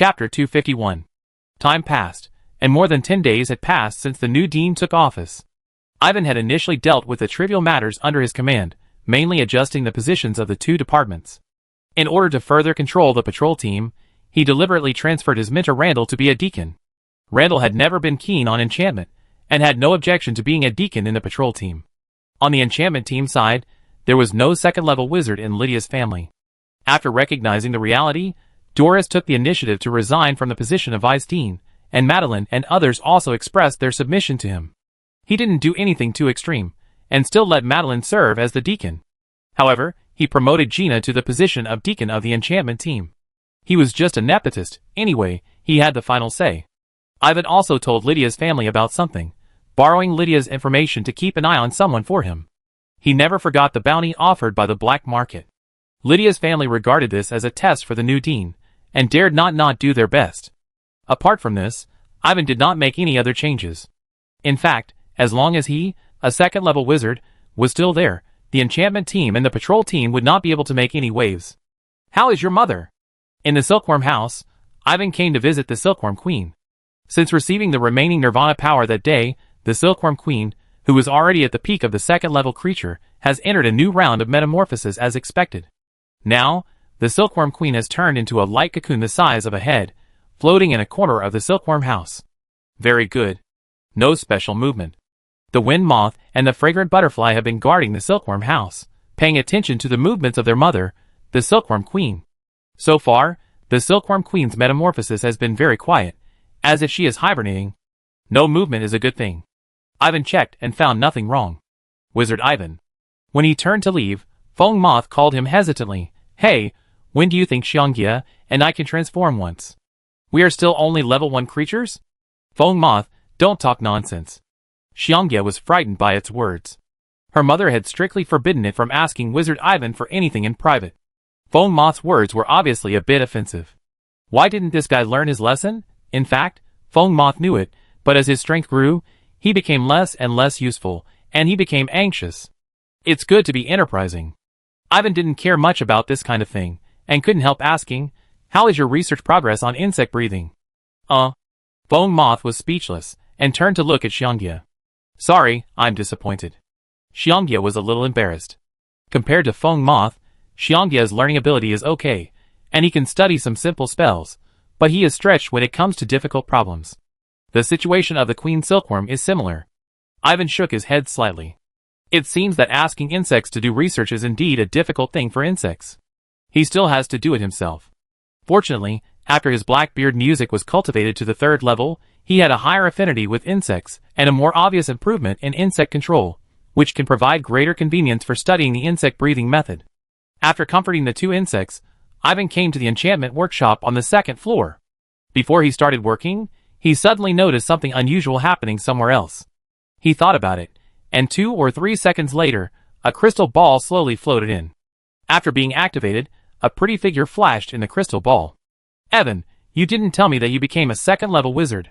Chapter 251. Time passed, and more than 10 days had passed since the new dean took office. Ivan had initially dealt with the trivial matters under his command, mainly adjusting the positions of the two departments. In order to further control the patrol team, he deliberately transferred his mentor Randall to be a deacon. Randall had never been keen on enchantment, and had no objection to being a deacon in the patrol team. On the enchantment team side, there was no second-level wizard in Lydia's family. After recognizing the reality, Doris took the initiative to resign from the position of vice dean, and Madeline and others also expressed their submission to him. He didn't do anything too extreme, and still let Madeline serve as the deacon. However, he promoted Gina to the position of deacon of the enchantment team. He was just a nepotist, anyway, he had the final say. Ivan also told Lydia's family about something, borrowing Lydia's information to keep an eye on someone for him. He never forgot the bounty offered by the black market. Lydia's family regarded this as a test for the new dean, and dared not do their best. Apart from this, Ivan did not make any other changes. In fact, as long as he, a second-level wizard, was still there, the enchantment team and the patrol team would not be able to make any waves. "How is your mother?" In the Silkworm house, Ivan came to visit the Silkworm Queen. Since receiving the remaining Nirvana power that day, the Silkworm Queen, who was already at the peak of the second-level creature, has entered a new round of metamorphosis as expected. Now, the Silkworm Queen has turned into a light cocoon the size of a head, floating in a corner of the Silkworm house. Very good. No special movement. The wind moth and the fragrant butterfly have been guarding the Silkworm house, paying attention to the movements of their mother, the Silkworm Queen. So far, the Silkworm Queen's metamorphosis has been very quiet, as if she is hibernating. No movement is a good thing. Ivan checked and found nothing wrong. Wizard Ivan. When he turned to leave, Fong Moth called him hesitantly. "Hey, when do you think Xiangjia and I can transform once? We are still only level 1 creatures?" "Fong Moth, don't talk nonsense." Xiangjia was frightened by its words. Her mother had strictly forbidden it from asking Wizard Ivan for anything in private. Fong Moth's words were obviously a bit offensive. Why didn't this guy learn his lesson? In fact, Fong Moth knew it, but as his strength grew, he became less and less useful, and he became anxious. It's good to be enterprising. Ivan didn't care much about this kind of thing, and couldn't help asking, "How is your research progress on insect breathing?" Fong Moth was speechless, and turned to look at Xiangjia. "Sorry, I'm disappointed." Xiangjia was a little embarrassed. Compared to Fong Moth, Xiangjia's learning ability is okay, and he can study some simple spells, but he is stretched when it comes to difficult problems. The situation of the Queen Silkworm is similar. Ivan shook his head slightly. It seems that asking insects to do research is indeed a difficult thing for insects. He still has to do it himself. Fortunately, after his Blackbeard music was cultivated to the 3rd level, he had a higher affinity with insects and a more obvious improvement in insect control, which can provide greater convenience for studying the insect breathing method. After comforting the 2 insects, Ivan came to the enchantment workshop on the 2nd floor. Before he started working, he suddenly noticed something unusual happening somewhere else. He thought about it, and 2 or 3 seconds later, a crystal ball slowly floated in. After being activated, a pretty figure flashed in the crystal ball. "Evan, you didn't tell me that you became a 2nd-level wizard.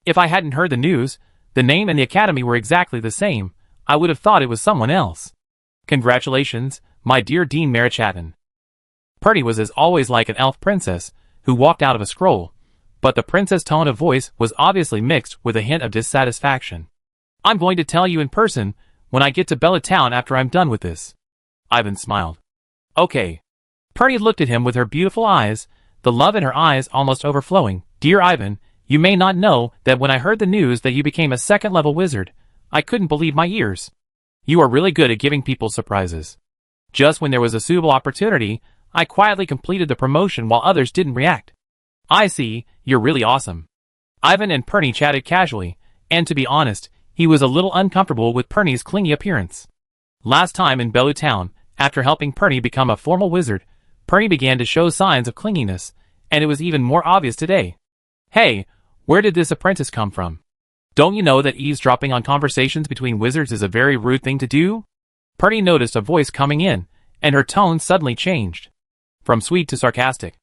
If I hadn't heard the news, the name and the academy were exactly the same, I would have thought it was someone else. Congratulations, my dear Dean Marichatin." Purdy was as always like an elf princess, who walked out of a scroll, but the princess' tone of voice was obviously mixed with a hint of dissatisfaction. "I'm going to tell you in person, when I get to Bella Town after I'm done with this." Ivan smiled. "Okay." Purdy looked at him with her beautiful eyes, the love in her eyes almost overflowing. "Dear Ivan, you may not know that when I heard the news that you became a 2nd-level wizard, I couldn't believe my ears. You are really good at giving people surprises. Just when there was a suitable opportunity, I quietly completed the promotion while others didn't react. I see, you're really awesome." Ivan and Purdy chatted casually, and to be honest, he was a little uncomfortable with Purdy's clingy appearance. Last time in Belu Town, after helping Purdy become a formal wizard, Purdy began to show signs of clinginess, and it was even more obvious today. "Hey, where did this apprentice come from? Don't you know that eavesdropping on conversations between wizards is a very rude thing to do?" Purdy noticed a voice coming in, and her tone suddenly changed. From sweet to sarcastic.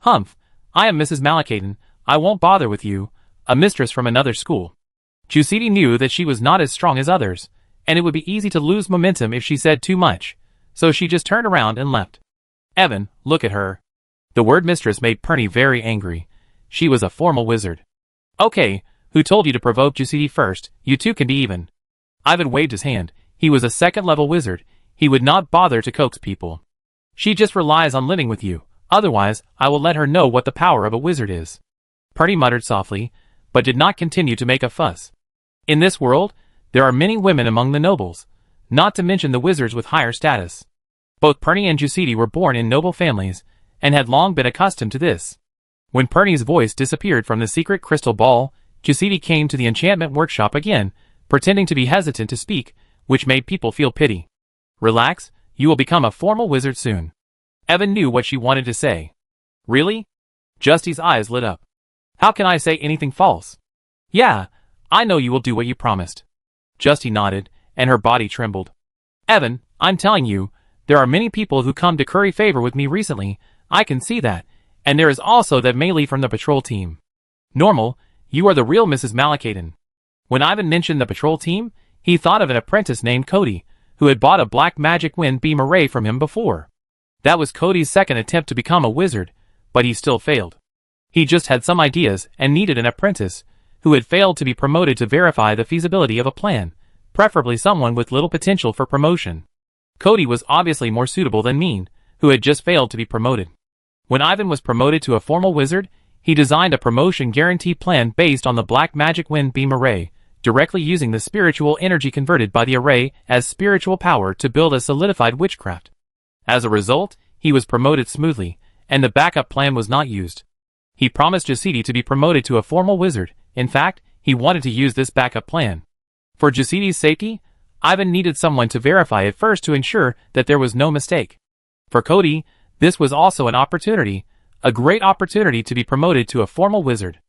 "Humph, I am Mrs. Malakaden, I won't bother with you, a mistress from another school." Chusidi knew that she was not as strong as others, and it would be easy to lose momentum if she said too much, so she just turned around and left. "Evan, look at her." The word mistress made Purdy very angry. she was a formal wizard. Okay, who told you to provoke Giuseppe first? You two can be even. Ivan waved his hand. He was a second-level wizard. He would not bother to coax people. She just relies on living with you. Otherwise, I will let her know what the power of a wizard is. Perny muttered softly, but did not continue to make a fuss. In this world, there are many women among the nobles, not to mention the wizards with higher status. Both Perny and Giuseppe were born in noble families, and had long been accustomed to this. When Perny's voice disappeared from the secret crystal ball, Giuseppe came to the enchantment workshop again, pretending to be hesitant to speak, which made people feel pity. Relax, you will become a formal wizard soon. Evan knew what she wanted to say. Really? Justy's eyes lit up. How can I say anything false? Yeah, I know you will do what you promised. Justy nodded, and her body trembled. Evan, I'm telling you, there are many people who come to curry favor with me recently, I can see that, and there is also that Melee from the patrol team. Normal, you are the real Mrs. Malakaden. When Ivan mentioned the patrol team, he thought of an apprentice named Cody, who had bought a black magic wind beam array from him before. That was Cody's second attempt to become a wizard, but he still failed. He just had some ideas and needed an apprentice, who had failed to be promoted to verify the feasibility of a plan, preferably someone with little potential for promotion. Cody was obviously more suitable than Mean, who had just failed to be promoted. When Ivan was promoted to a formal wizard, he designed a promotion guarantee plan based on the black magic wind beam array, directly using the spiritual energy converted by the array as spiritual power to build a solidified witchcraft. As a result, he was promoted smoothly, and the backup plan was not used. He promised Giuseppe to be promoted to a formal wizard. In fact, he wanted to use this backup plan. For Giuseppe's safety, Ivan needed someone to verify it first to ensure that there was no mistake. For Cody, this was also an opportunity, a great opportunity to be promoted to a formal wizard.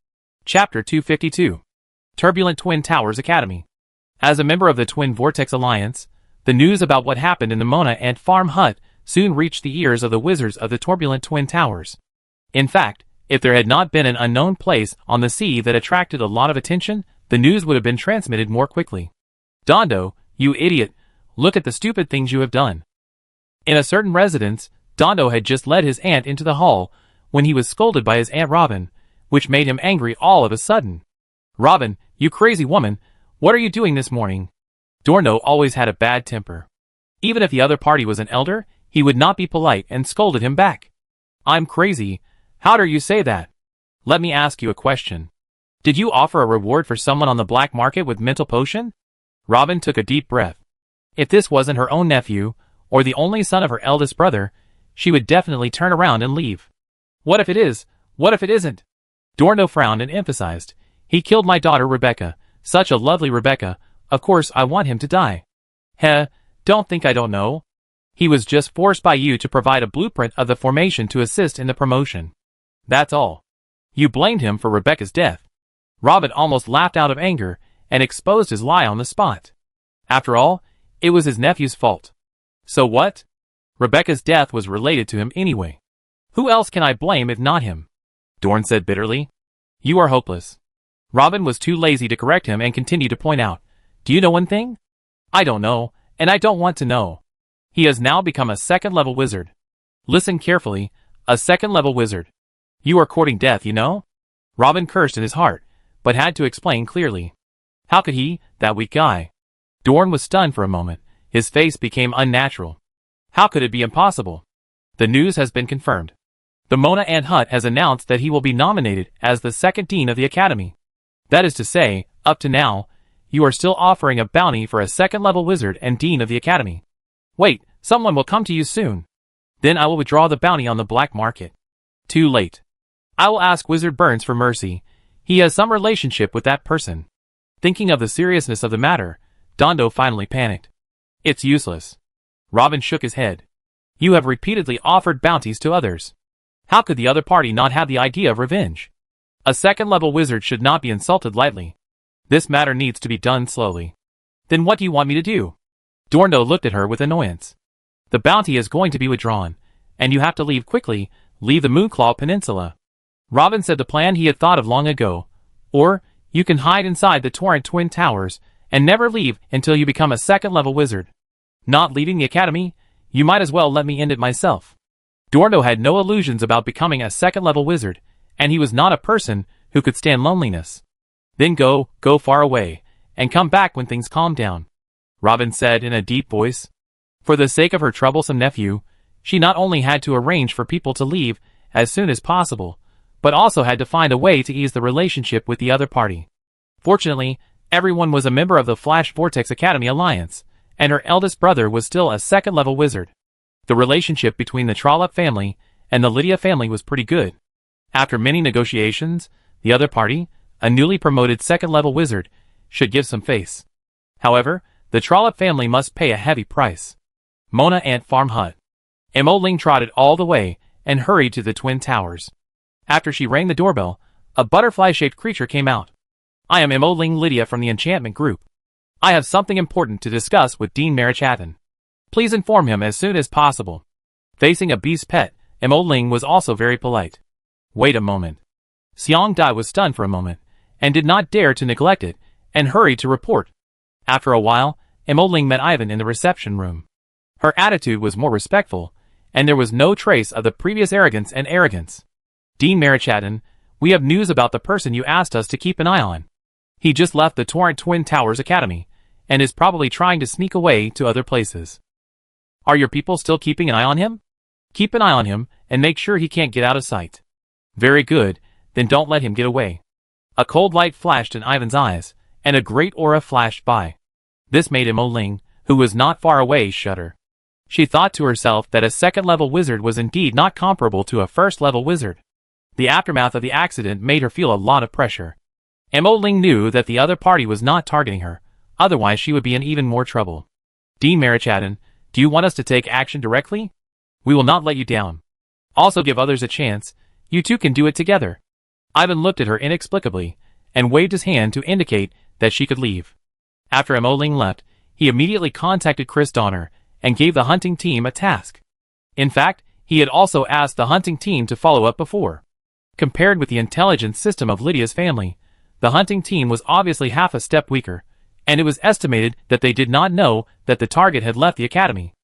Chapter 252. Turbulent Twin Towers Academy. As a member of the Twin Vortex Alliance, the news about what happened in the Mona Ant Farm hut soon reached the ears of the wizards of the Turbulent Twin Towers. In fact, if there had not been an unknown place on the sea that attracted a lot of attention, the news would have been transmitted more quickly. Dondo, you idiot, look at the stupid things you have done. In a certain residence, Dondo had just led his aunt into the hall when he was scolded by his Aunt Robin, which made him angry all of a sudden. Robin, you crazy woman, what are you doing this morning? Dondo always had a bad temper. Even if the other party was an elder, he would not be polite and scolded him back. I'm crazy. How dare you say that? Let me ask you a question. Did you offer a reward for someone on the black market with mental potion? Robin took a deep breath. If this wasn't her own nephew, or the only son of her eldest brother, she would definitely turn around and leave. What if it is? What if it isn't? Dondo frowned and emphasized. He killed my daughter Rebecca, such a lovely Rebecca, of course I want him to die. Heh, don't think I don't know. He was just forced by you to provide a blueprint of the formation to assist in the promotion. That's all. You blamed him for Rebecca's death. Robin almost laughed out of anger, and exposed his lie on the spot. After all, it was his nephew's fault. So what? Rebecca's death was related to him anyway. Who else can I blame if not him? Dorn said bitterly. You are hopeless. Robin was too lazy to correct him and continued to point out. Do you know one thing? I don't know, and I don't want to know. He has now become a second-level wizard. Listen carefully, a second-level wizard. You are courting death, you know? Robin cursed in his heart, but had to explain clearly. How could he, that weak guy? Dorn was stunned for a moment. His face became unnatural. How could it be impossible? The news has been confirmed. The Mona Ant Hut has announced that he will be nominated as the second dean of the academy. That is to say, up to now, you are still offering a bounty for a second-level wizard and dean of the academy. Wait, someone will come to you soon. Then I will withdraw the bounty on the black market. Too late. I will ask Wizard Burns for mercy. He has some relationship with that person. Thinking of the seriousness of the matter, Dondo finally panicked. It's useless. Robin shook his head. You have repeatedly offered bounties to others. How could the other party not have the idea of revenge? A second-level wizard should not be insulted lightly. This matter needs to be done slowly. Then what do you want me to do? Dondo looked at her with annoyance. The bounty is going to be withdrawn, and you have to leave quickly, leave the Moonclaw Peninsula. Robin said the plan he had thought of long ago. Or, you can hide inside the Torrent Twin Towers, and never leave until you become a second-level wizard. Not leaving the academy? You might as well let me end it myself. Dondo had no illusions about becoming a second-level wizard, and he was not a person who could stand loneliness. Then go far away, and come back when things calm down, Robin said in a deep voice. For the sake of her troublesome nephew, she not only had to arrange for people to leave as soon as possible, but also had to find a way to ease the relationship with the other party. Fortunately, everyone was a member of the Flash Vortex Academy Alliance, and her eldest brother was still a second-level wizard. The relationship between the Trollope family and the Lydia family was pretty good. After many negotiations, the other party, a newly promoted second-level wizard, should give some face. However, the Trollope family must pay a heavy price. Mona Ant Farm Hut. Mo Ling trotted all the way and hurried to the Twin Towers. After she rang the doorbell, a butterfly-shaped creature came out. I am Mo Ling Lydia from the Enchantment Group. I have something important to discuss with Dean Marichathon. Please inform him as soon as possible. Facing a beast pet, Mo Ling was also very polite. Wait a moment. Xiang Dai was stunned for a moment, and did not dare to neglect it, and hurried to report. After a while, Mo Ling met Ivan in the reception room. Her attitude was more respectful, and there was no trace of the previous arrogance. Dean Marichathon, we have news about the person you asked us to keep an eye on. He just left the Torrent Twin Towers Academy, and is probably trying to sneak away to other places. Are your people still keeping an eye on him? Keep an eye on him, and make sure he can't get out of sight. Very good, then don't let him get away. A cold light flashed in Ivan's eyes, and a great aura flashed by. This made Mo Ling, who was not far away, shudder. She thought to herself that a second-level wizard was indeed not comparable to a first-level wizard. The aftermath of the accident made her feel a lot of pressure. Mo Ling knew that the other party was not targeting her, otherwise she would be in even more trouble. Dean Marichathon, do you want us to take action directly? We will not let you down. Also give others a chance, you two can do it together. Ivan looked at her inexplicably, and waved his hand to indicate that she could leave. After Mo Ling left, he immediately contacted Chris Donner, and gave the hunting team a task. In fact, he had also asked the hunting team to follow up before. Compared with the intelligence system of Lydia's family, the hunting team was obviously half a step weaker, and it was estimated that they did not know that the target had left the academy.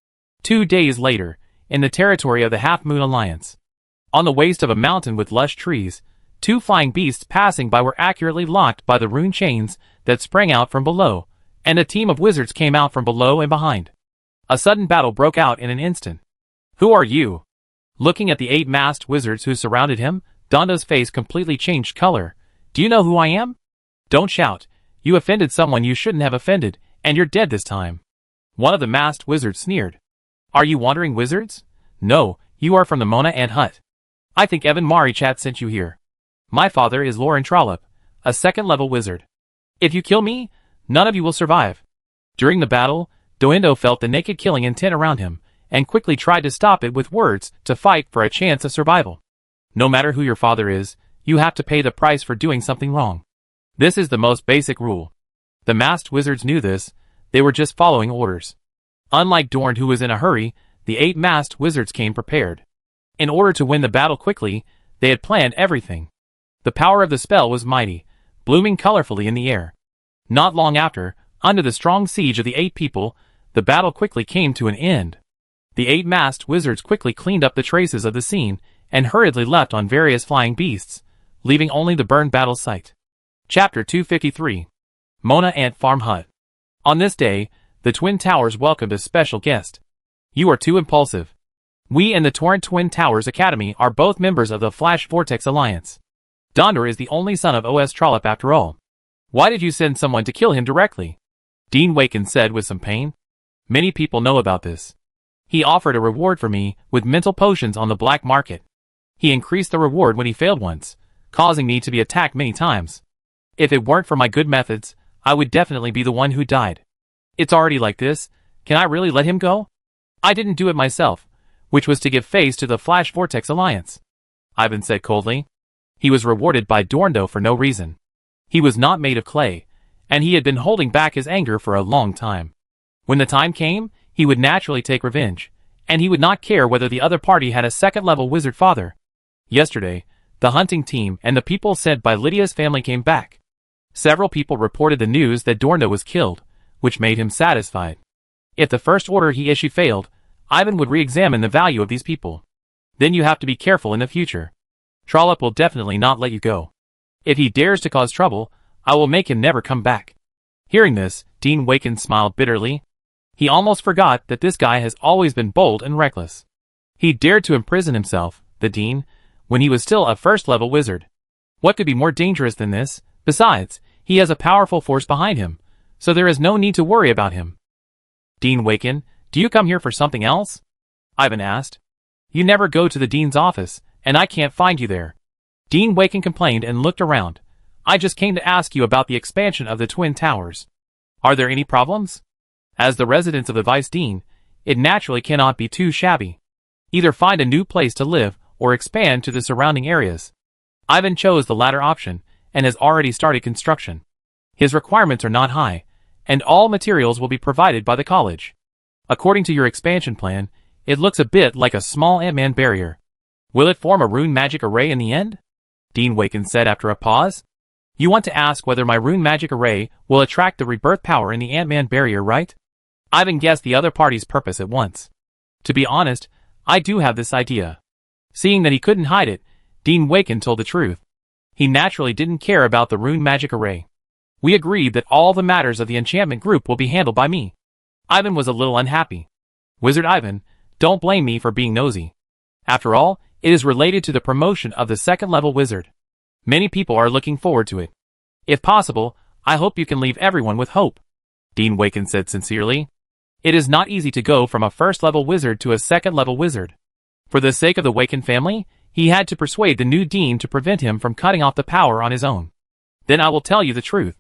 2 days later, in the territory of the Half Moon Alliance. On the waist of a mountain with lush trees, 2 flying beasts passing by were accurately locked by the rune chains that sprang out from below, and a team of wizards came out from below and behind. A sudden battle broke out in an instant. Who are you? Looking at the 8 masked wizards who surrounded him, Dondo's face completely changed color. Do you know who I am? Don't shout. You offended someone you shouldn't have offended, and you're dead this time. One of the masked wizards sneered. Are you wandering wizards? No, you are from the Mona Ant Hut. I think Evan Marichat sent you here. My father is Lauren Trollope, a second-level wizard. If you kill me, none of you will survive. During the battle, Doindo felt the naked killing intent around him, and quickly tried to stop it with words to fight for a chance of survival. No matter who your father is, you have to pay the price for doing something wrong. This is the most basic rule. The masked wizards knew this, they were just following orders. Unlike Dorn, who was in a hurry, the 8 masked wizards came prepared. In order to win the battle quickly, they had planned everything. The power of the spell was mighty, blooming colorfully in the air. Not long after, under the strong siege of the 8 people, the battle quickly came to an end. The 8 masked wizards quickly cleaned up the traces of the scene, and hurriedly left on various flying beasts, leaving only the burned battle site. Chapter 253. Mona Ant Farm Hut. On this day, the Twin Towers welcomed a special guest. You are too impulsive. We and the Torrent Twin Towers Academy are both members of the Flash Vortex Alliance. Dondor is the only son of O.S. Trollope after all. Why did you send someone to kill him directly? Dean Waken said with some pain. Many people know about this. He offered a reward for me with mental potions on the black market. He increased the reward when he failed once, causing me to be attacked many times. If it weren't for my good methods, I would definitely be the one who died. It's already like this, can I really let him go? I didn't do it myself, which was to give face to the Flash Vortex Alliance. Ivan said coldly. He was rewarded by Dorndo for no reason. He was not made of clay, and he had been holding back his anger for a long time. When the time came, he would naturally take revenge, and he would not care whether the other party had a second-level wizard father. Yesterday, the hunting team and the people sent by Lydia's family came back. Several people reported the news that Dorndo was killed, which made him satisfied. If the first order he issued failed, Ivan would re-examine the value of these people. Then you have to be careful in the future. Trollop will definitely not let you go. If he dares to cause trouble, I will make him never come back. Hearing this, Dean Waken smiled bitterly. He almost forgot that this guy has always been bold and reckless. He dared to imprison himself, the Dean, when he was still a first-level wizard. What could be more dangerous than this? Besides, he has a powerful force behind him, so there is no need to worry about him. Dean Waken, do you come here for something else? Ivan asked. You never go to the Dean's office, and I can't find you there. Dean Waken complained and looked around. I just came to ask you about the expansion of the Twin Towers. Are there any problems? As the residence of the Vice Dean, it naturally cannot be too shabby. Either find a new place to live or expand to the surrounding areas. Ivan chose the latter option and has already started construction. His requirements are not high, and all materials will be provided by the college. According to your expansion plan, it looks a bit like a small Ant-Man barrier. Will it form a rune magic array in the end? Dean Waken said after a pause. You want to ask whether my rune magic array will attract the rebirth power in the Ant-Man barrier, right? Ivan guessed the other party's purpose at once. To be honest, I do have this idea. Seeing that he couldn't hide it, Dean Waken told the truth. He naturally didn't care about the rune magic array. We agreed that all the matters of the enchantment group will be handled by me. Ivan was a little unhappy. Wizard Ivan, don't blame me for being nosy. After all, it is related to the promotion of the second-level wizard. Many people are looking forward to it. If possible, I hope you can leave everyone with hope. Dean Waken said sincerely. It is not easy to go from a first-level wizard to a second-level wizard. For the sake of the Waken family, he had to persuade the new dean to prevent him from cutting off the power on his own. Then I will tell you the truth.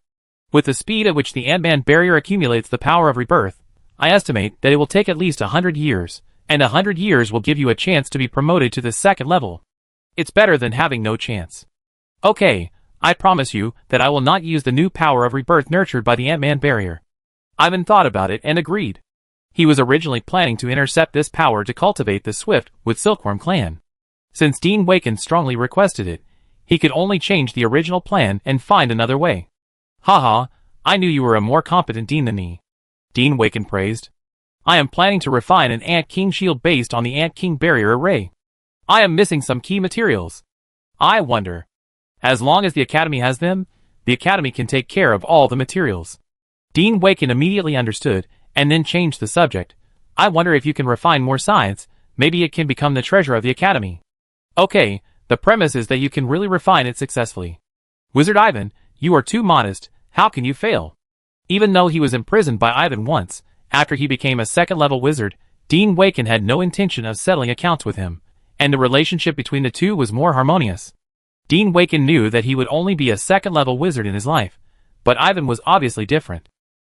With the speed at which the Ant-Man barrier accumulates the power of rebirth, I estimate that it will take at least 100 years, and 100 years will give you a chance to be promoted to the second level. It's better than having no chance. Okay, I promise you that I will not use the new power of rebirth nurtured by the Ant-Man barrier. Ivan thought about it and agreed. He was originally planning to intercept this power to cultivate the Swift with Silkworm clan. Since Dean Waken strongly requested it, he could only change the original plan and find another way. Haha, I knew you were a more competent Dean than me. Dean Waken praised. I am planning to refine an Ant King shield based on the Ant King barrier array. I am missing some key materials. I wonder. As long as the Academy has them, the Academy can take care of all the materials. Dean Waken immediately understood, and then changed the subject. I wonder if you can refine more science, maybe it can become the treasure of the Academy. Okay, the premise is that you can really refine it successfully. Wizard Ivan, you are too modest, how can you fail? Even though he was imprisoned by Ivan once, after he became a second-level wizard, Dean Waken had no intention of settling accounts with him, and the relationship between the two was more harmonious. Dean Waken knew that he would only be a second-level wizard in his life, but Ivan was obviously different.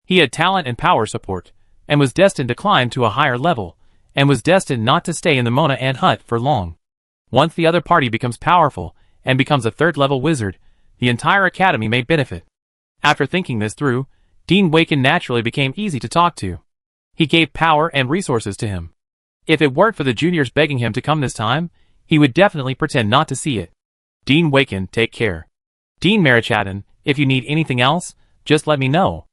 He had talent and power support, and was destined to climb to a higher level, and was destined not to stay in the Mona Ant hut for long. Once the other party becomes powerful, and becomes a third-level wizard, the entire academy may benefit. After thinking this through, Dean Waken naturally became easy to talk to. He gave power and resources to him. If it weren't for the juniors begging him to come this time, he would definitely pretend not to see it. Dean Waken, take care. Dean Marichadan, if you need anything else, just let me know.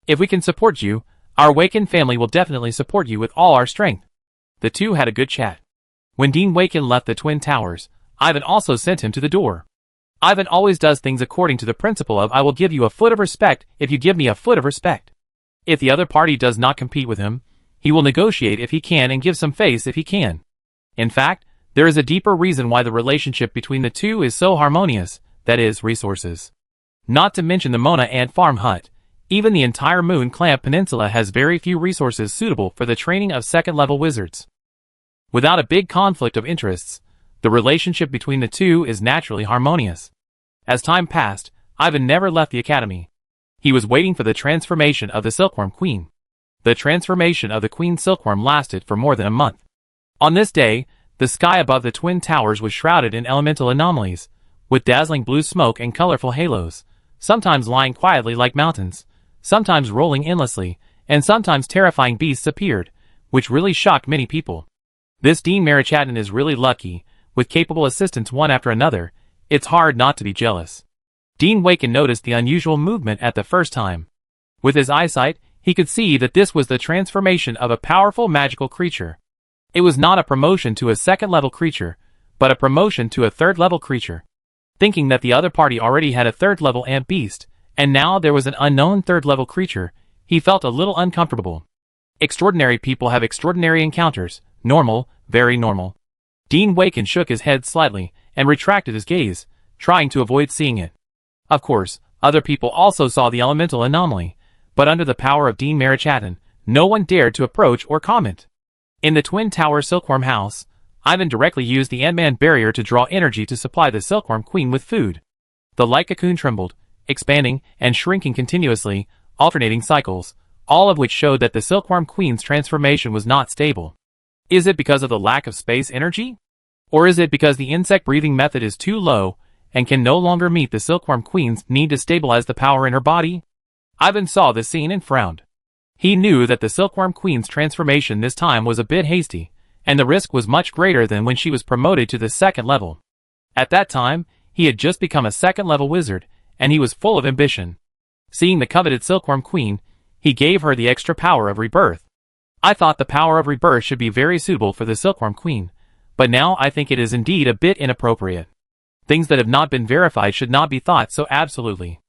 If we can support you, our Waken family will definitely support you with all our strength. The two had a good chat. When Dean Waken left the Twin Towers, Ivan also sent him to the door. Ivan always does things according to the principle of I will give you a foot of respect if you give me a foot of respect. If the other party does not compete with him, he will negotiate if he can and give some face if he can. In fact, there is a deeper reason why the relationship between the two is so harmonious, that is, resources. Not to mention the Mona Ant farm hut, even the entire Moon Clamp Peninsula has very few resources suitable for the training of second-level wizards. Without a big conflict of interests, the relationship between the two is naturally harmonious. As time passed, Ivan never left the academy. He was waiting for the transformation of the Silkworm Queen. The transformation of the Queen Silkworm lasted for more than a month. On this day, the sky above the Twin Towers was shrouded in elemental anomalies, with dazzling blue smoke and colorful halos, sometimes lying quietly like mountains, sometimes rolling endlessly, and sometimes terrifying beasts appeared, which really shocked many people. This Dean Marichadan is really lucky, with capable assistants one after another. It's hard not to be jealous. Dean Waken noticed the unusual movement at the first time. With his eyesight, he could see that this was the transformation of a powerful magical creature. It was not a promotion to a second-level creature, but a promotion to a third-level creature. Thinking that the other party already had a third-level ant beast, and now there was an unknown third-level creature, he felt a little uncomfortable. Extraordinary people have extraordinary encounters. Normal, very normal. Dean Waken shook his head slightly and retracted his gaze, trying to avoid seeing it. Of course, other people also saw the elemental anomaly, but under the power of Dean Marichatin, no one dared to approach or comment. In the Twin Tower Silkworm House, Ivan directly used the Ant-Man barrier to draw energy to supply the Silkworm Queen with food. The light cocoon trembled, expanding and shrinking continuously, alternating cycles, all of which showed that the Silkworm Queen's transformation was not stable. Is it because of the lack of space energy? Or is it because the insect breathing method is too low and can no longer meet the Silkworm Queen's need to stabilize the power in her body? Ivan saw this scene and frowned. He knew that the Silkworm Queen's transformation this time was a bit hasty, and the risk was much greater than when she was promoted to the second level. At that time, he had just become a second-level wizard, and he was full of ambition. Seeing the coveted Silkworm Queen, he gave her the extra power of rebirth. I thought the power of rebirth should be very suitable for the Silkworm Queen, but now I think it is indeed a bit inappropriate. Things that have not been verified should not be thought so absolutely.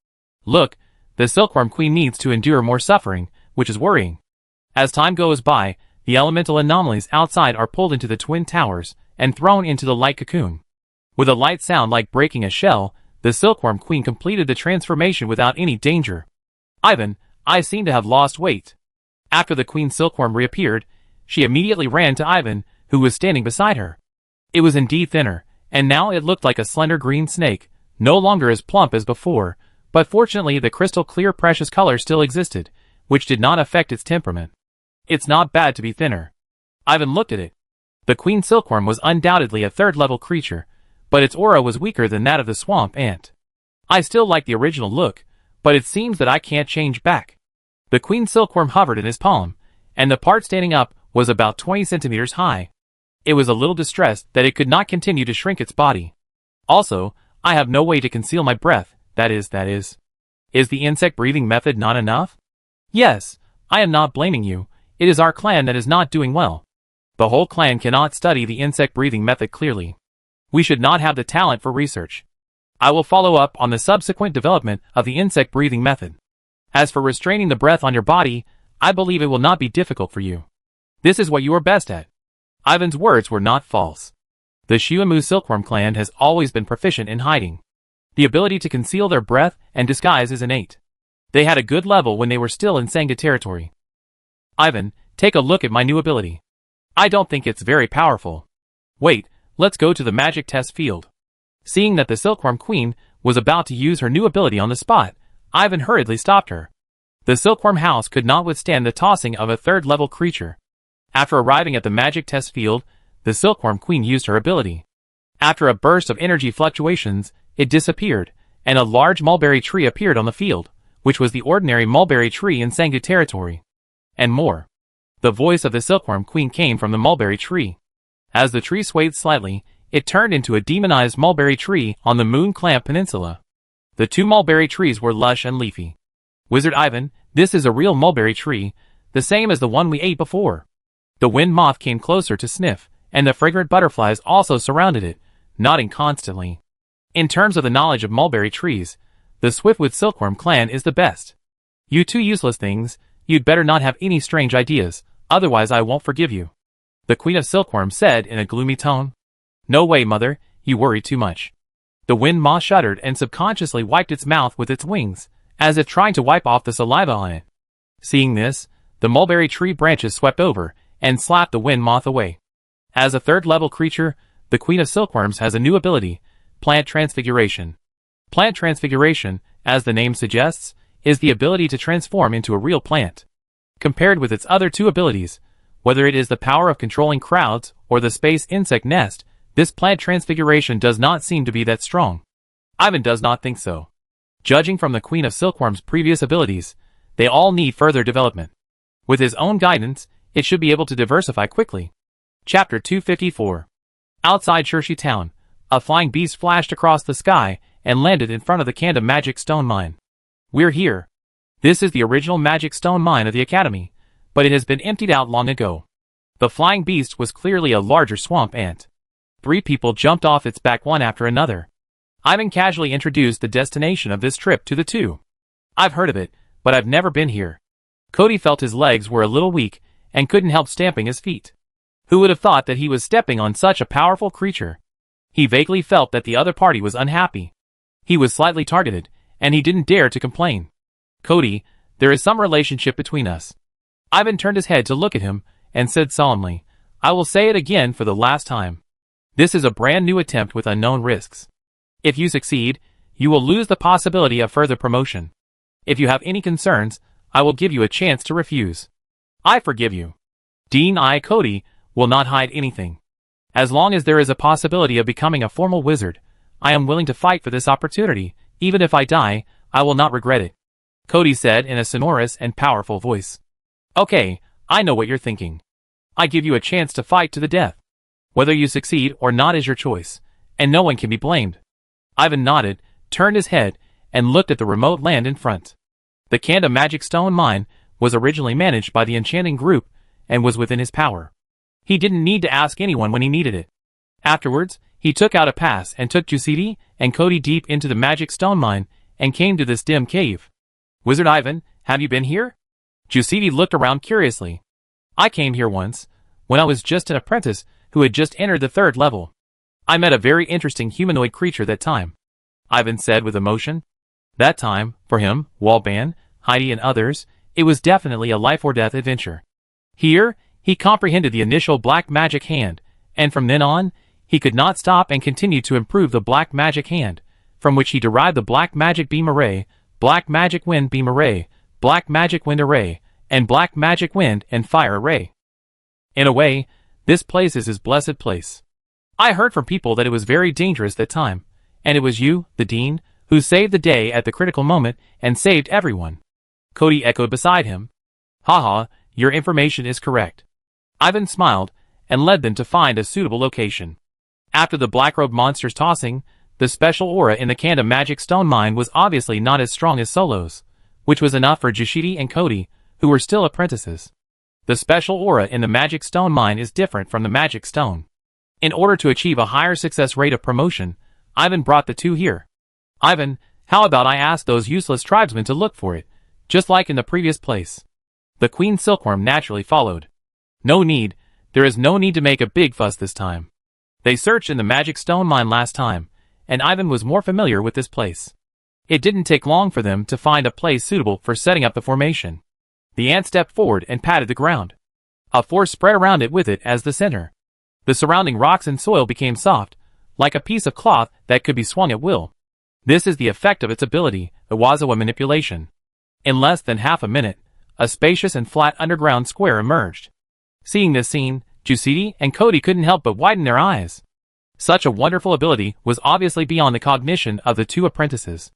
Look, the Silkworm Queen needs to endure more suffering, which is worrying. As time goes by, the elemental anomalies outside are pulled into the Twin Towers and thrown into the light cocoon. With a light sound like breaking a shell, the Silkworm Queen completed the transformation without any danger. Ivan, I seem to have lost weight. After the Queen Silkworm reappeared, she immediately ran to Ivan, who was standing beside her. It was indeed thinner, and now it looked like a slender green snake, no longer as plump as before, but fortunately the crystal clear precious color still existed, which did not affect its temperament. It's not bad to be thinner. Ivan looked at it. The Queen Silkworm was undoubtedly a third-level creature, but its aura was weaker than that of the swamp ant. I still like the original look, but it seems that I can't change back. The Queen Silkworm hovered in his palm, and the part standing up was about 20 centimeters high. It was a little distressed that it could not continue to shrink its body. Also, I have no way to conceal my breath, that is. Is the insect breathing method not enough? Yes, I am not blaming you. It is our clan that is not doing well. The whole clan cannot study the insect breathing method clearly. We should not have the talent for research. I will follow up on the subsequent development of the insect breathing method. As for restraining the breath on your body, I believe it will not be difficult for you. This is what you are best at. Ivan's words were not false. The Shuamu Silkworm clan has always been proficient in hiding. The ability to conceal their breath and disguise is innate. They had a good level when they were still in Sangha territory. Ivan, take a look at my new ability. I don't think it's very powerful. Wait, let's go to the magic test field. Seeing that the Silkworm Queen was about to use her new ability on the spot, Ivan hurriedly stopped her. The Silkworm house could not withstand the tossing of a third-level creature. After arriving at the magic test field, the Silkworm Queen used her ability. After a burst of energy fluctuations, it disappeared, and a large mulberry tree appeared on the field, which was the ordinary mulberry tree in Sangha territory. And more. The voice of the Silkworm Queen came from the mulberry tree. As the tree swayed slightly, it turned into a demonized mulberry tree on the Moon Clamp Peninsula. The two mulberry trees were lush and leafy. Wizard Ivan, this is a real mulberry tree, the same as the one we ate before. The wind moth came closer to sniff, and the fragrant butterflies also surrounded it, nodding constantly. In terms of the knowledge of mulberry trees, the Swiftwood Silkworm clan is the best. You two useless things, you'd better not have any strange ideas, otherwise I won't forgive you. The Queen of Silkworm said in a gloomy tone. No way, mother, you worry too much. The wind moth shuddered and subconsciously wiped its mouth with its wings, as if trying to wipe off the saliva on it. Seeing this, the mulberry tree branches swept over and slapped the wind moth away. As a third-level creature, the Queen of Silkworms has a new ability, Plant Transfiguration. Plant Transfiguration, as the name suggests, is the ability to transform into a real plant. Compared with its other two abilities, whether it is the power of controlling crowds or the space insect nest, this Plant Transfiguration does not seem to be that strong. Ivan does not think so. Judging from the Queen of Silkworm's previous abilities, they all need further development. With his own guidance, it should be able to diversify quickly. Chapter 254. Outside Chershi Town, a flying beast flashed across the sky and landed in front of the Kanda Magic Stone Mine. We're here. This is the original Magic Stone Mine of the Academy, but it has been emptied out long ago. The flying beast was clearly a larger swamp ant. 3 people jumped off its back one after another. Ivan casually introduced the destination of this trip to the two. I've heard of it, but I've never been here. Cody felt his legs were a little weak and couldn't help stamping his feet. Who would have thought that he was stepping on such a powerful creature? He vaguely felt that the other party was unhappy. He was slightly targeted, and he didn't dare to complain. Cody, there is some relationship between us. Ivan turned his head to look at him and said solemnly, I will say it again for the last time. This is a brand new attempt with unknown risks. If you succeed, you will lose the possibility of further promotion. If you have any concerns, I will give you a chance to refuse. I forgive you. Dean I, Cody, will not hide anything. As long as there is a possibility of becoming a formal wizard, I am willing to fight for this opportunity. Even if I die, I will not regret it. Cody said in a sonorous and powerful voice. Okay, I know what you're thinking. I give you a chance to fight to the death. Whether you succeed or not is your choice, and no one can be blamed. Ivan nodded, turned his head, and looked at the remote land in front. The Kanda Magic Stone Mine was originally managed by the Enchanting Group and was within his power. He didn't need to ask anyone when he needed it. Afterwards, he took out a pass and took Jusidi and Cody deep into the Magic Stone Mine and came to this dim cave. Wizard Ivan, have you been here? Jusidi looked around curiously. I came here once, when I was just an apprentice who had just entered the 3rd level. I met a very interesting humanoid creature that time, Ivan said with emotion. That time, for him, Walban, Heidi and others, it was definitely a life-or-death adventure. Here, he comprehended the initial black magic hand, and from then on, he could not stop and continued to improve the black magic hand, from which he derived the black magic beam array, black magic wind beam array, black magic wind array, and black magic wind and fire array. In a way, this place is his blessed place. I heard from people that it was very dangerous that time, and it was you, the Dean, who saved the day at the critical moment and saved everyone. Cody echoed beside him. Haha, your information is correct. Ivan smiled and led them to find a suitable location. After the black-robed monster's tossing, the special aura in the Kanda Magic Stone Mine was obviously not as strong as Solo's, which was enough for Jushidi and Cody, who were still apprentices. The special aura in the Magic Stone Mine is different from the Magic Stone. In order to achieve a higher success rate of promotion, Ivan brought the two here. Ivan, how about I ask those useless tribesmen to look for it, just like in the previous place? The Queen Silkworm naturally followed. No need, there is no need to make a big fuss this time. They searched in the Magic Stone Mine last time, and Ivan was more familiar with this place. It didn't take long for them to find a place suitable for setting up the formation. The ant stepped forward and patted the ground. A force spread around it with it as the center. The surrounding rocks and soil became soft, like a piece of cloth that could be swung at will. This is the effect of its ability, Iwazawa manipulation. In less than half a minute, a spacious and flat underground square emerged. Seeing this scene, Jusidi and Cody couldn't help but widen their eyes. Such a wonderful ability was obviously beyond the cognition of the two apprentices.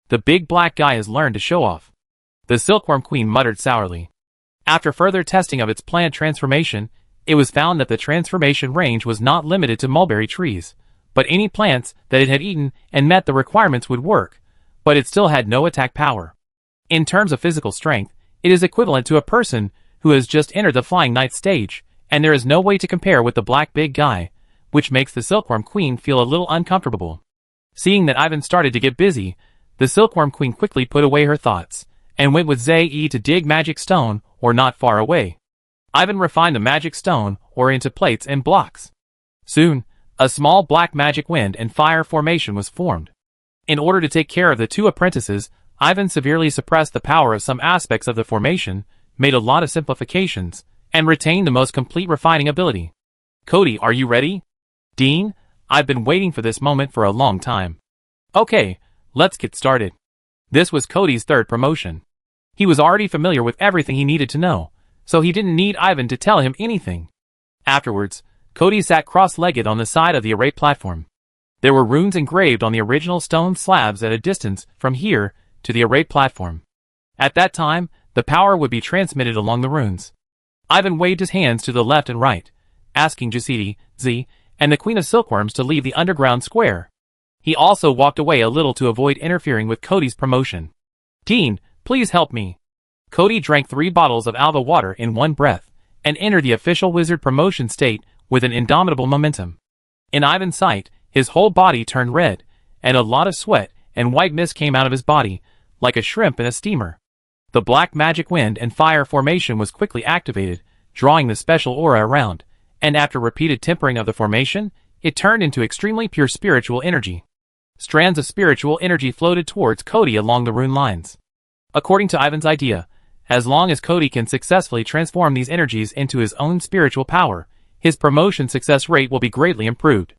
The big black guy has learned to show off. The Silkworm Queen muttered sourly. After further testing of its plant transformation, it was found that the transformation range was not limited to mulberry trees, but any plants that it had eaten and met the requirements would work, but it still had no attack power. In terms of physical strength, it is equivalent to a person who has just entered the Flying Knight stage, and there is no way to compare with the black big guy, which makes the Silkworm Queen feel a little uncomfortable. Seeing that Ivan started to get busy, the Silkworm Queen quickly put away her thoughts, and went with Zai to dig magic stone, or not far away. Ivan refined the magic stone, or into plates and blocks. Soon, a small black magic wind and fire formation was formed. In order to take care of the two apprentices, Ivan severely suppressed the power of some aspects of the formation, made a lot of simplifications, and retained the most complete refining ability. Cody, are you ready? Dean, I've been waiting for this moment for a long time. Okay, let's get started. This was Cody's 3rd promotion. He was already familiar with everything he needed to know, so he didn't need Ivan to tell him anything. Afterwards, Cody sat cross-legged on the side of the array platform. There were runes engraved on the original stone slabs at a distance from here to the array platform. At that time, the power would be transmitted along the runes. Ivan waved his hands to the left and right, asking Jusidi, Z, and the Queen of Silkworms to leave the underground square. He also walked away a little to avoid interfering with Cody's promotion. Dean, please help me. Cody drank 3 bottles of Alva water in one breath, and entered the official wizard promotion state with an indomitable momentum. In Ivan's sight, his whole body turned red, and a lot of sweat and white mist came out of his body, like a shrimp in a steamer. The black magic wind and fire formation was quickly activated, drawing the special aura around, and after repeated tempering of the formation, it turned into extremely pure spiritual energy. Strands of spiritual energy floated towards Cody along the rune lines. According to Ivan's idea, as long as Cody can successfully transform these energies into his own spiritual power, his promotion success rate will be greatly improved.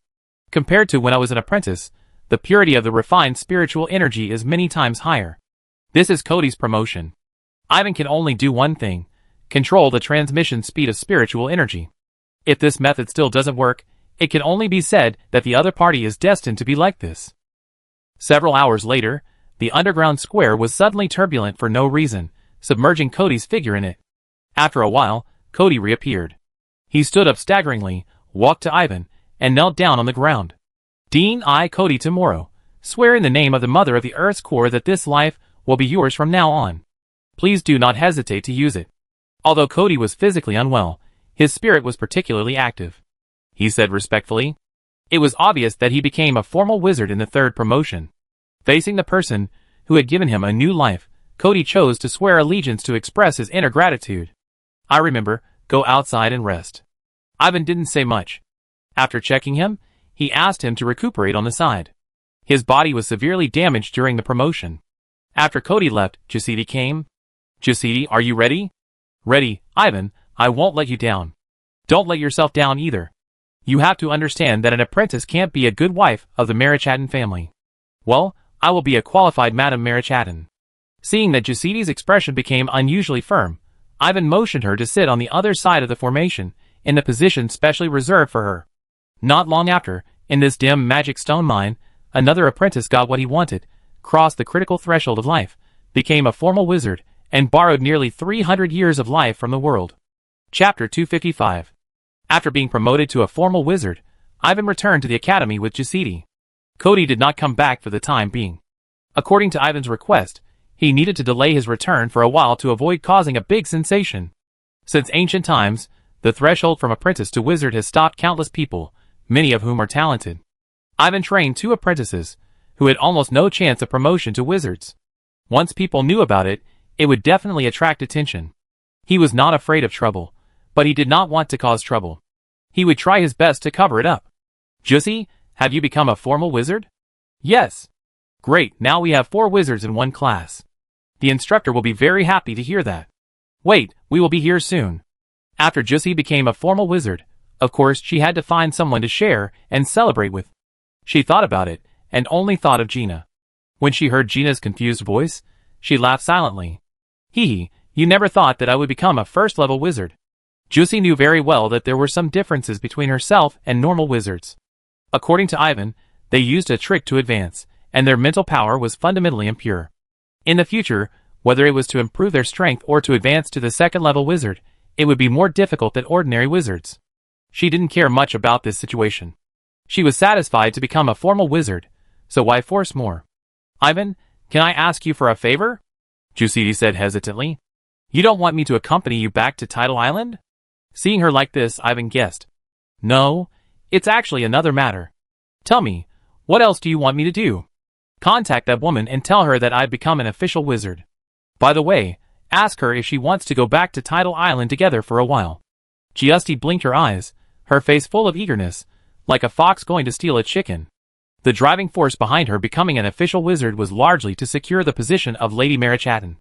Compared to when I was an apprentice, the purity of the refined spiritual energy is many times higher. This is Cody's promotion. Ivan can only do one thing: control the transmission speed of spiritual energy. If this method still doesn't work, it can only be said that the other party is destined to be like this. Several hours later, the underground square was suddenly turbulent for no reason, submerging Cody's figure in it. After a while, Cody reappeared. He stood up staggeringly, walked to Ivan, and knelt down on the ground. Dean I Cody tomorrow, swear in the name of the Mother of the Earth's core that this life will be yours from now on. Please do not hesitate to use it. Although Cody was physically unwell, his spirit was particularly active. He said respectfully. It was obvious that he became a formal wizard in the third promotion. Facing the person who had given him a new life, Cody chose to swear allegiance to express his inner gratitude. I remember, go outside and rest. Ivan didn't say much. After checking him, he asked him to recuperate on the side. His body was severely damaged during the promotion. After Cody left, Jasidi came. Jasidi, are you ready? Ready, Ivan, I won't let you down. Don't let yourself down either. You have to understand that an apprentice can't be a good wife of the Marichattan family. Well, I will be a qualified Madam Marichattan. Seeing that Jasidi's expression became unusually firm, Ivan motioned her to sit on the other side of the formation, in the position specially reserved for her. Not long after, in this dim magic stone mine, another apprentice got what he wanted, crossed the critical threshold of life, became a formal wizard, and borrowed nearly 300 years of life from the world. Chapter 255. After being promoted to a formal wizard, Ivan returned to the academy with Jasidi. Cody did not come back for the time being. According to Ivan's request, he needed to delay his return for a while to avoid causing a big sensation. Since ancient times, the threshold from apprentice to wizard has stopped countless people, many of whom are talented. Ivan trained 2 apprentices, who had almost no chance of promotion to wizards. Once people knew about it, it would definitely attract attention. He was not afraid of trouble, but he did not want to cause trouble. He would try his best to cover it up. Jussi, have you become a formal wizard? Yes. Great, now we have 4 wizards in one class. The instructor will be very happy to hear that. Wait, we will be here soon. After Jussi became a formal wizard, of course she had to find someone to share and celebrate with. She thought about it, and only thought of Gina. When she heard Gina's confused voice, she laughed silently. Hee, you never thought that I would become a first-level wizard. Jussi knew very well that there were some differences between herself and normal wizards. According to Ivan, they used a trick to advance, and their mental power was fundamentally impure. In the future, whether it was to improve their strength or to advance to the second-level wizard, it would be more difficult than ordinary wizards. She didn't care much about this situation. She was satisfied to become a formal wizard, so why force more? Ivan, can I ask you for a favor? Jusidi said hesitantly. You don't want me to accompany you back to Tidal Island? Seeing her like this, Ivan guessed. No, it's actually another matter. Tell me, what else do you want me to do? Contact that woman and tell her that I've become an official wizard. By the way, ask her if she wants to go back to Tidal Island together for a while. Giusti blinked her eyes, her face full of eagerness, like a fox going to steal a chicken. The driving force behind her becoming an official wizard was largely to secure the position of Lady Marichattan.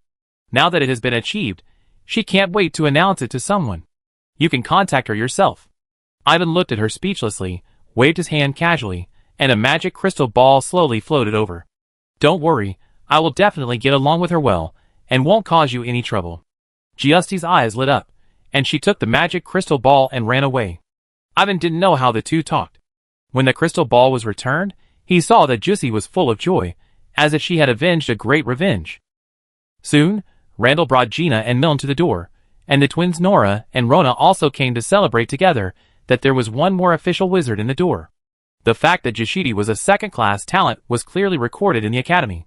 Now that it has been achieved, she can't wait to announce it to someone. You can contact her yourself. Ivan looked at her speechlessly, waved his hand casually, and a magic crystal ball slowly floated over. Don't worry, I will definitely get along with her well, and won't cause you any trouble. Giusti's eyes lit up, and she took the magic crystal ball and ran away. Ivan didn't know how the two talked. When the crystal ball was returned, he saw that Jussi was full of joy, as if she had avenged a great revenge. Soon, Randall brought Gina and Milne to the door, and the twins Nora and Rona also came to celebrate together that there was one more official wizard in the door. The fact that Jashidi was a second-class talent was clearly recorded in the academy.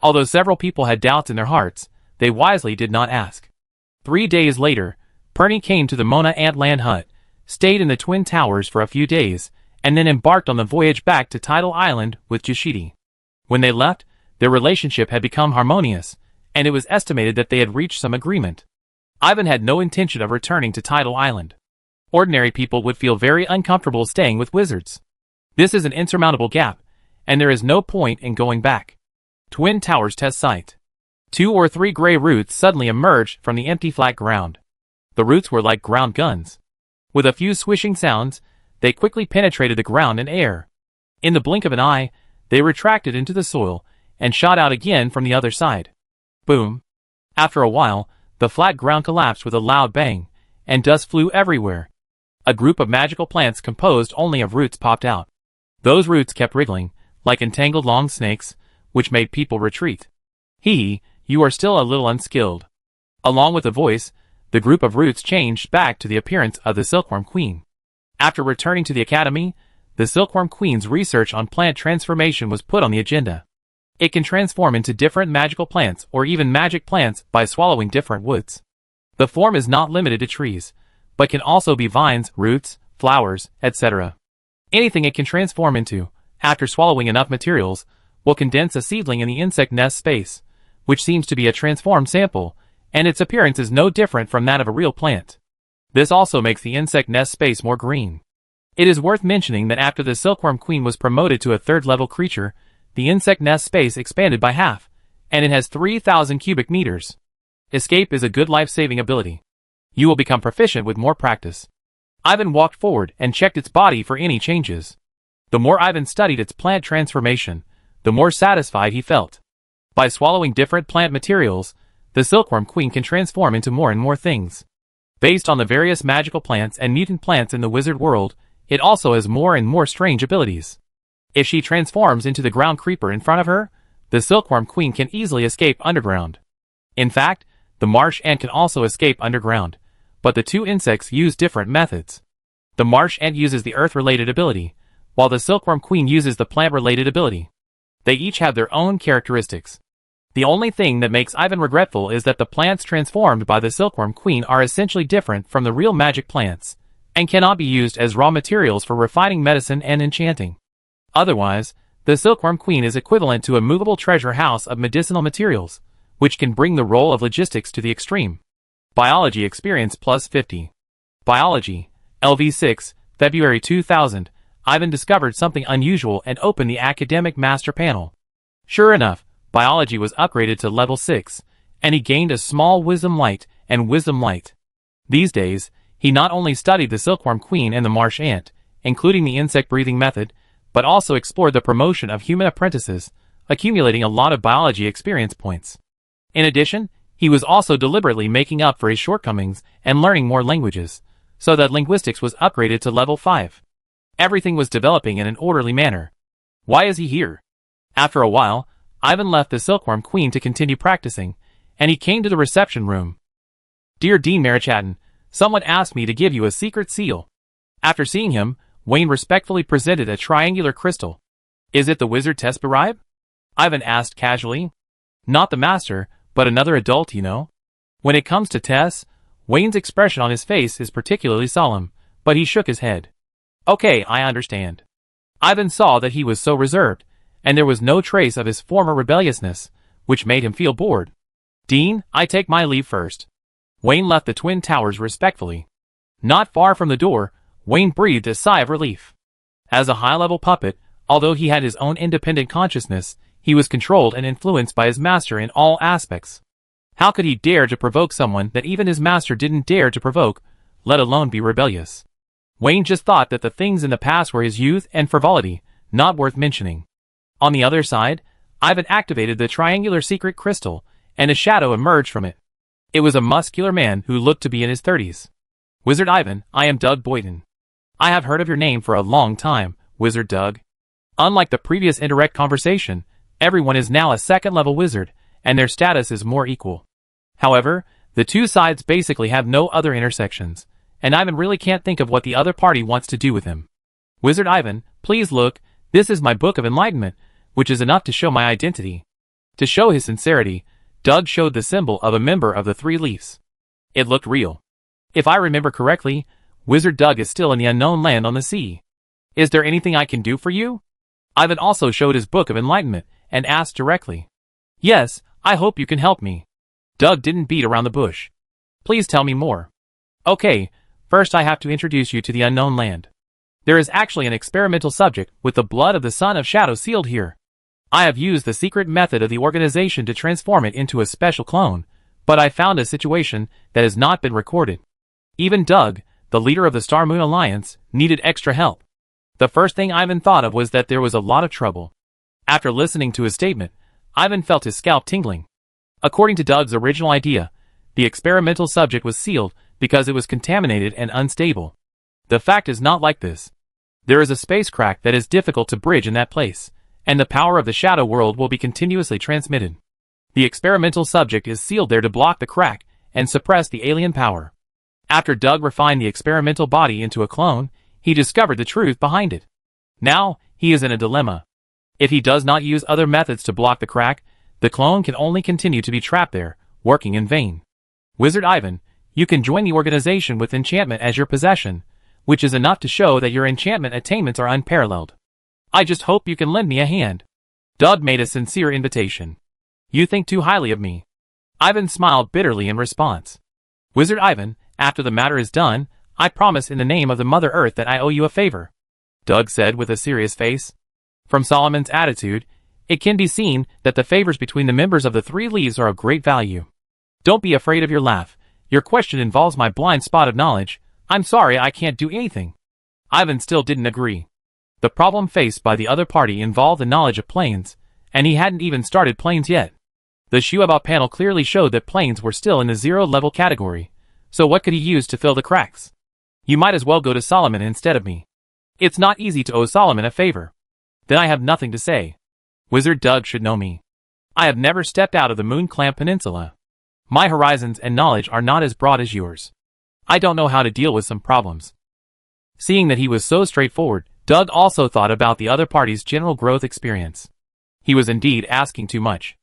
Although several people had doubts in their hearts, they wisely did not ask. 3 days later, Perny came to the Mona Ant Land hut, stayed in the Twin Towers for a few days, and then embarked on the voyage back to Tidal Island with Yoshidi. When they left, their relationship had become harmonious, and it was estimated that they had reached some agreement. Ivan had no intention of returning to Tidal Island. Ordinary people would feel very uncomfortable staying with wizards. This is an insurmountable gap, and there is no point in going back. Twin Towers test site. 2 or 3 gray roots suddenly emerged from the empty flat ground. The roots were like ground guns. With a few swishing sounds, they quickly penetrated the ground and air. In the blink of an eye, they retracted into the soil and shot out again from the other side. Boom. After a while, the flat ground collapsed with a loud bang, and dust flew everywhere. A group of magical plants composed only of roots popped out. Those roots kept wriggling, like entangled long snakes, which made people retreat. Hee, you are still a little unskilled. Along with the voice, the group of roots changed back to the appearance of the Silkworm Queen. After returning to the academy, the Silkworm Queen's research on plant transformation was put on the agenda. It can transform into different magical plants or even magic plants by swallowing different woods. The form is not limited to trees, but can also be vines, roots, flowers, etc. Anything it can transform into, after swallowing enough materials, will condense a seedling in the insect nest space, which seems to be a transformed sample, and its appearance is no different from that of a real plant. This also makes the insect nest space more green. It is worth mentioning that after the Silkworm Queen was promoted to a 3rd-level creature, the insect nest space expanded by half, and it has 3,000 cubic meters. Escape is a good life-saving ability. You will become proficient with more practice. Ivan walked forward and checked its body for any changes. The more Ivan studied its plant transformation, the more satisfied he felt. By swallowing different plant materials, the Silkworm Queen can transform into more and more things. Based on the various magical plants and mutant plants in the wizard world, it also has more and more strange abilities. If she transforms into the ground creeper in front of her, the Silkworm Queen can easily escape underground. In fact, the marsh ant can also escape underground, but the 2 insects use different methods. The marsh ant uses the earth-related ability, while the Silkworm Queen uses the plant-related ability. They each have their own characteristics. The only thing that makes Ivan regretful is that the plants transformed by the Silkworm Queen are essentially different from the real magic plants, and cannot be used as raw materials for refining medicine and enchanting. Otherwise, the Silkworm Queen is equivalent to a movable treasure house of medicinal materials, which can bring the role of logistics to the extreme. Biology experience plus 50. Biology, LV6, February 2000, Ivan discovered something unusual and opened the academic master panel. Sure enough, biology was upgraded to level 6, and he gained a small wisdom light and wisdom light. These days, he not only studied the Silkworm Queen and the marsh ant, including the insect breathing method, but also explored the promotion of human apprentices, accumulating a lot of biology experience points. In addition, he was also deliberately making up for his shortcomings and learning more languages, so that linguistics was upgraded to level 5. Everything was developing in an orderly manner. Why is he here? After a while, Ivan left the Silkworm Queen to continue practicing, and he came to the reception room. Dear Dean Marichatton, someone asked me to give you a secret seal. After seeing him, Wayne respectfully presented a triangular crystal. Is it the wizard Tesperibe? Ivan asked casually. Not the master, but another adult, you know. When it comes to Tess, Wayne's expression on his face is particularly solemn, but he shook his head. Okay, I understand. Ivan saw that he was so reserved, and there was no trace of his former rebelliousness, which made him feel bored. Dean, I take my leave first. Wayne left the Twin Towers respectfully. Not far from the door, Wayne breathed a sigh of relief. As a high-level puppet, although he had his own independent consciousness, he was controlled and influenced by his master in all aspects. How could he dare to provoke someone that even his master didn't dare to provoke, let alone be rebellious? Wayne just thought that the things in the past were his youth and frivolity, not worth mentioning. On the other side, Ivan activated the triangular secret crystal, and a shadow emerged from it. It was a muscular man who looked to be in his 30s. Wizard Ivan, I am Doug Boyden. I have heard of your name for a long time, Wizard Doug. Unlike the previous indirect conversation, everyone is now a 2nd-level wizard, and their status is more equal. However, the 2 sides basically have no other intersections, and Ivan really can't think of what the other party wants to do with him. Wizard Ivan, please look, this is my Book of Enlightenment, which is enough to show my identity. To show his sincerity, Doug showed the symbol of a member of the 3 Leafs. It looked real. If I remember correctly, Wizard Doug is still in the unknown land on the sea. Is there anything I can do for you? Ivan also showed his book of enlightenment and asked directly. Yes, I hope you can help me. Doug didn't beat around the bush. Please tell me more. Okay, first I have to introduce you to the unknown land. There is actually an experimental subject with the blood of the Son of Shadow sealed here. I have used the secret method of the organization to transform it into a special clone, but I found a situation that has not been recorded. Even Doug, the leader of the Star Moon Alliance, needed extra help. The first thing Ivan thought of was that there was a lot of trouble. After listening to his statement, Ivan felt his scalp tingling. According to Doug's original idea, the experimental subject was sealed because it was contaminated and unstable. The fact is not like this. There is a space crack that is difficult to bridge in that place, and the power of the shadow world will be continuously transmitted. The experimental subject is sealed there to block the crack and suppress the alien power. After Doug refined the experimental body into a clone, he discovered the truth behind it. Now, he is in a dilemma. If he does not use other methods to block the crack, the clone can only continue to be trapped there, working in vain. Wizard Ivan, you can join the organization with enchantment as your possession, which is enough to show that your enchantment attainments are unparalleled. I just hope you can lend me a hand. Doug made a sincere invitation. You think too highly of me. Ivan smiled bitterly in response. Wizard Ivan, after the matter is done, I promise in the name of the Mother Earth that I owe you a favor, Doug said with a serious face. From Solomon's attitude, it can be seen that the favors between the members of the Three Leaves are of great value. Don't be afraid of your laugh. Your question involves my blind spot of knowledge. I'm sorry I can't do anything. Ivan still didn't agree. The problem faced by the other party involved the knowledge of planes, and he hadn't even started planes yet. The Shuaba panel clearly showed that planes were still in the zero-level category, so what could he use to fill the cracks? You might as well go to Solomon instead of me. It's not easy to owe Solomon a favor. Then I have nothing to say. Wizard Doug should know me. I have never stepped out of the Moon Clamp Peninsula. My horizons and knowledge are not as broad as yours. I don't know how to deal with some problems. Seeing that he was so straightforward, Doug also thought about the other party's general growth experience. He was indeed asking too much.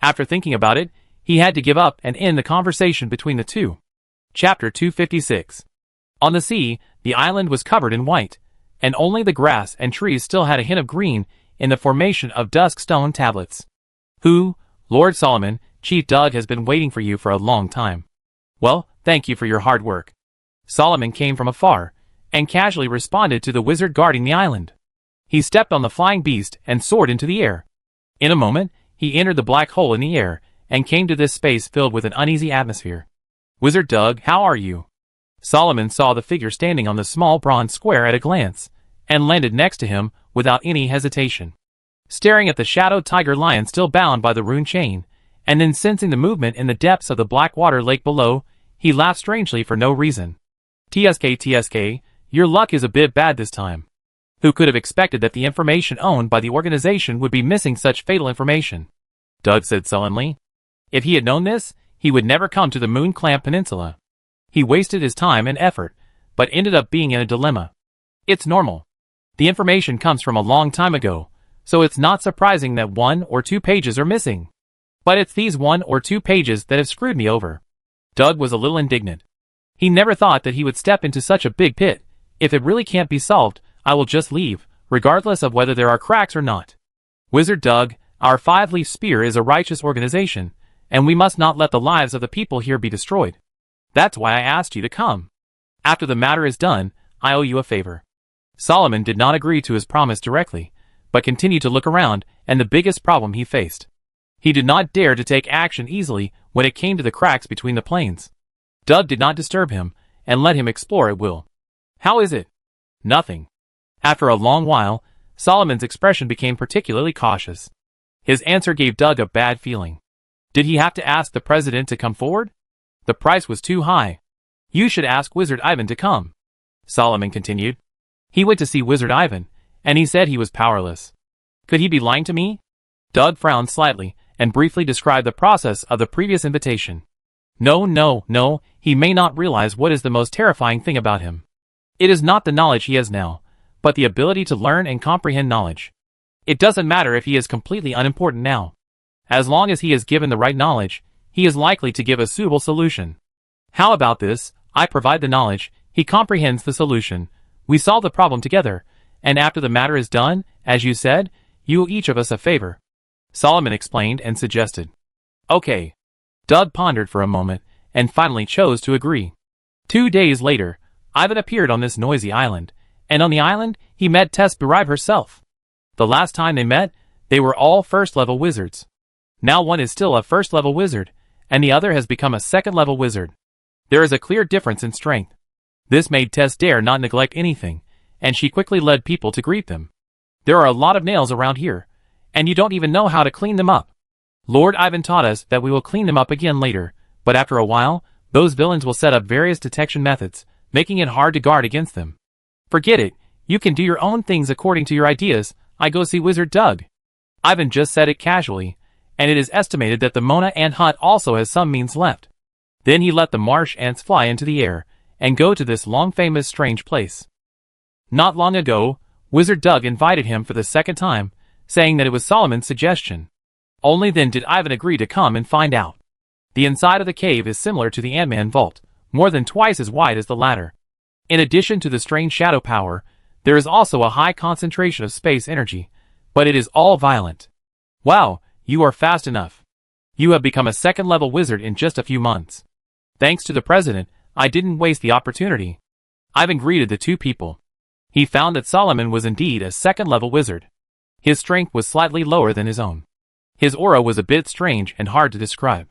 After thinking about it, he had to give up and end the conversation between the two. Chapter 256. On the sea, the island was covered in white, and only the grass and trees still had a hint of green in the formation of dusk stone tablets. Who, Lord Solomon, Chief Doug has been waiting for you for a long time. Well, thank you for your hard work. Solomon came from afar, and casually responded to the wizard guarding the island. He stepped on the flying beast and soared into the air. In a moment, he entered the black hole in the air, and came to this space filled with an uneasy atmosphere. Wizard Doug, how are you? Solomon saw the figure standing on the small bronze square at a glance, and landed next to him without any hesitation. Staring at the shadowed tiger lion still bound by the rune chain, and then sensing the movement in the depths of the black water lake below, he laughed strangely for no reason. TSK, your luck is a bit bad this time. Who could have expected that the information owned by the organization would be missing such fatal information? Doug said sullenly. If he had known this, he would never come to the Moon Clamp Peninsula. He wasted his time and effort, but ended up being in a dilemma. It's normal. The information comes from a long time ago, so it's not surprising that 1 or 2 pages are missing. But it's these 1 or 2 pages that have screwed me over. Doug was a little indignant. He never thought that he would step into such a big pit. If it really can't be solved, I will just leave, regardless of whether there are cracks or not. Wizard Doug, our 5-leaf spear is a righteous organization, and we must not let the lives of the people here be destroyed. That's why I asked you to come. After the matter is done, I owe you a favor. Solomon did not agree to his promise directly, but continued to look around, and the biggest problem he faced. He did not dare to take action easily when it came to the cracks between the planes. Doug did not disturb him, and let him explore at will. How is it? Nothing. After a long while, Solomon's expression became particularly cautious. His answer gave Doug a bad feeling. Did he have to ask the president to come forward? The price was too high. You should ask Wizard Ivan to come. Solomon continued. He went to see Wizard Ivan, and he said he was powerless. Could he be lying to me? Doug frowned slightly, and briefly described the process of the previous invitation. No, he may not realize what is the most terrifying thing about him. It is not the knowledge he has now, but the ability to learn and comprehend knowledge. It doesn't matter if he is completely unimportant now. As long as he is given the right knowledge, he is likely to give a suitable solution. How about this? I provide the knowledge, he comprehends the solution, we solve the problem together, and after the matter is done, as you said, you owe each of us a favor. Solomon explained and suggested. Okay. Doug pondered for a moment, and finally chose to agree. 2 days later, Ivan appeared on this noisy island, and on the island, he met Tess Beribe herself. The last time they met, they were all first-level wizards. Now one is still a first-level wizard, and the other has become a second-level wizard. There is a clear difference in strength. This made Tess dare not neglect anything, and she quickly led people to greet them. There are a lot of nails around here, and you don't even know how to clean them up. Lord Ivan taught us that we will clean them up again later, but after a while, those villains will set up various detection methods, making it hard to guard against them. Forget it, you can do your own things according to your ideas. I go see Wizard Doug. Ivan just said it casually, and it is estimated that the Mona Ant hut also has some means left. Then he let the marsh ants fly into the air, and go to this long-famous strange place. Not long ago, Wizard Doug invited him for the second time, saying that it was Solomon's suggestion. Only then did Ivan agree to come and find out. The inside of the cave is similar to the Ant-Man vault, more than twice as wide as the latter. In addition to the strange shadow power, there is also a high concentration of space energy, but it is all violent. Wow, you are fast enough. You have become a second-level wizard in just a few months. Thanks to the president, I didn't waste the opportunity. Ivan greeted the two people. He found that Solomon was indeed a second-level wizard. His strength was slightly lower than his own. His aura was a bit strange and hard to describe.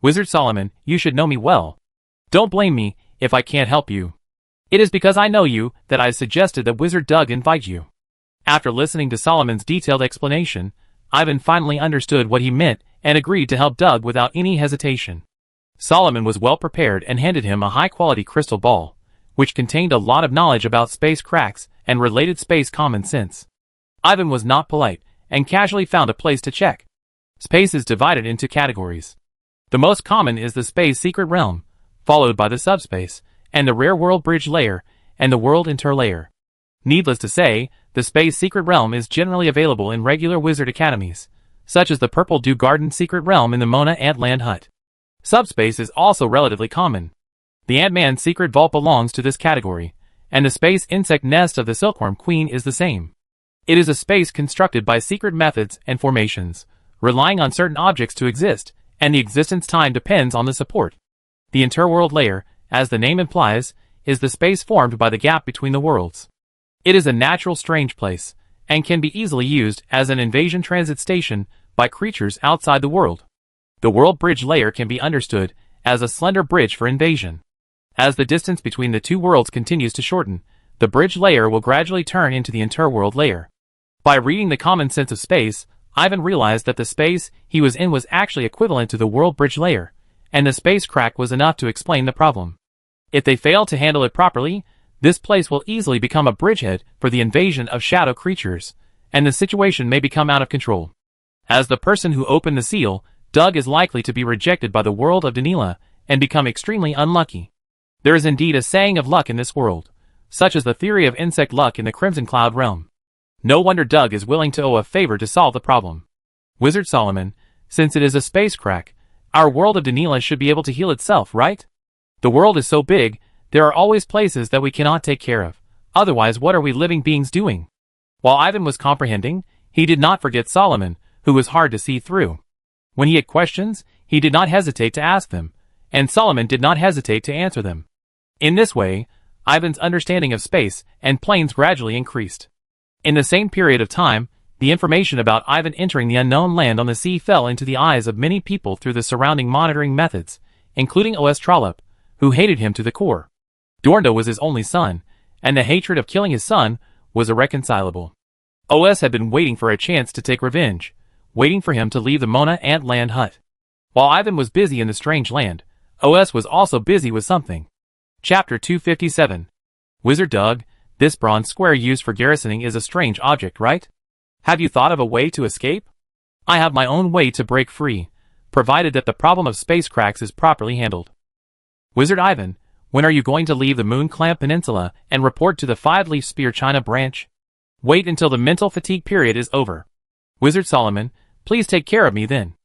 Wizard Solomon, you should know me well. Don't blame me if I can't help you. It is because I know you that I suggested that Wizard Doug invite you. After listening to Solomon's detailed explanation, Ivan finally understood what he meant and agreed to help Doug without any hesitation. Solomon was well prepared and handed him a high-quality crystal ball, which contained a lot of knowledge about space cracks and related space common sense. Ivan was not polite and casually found a place to check. Space is divided into categories. The most common is the space secret realm, followed by the subspace, and the rare world bridge layer, and the world interlayer. Needless to say, the space secret realm is generally available in regular wizard academies, such as the Purple Dew Garden secret realm in the Mona Ant Land hut. Subspace is also relatively common. The Ant-Man secret vault belongs to this category, and the space insect nest of the Silkworm Queen is the same. It is a space constructed by secret methods and formations, relying on certain objects to exist, and the existence time depends on the support. The interworld layer, as the name implies, is the space formed by the gap between the worlds. It is a natural strange place, and can be easily used as an invasion transit station by creatures outside the world. The world bridge layer can be understood as a slender bridge for invasion. As the distance between the two worlds continues to shorten, the bridge layer will gradually turn into the interworld layer. By reading the common sense of space, Ivan realized that the space he was in was actually equivalent to the world bridge layer, and the space crack was enough to explain the problem. If they fail to handle it properly, this place will easily become a bridgehead for the invasion of shadow creatures, and the situation may become out of control. As the person who opened the seal, Doug is likely to be rejected by the world of Danila and become extremely unlucky. There is indeed a saying of luck in this world, such as the theory of insect luck in the Crimson Cloud realm. No wonder Doug is willing to owe a favor to solve the problem. Wizard Solomon, since it is a space crack, our world of Danila should be able to heal itself, right? The world is so big, there are always places that we cannot take care of. Otherwise, what are we living beings doing? While Ivan was comprehending, he did not forget Solomon, who was hard to see through. When he had questions, he did not hesitate to ask them, and Solomon did not hesitate to answer them. In this way, Ivan's understanding of space and planes gradually increased. In the same period of time, the information about Ivan entering the unknown land on the sea fell into the eyes of many people through the surrounding monitoring methods, including O.S. Trollope, who hated him to the core. Dorndo was his only son, and the hatred of killing his son was irreconcilable. O.S. had been waiting for a chance to take revenge, waiting for him to leave the Mona Ant Land hut. While Ivan was busy in the strange land, O.S. was also busy with something. Chapter 257. Wizard Doug, this bronze square used for garrisoning is a strange object, right? Have you thought of a way to escape? I have my own way to break free, provided that the problem of space cracks is properly handled. Wizard Ivan, when are you going to leave the Moon Clamp Peninsula and report to the Five-Leaf Spear China branch? Wait until the mental fatigue period is over. Wizard Solomon, please take care of me then.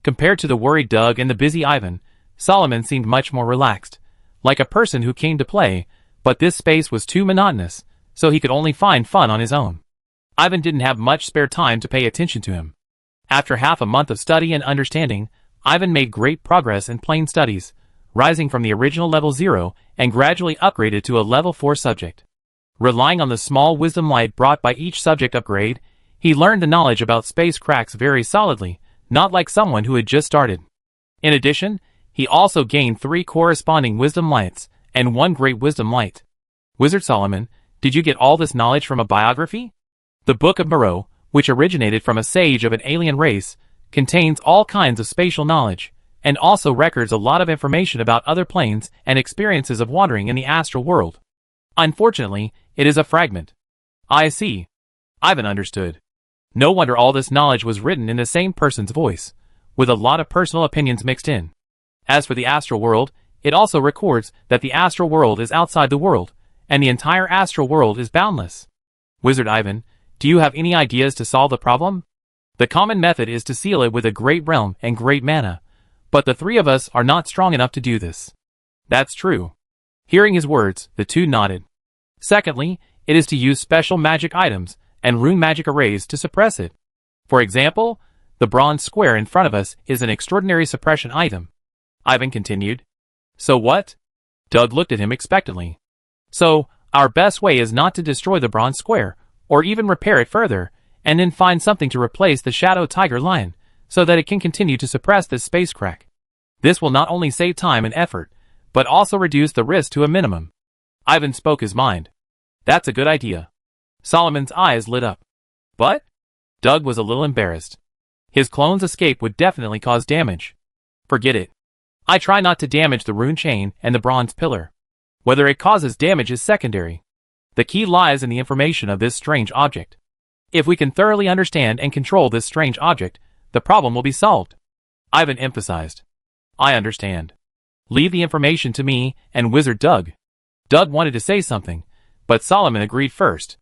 Compared to the worried Doug and the busy Ivan, Solomon seemed much more relaxed, like a person who came to play, but this space was too monotonous, so he could only find fun on his own. Ivan didn't have much spare time to pay attention to him. After half a month of study and understanding, Ivan made great progress in plain studies, rising from the original level 0 and gradually upgraded to a level 4 subject. Relying on the small wisdom light brought by each subject upgrade, he learned the knowledge about space cracks very solidly, not like someone who had just started. In addition, he also gained 3 corresponding wisdom lights and 1 great wisdom light. Wizard Solomon, did you get all this knowledge from a biography? The Book of Moreau, which originated from a sage of an alien race, contains all kinds of spatial knowledge, and also records a lot of information about other planes and experiences of wandering in the astral world. Unfortunately, it is a fragment. I see. Ivan understood. No wonder all this knowledge was written in the same person's voice, with a lot of personal opinions mixed in. As for the astral world, it also records that the astral world is outside the world, and the entire astral world is boundless. Wizard Ivan, do you have any ideas to solve the problem? The common method is to seal it with a great realm and great mana, but the 3 of us are not strong enough to do this. That's true. Hearing his words, the 2 nodded. Secondly, it is to use special magic items and rune magic arrays to suppress it. For example, the bronze square in front of us is an extraordinary suppression item. Ivan continued. So what? Doug looked at him expectantly. So, our best way is not to destroy the bronze square, or even repair it further, and then find something to replace the shadow tiger lion, so that it can continue to suppress this space crack. This will not only save time and effort, but also reduce the risk to a minimum. Ivan spoke his mind. That's a good idea. Solomon's eyes lit up. But? Doug was a little embarrassed. His clone's escape would definitely cause damage. Forget it. I try not to damage the rune chain and the bronze pillar. Whether it causes damage is secondary. The key lies in the information of this strange object. If we can thoroughly understand and control this strange object, the problem will be solved. Ivan emphasized. I understand. Leave the information to me and Wizard Doug. Doug wanted to say something, but Solomon agreed first.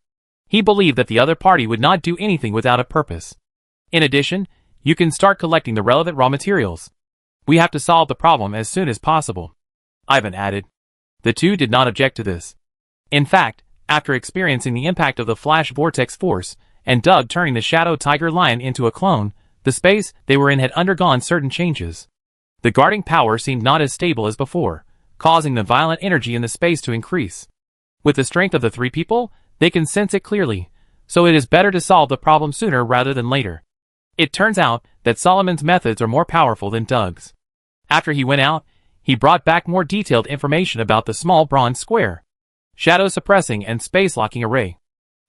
He believed that the other party would not do anything without a purpose. In addition, you can start collecting the relevant raw materials. We have to solve the problem as soon as possible. Ivan added. The 2 did not object to this. In fact, after experiencing the impact of the flash vortex force, and Doug turning the shadow tiger lion into a clone, the space they were in had undergone certain changes. The guarding power seemed not as stable as before, causing the violent energy in the space to increase. With the strength of the 3 people, they can sense it clearly, so it is better to solve the problem sooner rather than later. It turns out that Solomon's methods are more powerful than Doug's. After he went out, he brought back more detailed information about the small bronze square. Shadow Suppressing and Space Locking Array.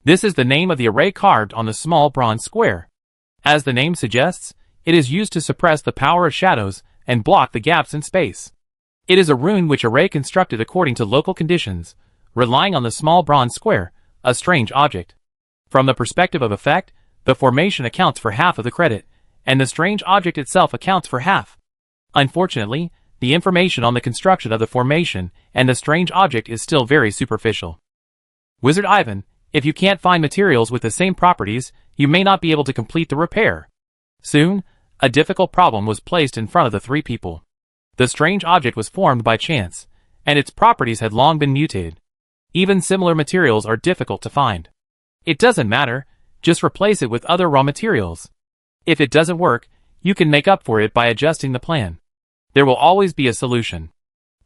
This is the name of the array carved on the small bronze square. As the name suggests, it is used to suppress the power of shadows and block the gaps in space. It is a rune which array constructed according to local conditions, relying on the small bronze square, a strange object. From the perspective of effect, the formation accounts for half of the credit, and the strange object itself accounts for half. Unfortunately, the information on the construction of the formation and the strange object is still very superficial. Wizard Ivan, if you can't find materials with the same properties, you may not be able to complete the repair. Soon, a difficult problem was placed in front of the 3 people. The strange object was formed by chance, and its properties had long been mutated. Even similar materials are difficult to find. It doesn't matter, just replace it with other raw materials. If it doesn't work, you can make up for it by adjusting the plan. There will always be a solution.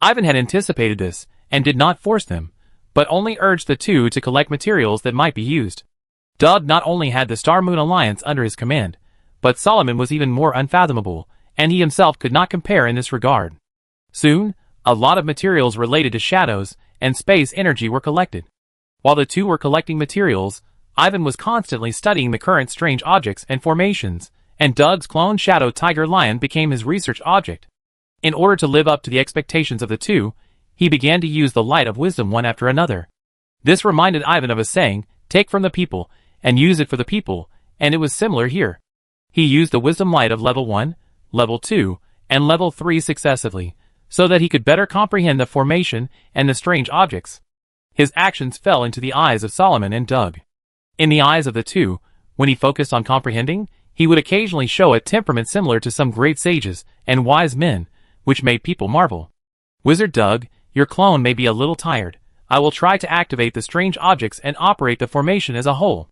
Ivan had anticipated this, and did not force them, but only urged the 2 to collect materials that might be used. Doug not only had the Star Moon Alliance under his command, but Solomon was even more unfathomable, and he himself could not compare in this regard. Soon, a lot of materials related to shadows and space energy were collected. While the 2 were collecting materials, Ivan was constantly studying the current strange objects and formations, and Doug's clone Shadow Tiger Lion became his research object. In order to live up to the expectations of the 2, he began to use the light of wisdom one after another. This reminded Ivan of a saying, take from the people, and use it for the people, and it was similar here. He used the wisdom light of level 1, level 2, and level 3 successively, so that he could better comprehend the formation and the strange objects. His actions fell into the eyes of Solomon and Doug. In the eyes of the 2, when he focused on comprehending, he would occasionally show a temperament similar to some great sages and wise men, which made people marvel. Wizard Doug, your clone may be a little tired, I will try to activate the strange objects and operate the formation as a whole.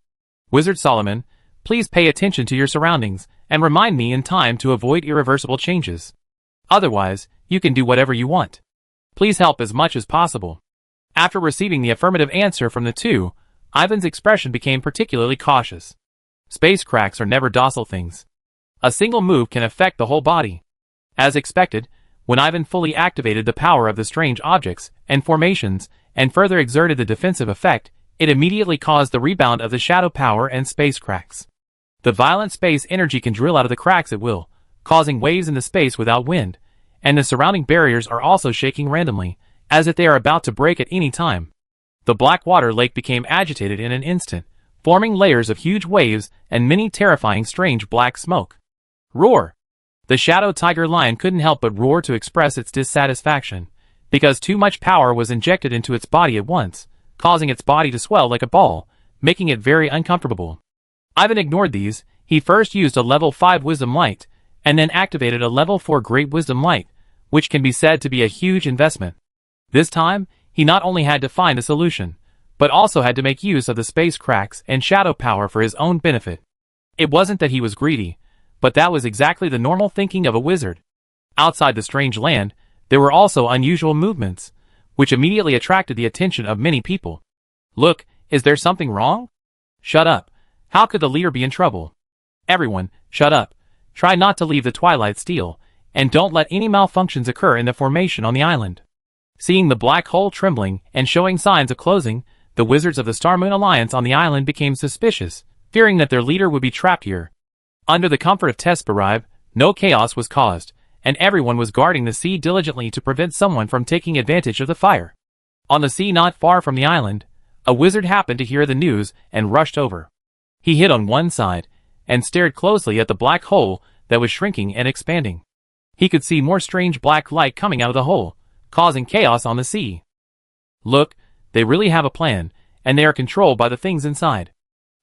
Wizard Solomon, please pay attention to your surroundings and remind me in time to avoid irreversible changes. Otherwise, you can do whatever you want. Please help as much as possible. After receiving the affirmative answer from the two, Ivan's expression became particularly cautious. Space cracks are never docile things. A single move can affect the whole body. As expected, when Ivan fully activated the power of the strange objects and formations and further exerted the defensive effect, it immediately caused the rebound of the shadow power and space cracks. The violent space energy can drill out of the cracks at will, causing waves in the space without wind, and the surrounding barriers are also shaking randomly, as if they are about to break at any time. The black water lake became agitated in an instant, forming layers of huge waves and many terrifying strange black smoke. Roar! The shadow tiger lion couldn't help but roar to express its dissatisfaction, because too much power was injected into its body at once, causing its body to swell like a ball, making it very uncomfortable. Ivan ignored these. He first used a level 5 wisdom light, and then activated a level 4 great wisdom light, which can be said to be a huge investment. This time, he not only had to find a solution, but also had to make use of the space cracks and shadow power for his own benefit. It wasn't that he was greedy, but that was exactly the normal thinking of a wizard. Outside the strange land, there were also unusual movements, which immediately attracted the attention of many people. Look, is there something wrong? Shut up. How could the leader be in trouble? Everyone, shut up. Try not to leave the Twilight Steel, and don't let any malfunctions occur in the formation on the island. Seeing the black hole trembling and showing signs of closing, the wizards of the Star Moon Alliance on the island became suspicious, fearing that their leader would be trapped here. Under the comfort of Tesparib, no chaos was caused, and everyone was guarding the sea diligently to prevent someone from taking advantage of the fire. On the sea not far from the island, a wizard happened to hear the news and rushed over. He hid on one side, and stared closely at the black hole that was shrinking and expanding. He could see more strange black light coming out of the hole, causing chaos on the sea. Look, they really have a plan, and they are controlled by the things inside.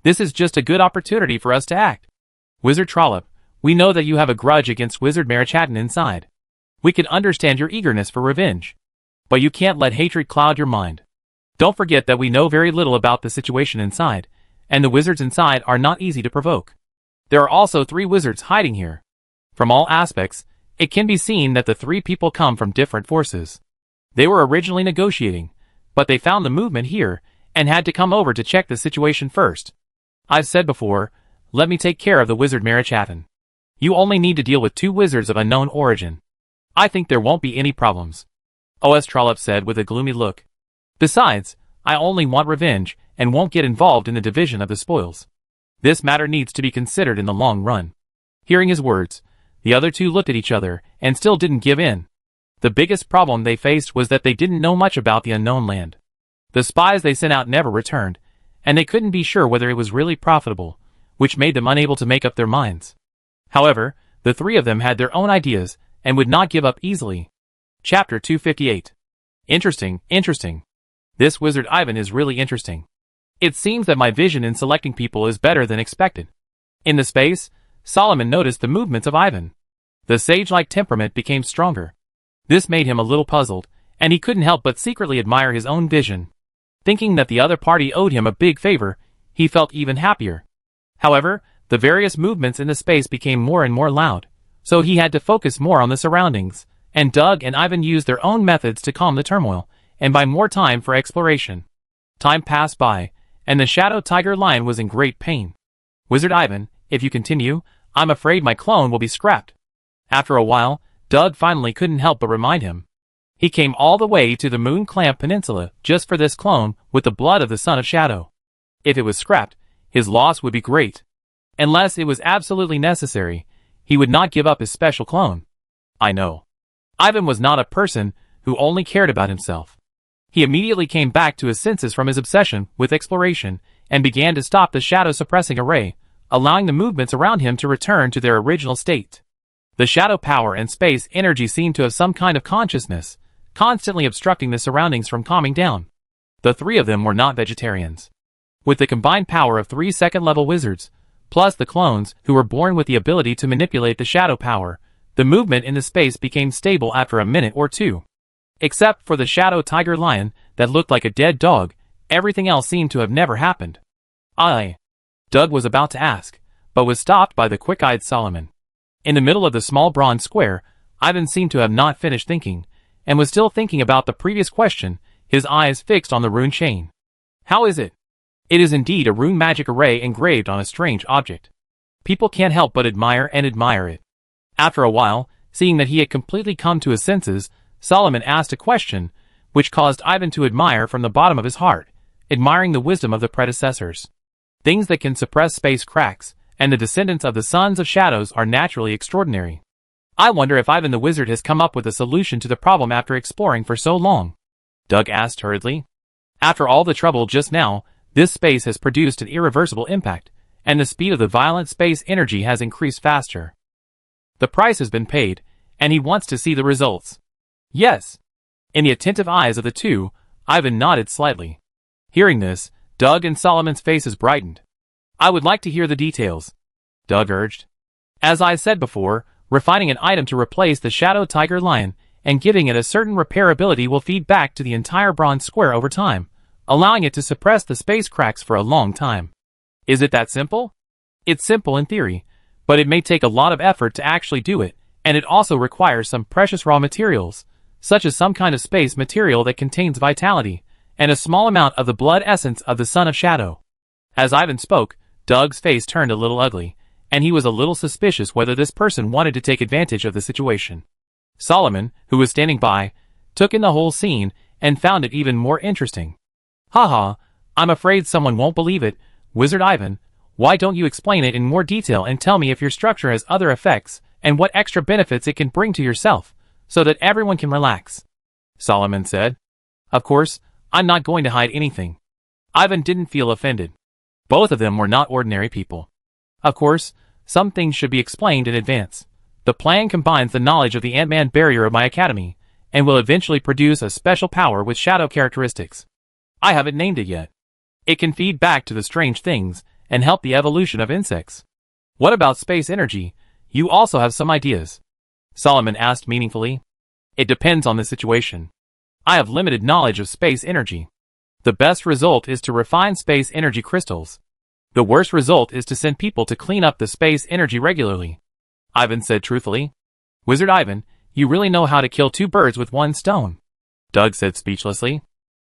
This is just a good opportunity for us to act. Wizard Trollop, we know that you have a grudge against Wizard Marichatton inside. We can understand your eagerness for revenge. But you can't let hatred cloud your mind. Don't forget that we know very little about the situation inside, and the wizards inside are not easy to provoke. There are also 3 wizards hiding here. From all aspects, it can be seen that the 3 people come from different forces. They were originally negotiating, but they found the movement here, and had to come over to check the situation first. I've said before, let me take care of the Wizard Marichatton. You only need to deal with 2 wizards of unknown origin. I think there won't be any problems. OS Trollop said with a gloomy look. Besides, I only want revenge, and won't get involved in the division of the spoils. This matter needs to be considered in the long run. Hearing his words, the other 2 looked at each other, and still didn't give in. The biggest problem they faced was that they didn't know much about the unknown land. The spies they sent out never returned, and they couldn't be sure whether it was really profitable, which made them unable to make up their minds. However, the 3 of them had their own ideas, and would not give up easily. Chapter 258. Interesting. This wizard Ivan is really interesting. It seems that my vision in selecting people is better than expected. In the space, Solomon noticed the movements of Ivan. The sage-like temperament became stronger. This made him a little puzzled, and he couldn't help but secretly admire his own vision. Thinking that the other party owed him a big favor, he felt even happier. However, the various movements in the space became more and more loud, so he had to focus more on the surroundings, and Doug and Ivan used their own methods to calm the turmoil, and buy more time for exploration. Time passed by, and the shadow tiger lion was in great pain. Wizard Ivan, if you continue, I'm afraid my clone will be scrapped. After a while, Doug finally couldn't help but remind him. He came all the way to the Moon Clamp Peninsula just for this clone with the blood of the Son of Shadow. If it was scrapped, his loss would be great. Unless it was absolutely necessary, he would not give up his special clone. I know. Ivan was not a person who only cared about himself. He immediately came back to his senses from his obsession with exploration and began to stop the shadow-suppressing array, allowing the movements around him to return to their original state. The shadow power and space energy seemed to have some kind of consciousness, constantly obstructing the surroundings from calming down. The 3 of them were not vegetarians. With the combined power of 3 second-level wizards, plus the clones who were born with the ability to manipulate the shadow power, the movement in the space became stable after a minute or 2. Except for the shadow tiger lion that looked like a dead dog. Everything else seemed to have never happened. Doug was about to ask, but was stopped by the quick-eyed Solomon. In the middle of the small bronze square, Ivan seemed to have not finished thinking, and was still thinking about the previous question, his eyes fixed on the rune chain. How is it? It is indeed a rune magic array engraved on a strange object. People can't help but admire it. After a while, seeing that he had completely come to his senses, Solomon asked a question, which caused Ivan to admire from the bottom of his heart, admiring the wisdom of the predecessors. Things that can suppress space cracks, and the descendants of the Sons of Shadows are naturally extraordinary. I wonder if Ivan the Wizard has come up with a solution to the problem after exploring for so long? Doug asked hurriedly. After all the trouble just now, this space has produced an irreversible impact, and the speed of the violent space energy has increased faster. The price has been paid, and he wants to see the results. Yes. In the attentive eyes of the two, Ivan nodded slightly. Hearing this, Doug and Solomon's faces brightened. I would like to hear the details, Doug urged. As I said before, refining an item to replace the Shadow Tiger Lion and giving it a certain repairability will feed back to the entire bronze square over time, allowing it to suppress the space cracks for a long time. Is it that simple? It's simple in theory, but it may take a lot of effort to actually do it, and it also requires some precious raw materials, such as some kind of space material that contains vitality, and a small amount of the blood essence of the Son of Shadow. As Ivan spoke, Doug's face turned a little ugly, and he was a little suspicious whether this person wanted to take advantage of the situation. Solomon, who was standing by, took in the whole scene and found it even more interesting. Haha, I'm afraid someone won't believe it, Wizard Ivan. Why don't you explain it in more detail and tell me if your structure has other effects and what extra benefits it can bring to yourself, so that everyone can relax? Solomon said. Of course, I'm not going to hide anything. Ivan didn't feel offended. Both of them were not ordinary people. Of course, some things should be explained in advance. The plan combines the knowledge of the Ant-Man barrier of my academy, and will eventually produce a special power with shadow characteristics. I haven't named it yet. It can feed back to the strange things, and help the evolution of insects. What about space energy? You also have some ideas? Solomon asked meaningfully. It depends on the situation. I have limited knowledge of space energy. The best result is to refine space energy crystals. The worst result is to send people to clean up the space energy regularly, Ivan said truthfully. Wizard Ivan, you really know how to kill two birds with one stone, Doug said speechlessly.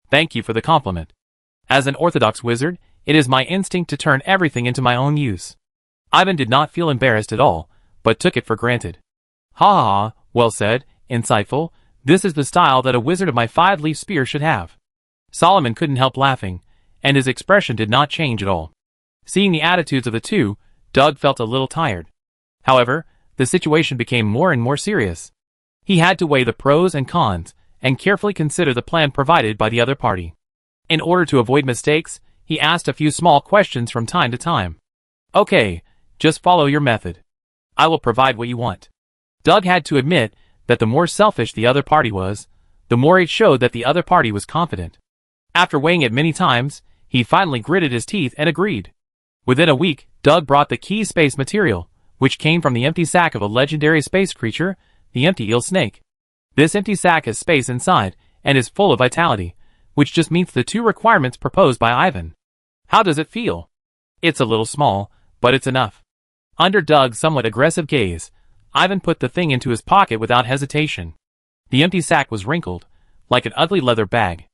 Thank you for the compliment. As an orthodox wizard, it is my instinct to turn everything into my own use. Ivan did not feel embarrassed at all, but took it for granted. Ha ha ha, well said, insightful. This is the style that a wizard of my 5-leaf spear should have. Solomon couldn't help laughing, and his expression did not change at all. Seeing the attitudes of the two, Doug felt a little tired. However, the situation became more and more serious. He had to weigh the pros and cons, and carefully consider the plan provided by the other party. In order to avoid mistakes, he asked a few small questions from time to time. Okay, just follow your method. I will provide what you want. Doug had to admit that the more selfish the other party was, the more it showed that the other party was confident. After weighing it many times, he finally gritted his teeth and agreed. Within a week, Doug brought the key space material, which came from the empty sack of a legendary space creature, the empty eel snake. This empty sack has space inside, and is full of vitality, which just meets the two requirements proposed by Ivan. How does it feel? It's a little small, but it's enough. Under Doug's somewhat aggressive gaze, Ivan put the thing into his pocket without hesitation. The empty sack was wrinkled, like an ugly leather bag.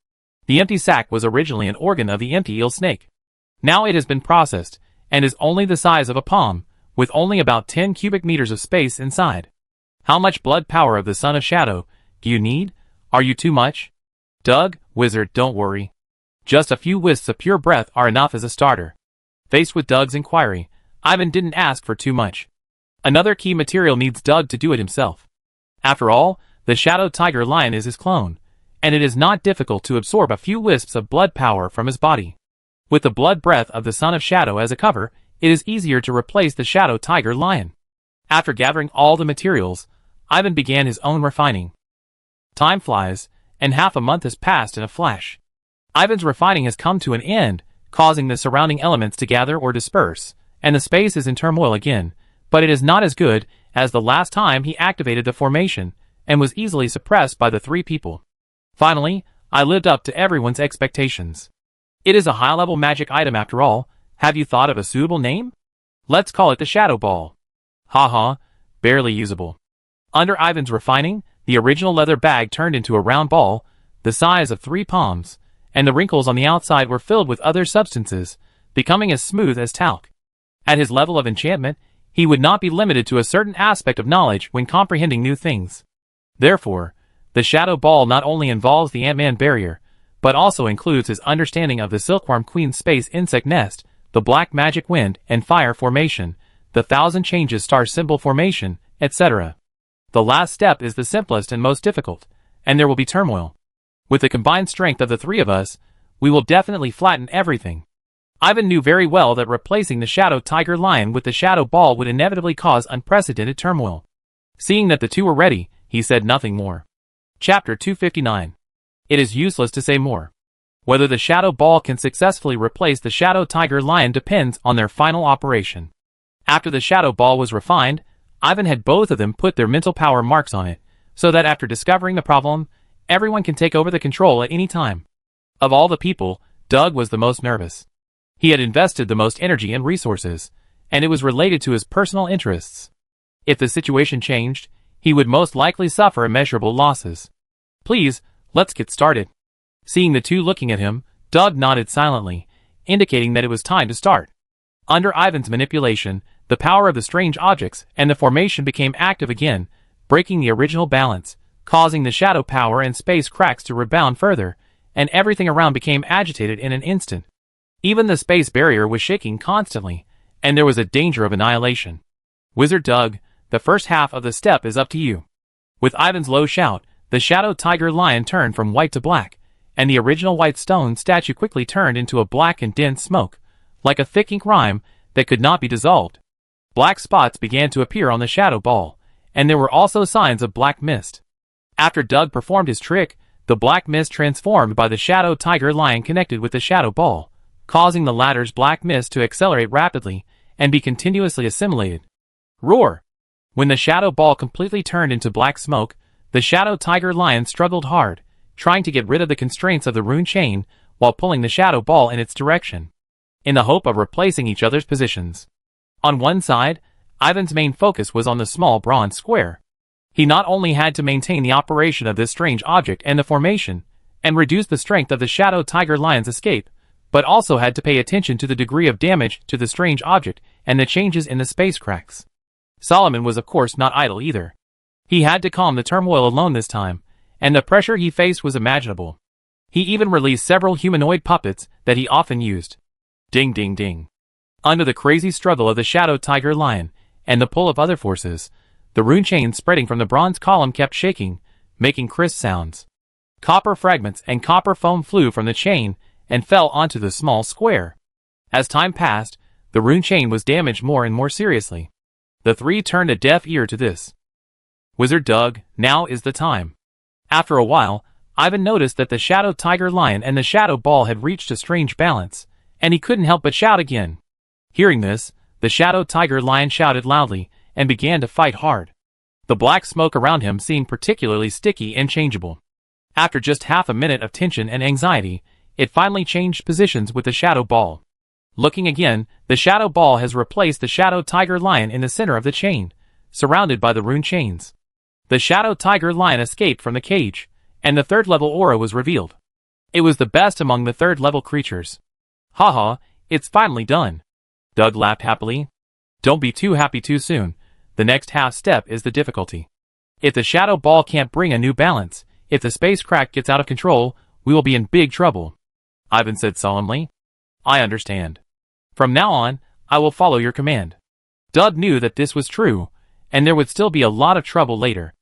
The empty sack was originally an organ of the empty eel snake. Now it has been processed, and is only the size of a palm, with only about 10 cubic meters of space inside. How much blood power of the Son of Shadow do you need? Are you too much? Doug, wizard, don't worry. Just a few wisps of pure breath are enough as a starter. Faced with Doug's inquiry, Ivan didn't ask for too much. Another key material needs Doug to do it himself. After all, the Shadow Tiger Lion is his clone, and it is not difficult to absorb a few wisps of blood power from his body. With the blood breath of the Son of Shadow as a cover, it is easier to replace the Shadow Tiger Lion. After gathering all the materials, Ivan began his own refining. Time flies, and half a month has passed in a flash. Ivan's refining has come to an end, causing the surrounding elements to gather or disperse, and the space is in turmoil again, but it is not as good as the last time he activated the formation, and was easily suppressed by the three people. Finally, I lived up to everyone's expectations. It is a high-level magic item after all. Have you thought of a suitable name? Let's call it the Shadow Ball. Haha, barely usable. Under Ivan's refining, the original leather bag turned into a round ball, the size of 3 palms, and the wrinkles on the outside were filled with other substances, becoming as smooth as talc. At his level of enchantment, he would not be limited to a certain aspect of knowledge when comprehending new things. Therefore, the Shadow Ball not only involves the Ant-Man barrier, but also includes his understanding of the Silkworm Queen's space insect nest, the black magic wind and fire formation, the thousand changes star symbol formation, etc. The last step is the simplest and most difficult, and there will be turmoil. With the combined strength of the 3 of us, we will definitely flatten everything. Ivan knew very well that replacing the Shadow Tiger Lion with the Shadow Ball would inevitably cause unprecedented turmoil. Seeing that the 2 were ready, he said nothing more. Chapter 259. It is useless to say more. Whether the Shadow Ball can successfully replace the Shadow Tiger Lion depends on their final operation. After the Shadow Ball was refined, Ivan had both of them put their mental power marks on it, so that after discovering the problem, everyone can take over the control at any time. Of all the people, Doug was the most nervous. He had invested the most energy and resources, and it was related to his personal interests. If the situation changed, he would most likely suffer immeasurable losses. Please, let's get started. Seeing the 2 looking at him, Doug nodded silently, indicating that it was time to start. Under Ivan's manipulation, the power of the strange objects and the formation became active again, breaking the original balance, causing the shadow power and space cracks to rebound further, and everything around became agitated in an instant. Even the space barrier was shaking constantly, and there was a danger of annihilation. Wizard Doug, the first half of the step is up to you. With Ivan's low shout, the Shadow Tiger Lion turned from white to black, and the original white stone statue quickly turned into a black and dense smoke, like a thick ink rime that could not be dissolved. Black spots began to appear on the Shadow Ball, and there were also signs of black mist. After Doug performed his trick, the black mist transformed by the Shadow Tiger Lion connected with the Shadow Ball, causing the latter's black mist to accelerate rapidly and be continuously assimilated. Roar! When the Shadow Ball completely turned into black smoke, the Shadow Tiger Lion struggled hard, trying to get rid of the constraints of the rune chain while pulling the Shadow Ball in its direction, in the hope of replacing each other's positions. On one side, Ivan's main focus was on the small bronze square. He not only had to maintain the operation of this strange object and the formation, and reduce the strength of the Shadow Tiger Lion's escape, but also had to pay attention to the degree of damage to the strange object and the changes in the space cracks. Solomon was of course not idle either. He had to calm the turmoil alone this time, and the pressure he faced was imaginable. He even released several humanoid puppets that he often used. Ding ding ding. Under the crazy struggle of the Shadow Tiger Lion, and the pull of other forces, the rune chain spreading from the bronze column kept shaking, making crisp sounds. Copper fragments and copper foam flew from the chain and fell onto the small square. As time passed, the rune chain was damaged more and more seriously. The 3 turned a deaf ear to this. Wizard Doug, now is the time. After a while, Ivan noticed that the Shadow Tiger Lion and the Shadow Ball had reached a strange balance, and he couldn't help but shout again. Hearing this, the Shadow Tiger Lion shouted loudly and began to fight hard. The black smoke around him seemed particularly sticky and changeable. After just half a minute of tension and anxiety, it finally changed positions with the Shadow Ball. Looking again, the Shadow Ball has replaced the Shadow Tiger Lion in the center of the chain, surrounded by the rune chains. The Shadow Tiger Lion escaped from the cage, and the 3rd-level aura was revealed. It was the best among the 3rd-level creatures. Haha, it's finally done. Doug laughed happily. Don't be too happy too soon. The next half step is the difficulty. If the Shadow Ball can't bring a new balance, if the space crack gets out of control, we will be in big trouble. Ivan said solemnly. I understand. From now on, I will follow your command. Doug knew that this was true, and there would still be a lot of trouble later.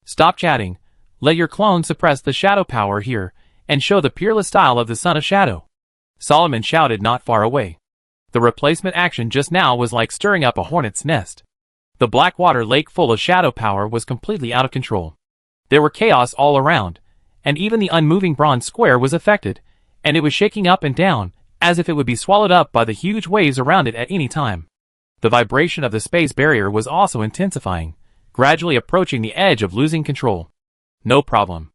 Stop chatting. Let your clone suppress the shadow power here, and show the peerless style of the Son of Shadow. Solomon shouted not far away. The replacement action just now was like stirring up a hornet's nest. The Blackwater lake full of shadow power was completely out of control. There were chaos all around, and even the unmoving bronze square was affected, and it was shaking up and down, as if it would be swallowed up by the huge waves around it at any time. The vibration of the space barrier was also intensifying, gradually approaching the edge of losing control. No problem.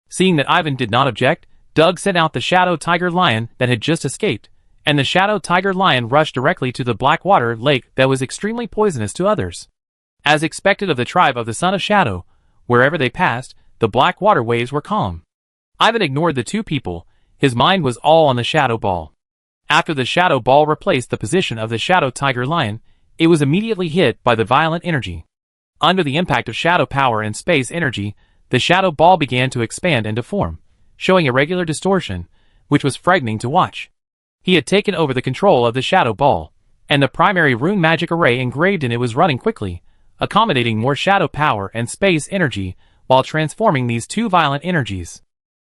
Seeing that Ivan did not object, Doug sent out the Shadow Tiger Lion that had just escaped, and the Shadow Tiger Lion rushed directly to the Blackwater Lake that was extremely poisonous to others. As expected of the tribe of the Son of Shadow, wherever they passed, the Blackwater waves were calm. Ivan ignored the two people. His mind was all on the Shadow Ball. After the Shadow Ball replaced the position of the Shadow Tiger Lion, it was immediately hit by the violent energy. Under the impact of shadow power and space energy, the Shadow Ball began to expand and deform, showing irregular distortion, which was frightening to watch. He had taken over the control of the Shadow Ball, and the primary rune magic array engraved in it was running quickly, accommodating more shadow power and space energy while transforming these two violent energies.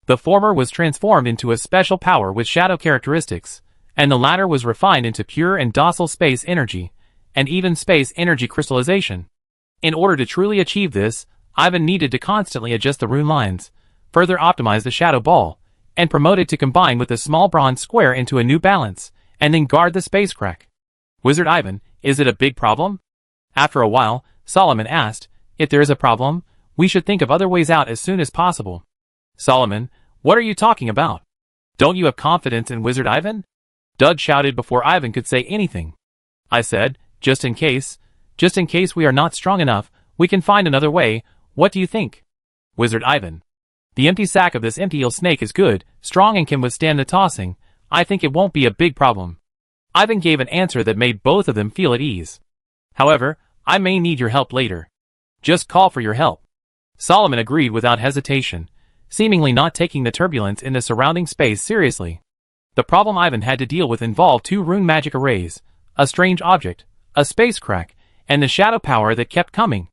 The former was transformed into a special power with shadow characteristics, and the latter was refined into pure and docile space energy, and even space energy crystallization. In order to truly achieve this, Ivan needed to constantly adjust the rune lines, further optimize the Shadow Ball, and promote it to combine with the small bronze square into a new balance, and then guard the space crack. Wizard Ivan, is it a big problem? After a while, Solomon asked, if there is a problem, we should think of other ways out as soon as possible. Solomon, what are you talking about? Don't you have confidence in Wizard Ivan? Doug shouted before Ivan could say anything. I said, just in case we are not strong enough, we can find another way. What do you think? Wizard Ivan. The empty sack of this empty eel snake is good, strong and can withstand the tossing. I think it won't be a big problem. Ivan gave an answer that made both of them feel at ease. However, I may need your help later. Just call for your help. Solomon agreed without hesitation, seemingly not taking the turbulence in the surrounding space seriously. The problem Ivan had to deal with involved two rune magic arrays, a strange object, a space crack, and the shadow power that kept coming.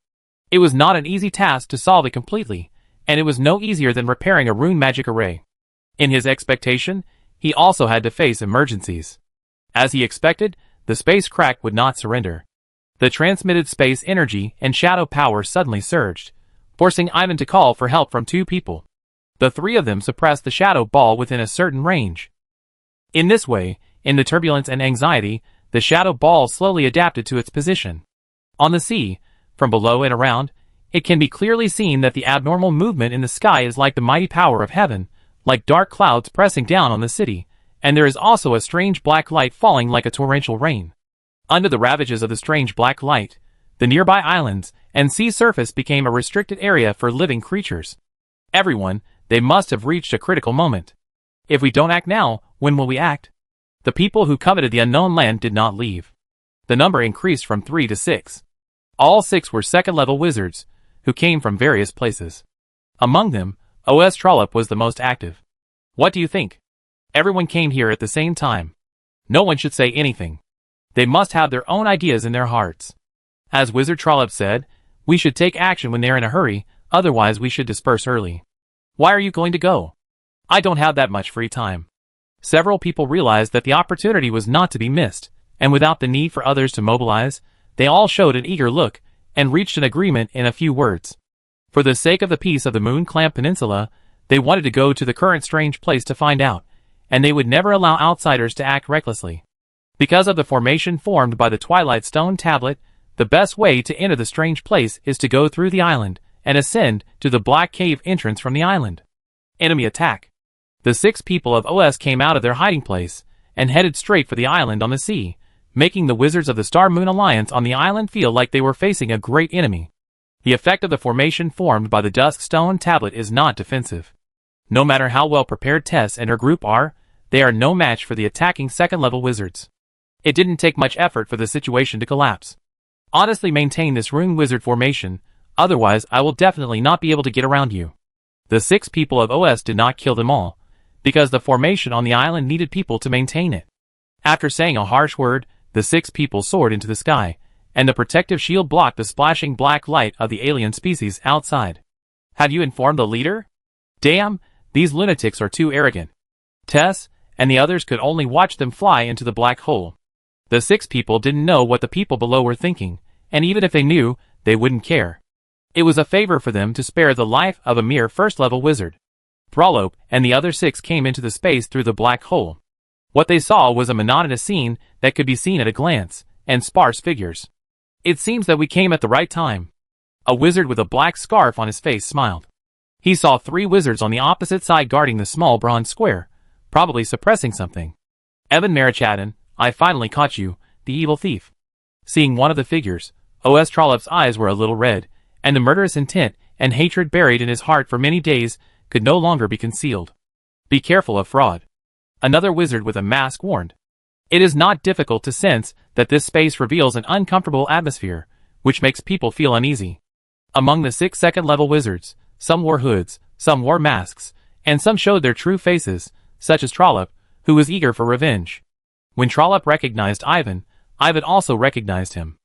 It was not an easy task to solve it completely, and it was no easier than repairing a rune magic array. In his expectation, he also had to face emergencies. As he expected, the space crack would not surrender. The transmitted space energy and shadow power suddenly surged, forcing Ivan to call for help from two people. The three of them suppressed the Shadow Ball within a certain range. In this way, in the turbulence and anxiety, the Shadow Ball slowly adapted to its position. On the sea, from below and around, it can be clearly seen that the abnormal movement in the sky is like the mighty power of heaven, like dark clouds pressing down on the city, and there is also a strange black light falling like a torrential rain. Under the ravages of the strange black light, the nearby islands and sea surface became a restricted area for living creatures. Everyone, they must have reached a critical moment. If we don't act now, when will we act? The people who coveted the unknown land did not leave. The number increased from 3 to 6. All 6 were second-level wizards, who came from various places. Among them, OS Trollop was the most active. What do you think? Everyone came here at the same time. No one should say anything. They must have their own ideas in their hearts. As Wizard Trollop said, we should take action when they're in a hurry, otherwise we should disperse early. Why are you going to go? I don't have that much free time. Several people realized that the opportunity was not to be missed, and without the need for others to mobilize, they all showed an eager look, and reached an agreement in a few words. For the sake of the peace of the Moon Clamp Peninsula, they wanted to go to the current strange place to find out, and they would never allow outsiders to act recklessly. Because of the formation formed by the Twilight Stone Tablet, the best way to enter the strange place is to go through the island, and ascend to the Black Cave entrance from the island. Enemy attack. The 6 people of OS came out of their hiding place, and headed straight for the island on the sea, making the wizards of the Star Moon Alliance on the island feel like they were facing a great enemy. The effect of the formation formed by the Dusk Stone Tablet is not defensive. No matter how well prepared Tess and her group are, they are no match for the attacking second-level wizards. It didn't take much effort for the situation to collapse. Honestly, maintain this rune wizard formation, otherwise I will definitely not be able to get around you. The 6 people of OS did not kill them all, because the formation on the island needed people to maintain it. After saying a harsh word, the 6 people soared into the sky, and the protective shield blocked the splashing black light of the alien species outside. Have you informed the leader? Damn, these lunatics are too arrogant. Tess and the others could only watch them fly into the black hole. The 6 people didn't know what the people below were thinking, and even if they knew, they wouldn't care. It was a favor for them to spare the life of a mere first-level wizard. Trollop and the other 6 came into the space through the black hole. What they saw was a monotonous scene that could be seen at a glance, and sparse figures. It seems that we came at the right time. A wizard with a black scarf on his face smiled. He saw 3 wizards on the opposite side guarding the small bronze square, probably suppressing something. Evan Marichaddon, I finally caught you, the evil thief. Seeing one of the figures, O.S. Trollope's eyes were a little red, and the murderous intent and hatred buried in his heart for many days could no longer be concealed. Be careful of fraud. Another wizard with a mask warned. It is not difficult to sense that this space reveals an uncomfortable atmosphere, which makes people feel uneasy. Among the 6 second-level wizards, some wore hoods, some wore masks, and some showed their true faces, such as Trollope, who was eager for revenge. When Trollope recognized Ivan, Ivan also recognized him.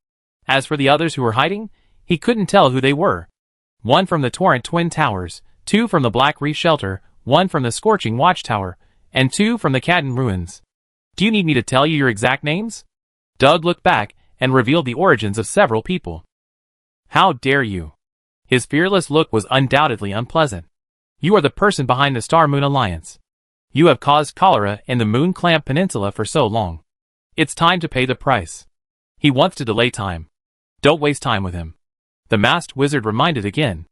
As for the others who were hiding, he couldn't tell who they were. 1 from the Torrent Twin Towers, 2 from the Black Reef Shelter, 1 from the Scorching Watchtower, and 2 from the Cadden Ruins. Do you need me to tell you your exact names? Doug looked back and revealed the origins of several people. How dare you? His fearless look was undoubtedly unpleasant. You are the person behind the Star Moon Alliance. You have caused cholera in the Moon Clamp Peninsula for so long. It's time to pay the price. He wants to delay time. Don't waste time with him. The masked wizard reminded again.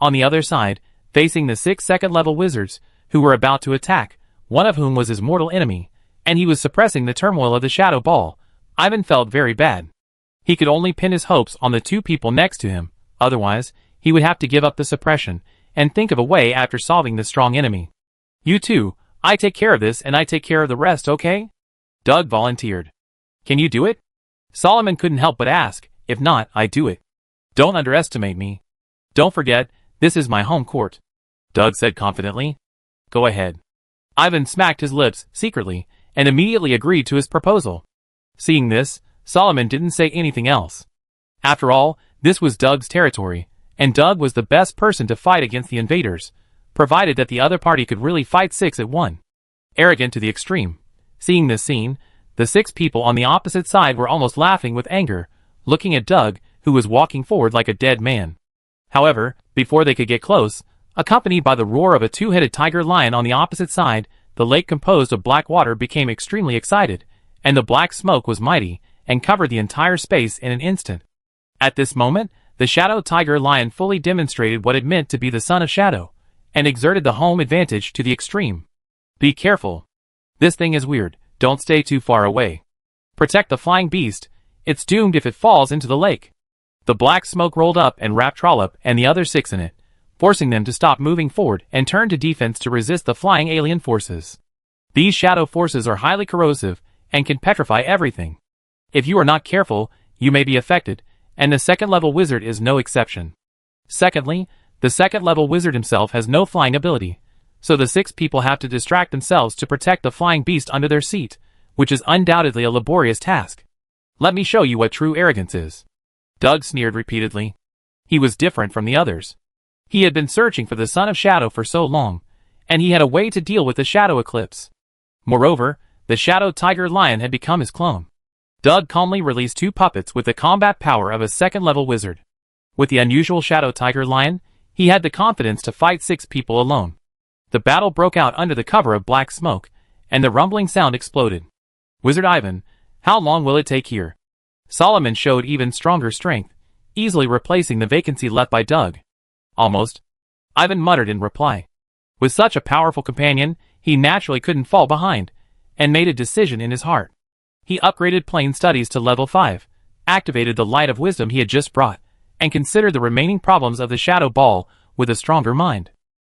On the other side, facing the 6 second-level wizards, who were about to attack, one of whom was his mortal enemy, and he was suppressing the turmoil of the Shadow Ball, Ivan felt very bad. He could only pin his hopes on the 2 people next to him, otherwise, he would have to give up the suppression, and think of a way after solving this strong enemy. You two, I take care of this and I take care of the rest, okay? Doug volunteered. Can you do it? Solomon couldn't help but ask, if not, I do it. Don't underestimate me. Don't forget, this is my home court. Doug said confidently. Go ahead. Ivan smacked his lips, secretly, and immediately agreed to his proposal. Seeing this, Solomon didn't say anything else. After all, this was Doug's territory, and Doug was the best person to fight against the invaders, provided that the other party could really fight 6 at 1. Arrogant to the extreme. Seeing this scene, the 6 people on the opposite side were almost laughing with anger, looking at Doug, who was walking forward like a dead man. However, before they could get close, accompanied by the roar of a 2-headed tiger lion on the opposite side, the lake composed of black water became extremely excited, and the black smoke was mighty, and covered the entire space in an instant. At this moment, the Shadow Tiger Lion fully demonstrated what it meant to be the Son of Shadow, and exerted the home advantage to the extreme. Be careful. This thing is weird, don't stay too far away. Protect the flying beast, it's doomed if it falls into the lake. The black smoke rolled up and wrapped Trollope and the other 6 in it, forcing them to stop moving forward and turn to defense to resist the flying alien forces. These shadow forces are highly corrosive and can petrify everything. If you are not careful, you may be affected, and the 2nd-level wizard is no exception. Secondly, the 2nd-level wizard himself has no flying ability, so the 6 people have to distract themselves to protect the flying beast under their seat, which is undoubtedly a laborious task. Let me show you what true arrogance is. Doug sneered repeatedly. He was different from the others. He had been searching for the Son of Shadow for so long, and he had a way to deal with the shadow eclipse. Moreover, the Shadow Tiger Lion had become his clone. Doug calmly released 2 puppets with the combat power of a 2nd-level wizard. With the unusual Shadow Tiger Lion, he had the confidence to fight 6 people alone. The battle broke out under the cover of black smoke, and the rumbling sound exploded. Wizard Ivan, how long will it take here? Solomon showed even stronger strength, easily replacing the vacancy left by Doug. Almost. Ivan muttered in reply. With such a powerful companion, he naturally couldn't fall behind, and made a decision in his heart. He upgraded plane studies to level 5, activated the light of wisdom he had just brought, and considered the remaining problems of the Shadow Ball with a stronger mind.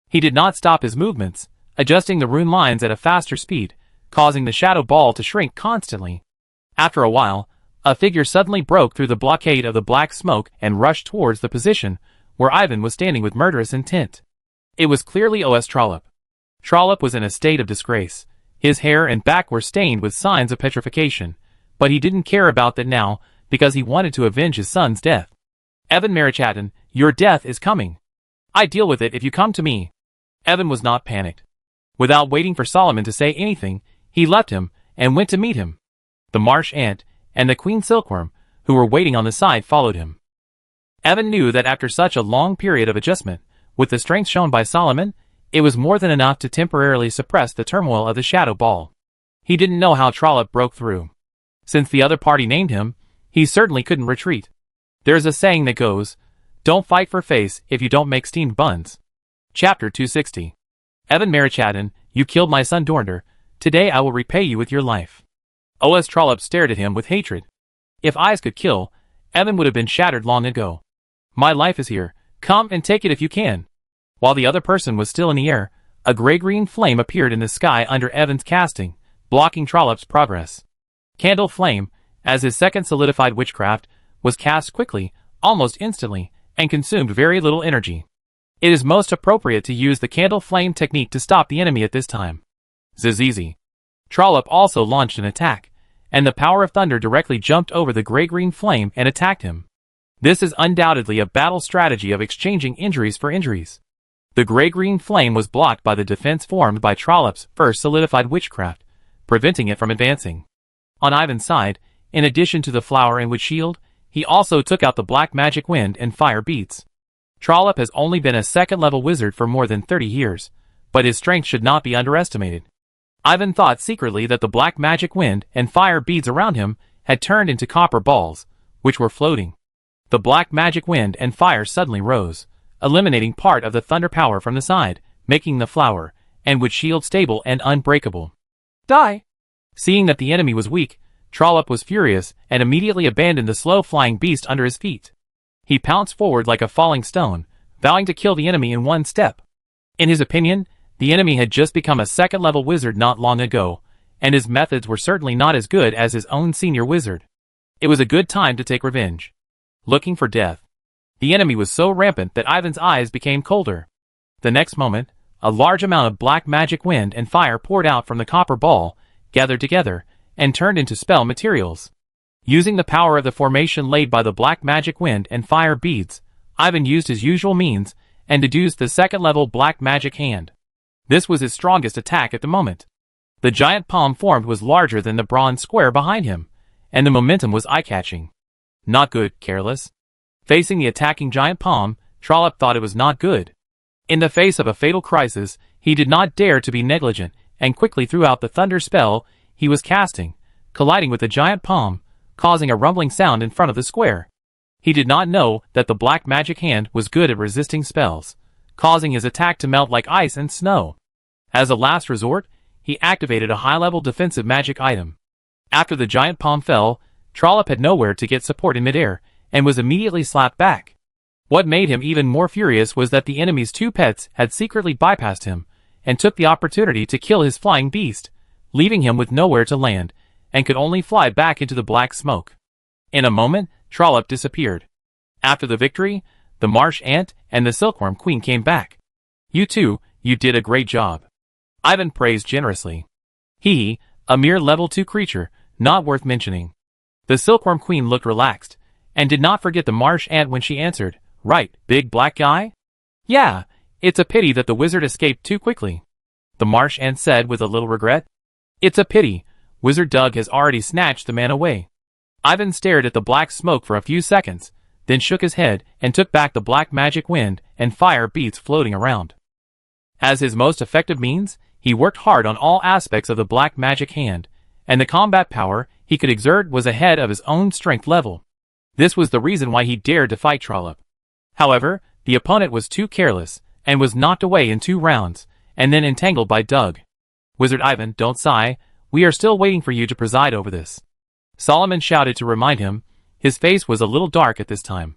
He did not stop his movements, adjusting the rune lines at a faster speed, causing the Shadow Ball to shrink constantly. After a while, a figure suddenly broke through the blockade of the black smoke and rushed towards the position where Ivan was standing with murderous intent. It was clearly O.S. Trollope. Trollope was in a state of disgrace. His hair and back were stained with signs of petrification, but he didn't care about that now because he wanted to avenge his son's death. Evan Marichaddon, your death is coming. I deal with it if you come to me. Evan was not panicked. Without waiting for Solomon to say anything, he left him and went to meet him. The marsh ant and the queen silkworm, who were waiting on the side, followed him. Evan knew that after such a long period of adjustment, with the strength shown by Solomon, it was more than enough to temporarily suppress the turmoil of the Shadow Ball. He didn't know how Trollope broke through. Since the other party named him, he certainly couldn't retreat. There's a saying that goes, don't fight for face if you don't make steamed buns. Chapter 260. Evan Marichaddon, you killed my son Dornder. Today I will repay you with your life. O.S. Trollope stared at him with hatred. If eyes could kill, Evan would have been shattered long ago. My life is here. Come and take it if you can. While the other person was still in the air, a gray-green flame appeared in the sky under Evan's casting, blocking Trollope's progress. Candle Flame, as his second solidified witchcraft, was cast quickly, almost instantly, and consumed very little energy. It is most appropriate to use the Candle Flame technique to stop the enemy at this time. Zizizi. Trollope also launched an attack, and the power of thunder directly jumped over the gray-green flame and attacked him. This is undoubtedly a battle strategy of exchanging injuries for injuries. The gray-green flame was blocked by the defense formed by Trollope's first solidified witchcraft, preventing it from advancing. On Ivan's side, in addition to the flower and wood shield, he also took out the black magic wind and fire beads. Trollope has only been a second-level wizard for more than 30 years, but his strength should not be underestimated. Ivan thought secretly that the black magic wind and fire beads around him had turned into copper balls, which were floating. The black magic wind and fire suddenly rose, eliminating part of the thunder power from the side, making the flower and wood shield stable and unbreakable. Die! Seeing that the enemy was weak, Trollope was furious and immediately abandoned the slow-flying beast under his feet. He pounced forward like a falling stone, vowing to kill the enemy in one step. In his opinion, the enemy had just become a second-level wizard not long ago, and his methods were certainly not as good as his own senior wizard. It was a good time to take revenge. Looking for death. The enemy was so rampant that Ivan's eyes became colder. The next moment, a large amount of black magic wind and fire poured out from the copper ball, gathered together, and turned into spell materials. Using the power of the formation laid by the black magic wind and fire beads, Ivan used his usual means and deduced the second-level black magic hand. This was his strongest attack at the moment. The giant palm formed was larger than the bronze square behind him, and the momentum was eye-catching. Not good, careless. Facing the attacking giant palm, Trollope thought it was not good. In the face of a fatal crisis, he did not dare to be negligent, and quickly threw out the thunder spell he was casting, colliding with the giant palm, causing a rumbling sound in front of the square. He did not know that the black magic hand was good at resisting spells, causing his attack to melt like ice and snow. As a last resort, he activated a high-level defensive magic item. After the giant palm fell, Trollope had nowhere to get support in midair, and was immediately slapped back. What made him even more furious was that the enemy's two pets had secretly bypassed him, and took the opportunity to kill his flying beast, leaving him with nowhere to land, and could only fly back into the black smoke. In a moment, Trollope disappeared. After the victory, the marsh ant and the silkworm queen came back. You did a great job. Ivan praised generously. He, a mere level 2 creature, not worth mentioning. The silkworm queen looked relaxed, and did not forget the marsh ant when she answered, Right, big black guy? Yeah, it's a pity that the wizard escaped too quickly. The marsh ant said with a little regret. It's a pity. Wizard Doug has already snatched the man away. Ivan stared at the black smoke for a few seconds, then shook his head and took back the black magic wind and fire beads floating around. As his most effective means, he worked hard on all aspects of the black magic hand, and the combat power he could exert was ahead of his own strength level. This was the reason why he dared to fight Trollope. However, the opponent was too careless, and was knocked away in 2 rounds, and then entangled by Doug. Wizard Ivan, don't sigh. We are still waiting for you to preside over this. Solomon shouted to remind him. His face was a little dark at this time.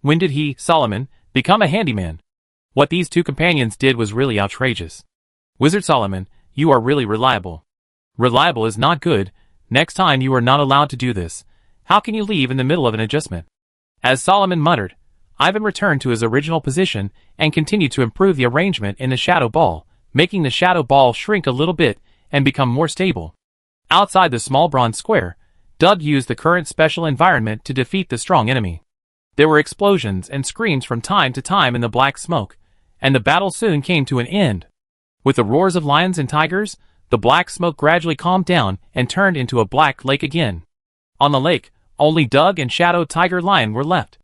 When did he, Solomon, become a handyman? What these 2 companions did was really outrageous. Wizard Solomon, you are really reliable. Reliable is not good. Next time you are not allowed to do this. How can you leave in the middle of an adjustment? As Solomon muttered, Ivan returned to his original position and continued to improve the arrangement in the shadow ball, making the shadow ball shrink a little bit and become more stable. Outside the small bronze square, Doug used the current special environment to defeat the strong enemy. There were explosions and screams from time to time in the black smoke, and the battle soon came to an end. With the roars of lions and tigers, the black smoke gradually calmed down and turned into a black lake again. On the lake, only Doug and Shadow Tiger Lion were left.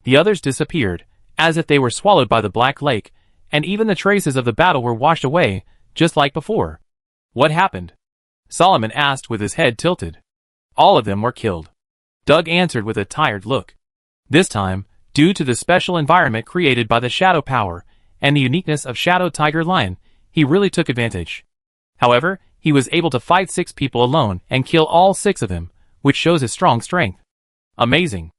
The others disappeared, as if they were swallowed by the black lake, and even the traces of the battle were washed away, just like before. What happened? Solomon asked with his head tilted. All of them were killed. Doug answered with a tired look. This time, due to the special environment created by the shadow power, and the uniqueness of Shadow Tiger Lion, he really took advantage. However, he was able to fight 6 people alone and kill all 6 of them, which shows his strong strength. Amazing.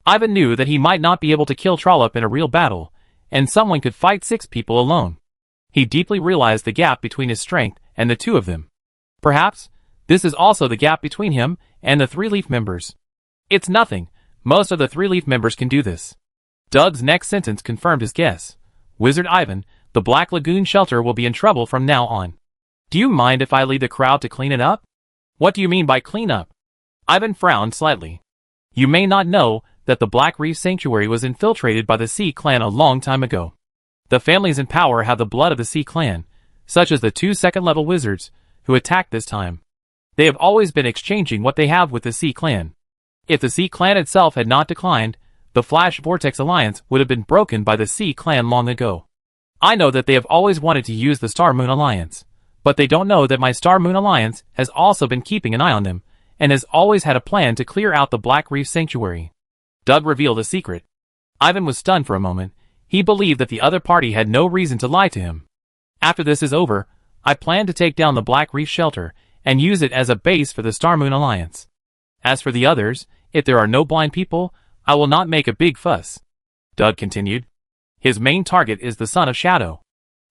Ivan knew that he might not be able to kill Trollop in a real battle, and someone could fight 6 people alone. He deeply realized the gap between his strength and the 2 of them. Perhaps, this is also the gap between him and the 3 Leaf members. It's nothing, most of the 3 Leaf members can do this. Doug's next sentence confirmed his guess. Wizard Ivan, the Black Lagoon shelter will be in trouble from now on. Do you mind if I lead the crowd to clean it up? What do you mean by clean up? Ivan frowned slightly. You may not know that the Black Reef Sanctuary was infiltrated by the Sea Clan a long time ago. The families in power have the blood of the Sea Clan, such as the 2 second-level wizards who attacked this time. They have always been exchanging what they have with the Sea Clan. If the Sea Clan itself had not declined, the Flash Vortex Alliance would have been broken by the Sea Clan long ago. I know that they have always wanted to use the Star Moon Alliance, but they don't know that my Star Moon Alliance has also been keeping an eye on them, and has always had a plan to clear out the Black Reef Sanctuary. Doug revealed a secret. Ivan was stunned for a moment. He believed that the other party had no reason to lie to him. After this is over, I plan to take down the Black Reef shelter and use it as a base for the Star Moon Alliance. As for the others, if there are no blind people, I will not make a big fuss. Doug continued. His main target is the Son of Shadow.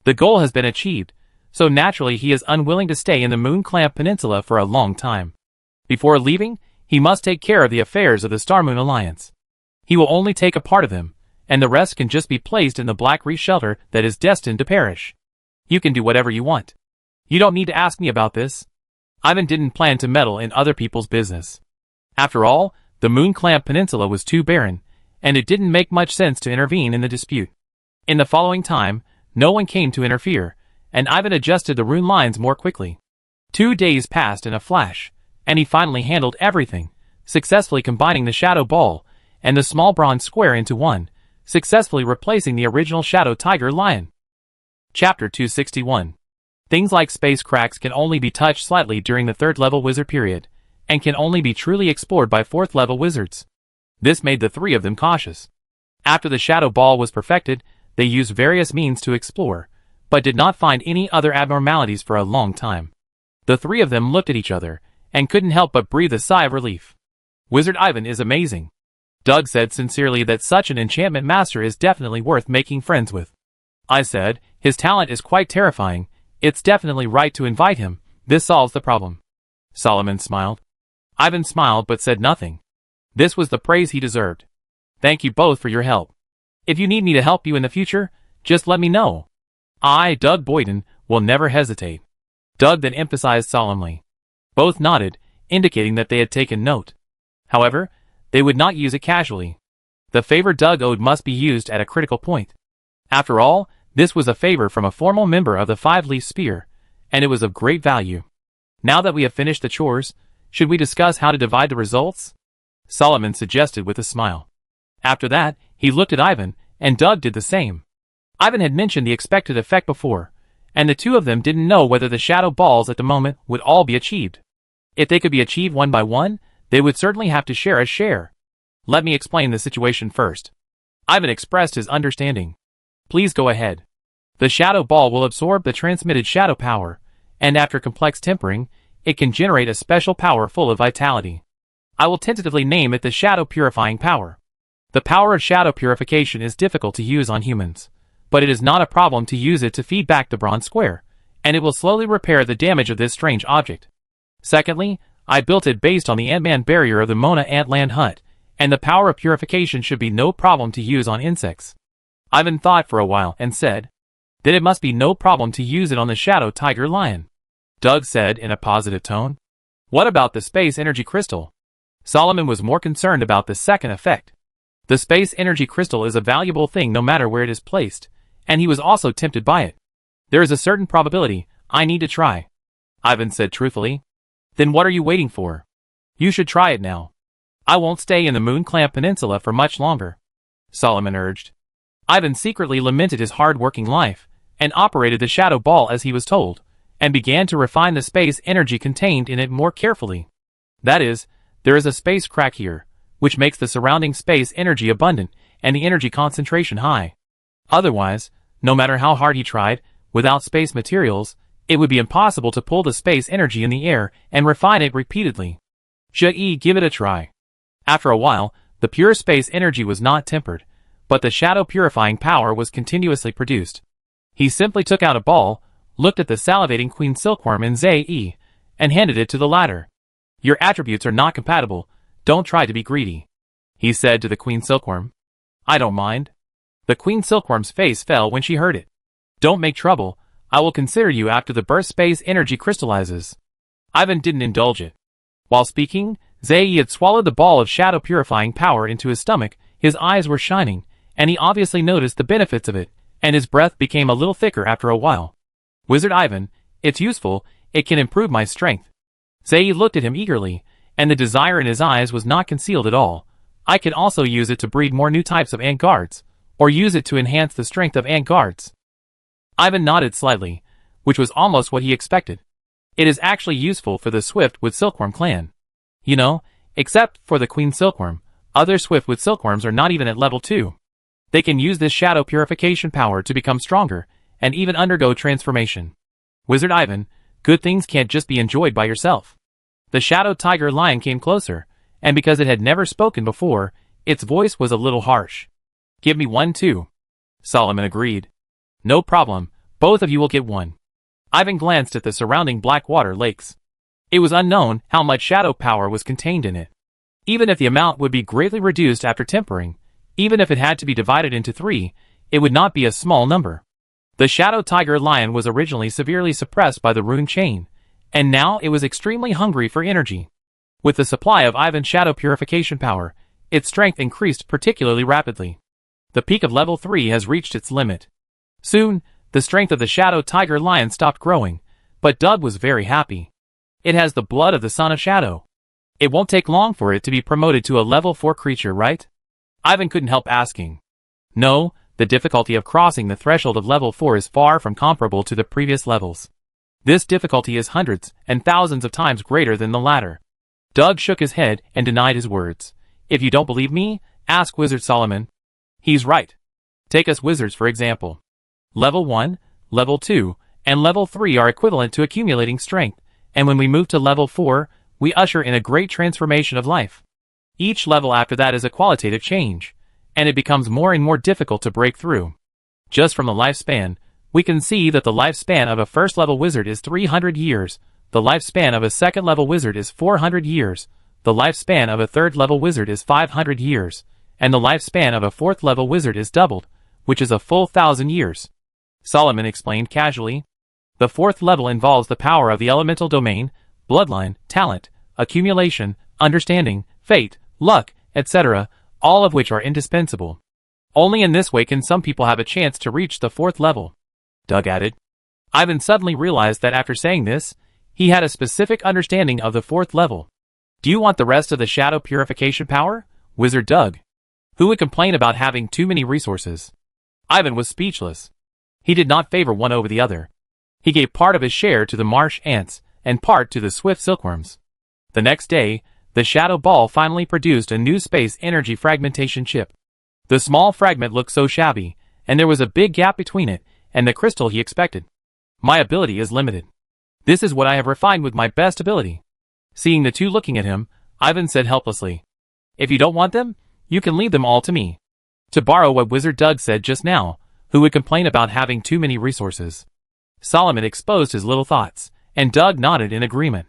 The goal has been achieved, so naturally he is unwilling to stay in the Moon Clamp Peninsula for a long time. Before leaving, he must take care of the affairs of the Star Moon Alliance. He will only take a part of them, and the rest can just be placed in the Black Reef shelter that is destined to perish. You can do whatever you want. You don't need to ask me about this. Ivan didn't plan to meddle in other people's business. After all, the Moon Clamp Peninsula was too barren, and it didn't make much sense to intervene in the dispute. In the following time, no one came to interfere, and Ivan adjusted the rune lines more quickly. 2 days passed in a flash, and he finally handled everything, successfully combining the Shadow Ball and the small bronze square into one, successfully replacing the original Shadow Tiger Lion. Chapter 261. Things like space cracks can only be touched slightly during the 3rd level wizard period, and can only be truly explored by 4th level wizards. This made the 3 of them cautious. After the Shadow Ball was perfected, they used various means to explore, but did not find any other abnormalities for a long time. The 3 of them looked at each other, and couldn't help but breathe a sigh of relief. Wizard Ivan is amazing. Doug said sincerely that such an enchantment master is definitely worth making friends with. I said, his talent is quite terrifying. It's definitely right to invite him. This solves the problem. Solomon smiled. Ivan smiled but said nothing. This was the praise he deserved. Thank you both for your help. If you need me to help you in the future, just let me know. I, Doug Boyden, will never hesitate. Doug then emphasized solemnly. Both nodded, indicating that they had taken note. However, they would not use it casually. The favor Doug owed must be used at a critical point. After all, this was a favor from a formal member of the 5-leaf Spear, and it was of great value. Now that we have finished the chores, should we discuss how to divide the results? Solomon suggested with a smile. After that, he looked at Ivan, and Doug did the same. Ivan had mentioned the expected effect before, and the 2 of them didn't know whether the shadow balls at the moment would all be achieved. If they could be achieved one by one, they would certainly have to share a share. Let me explain the situation first. Ivan expressed his understanding. Please go ahead. The shadow ball will absorb the transmitted shadow power, and after complex tempering, it can generate a special power full of vitality. I will tentatively name it the shadow purifying power. The power of shadow purification is difficult to use on humans, but it is not a problem to use it to feed back the bronze square, and it will slowly repair the damage of this strange object. Secondly, I built it based on the Ant-Man barrier of the Mona Antland hut, and the power of purification should be no problem to use on insects. Ivan thought for a while and said, then it must be no problem to use it on the Shadow Tiger Lion. Doug said in a positive tone. What about the space energy crystal? Solomon was more concerned about the second effect. The space energy crystal is a valuable thing no matter where it is placed, and he was also tempted by it. There is a certain probability I need to try. Ivan said truthfully. Then what are you waiting for? You should try it now. I won't stay in the Moon Clamp Peninsula for much longer, Solomon urged. Ivan secretly lamented his hard-working life, and operated the shadow ball as he was told, and began to refine the space energy contained in it more carefully. That is, there is a space crack here, which makes the surrounding space energy abundant and the energy concentration high. Otherwise, No matter how hard he tried, without space materials, it would be impossible to pull the space energy in the air and refine it repeatedly. Should give it a try. After a while, the pure space energy was not tempered, but the shadow purifying power was continuously produced. He simply took out a ball, looked at the salivating Queen Silkworm and Zai, and handed it to the latter. Your attributes are not compatible, don't try to be greedy, he said to the Queen Silkworm. I don't mind. The Queen Silkworm's face fell when she heard it. Don't make trouble, I will consider you after the burst space energy crystallizes. Ivan didn't indulge it. While speaking, Zai had swallowed the ball of shadow purifying power into his stomach, his eyes were shining, and he obviously noticed the benefits of it, and his breath became a little thicker after a while. Wizard Ivan, it's useful, it can improve my strength. Zai looked at him eagerly, and the desire in his eyes was not concealed at all. I can also use it to breed more new types of ant guards, or use it to enhance the strength of ant guards. Ivan nodded slightly, which was almost what he expected. It is actually useful for the Swiftwood Silkworm clan. You know, except for the Queen Silkworm, other Swiftwood Silkworms are not even at level 2. They can use this shadow purification power to become stronger, and even undergo transformation. Wizard Ivan, good things can't just be enjoyed by yourself. The shadow tiger lion came closer, and because it had never spoken before, its voice was a little harsh. Give me one too. Solomon agreed. No problem, both of you will get one. Ivan glanced at the surrounding black-water lakes. It was unknown how much shadow power was contained in it. Even if the amount would be greatly reduced after tempering, even if it had to be divided into 3, it would not be a small number. The shadow tiger lion was originally severely suppressed by the rune chain, and now it was extremely hungry for energy. With the supply of Ivan's shadow purification power, its strength increased particularly rapidly. The peak of level 3 has reached its limit. Soon, the strength of the shadow tiger lion stopped growing, but Doug was very happy. It has the blood of the Son of Shadow. It won't take long for it to be promoted to a level 4 creature, right? Ivan couldn't help asking. No, the difficulty of crossing the threshold of level 4 is far from comparable to the previous levels. This difficulty is hundreds and thousands of times greater than the latter. Doug shook his head and denied his words. If you don't believe me, ask Wizard Solomon. He's right. Take us wizards for example. Level 1, Level 2, and Level 3 are equivalent to accumulating strength, and when we move to Level 4, we usher in a great transformation of life. Each level after that is a qualitative change, and it becomes more and more difficult to break through. Just from the lifespan, we can see that the lifespan of a first-level wizard is 300 years, the lifespan of a second-level wizard is 400 years, the lifespan of a third-level wizard is 500 years, and the lifespan of a fourth-level wizard is doubled, which is a full 1,000 years. Solomon explained casually. The fourth level involves the power of the elemental domain, bloodline, talent, accumulation, understanding, fate, luck, etc., all of which are indispensable. Only in this way can some people have a chance to reach the fourth level. Doug added. Ivan suddenly realized that after saying this, he had a specific understanding of the fourth level. Do you want the rest of the shadow purification power, Wizard Doug? Who would complain about having too many resources? Ivan was speechless. He did not favor one over the other. He gave part of his share to the marsh ants, and part to the swift silkworms. The next day, the shadow ball finally produced a new space energy fragmentation chip. The small fragment looked so shabby, and there was a big gap between it and the crystal he expected. My ability is limited. This is what I have refined with my best ability. Seeing the two looking at him, Ivan said helplessly, If you don't want them, you can leave them all to me. To borrow what Wizard Doug said just now, who would complain about having too many resources? Solomon exposed his little thoughts, and Doug nodded in agreement.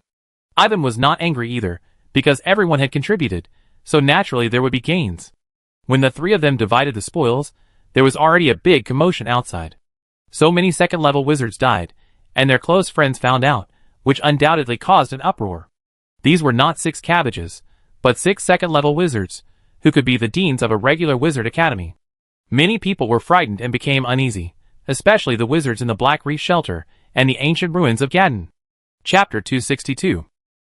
Ivan was not angry either, because everyone had contributed, so naturally there would be gains. When the three of them divided the spoils, there was already a big commotion outside. So many second-level wizards died, and their close friends found out, which undoubtedly caused an uproar. These were not 6 cabbages, but 6 second-level wizards, who could be the deans of a regular wizard academy. Many people were frightened and became uneasy, especially the wizards in the Black Reef Shelter and the ancient ruins of Gadden. Chapter 262.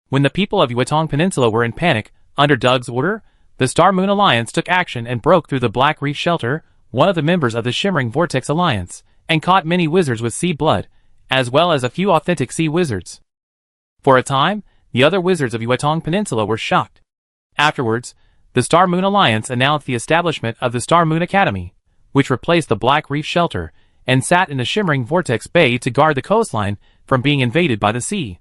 When the people of Yuetong Peninsula were in panic, under Doug's order, the Star Moon Alliance took action and broke through the Black Reef Shelter, one of the members of the Shimmering Vortex Alliance, and caught many wizards with sea blood, as well as a few authentic sea wizards. For a time, the other wizards of Yuetong Peninsula were shocked. Afterwards, the Star Moon Alliance announced the establishment of the Star Moon Academy, which replaced the Black Reef Shelter, and sat in the shimmering vortex bay to guard the coastline from being invaded by the sea.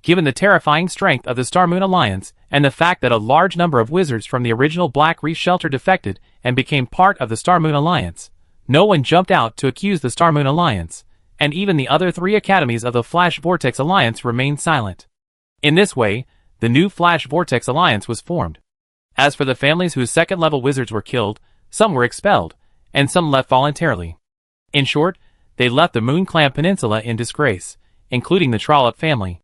Given the terrifying strength of the Star Moon Alliance, and the fact that a large number of wizards from the original Black Reef Shelter defected and became part of the Star Moon Alliance, no one jumped out to accuse the Star Moon Alliance, and even the other 3 academies of the Flash Vortex Alliance remained silent. In this way, the new Flash Vortex Alliance was formed. As for the families whose second-level wizards were killed, some were expelled, and some left voluntarily. In short, they left the Moon Clan Peninsula in disgrace, including the Trollope family.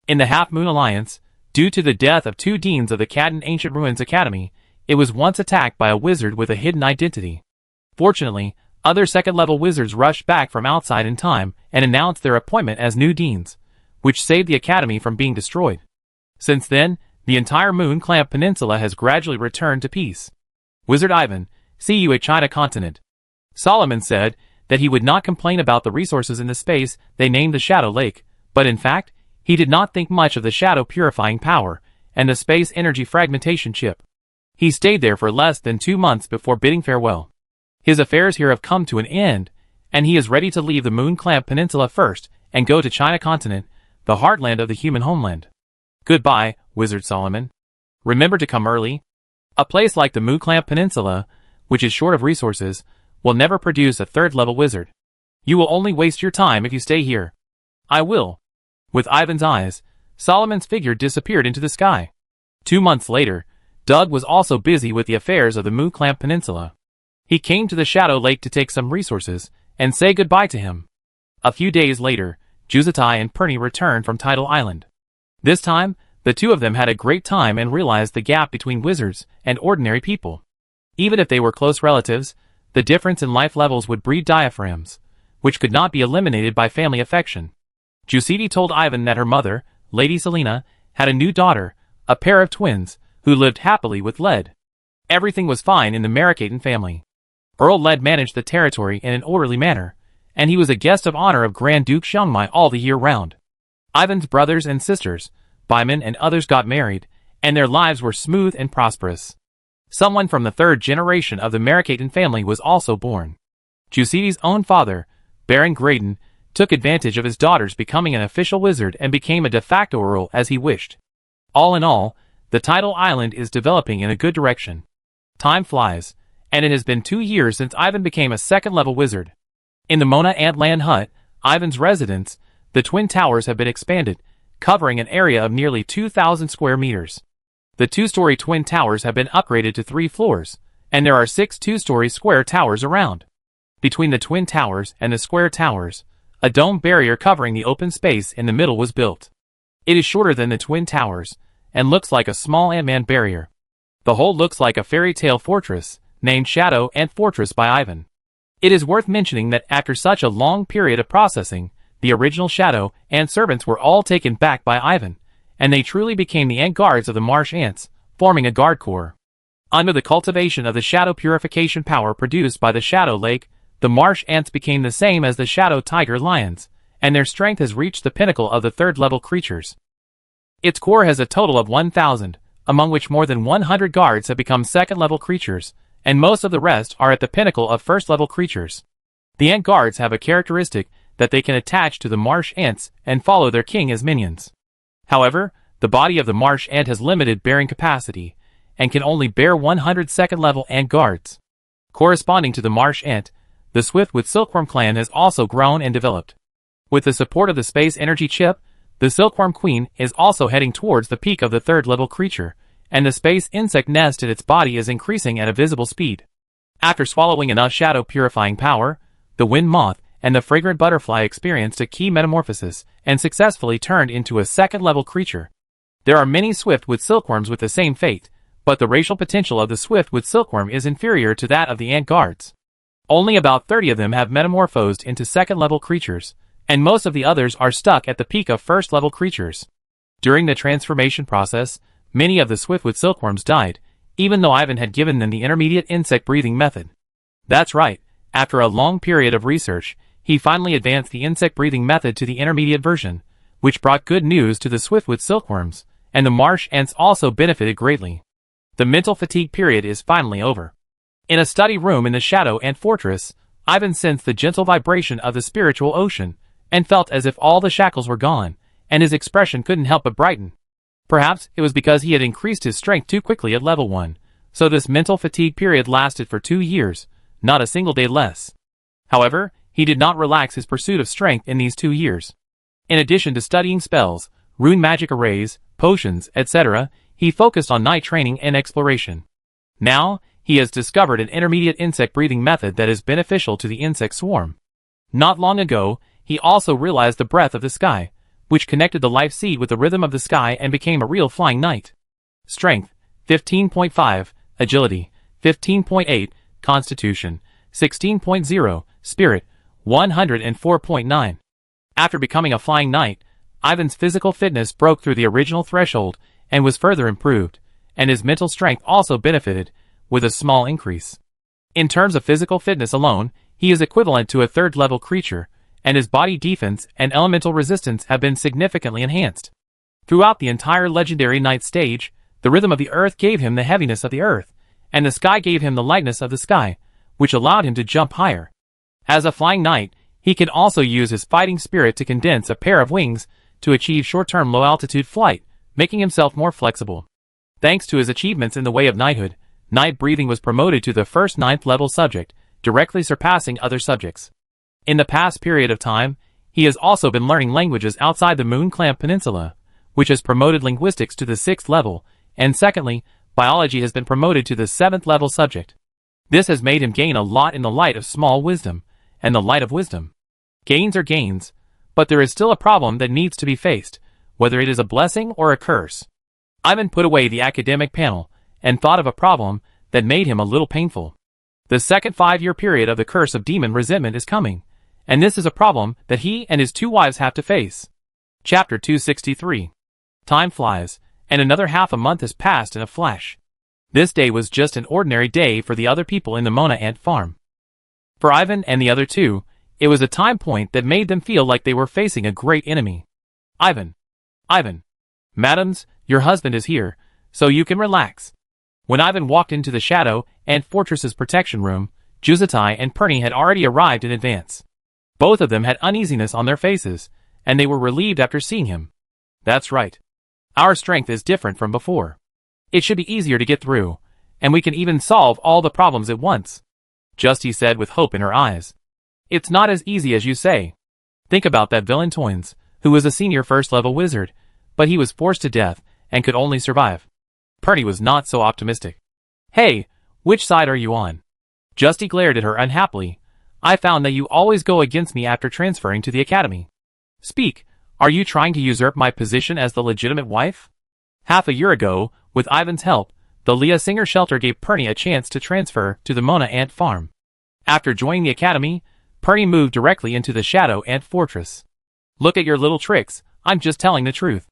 In the Half Moon Alliance, due to the death of 2 deans of the Cadden Ancient Ruins Academy, it was once attacked by a wizard with a hidden identity. Fortunately, other second-level wizards rushed back from outside in time and announced their appointment as new deans, which saved the academy from being destroyed. Since then, the entire Moon Clan Peninsula has gradually returned to peace. Wizard Ivan, see you at China Continent. Solomon said that he would not complain about the resources in the space they named the Shadow Lake, but in fact, he did not think much of the shadow purifying power and the space energy fragmentation chip. He stayed there for less than 2 months before bidding farewell. His affairs here have come to an end, and he is ready to leave the Moon Clan Peninsula first and go to China Continent, the heartland of the human homeland. Goodbye, Wizard Solomon. Remember to come early. A place like the Moon Clan Peninsula, which is short of resources, will never produce a third-level wizard. You will only waste your time if you stay here. I will. With Ivan's eyes, Solomon's figure disappeared into the sky. 2 months later, Doug was also busy with the affairs of the Moon Clan Peninsula. He came to the Shadow Lake to take some resources and say goodbye to him. A few days later, Juzatai and Perny returned from Tidal Island. This time, the 2 of them had a great time and realized the gap between wizards and ordinary people. Even if they were close relatives, the difference in life levels would breed diaphragms, which could not be eliminated by family affection. Jusidi told Ivan that her mother, Lady Selena, had a new daughter, a pair of twins, who lived happily with Led. Everything was fine in the Marikaten family. Earl Led managed the territory in an orderly manner, and he was a guest of honor of Grand Duke Xiangmai all the year round. Ivan's brothers and sisters, Baiman and others got married, and their lives were smooth and prosperous. Someone from the 3rd generation of the Marikaten family was also born. Jusidi's own father, Baron Graydon, took advantage of his daughters becoming an official wizard and became a de facto earl as he wished. All in all, the Tidal Island is developing in a good direction. Time flies, and it has been 2 years since Ivan became a second-level wizard. In the Mona Antland hut, Ivan's residence, the Twin Towers have been expanded, covering an area of nearly 2,000 square meters. The 2-story Twin Towers have been upgraded to 3 floors, and there are 6 2-story square towers around. Between the Twin Towers and the square towers, a dome barrier covering the open space in the middle was built. It is shorter than the Twin Towers, and looks like a small Ant-Man barrier. The whole looks like a fairy tale fortress, named Shadow Ant Fortress by Ivan. It is worth mentioning that after such a long period of processing, the original Shadow Ant servants were all taken back by Ivan, and they truly became the Ant Guards of the Marsh Ants, forming a guard corps. Under the cultivation of the shadow purification power produced by the Shadow Lake, the Marsh Ants became the same as the Shadow Tiger Lions, and their strength has reached the pinnacle of the 3rd-level creatures. Its core has a total of 1,000, among which more than 100 guards have become 2nd-level creatures, and most of the rest are at the pinnacle of 1st-level creatures. The Ant Guards have a characteristic that they can attach to the Marsh Ants and follow their king as minions. However, the body of the Marsh Ant has limited bearing capacity, and can only bear 100 2nd-level Ant Guards. Corresponding to the Marsh Ant, the Swiftwood Silkworm clan has also grown and developed. With the support of the space energy chip, the Silkworm Queen is also heading towards the peak of the 3rd-level creature, and the space insect nest in its body is increasing at a visible speed. After swallowing enough shadow purifying power, the Wind Moth and the Fragrant Butterfly experienced a key metamorphosis and successfully turned into a 2nd-level creature. There are many Swiftwood Silkworms with the same fate, but the racial potential of the Swiftwood Silkworm is inferior to that of the Ant Guards. Only about 30 of them have metamorphosed into 2nd-level creatures, and most of the others are stuck at the peak of 1st-level creatures. During the transformation process, many of the Swiftwood Silkworms died, even though Ivan had given them the intermediate insect-breathing method. That's right, after a long period of research, he finally advanced the insect-breathing method to the intermediate version, which brought good news to the Swiftwood Silkworms, and the Marsh Ants also benefited greatly. The mental fatigue period is finally over. In a study room in the Shadow Ant Fortress, Ivan sensed the gentle vibration of the spiritual ocean, and felt as if all the shackles were gone, and his expression couldn't help but brighten. Perhaps it was because he had increased his strength too quickly at level 1, so this mental fatigue period lasted for 2 years, not a single day less. However, he did not relax his pursuit of strength in these 2 years. In addition to studying spells, rune magic arrays, potions, etc., he focused on night training and exploration. Now, he has discovered an intermediate insect breathing method that is beneficial to the insect swarm. Not long ago, he also realized the breath of the sky, which connected the life seed with the rhythm of the sky and became a real flying knight. Strength, 15.5, Agility, 15.8, Constitution, 16.0, Spirit, 104.9. After becoming a flying knight, Ivan's physical fitness broke through the original threshold and was further improved, and his mental strength also benefited, with a small increase. In terms of physical fitness alone, he is equivalent to a third-level creature, and his body defense and elemental resistance have been significantly enhanced. Throughout the entire legendary knight stage, the rhythm of the earth gave him the heaviness of the earth, and the sky gave him the lightness of the sky, which allowed him to jump higher. As a flying knight, he can also use his fighting spirit to condense a pair of wings to achieve short-term low-altitude flight, making himself more flexible. Thanks to his achievements in the way of knighthood, night breathing was promoted to the first 9th level subject, directly surpassing other subjects. In the past period of time, he has also been learning languages outside the Moon Clamp Peninsula, which has promoted linguistics to the 6th level, and secondly, biology has been promoted to the 7th level subject. This has made him gain a lot in the light of small wisdom, and the light of wisdom. Gains are gains, but there is still a problem that needs to be faced, whether it is a blessing or a curse. Ivan put away the academic panel, and thought of a problem that made him a little painful. The second 5-year period of the curse of demon resentment is coming, and this is a problem that he and his 2 wives have to face. Chapter 263. Time flies, and another half a month has passed in a flash. This day was just an ordinary day for the other people in the Mona Ant farm. For Ivan and the other 2, it was a time point that made them feel like they were facing a great enemy. Ivan. Madams, your husband is here, so you can relax. When Ivan walked into the Shadow Ant Fortress's protection room, Juzatai and Perny had already arrived in advance. Both of them had uneasiness on their faces, and they were relieved after seeing him. That's right. Our strength is different from before. It should be easier to get through, and we can even solve all the problems at once, Justy said with hope in her eyes. It's not as easy as you say. Think about that villain Toynes, who was a senior first-level wizard, but he was forced to death and could only survive. Perny was not so optimistic. Hey, which side are you on? Justy glared at her unhappily. I found that you always go against me after transferring to the academy. Speak, are you trying to usurp my position as the legitimate wife? Half a year ago, with Ivan's help, the Leah Singer shelter gave Perny a chance to transfer to the Mona Ant farm. After joining the academy, Perny moved directly into the Shadow Ant Fortress. Look at your little tricks, I'm just telling the truth.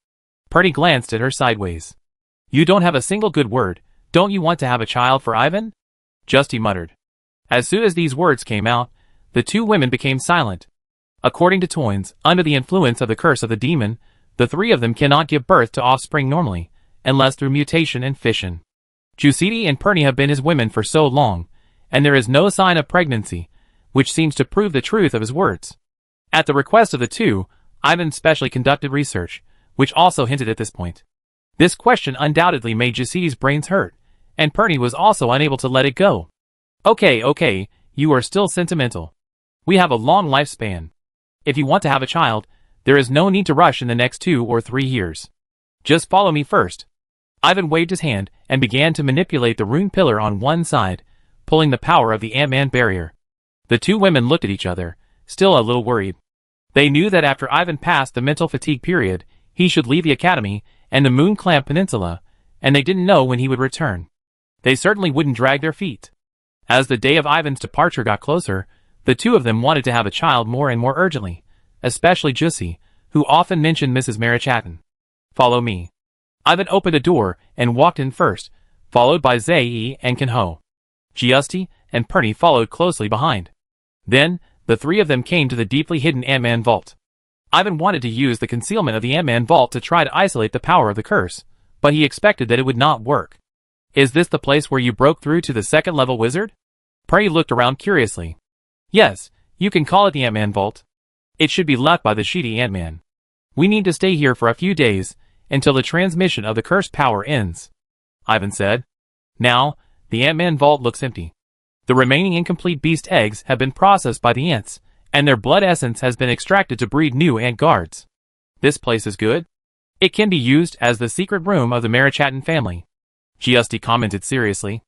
Perny glanced at her sideways. You don't have a single good word, don't you want to have a child for Ivan? Justy muttered. As soon as these words came out, the 2 women became silent. According to Toynes, under the influence of the curse of the demon, the 3 of them cannot give birth to offspring normally, unless through mutation and fission. Jusidi and Perny have been his women for so long, and there is no sign of pregnancy, which seems to prove the truth of his words. At the request of the 2, Ivan specially conducted research, which also hinted at this point. This question undoubtedly made Jusidi's brains hurt, and Perny was also unable to let it go. Okay, you are still sentimental. We have a long lifespan. If you want to have a child, there is no need to rush in the next 2 or 3 years. Just follow me first. Ivan waved his hand and began to manipulate the rune pillar on one side, pulling the power of the Ant-Man barrier. The 2 women looked at each other, still a little worried. They knew that after Ivan passed the mental fatigue period, he should leave the academy and the Moon Clamp Peninsula, and they didn't know when he would return. They certainly wouldn't drag their feet. As the day of Ivan's departure got closer, the 2 of them wanted to have a child more and more urgently, especially Jussi, who often mentioned Mrs. Marichatton. Follow me. Ivan opened a door and walked in first, followed by Zei and Kenho. Giusti and Perny followed closely behind. Then, the 3 of them came to the deeply hidden Ant-Man vault. Ivan wanted to use the concealment of the Ant-Man vault to try to isolate the power of the curse, but he expected that it would not work. Is this the place where you broke through to the 2nd level wizard? Perny looked around curiously. Yes, you can call it the Ant-Man Vault. It should be left by the Sheety Ant-Man. We need to stay here for a few days, until the transmission of the cursed power ends, Ivan said. Now, the Ant-Man Vault looks empty. The remaining incomplete beast eggs have been processed by the ants, and their blood essence has been extracted to breed new ant guards. This place is good. It can be used as the secret room of the Marichattan family, Giusti commented seriously.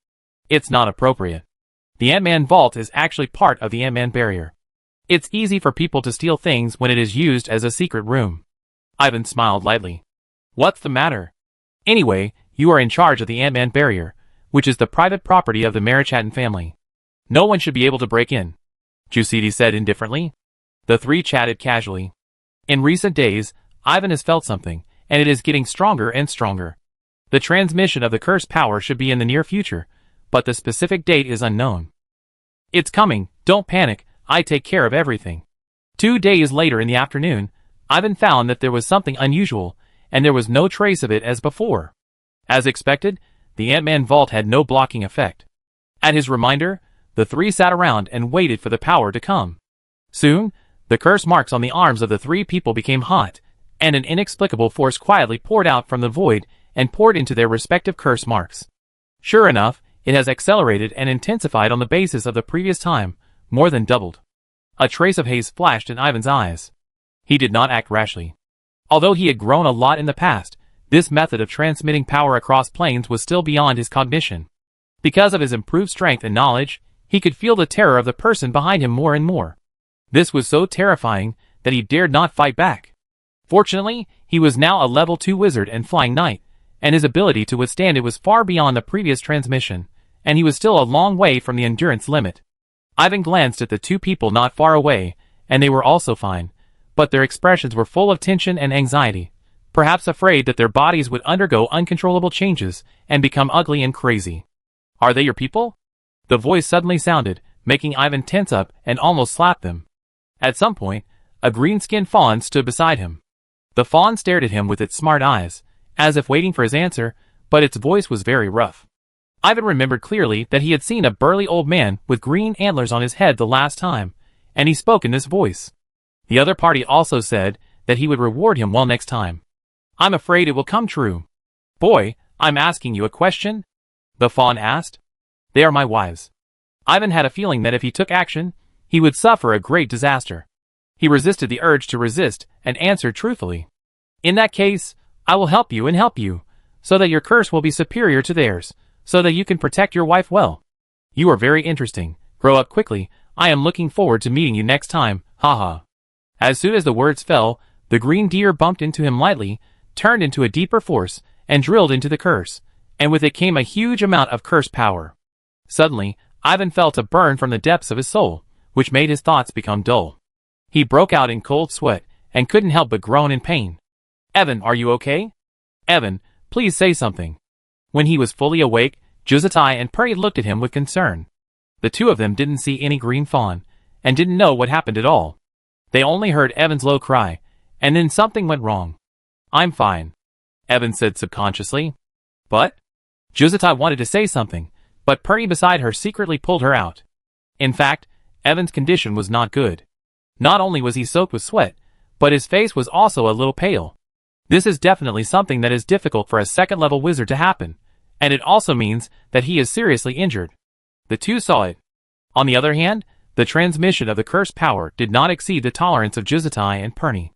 It's not appropriate. The Ant-Man Vault is actually part of the Ant-Man barrier. It's easy for people to steal things when it is used as a secret room. Ivan smiled lightly. What's the matter? Anyway, you are in charge of the Ant-Man barrier, which is the private property of the Marichattan family. No one should be able to break in, Giusti said indifferently. The three chatted casually. In recent days, Ivan has felt something, and it is getting stronger and stronger. The transmission of the cursed power should be in the near future, but the specific date is unknown. It's coming, don't panic, I take care of everything. 2 days later in the afternoon, Ivan found that there was something unusual, and there was no trace of it as before. As expected, the Ant-Man Vault had no blocking effect. At his reminder, the three sat around and waited for the power to come. Soon, the curse marks on the arms of the three people became hot, and an inexplicable force quietly poured out from the void and poured into their respective curse marks. Sure enough, it has accelerated and intensified on the basis of the previous time, more than doubled. A trace of haze flashed in Ivan's eyes. He did not act rashly. Although he had grown a lot in the past, this method of transmitting power across planes was still beyond his cognition. Because of his improved strength and knowledge, he could feel the terror of the person behind him more and more. This was so terrifying that he dared not fight back. Fortunately, he was now a level 2 wizard and flying knight, and his ability to withstand it was far beyond the previous transmission, and he was still a long way from the endurance limit. Ivan glanced at the two people not far away, and they were also fine, but their expressions were full of tension and anxiety, perhaps afraid that their bodies would undergo uncontrollable changes and become ugly and crazy. Are they your people? The voice suddenly sounded, making Ivan tense up and almost slap them. At some point, a green-skinned fawn stood beside him. The fawn stared at him with its smart eyes, as if waiting for his answer, but its voice was very rough. Ivan remembered clearly that he had seen a burly old man with green antlers on his head the last time, and he spoke in this voice. The other party also said that he would reward him well next time. I'm afraid it will come true. Boy, I'm asking you a question? The fawn asked. They are my wives. Ivan had a feeling that if he took action, he would suffer a great disaster. He resisted the urge to resist and answered truthfully. In that case, I will help you, so that your curse will be superior to theirs, so that you can protect your wife well. You are very interesting. Grow up quickly. I am looking forward to meeting you next time. Haha. As soon as the words fell, the green deer bumped into him lightly, turned into a deeper force, and drilled into the curse, and with it came a huge amount of curse power. Suddenly, Ivan felt a burn from the depths of his soul, which made his thoughts become dull. He broke out in cold sweat, and couldn't help but groan in pain. Evan, are you okay? Evan, please say something. When he was fully awake, Giusti and Purdy looked at him with concern. The two of them didn't see any green fawn, and didn't know what happened at all. They only heard Evan's low cry, and then something went wrong. I'm fine, Evan said subconsciously. But? Giusti wanted to say something, but Purdy beside her secretly pulled her out. In fact, Evan's condition was not good. Not only was he soaked with sweat, but his face was also a little pale. This is definitely something that is difficult for a second-level wizard to happen, and it also means that he is seriously injured. The two saw it. On the other hand, the transmission of the cursed power did not exceed the tolerance of Giusti and Purdy.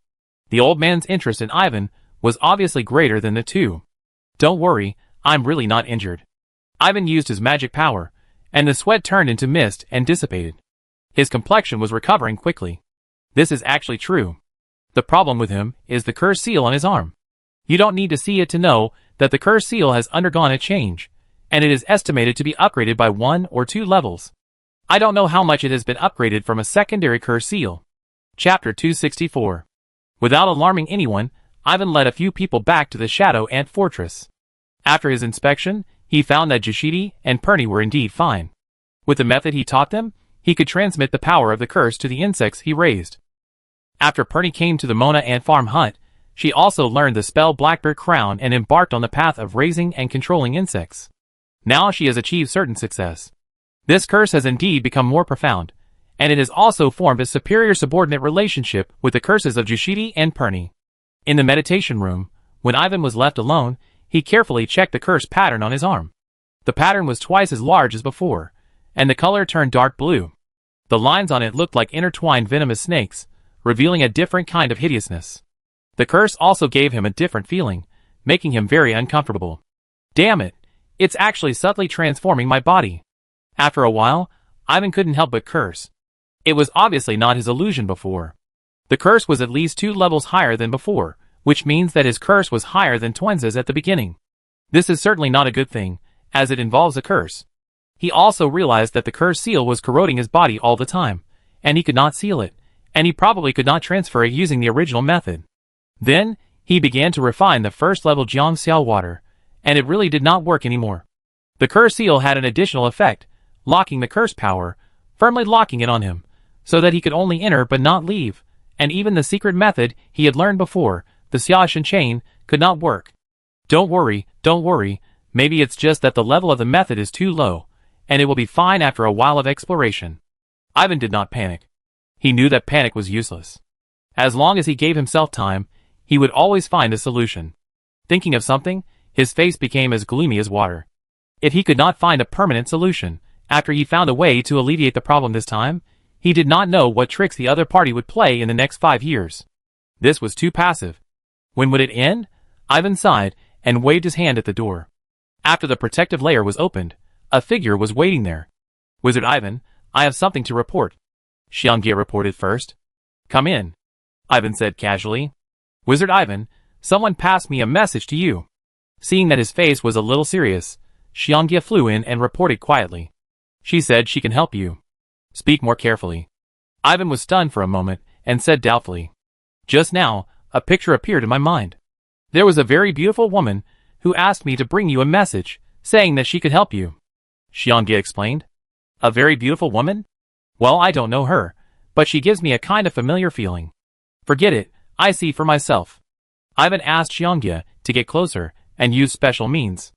The old man's interest in Ivan was obviously greater than the two. Don't worry, I'm really not injured. Ivan used his magic power, and the sweat turned into mist and dissipated. His complexion was recovering quickly. This is actually true. The problem with him is the curse seal on his arm. You don't need to see it to know that the curse seal has undergone a change, and it is estimated to be upgraded by 1 or 2 levels. I don't know how much it has been upgraded from a secondary curse seal. Chapter 264. Without alarming anyone, Ivan led a few people back to the Shadow Ant Fortress. After his inspection, he found that Giusti and Purdy were indeed fine. With the method he taught them, he could transmit the power of the curse to the insects he raised. After Purdy came to the Mona Ant Farm hut, she also learned the spell Blackbird Crown and embarked on the path of raising and controlling insects. Now she has achieved certain success. This curse has indeed become more profound, and it has also formed a superior subordinate relationship with the curses of Jushiti and Perny. In the meditation room, when Ivan was left alone, he carefully checked the curse pattern on his arm. The pattern was twice as large as before, and the color turned dark blue. The lines on it looked like intertwined venomous snakes, revealing a different kind of hideousness. The curse also gave him a different feeling, making him very uncomfortable. Damn it, it's actually subtly transforming my body. After a while, Ivan couldn't help but curse. It was obviously not his illusion before. The curse was at least 2 levels higher than before, which means that his curse was higher than Twenza's at the beginning. This is certainly not a good thing, as it involves a curse. He also realized that the curse seal was corroding his body all the time, and he could not seal it, and he probably could not transfer it using the original method. Then, he began to refine the first level Jiang Xiao water, and it really did not work anymore. The curse seal had an additional effect, locking the curse power, firmly locking it on him, so that he could only enter but not leave, and even the secret method he had learned before, the Xiaoshan chain, could not work. Don't worry, maybe it's just that the level of the method is too low, and it will be fine after a while of exploration. Ivan did not panic. He knew that panic was useless. As long as he gave himself time, he would always find a solution. Thinking of something, his face became as gloomy as water. If he could not find a permanent solution, after he found a way to alleviate the problem this time, he did not know what tricks the other party would play in the next 5 years. This was too passive. When would it end? Ivan sighed and waved his hand at the door. After the protective layer was opened, a figure was waiting there. Wizard Ivan, I have something to report. Xiangye reported first. Come in, Ivan said casually. Wizard Ivan, someone passed me a message to you. Seeing that his face was a little serious, Xiangye flew in and reported quietly. She said she can help you. Speak more carefully. Ivan was stunned for a moment and said doubtfully. Just now, a picture appeared in my mind. There was a very beautiful woman who asked me to bring you a message, saying that she could help you. Xiangye explained. A very beautiful woman? Well, I don't know her, but she gives me a kind of familiar feeling. Forget it, I see for myself. Ivan asked Xiangye to get closer and use special means.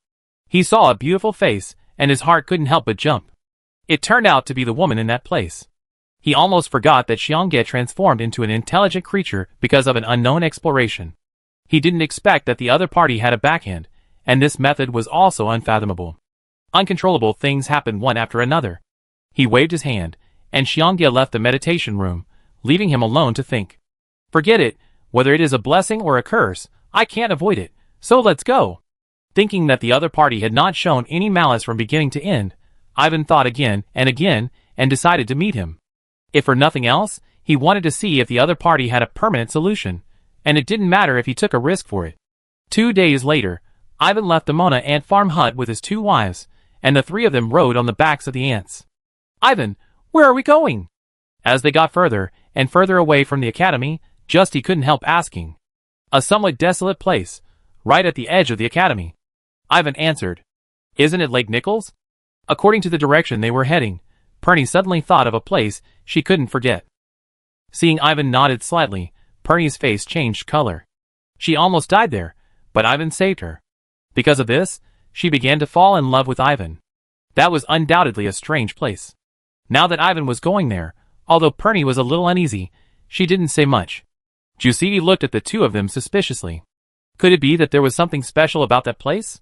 He saw a beautiful face, and his heart couldn't help but jump. It turned out to be the woman in that place. He almost forgot that Xiangye transformed into an intelligent creature because of an unknown exploration. He didn't expect that the other party had a backhand, and this method was also unfathomable. Uncontrollable things happened one after another. He waved his hand, and Xiangye left the meditation room, leaving him alone to think. Forget it, whether it is a blessing or a curse, I can't avoid it, so let's go. Thinking that the other party had not shown any malice from beginning to end, Ivan thought again and decided to meet him. If for nothing else, he wanted to see if the other party had a permanent solution, and it didn't matter if he took a risk for it. 2 days later, Ivan left the Mona ant farm hut with his 2 wives, and the 3 of them rode on the backs of the ants. Ivan, where are we going? As they got further and further away from the academy, Justy couldn't help asking. A somewhat desolate place, right at the edge of the academy. Ivan answered. Isn't it Lake Nichols? According to the direction they were heading, Perny suddenly thought of a place she couldn't forget. Seeing Ivan nodded slightly, Perny's face changed color. She almost died there, but Ivan saved her. Because of this, she began to fall in love with Ivan. That was undoubtedly a strange place. Now that Ivan was going there, although Perny was a little uneasy, she didn't say much. Jusidi looked at the 2 of them suspiciously. Could it be that there was something special about that place?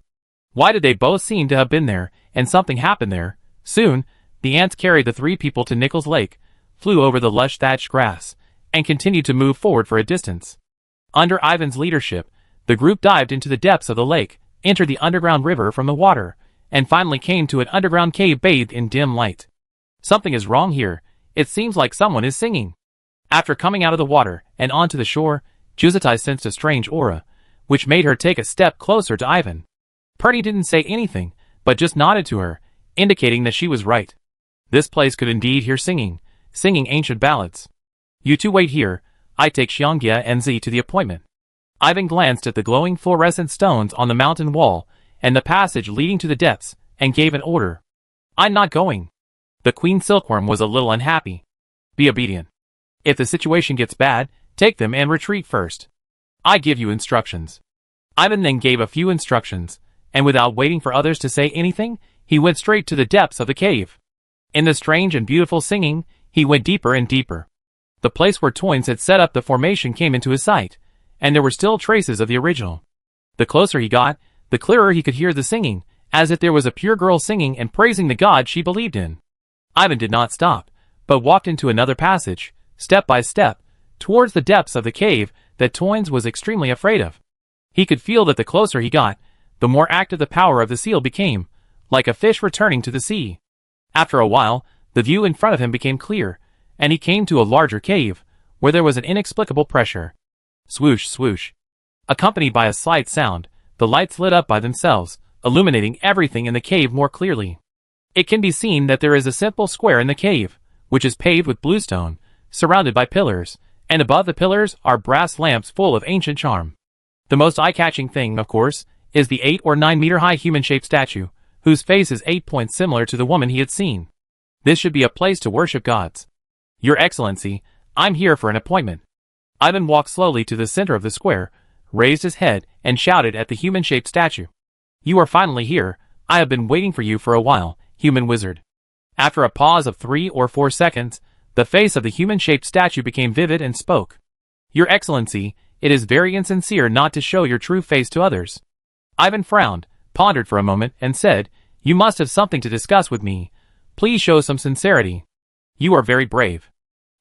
Why did they both seem to have been there, and something happened there? Soon, the ants carried the 3 people to Nichols Lake, flew over the lush thatched grass, and continued to move forward for a distance. Under Ivan's leadership, the group dived into the depths of the lake, entered the underground river from the water, and finally came to an underground cave bathed in dim light. Something is wrong here. It seems like someone is singing. After coming out of the water and onto the shore, Juzatai sensed a strange aura, which made her take a step closer to Ivan. Perny didn't say anything, but just nodded to her, indicating that she was right. This place could indeed hear singing ancient ballads. You 2 wait here, I take Xiangye and Z to the appointment. Ivan glanced at the glowing fluorescent stones on the mountain wall, and the passage leading to the depths, and gave an order. I'm not going. The Queen Silkworm was a little unhappy. Be obedient. If the situation gets bad, take them and retreat first. I give you instructions. Ivan then gave a few instructions, and without waiting for others to say anything, he went straight to the depths of the cave. In the strange and beautiful singing, He went deeper and deeper. The place where Toynes had set up the formation came into his sight, and there were still traces of the original. The closer he got, the clearer he could hear the singing, as if there was a pure girl singing and praising the god she believed in. Ivan did not stop, but walked into another passage, step by step, towards the depths of the cave that Toynes was extremely afraid of. He could feel that the closer he got, the more active the power of the seal became, like a fish returning to the sea. After a while, the view in front of him became clear, and he came to a larger cave, where there was an inexplicable pressure. Swoosh, swoosh. Accompanied by a slight sound, the lights lit up by themselves, illuminating everything in the cave more clearly. It can be seen that there is a simple square in the cave, which is paved with bluestone, surrounded by pillars, and above the pillars are brass lamps full of ancient charm. The most eye-catching thing, of course, is the 8 or 9 meter high human-shaped statue, whose face is 8 points similar to the woman he had seen. This should be a place to worship gods. Your Excellency, I'm here for an appointment. Ivan walked slowly to the center of the square, raised his head, and shouted at the human-shaped statue. You are finally here. I have been waiting for you for a while, human wizard. After a pause of 3 or 4 seconds, the face of the human-shaped statue became vivid and spoke. Your Excellency, it is very insincere not to show your true face to others. Ivan frowned, pondered for a moment, and said, You must have something to discuss with me. Please show some sincerity. You are very brave.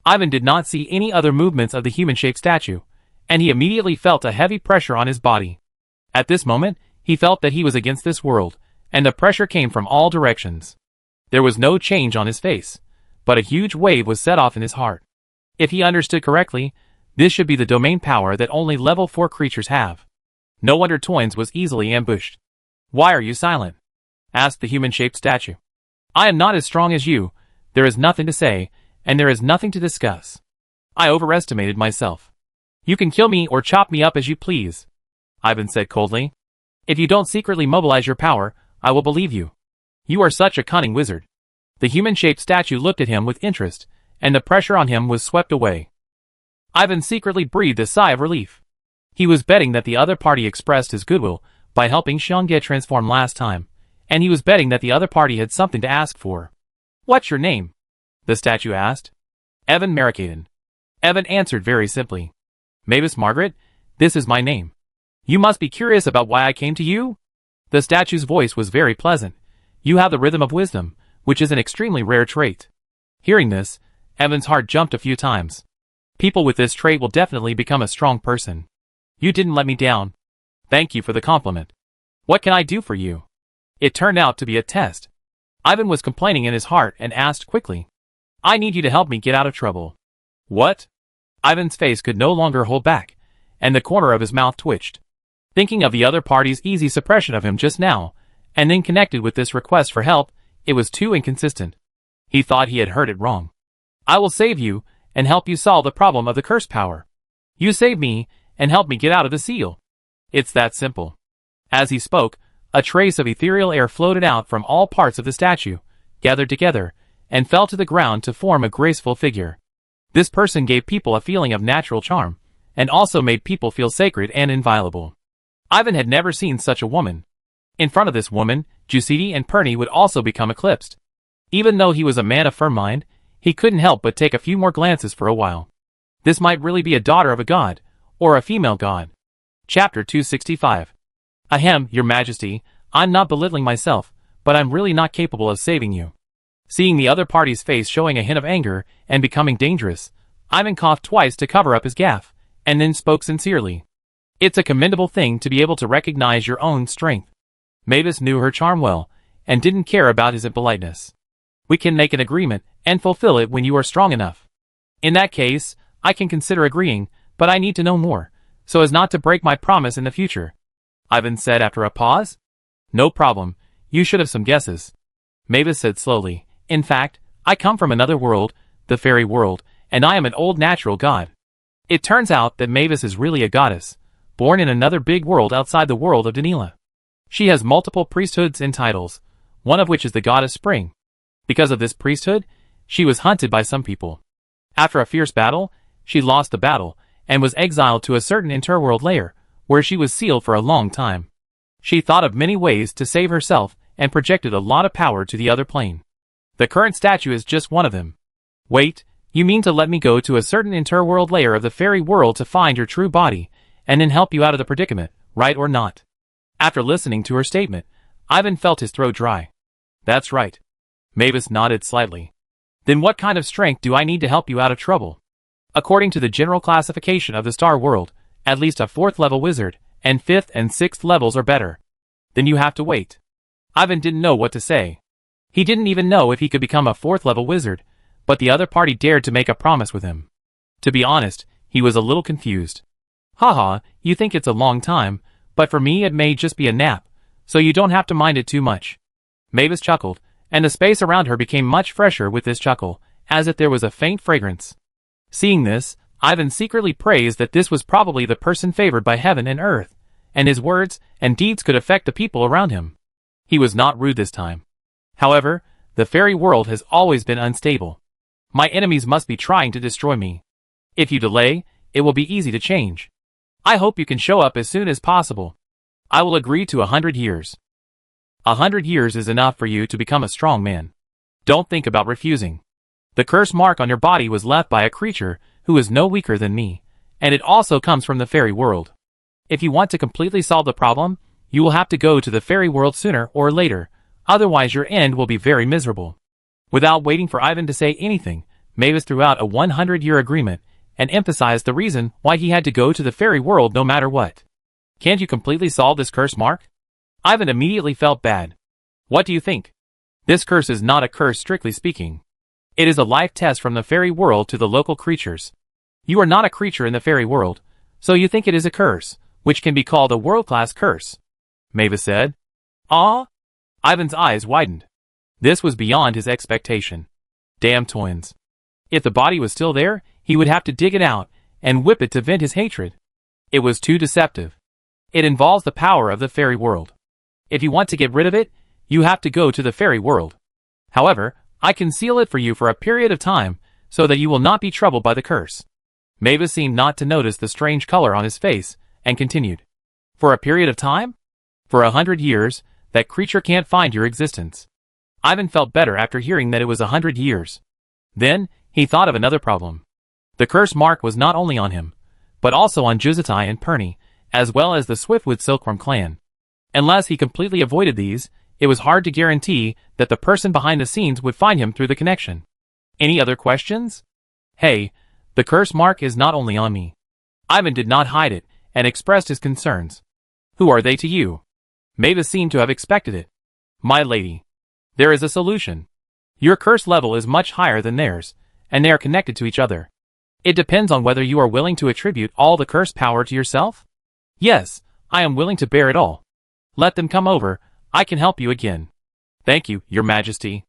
Ivan did not see any other movements of the human-shaped statue, and he immediately felt a heavy pressure on his body. At this moment, he felt that he was against this world, and the pressure came from all directions. There was no change on his face, but a huge wave was set off in his heart. If he understood correctly, this should be the domain power that only level 4 creatures have. No wonder Toynes was easily ambushed. Why are you silent? Asked the human-shaped statue. I am not as strong as you. There is nothing to say, and there is nothing to discuss. I overestimated myself. You can kill me or chop me up as you please, Ivan said coldly. If you don't secretly mobilize your power, I will believe you. You are such a cunning wizard. The human-shaped statue looked at him with interest, and the pressure on him was swept away. Ivan secretly breathed a sigh of relief. He was betting that the other party expressed his goodwill by helping Xiangye transform last time, and he was betting that the other party had something to ask for. What's your name? The statue asked. Evan Marikaden. Evan answered very simply. Mavis Margaret, this is my name. You must be curious about why I came to you? The statue's voice was very pleasant. You have the rhythm of wisdom, which is an extremely rare trait. Hearing this, Evan's heart jumped a few times. People with this trait will definitely become a strong person. You didn't let me down. Thank you for the compliment. What can I do for you? It turned out to be a test. Ivan was complaining in his heart and asked quickly. I need you to help me get out of trouble. What? Ivan's face could no longer hold back, and the corner of his mouth twitched. Thinking of the other party's easy suppression of him just now, and then connected with this request for help, it was too inconsistent. He thought he had heard it wrong. I will save you, and help you solve the problem of the curse power. You save me, and help me get out of the seal. It's that simple. As he spoke, a trace of ethereal air floated out from all parts of the statue, gathered together, and fell to the ground to form a graceful figure. This person gave people a feeling of natural charm, and also made people feel sacred and inviolable. Ivan had never seen such a woman. In front of this woman, Jusidi and Perny would also become eclipsed. Even though he was a man of firm mind, he couldn't help but take a few more glances for a while. This might really be a daughter of a god, or a female god. Chapter 265. Ahem, Your Majesty, I'm not belittling myself, but I'm really not capable of saving you. Seeing the other party's face showing a hint of anger and becoming dangerous, Ivan coughed twice to cover up his gaffe, and then spoke sincerely. It's a commendable thing to be able to recognize your own strength. Mavis knew her charm well, and didn't care about his impoliteness. We can make an agreement, and fulfill it when you are strong enough. In that case, I can consider agreeing, but I need to know more, so as not to break my promise in the future. Ivan said after a pause. No problem, you should have some guesses. Mavis said slowly. In fact, I come from another world, the fairy world, and I am an old natural god. It turns out that Mavis is really a goddess, born in another big world outside the world of Danila. She has multiple priesthoods and titles, one of which is the goddess Spring. Because of this priesthood, she was hunted by some people. After a fierce battle, she lost the battle, and was exiled to a certain interworld lair, where she was sealed for a long time. She thought of many ways to save herself, and projected a lot of power to the other plane. The current statue is just one of them. Wait, you mean to let me go to a certain interworld layer of the fairy world to find your true body, and then help you out of the predicament, right or not? After listening to her statement, Ivan felt his throat dry. That's right. Mavis nodded slightly. Then what kind of strength do I need to help you out of trouble? According to the general classification of the Star World, at least a 4th level wizard, and 5th and 6th levels are better. Then you have to wait. Ivan didn't know what to say. He didn't even know if he could become a 4th level wizard, but the other party dared to make a promise with him. To be honest, he was a little confused. Haha, you think it's a long time, but for me it may just be a nap, so you don't have to mind it too much. Mavis chuckled, and the space around her became much fresher with this chuckle, as if there was a faint fragrance. Seeing this, Ivan secretly praised that this was probably the person favored by heaven and earth, and his words and deeds could affect the people around him. He was not rude this time. However, the fairy world has always been unstable. My enemies must be trying to destroy me. If you delay, it will be easy to change. I hope you can show up as soon as possible. I will agree to 100 years. 100 years is enough for you to become a strong man. Don't think about refusing. The curse mark on your body was left by a creature who is no weaker than me, and it also comes from the fairy world. If you want to completely solve the problem, you will have to go to the fairy world sooner or later, otherwise your end will be very miserable. Without waiting for Ivan to say anything, Mavis threw out a 100-year agreement and emphasized the reason why he had to go to the fairy world no matter what. Can't you completely solve this curse mark? Ivan immediately felt bad. What do you think? This curse is not a curse strictly speaking. It is a life test from the fairy world to the local creatures. You are not a creature in the fairy world, so you think it is a curse, which can be called a world-class curse, Mavis said. Ah? Ivan's eyes widened. This was beyond his expectation. Damn twins. If the body was still there, he would have to dig it out and whip it to vent his hatred. It was too deceptive. It involves the power of the fairy world. If you want to get rid of it, you have to go to the fairy world. However, I conceal it for you for a period of time, so that you will not be troubled by the curse. Mavis seemed not to notice the strange color on his face, and continued. For a period of time? For 100 years, that creature can't find your existence. Ivan felt better after hearing that it was 100 years. Then, he thought of another problem. The curse mark was not only on him, but also on Juzatai and Perny, as well as the Swiftwood Silkworm clan. Unless he completely avoided these, it was hard to guarantee that the person behind the scenes would find him through the connection. Any other questions? Hey, the curse mark is not only on me. Ivan did not hide it, and expressed his concerns. Who are they to you? Mavis seemed to have expected it. My lady. There is a solution. Your curse level is much higher than theirs, and they are connected to each other. It depends on whether you are willing to attribute all the curse power to yourself? Yes, I am willing to bear it all. Let them come over, I can help you again. Thank you, Your Majesty.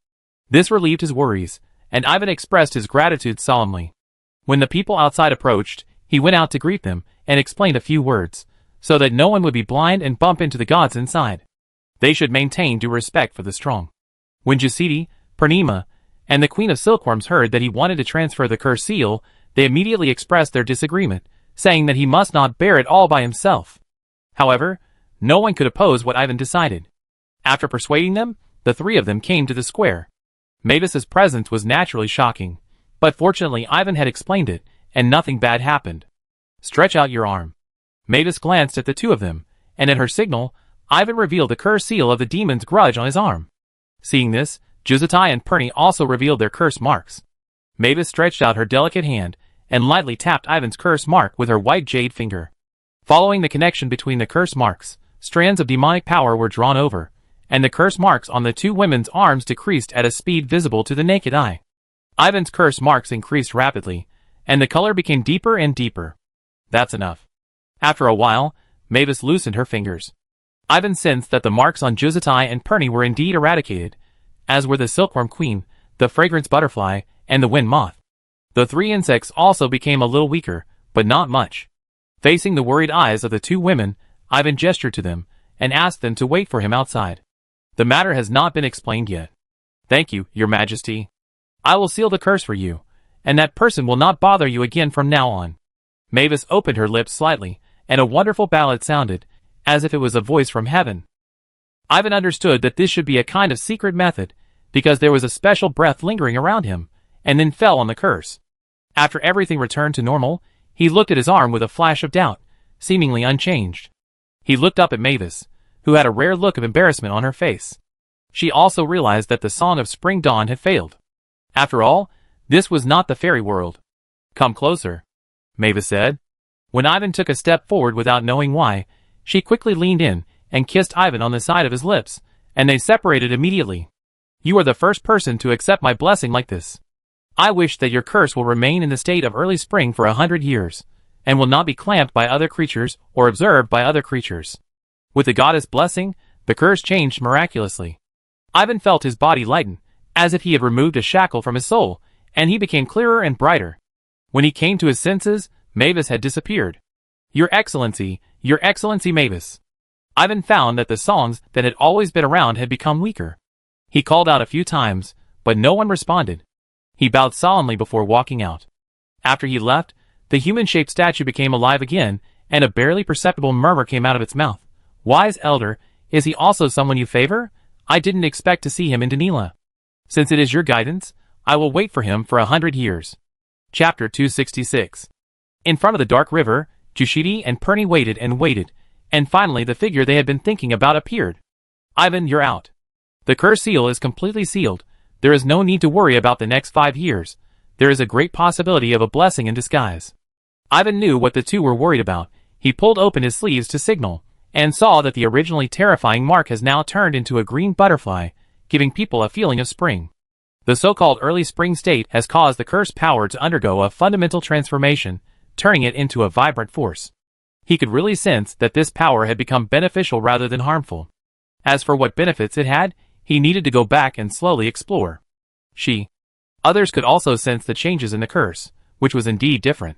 This relieved his worries, and Ivan expressed his gratitude solemnly. When the people outside approached, he went out to greet them and explained a few words, so that no one would be blind and bump into the gods inside. They should maintain due respect for the strong. When Jusidi, Purnima, and the Queen of Silkworms heard that he wanted to transfer the curse seal, they immediately expressed their disagreement, saying that he must not bear it all by himself. However, no one could oppose what Ivan decided. After persuading them, the three of them came to the square. Mavis's presence was naturally shocking, but fortunately Ivan had explained it, and nothing bad happened. Stretch out your arm. Mavis glanced at the two of them, and at her signal, Ivan revealed the curse seal of the demon's grudge on his arm. Seeing this, Juzatai and Perny also revealed their curse marks. Mavis stretched out her delicate hand, and lightly tapped Ivan's curse mark with her white jade finger. Following the connection between the curse marks, strands of demonic power were drawn over, and the curse marks on the two women's arms decreased at a speed visible to the naked eye. Ivan's curse marks increased rapidly, and the color became deeper and deeper. That's enough. After a while, Mavis loosened her fingers. Ivan sensed that the marks on Juzatai and Perny were indeed eradicated, as were the Silkworm Queen, the Fragrance Butterfly, and the Wind Moth. The three insects also became a little weaker, but not much. Facing the worried eyes of the two women, Ivan gestured to them, and asked them to wait for him outside. The matter has not been explained yet. Thank you, Your Majesty. I will seal the curse for you, and that person will not bother you again from now on. Mavis opened her lips slightly, and a wonderful ballad sounded, as if it was a voice from heaven. Ivan understood that this should be a kind of secret method, because there was a special breath lingering around him, and then fell on the curse. After everything returned to normal, he looked at his arm with a flash of doubt, seemingly unchanged. He looked up at Mavis, who had a rare look of embarrassment on her face. She also realized that the song of spring dawn had failed. After all, this was not the fairy world. "Come closer," Mavis said. When Ivan took a step forward without knowing why, she quickly leaned in and kissed Ivan on the side of his lips, and they separated immediately. "You are the first person to accept my blessing like this. I wish that your curse will remain in the state of early spring for 100 years, and will not be clamped by other creatures or observed by other creatures." With the goddess' blessing, the curse changed miraculously. Ivan felt his body lighten, as if he had removed a shackle from his soul, and he became clearer and brighter. When he came to his senses, Mavis had disappeared. Your Excellency Mavis." Ivan found that the songs that had always been around had become weaker. He called out a few times, but no one responded. He bowed solemnly before walking out. After he left, the human-shaped statue became alive again, and a barely perceptible murmur came out of its mouth. "Wise elder, is he also someone you favor? I didn't expect to see him in Danila. Since it is your guidance, I will wait for him for 100 years. Chapter 266. In front of the dark river, Jushidi and Perny waited and waited, and finally the figure they had been thinking about appeared. "Ivan, you're out. The curse seal is completely sealed. There is no need to worry about the next 5 years. There is a great possibility of a blessing in disguise." Ivan knew what the two were worried about. He pulled open his sleeves to signal, and saw that the originally terrifying mark has now turned into a green butterfly, giving people a feeling of spring. The so-called early spring state has caused the curse power to undergo a fundamental transformation, turning it into a vibrant force. He could really sense that this power had become beneficial rather than harmful. As for what benefits it had, he needed to go back and slowly explore. Others could also sense the changes in the curse, which was indeed different.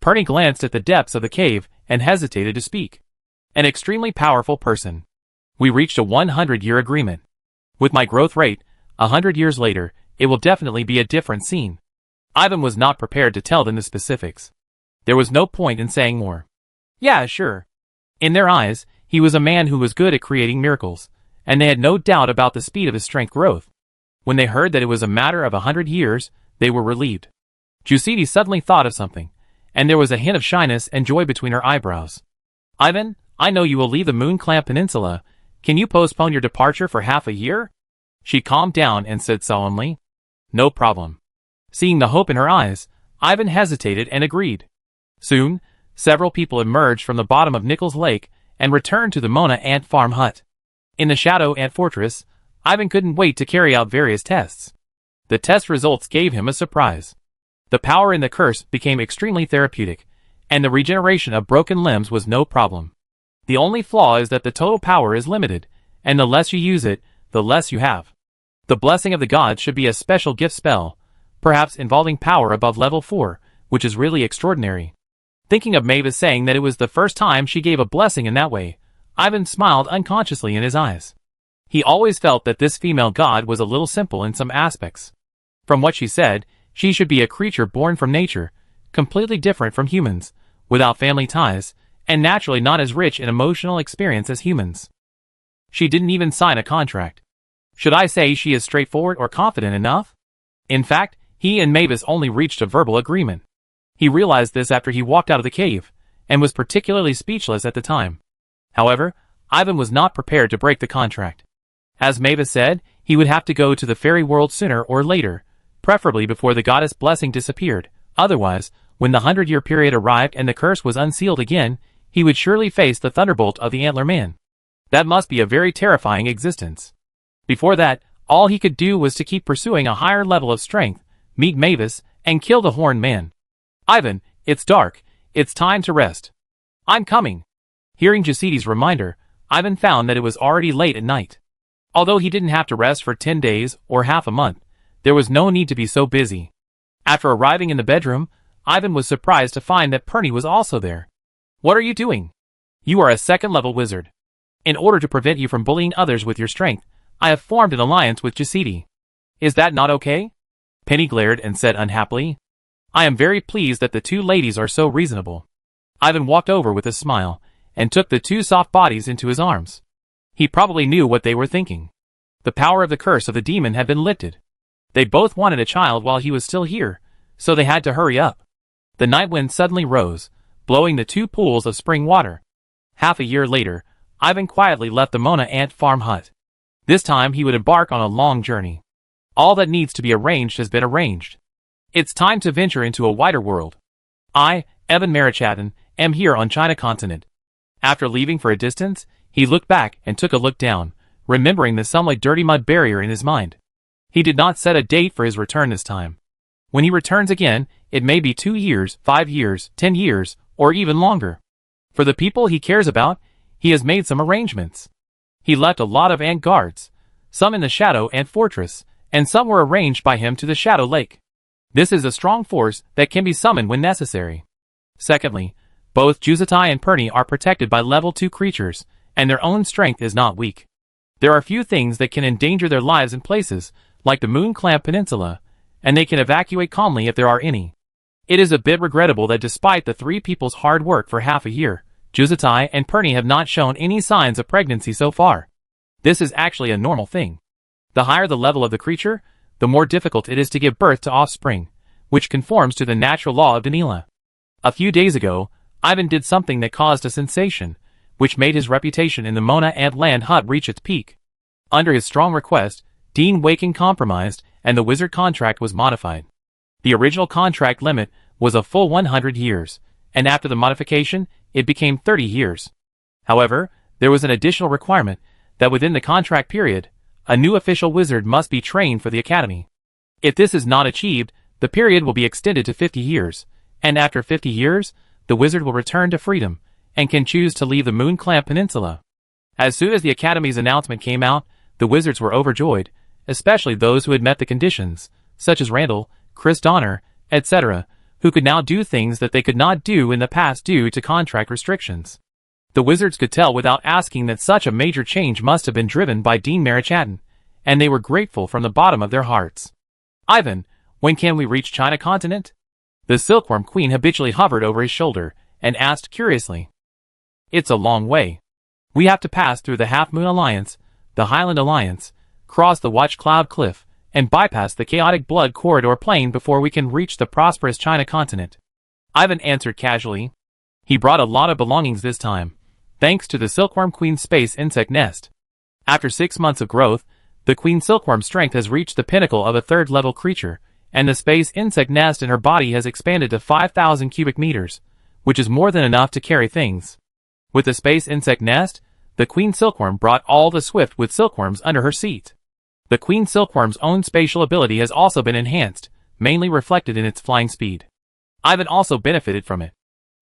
Perny glanced at the depths of the cave and hesitated to speak. "An extremely powerful person. We reached a 100-year agreement. With my growth rate, 100 years later, it will definitely be a different scene." Ivan was not prepared to tell them the specifics. There was no point in saying more. "Yeah, sure." In their eyes, he was a man who was good at creating miracles, and they had no doubt about the speed of his strength growth. When they heard that it was a matter of 100 years, they were relieved. Jushidi suddenly thought of something, and there was a hint of shyness and joy between her eyebrows. "Ivan, I know you will leave the Moon Clamp Peninsula. Can you postpone your departure for half a year?" She calmed down and said solemnly, "No problem." Seeing the hope in her eyes, Ivan hesitated and agreed. Soon, several people emerged from the bottom of Nichols Lake and returned to the Mona Ant Farm hut. In the Shadow Ant Fortress, Ivan couldn't wait to carry out various tests. The test results gave him a surprise. The power in the curse became extremely therapeutic, and the regeneration of broken limbs was no problem. The only flaw is that the total power is limited, and the less you use it, the less you have. The blessing of the gods should be a special gift spell, perhaps involving power above level 4, which is really extraordinary. Thinking of Mavis saying that it was the first time she gave a blessing in that way, Ivan smiled unconsciously in his eyes. He always felt that this female god was a little simple in some aspects. From what she said, she should be a creature born from nature, completely different from humans, without family ties, and naturally not as rich in emotional experience as humans. She didn't even sign a contract. Should I say she is straightforward or confident enough? In fact, he and Mavis only reached a verbal agreement. He realized this after he walked out of the cave, and was particularly speechless at the time. However, Ivan was not prepared to break the contract. As Mavis said, he would have to go to the fairy world sooner or later, preferably before the goddess' blessing disappeared. Otherwise, when the 100-year period arrived and the curse was unsealed again, he would surely face the thunderbolt of the Antler Man. That must be a very terrifying existence. Before that, all he could do was to keep pursuing a higher level of strength, meet Mavis, and kill the Horned Man. "Ivan, it's dark. It's time to rest." "I'm coming." Hearing Jusidi's reminder, Ivan found that it was already late at night. Although he didn't have to rest for 10 days or half a month, there was no need to be so busy. After arriving in the bedroom, Ivan was surprised to find that Perny was also there. "What are you doing?" "You are a second-level wizard. In order to prevent you from bullying others with your strength, I have formed an alliance with Jusidi. Is that not okay?" Penny glared and said unhappily, "I am very pleased that the two ladies are so reasonable." Ivan walked over with a smile, and took the two soft bodies into his arms. He probably knew what they were thinking. The power of the curse of the demon had been lifted. They both wanted a child while he was still here, so they had to hurry up. The night wind suddenly rose, blowing the two pools of spring water. Half a year later, Ivan quietly left the Mona ant farm hut. This time he would embark on a long journey. All that needs to be arranged has been arranged. It's time to venture into a wider world. I, Evan Marichatin, am here on China continent. After leaving for a distance, he looked back and took a look down, remembering the somewhat dirty mud barrier in his mind. He did not set a date for his return this time. When he returns again, it may be 2 years, 5 years, 10 years, or even longer. For the people he cares about, he has made some arrangements. He left a lot of ant guards, some in the Shadow Ant Fortress, and some were arranged by him to the Shadow Lake. This is a strong force that can be summoned when necessary. Secondly, both Juzatai and Perny are protected by level 2 creatures, and their own strength is not weak. There are few things that can endanger their lives in places like the Moon Clamp Peninsula, and they can evacuate calmly if there are any. It is a bit regrettable that despite the 3 people's hard work for half a year, Juzatai and Perny have not shown any signs of pregnancy so far. This is actually a normal thing. The higher the level of the creature, the more difficult it is to give birth to offspring, which conforms to the natural law of Danila. A few days ago, Ivan did something that caused a sensation, which made his reputation in the Mona Ant Land hut reach its peak. Under his strong request, Dean Waking compromised, and the wizard contract was modified. The original contract limit was a full 100 years, and after the modification, it became 30 years. However, there was an additional requirement that within the contract period, a new official wizard must be trained for the academy. If this is not achieved, the period will be extended to 50 years, and after 50 years, the wizard will return to freedom, and can choose to leave the Moon Clamp Peninsula. As soon as the academy's announcement came out, the wizards were overjoyed, especially those who had met the conditions, such as Randall, Chris Donner, etc., who could now do things that they could not do in the past due to contract restrictions. The wizards could tell without asking that such a major change must have been driven by Dean Marichatin, and they were grateful from the bottom of their hearts. Ivan, when can we reach China continent? The Silkworm Queen habitually hovered over his shoulder, and asked curiously. It's a long way. We have to pass through the Half Moon Alliance, the Highland Alliance, cross the Watch Cloud Cliff, and bypass the chaotic blood corridor plane before we can reach the prosperous China continent. Ivan answered casually. He brought a lot of belongings this time, thanks to the Silkworm Queen's space insect nest. After 6 months of growth, the Queen Silkworm's strength has reached the pinnacle of a 3rd-level creature, and the space insect nest in her body has expanded to 5,000 cubic meters, which is more than enough to carry things. With the space insect nest, the Queen Silkworm brought all the swift-witted silkworms under her seat. The Queen Silkworm's own spatial ability has also been enhanced, mainly reflected in its flying speed. Ivan also benefited from it.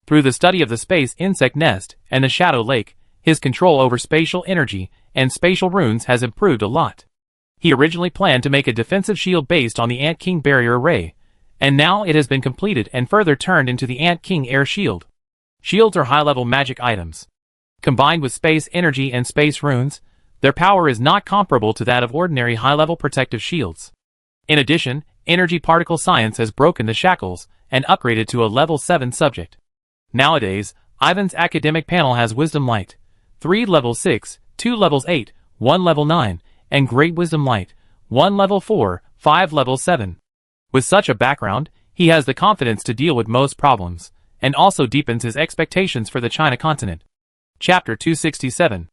Through the study of the space insect nest and the Shadow Lake, his control over spatial energy and spatial runes has improved a lot. He originally planned to make a defensive shield based on the Ant King barrier array, and now it has been completed and further turned into the Ant King air shield. Shields are high-level magic items. Combined with space energy and space runes, their power is not comparable to that of ordinary high-level protective shields. In addition, energy particle science has broken the shackles and upgraded to a level 7 subject. Nowadays, Ivan's academic panel has Wisdom Light, 3 level 6, 2 levels 8, 1 level 9, and Great Wisdom Light, 1 level 4, 5 level 7. With such a background, he has the confidence to deal with most problems, and also deepens his expectations for the China continent. Chapter 267.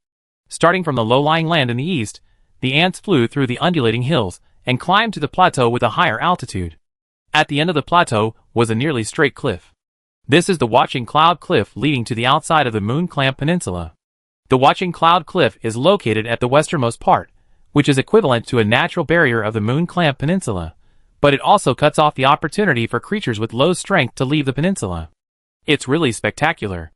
Starting from the low-lying land in the east, the ants flew through the undulating hills and climbed to the plateau with a higher altitude. At the end of the plateau was a nearly straight cliff. This is the Watching Cloud Cliff leading to the outside of the Moon Clamp Peninsula. The Watching Cloud Cliff is located at the westernmost part, which is equivalent to a natural barrier of the Moon Clamp Peninsula, but it also cuts off the opportunity for creatures with low strength to leave the peninsula. It's really spectacular.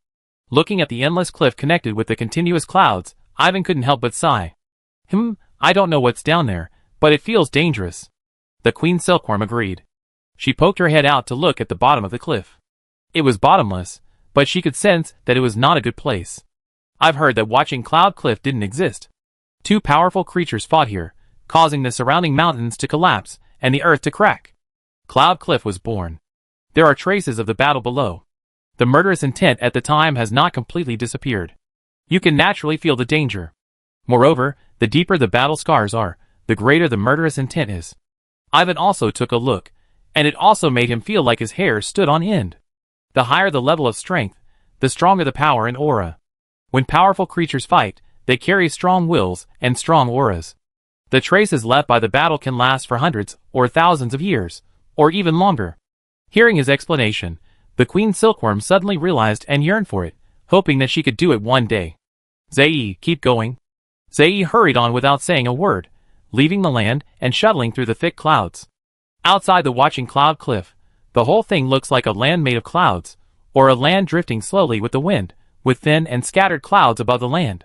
Looking at the endless cliff connected with the continuous clouds, Ivan couldn't help but sigh. I don't know what's down there, but it feels dangerous. The Queen Silkworm agreed. She poked her head out to look at the bottom of the cliff. It was bottomless, but she could sense that it was not a good place. I've heard that Watching Cloud Cliff didn't exist. 2 powerful creatures fought here, causing the surrounding mountains to collapse and the earth to crack. Cloud Cliff was born. There are traces of the battle below. The murderous intent at the time has not completely disappeared. You can naturally feel the danger. Moreover, the deeper the battle scars are, the greater the murderous intent is. Ivan also took a look, and it also made him feel like his hair stood on end. The higher the level of strength, the stronger the power and aura. When powerful creatures fight, they carry strong wills and strong auras. The traces left by the battle can last for hundreds or thousands of years, or even longer. Hearing his explanation, the Queen Silkworm suddenly realized and yearned for it, hoping that she could do it one day. Zei, keep going. Zei hurried on without saying a word, leaving the land and shuttling through the thick clouds. Outside the watching cloud cliff, the whole thing looks like a land made of clouds, or a land drifting slowly with the wind, with thin and scattered clouds above the land.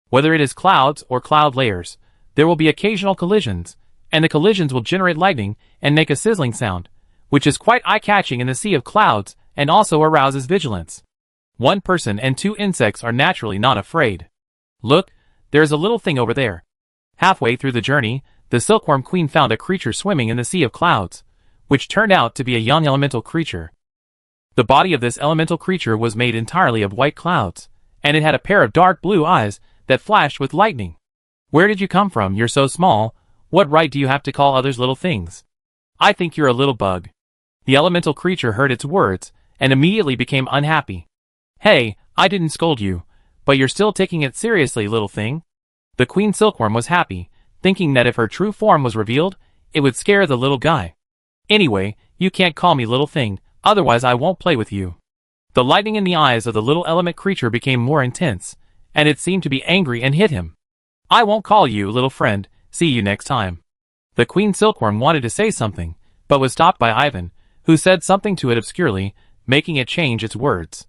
Whether it is clouds or cloud layers, there will be occasional collisions, and the collisions will generate lightning and make a sizzling sound, which is quite eye-catching in the sea of clouds and also arouses vigilance. One person and two insects are naturally not afraid. Look, there's a little thing over there. Halfway through the journey, the Silkworm Queen found a creature swimming in the sea of clouds, which turned out to be a young elemental creature. The body of this elemental creature was made entirely of white clouds, and it had a pair of dark blue eyes that flashed with lightning. Where did you come from? You're so small. What right do you have to call others little things? I think you're a little bug. The elemental creature heard its words, and immediately became unhappy. Hey, I didn't scold you, but you're still taking it seriously, little thing. The Queen Silkworm was happy, thinking that if her true form was revealed, it would scare the little guy. Anyway, you can't call me little thing, otherwise I won't play with you. The lightning in the eyes of the little element creature became more intense, and it seemed to be angry and hit him. I won't call you, little friend, see you next time. The Queen Silkworm wanted to say something, but was stopped by Ivan, who said something to it obscurely, making it change its words.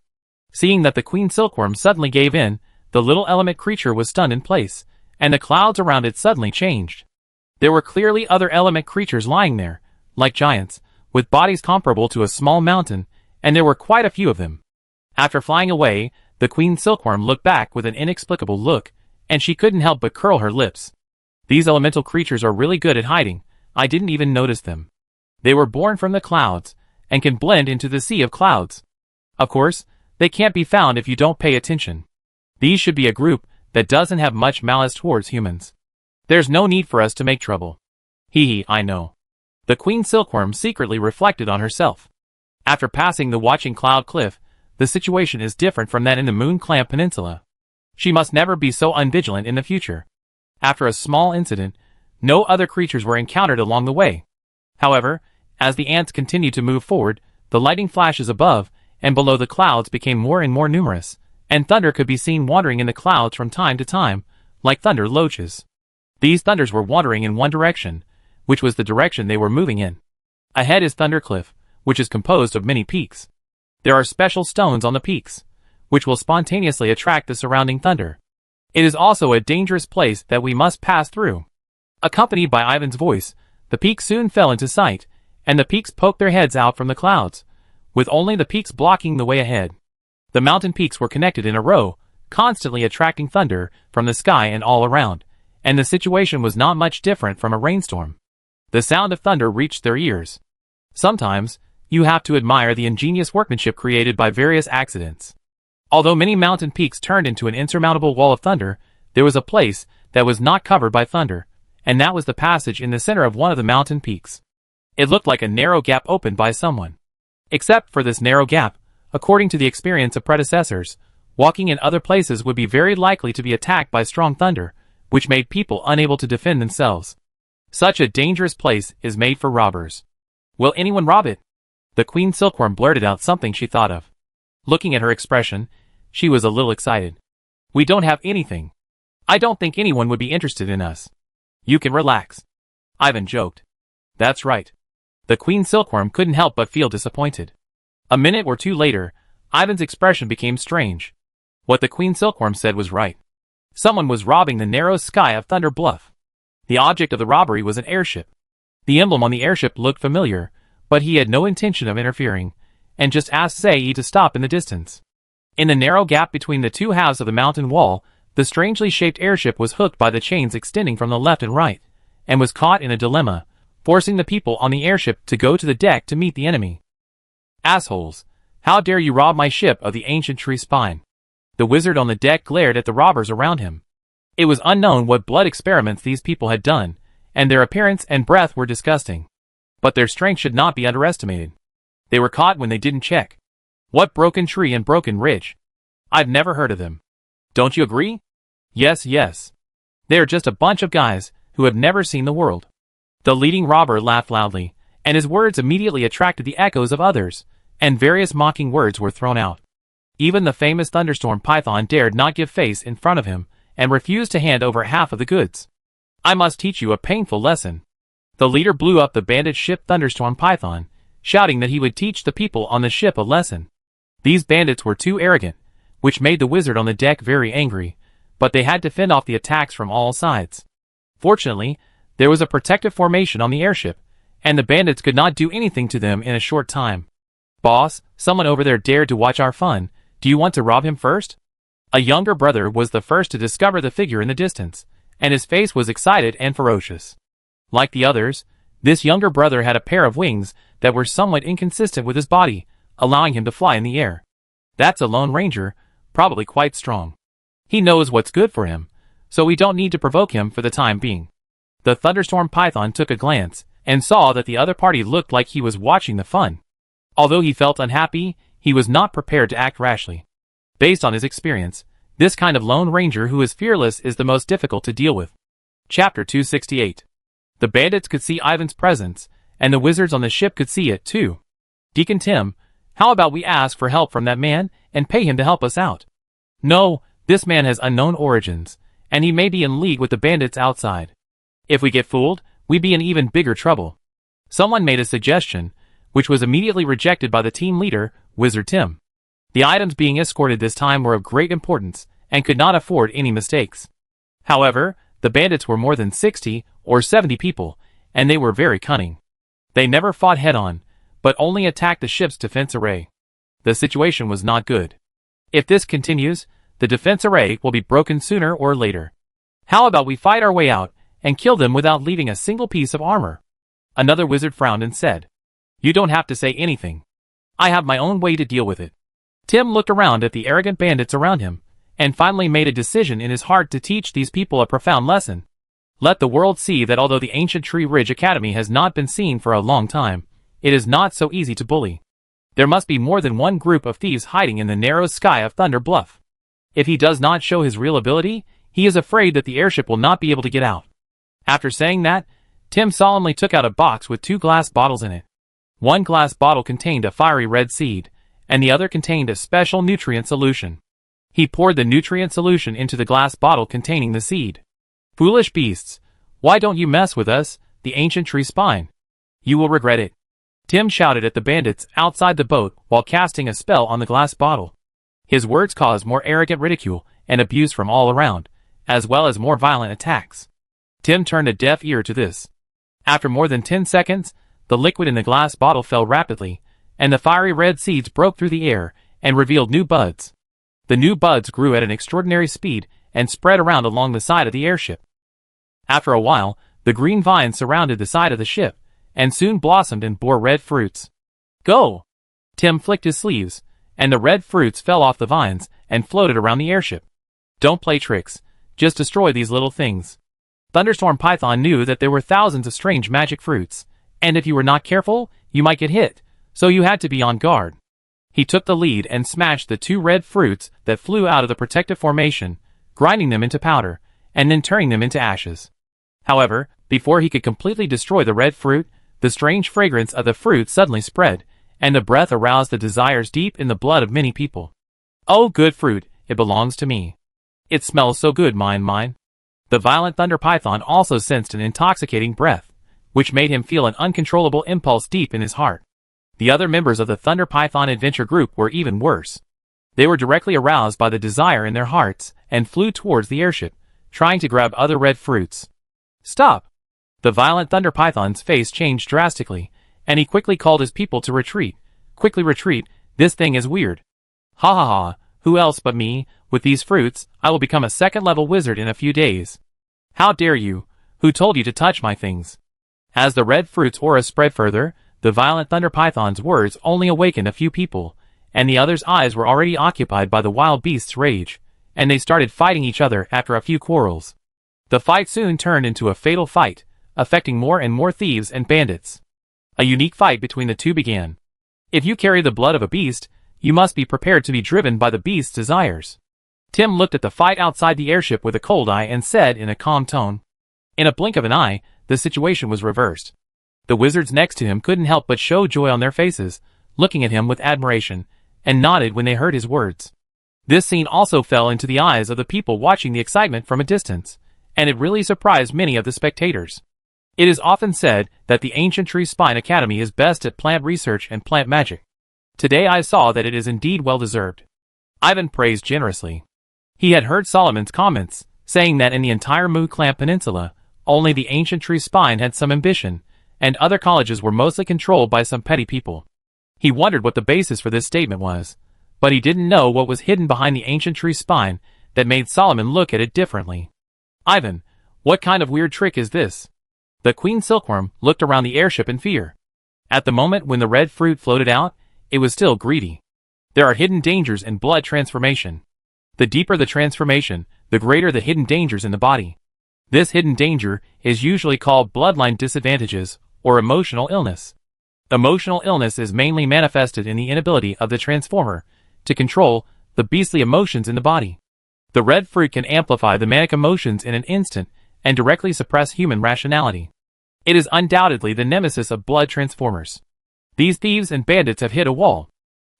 Seeing that the Queen Silkworm suddenly gave in, the little element creature was stunned in place, and the clouds around it suddenly changed. There were clearly other element creatures lying there, like giants, with bodies comparable to a small mountain, and there were quite a few of them. After flying away, the Queen Silkworm looked back with an inexplicable look, and she couldn't help but curl her lips. These elemental creatures are really good at hiding. I didn't even notice them. They were born from the clouds, and can blend into the sea of clouds. Of course, they can't be found if you don't pay attention. These should be a group that doesn't have much malice towards humans. There's no need for us to make trouble. Hee, I know. The Queen Silkworm secretly reflected on herself. After passing the watching cloud cliff, the situation is different from that in the Moon Clamp Peninsula. She must never be so unvigilant in the future. After a small incident, no other creatures were encountered along the way. However, as the ants continued to move forward, the lightning flashes above and below the clouds became more and more numerous, and thunder could be seen wandering in the clouds from time to time, like thunder loaches. These thunders were wandering in one direction, which was the direction they were moving in. Ahead is Thundercliff, which is composed of many peaks. There are special stones on the peaks, which will spontaneously attract the surrounding thunder. It is also a dangerous place that we must pass through. Accompanied by Ivan's voice, the peaks soon fell into sight, and the peaks poked their heads out from the clouds, with only the peaks blocking the way ahead. The mountain peaks were connected in a row, constantly attracting thunder from the sky and all around, and the situation was not much different from a rainstorm. The sound of thunder reached their ears. Sometimes, you have to admire the ingenious workmanship created by various accidents. Although many mountain peaks turned into an insurmountable wall of thunder, there was a place that was not covered by thunder, and that was the passage in the center of one of the mountain peaks. It looked like a narrow gap opened by someone. Except for this narrow gap, according to the experience of predecessors, walking in other places would be very likely to be attacked by strong thunder, which made people unable to defend themselves. Such a dangerous place is made for robbers. Will anyone rob it? The Queen Silkworm blurted out something she thought of. Looking at her expression, she was a little excited. We don't have anything. I don't think anyone would be interested in us. You can relax. Ivan joked. That's right. The Queen Silkworm couldn't help but feel disappointed. A minute or two later, Ivan's expression became strange. What the Queen Silkworm said was right. Someone was robbing the narrow sky of Thunder Bluff. The object of the robbery was an airship. The emblem on the airship looked familiar, but he had no intention of interfering, and just asked Zei to stop in the distance. In the narrow gap between the two halves of the mountain wall, the strangely shaped airship was hooked by the chains extending from the left and right, and was caught in a dilemma, forcing the people on the airship to go to the deck to meet the enemy. Assholes! How dare you rob my ship of the ancient tree spine? The wizard on the deck glared at the robbers around him. It was unknown what blood experiments these people had done, and their appearance and breath were disgusting. But their strength should not be underestimated. They were caught when they didn't check. What broken tree and broken ridge? I've never heard of them. Don't you agree? Yes, yes. They are just a bunch of guys who have never seen the world. The leading robber laughed loudly, and his words immediately attracted the echoes of others, and various mocking words were thrown out. Even the famous thunderstorm python dared not give face in front of him, and refused to hand over half of the goods. I must teach you a painful lesson. The leader blew up the bandit ship thunderstorm python, shouting that he would teach the people on the ship a lesson. These bandits were too arrogant, which made the wizard on the deck very angry, but they had to fend off the attacks from all sides. Fortunately, there was a protective formation on the airship, and the bandits could not do anything to them in a short time. Boss, someone over there dared to watch our fun. Do you want to rob him first? A younger brother was the first to discover the figure in the distance, and his face was excited and ferocious. Like the others, this younger brother had a pair of wings that were somewhat inconsistent with his body, allowing him to fly in the air. That's a Lone Ranger, probably quite strong. He knows what's good for him, so we don't need to provoke him for the time being. The thunderstorm python took a glance, and saw that the other party looked like he was watching the fun. Although he felt unhappy, he was not prepared to act rashly. Based on his experience, this kind of Lone Ranger who is fearless is the most difficult to deal with. Chapter 268. The bandits could see Ivan's presence, and the wizards on the ship could see it too. Deacon Tim, how about we ask for help from that man, and pay him to help us out? No, this man has unknown origins, and he may be in league with the bandits outside. If we get fooled, we'd be in even bigger trouble. Someone made a suggestion, which was immediately rejected by the team leader, Wizard Tim. The items being escorted this time were of great importance, and could not afford any mistakes. However, the bandits were more than 60 or 70 people, and they were very cunning. They never fought head-on, but only attacked the ship's defense array. The situation was not good. If this continues, the defense array will be broken sooner or later. How about we fight our way out, and kill them without leaving a single piece of armor? Another wizard frowned and said, You don't have to say anything. I have my own way to deal with it. Tim looked around at the arrogant bandits around him, and finally made a decision in his heart to teach these people a profound lesson. Let the world see that although the ancient Tree Ridge Academy has not been seen for a long time, it is not so easy to bully. There must be more than one group of thieves hiding in the narrow sky of Thunder Bluff. If he does not show his real ability, he is afraid that the airship will not be able to get out. After saying that, Tim solemnly took out a box with 2 glass bottles in it. One glass bottle contained a fiery red seed, and the other contained a special nutrient solution. He poured the nutrient solution into the glass bottle containing the seed. Foolish beasts, why don't you mess with us, the ancient tree spine? You will regret it. Tim shouted at the bandits outside the boat while casting a spell on the glass bottle. His words caused more arrogant ridicule and abuse from all around, as well as more violent attacks. Tim turned a deaf ear to this. After more than 10 seconds, the liquid in the glass bottle fell rapidly, and the fiery red seeds broke through the air and revealed new buds. The new buds grew at an extraordinary speed and spread around along the side of the airship. After a while, the green vines surrounded the side of the ship, and soon blossomed and bore red fruits. Go! Tim flicked his sleeves, and the red fruits fell off the vines and floated around the airship. Don't play tricks, just destroy these little things. Thunderstorm Python knew that there were thousands of strange magic fruits, and if you were not careful, you might get hit, so you had to be on guard. He took the lead and smashed the 2 red fruits that flew out of the protective formation, grinding them into powder, and then turning them into ashes. However, before he could completely destroy the red fruit, the strange fragrance of the fruit suddenly spread, and the breath aroused the desires deep in the blood of many people. Oh, good fruit, it belongs to me. It smells so good, mine. The violent Thunder Python also sensed an intoxicating breath, which made him feel an uncontrollable impulse deep in his heart. The other members of the Thunder Python adventure group were even worse. They were directly aroused by the desire in their hearts and flew towards the airship, trying to grab other red fruits. Stop! The violent Thunder Python's face changed drastically, and he quickly called his people to retreat. Quickly retreat, this thing is weird. Ha ha ha, who else but me? With these fruits, I will become a 2nd-level wizard in a few days. How dare you? Who told you to touch my things? As the red fruit's aura spread further, the violent Thunder Python's words only awakened a few people, and the others' eyes were already occupied by the wild beast's rage, and they started fighting each other after a few quarrels. The fight soon turned into a fatal fight, affecting more and more thieves and bandits. A unique fight between the two began. If you carry the blood of a beast, you must be prepared to be driven by the beast's desires. Tim looked at the fight outside the airship with a cold eye and said in a calm tone. In a blink of an eye, the situation was reversed. The wizards next to him couldn't help but show joy on their faces, looking at him with admiration, and nodded when they heard his words. This scene also fell into the eyes of the people watching the excitement from a distance, and it really surprised many of the spectators. It is often said that the Ancient Tree Spine Academy is best at plant research and plant magic. Today I saw that it is indeed well deserved. Ivan praised generously. He had heard Solomon's comments, saying that in the entire Moon Clamp Peninsula, only the Ancient Tree Spine had some ambition, and other colleges were mostly controlled by some petty people. He wondered what the basis for this statement was, but he didn't know what was hidden behind the Ancient Tree Spine that made Solomon look at it differently. Ivan, what kind of weird trick is this? The Queen Silkworm looked around the airship in fear. At the moment when the red fruit floated out, it was still greedy. There are hidden dangers in blood transformation. The deeper the transformation, the greater the hidden dangers in the body. This hidden danger is usually called bloodline disadvantages or emotional illness. Emotional illness is mainly manifested in the inability of the transformer to control the beastly emotions in the body. The red fruit can amplify the manic emotions in an instant and directly suppress human rationality. It is undoubtedly the nemesis of blood transformers. These thieves and bandits have hit a wall.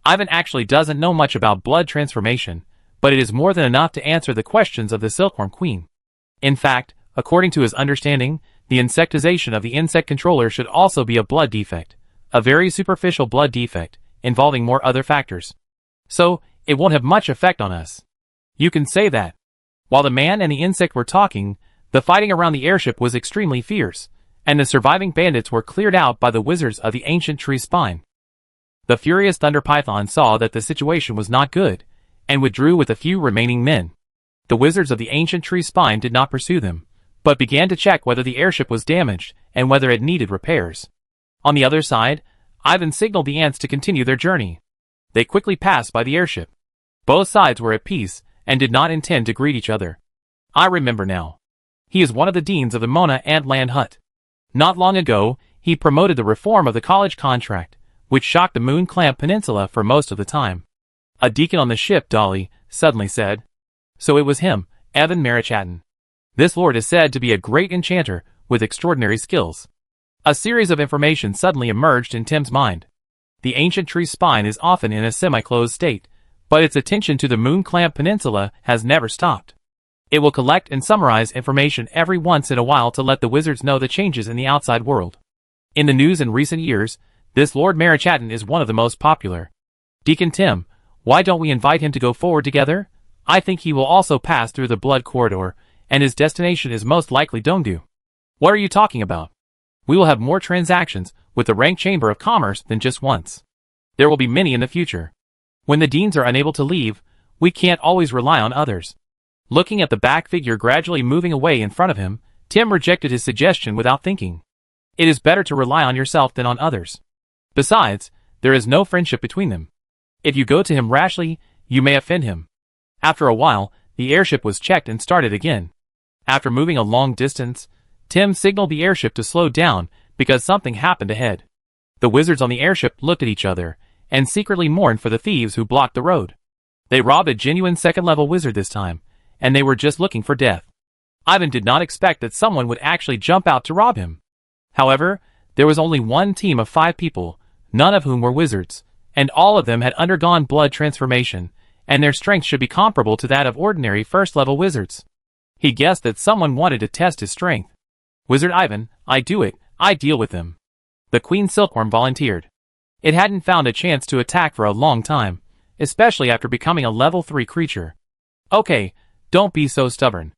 Ivan actually doesn't know much about blood transformation, but it is more than enough to answer the questions of the Silkworm Queen. In fact, according to his understanding, the insectization of the insect controller should also be a blood defect, a very superficial blood defect, involving more other factors. So, it won't have much effect on us. You can say that. While the man and the insect were talking, the fighting around the airship was extremely fierce, and the surviving bandits were cleared out by the wizards of the Ancient Tree Spine. The furious Thunder Python saw that the situation was not good, and withdrew with a few remaining men. The wizards of the Ancient Tree Spine did not pursue them, but began to check whether the airship was damaged and whether it needed repairs. On the other side, Ivan signaled the ants to continue their journey. They quickly passed by the airship. Both sides were at peace and did not intend to greet each other. I remember now. He is one of the deans of the Mona Antland Hut. Not long ago, he promoted the reform of the college contract, which shocked the Moon Clamp Peninsula for most of the time. A deacon on the ship, Dolly, suddenly said. So it was him, Evan Marichatton. This lord is said to be a great enchanter with extraordinary skills. A series of information suddenly emerged in Tim's mind. The Ancient Tree Spine is often in a semi-closed state, but its attention to the Moon Clamp Peninsula has never stopped. It will collect and summarize information every once in a while to let the wizards know the changes in the outside world. In the news in recent years, this Lord Marichatton is one of the most popular. Deacon Tim, why don't we invite him to go forward together? I think he will also pass through the blood corridor, and his destination is most likely Dongdu. What are you talking about? We will have more transactions with the Rank Chamber of Commerce than just once. There will be many in the future. When the deans are unable to leave, we can't always rely on others. Looking at the back figure gradually moving away in front of him, Tim rejected his suggestion without thinking. It is better to rely on yourself than on others. Besides, there is no friendship between them. If you go to him rashly, you may offend him. After a while, the airship was checked and started again. After moving a long distance, Tim signaled the airship to slow down because something happened ahead. The wizards on the airship looked at each other and secretly mourned for the thieves who blocked the road. They robbed a genuine second-level wizard this time, and they were just looking for death. Ivan did not expect that someone would actually jump out to rob him. However, there was only one team of 5 people, none of whom were wizards, and all of them had undergone blood transformation, and their strength should be comparable to that of ordinary first-level wizards. He guessed that someone wanted to test his strength. Wizard Ivan, I do it, I deal with them. The Queen Silkworm volunteered. It hadn't found a chance to attack for a long time, especially after becoming a level 3 creature. Okay, don't be so stubborn.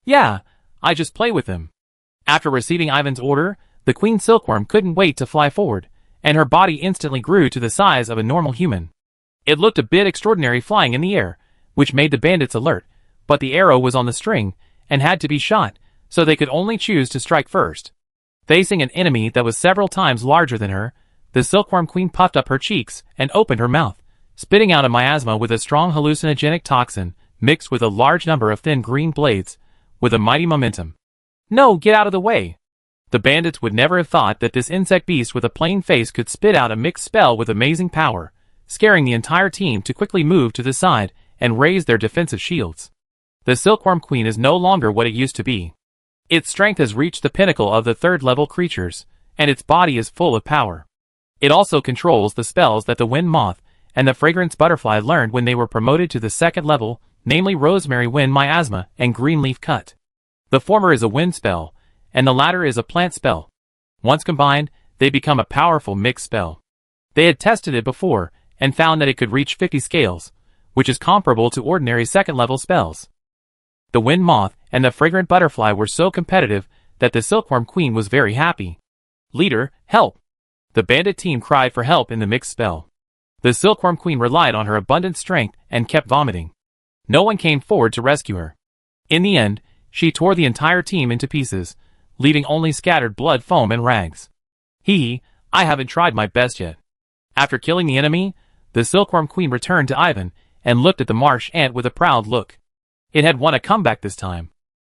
Yeah, I just play with them. After receiving Ivan's order, the Queen Silkworm couldn't wait to fly forward, and her body instantly grew to the size of a normal human. It looked a bit extraordinary flying in the air, which made the bandits alert, but the arrow was on the string, and had to be shot, so they could only choose to strike first. Facing an enemy that was several times larger than her, the Silkworm Queen puffed up her cheeks and opened her mouth, spitting out a miasma with a strong hallucinogenic toxin, mixed with a large number of thin green blades, with a mighty momentum. No, get out of the way! The bandits would never have thought that this insect beast with a plain face could spit out a mixed spell with amazing power, scaring the entire team to quickly move to the side and raise their defensive shields. The Silkworm Queen is no longer what it used to be. Its strength has reached the pinnacle of the third-level creatures, and its body is full of power. It also controls the spells that the Wind Moth and the Fragrance Butterfly learned when they were promoted to the second level, namely Rosemary Wind Miasma and Green Leaf Cut. The former is a wind spell, and the latter is a plant spell. Once combined, they become a powerful mixed spell. They had tested it before, and found that it could reach 50 scales, which is comparable to ordinary second-level spells. The Wind Moth and the Fragrant Butterfly were so competitive that the Silkworm Queen was very happy. "Leader, help!" The bandit team cried for help in the mixed spell. The Silkworm Queen relied on her abundant strength and kept vomiting. No one came forward to rescue her. In the end, she tore the entire team into pieces, leaving only scattered blood, foam, and rags. I haven't tried my best yet." After killing the enemy, the Silkworm Queen returned to Ivan and looked at the marsh ant with a proud look. It had won a comeback this time.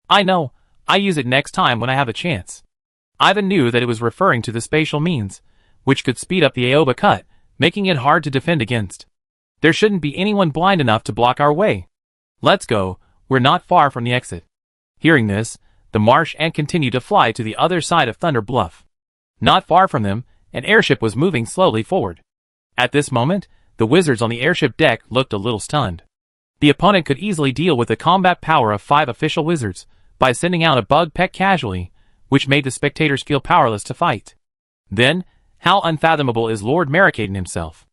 "I know, I use it next time when I have a chance." Ivan knew that it was referring to the spatial means, which could speed up the Aoba cut, making it hard to defend against. "There shouldn't be anyone blind enough to block our way. Let's go, we're not far from the exit." Hearing this, the marsh ant continued to fly to the other side of Thunder Bluff. Not far from them, an airship was moving slowly forward. At this moment, the wizards on the airship deck looked a little stunned. The opponent could easily deal with the combat power of 5 official wizards by sending out a bug peck casually, which made the spectators feel powerless to fight. Then, how unfathomable is Lord Marikaden himself.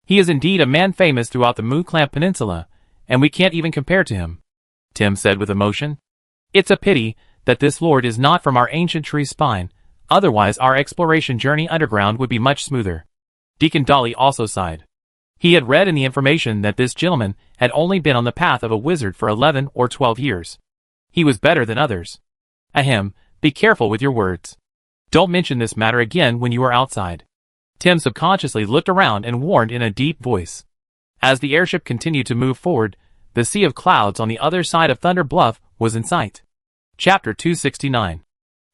He is indeed a man famous throughout the Mooclamp Peninsula, and we can't even compare to him, Tim said with emotion. "It's a pity that this lord is not from our ancient tree spine, otherwise our exploration journey underground would be much smoother." Deacon Dolly also sighed. He had read in the information that this gentleman had only been on the path of a wizard for 11 or 12 years. He was better than others. Ahem, be careful with your words. Don't mention this matter again when you are outside. Tim subconsciously looked around and warned in a deep voice. As the airship continued to move forward, the sea of clouds on the other side of Thunder Bluff was in sight. Chapter 269.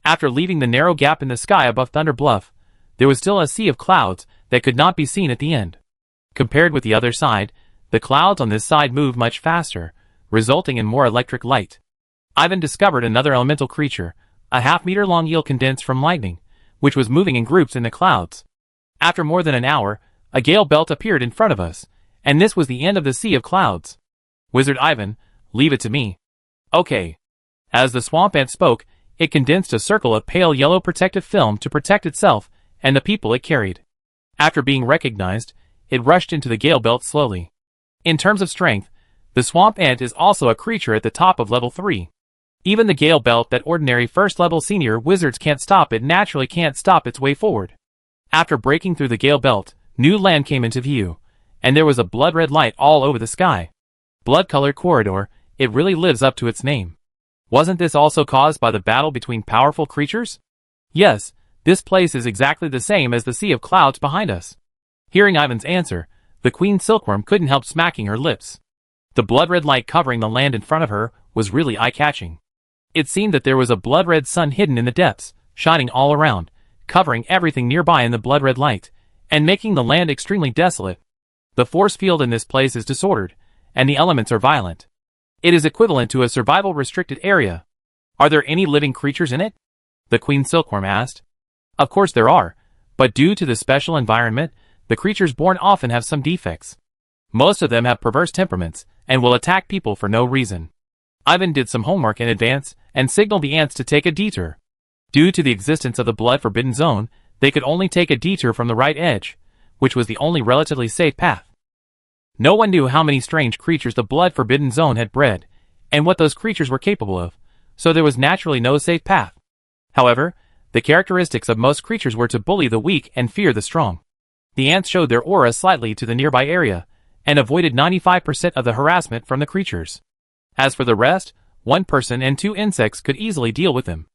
After leaving the narrow gap in the sky above Thunder Bluff, there was still a sea of clouds that could not be seen at the end. Compared with the other side, the clouds on this side moved much faster, resulting in more electric light. Ivan discovered another elemental creature, a half-meter-long eel condensed from lightning, which was moving in groups in the clouds. After more than an hour, a gale belt appeared in front of us, and this was the end of the sea of clouds. "Wizard Ivan, leave it to me." "Okay." As the swamp ant spoke, it condensed a circle of pale yellow protective film to protect itself and the people it carried. After being recognized, it rushed into the gale belt slowly. In terms of strength, the swamp ant is also a creature at the top of level 3. Even the gale belt that ordinary first-level senior wizards can't stop, it naturally can't stop its way forward. After breaking through the gale belt, new land came into view, and there was a blood-red light all over the sky. Blood-colored corridor, it really lives up to its name. Wasn't this also caused by the battle between powerful creatures? Yes, this place is exactly the same as the sea of clouds behind us. Hearing Ivan's answer, the Queen Silkworm couldn't help smacking her lips. The blood-red light covering the land in front of her was really eye-catching. It seemed that there was a blood-red sun hidden in the depths, shining all around, covering everything nearby in the blood-red light, and making the land extremely desolate. The force field in this place is disordered, and the elements are violent. It is equivalent to a survival-restricted area. "Are there any living creatures in it?" the Queen Silkworm asked. "Of course there are, but due to the special environment, the creatures born often have some defects. Most of them have perverse temperaments, and will attack people for no reason." Ivan did some homework in advance, and signaled the ants to take a detour. Due to the existence of the blood-forbidden zone, they could only take a detour from the right edge, which was the only relatively safe path. No one knew how many strange creatures the blood-forbidden zone had bred, and what those creatures were capable of, so there was naturally no safe path. However, the characteristics of most creatures were to bully the weak and fear the strong. The ants showed their aura slightly to the nearby area, and avoided 95% of the harassment from the creatures. As for the rest, one person and 2 insects could easily deal with them.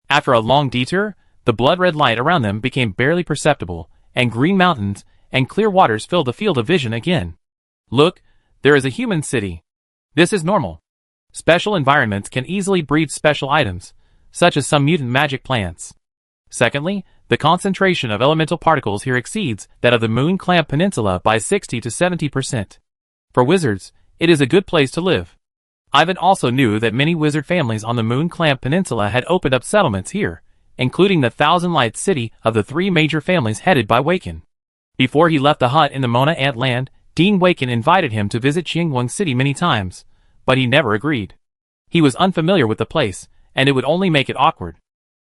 After a long detour, the blood-red light around them became barely perceptible, and green mountains and clear waters filled the field of vision again. "Look, there is a human city. This is normal. Special environments can easily breed special items, such as some mutant magic plants. Secondly, the concentration of elemental particles here exceeds that of the Moon Clamp Peninsula by 60 to 70%. For wizards, it is a good place to live. Ivan also knew that many wizard families on the Moon Clamp Peninsula had opened up settlements here, including the Thousand Lights city of the three major families headed by Waken. Before he left the hut in the Mona Ant land, Dean Waken invited him to visit Qingguang City many times, but he never agreed. He was unfamiliar with the place, and it would only make it awkward.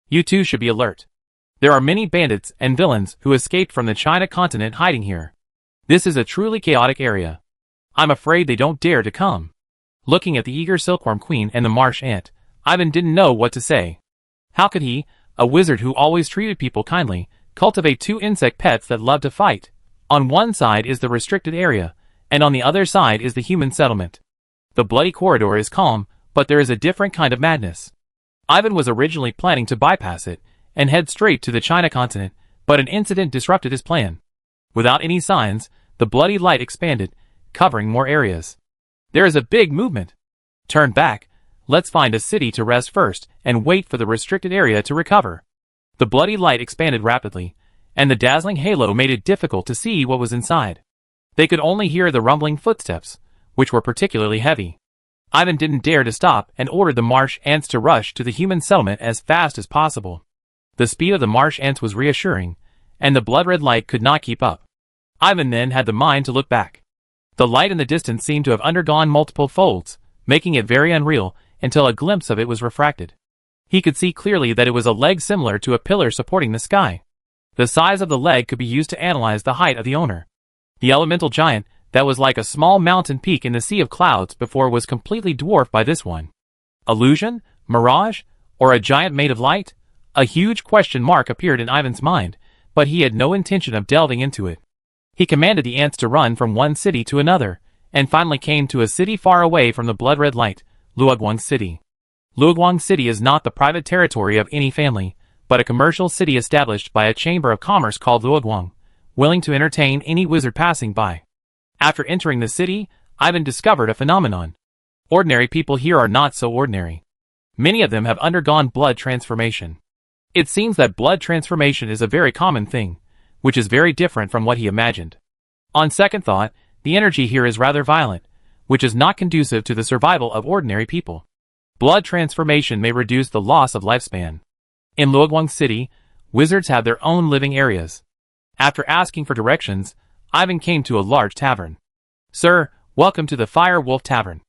You two should be alert. There are many bandits and villains who escaped from the China continent hiding here. This is a truly chaotic area. I'm afraid they don't dare to come. Looking at the eager silkworm queen and the marsh ant, Ivan didn't know what to say. How could he, a wizard who always treated people kindly, cultivate two insect pets that love to fight? On one side is the restricted area, and on the other side is the human settlement. The bloody corridor is calm, but there is a different kind of madness. Ivan was originally planning to bypass it and head straight to the China continent, but an incident disrupted his plan. Without any signs, the bloody light expanded, covering more areas. There is a big movement. Turn back. Let's find a city to rest first and wait for the restricted area to recover. The bloody light expanded rapidly, and the dazzling halo made it difficult to see what was inside. They could only hear the rumbling footsteps, which were particularly heavy. Ivan didn't dare to stop and ordered the marsh ants to rush to the human settlement as fast as possible. The speed of the marsh ants was reassuring, and the blood-red light could not keep up. Ivan then had the mind to look back. The light in the distance seemed to have undergone multiple folds, making it very unreal until a glimpse of it was refracted. He could see clearly that it was a leg similar to a pillar supporting the sky. The size of the leg could be used to analyze the height of the owner. The elemental giant that was like a small mountain peak in the sea of clouds before was completely dwarfed by this one. Illusion? Mirage? Or a giant made of light? A huge question mark appeared in Ivan's mind, but he had no intention of delving into it. He commanded the ants to run from one city to another, and finally came to a city far away from the blood-red light, Luoguang City. Luoguang City is not the private territory of any family, but a commercial city established by a chamber of commerce called Luoguang, willing to entertain any wizard passing by. After entering the city, Ivan discovered a phenomenon. Ordinary people here are not so ordinary. Many of them have undergone blood transformation. It seems that blood transformation is a very common thing, which is very different from what he imagined. On second thought, the energy here is rather violent, which is not conducive to the survival of ordinary people. Blood transformation may reduce the loss of lifespan. In Luoguang City, wizards have their own living areas. After asking for directions, Ivan came to a large tavern. Sir, welcome to the Fire Wolf Tavern.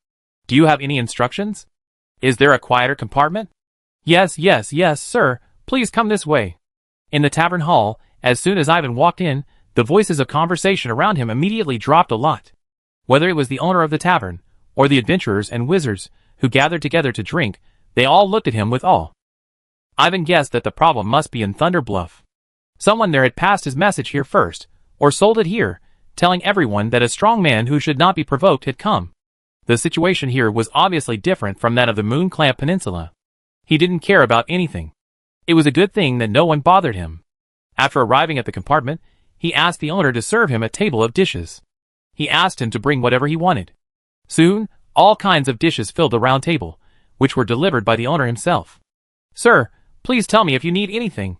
Do you have any instructions? Is there a quieter compartment? Yes, sir. Please come this way. In the tavern hall, as soon as Ivan walked in, the voices of conversation around him immediately dropped a lot. Whether it was the owner of the tavern, or the adventurers and wizards who gathered together to drink, they all looked at him with awe. Ivan guessed that the problem must be in Thunder Bluff. Someone there had passed his message here first, or sold it here, telling everyone that a strong man who should not be provoked had come. The situation here was obviously different from that of the Moon Clamp Peninsula. He didn't care about anything. It was a good thing that no one bothered him. After arriving at the compartment, he asked the owner to serve him a table of dishes. He asked him to bring whatever he wanted. Soon, all kinds of dishes filled the round table, which were delivered by the owner himself. Sir, please tell me if you need anything.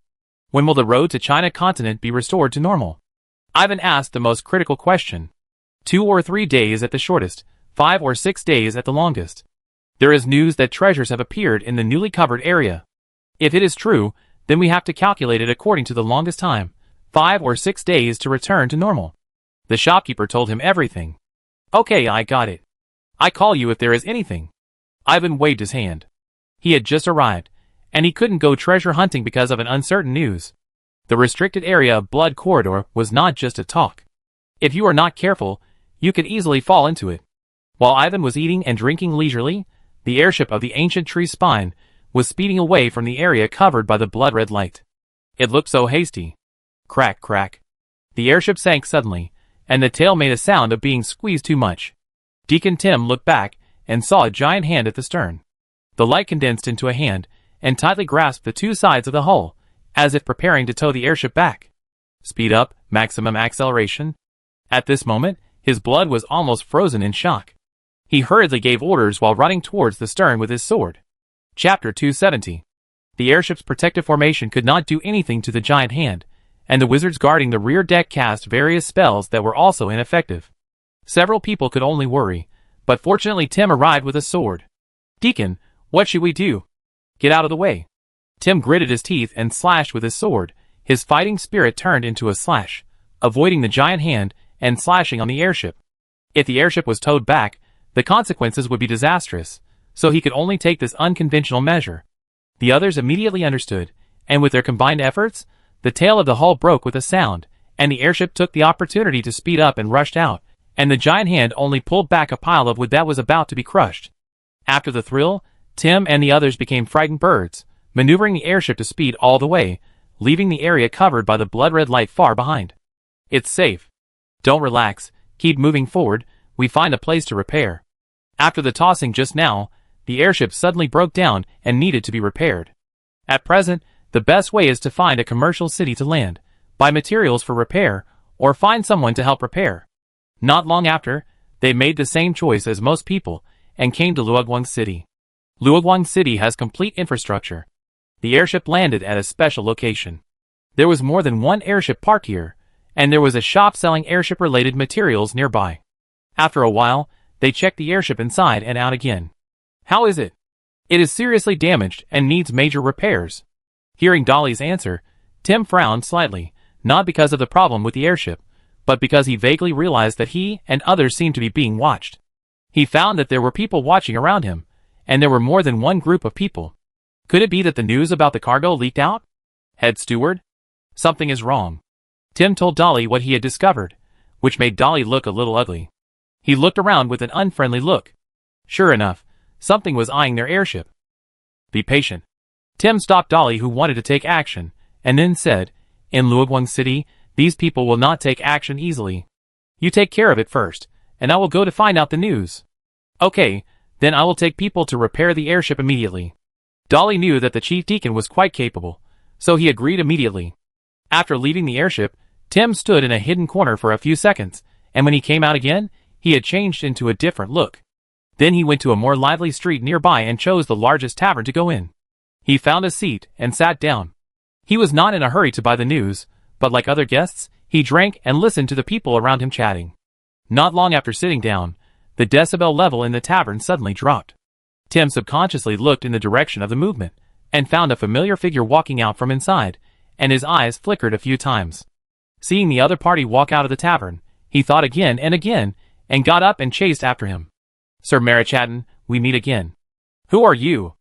When will the road to China continent be restored to normal? Ivan asked the most critical question. 2 or 3 days at the shortest, 5 or 6 days at the longest. There is news that treasures have appeared in the newly covered area. If it is true, then we have to calculate it according to the longest time, 5 or 6 days to return to normal. The shopkeeper told him everything. Okay, I got it. I call you if there is anything. Ivan waved his hand. He had just arrived, and he couldn't go treasure hunting because of an uncertain news. The restricted area of Blood Corridor was not just a talk. If you are not careful, you could easily fall into it. While Ivan was eating and drinking leisurely, the airship of the ancient tree's spine was speeding away from the area covered by the blood-red light. It looked so hasty. Crack, crack. The airship sank suddenly, and the tail made a sound of being squeezed too much. Deacon Tim looked back and saw a giant hand at the stern. The light condensed into a hand and tightly grasped the two sides of the hull, as if preparing to tow the airship back. Speed up, maximum acceleration. At this moment, his blood was almost frozen in shock. He hurriedly gave orders while running towards the stern with his sword. Chapter 270. The airship's protective formation could not do anything to the giant hand, and the wizards guarding the rear deck cast various spells that were also ineffective. Several people could only worry, but fortunately Tim arrived with a sword. "Deacon, what should we do?" "Get out of the way." Tim gritted his teeth and slashed with his sword. His fighting spirit turned into a slash, avoiding the giant hand and slashing on the airship. If the airship was towed back, the consequences would be disastrous, so he could only take this unconventional measure. The others immediately understood, and with their combined efforts, the tail of the hull broke with a sound, and the airship took the opportunity to speed up and rushed out, and the giant hand only pulled back a pile of wood that was about to be crushed. After the thrill, Tim and the others became frightened birds, maneuvering the airship to speed all the way, leaving the area covered by the blood-red light far behind. "It's safe. Don't relax, keep moving forward, we find a place to repair." After the tossing just now, the airship suddenly broke down and needed to be repaired. At present, the best way is to find a commercial city to land, buy materials for repair, or find someone to help repair. Not long after, they made the same choice as most people, and came to Luoguang City. Luoguang City has complete infrastructure. The airship landed at a special location. There was more than one airship parked here, and there was a shop selling airship-related materials nearby. After a while, they checked the airship inside and out again. "How is it?" "It is seriously damaged and needs major repairs." Hearing Dolly's answer, Tim frowned slightly, not because of the problem with the airship, but because he vaguely realized that he and others seemed to be being watched. He found that there were people watching around him, and there were more than one group of people. Could it be that the news about the cargo leaked out? "Head steward? Something is wrong." Tim told Dolly what he had discovered, which made Dolly look a little ugly. He looked around with an unfriendly look. Sure enough, something was eyeing their airship. "Be patient." Tim stopped Dolly, who wanted to take action, and then said, "In Luoguang City, these people will not take action easily. You take care of it first, and I will go to find out the news." "Okay, then I will take people to repair the airship immediately." Dolly knew that the chief deacon was quite capable, so he agreed immediately. After leaving the airship, Tim stood in a hidden corner for a few seconds, and when he came out again, he had changed into a different look. Then he went to a more lively street nearby and chose the largest tavern to go in. He found a seat and sat down. He was not in a hurry to buy the news, but like other guests, he drank and listened to the people around him chatting. Not long after sitting down, the decibel level in the tavern suddenly dropped. Tim subconsciously looked in the direction of the movement, and found a familiar figure walking out from inside, and his eyes flickered a few times. Seeing the other party walk out of the tavern, he thought again, and got up and chased after him. "Sir Marichatton, we meet again." "Who are you?"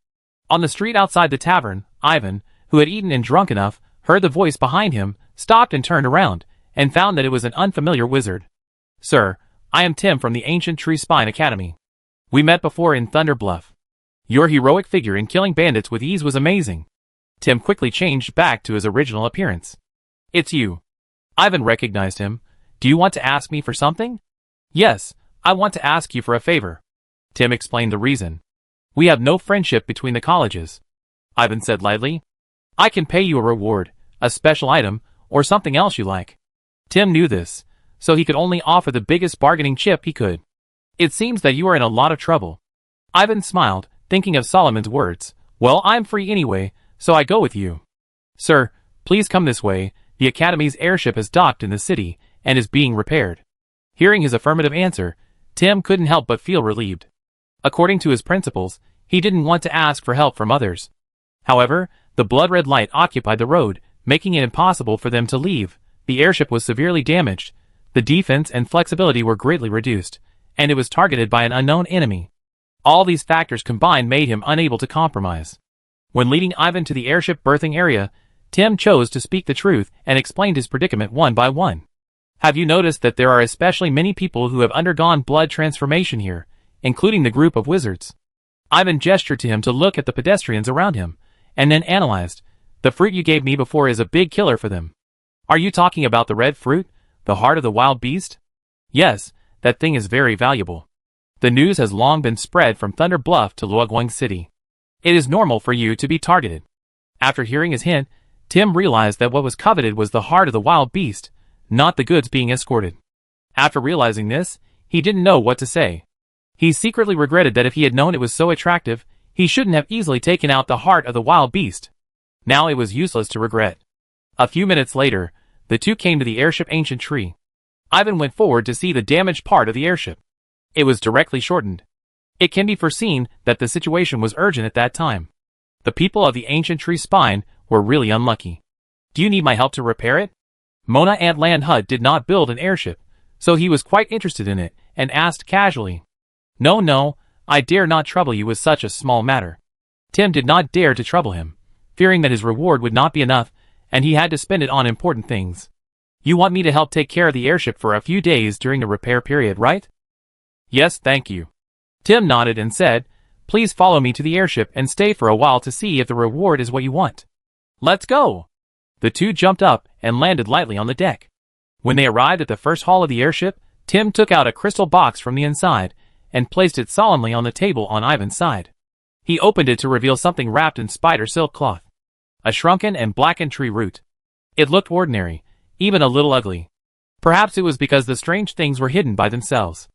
On the street outside the tavern, Ivan, who had eaten and drunk enough, heard the voice behind him, stopped and turned around, and found that it was an unfamiliar wizard. "Sir, I am Tim from the Ancient Tree Spine Academy. We met before in Thunder Bluff. Your heroic figure in killing bandits with ease was amazing." Tim quickly changed back to his original appearance. "It's you." Ivan recognized him. "Do you want to ask me for something?" "Yes, I want to ask you for a favor." Tim explained the reason. "We have no friendship between the colleges," Ivan said lightly. "I can pay you a reward, a special item, or something else you like." Tim knew this, so he could only offer the biggest bargaining chip he could. "It seems that you are in a lot of trouble." Ivan smiled, thinking of Solomon's words. "Well, I'm free anyway, so I go with you." "Sir, please come this way. The Academy's airship has docked in the city, and is being repaired." Hearing his affirmative answer, Tim couldn't help but feel relieved. According to his principles, he didn't want to ask for help from others. However, the blood-red light occupied the road, making it impossible for them to leave. The airship was severely damaged, the defense and flexibility were greatly reduced, and it was targeted by an unknown enemy. All these factors combined made him unable to compromise. When leading Ivan to the airship berthing area, Tim chose to speak the truth and explained his predicament one by one. "Have you noticed that there are especially many people who have undergone blood transformation here, including the group of wizards?" Ivan gestured to him to look at the pedestrians around him, and then analyzed. "The fruit you gave me before is a big killer for them." "Are you talking about the red fruit, the heart of the wild beast?" "Yes, that thing is very valuable. The news has long been spread from Thunder Bluff to Luoguang City. It is normal for you to be targeted." After hearing his hint, Tim realized that what was coveted was the heart of the wild beast, not the goods being escorted. After realizing this, he didn't know what to say. He secretly regretted that if he had known it was so attractive, he shouldn't have easily taken out the heart of the wild beast. Now it was useless to regret. A few minutes later, the two came to the airship ancient tree. Ivan went forward to see the damaged part of the airship. It was directly shortened. It can be foreseen that the situation was urgent at that time. The people of the ancient tree spine were really unlucky. Do you need my help to repair it? Mona Ant Land Hut did not build an airship, so he was quite interested in it and asked casually. No, I dare not trouble you with such a small matter. Tim did not dare to trouble him, fearing that his reward would not be enough and he had to spend it on important things. You want me to help take care of the airship for a few days during the repair period, right? Yes, thank you. Tim nodded and said, please follow me to the airship and stay for a while to see if the reward is what you want. Let's go! The two jumped up and landed lightly on the deck. When they arrived at the first hall of the airship, Tim took out a crystal box from the inside and placed it solemnly on the table on Ivan's side. He opened it to reveal something wrapped in spider silk cloth. A shrunken and blackened tree root. It looked ordinary, even a little ugly. Perhaps it was because the strange things were hidden by themselves.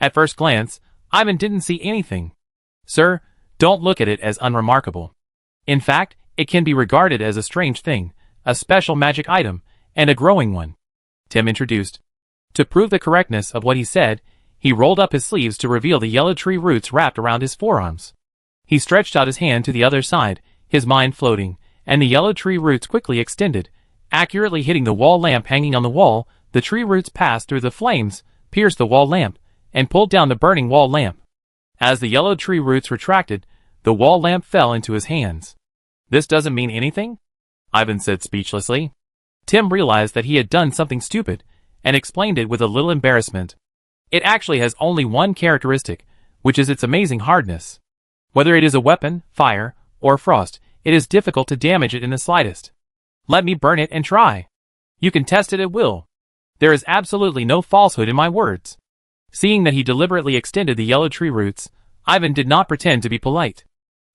At first glance, Ivan didn't see anything. Sir, don't look at it as unremarkable. In fact, it can be regarded as a strange thing, a special magic item, and a growing one, Tim introduced. To prove the correctness of what he said, he rolled up his sleeves to reveal the yellow tree roots wrapped around his forearms. He stretched out his hand to the other side, his mind floating, and the yellow tree roots quickly extended, accurately hitting the wall lamp hanging on the wall. The tree roots passed through the flames, pierced the wall lamp, and pulled down the burning wall lamp. As the yellow tree roots retracted, the wall lamp fell into his hands. This doesn't mean anything? Ivan said speechlessly. Tim realized that he had done something stupid, and explained it with a little embarrassment. It actually has only one characteristic, which is its amazing hardness. Whether it is a weapon, fire, or frost, it is difficult to damage it in the slightest. Let me burn it and try. You can test it at will. There is absolutely no falsehood in my words. Seeing that he deliberately extended the yellow tree roots, Ivan did not pretend to be polite.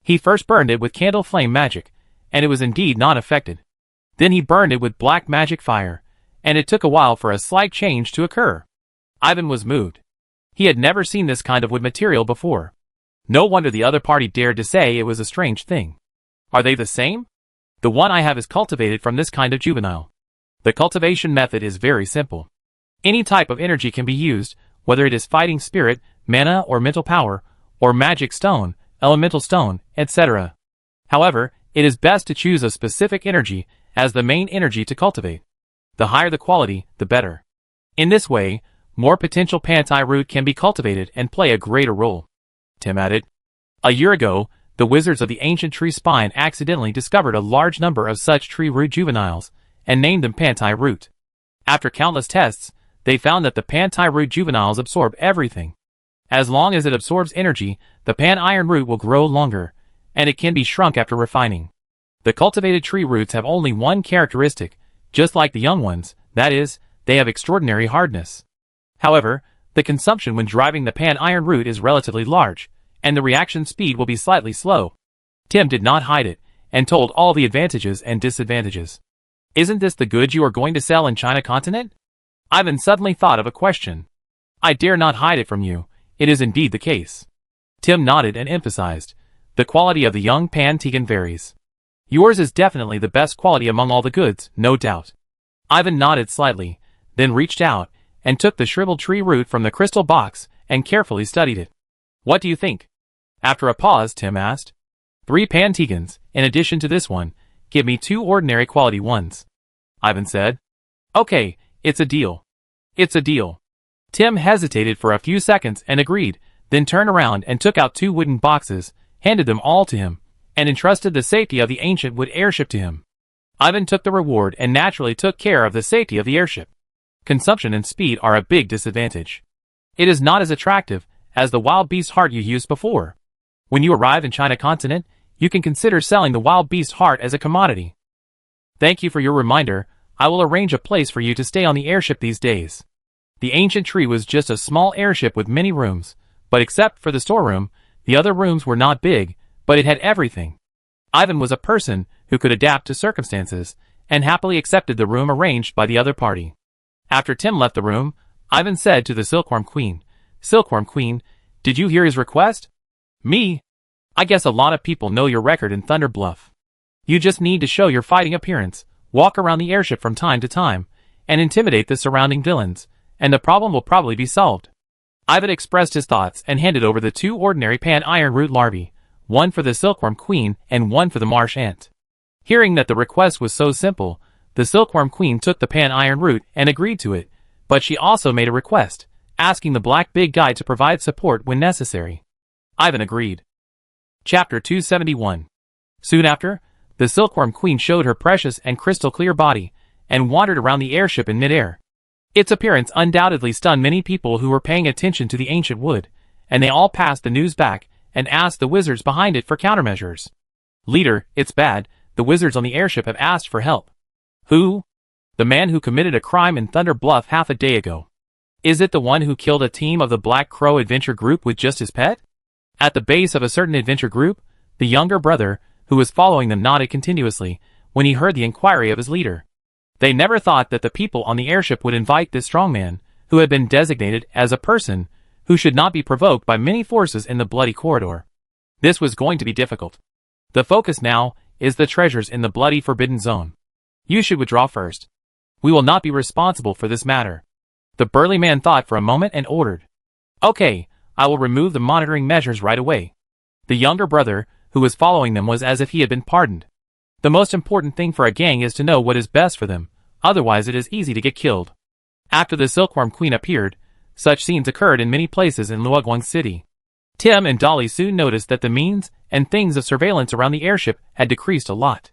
He first burned it with candle flame magic, and it was indeed not affected. Then he burned it with black magic fire, and it took a while for a slight change to occur. Ivan was moved. He had never seen this kind of wood material before. No wonder the other party dared to say it was a strange thing. Are they the same? The one I have is cultivated from this kind of juvenile. The cultivation method is very simple. Any type of energy can be used, whether it is fighting spirit, mana or mental power, or magic stone, elemental stone, etc. However, it is best to choose a specific energy as the main energy to cultivate. The higher the quality, the better. In this way, more potential pantai root can be cultivated and play a greater role. Tim added. A year ago, the wizards of the ancient tree spine accidentally discovered a large number of such tree root juveniles, and named them pantai root. After countless tests, they found that the pantai root juveniles absorb everything. As long as it absorbs energy, the pan-iron root will grow longer, and it can be shrunk after refining. The cultivated tree roots have only one characteristic, just like the young ones, that is, they have extraordinary hardness. However, the consumption when driving the pan-iron root is relatively large, and the reaction speed will be slightly slow. Tim did not hide it, and told all the advantages and disadvantages. Isn't this the goods you are going to sell in China continent? Ivan suddenly thought of a question. I dare not hide it from you, it is indeed the case. Tim nodded and emphasized. The quality of the young pan-tigan varies. Yours is definitely the best quality among all the goods, no doubt. Ivan nodded slightly, then reached out, and took the shriveled tree root from the crystal box, and carefully studied it. What do you think? After a pause, Tim asked. 3 pan-tigans, in addition to this one, give me 2 ordinary quality ones. Ivan said. Okay, it's a deal. It's a deal. Tim hesitated for a few seconds and agreed, then turned around and took out 2 wooden boxes, handed them all to him, and entrusted the safety of the ancient wood airship to him. Ivan took the reward and naturally took care of the safety of the airship. Consumption and speed are a big disadvantage. It is not as attractive as the wild beast heart you used before. When you arrive in China continent, you can consider selling the wild beast heart as a commodity. Thank you for your reminder. I will arrange a place for you to stay on the airship these days. The ancient tree was just a small airship with many rooms, but except for the storeroom, the other rooms were not big, but it had everything. Ivan was a person who could adapt to circumstances, and happily accepted the room arranged by the other party. After Tim left the room, Ivan said to the Silkworm Queen, Silkworm Queen, did you hear his request? Me? I guess a lot of people know your record in Thunder Bluff. You just need to show your fighting appearance, walk around the airship from time to time, and intimidate the surrounding villains, and the problem will probably be solved. Ivan expressed his thoughts and handed over the 2 ordinary pan-iron root larvae, one for the silkworm queen and one for the marsh ant. Hearing that the request was so simple, the silkworm queen took the pan-iron root and agreed to it, but she also made a request, asking the black big guy to provide support when necessary. Ivan agreed. Chapter 271. Soon after, the silkworm queen showed her precious and crystal-clear body, and wandered around the airship in midair. Its appearance undoubtedly stunned many people who were paying attention to the ancient wood, and they all passed the news back and asked the wizards behind it for countermeasures. Leader, it's bad, the wizards on the airship have asked for help. Who? The man who committed a crime in Thunder Bluff half a day ago. Is it the one who killed a team of the Black Crow Adventure Group with just his pet? At the base of a certain adventure group, the younger brother, who was following them, nodded continuously when he heard the inquiry of his leader. They never thought that the people on the airship would invite this strongman, who had been designated as a person who should not be provoked by many forces in the bloody corridor. This was going to be difficult. The focus now is the treasures in the bloody forbidden zone. You should withdraw first. We will not be responsible for this matter. The burly man thought for a moment and ordered. Okay, I will remove the monitoring measures right away. The younger brother, who was following them, was as if he had been pardoned. The most important thing for a gang is to know what is best for them, otherwise it is easy to get killed. After the silkworm queen appeared, such scenes occurred in many places in Luoguang City. Tim and Dolly soon noticed that the means and things of surveillance around the airship had decreased a lot.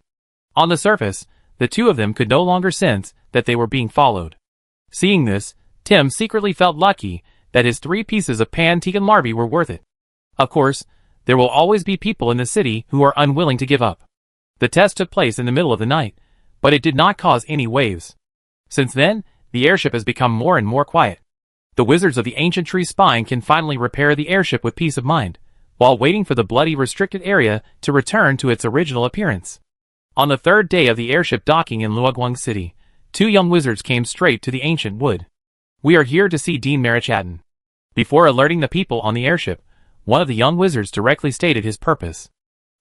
On the surface, the two of them could no longer sense that they were being followed. Seeing this, Tim secretly felt lucky that his 3 pieces of pan-tegan larvae were worth it. Of course, there will always be people in the city who are unwilling to give up. The test took place in the middle of the night, but it did not cause any waves. Since then, the airship has become more and more quiet. The wizards of the ancient tree spine can finally repair the airship with peace of mind, while waiting for the bloody restricted area to return to its original appearance. On the 3rd day of the airship docking in Luoguang City, 2 young wizards came straight to the ancient wood. We are here to see Dean Marichatin. Before alerting the people on the airship, one of the young wizards directly stated his purpose.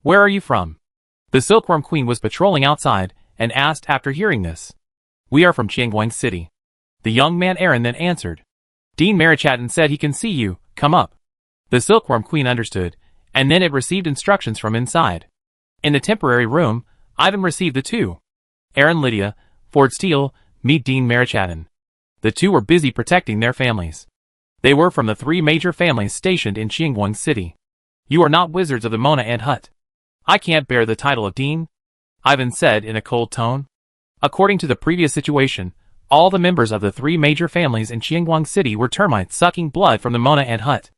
Where are you from? The silkworm queen was patrolling outside and asked after hearing this. We are from Chiangguang City. The young man Aaron then answered. Dean Marichatin said he can see you, come up. The silkworm queen understood, and then it received instructions from inside. In the temporary room, Ivan received the 2. Aaron Lydia, Ford Steele, meet Dean Marichatin. The 2 were busy protecting their families. They were from the 3 major families stationed in Chiangguang City. You are not wizards of the Mona Ant Hut. I can't bear the title of Dean, Ivan said in a cold tone. According to the previous situation, all the members of the 3 major families in Chiangguang City were termites sucking blood from the Mona Ant Hut.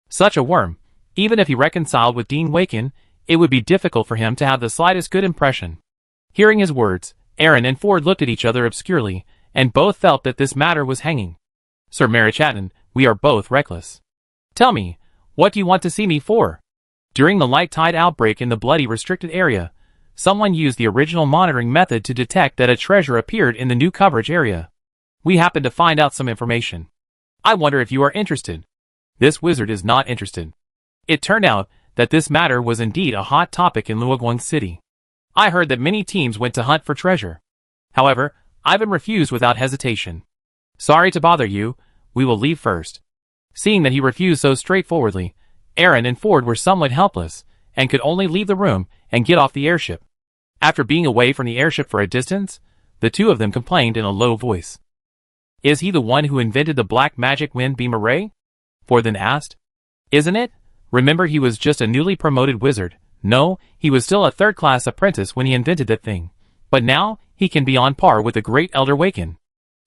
Such a worm, even if he reconciled with Dean Waken, it would be difficult for him to have the slightest good impression. Hearing his words, Aaron and Ford looked at each other obscurely, and both felt that this matter was hanging. Sir Marichatin, we are both reckless. Tell me, what do you want to see me for? During the light tide outbreak in the bloody restricted area, someone used the original monitoring method to detect that a treasure appeared in the new coverage area. We happened to find out some information. I wonder if you are interested. This wizard is not interested. It turned out that this matter was indeed a hot topic in Luoguang City. I heard that many teams went to hunt for treasure. However, Ivan refused without hesitation. Sorry to bother you, we will leave first. Seeing that he refused so straightforwardly, Aaron and Ford were somewhat helpless, and could only leave the room and get off the airship. After being away from the airship for a distance, the 2 of them complained in a low voice. Is he the one who invented the black magic wind beam array? Ford then asked. Isn't it? Remember, he was just a newly promoted wizard. No, he was still a 3rd-class apprentice when he invented that thing. But now, he can be on par with the great Elder Waken.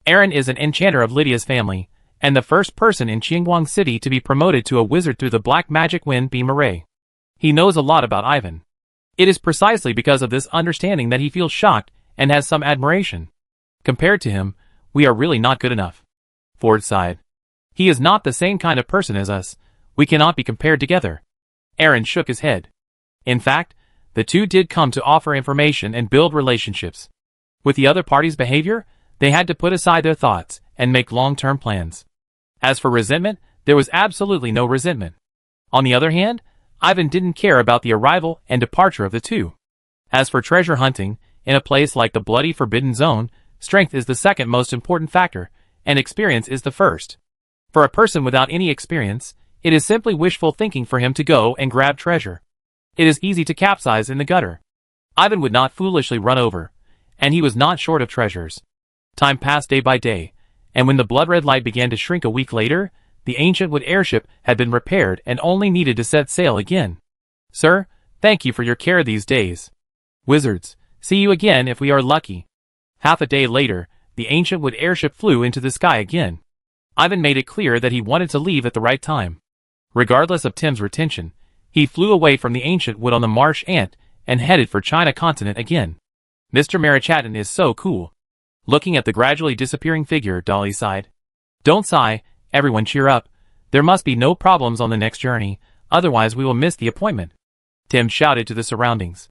Aaron is an enchanter of Lydia's family, and the first person in Chiangguang City to be promoted to a wizard through the black magic wind beam array. He knows a lot about Ivan. It is precisely because of this understanding that he feels shocked and has some admiration. Compared to him, we are really not good enough. Ford sighed. He is not the same kind of person as us. We cannot be compared together. Aaron shook his head. In fact, the 2 did come to offer information and build relationships. With the other party's behavior, they had to put aside their thoughts and make long-term plans. As for resentment, there was absolutely no resentment. On the other hand, Ivan didn't care about the arrival and departure of the 2. As for treasure hunting, in a place like the bloody Forbidden Zone, strength is the second most important factor, and experience is the first. For a person without any experience, it is simply wishful thinking for him to go and grab treasure. It is easy to capsize in the gutter. Ivan would not foolishly run over, and he was not short of treasures. Time passed day by day, and when the blood-red light began to shrink a week later, the ancient wood airship had been repaired and only needed to set sail again. Sir, thank you for your care these days. Wizards, see you again if we are lucky. Half a day later, the ancient wood airship flew into the sky again. Ivan made it clear that he wanted to leave at the right time. Regardless of Tim's retention, he flew away from the ancient wood on the marsh ant and headed for China continent again. Mr. Marachatton is so cool. Looking at the gradually disappearing figure, Dolly sighed. Don't sigh, everyone cheer up. There must be no problems on the next journey, otherwise we will miss the appointment. Tim shouted to the surroundings.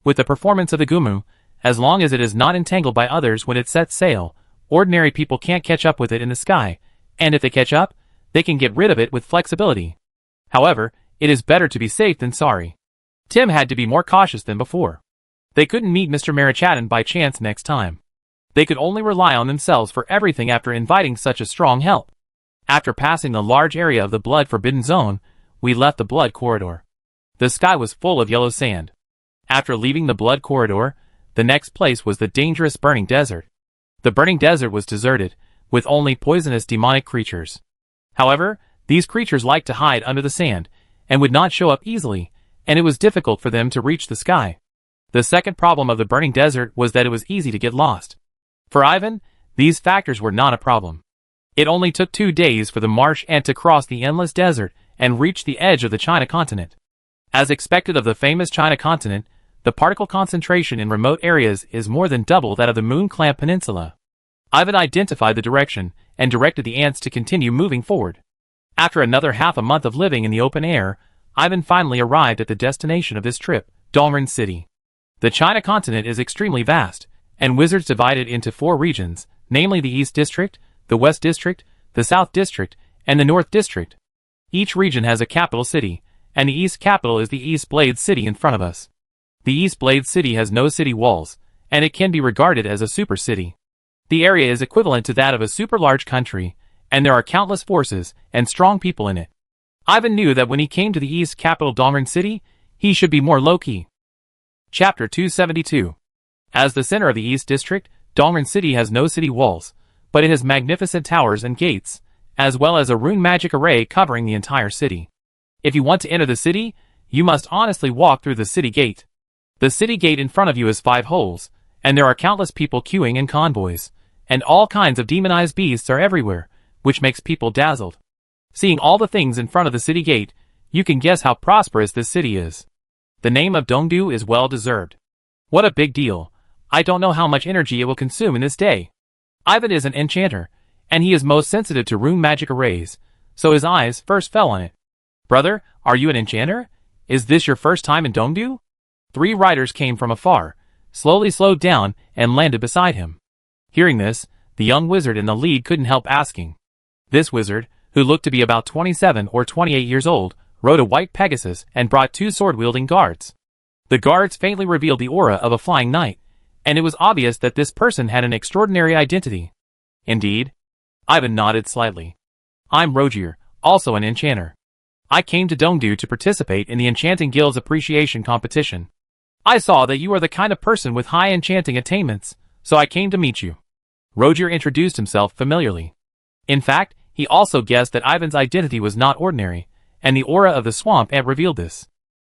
With the performance of the Gumu, as long as it is not entangled by others when it sets sail, ordinary people can't catch up with it in the sky, and if they catch up, they can get rid of it with flexibility. However, it is better to be safe than sorry. Tim had to be more cautious than before. They couldn't meet Mr. Marachatton by chance next time. They could only rely on themselves for everything after inviting such a strong help. After passing the large area of the blood forbidden zone, we left the blood corridor. The sky was full of yellow sand. After leaving the blood corridor, the next place was the dangerous burning desert. The burning desert was deserted, with only poisonous demonic creatures. However, these creatures liked to hide under the sand, and would not show up easily, and it was difficult for them to reach the sky. The second problem of the burning desert was that it was easy to get lost. For Ivan, these factors were not a problem. It only took 2 days for the marsh ant to cross the endless desert and reach the edge of the China continent. As expected of the famous China continent, the particle concentration in remote areas is more than double that of the Moon Clamp Peninsula. Ivan identified the direction and directed the ants to continue moving forward. After another half a month of living in the open air, Ivan finally arrived at the destination of this trip, Dongren City. The China continent is extremely vast, and wizards divide it into 4 regions, namely the East District, the West District, the South District, and the North District. Each region has a capital city, and the East capital is the East Blade City in front of us. The East Blade City has no city walls, and it can be regarded as a super city. The area is equivalent to that of a super large country, and there are countless forces and strong people in it. Ivan knew that when he came to the East capital Dongren City, he should be more low-key. Chapter 272. As the center of the East District, Dongren City has no city walls, but it has magnificent towers and gates, as well as a rune magic array covering the entire city. If you want to enter the city, you must honestly walk through the city gate. The city gate in front of you is 5 holes, and there are countless people queuing in convoys, and all kinds of demonized beasts are everywhere, which makes people dazzled. Seeing all the things in front of the city gate, you can guess how prosperous this city is. The name of Dongdu is well deserved. What a big deal. I don't know how much energy it will consume in this day. Ivan is an enchanter, and he is most sensitive to rune magic arrays, so his eyes first fell on it. Brother, are you an enchanter? Is this your first time in Dongdu? 3 riders came from afar, slowly slowed down, and landed beside him. Hearing this, the young wizard in the lead couldn't help asking. This wizard, who looked to be about 27 or 28 years old, rode a white Pegasus and brought 2 sword-wielding guards. The guards faintly revealed the aura of a flying knight, and it was obvious that this person had an extraordinary identity. Indeed? Ivan nodded slightly. I'm Rogier, also an enchanter. I came to Dongdu to participate in the Enchanting Guild's appreciation competition. I saw that you are the kind of person with high enchanting attainments, so I came to meet you. Rogier introduced himself familiarly. In fact, he also guessed that Ivan's identity was not ordinary, and the aura of the swamp ant revealed this.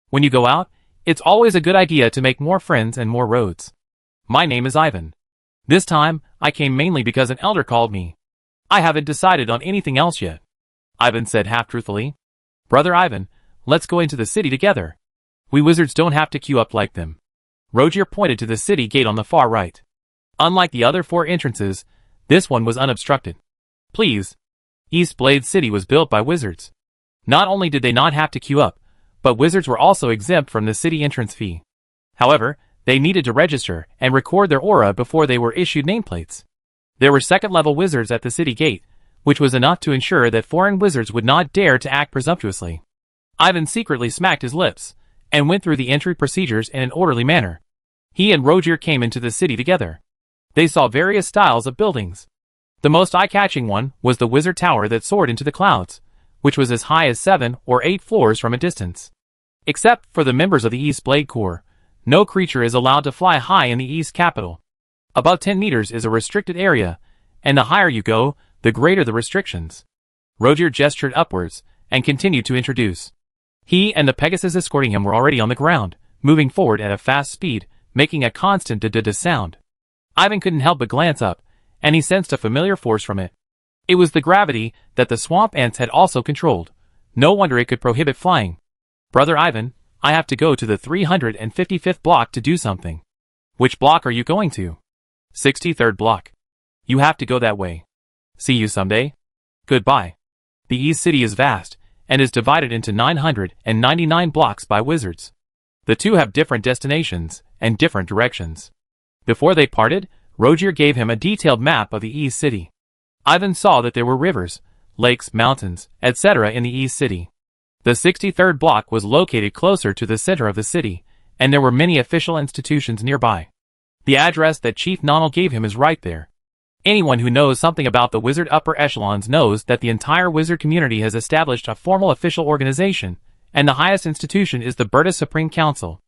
When you go out, it's always a good idea to make more friends and more roads. My name is Ivan. This time, I came mainly because an elder called me. I haven't decided on anything else yet. Ivan said half-truthfully. Brother Ivan, let's go into the city together. We wizards don't have to queue up like them. Rogier pointed to the city gate on the far right. Unlike the other 4 entrances, this one was unobstructed. Please. East Blade City was built by wizards. Not only did they not have to queue up, but wizards were also exempt from the city entrance fee. However, they needed to register and record their aura before they were issued nameplates. There were second-level wizards at the city gate, which was enough to ensure that foreign wizards would not dare to act presumptuously. Ivan secretly smacked his lips, and went through the entry procedures in an orderly manner. He and Roger came into the city together. They saw various styles of buildings. The most eye-catching one was the wizard tower that soared into the clouds, which was as high as 7 or 8 floors from a distance. Except for the members of the East Blade Corps, no creature is allowed to fly high in the East capital. Above 10 meters is a restricted area, and the higher you go, the greater the restrictions. Roger gestured upwards, and continued to introduce. He and the Pegasus escorting him were already on the ground, moving forward at a fast speed, making a constant da-da-da sound. Ivan couldn't help but glance up, and he sensed a familiar force from it. It was the gravity that the swamp ants had also controlled. No wonder it could prohibit flying. Brother Ivan, I have to go to the 355th block to do something. Which block are you going to? 63rd block. You have to go that way. See you someday. Goodbye. The East City is vast, and is divided into 999 blocks by wizards. The two have different destinations, and different directions. Before they parted, Roger gave him a detailed map of the East City. Ivan saw that there were rivers, lakes, mountains, etc. in the East City. The 63rd block was located closer to the center of the city, and there were many official institutions nearby. The address that Chief Nonal gave him is right there. Anyone who knows something about the wizard upper echelons knows that the entire wizard community has established a formal official organization, and the highest institution is the Berta Supreme Council.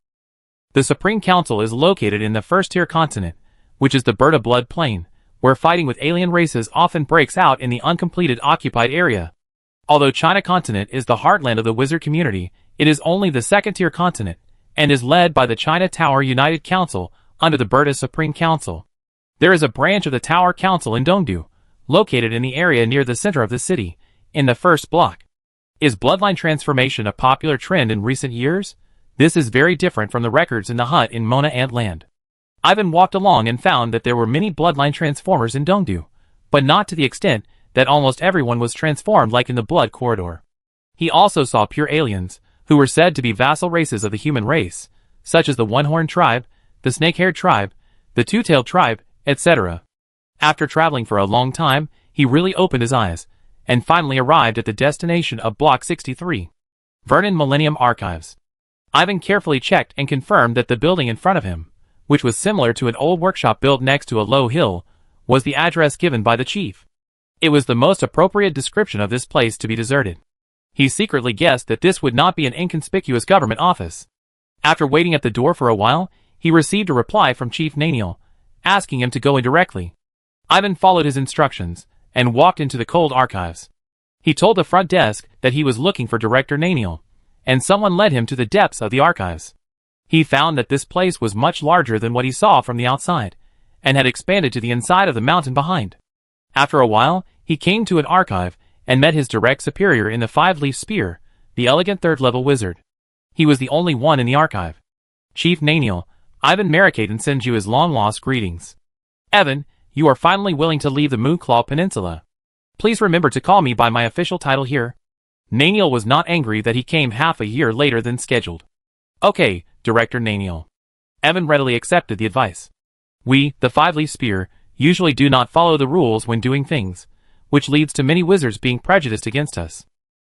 The Supreme Council is located in the first-tier continent, which is the Berta Blood Plain, where fighting with alien races often breaks out in the uncompleted occupied area. Although China continent is the heartland of the wizard community, it is only the second-tier continent, and is led by the China Tower United Council under the Berta Supreme Council. There is a branch of the Tower Council in Dongdu, located in the area near the center of the city, in the first block. Is bloodline transformation a popular trend in recent years? This is very different from the records in the hut in Mona Ant Land. Ivan walked along and found that there were many bloodline transformers in Dongdu, but not to the extent that almost everyone was transformed like in the Blood Corridor. He also saw pure aliens, who were said to be vassal races of the human race, such as the One-Horned Tribe, the Snake-Haired Tribe, the Two-Tailed Tribe, etc. After traveling for a long time, he really opened his eyes, and finally arrived at the destination of Block 63. Vernon Millennium Archives. Ivan carefully checked and confirmed that the building in front of him, which was similar to an old workshop built next to a low hill, was the address given by the chief. It was the most appropriate description of this place to be deserted. He secretly guessed that this would not be an inconspicuous government office. After waiting at the door for a while, he received a reply from Chief Naniel, asking him to go in directly. Ivan followed his instructions, and walked into the cold archives. He told the front desk that he was looking for Director Naniel, and someone led him to the depths of the archives. He found that this place was much larger than what he saw from the outside, and had expanded to the inside of the mountain behind. After a while, he came to an archive, and met his direct superior in the Five-Leaf Spear, the elegant third-level wizard. He was the only one in the archive. Chief Naniel, Ivan Marikaden sends you his long-lost greetings. Evan, you are finally willing to leave the Moonclaw Peninsula. Please remember to call me by my official title here. Naniel was not angry that he came half a year later than scheduled. Okay, Director Naniel. Evan readily accepted the advice. We, the Five-Leaf Spear, usually do not follow the rules when doing things, which leads to many wizards being prejudiced against us.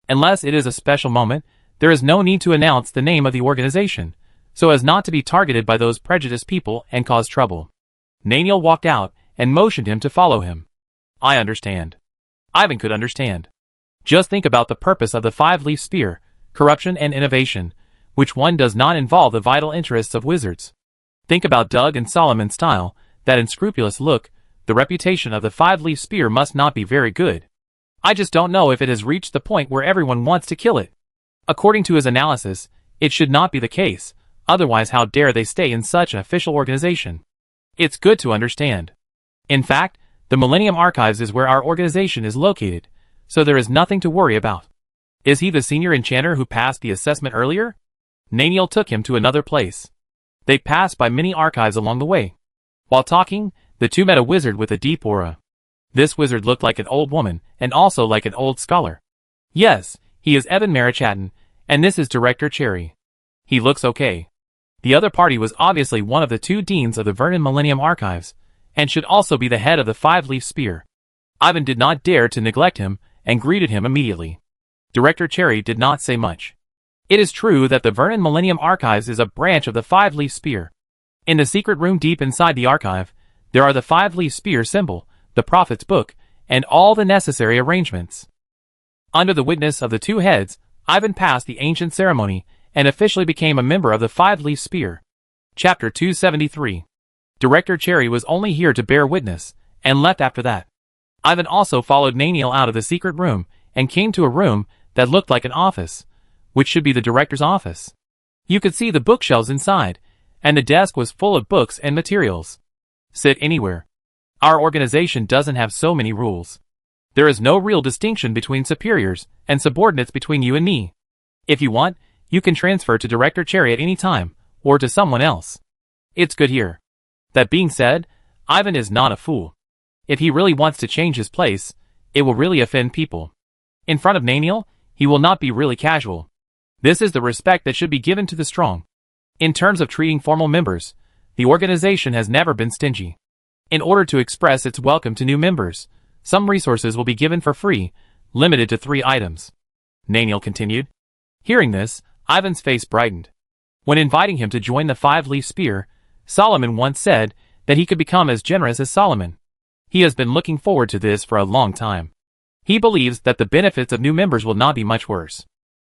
Unless it is a special moment, there is no need to announce the name of the organization, so as not to be targeted by those prejudiced people and cause trouble. Naniel walked out, and motioned him to follow him. I understand. Ivan could understand. Just think about the purpose of the Five-Leaf Spear, corruption and innovation, which one does not involve the vital interests of wizards. Think about Doug and Solomon's style, that unscrupulous look. The reputation of the Five-Leaf Spear must not be very good. I just don't know if it has reached the point where everyone wants to kill it. According to his analysis, it should not be the case, otherwise how dare they stay in such an official organization? It's good to understand. In fact, the Millennium Archives is where our organization is located, so there is nothing to worry about. Is he the senior enchanter who passed the assessment earlier? Naniel took him to another place. They passed by many archives along the way. While talking, the two met a wizard with a deep aura. This wizard looked like an old woman, and also like an old scholar. Yes, he is Evan Marikaden, and this is Director Cherry. He looks okay. The other party was obviously one of the two deans of the Vernon Millennium Archives, and should also be the head of the Five-Leaf Spear. Ivan did not dare to neglect him, and greeted him immediately. Director Cherry did not say much. It is true that the Vernon Millennium Archives is a branch of the Five-Leaf Spear. In the secret room deep inside the archive, there are the 5-leaf spear symbol, the prophet's book, and all the necessary arrangements. Under the witness of the two heads, Ivan passed the ancient ceremony and officially became a member of the 5-leaf spear. Chapter 273. Director Cherry was only here to bear witness, and left after that. Ivan also followed Naniel out of the secret room, and came to a room that looked like an office, which should be the director's office. You could see the bookshelves inside, and the desk was full of books and materials. Sit anywhere. Our organization doesn't have so many rules. There is no real distinction between superiors and subordinates between you and me. If you want, you can transfer to Director Cherry at any time, or to someone else. It's good here. That being said, Ivan is not a fool. If he really wants to change his place, it will really offend people. In front of Naniel, he will not be really casual. This is the respect that should be given to the strong. In terms of treating formal members, the organization has never been stingy. In order to express its welcome to new members, some resources will be given for free, limited to 3 items. Naniel continued. Hearing this, Ivan's face brightened. When inviting him to join the 5-leaf spear, Solomon once said that he could become as generous as Solomon. He has been looking forward to this for a long time. He believes that the benefits of new members will not be much worse.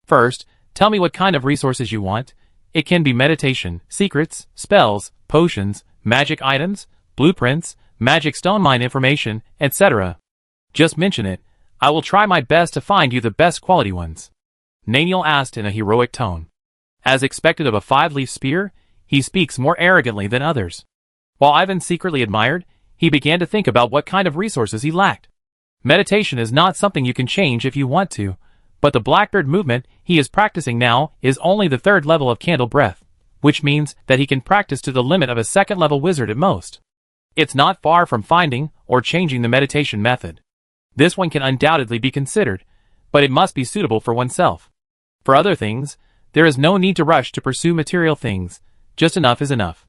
First, tell me what kind of resources you want. It can be meditation, secrets, spells, potions, magic items, blueprints, magic stone mine information, etc. Just mention it. I will try my best to find you the best quality ones. Naniel asked in a heroic tone. As expected of a 5-leaf spear, he speaks more arrogantly than others. While Ivan secretly admired, he began to think about what kind of resources he lacked. Meditation is not something you can change if you want to, but the Blackbird movement he is practicing now is only the 3rd level of candle breath, which means that he can practice to the limit of a 2nd level wizard at most. It's not far from finding or changing the meditation method. This one can undoubtedly be considered, but it must be suitable for oneself. For other things, there is no need to rush to pursue material things, just enough is enough.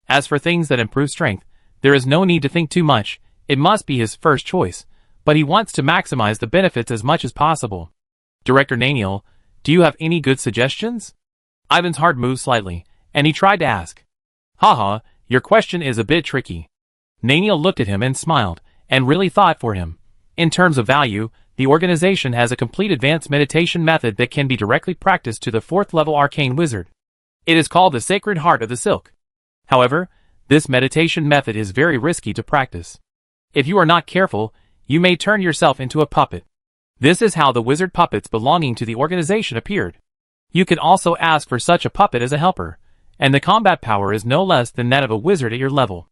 As for things that improve strength, there is no need to think too much, it must be his first choice, but he wants to maximize the benefits as much as possible. Director Naniel, do you have any good suggestions? Ivan's heart moved slightly, and he tried to ask. Haha, your question is a bit tricky. Naniel looked at him and smiled, and really thought for him. In terms of value, the organization has a complete advanced meditation method that can be directly practiced to the 4th level arcane wizard. It is called the Sacred Heart of the Silk. However, this meditation method is very risky to practice. If you are not careful, you may turn yourself into a puppet. This is how the wizard puppets belonging to the organization appeared. You can also ask for such a puppet as a helper, and the combat power is no less than that of a wizard at your level.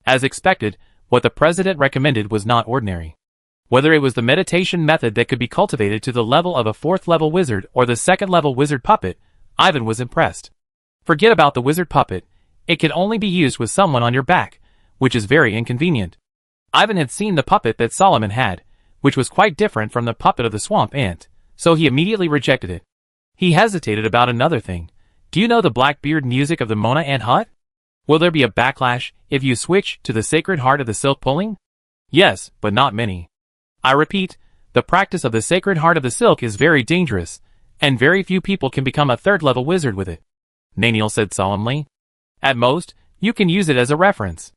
As expected, what the president recommended was not ordinary. Whether it was the meditation method that could be cultivated to the level of a 4th level wizard or the 2nd level wizard puppet, Ivan was impressed. Forget about the wizard puppet, it can only be used with someone on your back, which is very inconvenient. Ivan had seen the puppet that Solomon had, which was quite different from the puppet of the swamp ant, so he immediately rejected it. He hesitated about another thing. Do you know the Blackbeard music of the Mona Ant Hut? Will there be a backlash if you switch to the Sacred Heart of the Silk pulling? Yes, but not many. I repeat, the practice of the Sacred Heart of the Silk is very dangerous, and very few people can become a 3rd level wizard with it. Naniel said solemnly. At most, you can use it as a reference.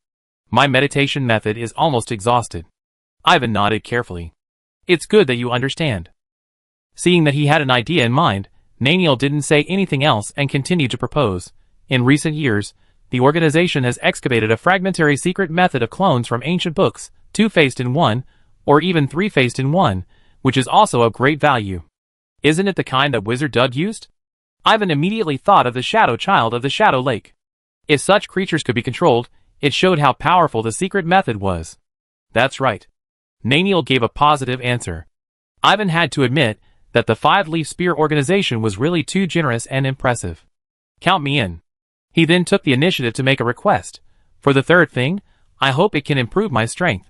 My meditation method is almost exhausted. Ivan nodded carefully. It's good that you understand. Seeing that he had an idea in mind, Naniel didn't say anything else and continued to propose. In recent years, the organization has excavated a fragmentary secret method of clones from ancient books, 2-faced in one, or even 3-faced in one, which is also of great value. Isn't it the kind that Wizard Doug used? Ivan immediately thought of the Shadow Child of the Shadow Lake. If such creatures could be controlled, it showed how powerful the secret method was. That's right. Naniel gave a positive answer. Ivan had to admit that the 5-leaf spear organization was really too generous and impressive. Count me in. He then took the initiative to make a request. For the 3rd thing, I hope it can improve my strength.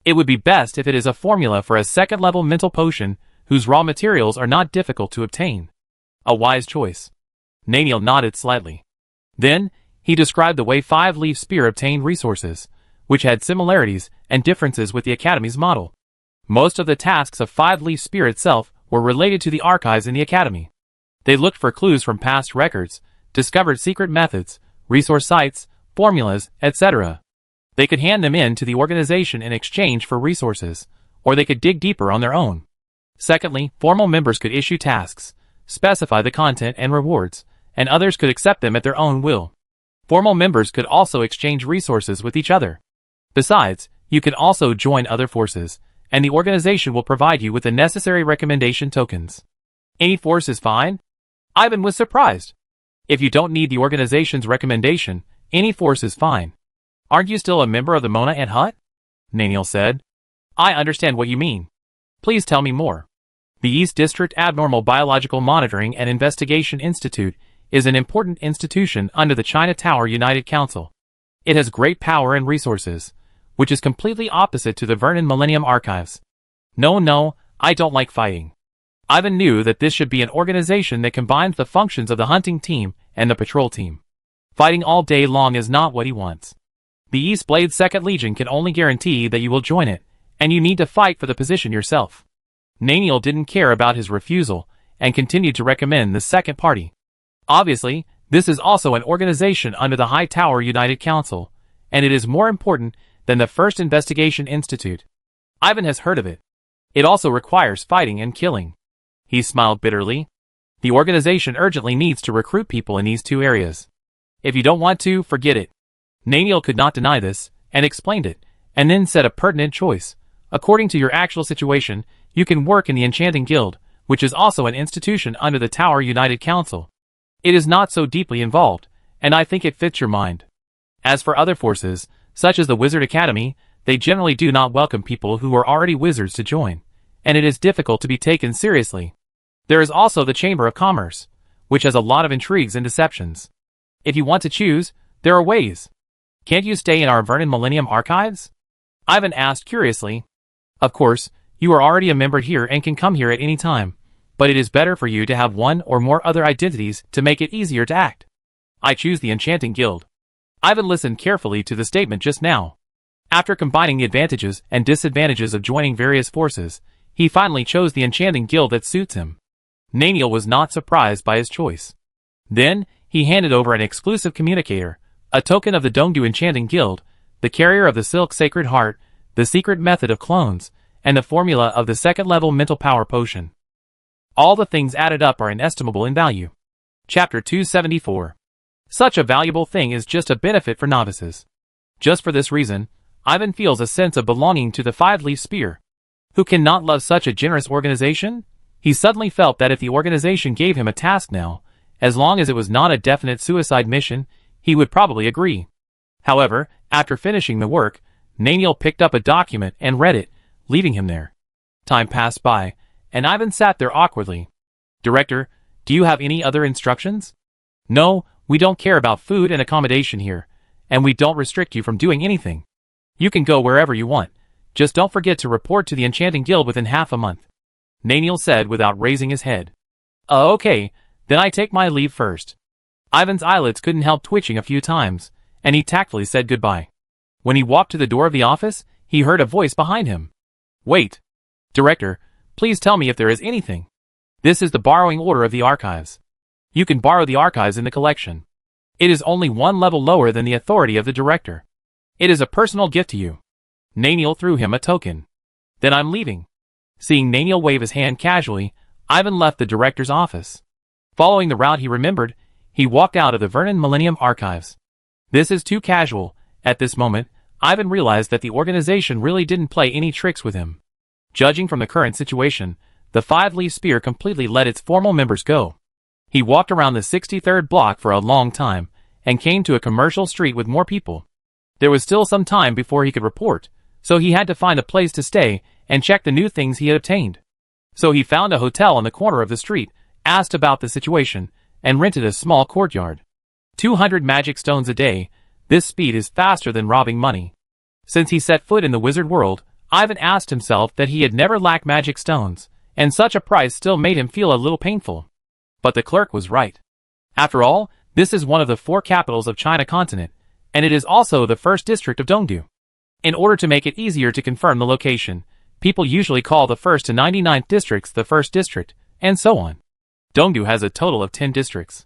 It would be best if it is a formula for a 2nd level mental potion whose raw materials are not difficult to obtain. A wise choice. Naniel nodded slightly. Then, he described the way 5-leaf spear obtained resources, which had similarities and differences with the Academy's model. Most of the tasks of 5-leaf spear itself were related to the archives in the Academy. They looked for clues from past records, discovered secret methods, resource sites, formulas, etc. They could hand them in to the organization in exchange for resources, or they could dig deeper on their own. Secondly, formal members could issue tasks, specify the content and rewards, and others could accept them at their own will. Formal members could also exchange resources with each other. Besides, you can also join other forces, and the organization will provide you with the necessary recommendation tokens. Any force is fine? Ivan was surprised. If you don't need the organization's recommendation, any force is fine. Aren't you still a member of the Mona and Hut? Naniel said. I understand what you mean. Please tell me more. The East District Abnormal Biological Monitoring and Investigation Institute is an important institution under the China Tower United Council. It has great power and resources, which is completely opposite to the Vernon Millennium Archives. No, I don't like fighting. Ivan knew that this should be an organization that combines the functions of the hunting team and the patrol team. Fighting all day long is not what he wants. The East Blade 2nd Legion can only guarantee that you will join it, and you need to fight for the position yourself. Naniel didn't care about his refusal, and continued to recommend the second party. Obviously, this is also an organization under the High Tower United Council, and it is more important than the First Investigation Institute. Ivan has heard of it. It also requires fighting and killing. He smiled bitterly. The organization urgently needs to recruit people in these two areas. If you don't want to, forget it. Naniel could not deny this, and explained it, and then said a pertinent choice. According to your actual situation, you can work in the Enchanting Guild, which is also an institution under the Tower United Council. It is not so deeply involved, and I think it fits your mind. As for other forces, such as the Wizard Academy, they generally do not welcome people who are already wizards to join, and it is difficult to be taken seriously. There is also the Chamber of Commerce, which has a lot of intrigues and deceptions. If you want to choose, there are ways. Can't you stay in our Vernon Millennium Archives? Ivan asked curiously. Of course, you are already a member here and can come here at any time, but it is better for you to have one or more other identities to make it easier to act. I choose the Enchanting Guild. Ivan listened carefully to the statement just now. After combining the advantages and disadvantages of joining various forces, he finally chose the Enchanting Guild that suits him. Naniel was not surprised by his choice. Then, he handed over an exclusive communicator, a token of the Dongdu Enchanting Guild, the carrier of the Silk Sacred Heart, the secret method of clones, and the formula of the second-level mental power potion. All the things added up are inestimable in value. Chapter 274. Such a valuable thing is just a benefit for novices. Just for this reason, Ivan feels a sense of belonging to the Five-Leaf Spear. Who cannot love such a generous organization? He suddenly felt that if the organization gave him a task now, as long as it was not a definite suicide mission, he would probably agree. However, after finishing the work, Naniel picked up a document and read it, leaving him there. Time passed by, and Ivan sat there awkwardly. Director, do you have any other instructions? No, we don't care about food and accommodation here, and we don't restrict you from doing anything. You can go wherever you want, just don't forget to report to the Enchanting Guild within half a month. Naniel said without raising his head. Okay, then I take my leave first. Ivan's eyelids couldn't help twitching a few times, and he tactfully said goodbye. When he walked to the door of the office, he heard a voice behind him. Wait. Director, please tell me if there is anything. This is the borrowing order of the archives. You can borrow the archives in the collection. It is only one level lower than the authority of the director. It is a personal gift to you. Naniel threw him a token. Then I'm leaving. Seeing Naniel wave his hand casually, Ivan left the director's office. Following the route he remembered, he walked out of the Vernon Millennium Archives. This is too casual. At this moment, Ivan realized that the organization really didn't play any tricks with him. Judging from the current situation, the Five-Leaf Spear completely let its formal members go. He walked around the 63rd block for a long time, and came to a commercial street with more people. There was still some time before he could report, so he had to find a place to stay and check the new things he had obtained. So he found a hotel on the corner of the street, asked about the situation, and rented a small courtyard. 200 magic stones a day, this speed is faster than robbing money. Since he set foot in the wizard world, Ivan asked himself that he had never lacked magic stones, and such a price still made him feel a little painful. But the clerk was right. After all, this is one of the 4 capitals of China continent, and it is also the first district of Dongdu. In order to make it easier to confirm the location, people usually call the 1st to 99th districts the 1st district, and so on. Dongdu has a total of 10 districts.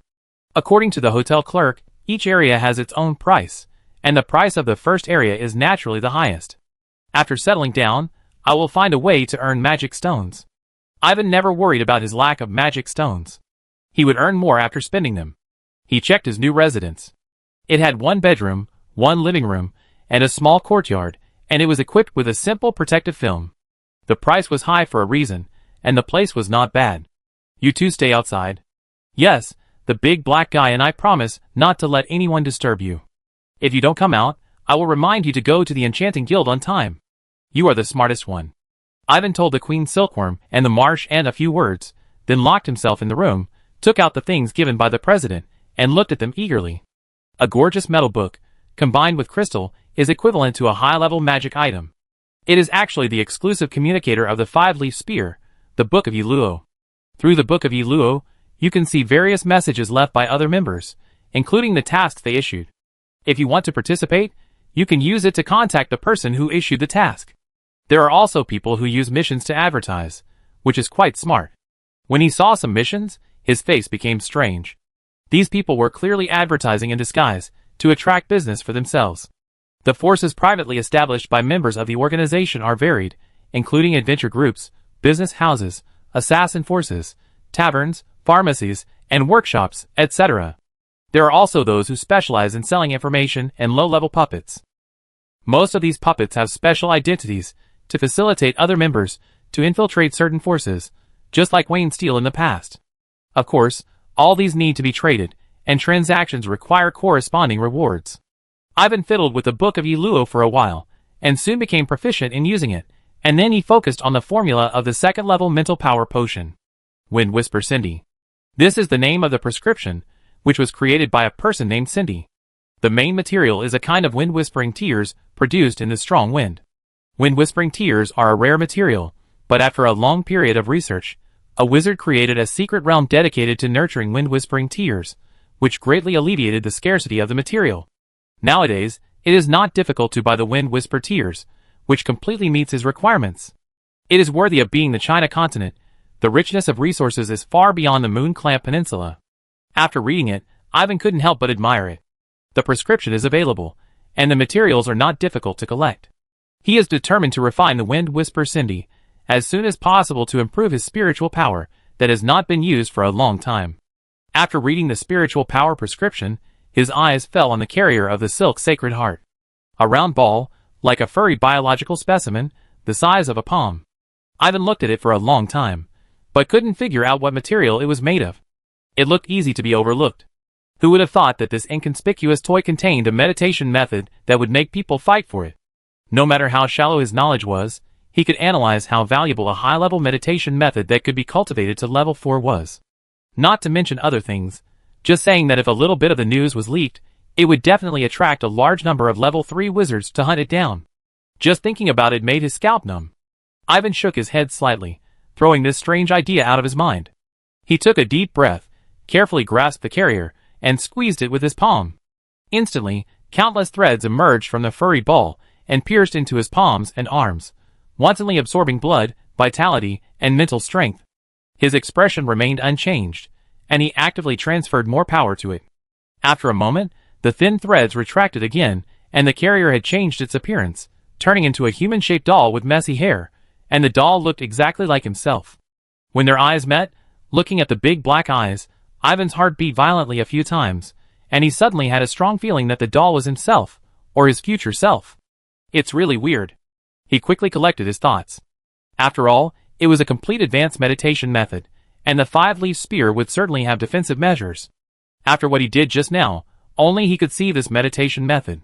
According to the hotel clerk, each area has its own price, and the price of the first area is naturally the highest. After settling down, I will find a way to earn magic stones. Ivan never worried about his lack of magic stones. He would earn more after spending them. He checked his new residence. It had 1 bedroom, 1 living room, and a small courtyard, and it was equipped with a simple protective film. The price was high for a reason, and the place was not bad. You two stay outside. Yes, the big black guy and I promise not to let anyone disturb you. If you don't come out, I will remind you to go to the Enchanting Guild on time. You are the smartest one. Ivan told the Queen Silkworm and the Marsh Ant a few words, then locked himself in the room, took out the things given by the president, and looked at them eagerly. A gorgeous metal book, combined with crystal, is equivalent to a high-level magic item. It is actually the exclusive communicator of the 5-leaf spear, the Book of Iluo. Through the Book of Iluo, you can see various messages left by other members, including the tasks they issued. If you want to participate, you can use it to contact the person who issued the task. There are also people who use missions to advertise, which is quite smart. When he saw some missions, his face became strange. These people were clearly advertising in disguise to attract business for themselves. The forces privately established by members of the organization are varied, including adventure groups, business houses, assassin forces, taverns, pharmacies, and workshops, etc. There are also those who specialize in selling information and low-level puppets. Most of these puppets have special identities to facilitate other members to infiltrate certain forces, just like Wayne Steele in the past. Of course, all these need to be traded, and transactions require corresponding rewards. Ivan fiddled with the Book of Iluo for a while, and soon became proficient in using it, and then he focused on the formula of the 2nd-level mental power potion. Wind Whisper Cindy. This is the name of the prescription, which was created by a person named Cindy. The main material is a kind of wind-whispering tears produced in the strong wind. Wind-whispering tears are a rare material, but after a long period of research, a wizard created a secret realm dedicated to nurturing wind-whispering tears, which greatly alleviated the scarcity of the material. Nowadays, it is not difficult to buy the Wind Whisper tears, which completely meets his requirements. It is worthy of being the China continent. The richness of resources is far beyond the Moon Clamp Peninsula. After reading it, Ivan couldn't help but admire it. The prescription is available, and the materials are not difficult to collect. He is determined to refine the Wind Whisper Cindy as soon as possible to improve his spiritual power that has not been used for a long time. After reading the spiritual power prescription, his eyes fell on the carrier of the Silk Sacred Heart. A round ball, like a furry biological specimen, the size of a palm. Ivan looked at it for a long time, but couldn't figure out what material it was made of. It looked easy to be overlooked. Who would have thought that this inconspicuous toy contained a meditation method that would make people fight for it? No matter how shallow his knowledge was, he could analyze how valuable a high-level meditation method that could be cultivated to level 4 was. Not to mention other things, just saying that if a little bit of the news was leaked, it would definitely attract a large number of level 3 wizards to hunt it down. Just thinking about it made his scalp numb. Ivan shook his head slightly, throwing this strange idea out of his mind. He took a deep breath, carefully grasped the carrier, and squeezed it with his palm. Instantly, countless threads emerged from the furry ball and pierced into his palms and arms, wantonly absorbing blood, vitality, and mental strength. His expression remained unchanged, and he actively transferred more power to it. After a moment, the thin threads retracted again, and the carrier had changed its appearance, turning into a human-shaped doll with messy hair, and the doll looked exactly like himself. When their eyes met, looking at the big black eyes, Ivan's heart beat violently a few times, and he suddenly had a strong feeling that the doll was himself, or his future self. It's really weird. He quickly collected his thoughts. After all, it was a complete advanced meditation method, and the 5-leaf spear would certainly have defensive measures. After what he did just now, only he could see this meditation method.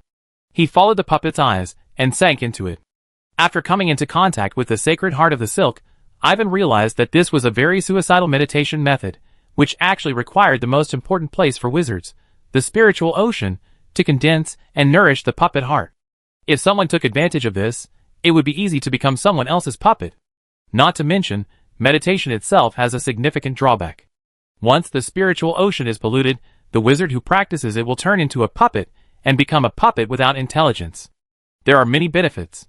He followed the puppet's eyes, and sank into it. After coming into contact with the Sacred Heart of the Silk, Ivan realized that this was a very suicidal meditation method, which actually required the most important place for wizards, the spiritual ocean, to condense and nourish the puppet heart. If someone took advantage of this, it would be easy to become someone else's puppet. Not to mention, meditation itself has a significant drawback. Once the spiritual ocean is polluted, the wizard who practices it will turn into a puppet and become a puppet without intelligence. There are many benefits.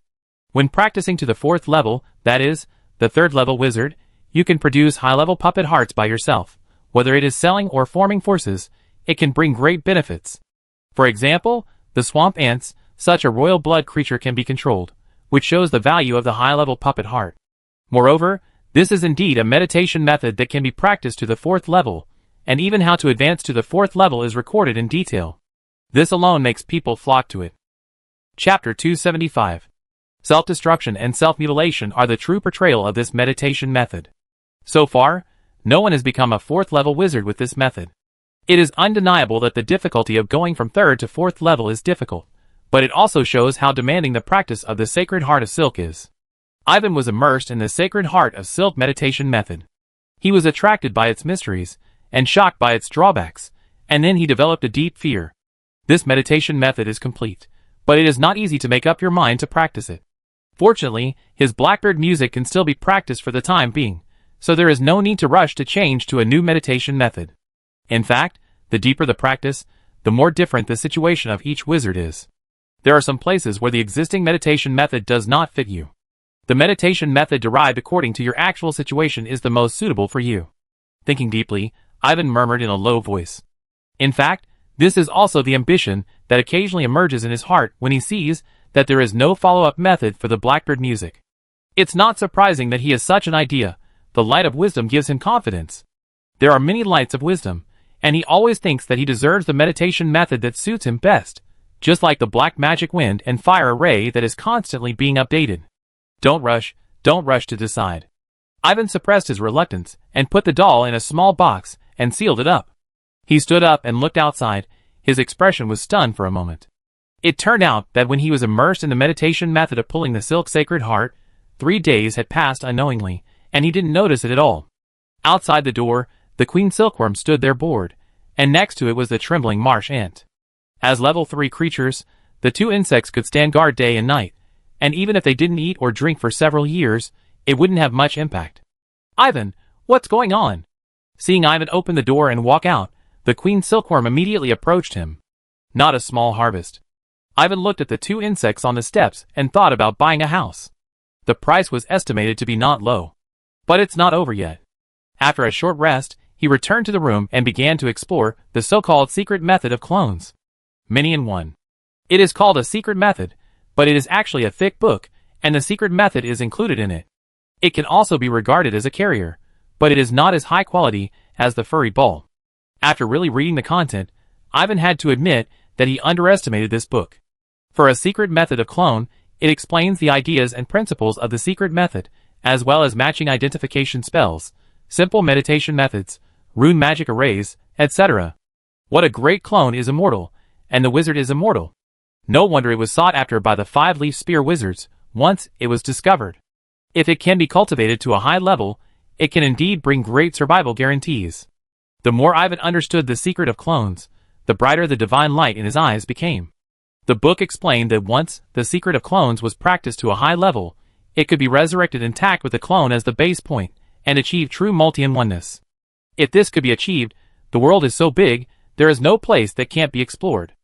When practicing to the 4th level, that is, the 3rd level wizard, you can produce high-level puppet hearts by yourself. Whether it is selling or forming forces, it can bring great benefits. For example, the swamp ants, such a royal blood creature can be controlled, which shows the value of the high-level puppet heart. Moreover, this is indeed a meditation method that can be practiced to the 4th level, and even how to advance to the 4th level is recorded in detail. This alone makes people flock to it. Chapter 275. Self-destruction and self-mutilation are the true portrayal of this meditation method. So far, no one has become a 4th level wizard with this method. It is undeniable that the difficulty of going from 3rd to 4th level is difficult, but it also shows how demanding the practice of the Sacred Heart of Silk is. Ivan was immersed in the Sacred Heart of Silk meditation method. He was attracted by its mysteries, and shocked by its drawbacks, and then he developed a deep fear. This meditation method is complete, but it is not easy to make up your mind to practice it. Fortunately, his Blackbird music can still be practiced for the time being, so there is no need to rush to change to a new meditation method. In fact, the deeper the practice, the more different the situation of each wizard is. There are some places where the existing meditation method does not fit you. The meditation method derived according to your actual situation is the most suitable for you. Thinking deeply, Ivan murmured in a low voice. In fact, this is also the ambition that occasionally emerges in his heart when he sees that there is no follow-up method for the Blackbird music. It's not surprising that he has such an idea. The light of wisdom gives him confidence. There are many lights of wisdom, and he always thinks that he deserves the meditation method that suits him best, just like the black magic wind and fire array that is constantly being updated. Don't rush to decide. Ivan suppressed his reluctance and put the doll in a small box and sealed it up. He stood up and looked outside. His expression was stunned for a moment. It turned out that when he was immersed in the meditation method of pulling the silk sacred heart, 3 days had passed unknowingly, and he didn't notice it at all. Outside the door, the queen silkworm stood there bored, and next to it was the trembling marsh ant. As level 3 creatures, the 2 insects could stand guard day and night, and even if they didn't eat or drink for several years, it wouldn't have much impact. "Ivan, what's going on?" Seeing Ivan open the door and walk out, the queen silkworm immediately approached him. Not a small harvest. Ivan looked at the 2 insects on the steps and thought about buying a house. The price was estimated to be not low. But it's not over yet. After a short rest, he returned to the room and began to explore the so-called secret method of clones. Many in one. It is called a secret method, but it is actually a thick book, and the secret method is included in it. It can also be regarded as a carrier, but it is not as high quality as the furry ball. After really reading the content, Ivan had to admit that he underestimated this book. For a secret method of clone, it explains the ideas and principles of the secret method, as well as matching identification spells, simple meditation methods, rune magic arrays, etc. What a great clone is immortal, and the wizard is immortal. No wonder it was sought after by the 5-leaf spear wizards, once it was discovered. If it can be cultivated to a high level, it can indeed bring great survival guarantees. The more Ivan understood the secret of clones, the brighter the divine light in his eyes became. The book explained that once the secret of clones was practiced to a high level, it could be resurrected intact with the clone as the base point, and achieve true multi-in-oneness. If this could be achieved, the world is so big, there is no place that can't be explored.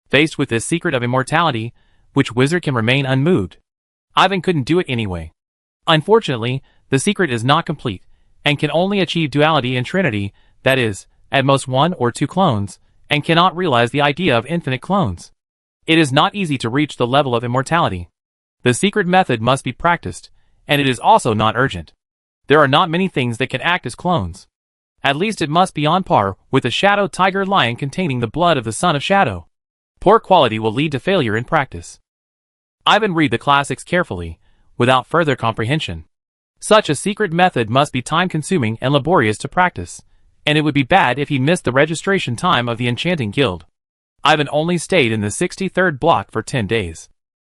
Faced with this secret of immortality, which wizard can remain unmoved? Ivan couldn't do it anyway. Unfortunately, the secret is not complete, and can only achieve duality in trinity, that is, at most 1 or 2 clones, and cannot realize the idea of infinite clones. It is not easy to reach the level of immortality. The secret method must be practiced, and it is also not urgent. There are not many things that can act as clones. At least it must be on par with the shadow tiger lion containing the blood of the son of shadow. Poor quality will lead to failure in practice. Ivan read the classics carefully, without further comprehension. Such a secret method must be time-consuming and laborious to practice, and it would be bad if he missed the registration time of the Enchanting Guild. Ivan only stayed in the 63rd block for 10 days.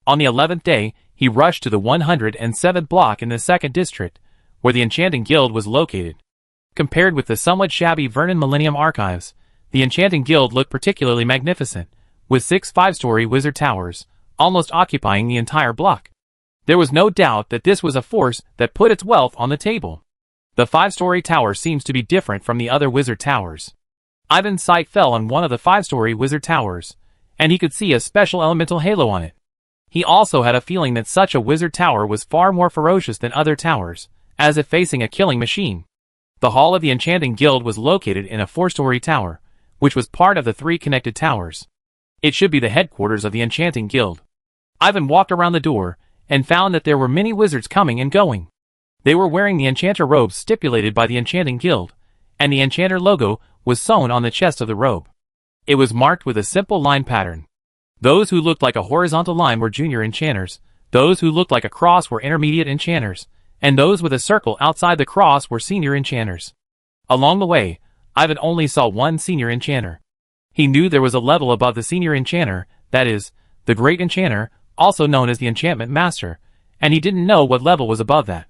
On the 11th day, he rushed to the 107th block in the 2nd district, where the Enchanting Guild was located. Compared with the somewhat shabby Vernon Millennium Archives, the Enchanting Guild looked particularly magnificent, with 6 5-story wizard towers, almost occupying the entire block. There was no doubt that this was a force that put its wealth on the table. The 5-story tower seems to be different from the other wizard towers. Ivan's sight fell on one of the 5-story wizard towers, and he could see a special elemental halo on it. He also had a feeling that such a wizard tower was far more ferocious than other towers, as if facing a killing machine. The hall of the Enchanting Guild was located in a 4-story tower, which was part of the 3 connected towers. It should be the headquarters of the Enchanting Guild. Ivan walked around the door, and found that there were many wizards coming and going. They were wearing the enchanter robes stipulated by the Enchanting Guild, and the enchanter logo was sewn on the chest of the robe. It was marked with a simple line pattern. Those who looked like a horizontal line were junior enchanters, those who looked like a cross were intermediate enchanters, and those with a circle outside the cross were senior enchanters. Along the way, Ivan only saw one senior enchanter. He knew there was a level above the senior enchanter, that is, the great enchanter, also known as the enchantment master, and he didn't know what level was above that.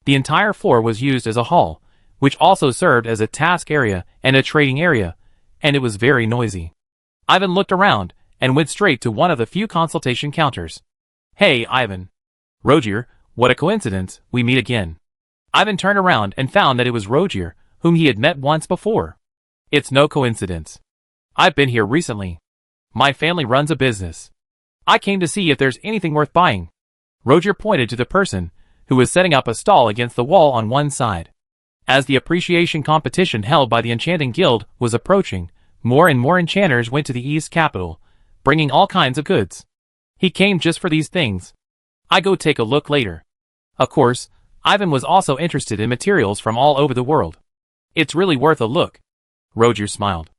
The entire floor was used as a hall, which also served as a task area and a trading area, and it was very noisy. Ivan looked around, and went straight to one of the few consultation counters. "Hey, Ivan." "Rogier, what a coincidence, we meet again." Ivan turned around and found that it was Rogier, whom he had met once before. "It's no coincidence. I've been here recently. My family runs a business. I came to see if there's anything worth buying." Rogier pointed to the person, who was setting up a stall against the wall on one side. As the appreciation competition held by the Enchanting Guild was approaching, more and more enchanters went to the East Capital, bringing all kinds of goods. He came just for these things. "I go take a look later." Of course, Ivan was also interested in materials from all over the world. "It's really worth a look." Rogier smiled.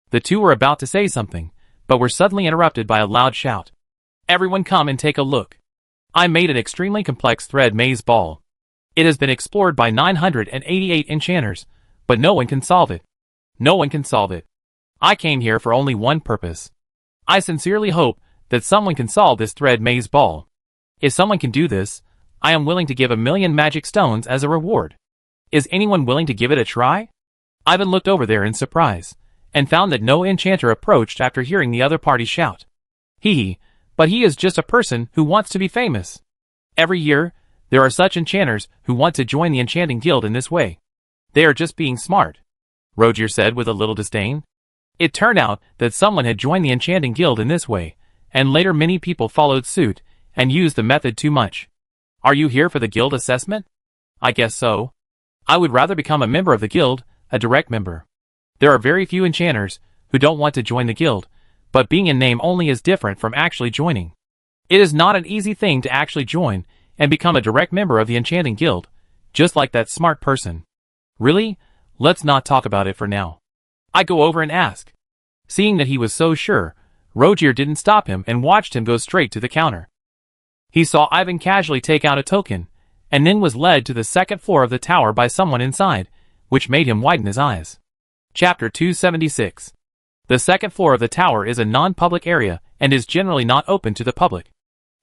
The two were about to say something, but were suddenly interrupted by a loud shout. "Everyone come and take a look. I made an extremely complex thread maze ball. It has been explored by 988 enchanters, but no one can solve it. No one can solve it. I came here for only one purpose. I sincerely hope that someone can solve this thread maze ball. If someone can do this, I am willing to give 1,000,000 magic stones as a reward. Is anyone willing to give it a try?" Ivan looked over there in surprise, and found that no enchanter approached after hearing the other party shout. But he is just a person who wants to be famous. Every year, there are such enchanters who want to join the Enchanting Guild in this way. They are just being smart," Rogier said with a little disdain. It turned out that someone had joined the Enchanting Guild in this way, and later many people followed suit, and used the method too much. "Are you here for the guild assessment?" "I guess so. I would rather become a member of the guild, a direct member. There are very few enchanters who don't want to join the guild, but being in name only is different from actually joining. It is not an easy thing to actually join and become a direct member of the Enchanting Guild, just like that smart person. Really? Let's not talk about it for now. I go over and ask." Seeing that he was so sure, Rogier didn't stop him and watched him go straight to the counter. He saw Ivan casually take out a token, and then was led to the second floor of the tower by someone inside, which made him widen his eyes. Chapter 276. The second floor of the tower is a non-public area and is generally not open to the public.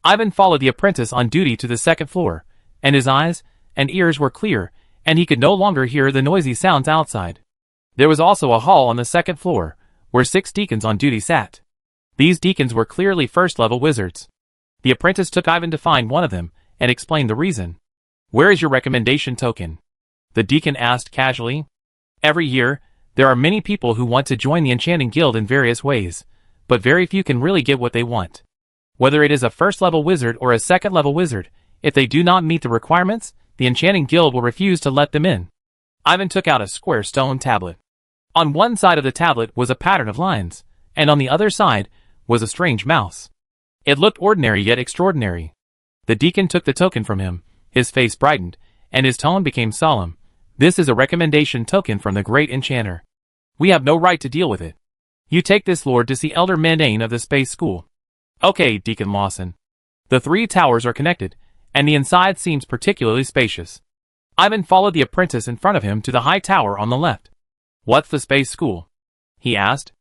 Ivan followed the apprentice on duty to the second floor, and his eyes and ears were clear, and he could no longer hear the noisy sounds outside. There was also a hall on the second floor, where 6 deacons on duty sat. These deacons were clearly first-level wizards. The apprentice took Ivan to find one of them, and explained the reason. "Where is your recommendation token?" the deacon asked casually. "Every year, there are many people who want to join the Enchanting Guild in various ways, but very few can really get what they want. Whether it is a first-level wizard or a second-level wizard, if they do not meet the requirements, the Enchanting Guild will refuse to let them in." Ivan took out a square stone tablet. On one side of the tablet was a pattern of lines, and on the other side was a strange mouse. It looked ordinary yet extraordinary. The deacon took the token from him, his face brightened, and his tone became solemn. "This is a recommendation token from the great enchanter. We have no right to deal with it. You take this lord to see Elder Mendane of the Space School." "Okay, Deacon Lawson." The 3 towers are connected, and the inside seems particularly spacious. Ivan followed the apprentice in front of him to the high tower on the left. "What's the Space School?" he asked.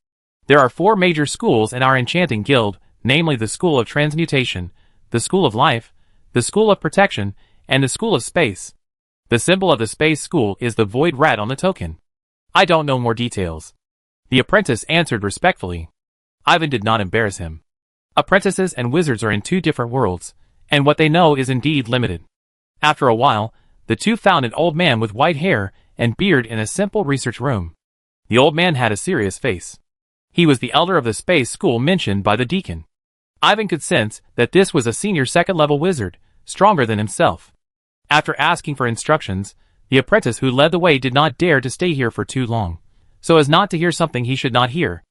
"There are 4 major schools in our Enchanting Guild, namely the School of Transmutation, the School of Life, the School of Protection, and the School of Space. The symbol of the Space School is the void rat on the token." "I don't know more details," the apprentice answered respectfully. Ivan did not embarrass him. Apprentices and wizards are in 2 different worlds, and what they know is indeed limited. After a while, the two found an old man with white hair and beard in a simple research room. The old man had a serious face. He was the elder of the Space School mentioned by the deacon. Ivan could sense that this was a senior second-level wizard, stronger than himself. After asking for instructions, the apprentice who led the way did not dare to stay here for too long, so as not to hear something he should not hear.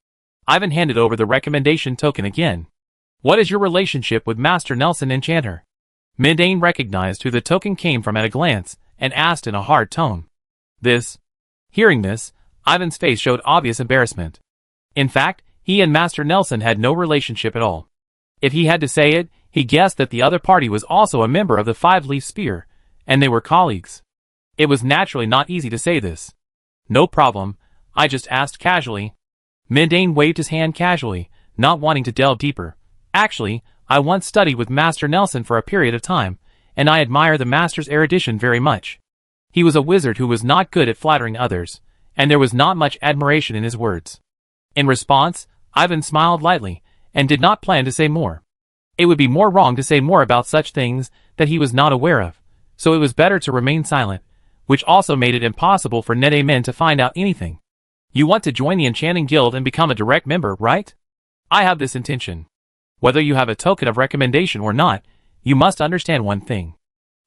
Ivan handed over the recommendation token again. What is your relationship with Master Nelson Enchanter? Mendane recognized who the token came from at a glance, and asked in a hard tone. Hearing this, Ivan's face showed obvious embarrassment. In fact, he and Master Nelson had no relationship at all. If he had to say it, he guessed that the other party was also a member of the Five-Leaf Spear, and they were colleagues. It was naturally not easy to say this. No problem, I just asked casually. Mendane waved his hand casually, not wanting to delve deeper. Actually, I once studied with Master Nelson for a period of time, and I admire the Master's erudition very much. He was a wizard who was not good at flattering others, and there was not much admiration in his words. In response, Ivan smiled lightly, and did not plan to say more. It would be more wrong to say more about such things that he was not aware of, so it was better to remain silent, which also made it impossible for Nedamen to find out anything. You want to join the Enchanting Guild and become a direct member, right? I have this intention. Whether you have a token of recommendation or not, you must understand one thing.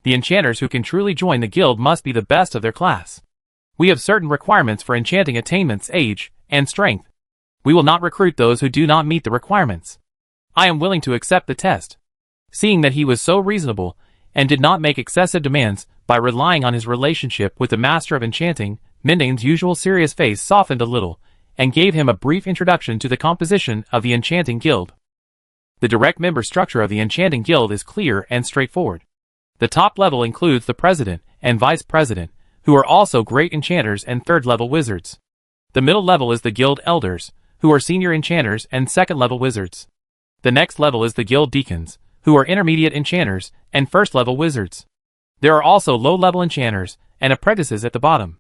The enchanters who can truly join the guild must be the best of their class. We have certain requirements for enchanting attainments, age, and strength. We will not recruit those who do not meet the requirements. I am willing to accept the test. Seeing that he was so reasonable, and did not make excessive demands by relying on his relationship with the Master of Enchanting, Mendane's usual serious face softened a little, and gave him a brief introduction to the composition of the Enchanting Guild. The direct member structure of the Enchanting Guild is clear and straightforward. The top level includes the President and Vice President, who are also great enchanters and third-level wizards. The middle level is the Guild Elders, who are senior enchanters and second-level wizards. The next level is the Guild Deacons, who are intermediate enchanters and first-level wizards. There are also low-level enchanters and apprentices at the bottom.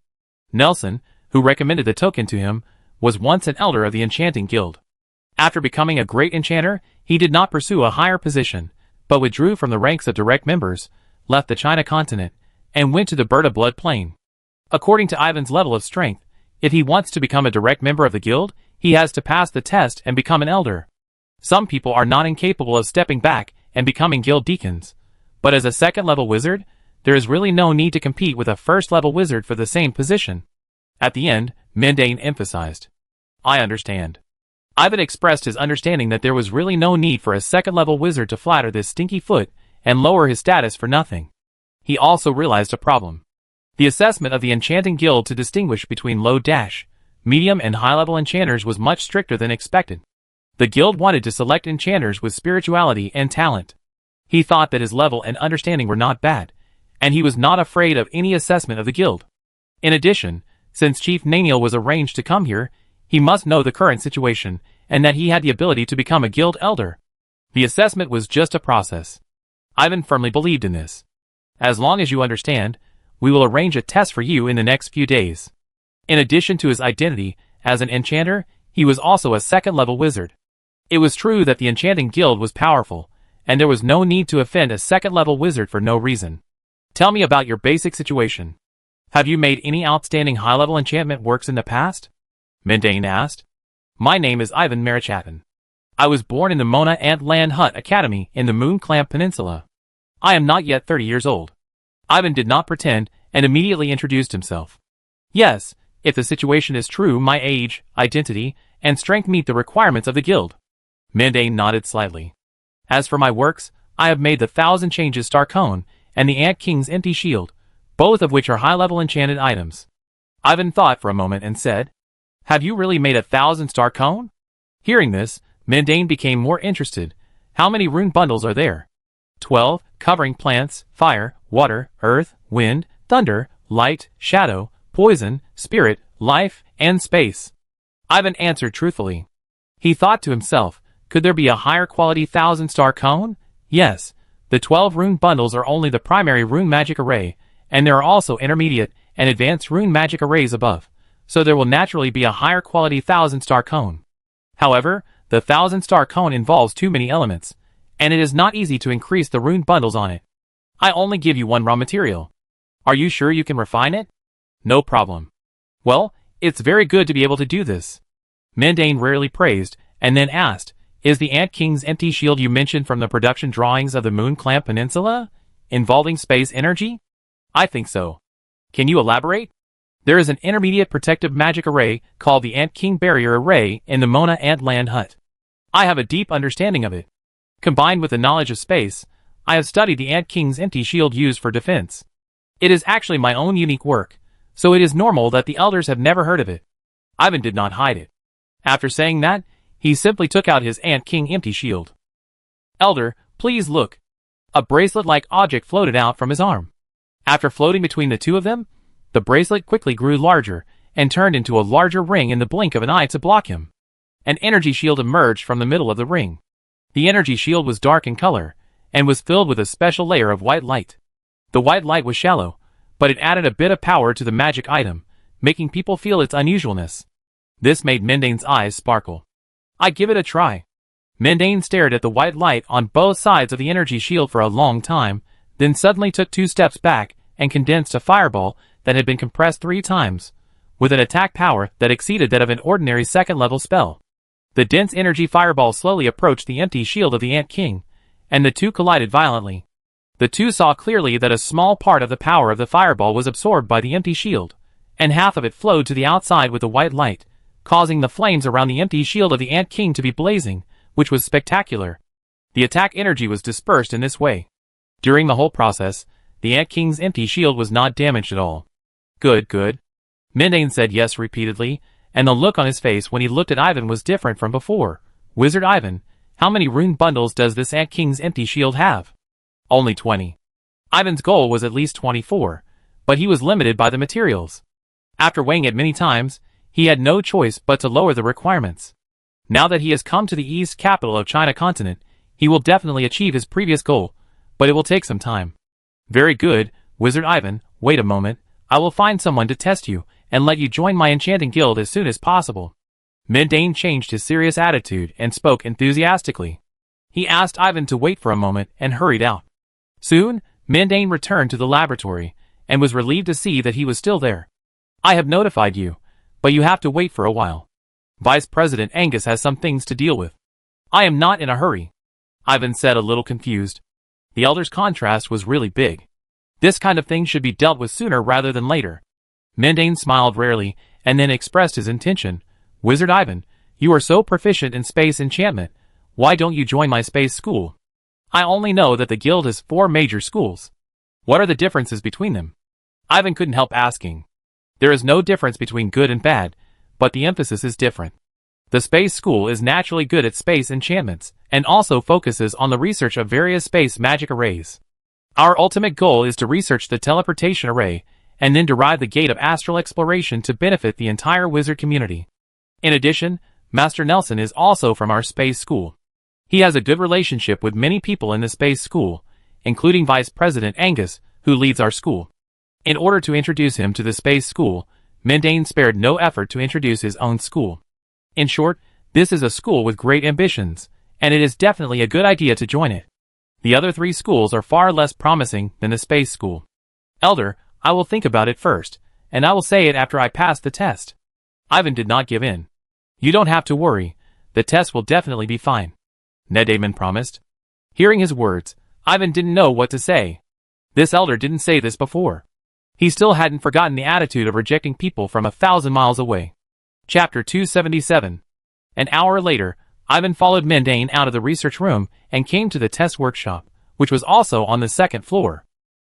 Nelson, who recommended the token to him, was once an elder of the Enchanting Guild. After becoming a great enchanter, he did not pursue a higher position, but withdrew from the ranks of direct members, left the China continent, and went to the Bird of Blood Plain. According to Ivan's level of strength, if he wants to become a direct member of the guild, he has to pass the test and become an elder. Some people are not incapable of stepping back and becoming guild deacons, but as a second-level wizard, there is really no need to compete with a first-level wizard for the same position. At the end, Mendane emphasized. I understand. Ivan expressed his understanding that there was really no need for a second-level wizard to flatter this stinky foot and lower his status for nothing. He also realized a problem. The assessment of the Enchanting Guild to distinguish between low, medium and high-level enchanters was much stricter than expected. The guild wanted to select enchanters with spirituality and talent. He thought that his level and understanding were not bad, and he was not afraid of any assessment of the guild. In addition, since Chief Naniel was arranged to come here, he must know the current situation, and that he had the ability to become a guild elder. The assessment was just a process. Ivan firmly believed in this. As long as you understand, we will arrange a test for you in the next few days. In addition to his identity as an enchanter, he was also a second-level wizard. It was true that the Enchanting Guild was powerful, and there was no need to offend a second-level wizard for no reason. Tell me about your basic situation. Have you made any outstanding high-level enchantment works in the past? Mendane asked. My name is Ivan Marichatin. I was born in the Mona Ant Land Hut Academy in the Moon Clamp Peninsula. I am not yet 30 years old. Ivan did not pretend, and immediately introduced himself. Yes, if the situation is true, my age, identity, and strength meet the requirements of the guild. Mendane nodded slightly. As for my works, I have made the 1,000 Changes Star Cone and the Ant King's Empty Shield, both of which are high-level enchanted items. Ivan thought for a moment and said, Have you really made a 1,000 Star Cone? Hearing this, Mendane became more interested. How many rune bundles are there? 12, covering plants, fire, water, earth, wind, thunder, light, shadow, poison, spirit, life, and space. Ivan answered truthfully. He thought to himself, could there be a higher quality 1,000 Star Cone? Yes, the 12 rune bundles are only the primary rune magic array, and there are also intermediate and advanced rune magic arrays above, so there will naturally be a higher quality 1,000 Star Cone. However, the 1,000 Star Cone involves too many elements, and it is not easy to increase the rune bundles on it. I only give you one raw material. Are you sure you can refine it? No problem. Well, it's very good to be able to do this. Mendane rarely praised, and then asked, Is the Ant King's Empty Shield you mentioned from the production drawings of the Moon Clamp Peninsula, involving space energy? I think so. Can you elaborate? There is an intermediate protective magic array called the Ant King Barrier Array in the Mona Ant Land Hut. I have a deep understanding of it. Combined with the knowledge of space, I have studied the Ant King's empty shield used for defense. It is actually my own unique work, so it is normal that the elders have never heard of it. Ivan did not hide it. After saying that, he simply took out his Ant King empty shield. Elder, please look. A bracelet-like object floated out from his arm. After floating between the two of them, the bracelet quickly grew larger and turned into a larger ring in the blink of an eye to block him. An energy shield emerged from the middle of the ring. The energy shield was dark in color and was filled with a special layer of white light. The white light was shallow, but it added a bit of power to the magic item, making people feel its unusualness. This made Mindane's eyes sparkle. I give it a try. Mindane stared at the white light on both sides of the energy shield for a long time, then suddenly took 2 steps back and condensed a fireball that had been compressed 3 times, with an attack power that exceeded that of an ordinary second-level spell. The dense energy fireball slowly approached the empty shield of the Ant King, and the two collided violently. The two saw clearly that a small part of the power of the fireball was absorbed by the empty shield, and half of it flowed to the outside with the white light, causing the flames around the empty shield of the Ant King to be blazing, which was spectacular. The attack energy was dispersed in this way. During the whole process, the Ant King's empty shield was not damaged at all. Good, good. Mindane said yes repeatedly, and the look on his face when he looked at Ivan was different from before. Wizard Ivan, how many rune bundles does this Ant King's empty shield have? Only 20. Ivan's goal was at least 24, but he was limited by the materials. After weighing it many times, he had no choice but to lower the requirements. Now that he has come to the east capital of China continent, he will definitely achieve his previous goal, but it will take some time. Very good, Wizard Ivan, wait a moment, I will find someone to test you, and let you join my enchanting guild as soon as possible. Mindane changed his serious attitude and spoke enthusiastically. He asked Ivan to wait for a moment and hurried out. Soon, Mindane returned to the laboratory, and was relieved to see that he was still there. I have notified you, but you have to wait for a while. Vice President Angus has some things to deal with. I am not in a hurry, Ivan said, a little confused. The elder's contrast was really big. This kind of thing should be dealt with sooner rather than later. Mindane smiled rarely, and then expressed his intention. Wizard Ivan, you are so proficient in space enchantment, why don't you join my space school? I only know that the guild has 4 major schools. What are the differences between them? Ivan couldn't help asking. There is no difference between good and bad, but the emphasis is different. The space school is naturally good at space enchantments, and also focuses on the research of various space magic arrays. Our ultimate goal is to research the teleportation array, and then derive the gate of astral exploration to benefit the entire wizard community. In addition, Master Nelson is also from our space school. He has a good relationship with many people in the space school, including Vice President Angus, who leads our school. In order to introduce him to the space school, Mindane spared no effort to introduce his own school. In short, this is a school with great ambitions, and it is definitely a good idea to join it. The other 3 schools are far less promising than the space school. Elder, I will think about it first, and I will say it after I pass the test. Ivan did not give in. You don't have to worry, the test will definitely be fine, Nedamon promised. Hearing his words, Ivan didn't know what to say. This elder didn't say this before. He still hadn't forgotten the attitude of rejecting people from 1,000 miles away. Chapter 277. An hour later, Ivan followed Mindane out of the research room and came to the test workshop, which was also on the 2nd floor.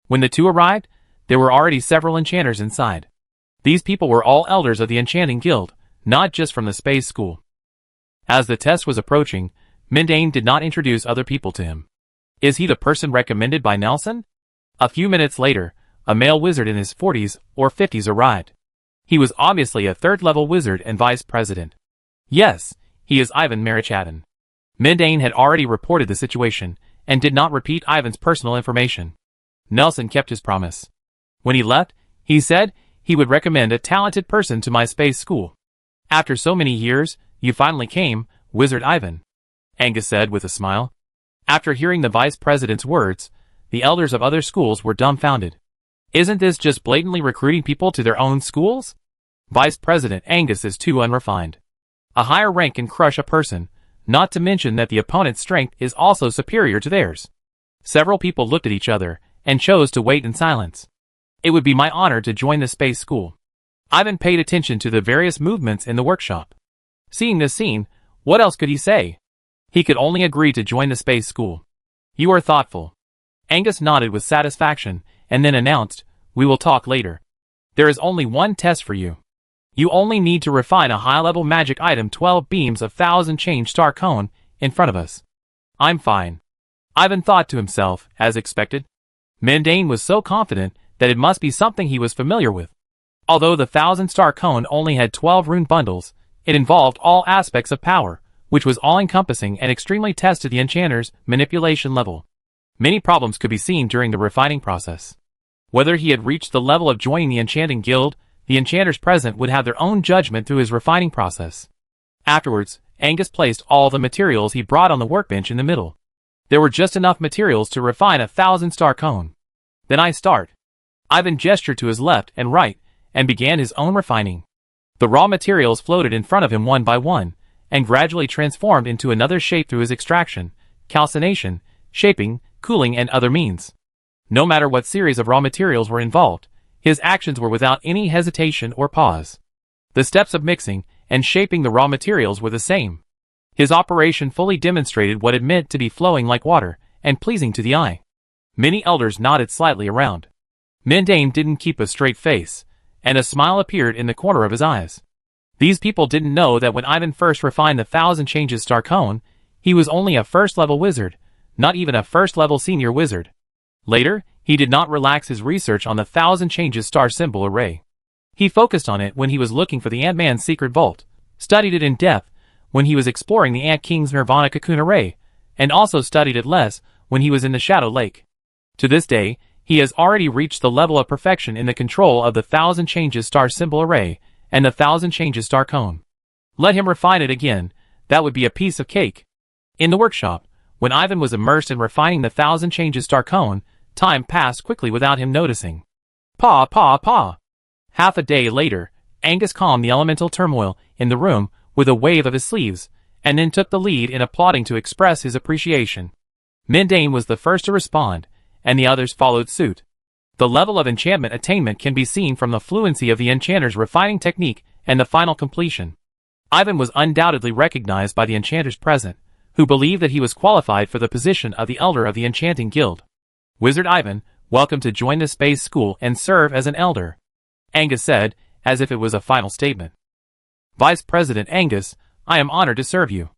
When the two arrived, there were already several enchanters inside. These people were all elders of the Enchanting Guild, not just from the space school. As the test was approaching, Mindane did not introduce other people to him. Is he the person recommended by Nelson? A few minutes later, a male wizard in his 40s or 50s arrived. He was obviously a 3rd-level wizard and vice president. Yes, he is Ivan Marichadan. Mindane had already reported the situation, and did not repeat Ivan's personal information. Nelson kept his promise. When he left, he said he would recommend a talented person to my space school. After so many years, you finally came, Wizard Ivan, Angus said with a smile. After hearing the vice president's words, the elders of other schools were dumbfounded. Isn't this just blatantly recruiting people to their own schools? Vice President Angus is too unrefined. A higher rank can crush a person, not to mention that the opponent's strength is also superior to theirs. Several people looked at each other, and chose to wait in silence. It would be my honor to join the space school. Ivan paid attention to the various movements in the workshop. Seeing this scene, what else could he say? He could only agree to join the space school. You are thoughtful. Angus nodded with satisfaction, and then announced, we will talk later. There is only one test for you. You only need to refine a high-level magic item 12 beams of 1,000 change star cone in front of us. I'm fine. Ivan thought to himself, as expected. Mundane was so confident that it must be something he was familiar with. Although the 1,000-star cone only had 12 rune bundles, it involved all aspects of power, which was all-encompassing and extremely tested the enchanter's manipulation level. Many problems could be seen during the refining process. Whether he had reached the level of joining the enchanting guild, the enchanters present would have their own judgment through his refining process. Afterwards, Angus placed all the materials he brought on the workbench in the middle. There were just enough materials to refine a 1,000-star cone. Then I start. Ivan gestured to his left and right, and began his own refining. The raw materials floated in front of him one by one, and gradually transformed into another shape through his extraction, calcination, shaping, cooling and other means. No matter what series of raw materials were involved, his actions were without any hesitation or pause. The steps of mixing and shaping the raw materials were the same. His operation fully demonstrated what it meant to be flowing like water and pleasing to the eye. Many elders nodded slightly around. Mundane didn't keep a straight face, and a smile appeared in the corner of his eyes. These people didn't know that when Ivan first refined the 1,000 changes star cone, he was only a first-level wizard, not even a first-level senior wizard. Later, he did not relax his research on the 1,000 changes star symbol array. He focused on it when he was looking for the Ant-Man's secret vault, studied it in depth when he was exploring the Ant King's Nirvana cocoon array, and also studied it less when he was in the Shadow Lake. To this day, he has already reached the level of perfection in the control of the 1,000 changes star symbol array and the 1,000 changes star cone. Let him refine it again, that would be a piece of cake. In the workshop, when Ivan was immersed in refining the 1,000 changes star cone, time passed quickly without him noticing. Paw. Half a day later, Angus calmed the elemental turmoil in the room with a wave of his sleeves, and then took the lead in applauding to express his appreciation. Mundane was the first to respond, and the others followed suit. The level of enchantment attainment can be seen from the fluency of the enchanter's refining technique and the final completion. Ivan was undoubtedly recognized by the enchanters present, who believed that he was qualified for the position of the elder of the enchanting guild. Wizard Ivan, welcome to join the space school and serve as an elder, Angus said, as if it was a final statement. Vice President Angus, I am honored to serve you.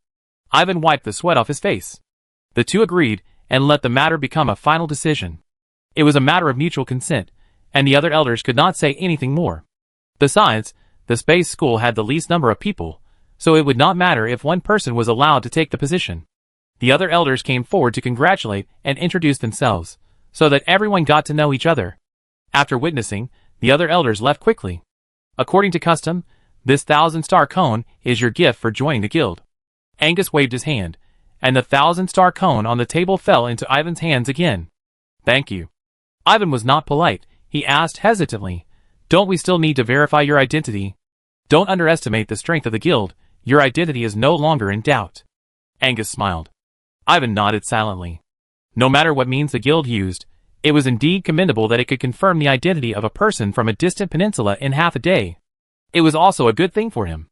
Ivan wiped the sweat off his face. The two agreed, and let the matter become a final decision. It was a matter of mutual consent, and the other elders could not say anything more. Besides, the space school had the least number of people, so it would not matter if one person was allowed to take the position. The other elders came forward to congratulate and introduce themselves, so that everyone got to know each other. After witnessing, the other elders left quickly. According to custom, this 1,000-star cone is your gift for joining the guild. Angus waved his hand, and the 1,000-star cone on the table fell into Ivan's hands again. Thank you. Ivan was not polite. He asked hesitantly, don't we still need to verify your identity? Don't underestimate the strength of the guild. Your identity is no longer in doubt. Angus smiled. Ivan nodded silently. No matter what means the guild used, it was indeed commendable that it could confirm the identity of a person from a distant peninsula in half a day. It was also a good thing for him.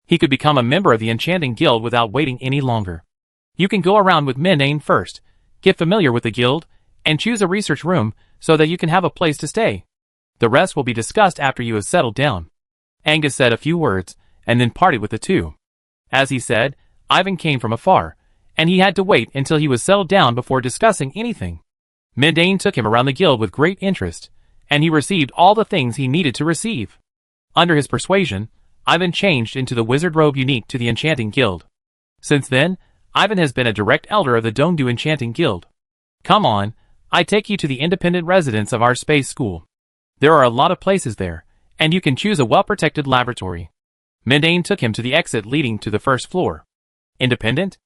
He could become a member of the Enchanting Guild without waiting any longer. You can go around with Mundane first, get familiar with the guild, and choose a research room so that you can have a place to stay. The rest will be discussed after you have settled down. Angus said a few words, and then parted with the two. As he said, Ivan came from afar, and he had to wait until he was settled down before discussing anything. Mundane took him around the guild with great interest, and he received all the things he needed to receive. Under his persuasion, Ivan changed into the wizard robe unique to the Enchanting Guild. Since then, Ivan has been a direct elder of the Dongdu Enchanting Guild. Come on, I take you to the independent residence of our space school. There are a lot of places there, and you can choose a well-protected laboratory. Mundane took him to the exit leading to the first floor. Independent?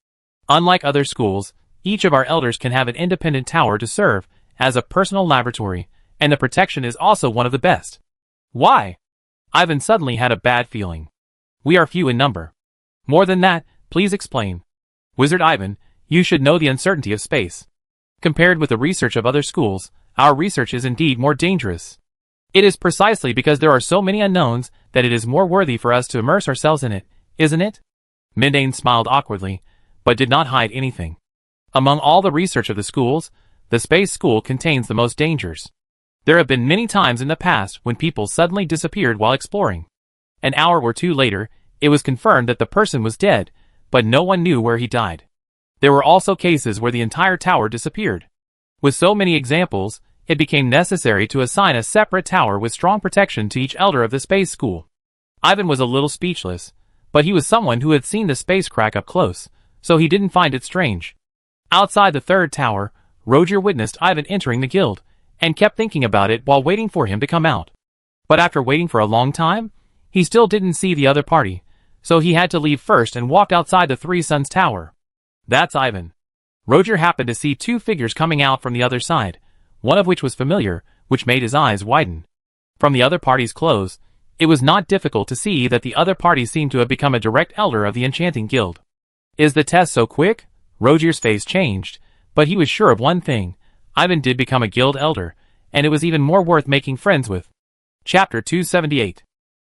Unlike other schools, each of our elders can have an independent tower to serve as a personal laboratory, and the protection is also one of the best. Why? Ivan suddenly had a bad feeling. We are few in number. More than that, please explain. Wizard Ivan, you should know the uncertainty of space. Compared with the research of other schools, our research is indeed more dangerous. It is precisely because there are so many unknowns that it is more worthy for us to immerse ourselves in it, isn't it? Mindane smiled awkwardly, but did not hide anything. Among all the research of the schools, the space school contains the most dangers. There have been many times in the past when people suddenly disappeared while exploring. An hour or two later, it was confirmed that the person was dead, but no one knew where he died. There were also cases where the entire tower disappeared. With so many examples, it became necessary to assign a separate tower with strong protection to each elder of the space school. Ivan was a little speechless, but he was someone who had seen the space crack up close, so he didn't find it strange. Outside the third tower, Roger witnessed Ivan entering the guild, and kept thinking about it while waiting for him to come out. But after waiting for a long time, he still didn't see the other party, so he had to leave first and walked outside the Three Suns Tower. That's Ivan. Roger happened to see two figures coming out from the other side, one of which was familiar, which made his eyes widen. From the other party's clothes, it was not difficult to see that the other party seemed to have become a direct elder of the Enchanting Guild. Is the test so quick? Roger's face changed, but he was sure of one thing. Ivan did become a guild elder, and it was even more worth making friends with. Chapter 278.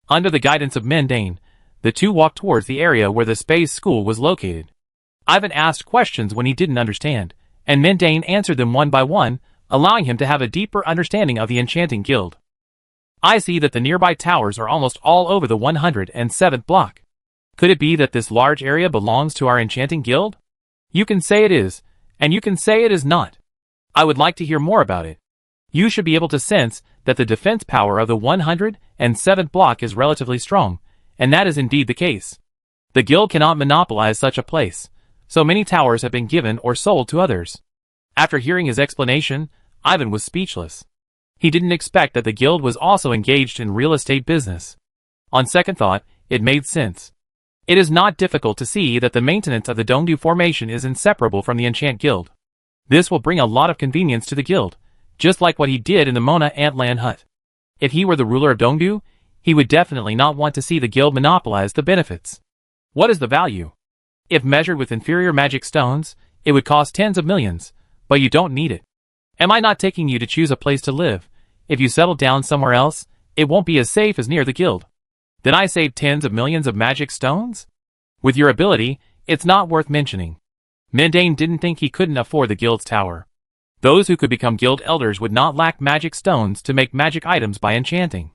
Under the guidance of Mindane, the two walked towards the area where the space school was located. Ivan asked questions when he didn't understand, and Mindane answered them one by one, allowing him to have a deeper understanding of the Enchanting Guild. I see that the nearby towers are almost all over the 107th block. Could it be that this large area belongs to our Enchanting Guild? You can say it is, and you can say it is not. I would like to hear more about it. You should be able to sense that the defense power of the 107th block is relatively strong, and that is indeed the case. The guild cannot monopolize such a place, so many towers have been given or sold to others. After hearing his explanation, Ivan was speechless. He didn't expect that the guild was also engaged in real estate business. On second thought, it made sense. It is not difficult to see that the maintenance of the Dongdu formation is inseparable from the Enchant Guild. This will bring a lot of convenience to the guild, just like what he did in the Mona Antland hut. If he were the ruler of Dongdu, he would definitely not want to see the guild monopolize the benefits. What is the value? If measured with inferior magic stones, it would cost tens of millions, but you don't need it. Am I not taking you to choose a place to live? If you settle down somewhere else, it won't be as safe as near the guild. Then I saved tens of millions of magic stones? With your ability, it's not worth mentioning. Mindane didn't think he couldn't afford the guild's tower. Those who could become guild elders would not lack magic stones to make magic items by enchanting.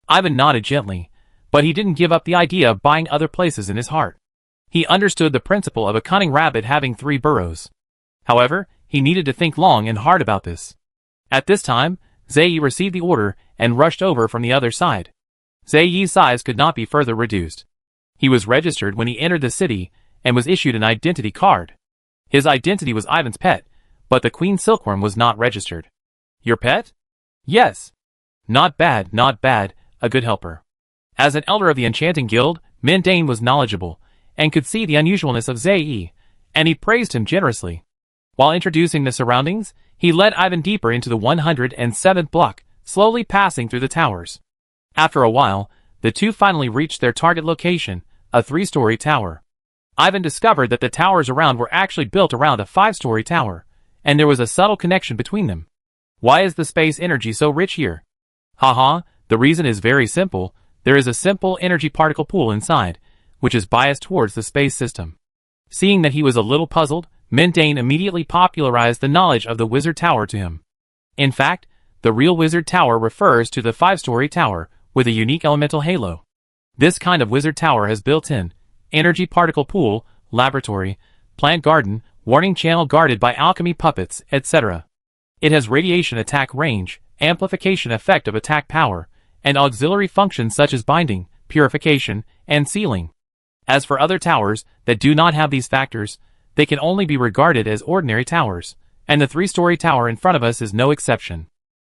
Ivan nodded gently, but he didn't give up the idea of buying other places in his heart. He understood the principle of a cunning rabbit having 3 burrows. However, he needed to think long and hard about this. At this time, Zai received the order and rushed over from the other side. Zai's size could not be further reduced. He was registered when he entered the city and was issued an identity card. His identity was Ivan's pet, but the Queen Silkworm was not registered. Your pet? Yes. Not bad, a good helper. As an elder of the Enchanting Guild, Mindane was knowledgeable and could see the unusualness of Zai, and he praised him generously. While introducing the surroundings, he led Ivan deeper into the 107th block, slowly passing through the towers. After a while, the two finally reached their target location, a 3-story tower. Ivan discovered that the towers around were actually built around a 5-story tower, and there was a subtle connection between them. Why is the space energy so rich here? Haha, the reason is very simple. There is a simple energy particle pool inside, which is biased towards the space system. Seeing that he was a little puzzled, Mindane immediately popularized the knowledge of the Wizard Tower to him. In fact, the real Wizard Tower refers to the 5-story tower with a unique elemental halo. This kind of Wizard Tower has built-in energy particle pool, laboratory, plant garden, warning channel guarded by alchemy puppets, etc. It has radiation attack range, amplification effect of attack power, and auxiliary functions such as binding, purification, and sealing. As for other towers that do not have these factors, they can only be regarded as ordinary towers, and the 3-story tower in front of us is no exception.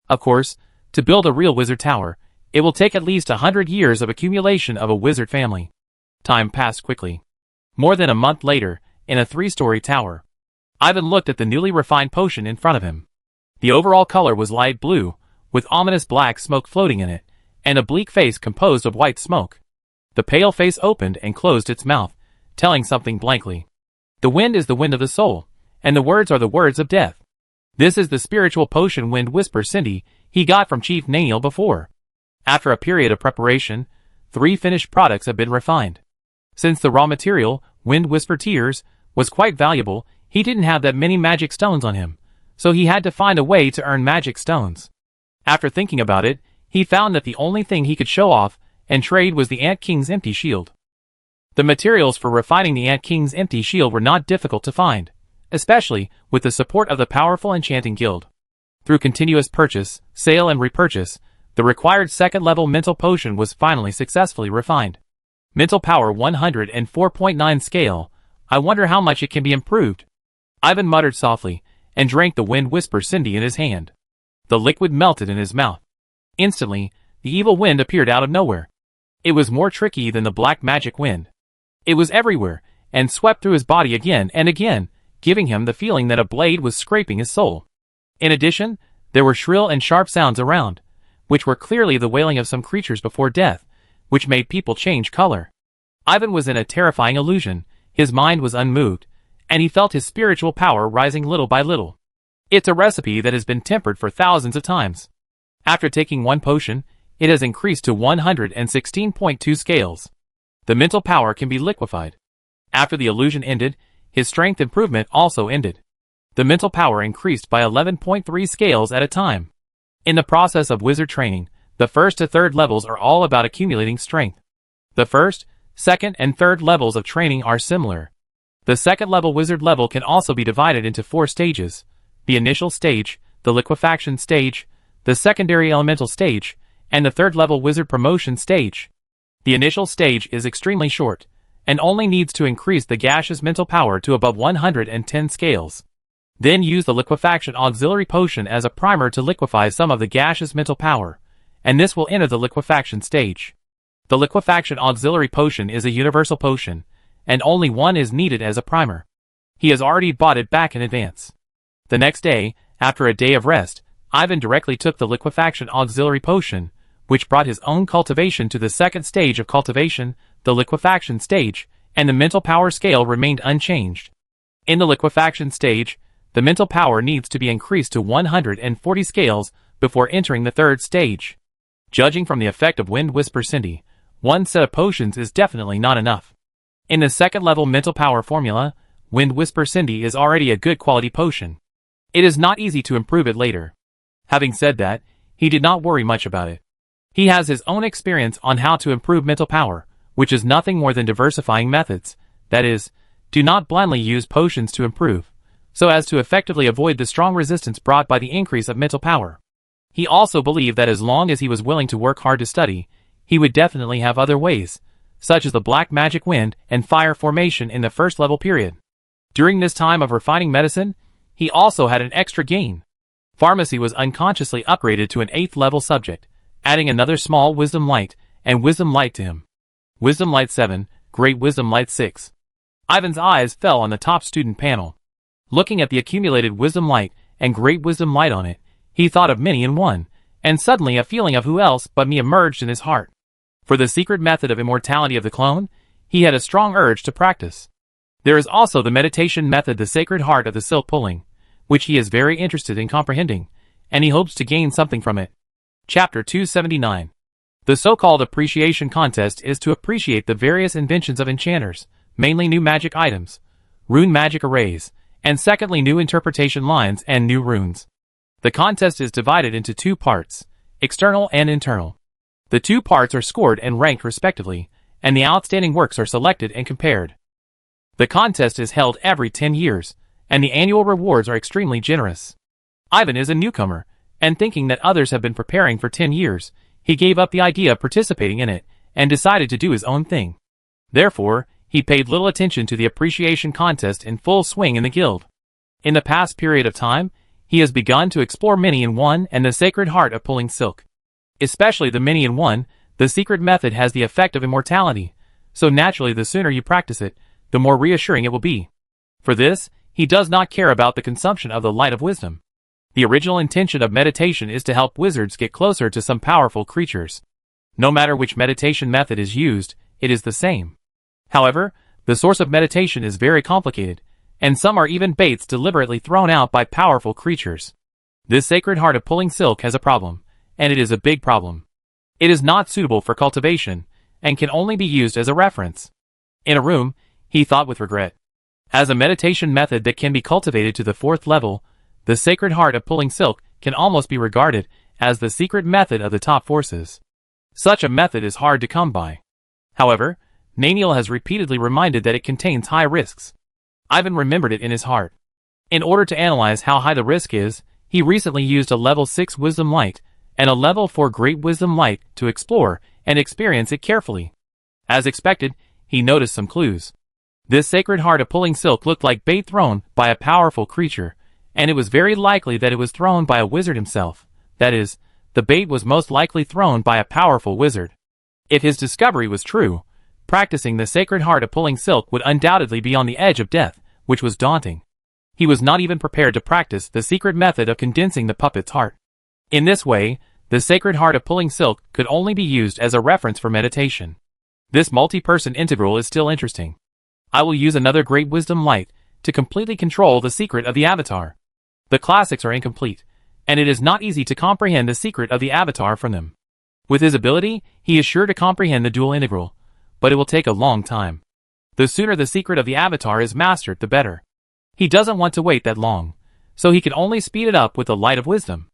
Of course, to build a real wizard tower, it will take at least 100 years of accumulation of a wizard family. Time passed quickly. More than a month later, in a 3-story tower, Ivan looked at the newly refined potion in front of him. The overall color was light blue, with ominous black smoke floating in it, and a bleak face composed of white smoke. The pale face opened and closed its mouth, telling something blankly. The wind is the wind of the soul, and the words are the words of death. This is the spiritual potion Wind Whisper Cindy he got from Chief Nail before. After a period of preparation, 3 finished products have been refined. Since the raw material, Wind Whisper Tears, was quite valuable, he didn't have that many magic stones on him, so he had to find a way to earn magic stones. After thinking about it, he found that the only thing he could show off and trade was the Ant King's empty shield. The materials for refining the Ant King's empty shield were not difficult to find, especially with the support of the powerful Enchanting Guild. Through continuous purchase, sale and repurchase, the required second-level mental potion was finally successfully refined. Mental power 104.9 scale. I wonder how much it can be improved. Ivan muttered softly, and drank the Wind Whisper Cindy in his hand. The liquid melted in his mouth. Instantly, the evil wind appeared out of nowhere. It was more tricky than the black magic wind. It was everywhere, and swept through his body again and again, giving him the feeling that a blade was scraping his soul. In addition, there were shrill and sharp sounds around, which were clearly the wailing of some creatures before death, which made people change color. Ivan was in a terrifying illusion, his mind was unmoved, and he felt his spiritual power rising little by little. It's a recipe that has been tempered for thousands of times. After taking one potion, it has increased to 116.2 scales. The mental power can be liquefied. After the illusion ended, his strength improvement also ended. The mental power increased by 11.3 scales at a time. In the process of wizard training, the first to third levels are all about accumulating strength. The first, second, and third levels of training are similar. The second level wizard level can also be divided into 4 stages: the initial stage, the liquefaction stage, the secondary elemental stage, and the third level wizard promotion stage. The initial stage is extremely short, and only needs to increase the gaseous mental power to above 110 scales. Then use the liquefaction auxiliary potion as a primer to liquefy some of the gaseous mental power, and this will enter the liquefaction stage. The liquefaction auxiliary potion is a universal potion, and only one is needed as a primer. He has already bought it back in advance. The next day, after a day of rest, Ivan directly took the liquefaction auxiliary potion, which brought his own cultivation to the second stage of cultivation, the liquefaction stage, and the mental power scale remained unchanged. In the liquefaction stage, the mental power needs to be increased to 140 scales before entering the third stage. Judging from the effect of Wind Whisper Cindy, one set of potions is definitely not enough. In the second level mental power formula, Wind Whisper Cindy is already a good quality potion. It is not easy to improve it later. Having said that, he did not worry much about it. He has his own experience on how to improve mental power, which is nothing more than diversifying methods. That is, do not blindly use potions to improve, so as to effectively avoid the strong resistance brought by the increase of mental power. He also believed that as long as he was willing to work hard to study, he would definitely have other ways, such as the black magic wind and fire formation in the first level period. During this time of refining medicine, he also had an extra gain. Pharmacy was unconsciously upgraded to an 8th level subject, adding another small Wisdom Light and Wisdom Light to him. Wisdom Light 7, Great Wisdom Light 6. Ivan's eyes fell on the top student panel. Looking at the accumulated Wisdom Light and Great Wisdom Light on it, he thought of many in one, and suddenly a feeling of who else but me emerged in his heart. For the secret method of immortality of the clone, he had a strong urge to practice. There is also the meditation method, the sacred heart of the silk pulling, which he is very interested in comprehending, and he hopes to gain something from it. Chapter 279. The so-called appreciation contest is to appreciate the various inventions of enchanters, mainly new magic items, rune magic arrays, and secondly new interpretation lines and new runes. The contest is divided into 2 parts, external and internal. The 2 parts are scored and ranked respectively, and the outstanding works are selected and compared. The contest is held every 10 years, and the annual rewards are extremely generous. Ivan is a newcomer, and thinking that others have been preparing for 10 years, he gave up the idea of participating in it, and decided to do his own thing. Therefore, he paid little attention to the appreciation contest in full swing in the guild. In the past period of time, he has begun to explore many-in-one and the sacred heart of pulling silk. Especially the many-in-one, the secret method has the effect of immortality, so naturally the sooner you practice it, the more reassuring it will be. For this, he does not care about the consumption of the light of wisdom. The original intention of meditation is to help wizards get closer to some powerful creatures. No matter which meditation method is used, it is the same. However, the source of meditation is very complicated, and some are even baits deliberately thrown out by powerful creatures. This sacred heart of pulling silk has a problem, and it is a big problem. It is not suitable for cultivation, and can only be used as a reference. In a room, he thought with regret. As a meditation method that can be cultivated to the 4th level, the sacred heart of pulling silk can almost be regarded as the secret method of the top forces. Such a method is hard to come by. However, Naniel has repeatedly reminded that it contains high risks. Ivan remembered it in his heart. In order to analyze how high the risk is, he recently used a level 6 wisdom light and a level 4 great wisdom light to explore and experience it carefully. As expected, he noticed some clues. This sacred heart of pulling silk looked like bait thrown by a powerful creature, and it was very likely that it was thrown by a wizard himself. That is, the bait was most likely thrown by a powerful wizard. If his discovery was true, practicing the sacred heart of pulling silk would undoubtedly be on the edge of death, which was daunting. He was not even prepared to practice the secret method of condensing the puppet's heart. In this way, the sacred heart of pulling silk could only be used as a reference for meditation. This multi-person integral is still interesting. I will use another great wisdom light to completely control the secret of the avatar. The classics are incomplete, and it is not easy to comprehend the secret of the avatar from them. With his ability, he is sure to comprehend the dual integral, but it will take a long time. The sooner the secret of the avatar is mastered, the better. He doesn't want to wait that long, so he can only speed it up with the light of wisdom.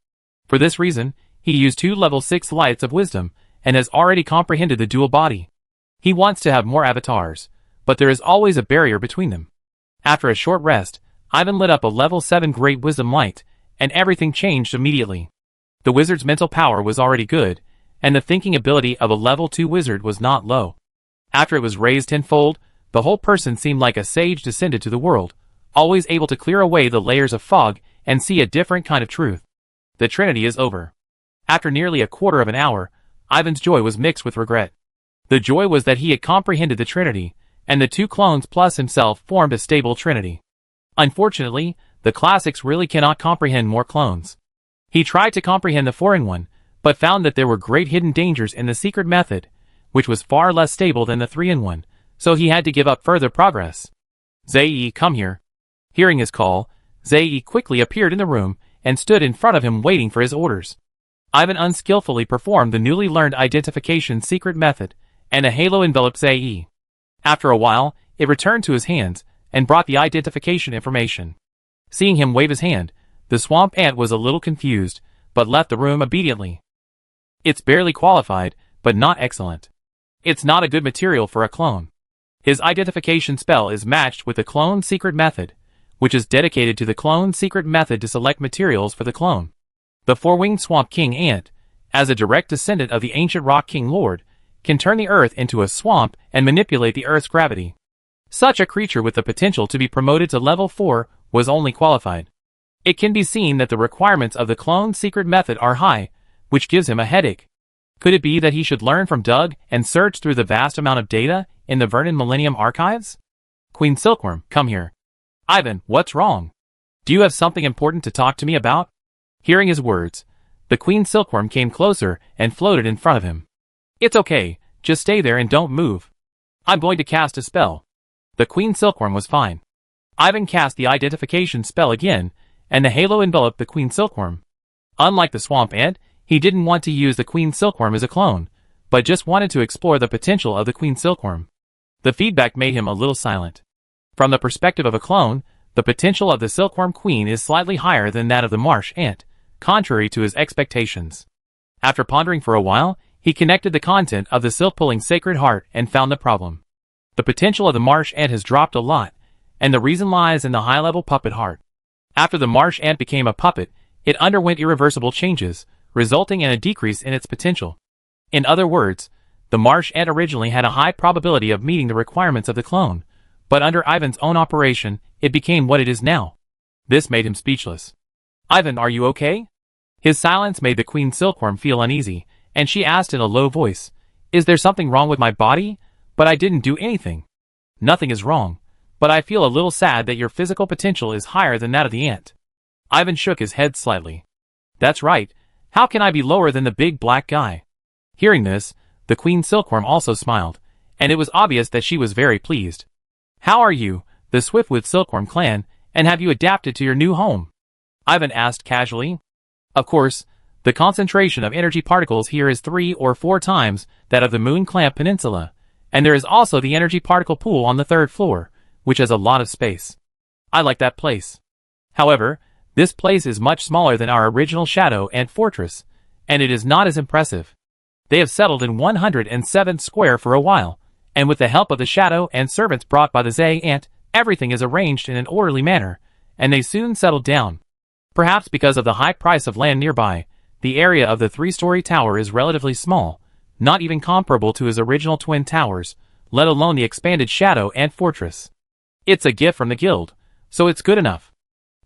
For this reason, he used 2 level 6 lights of wisdom and has already comprehended the dual body. He wants to have more avatars, but there is always a barrier between them. After a short rest, Ivan lit up a level 7 great wisdom light, and everything changed immediately. The wizard's mental power was already good, and the thinking ability of a level 2 wizard was not low. After it was raised tenfold, the whole person seemed like a sage descended to the world, always able to clear away the layers of fog and see a different kind of truth. The Trinity is over. After nearly a quarter of an hour, Ivan's joy was mixed with regret. The joy was that he had comprehended the Trinity, and the 2 clones plus himself formed a stable Trinity. Unfortunately, the classics really cannot comprehend more clones. He tried to comprehend the 4-in-1, but found that there were great hidden dangers in the secret method, which was far less stable than the 3-in-1, so he had to give up further progress. Zei, come here. Hearing his call, Zei quickly appeared in the room and stood in front of him waiting for his orders. Ivan unskillfully performed the newly learned identification secret method, and a halo enveloped Zei. After a while, it returned to his hands and brought the identification information. Seeing him wave his hand, the swamp ant was a little confused, but left the room obediently. It's barely qualified, but not excellent. It's not a good material for a clone. His identification spell is matched with the clone secret method, which is dedicated to the clone secret method to select materials for the clone. The 4-winged swamp king ant, as a direct descendant of the ancient rock king lord, can turn the earth into a swamp and manipulate the earth's gravity. Such a creature with the potential to be promoted to level 4 was only qualified. It can be seen that the requirements of the clone secret method are high, which gives him a headache. Could it be that he should learn from Doug and search through the vast amount of data in the Vernon Millennium archives? Queen Silkworm, come here. Ivan, what's wrong? Do you have something important to talk to me about? Hearing his words, the Queen Silkworm came closer and floated in front of him. It's okay, just stay there and don't move. I'm going to cast a spell. The Queen Silkworm was fine. Ivan cast the identification spell again, and the halo enveloped the Queen Silkworm. Unlike the swamp ant, he didn't want to use the Queen Silkworm as a clone, but just wanted to explore the potential of the Queen Silkworm. The feedback made him a little silent. From the perspective of a clone, the potential of the Silkworm Queen is slightly higher than that of the marsh ant, contrary to his expectations. After pondering for a while, he connected the content of the silk-pulling sacred heart and found the problem. The potential of the marsh ant has dropped a lot, and the reason lies in the high-level puppet heart. After the marsh ant became a puppet, it underwent irreversible changes, resulting in a decrease in its potential. In other words, the marsh ant originally had a high probability of meeting the requirements of the clone, but under Ivan's own operation, it became what it is now. This made him speechless. Ivan, are you okay? His silence made the Queen Silkworm feel uneasy, and she asked in a low voice, Is there something wrong with my body? But I didn't do anything. Nothing is wrong, but I feel a little sad that your physical potential is higher than that of the ant. Ivan shook his head slightly. That's right, how can I be lower than the big black guy? Hearing this, the Queen Silkworm also smiled, and it was obvious that she was very pleased. How are you, the Swiftwood Silkworm clan, and have you adapted to your new home? Ivan asked casually. Of course, The concentration of energy particles here is 3 or 4 times that of the Moon Clamp Peninsula, and there is also the energy particle pool on the 3rd floor, which has a lot of space. I like that place. However, this place is much smaller than our original Shadow Ant Fortress, and it is not as impressive. They have settled in 107th Square for a while, and with the help of the Shadow and servants brought by the Zay Ant, everything is arranged in an orderly manner, and they soon settled down. Perhaps because of the high price of land nearby, the area of the 3-story tower is relatively small, not even comparable to his original twin towers, let alone the expanded Shadow Ant Fortress. It's a gift from the guild, so it's good enough.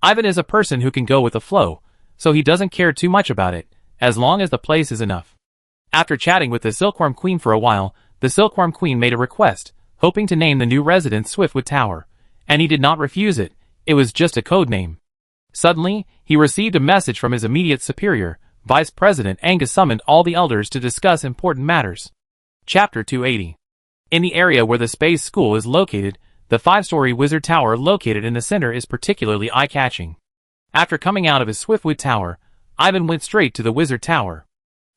Ivan is a person who can go with the flow, so he doesn't care too much about it, as long as the place is enough. After chatting with the Silkworm Queen for a while, the Silkworm Queen made a request, hoping to name the new residence Swiftwood Tower, and he did not refuse it. It was just a code name. Suddenly, he received a message from his immediate superior. Vice President Angus summoned all the elders to discuss important matters. Chapter 280. In the area where the Space School is located, the 5-story wizard tower located in the center is particularly eye-catching. After coming out of his Swiftwood Tower, Ivan went straight to the wizard tower.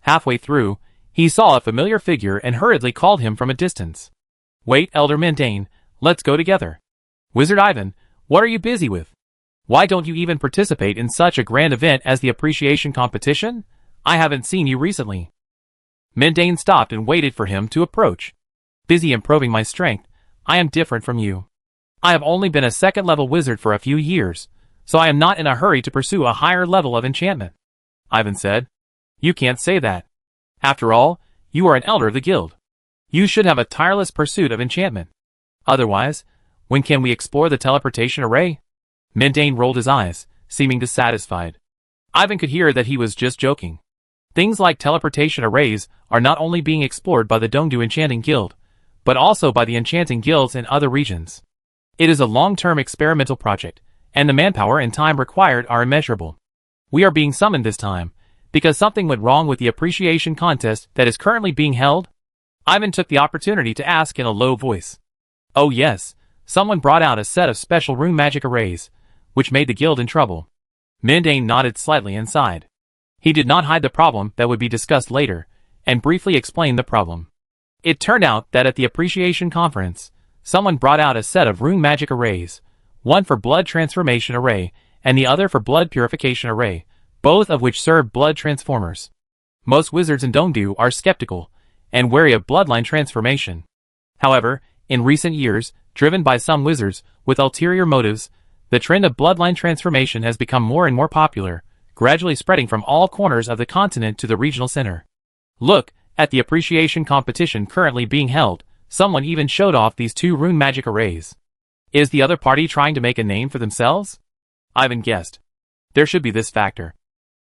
Halfway through, he saw a familiar figure and hurriedly called him from a distance. "Wait, Elder Mendane, let's go together." "Wizard Ivan, what are you busy with? Why don't you even participate in such a grand event as the appreciation competition? I haven't seen you recently." Mendane stopped and waited for him to approach. "Busy improving my strength. I am different from you. I have only been a 2nd-level wizard for a few years, so I am not in a hurry to pursue a higher level of enchantment," Ivan said. "You can't say that. After all, you are an elder of the guild. You should have a tireless pursuit of enchantment. Otherwise, when can we explore the teleportation array?" Mendane rolled his eyes, seeming dissatisfied. Ivan could hear that he was just joking. Things like teleportation arrays are not only being explored by the Dongdu Enchanting Guild, but also by the enchanting guilds in other regions. It is a long-term experimental project, and the manpower and time required are immeasurable. We are being summoned this time, because something went wrong with the appreciation contest that is currently being held? Ivan took the opportunity to ask in a low voice. "Oh yes, someone brought out a set of special rune magic arrays, which made the guild in trouble." Mendane nodded slightly and sighed. He did not hide the problem that would be discussed later, and briefly explained the problem. It turned out that at the appreciation conference, someone brought out a set of rune magic arrays, one for blood transformation array, and the other for blood purification array, both of which serve blood transformers. Most wizards in Dongdu are skeptical, and wary of bloodline transformation. However, in recent years, driven by some wizards with ulterior motives, the trend of bloodline transformation has become more and more popular, gradually spreading from all corners of the continent to the regional center. Look, at the appreciation competition currently being held, someone even showed off these 2 rune magic arrays. Is the other party trying to make a name for themselves? Ivan guessed. There should be this factor.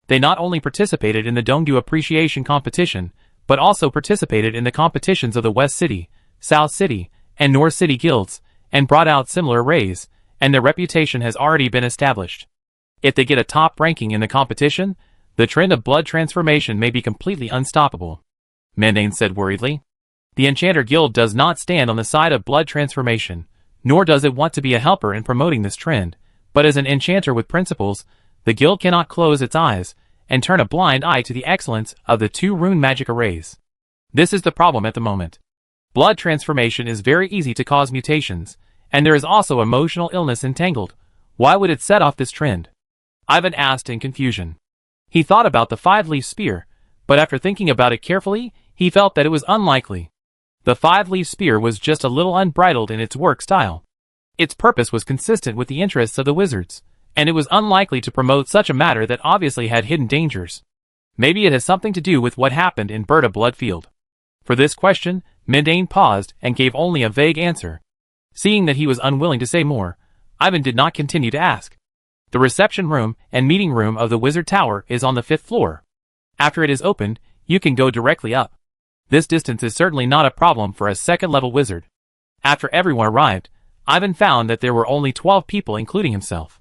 They not only participated in the Dongdu appreciation competition, but also participated in the competitions of the West City, South City, and North City guilds, and brought out similar arrays, and their reputation has already been established. If they get a top ranking in the competition, the trend of blood transformation may be completely unstoppable. Mendane said worriedly. The Enchanter Guild does not stand on the side of blood transformation, nor does it want to be a helper in promoting this trend, but as an enchanter with principles, the guild cannot close its eyes and turn a blind eye to the excellence of the 2 rune magic arrays. This is the problem at the moment. Blood transformation is very easy to cause mutations, and there is also emotional illness entangled. Why would it set off this trend? Ivan asked in confusion. He thought about the 5-leaf spear, but after thinking about it carefully, he felt that it was unlikely. The 5-leaf spear was just a little unbridled in its work style. Its purpose was consistent with the interests of the wizards, and it was unlikely to promote such a matter that obviously had hidden dangers. Maybe it has something to do with what happened in Berta Bloodfield. For this question, Mendane paused and gave only a vague answer. Seeing that he was unwilling to say more, Ivan did not continue to ask. The reception room and meeting room of the Wizard Tower is on the 5th floor. After it is opened, you can go directly up. This distance is certainly not a problem for a 2nd-level wizard. After everyone arrived, Ivan found that there were only 12 people including himself.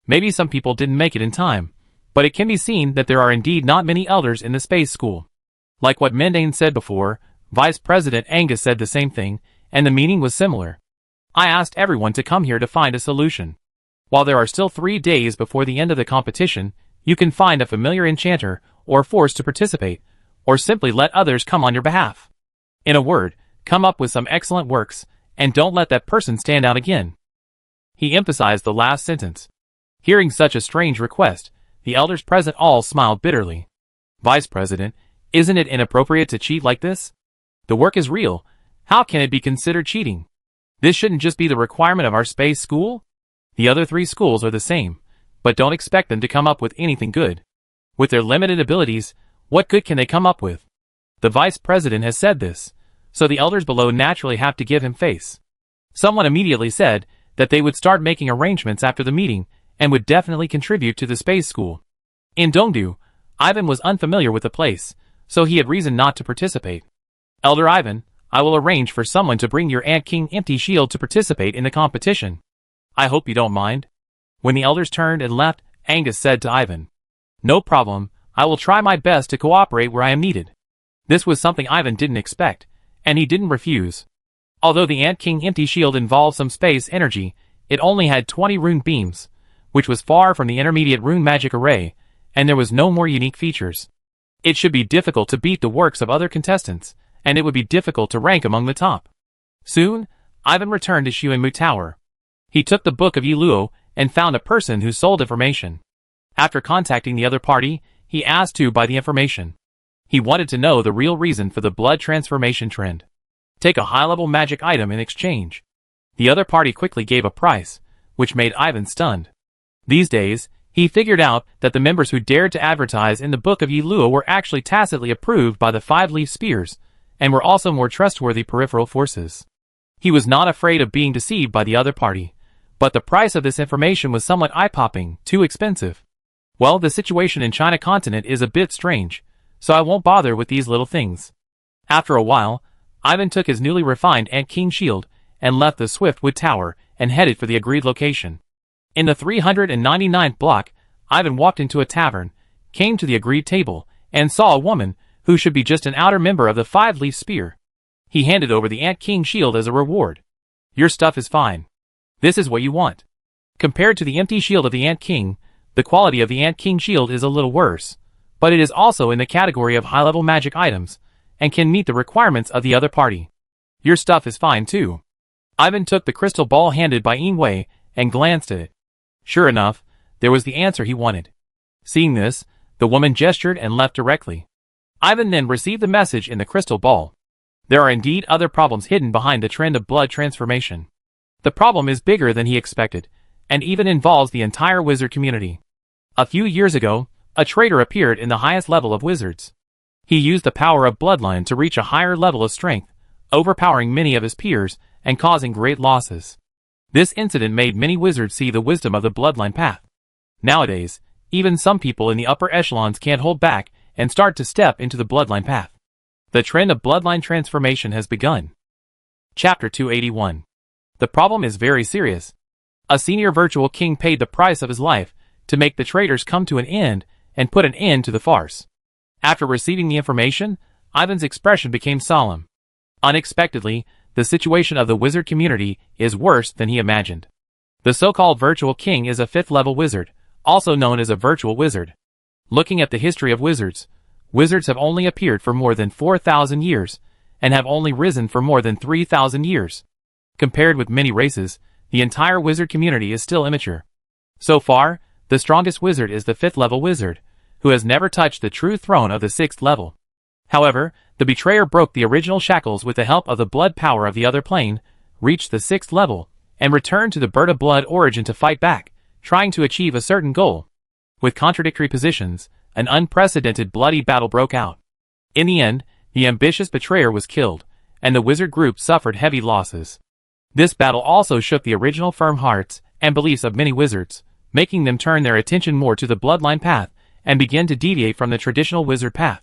Maybe some people didn't make it in time, but it can be seen that there are indeed not many elders in the space school. Like what Mendane said before, Vice President Angus said the same thing, and the meaning was similar. I asked everyone to come here to find a solution. While there are still 3 days before the end of the competition, You can find a familiar enchanter, or force to participate, or simply let others come on your behalf. In a word, come up with some excellent works, and don't let that person stand out again. He emphasized the last sentence. Hearing such a strange request, the elders present all smiled bitterly. Vice President, isn't it inappropriate to cheat like this? The work is real. How can it be considered cheating? This shouldn't just be the requirement of our space school? The other 3 schools are the same, but don't expect them to come up with anything good. With their limited abilities, what good can they come up with? The Vice President has said this, so the elders below naturally have to give him face. Someone immediately said that they would start making arrangements after the meeting and would definitely contribute to the space school. In Dongdu, Ivan was unfamiliar with the place, so he had reason not to participate. Elder Ivan, I will arrange for someone to bring your Ant King Empty Shield to participate in the competition. I hope you don't mind. When the elders turned and left, Angus said to Ivan, No problem, I will try my best to cooperate where I am needed. This was something Ivan didn't expect, and he didn't refuse. Although the Ant King Empty Shield involved some space energy, it only had 20 rune beams, which was far from the intermediate rune magic array, and there was no more unique features. It should be difficult to beat the works of other contestants, and it would be difficult to rank among the top. Soon, Ivan returned to Xuanmu Tower. He took the Book of Yiluo and found a person who sold information. After contacting the other party, he asked to buy the information. He wanted to know the real reason for the blood transformation trend. Take a high-level magic item in exchange. The other party quickly gave a price, which made Ivan stunned. These days, he figured out that the members who dared to advertise in the Book of Yiluo were actually tacitly approved by the 5-leaf spears, and were also more trustworthy peripheral forces. He was not afraid of being deceived by the other party, but the price of this information was somewhat eye-popping, too expensive. Well, the situation in China continent is a bit strange, so I won't bother with these little things. After a while, Ivan took his newly refined Ant King shield and left the Swiftwood Tower and headed for the agreed location. In the 399th block, Ivan walked into a tavern, came to the agreed table, and saw a woman who should be just an outer member of the 5-leaf spear. He handed over the Ant King shield as a reward. Your stuff is fine. This is what you want. Compared to the empty shield of the Ant King, the quality of the Ant King shield is a little worse, but it is also in the category of high-level magic items, and can meet the requirements of the other party. Your stuff is fine too. Ivan took the crystal ball handed by Yingwei and glanced at it. Sure enough, there was the answer he wanted. Seeing this, the woman gestured and left directly. Ivan then received the message in the crystal ball. There are indeed other problems hidden behind the trend of blood transformation. The problem is bigger than he expected, and even involves the entire wizard community. A few years ago, a traitor appeared in the highest level of wizards. He used the power of bloodline to reach a higher level of strength, overpowering many of his peers and causing great losses. This incident made many wizards see the wisdom of the bloodline path. Nowadays, even some people in the upper echelons can't hold back and start to step into the bloodline path. The trend of bloodline transformation has begun. Chapter 281. The problem is very serious. A senior virtual king paid the price of his life to make the traitors come to an end and put an end to the farce. After receiving the information, Ivan's expression became solemn. Unexpectedly, the situation of the wizard community is worse than he imagined. The so-called virtual king is a 5th-level wizard, also known as a virtual wizard. Looking at the history of wizards, wizards have only appeared for more than 4,000 years, and have only risen for more than 3,000 years. Compared with many races, the entire wizard community is still immature. So far, the strongest wizard is the 5th-level wizard, who has never touched the true throne of the 6th level. However, the betrayer broke the original shackles with the help of the blood power of the other plane, reached the 6th level, and returned to the bird of blood origin to fight back, trying to achieve a certain goal. With contradictory positions, an unprecedented bloody battle broke out. In the end, the ambitious betrayer was killed, and the wizard group suffered heavy losses. This battle also shook the original firm hearts and beliefs of many wizards, making them turn their attention more to the bloodline path and begin to deviate from the traditional wizard path.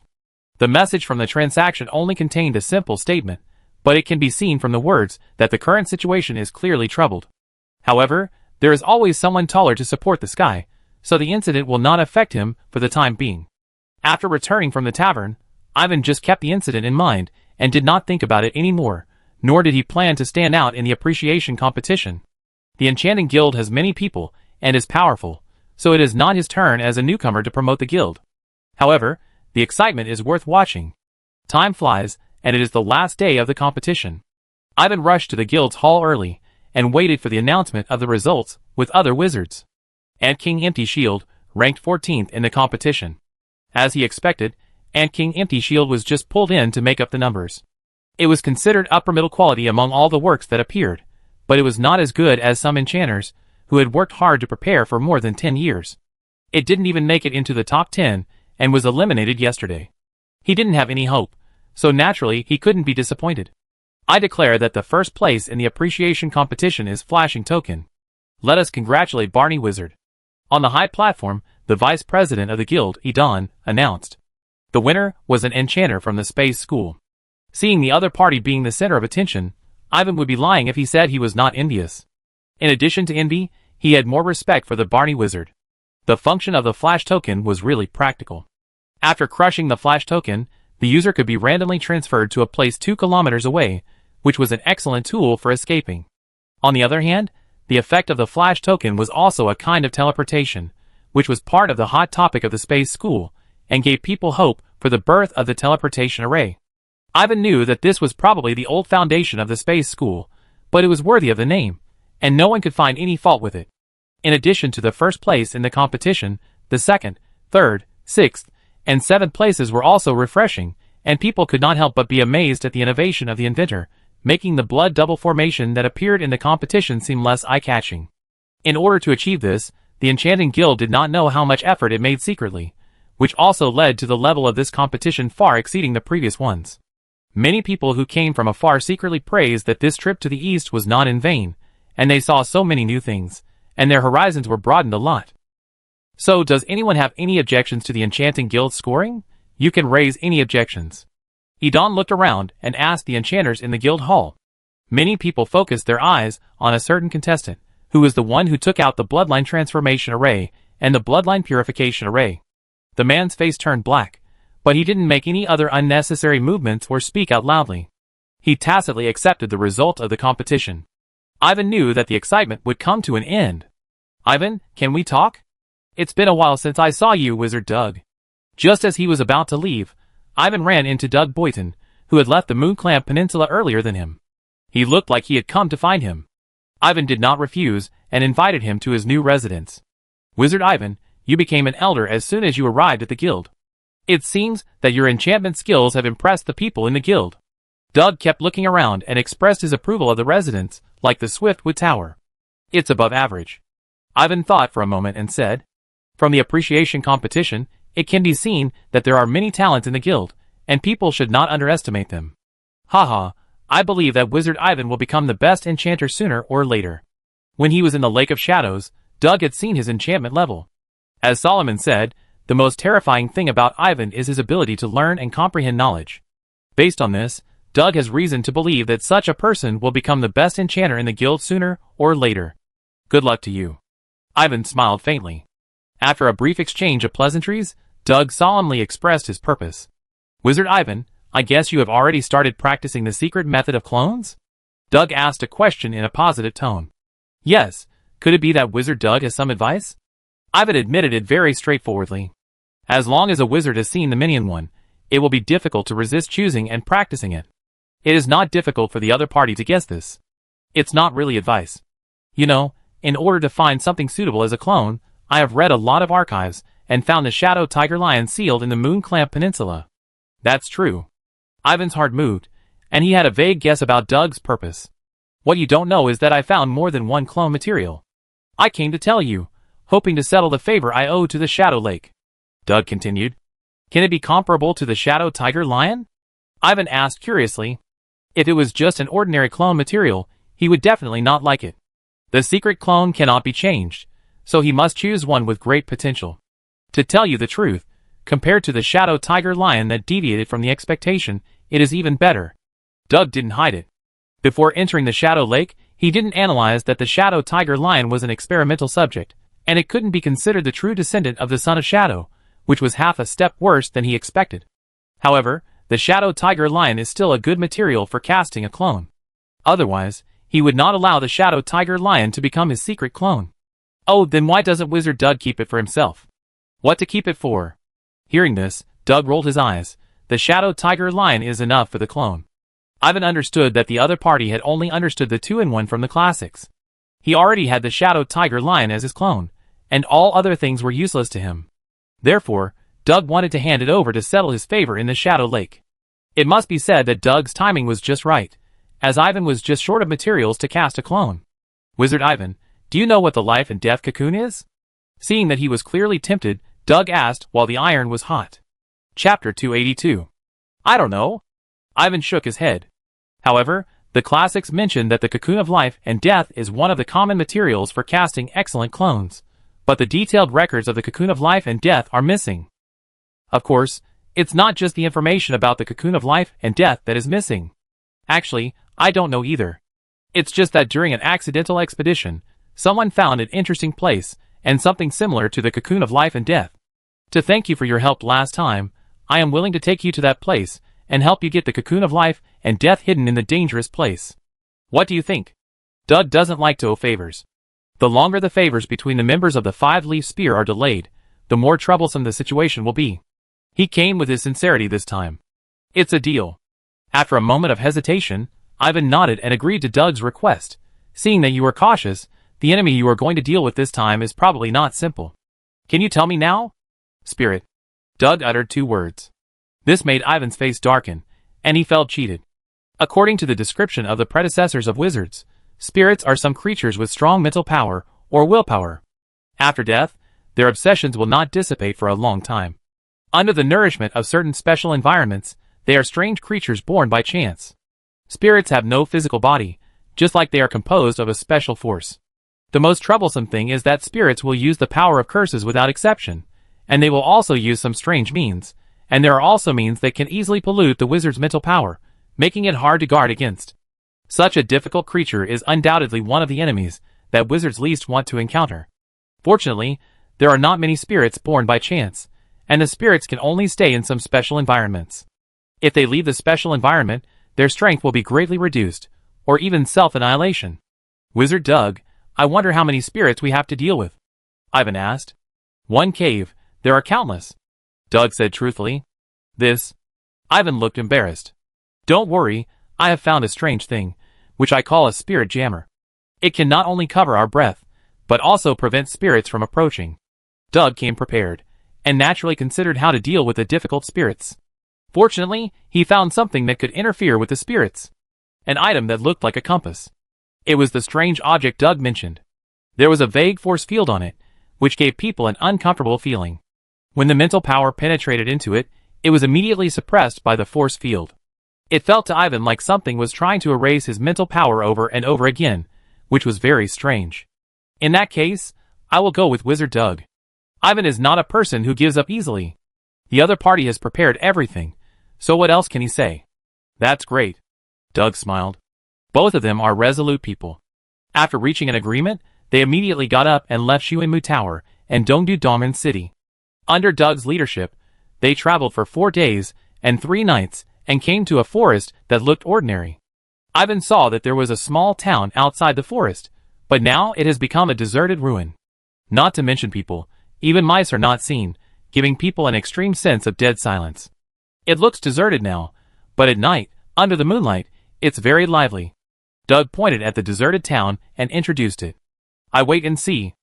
The message from the transaction only contained a simple statement, but it can be seen from the words that the current situation is clearly troubled. However, there is always someone taller to support the sky, so the incident will not affect him for the time being. After returning from the tavern, Ivan just kept the incident in mind and did not think about it anymore, nor did he plan to stand out in the appreciation competition. The Enchanting Guild has many people and is powerful, so it is not his turn as a newcomer to promote the guild. However, the excitement is worth watching. Time flies, and it is the last day of the competition. Ivan rushed to the guild's hall early, and waited for the announcement of the results with other wizards. Ant King Empty Shield ranked 14th in the competition. As he expected, Ant King Empty Shield was just pulled in to make up the numbers. It was considered upper middle quality among all the works that appeared, but it was not as good as some enchanters, who had worked hard to prepare for more than 10 years. It didn't even make it into the top 10, and was eliminated yesterday. He didn't have any hope, so naturally he couldn't be disappointed. I declare that the first place in the appreciation competition is Flashing Token. Let us congratulate Barney Wizard. On the high platform, the vice president of the guild, Edon, announced. The winner was an enchanter from the space school. Seeing the other party being the center of attention, Ivan would be lying if he said he was not envious. In addition to envy, he had more respect for the Barney Wizard. The function of the flash token was really practical. After crushing the flash token, the user could be randomly transferred to a place 2 kilometers away, which was an excellent tool for escaping. On the other hand, the effect of the flash token was also a kind of teleportation, which was part of the hot topic of the space school, and gave people hope for the birth of the teleportation array. Ivan knew that this was probably the old foundation of the space school, but it was worthy of the name, and no one could find any fault with it. In addition to the first place in the competition, the second, third, sixth, and seventh places were also refreshing, and people could not help but be amazed at the innovation of the inventor, making the blood double formation that appeared in the competition seem less eye-catching. In order to achieve this, the Enchanting Guild did not know how much effort it made secretly, which also led to the level of this competition far exceeding the previous ones. Many people who came from afar secretly praised that this trip to the east was not in vain, and they saw so many new things, and their horizons were broadened a lot. So does anyone have any objections to the Enchanting Guild scoring? You can raise any objections. Edon looked around and asked the enchanters in the guild hall. Many people focused their eyes on a certain contestant, who was the one who took out the bloodline transformation array and the bloodline purification array. The man's face turned black, but he didn't make any other unnecessary movements or speak out loudly. He tacitly accepted the result of the competition. Ivan knew that the excitement would come to an end. Ivan, can we talk? It's been a while since I saw you, Wizard Doug. Just as he was about to leave, Ivan ran into Doug Boyton, who had left the Moonclamp Peninsula earlier than him. He looked like he had come to find him. Ivan did not refuse, and invited him to his new residence. Wizard Ivan, you became an elder as soon as you arrived at the guild. It seems that your enchantment skills have impressed the people in the guild. Doug kept looking around and expressed his approval of the residence, like the Swiftwood Tower. It's above average. Ivan thought for a moment and said, from the appreciation competition, it can be seen that there are many talents in the guild, and people should not underestimate them. Haha, I believe that Wizard Ivan will become the best enchanter sooner or later. When he was in the Lake of Shadows, Doug had seen his enchantment level. As Solomon said, the most terrifying thing about Ivan is his ability to learn and comprehend knowledge. Based on this, Doug has reason to believe that such a person will become the best enchanter in the guild sooner or later. Good luck to you. Ivan smiled faintly. After a brief exchange of pleasantries, Doug solemnly expressed his purpose. Wizard Ivan, I guess you have already started practicing the secret method of clones? Doug asked a question in a positive tone. Yes, could it be that Wizard Doug has some advice? Ivan admitted it very straightforwardly. As long as a wizard has seen the minion one, it will be difficult to resist choosing and practicing it. It is not difficult for the other party to guess this. It's not really advice. You know, in order to find something suitable as a clone, I have read a lot of archives, and found the Shadow Tiger Lion sealed in the Moonclamp Peninsula. That's true. Ivan's heart moved, and he had a vague guess about Doug's purpose. What you don't know is that I found more than one clone material. I came to tell you, hoping to settle the favor I owe to the Shadow Lake. Doug continued. Can it be comparable to the Shadow Tiger Lion? Ivan asked curiously. If it was just an ordinary clone material, he would definitely not like it. The secret clone cannot be changed, so he must choose one with great potential. To tell you the truth, compared to the Shadow Tiger Lion that deviated from the expectation, it is even better. Doug didn't hide it. Before entering the Shadow Lake, he didn't analyze that the Shadow Tiger Lion was an experimental subject, and it couldn't be considered the true descendant of the Son of Shadow, which was half a step worse than he expected. However, the Shadow Tiger Lion is still a good material for casting a clone. Otherwise, he would not allow the Shadow Tiger Lion to become his secret clone. Oh, then why doesn't Wizard Doug keep it for himself? What to keep it for? Hearing this, Doug rolled his eyes. The Shadow Tiger line is enough for the clone. Ivan understood that the other party had only understood the 2-in-1 from the classics. He already had the Shadow Tiger line as his clone, and all other things were useless to him. Therefore, Doug wanted to hand it over to settle his favor in the Shadow Lake. It must be said that Doug's timing was just right, as Ivan was just short of materials to cast a clone. Wizard Ivan, do you know what the life and death cocoon is? Seeing that he was clearly tempted, Doug asked while the iron was hot. Chapter 282. I don't know. Ivan shook his head. However, the classics mention that the cocoon of life and death is one of the common materials for casting excellent clones, but the detailed records of the cocoon of life and death are missing. Of course, it's not just the information about the cocoon of life and death that is missing. Actually, I don't know either. It's just that during an accidental expedition, someone found an interesting place and something similar to the cocoon of life and death. To thank you for your help last time, I am willing to take you to that place and help you get the cocoon of life and death hidden in the dangerous place. What do you think? Doug doesn't like to owe favors. The longer the favors between the members of the Five-Leaf Spear are delayed, the more troublesome the situation will be. He came with his sincerity this time. It's a deal. After a moment of hesitation, Ivan nodded and agreed to Doug's request. Seeing that you are cautious, the enemy you are going to deal with this time is probably not simple. Can you tell me now? Spirit. Doug uttered 2 words. This made Ivan's face darken, and he felt cheated. According to the description of the predecessors of wizards, spirits are some creatures with strong mental power or willpower. After death, their obsessions will not dissipate for a long time. Under the nourishment of certain special environments, they are strange creatures born by chance. Spirits have no physical body, just like they are composed of a special force. The most troublesome thing is that spirits will use the power of curses without exception, and they will also use some strange means, and there are also means that can easily pollute the wizard's mental power, making it hard to guard against. Such a difficult creature is undoubtedly one of the enemies that wizards least want to encounter. Fortunately, there are not many spirits born by chance, and the spirits can only stay in some special environments. If they leave the special environment, their strength will be greatly reduced, or even self-annihilation. Wizard Doug, I wonder how many spirits we have to deal with? Ivan asked. 1 cave, there are countless. Doug said truthfully. Ivan looked embarrassed. Don't worry, I have found a strange thing, which I call a spirit jammer. It can not only cover our breath, but also prevent spirits from approaching. Doug came prepared, and naturally considered how to deal with the difficult spirits. Fortunately, he found something that could interfere with the spirits. An item that looked like a compass. It was the strange object Doug mentioned. There was a vague force field on it, which gave people an uncomfortable feeling. When the mental power penetrated into it, it was immediately suppressed by the force field. It felt to Ivan like something was trying to erase his mental power over and over again, which was very strange. In that case, I will go with Wizard Doug. Ivan is not a person who gives up easily. The other party has prepared everything, so what else can he say? That's great. Doug smiled. Both of them are resolute people. After reaching an agreement, they immediately got up and left Xuanmu Tower and Dongdu Dongmen City. Under Doug's leadership, they traveled for 4 days and 3 nights and came to a forest that looked ordinary. Ivan saw that there was a small town outside the forest, but now it has become a deserted ruin. Not to mention people, even mice are not seen, giving people an extreme sense of dead silence. It looks deserted now, but at night, under the moonlight, it's very lively. Doug pointed at the deserted town and introduced it. I wait and see.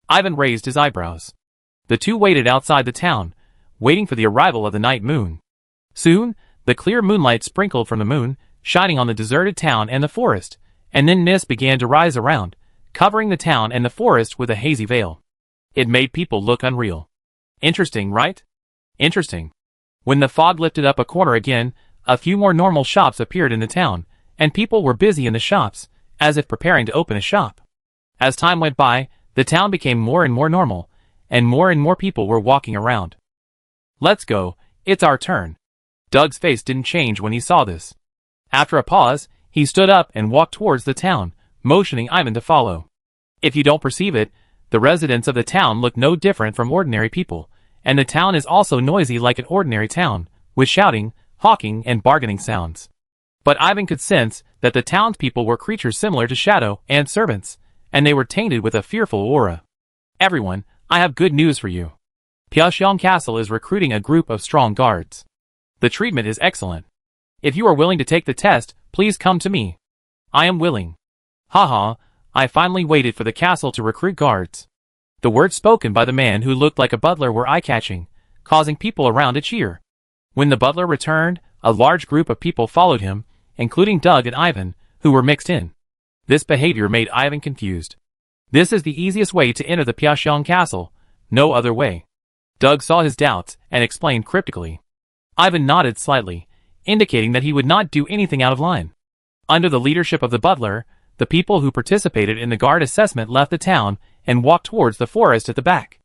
Ivan raised his eyebrows. The two waited outside the town, waiting for the arrival of the night moon. Soon, the clear moonlight sprinkled from the moon, shining on the deserted town and the forest, and then mist began to rise around, covering the town and the forest with a hazy veil. It made people look unreal. Interesting, right? Interesting. When the fog lifted up a corner again, a few more normal shops appeared in the town, and people were busy in the shops, as if preparing to open a shop. As time went by, the town became more and more normal, and more people were walking around. Let's go, it's our turn. Doug's face didn't change when he saw this. After a pause, he stood up and walked towards the town, motioning Ivan to follow. If you don't perceive it, the residents of the town look no different from ordinary people, and the town is also noisy like an ordinary town, with shouting, hawking, and bargaining sounds. But Ivan could sense that the townspeople were creatures similar to Shadow and servants, and they were tainted with a fearful aura. Everyone, I have good news for you. Pyeongchang Castle is recruiting a group of strong guards. The treatment is excellent. If you are willing to take the test, please come to me. I am willing. Haha, I finally waited for the castle to recruit guards. The words spoken by the man who looked like a butler were eye-catching, causing people around to cheer. When the butler returned, a large group of people followed him, including Doug and Ivan, who were mixed in. This behavior made Ivan confused. This is the easiest way to enter the Pyeongchang Castle, no other way. Doug saw his doubts and explained cryptically. Ivan nodded slightly, indicating that he would not do anything out of line. Under the leadership of the butler, the people who participated in the guard assessment left the town and walked towards the forest at the back.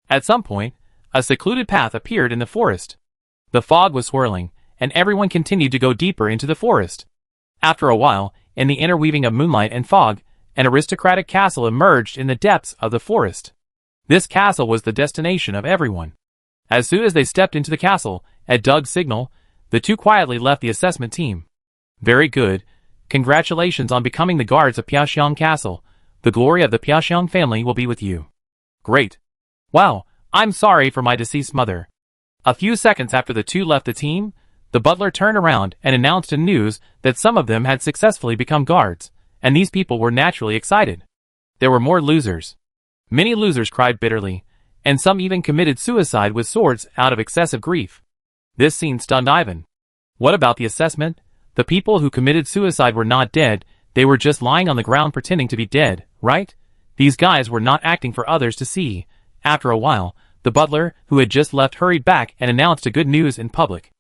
At some point, a secluded path appeared in the forest. The fog was swirling, and everyone continued to go deeper into the forest. After a while, in the interweaving of moonlight and fog, an aristocratic castle emerged in the depths of the forest. This castle was the destination of everyone. As soon as they stepped into the castle, at Doug's signal, the two quietly left the assessment team. Very good. Congratulations on becoming the guards of Pyeongchang Castle. The glory of the Pyeongchang family will be with you. Great. Wow, I'm sorry for my deceased mother. A few seconds after the two left the team, the butler turned around and announced in news that some of them had successfully become guards, and these people were naturally excited. There were more losers. Many losers cried bitterly, and some even committed suicide with swords out of excessive grief. This scene stunned Ivan. What about the assessment? The people who committed suicide were not dead, they were just lying on the ground pretending to be dead, right? These guys were not acting for others to see. After a while, the butler, who had just left, hurried back and announced the good news in public.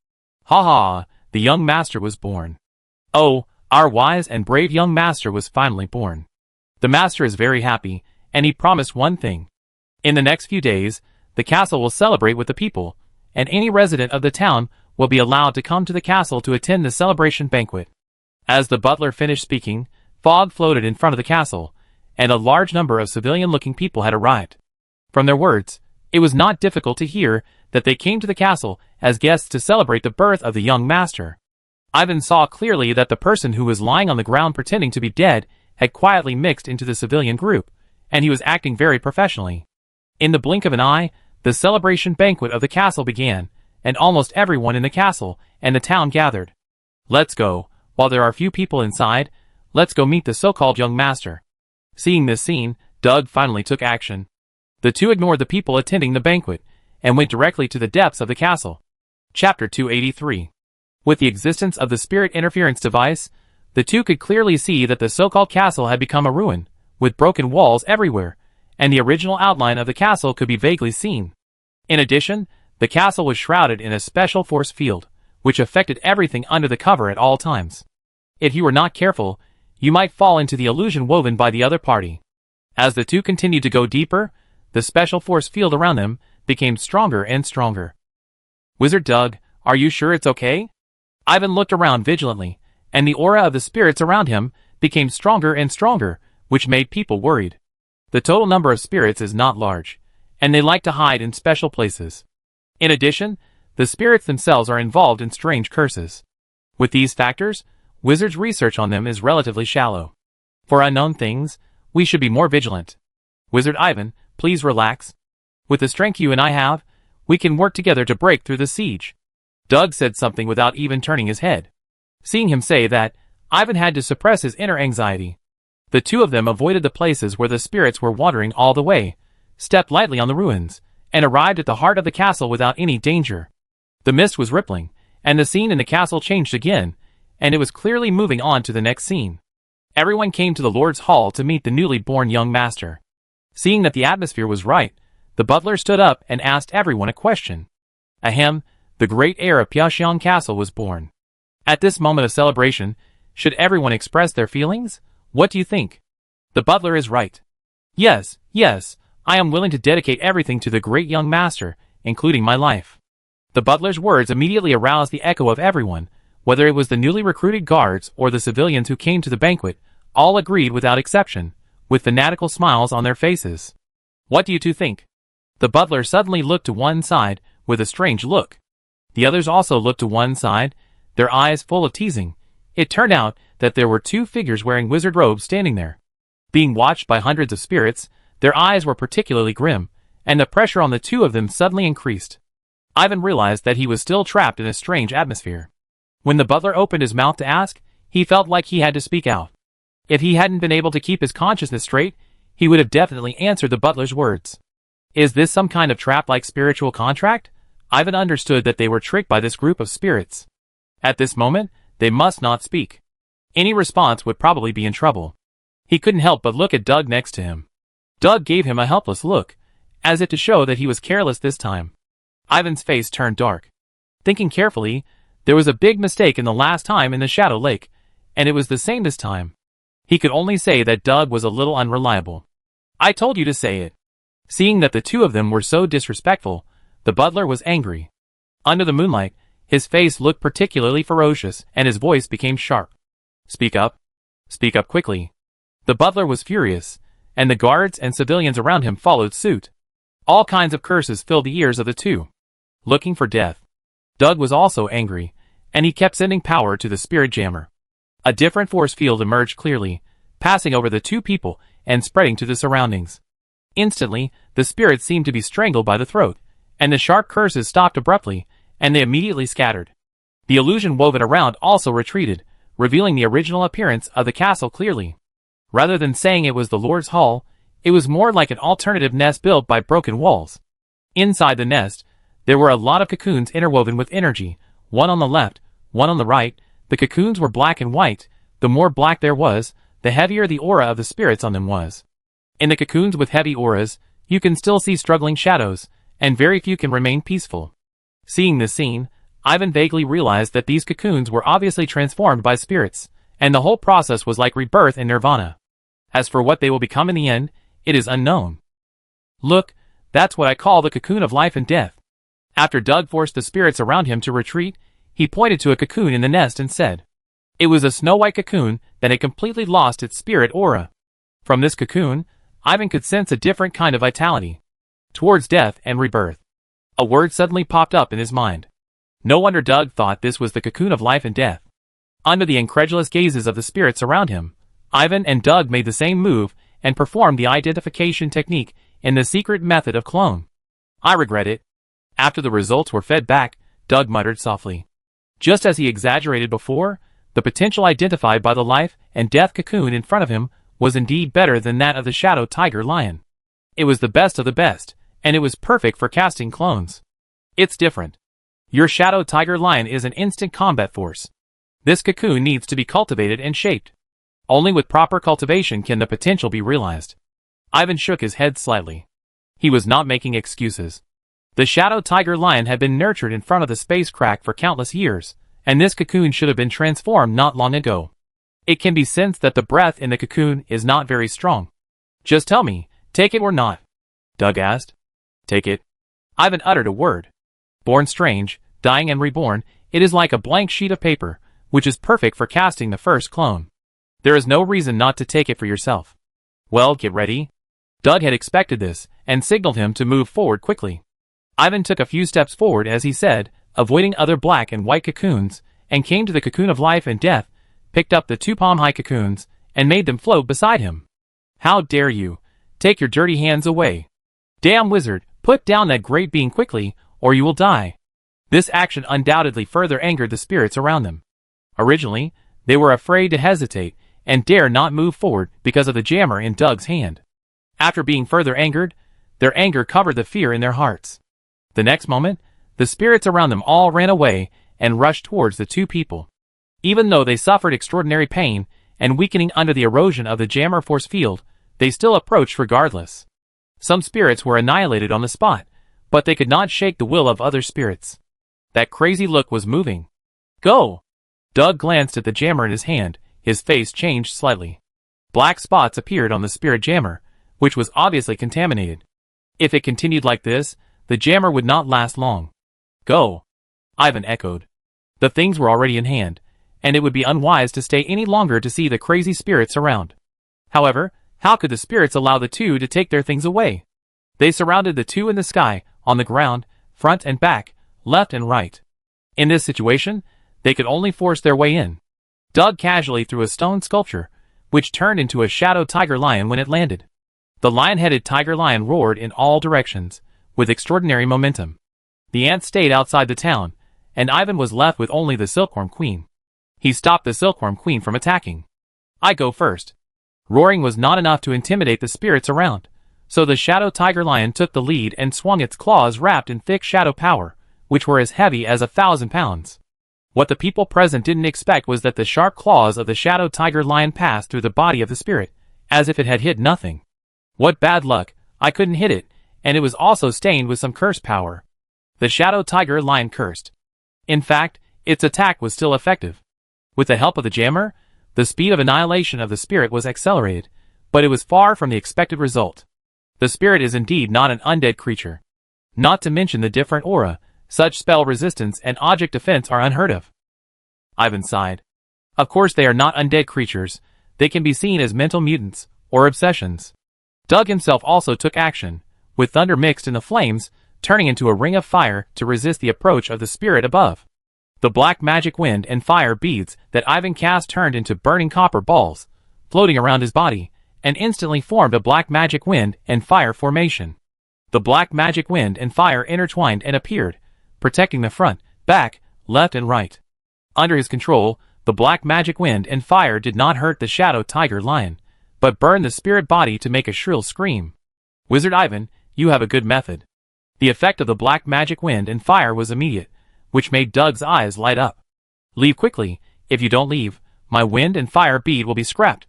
Ha ha, the young master was born. Oh, our wise and brave young master was finally born. The master is very happy, and he promised one thing. In the next few days, the castle will celebrate with the people, and any resident of the town will be allowed to come to the castle to attend the celebration banquet. As the butler finished speaking, fog floated in front of the castle, and a large number of civilian-looking people had arrived. From their words, it was not difficult to hear that they came to the castle as guests to celebrate the birth of the young master. Ivan saw clearly that the person who was lying on the ground pretending to be dead had quietly mixed into the civilian group, and he was acting very professionally. In the blink of an eye, the celebration banquet of the castle began, and almost everyone in the castle and the town gathered. Let's go. While there are few people inside, let's go meet the so-called young master. Seeing this scene, Doug finally took action. The two ignored the people attending the banquet, and went directly to the depths of the castle. Chapter 283. With the existence of the spirit interference device, the two could clearly see that the so-called castle had become a ruin, with broken walls everywhere, and the original outline of the castle could be vaguely seen. In addition, the castle was shrouded in a special force field, which affected everything under the cover at all times. If you were not careful, you might fall into the illusion woven by the other party. As the two continued to go deeper, the special force field around them became stronger and stronger. Wizard Doug, are you sure it's okay? Ivan looked around vigilantly, and the aura of the spirits around him became stronger and stronger, which made people worried. The total number of spirits is not large, and they like to hide in special places. In addition, the spirits themselves are involved in strange curses. With these factors, wizards' research on them is relatively shallow. For unknown things, we should be more vigilant. Wizard Ivan, please relax. With the strength you and I have, we can work together to break through the siege. Doug said something without even turning his head. Seeing him say that, Ivan had to suppress his inner anxiety. The two of them avoided the places where the spirits were wandering all the way, stepped lightly on the ruins, and arrived at the heart of the castle without any danger. The mist was rippling, and the scene in the castle changed again, and it was clearly moving on to the next scene. Everyone came to the Lord's Hall to meet the newly born young master. Seeing that the atmosphere was right, the butler stood up and asked everyone a question. Ahem, the great heir of Pyeongchang Castle was born. At this moment of celebration, should everyone express their feelings? What do you think? The butler is right. Yes, yes, I am willing to dedicate everything to the great young master, including my life. The butler's words immediately aroused the echo of everyone, whether it was the newly recruited guards or the civilians who came to the banquet, all agreed without exception, with fanatical smiles on their faces. What do you two think? The butler suddenly looked to one side, with a strange look. The others also looked to one side, their eyes full of teasing. It turned out that there were two figures wearing wizard robes standing there. Being watched by hundreds of spirits, Their eyes were particularly grim, and the pressure on the two of them suddenly increased. Ivan realized that he was still trapped in a strange atmosphere. When the butler opened his mouth to ask, he felt like he had to speak out. If he hadn't been able to keep his consciousness straight, he would have definitely answered the butler's words. Is this some kind of trap-like spiritual contract? Ivan understood that they were tricked by this group of spirits. At this moment, they must not speak. Any response would probably be in trouble. He couldn't help but look at Doug next to him. Doug gave him a helpless look, as if to show that he was careless this time. Ivan's face turned dark. Thinking carefully, there was a big mistake in the last time in the Shadow Lake, and it was the same this time. He could only say that Doug was a little unreliable. I told you to say it. Seeing that the two of them were so disrespectful, the butler was angry. Under the moonlight, his face looked particularly ferocious and his voice became sharp. Speak up. Speak up quickly. The butler was furious, and the guards and civilians around him followed suit. All kinds of curses filled the ears of the two. Looking for death. Doug was also angry, and he kept sending power to the spirit jammer. A different force field emerged clearly, passing over the two people and spreading to the surroundings. Instantly, the spirits seemed to be strangled by the throat, and the sharp curses stopped abruptly, and they immediately scattered. The illusion woven around also retreated, revealing the original appearance of the castle clearly. Rather than saying it was the Lord's Hall, it was more like an alternative nest built by broken walls. Inside the nest, there were a lot of cocoons interwoven with energy, one on the left, one on the right. The cocoons were black and white. The more black there was, the heavier the aura of the spirits on them was. In the cocoons with heavy auras, you can still see struggling shadows, and very few can remain peaceful. Seeing this scene, Ivan vaguely realized that these cocoons were obviously transformed by spirits, and the whole process was like rebirth and nirvana. As for what they will become in the end, it is unknown. Look, that's what I call the cocoon of life and death. After Doug forced the spirits around him to retreat, he pointed to a cocoon in the nest and said, it was a snow-white cocoon that had completely lost its spirit aura. From this cocoon, Ivan could sense a different kind of vitality. Towards death and rebirth. A word suddenly popped up in his mind. No wonder Doug thought this was the cocoon of life and death. Under the incredulous gazes of the spirits around him, Ivan and Doug made the same move and performed the identification technique in the secret method of clone. I regret it. After the results were fed back, Doug muttered softly. Just as he exaggerated before, the potential identified by the life and death cocoon in front of him was indeed better than that of the Shadow Tiger Lion. It was the best of the best, and it was perfect for casting clones. It's different. Your Shadow Tiger Lion is an instant combat force. This cocoon needs to be cultivated and shaped. Only with proper cultivation can the potential be realized. Ivan shook his head slightly. He was not making excuses. The Shadow Tiger Lion had been nurtured in front of the space crack for countless years, and this cocoon should have been transformed not long ago. It can be sensed that the breath in the cocoon is not very strong. Just tell me, take it or not? Doug asked. Take it. Ivan uttered a word. Born strange, dying and reborn, it is like a blank sheet of paper, which is perfect for casting the first clone. There is no reason not to take it for yourself. Well, get ready. Doug had expected this, and signaled him to move forward quickly. Ivan took a few steps forward as he said, avoiding other black and white cocoons, and came to the cocoon of life and death, picked up the 2 palm-high cocoons, and made them float beside him. How dare you? Take your dirty hands away. Damn wizard, put down that great being quickly, or you will die. This action undoubtedly further angered the spirits around them. Originally, they were afraid to hesitate, and dare not move forward because of the jammer in Doug's hand. After being further angered, their anger covered the fear in their hearts. The next moment, the spirits around them all ran away and rushed towards the two people. Even though they suffered extraordinary pain and weakening under the erosion of the jammer force field, they still approached regardless. Some spirits were annihilated on the spot, but they could not shake the will of other spirits. That crazy look was moving. Go! Doug glanced at the jammer in his hand, his face changed slightly. Black spots appeared on the spirit jammer, which was obviously contaminated. If it continued like this, the jammer would not last long. Go! Ivan echoed. The things were already in hand, and it would be unwise to stay any longer to see the crazy spirits around. However, how could the spirits allow the two to take their things away? They surrounded the two in the sky, on the ground, front and back, left and right. In this situation, they could only force their way in. Doug casually threw a stone sculpture, which turned into a shadow tiger lion when it landed. The lion-headed tiger lion roared in all directions, with extraordinary momentum. The ants stayed outside the town, and Ivan was left with only the silkworm queen. He stopped the silkworm queen from attacking. I go first. Roaring was not enough to intimidate the spirits around, so the shadow tiger lion took the lead and swung its claws wrapped in thick shadow power, which were as heavy as 1,000 pounds. What the people present didn't expect was that the sharp claws of the shadow tiger lion passed through the body of the spirit, as if it had hit nothing. What bad luck, I couldn't hit it, and it was also stained with some curse power. The shadow tiger lion cursed. In fact, its attack was still effective. With the help of the jammer, the speed of annihilation of the spirit was accelerated, but it was far from the expected result. The spirit is indeed not an undead creature. Not to mention the different aura, such spell resistance and object defense are unheard of. Ivan sighed. Of course they are not undead creatures, they can be seen as mental mutants, or obsessions. Doug himself also took action, with thunder mixed in the flames, turning into a ring of fire to resist the approach of the spirit above. The black magic wind and fire beads that Ivan cast turned into burning copper balls, floating around his body, and instantly formed a black magic wind and fire formation. The black magic wind and fire intertwined and appeared, protecting the front, back, left and right. Under his control, the black magic wind and fire did not hurt the shadow tiger lion, but burned the spirit body to make a shrill scream. Wizard Ivan, you have a good method. The effect of the black magic wind and fire was immediate, which made Doug's eyes light up. Leave quickly, if you don't leave, my wind and fire bead will be scrapped.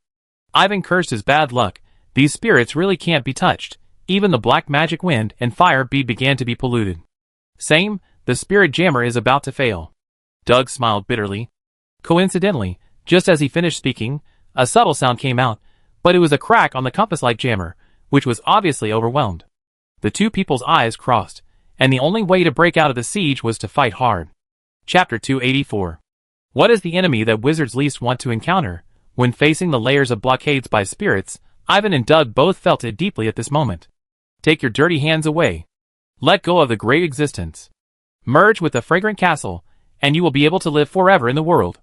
Ivan cursed his bad luck, these spirits really can't be touched, even the black magic wind and fire bead began to be polluted. Same, the spirit jammer is about to fail. Doug smiled bitterly. Coincidentally, just as he finished speaking, a subtle sound came out, but it was a crack on the compass-like jammer, which was obviously overwhelmed. The two people's eyes crossed, and the only way to break out of the siege was to fight hard. Chapter 284. What is the enemy that wizards least want to encounter? When facing the layers of blockades by spirits, Ivan and Doug both felt it deeply at this moment. Take your dirty hands away. Let go of the great existence. Merge with the fragrant castle, and you will be able to live forever in the world.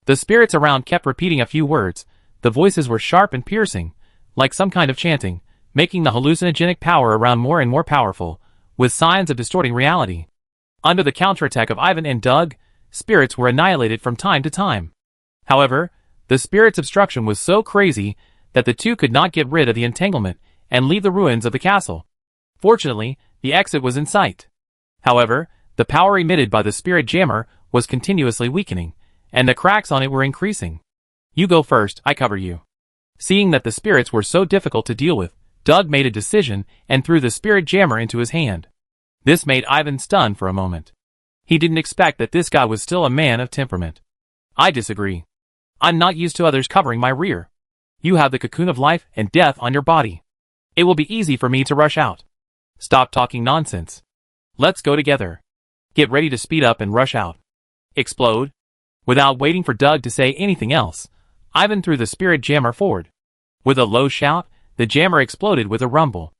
The spirits around kept repeating a few words. The voices were sharp and piercing, like some kind of chanting, making the hallucinogenic power around more and more powerful, with signs of distorting reality. Under the counterattack of Ivan and Doug, spirits were annihilated from time to time. However, the spirit's obstruction was so crazy that the two could not get rid of the entanglement and leave the ruins of the castle. Fortunately, the exit was in sight. However, the power emitted by the spirit jammer was continuously weakening, and the cracks on it were increasing. You go first, I cover you. Seeing that the spirits were so difficult to deal with, Doug made a decision and threw the spirit jammer into his hand. This made Ivan stunned for a moment. He didn't expect that this guy was still a man of temperament. I disagree. I'm not used to others covering my rear. You have the cocoon of life and death on your body. It will be easy for me to rush out. Stop talking nonsense. Let's go together. Get ready to speed up and rush out. Explode. Without waiting for Doug to say anything else, Ivan threw the spirit jammer forward. With a low shout, the jammer exploded with a rumble.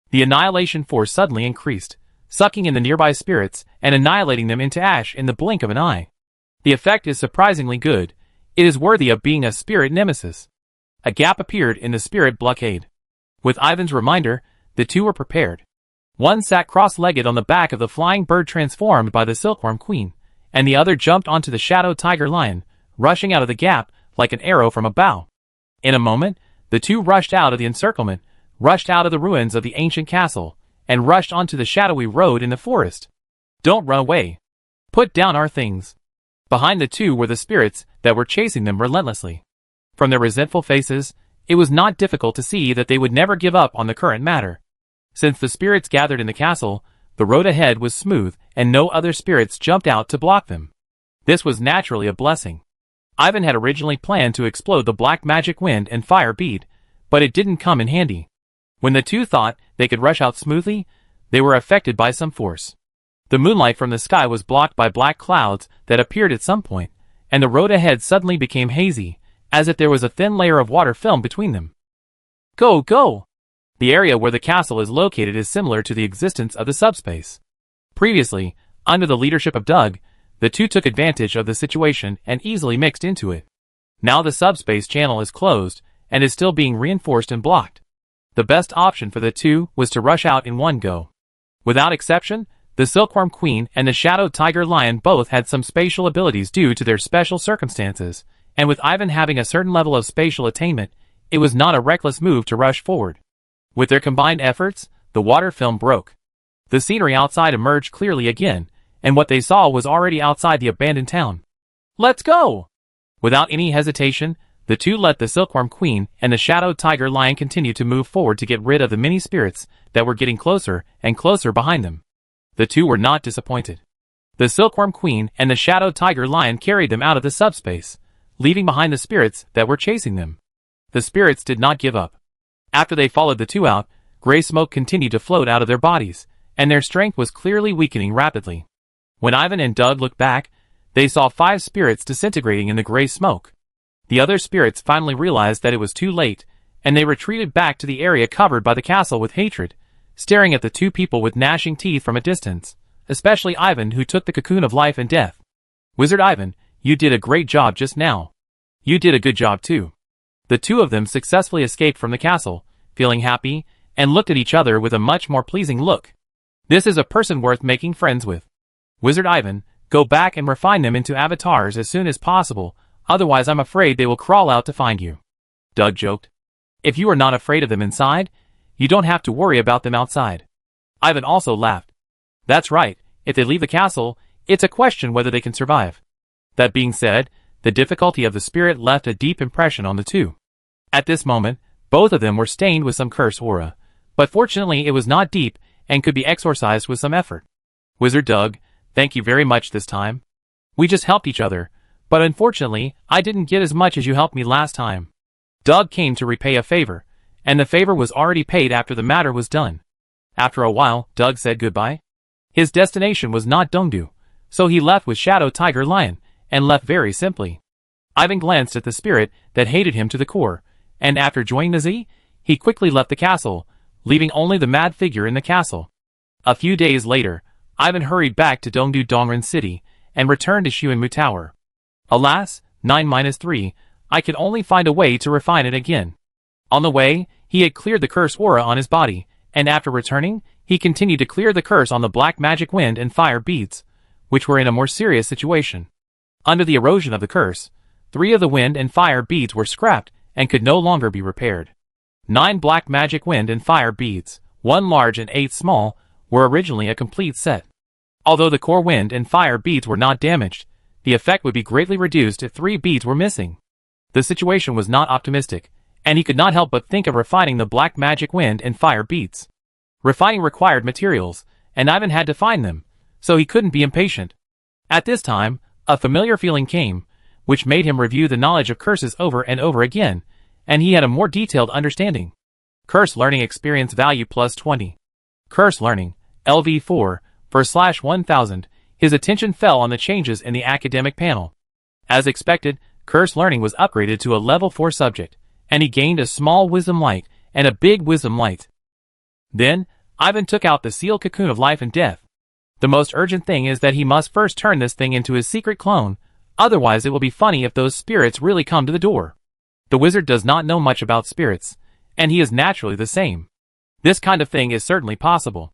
The annihilation force suddenly increased, sucking in the nearby spirits and annihilating them into ash in the blink of an eye. The effect is surprisingly good. It is worthy of being a spirit nemesis. A gap appeared in the spirit blockade. With Ivan's reminder, the two were prepared. One sat cross-legged on the back of the flying bird transformed by the silkworm queen, and the other jumped onto the shadow tiger lion, rushing out of the gap like an arrow from a bow. In a moment, the two rushed out of the encirclement, rushed out of the ruins of the ancient castle, and rushed onto the shadowy road in the forest. Don't run away. Put down our things. Behind the two were the spirits that were chasing them relentlessly. From their resentful faces, it was not difficult to see that they would never give up on the current matter. Since the spirits gathered in the castle, the road ahead was smooth and no other spirits jumped out to block them. This was naturally a blessing. Ivan had originally planned to explode the black magic wind and fire bead, but it didn't come in handy. When the two thought they could rush out smoothly, they were affected by some force. The moonlight from the sky was blocked by black clouds that appeared at some point, and the road ahead suddenly became hazy, as if there was a thin layer of water film between them. Go, go! The area where the castle is located is similar to the existence of the subspace. Previously, under the leadership of Doug, the two took advantage of the situation and easily mixed into it. Now the subspace channel is closed and is still being reinforced and blocked. The best option for the two was to rush out in one go. Without exception, the Silkworm Queen and the Shadow Tiger Lion both had some spatial abilities due to their special circumstances, and with Ivan having a certain level of spatial attainment, it was not a reckless move to rush forward. With their combined efforts, the water film broke. The scenery outside emerged clearly again, and what they saw was already outside the abandoned town. "Let's go!" Without any hesitation, the two let the Silkworm Queen and the Shadow Tiger Lion continue to move forward to get rid of the many spirits that were getting closer and closer behind them. The two were not disappointed. The Silkworm Queen and the Shadow Tiger Lion carried them out of the subspace, leaving behind the spirits that were chasing them. The spirits did not give up. After they followed the two out, gray smoke continued to float out of their bodies, and their strength was clearly weakening rapidly. When Ivan and Doug looked back, they saw 5 spirits disintegrating in the gray smoke. The other spirits finally realized that it was too late, and they retreated back to the area covered by the castle with hatred, staring at the two people with gnashing teeth from a distance, especially Ivan, who took the cocoon of life and death. "Wizard Ivan, you did a great job just now. You did a good job too." The two of them successfully escaped from the castle, feeling happy, and looked at each other with a much more pleasing look. This is a person worth making friends with. Wizard Ivan, go back and refine them into avatars as soon as possible, otherwise I'm afraid they will crawl out to find you. Doug joked. If you are not afraid of them inside, you don't have to worry about them outside. Ivan also laughed. That's right, if they leave the castle, it's a question whether they can survive. That being said, the difficulty of the spirit left a deep impression on the two. At this moment, both of them were stained with some curse aura, but fortunately it was not deep and could be exorcised with some effort. Wizard Doug, thank you very much this time. We just helped each other, but unfortunately, I didn't get as much as you helped me last time. Doug came to repay a favor, and the favor was already paid after the matter was done. After a while, Doug said goodbye. His destination was not Dongdu, so he left with Shadow Tiger Lion, and left very simply. Ivan glanced at the spirit that hated him to the core, and after joining the Z, he quickly left the castle, leaving only the mad figure in the castle. A few days later, Ivan hurried back to Dongdu Dongren City, and returned to Xuanmu Tower. Alas, 9-3, I could only find a way to refine it again. On the way, he had cleared the curse aura on his body, and after returning, he continued to clear the curse on the black magic wind and fire beads, which were in a more serious situation. Under the erosion of the curse, 3 of the wind and fire beads were scrapped and could no longer be repaired. 9 black magic wind and fire beads, 1 large and 8 small, were originally a complete set. Although the core wind and fire beads were not damaged, the effect would be greatly reduced if 3 beads were missing. The situation was not optimistic, and he could not help but think of refining the black magic wind and fire beads. Refining required materials, and Ivan had to find them, so he couldn't be impatient. At this time, a familiar feeling came, which made him review the knowledge of curses over and over again, and he had a more detailed understanding. Curse Learning Experience Value plus 20. Curse Learning, LV4, for /1000, his attention fell on the changes in the academic panel. As expected, Curse Learning was upgraded to a level 4 subject, and he gained a small Wisdom Light and a big Wisdom Light. Then, Ivan took out the sealed cocoon of life and death. The most urgent thing is that he must first turn this thing into his secret clone, otherwise it will be funny if those spirits really come to the door. The wizard does not know much about spirits, and he is naturally the same. This kind of thing is certainly possible.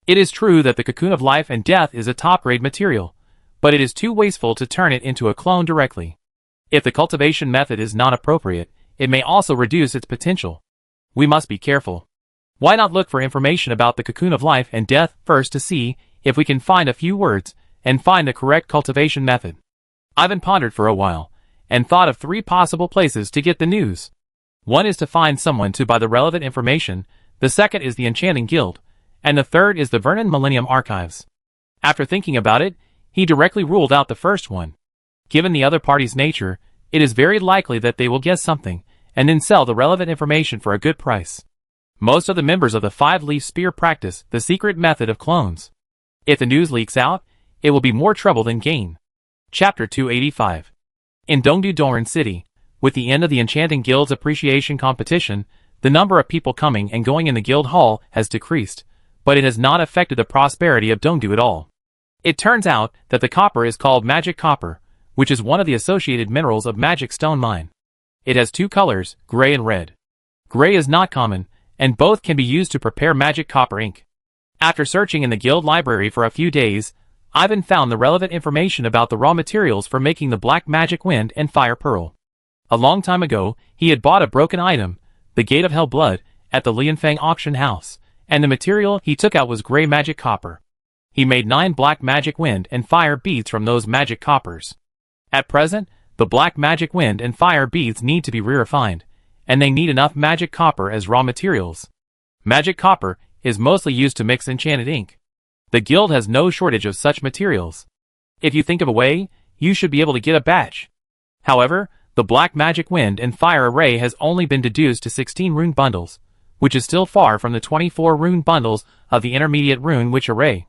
It is true that the cocoon of life and death is a top-grade material, but it is too wasteful to turn it into a clone directly. If the cultivation method is not appropriate, it may also reduce its potential. We must be careful. Why not look for information about the cocoon of life and death first to see if we can find a few words and find the correct cultivation method? Ivan pondered for a while, and thought of 3 possible places to get the news. One is to find someone to buy the relevant information, the second is the Enchanting Guild, and the third is the Vernon Millennium Archives. After thinking about it, he directly ruled out the first one. Given the other party's nature, it is very likely that they will guess something, and then sell the relevant information for a good price. Most of the members of the 5-leaf spear practice the secret method of clones. If the news leaks out, it will be more trouble than gain. Chapter 285. In Dongdu Dongren City, with the end of the Enchanting Guild's appreciation competition, the number of people coming and going in the guild hall has decreased, but it has not affected the prosperity of Dongdu at all. It turns out that the copper is called magic copper, which is one of the associated minerals of magic stone mine. It has 2 colors, gray and red. Gray is not common, and both can be used to prepare magic copper ink. After searching in the guild library for a few days, Ivan found the relevant information about the raw materials for making the black magic wind and fire pearl. A long time ago, he had bought a broken item, the Gate of Hell Blood, at the Lianfang auction house, and the material he took out was gray magic copper. He made 9 black magic wind and fire beads from those magic coppers. At present, the black magic wind and fire beads need to be re-refined, and they need enough magic copper as raw materials. Magic copper is mostly used to mix enchanted ink. The guild has no shortage of such materials. If you think of a way, you should be able to get a batch. However, the black magic wind and fire array has only been deduced to 16 rune bundles, which is still far from the 24 rune bundles of the intermediate rune witch array.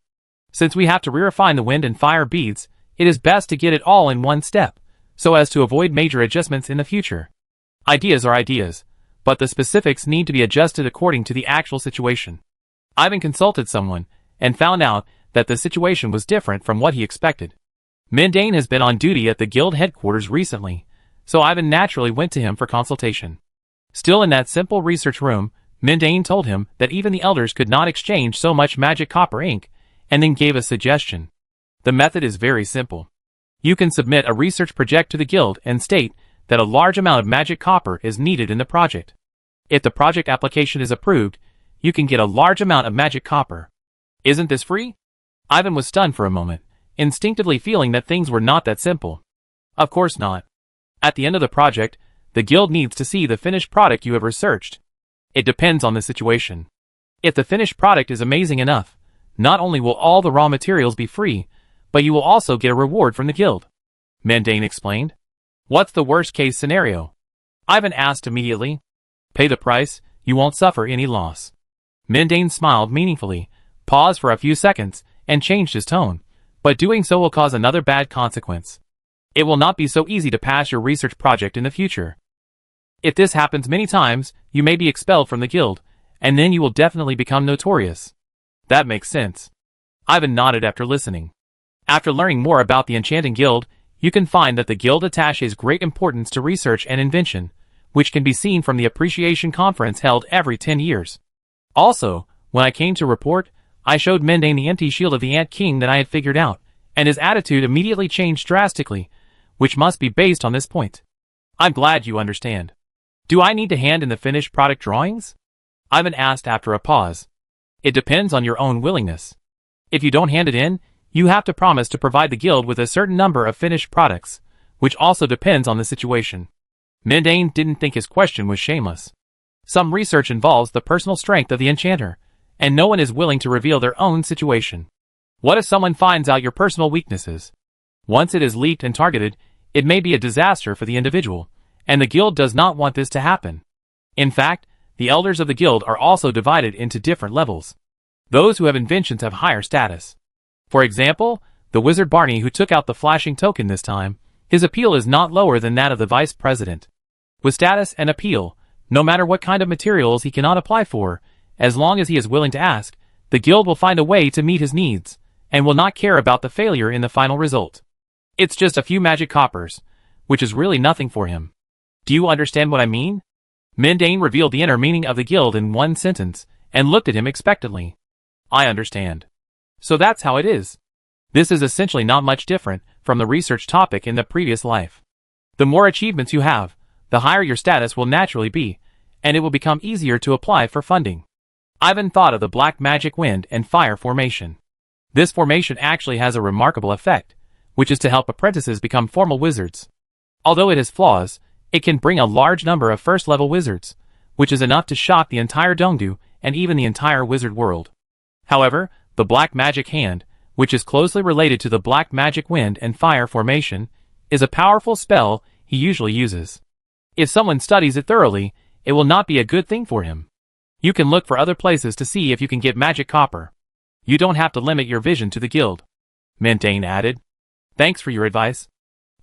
Since we have to re-refine the wind and fire beads, it is best to get it all in one step, so as to avoid major adjustments in the future. Ideas are ideas, but the specifics need to be adjusted according to the actual situation. Ivan consulted someone, and found out that the situation was different from what he expected. Mendane has been on duty at the guild headquarters recently, so Ivan naturally went to him for consultation. Still in that simple research room, Mendane told him that even the elders could not exchange so much magic copper ink, and then gave a suggestion. The method is very simple. You can submit a research project to the guild and state that a large amount of magic copper is needed in the project. If the project application is approved, you can get a large amount of magic copper. Isn't this free? Ivan was stunned for a moment, instinctively feeling that things were not that simple. Of course not. At the end of the project, the guild needs to see the finished product you have researched. It depends on the situation. If the finished product is amazing enough, not only will all the raw materials be free, but you will also get a reward from the guild. Mendane explained. What's the worst case scenario? Ivan asked immediately. Pay the price, you won't suffer any loss. Mendane smiled meaningfully, paused for a few seconds, and changed his tone, but doing so will cause another bad consequence. It will not be so easy to pass your research project in the future. If this happens many times, you may be expelled from the guild, and then you will definitely become notorious. That makes sense. Ivan nodded after listening. After learning more about the Enchanting Guild, you can find that the guild attaches great importance to research and invention, which can be seen from the appreciation conference held every 10 years. Also, when I came to report, I showed Mendane the empty shield of the Ant King that I had figured out, and his attitude immediately changed drastically, which must be based on this point. I'm glad you understand. Do I need to hand in the finished product drawings? Ivan asked after a pause. It depends on your own willingness. If you don't hand it in, you have to promise to provide the guild with a certain number of finished products, which also depends on the situation. Mendane didn't think his question was shameless. Some research involves the personal strength of the enchanter, and no one is willing to reveal their own situation. What if someone finds out your personal weaknesses? Once it is leaked and targeted, it may be a disaster for the individual, and the guild does not want this to happen. In fact, the elders of the guild are also divided into different levels. Those who have inventions have higher status. For example, the wizard Barney who took out the flashing token this time, his appeal is not lower than that of the vice president. With status and appeal, no matter what kind of materials he cannot apply for, as long as he is willing to ask, the guild will find a way to meet his needs, and will not care about the failure in the final result. It's just a few magic coppers, which is really nothing for him. Do you understand what I mean? Mendane revealed the inner meaning of the guild in one sentence, and looked at him expectantly. I understand. So that's how it is. This is essentially not much different from the research topic in the previous life. The more achievements you have, the higher your status will naturally be, and it will become easier to apply for funding. Ivan thought of the black magic wind and fire formation. This formation actually has a remarkable effect, which is to help apprentices become formal wizards. Although it has flaws, it can bring a large number of first-level wizards, which is enough to shock the entire Dongdu and even the entire wizard world. However, the black magic hand, which is closely related to the black magic wind and fire formation, is a powerful spell he usually uses. If someone studies it thoroughly, it will not be a good thing for him. You can look for other places to see if you can get magic copper. You don't have to limit your vision to the guild. Mendane added. Thanks for your advice.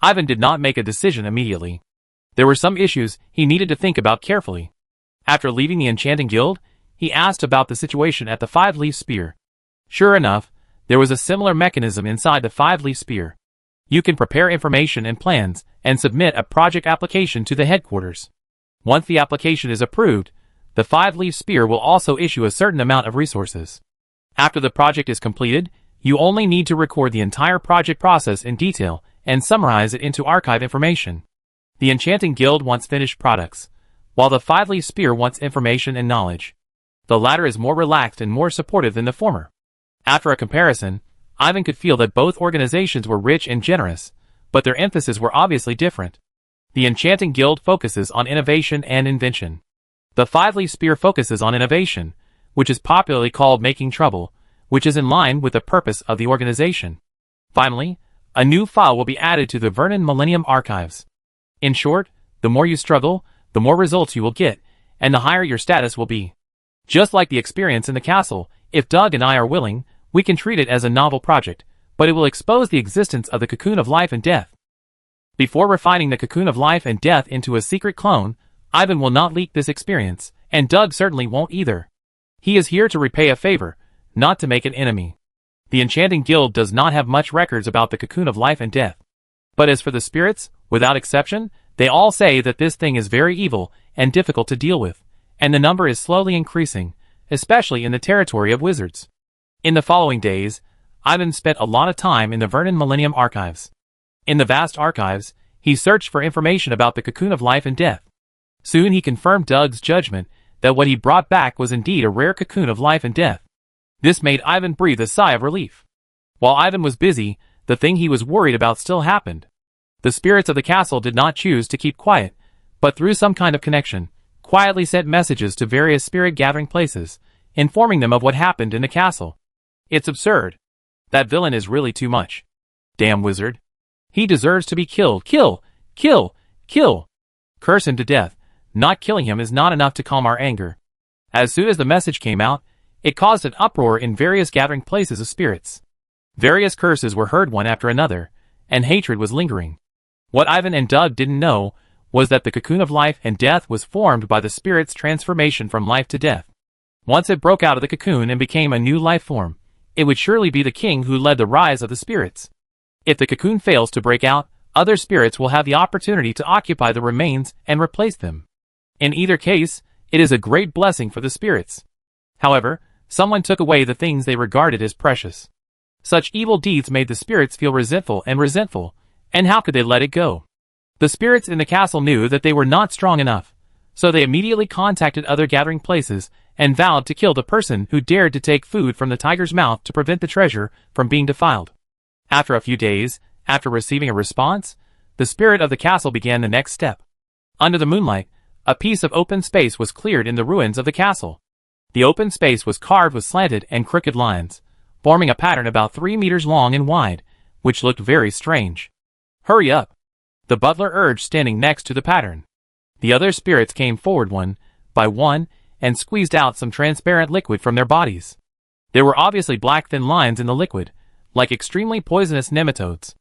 Ivan did not make a decision immediately. There were some issues he needed to think about carefully. After leaving the Enchanting Guild, he asked about the situation at the Five-Leaf Spear. Sure enough, there was a similar mechanism inside the Five-Leaf Spear. You can prepare information and plans and submit a project application to the headquarters. Once the application is approved, the 5-leaf spear will also issue a certain amount of resources. After the project is completed, you only need to record the entire project process in detail and summarize it into archive information. The Enchanting Guild wants finished products, while the 5-leaf spear wants information and knowledge. The latter is more relaxed and more supportive than the former. After a comparison, Ivan could feel that both organizations were rich and generous, but their emphases were obviously different. The Enchanting Guild focuses on innovation and invention. The 5-leaf spear focuses on innovation, which is popularly called making trouble, which is in line with the purpose of the organization. Finally, a new file will be added to the Vernon Millennium Archives. In short, the more you struggle, the more results you will get, and the higher your status will be. Just like the experience in the castle, if Doug and I are willing, we can treat it as a novel project, but it will expose the existence of the cocoon of life and death. Before refining the cocoon of life and death into a secret clone, Ivan will not leak this experience, and Doug certainly won't either. He is here to repay a favor, not to make an enemy. The Enchanting Guild does not have much records about the cocoon of life and death. But as for the spirits, without exception, they all say that this thing is very evil and difficult to deal with, and the number is slowly increasing, especially in the territory of wizards. In the following days, Ivan spent a lot of time in the Vernon Millennium Archives. In the vast archives, he searched for information about the cocoon of life and death. Soon he confirmed Doug's judgment that what he brought back was indeed a rare cocoon of life and death. This made Ivan breathe a sigh of relief. While Ivan was busy, the thing he was worried about still happened. The spirits of the castle did not choose to keep quiet, but through some kind of connection, quietly sent messages to various spirit-gathering places, informing them of what happened in the castle. It's absurd. That villain is really too much. Damn wizard. He deserves to be killed. Kill! Kill! Kill! Curse him to death. Not killing him is not enough to calm our anger. As soon as the message came out, it caused an uproar in various gathering places of spirits. Various curses were heard one after another, and hatred was lingering. What Ivan and Doug didn't know was that the cocoon of life and death was formed by the spirit's transformation from life to death. Once it broke out of the cocoon and became a new life form, it would surely be the king who led the rise of the spirits. If the cocoon fails to break out, other spirits will have the opportunity to occupy the remains and replace them. In either case, it is a great blessing for the spirits. However, someone took away the things they regarded as precious. Such evil deeds made the spirits feel resentful, and how could they let it go? The spirits in the castle knew that they were not strong enough, so they immediately contacted other gathering places and vowed to kill the person who dared to take food from the tiger's mouth to prevent the treasure from being defiled. After a few days, after receiving a response, the spirit of the castle began the next step. Under the moonlight, a piece of open space was cleared in the ruins of the castle. The open space was carved with slanted and crooked lines, forming a pattern about 3 meters long and wide, which looked very strange. Hurry up! The butler urged, standing next to the pattern. The other spirits came forward one by one and squeezed out some transparent liquid from their bodies. There were obviously black thin lines in the liquid, like extremely poisonous nematodes.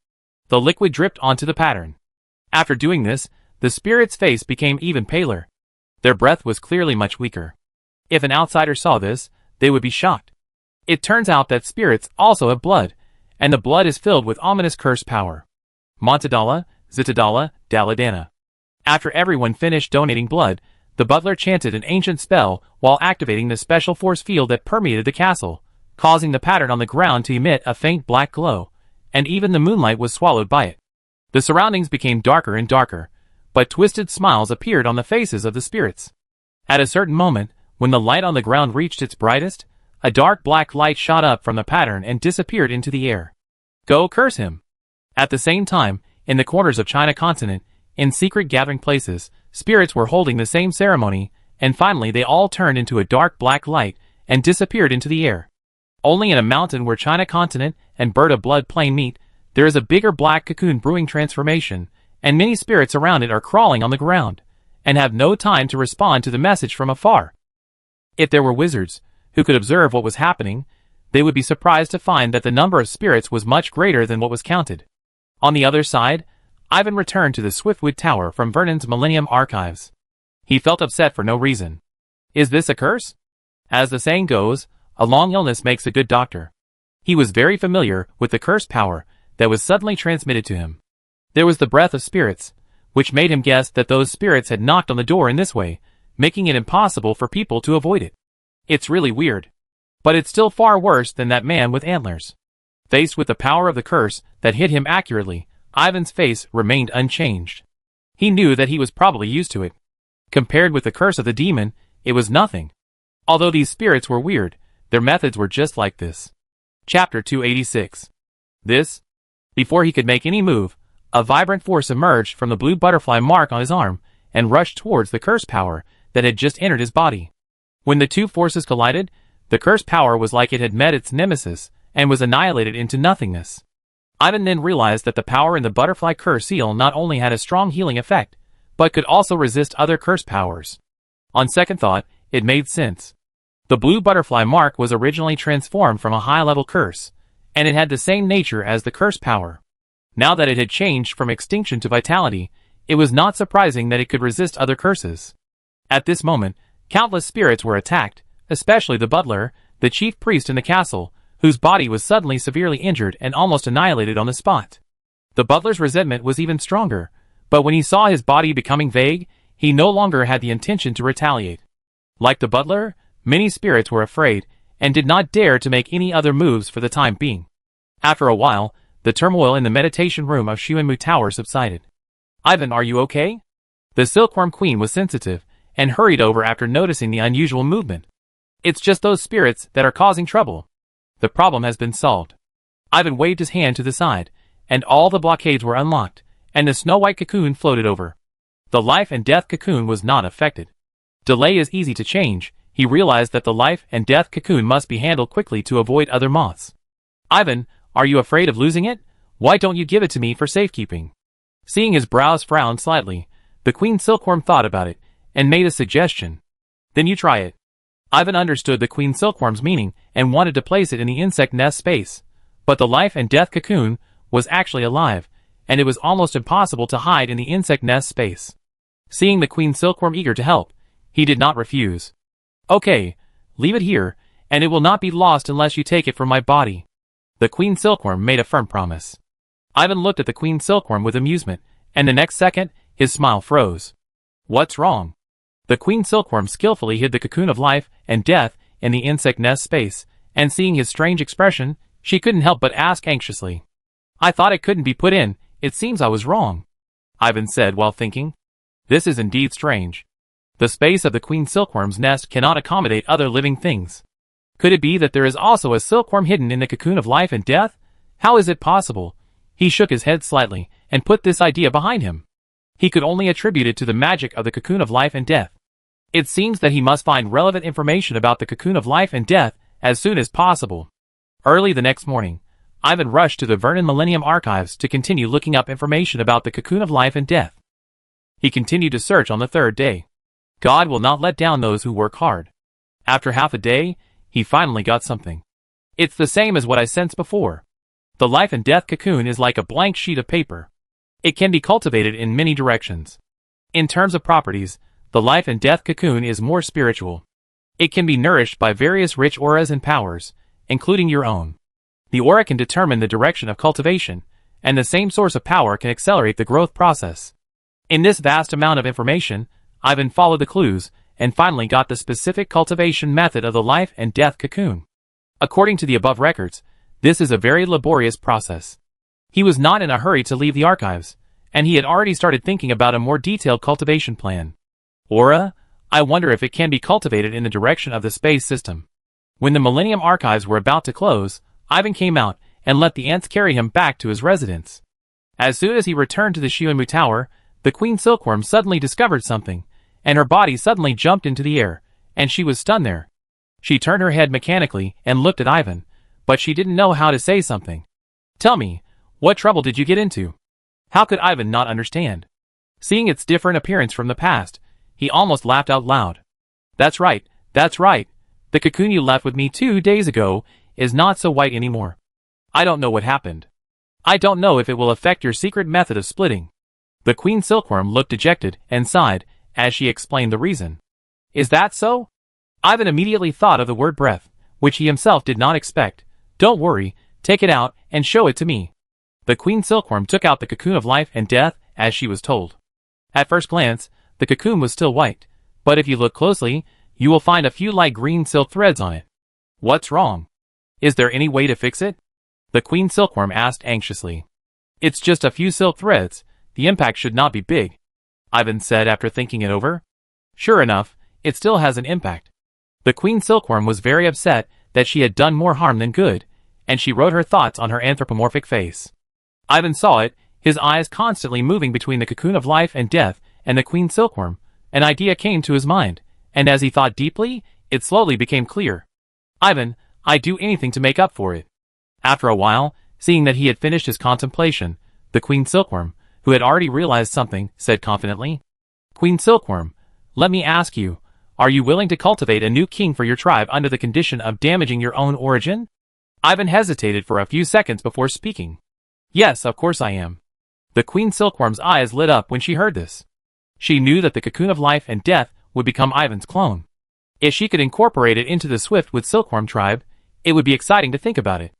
The liquid dripped onto the pattern. After doing this, the spirit's face became even paler. Their breath was clearly much weaker. If an outsider saw this, they would be shocked. It turns out that spirits also have blood, and the blood is filled with ominous curse power. Montadala, Zitadala, Daladana. After everyone finished donating blood, the butler chanted an ancient spell while activating the special force field that permeated the castle, causing the pattern on the ground to emit a faint black glow, and even the moonlight was swallowed by it. The surroundings became darker and darker, but twisted smiles appeared on the faces of the spirits. At a certain moment, when the light on the ground reached its brightest, a dark black light shot up from the pattern and disappeared into the air. Go curse him! At the same time, in the corners of China continent, in secret gathering places, spirits were holding the same ceremony, and finally they all turned into a dark black light and disappeared into the air. Only in a mountain where China continent and Bird of Blood plain meet, there is a bigger black cocoon brewing transformation, and many spirits around it are crawling on the ground, and have no time to respond to the message from afar. If there were wizards who could observe what was happening, they would be surprised to find that the number of spirits was much greater than what was counted. On the other side, Ivan returned to the Swiftwood Tower from Vernon's Millennium Archives. He felt upset for no reason. Is this a curse? As the saying goes, a long illness makes a good doctor. He was very familiar with the curse power that was suddenly transmitted to him. There was the breath of spirits, which made him guess that those spirits had knocked on the door in this way, making it impossible for people to avoid it. It's really weird. But it's still far worse than that man with antlers. Faced with the power of the curse that hit him accurately, Ivan's face remained unchanged. He knew that he was probably used to it. Compared with the curse of the demon, it was nothing. Although these spirits were weird, their methods were just like this. Chapter 286. Before he could make any move, a vibrant force emerged from the blue butterfly mark on his arm and rushed towards the curse power that had just entered his body. When the two forces collided, the curse power was like it had met its nemesis and was annihilated into nothingness. Ivan then realized that the power in the butterfly curse seal not only had a strong healing effect, but could also resist other curse powers. On second thought, it made sense. The blue butterfly mark was originally transformed from a high-level curse, and it had the same nature as the curse power. Now that it had changed from extinction to vitality, it was not surprising that it could resist other curses. At this moment, countless spirits were attacked, especially the butler, the chief priest in the castle, whose body was suddenly severely injured and almost annihilated on the spot. The butler's resentment was even stronger, but when he saw his body becoming vague, he no longer had the intention to retaliate. Like the butler, many spirits were afraid and did not dare to make any other moves for the time being. After a while, the turmoil in the meditation room of Shuenmu Tower subsided. "Ivan, are you okay?" The Silkworm Queen was sensitive and hurried over after noticing the unusual movement. "It's just those spirits that are causing trouble. The problem has been solved." Ivan waved his hand to the side, and all the blockades were unlocked, and the snow-white cocoon floated over. The life and death cocoon was not affected. Delay is easy to change. He realized that the life and death cocoon must be handled quickly to avoid other moths. "Ivan, are you afraid of losing it? Why don't you give it to me for safekeeping?" Seeing his brows frown slightly, the Queen Silkworm thought about it, and made a suggestion. "Then you try it." Ivan understood the Queen Silkworm's meaning and wanted to place it in the insect nest space, but the life and death cocoon was actually alive, and it was almost impossible to hide in the insect nest space. Seeing the Queen Silkworm eager to help, he did not refuse. "Okay, leave it here, and it will not be lost unless you take it from my body." The Queen Silkworm made a firm promise. Ivan looked at the Queen Silkworm with amusement, and the next second, his smile froze. "What's wrong?" The Queen Silkworm skillfully hid the cocoon of life and death in the insect nest space, and seeing his strange expression, she couldn't help but ask anxiously. "I thought it couldn't be put in. It seems I was wrong," Ivan said while thinking. This is indeed strange. The space of the Queen Silkworm's nest cannot accommodate other living things. Could it be that there is also a silkworm hidden in the cocoon of life and death? How is it possible? He shook his head slightly, and put this idea behind him. He could only attribute it to the magic of the cocoon of life and death. It seems that he must find relevant information about the cocoon of life and death as soon as possible. Early the next morning, Ivan rushed to the Vernon Millennium Archives to continue looking up information about the cocoon of life and death. He continued to search on the third day. God will not let down those who work hard. After half a day, he finally got something. It's the same as what I sensed before. The life and death cocoon is like a blank sheet of paper. It can be cultivated in many directions. In terms of properties, the life and death cocoon is more spiritual. It can be nourished by various rich auras and powers, including your own. The aura can determine the direction of cultivation, and the same source of power can accelerate the growth process. In this vast amount of information, Ivan followed the clues, and finally got the specific cultivation method of the life and death cocoon. According to the above records, this is a very laborious process. He was not in a hurry to leave the archives, and he had already started thinking about a more detailed cultivation plan. Aura? I wonder if it can be cultivated in the direction of the space system. When the Millennium Archives were about to close, Ivan came out and let the ants carry him back to his residence. As soon as he returned to the Shuenmu Tower, the Queen Silkworm suddenly discovered something, and her body suddenly jumped into the air, and she was stunned there. She turned her head mechanically and looked at Ivan, but she didn't know how to say something. "Tell me, what trouble did you get into?" How could Ivan not understand? Seeing its different appearance from the past, he almost laughed out loud. That's right. The cocoon you left with me 2 days ago is not so white anymore. I don't know what happened. I don't know if it will affect your secret method of splitting." The Queen Silkworm looked dejected and sighed as she explained the reason. "Is that so?" Ivan immediately thought of the word breath, which he himself did not expect. "Don't worry, take it out and show it to me." The Queen Silkworm took out the cocoon of life and death as she was told. At first glance, the cocoon was still white, But if you look closely, you will find a few light green silk threads on it. What's wrong? Is there any way to fix it? The Queen Silkworm asked anxiously. It's just a few silk threads. The impact should not be big, Ivan said after thinking it over. Sure enough, it still has an impact. The Queen Silkworm was very upset that she had done more harm than good, and she wrote her thoughts on her anthropomorphic face. Ivan saw it, his eyes constantly moving between the cocoon of life and death and the Queen Silkworm. An idea came to his mind, and as he thought deeply, it slowly became clear. Ivan, I'd do anything to make up for it. After a while, seeing that he had finished his contemplation, the Queen Silkworm, who had already realized something, said confidently, Queen Silkworm, let me ask you, are you willing to cultivate a new king for your tribe under the condition of damaging your own origin? Ivan hesitated for a few seconds before speaking. Yes, of course I am. The Queen Silkworm's eyes lit up when she heard this. She knew that the cocoon of life and death would become Ivan's clone. If she could incorporate it into the Swiftwood Silkworm tribe, it would be exciting to think about it.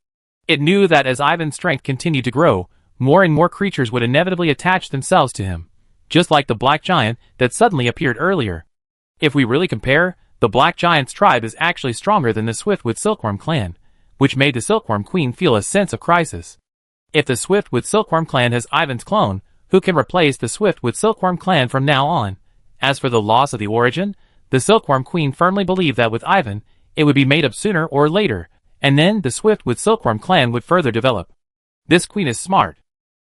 It knew that as Ivan's strength continued to grow, more and more creatures would inevitably attach themselves to him, just like the Black Giant that suddenly appeared earlier. If we really compare, the Black Giant's tribe is actually stronger than the Swiftwood Silkworm clan, which made the Silkworm Queen feel a sense of crisis. If the Swiftwood Silkworm clan has Ivan's clone, who can replace the Swiftwood Silkworm clan from now on? As for the loss of the origin, the Silkworm Queen firmly believed that with Ivan, it would be made up sooner or later, and then the Swiftwood Silkworm clan would further develop. This queen is smart.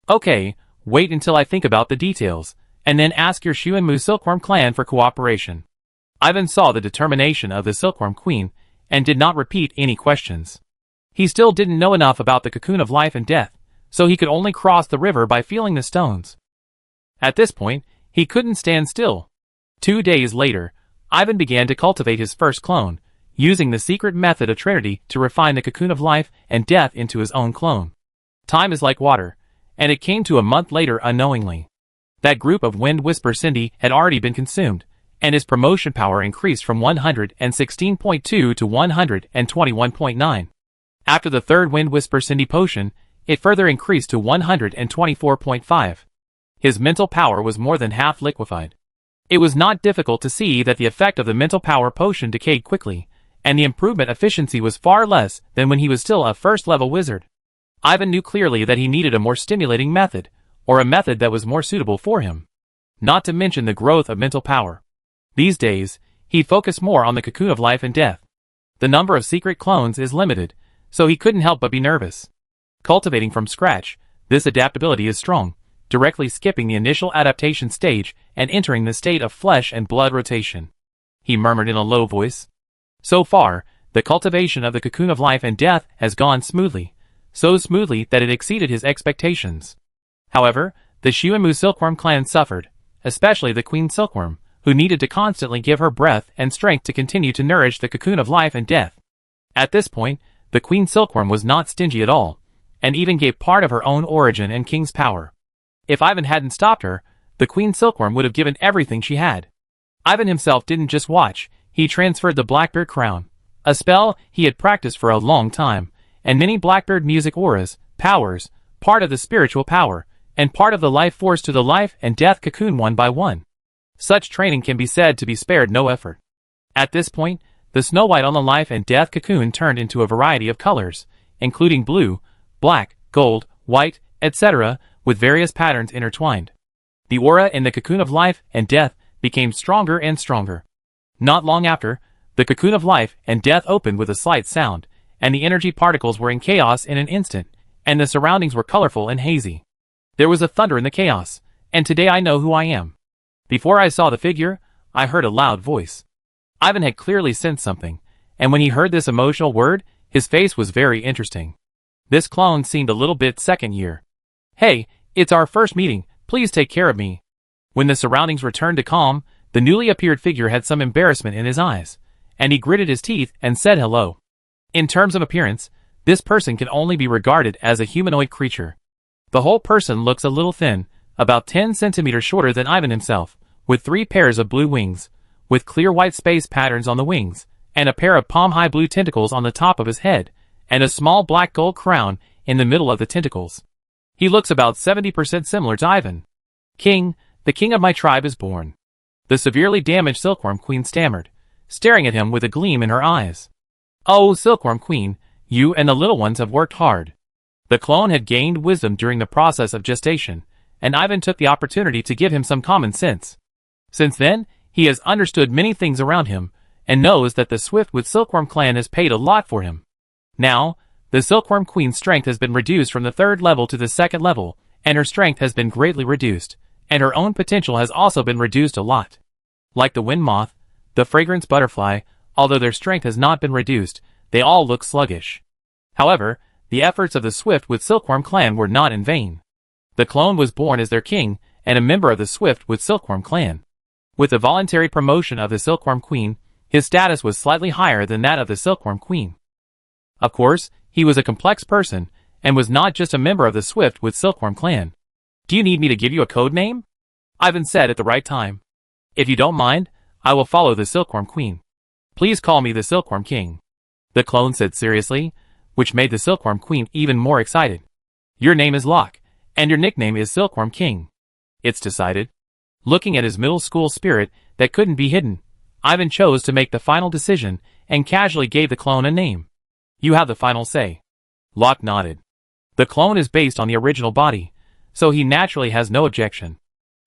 Okay, wait until I think about the details, and then ask your Shuanmu Silkworm clan for cooperation. Ivan saw the determination of the Silkworm Queen, and did not repeat any questions. He still didn't know enough about the cocoon of life and death, so he could only cross the river by feeling the stones. At this point, he couldn't stand still. 2 days later, Ivan began to cultivate his first clone, using the secret method of Trinity to refine the cocoon of life and death into his own clone. Time is like water, and it came to a month later unknowingly. That group of Wind Whisper Cindy had already been consumed, and his promotion power increased from 116.2 to 121.9. After the third Wind Whisper Cindy potion, it further increased to 124.5. His mental power was more than half liquefied. It was not difficult to see that the effect of the mental power potion decayed quickly, and the improvement efficiency was far less than when he was still a first-level wizard. Ivan knew clearly that he needed a more stimulating method, or a method that was more suitable for him. Not to mention the growth of mental power. These days, he focused more on the cocoon of life and death. The number of secret clones is limited, so he couldn't help but be nervous. Cultivating from scratch, this adaptability is strong, directly skipping the initial adaptation stage and entering the state of flesh and blood rotation. He murmured in a low voice. So far, the cultivation of the cocoon of life and death has gone smoothly, so smoothly that it exceeded his expectations. However, the Shuanmu Silkworm clan suffered, especially the Queen Silkworm, who needed to constantly give her breath and strength to continue to nourish the cocoon of life and death. At this point, the Queen Silkworm was not stingy at all, and even gave part of her own origin and king's power. If Ivan hadn't stopped her, the Queen Silkworm would have given everything she had. Ivan himself didn't just watch, he transferred the Blackbeard crown, a spell he had practiced for a long time, and many Blackbeard music auras, powers, part of the spiritual power, and part of the life force to the life and death cocoon one by one. Such training can be said to be spared no effort. At this point, the Snow White on the life and death cocoon turned into a variety of colors, including blue, black, gold, white, etc., with various patterns intertwined. The aura in the cocoon of life and death became stronger and stronger. Not long after, the cocoon of life and death opened with a slight sound, and the energy particles were in chaos in an instant, and the surroundings were colorful and hazy. There was a thunder in the chaos, and today I know who I am. Before I saw the figure, I heard a loud voice. Ivan had clearly sensed something, and when he heard this emotional word, his face was very interesting. This clone seemed a little bit second year. Hey, it's our first meeting, please take care of me. When the surroundings returned to calm, the newly appeared figure had some embarrassment in his eyes, and he gritted his teeth and said hello. In terms of appearance, this person can only be regarded as a humanoid creature. The whole person looks a little thin, about 10 centimeters shorter than Ivan himself, with 3 pairs of blue wings, with clear white space patterns on the wings, and a pair of palm-high blue tentacles on the top of his head, and a small black gold crown in the middle of the tentacles. He looks about 70% similar to Ivan. King, the king of my tribe is born. The severely damaged Silkworm Queen stammered, staring at him with a gleam in her eyes. "Oh, Silkworm Queen, you and the little ones have worked hard." The clone had gained wisdom during the process of gestation, and Ivan took the opportunity to give him some common sense. Since then, he has understood many things around him, and knows that the Swiftwood Silkworm clan has paid a lot for him. Now, the Silkworm Queen's strength has been reduced from the 3rd level to the 2nd level, and her strength has been greatly reduced, and her own potential has also been reduced a lot. Like the wind moth, the fragrance butterfly, although their strength has not been reduced, they all look sluggish. However, the efforts of the Swiftwood Silkworm clan were not in vain. The clone was born as their king, and a member of the Swiftwood Silkworm clan. With the voluntary promotion of the Silkworm Queen, his status was slightly higher than that of the Silkworm Queen. Of course, he was a complex person, and was not just a member of the Swiftwood Silkworm clan. "Do you need me to give you a code name?" Ivan said at the right time. "If you don't mind, I will follow the Silkworm Queen. Please call me the Silkworm King," the clone said seriously, which made the Silkworm Queen even more excited. "Your name is Locke, and your nickname is Silkworm King. It's decided." Looking at his middle school spirit that couldn't be hidden, Ivan chose to make the final decision and casually gave the clone a name. "You have the final say." Locke nodded. The clone is based on the original body, so he naturally has no objection.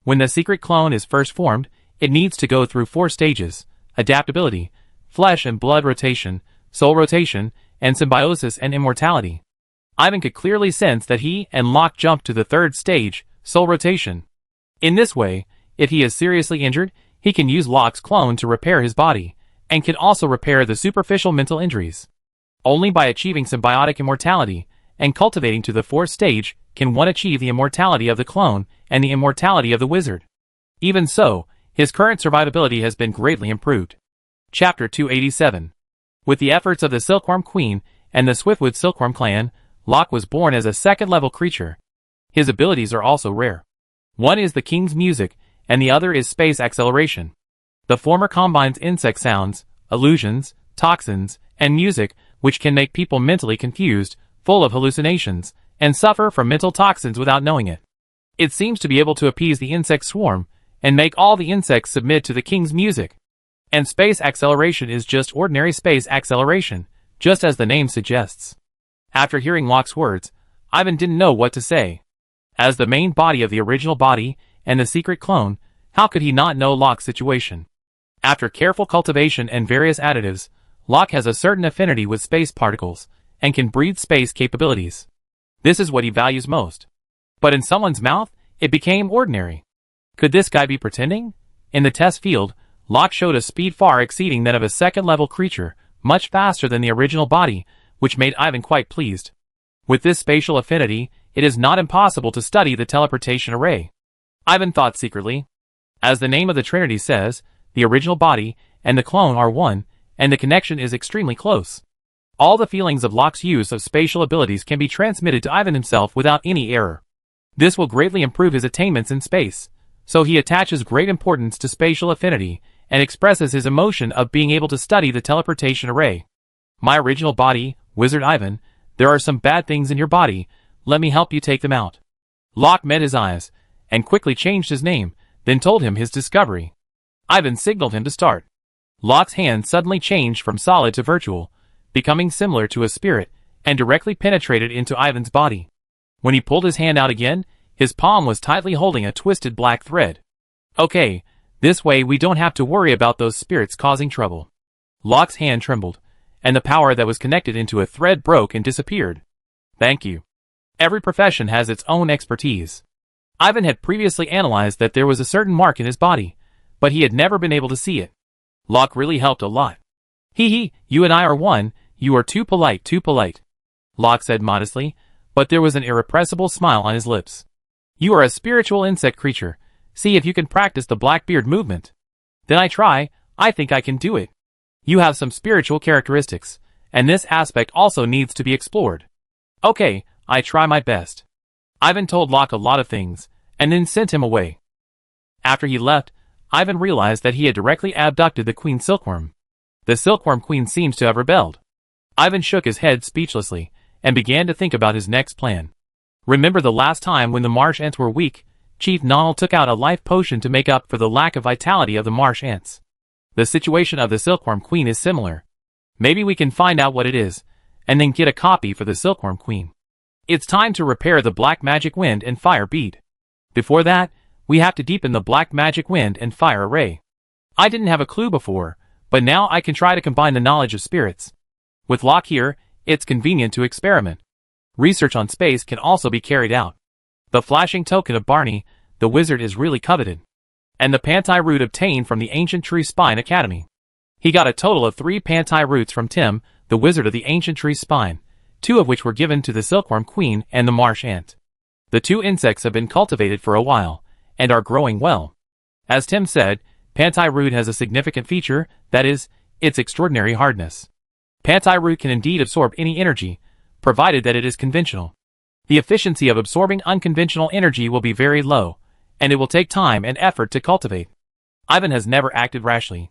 When the secret clone is first formed, it needs to go through 4 stages: adaptability, flesh and blood rotation, soul rotation, and symbiosis and immortality. Ivan could clearly sense that he and Locke jumped to the 3rd stage, soul rotation. In this way, if he is seriously injured, he can use Locke's clone to repair his body, and can also repair the superficial mental injuries. Only by achieving symbiotic immortality, and cultivating to the 4th stage, can one achieve the immortality of the clone, and the immortality of the wizard. Even so, his current survivability has been greatly improved. Chapter 287. With the efforts of the Silkworm Queen, and the Swiftwood Silkworm clan, Locke was born as a 2nd-level creature. His abilities are also rare. One is the King's Music, and the other is Space Acceleration. The former combines insect sounds, illusions, toxins, and music, which can make people mentally confused, full of hallucinations, and suffer from mental toxins without knowing it. It seems to be able to appease the insect swarm, and make all the insects submit to the King's Music. And Space Acceleration is just ordinary space acceleration, just as the name suggests. After hearing Locke's words, Ivan didn't know what to say. As the main body of the original body, and the secret clone, how could he not know Locke's situation? After careful cultivation and various additives, Locke has a certain affinity with space particles, and can breathe space capabilities. This is what he values most. But in someone's mouth, it became ordinary. Could this guy be pretending? In the test field, Locke showed a speed far exceeding that of a 2nd-level creature, much faster than the original body, which made Ivan quite pleased. With this spatial affinity, it is not impossible to study the teleportation array. Ivan thought secretly. As the name of the Trinity says, the original body and the clone are one, and the connection is extremely close. All the feelings of Locke's use of spatial abilities can be transmitted to Ivan himself without any error. This will greatly improve his attainments in space, so he attaches great importance to spatial affinity, and expresses his emotion of being able to study the teleportation array. "My original body, Wizard Ivan, there are some bad things in your body, let me help you take them out." Locke met his eyes, and quickly changed his name, then told him his discovery. Ivan signaled him to start. Locke's hand suddenly changed from solid to virtual, becoming similar to a spirit, and directly penetrated into Ivan's body. When he pulled his hand out again, his palm was tightly holding a twisted black thread. "Okay, this way we don't have to worry about those spirits causing trouble." Locke's hand trembled, and the power that was connected into a thread broke and disappeared. "Thank you." Every profession has its own expertise. Ivan had previously analyzed that there was a certain mark in his body, but he had never been able to see it. Locke really helped a lot. "Hee, you and I are one, you are too polite," Locke said modestly, but there was an irrepressible smile on his lips. "You are a spiritual insect creature, see if you can practice the Blackbeard movement." "Then I try, I think I can do it." "You have some spiritual characteristics, and this aspect also needs to be explored." "Okay, I try my best." Ivan told Locke a lot of things, and then sent him away. After he left, Ivan realized that he had directly abducted the Queen Silkworm. The Silkworm Queen seems to have rebelled. Ivan shook his head speechlessly, and began to think about his next plan. Remember the last time when the marsh ants were weak, Chief Nonal took out a life potion to make up for the lack of vitality of the marsh ants. The situation of the Silkworm Queen is similar. Maybe we can find out what it is, and then get a copy for the Silkworm Queen. It's time to repair the Black Magic Wind and Fire bead. Before that, we have to deepen the Black Magic Wind and Fire array. I didn't have a clue before, but now I can try to combine the knowledge of spirits. With Locke here, it's convenient to experiment. Research on space can also be carried out. The flashing token of Barney, the wizard, is really coveted. And the Pantai root obtained from the Ancient Tree Spine Academy. He got a total of 3 Pantai roots from Tim, the wizard of the Ancient Tree Spine, 2 of which were given to the Silkworm Queen and the marsh ant. The 2 insects have been cultivated for a while, and are growing well. As Tim said, Pantai root has a significant feature, that is, its extraordinary hardness. Pantai root can indeed absorb any energy, provided that it is conventional. The efficiency of absorbing unconventional energy will be very low, and it will take time and effort to cultivate. Ivan has never acted rashly.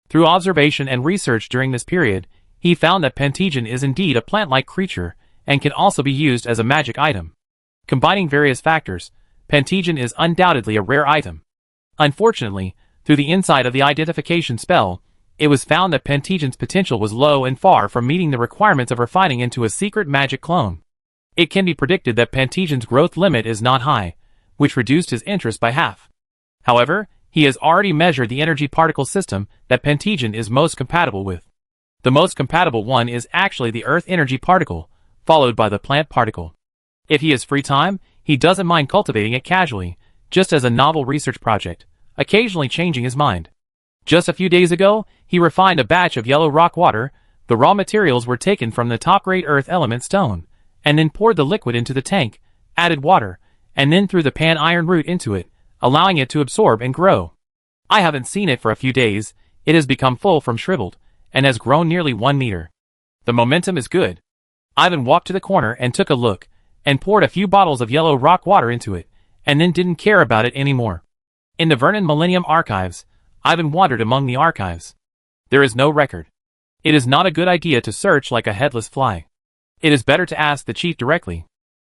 Through observation and research during this period, he found that Pantigen is indeed a plant-like creature, and can also be used as a magic item. Combining various factors, Pantigen is undoubtedly a rare item. Unfortunately, through the insight of the identification spell, it was found that Pantigen's potential was low and far from meeting the requirements of refining into a secret magic clone. It can be predicted that Pantigen's growth limit is not high, which reduced his interest by half. However, he has already measured the energy particle system that Pantigen is most compatible with. The most compatible one is actually the Earth energy particle, followed by the plant particle. If he has free time, he doesn't mind cultivating it casually, just as a novel research project, occasionally changing his mind. Just a few days ago, he refined a batch of yellow rock water. The raw materials were taken from the top-grade earth element stone, and then poured the liquid into the tank, added water, and then threw the pan iron root into it, allowing it to absorb and grow. I haven't seen it for a few days. It has become full from shriveled, and has grown nearly 1 meter. The momentum is good. Ivan walked to the corner and took a look, and poured a few bottles of yellow rock water into it, and then didn't care about it anymore. In the Vernon Millennium Archives, Ivan wandered among the archives. There is no record. It is not a good idea to search like a headless fly. It is better to ask the chief directly.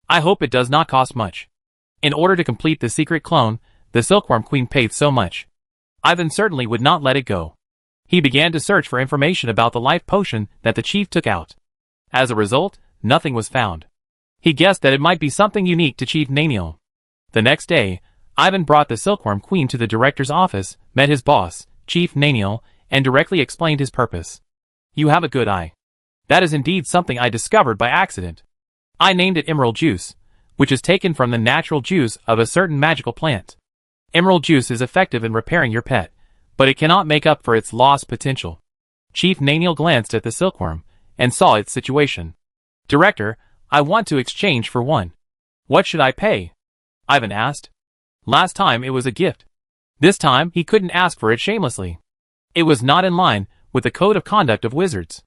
I hope it does not cost much. In order to complete the secret clone, the Silkworm Queen paid so much. Ivan certainly would not let it go. He began to search for information about the life potion that the chief took out. As a result, nothing was found. He guessed that it might be something unique to Chief Naniel. The next day, Ivan brought the Silkworm Queen to the director's office, met his boss, Chief Naniel, and directly explained his purpose. You have a good eye. That is indeed something I discovered by accident. I named it Emerald Juice, which is taken from the natural juice of a certain magical plant. Emerald Juice is effective in repairing your pet, but it cannot make up for its lost potential. Chief Naniel glanced at the silkworm, and saw its situation. Director, I want to exchange for one. What should I pay? Ivan asked. Last time it was a gift. This time he couldn't ask for it shamelessly. It was not in line with the code of conduct of wizards.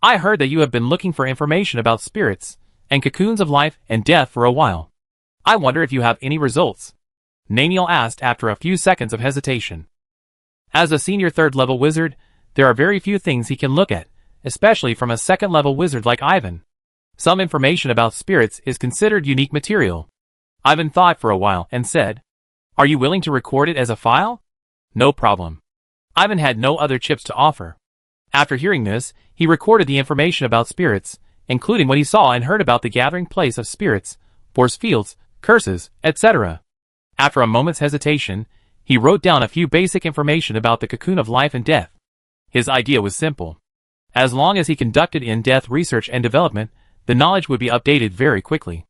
I heard that you have been looking for information about spirits and cocoons of life and death for a while. I wonder if you have any results. Naniel asked after a few seconds of hesitation. As a senior 3rd-level wizard, there are very few things he can look at, especially from a 2nd-level wizard like Ivan. Some information about spirits is considered unique material. Ivan thought for a while and said, Are you willing to record it as a file? No problem. Ivan had no other chips to offer. After hearing this, he recorded the information about spirits, including what he saw and heard about the gathering place of spirits, force fields, curses, etc. After a moment's hesitation, he wrote down a few basic information about the cocoon of life and death. His idea was simple. As long as he conducted in-depth research and development, the knowledge would be updated very quickly.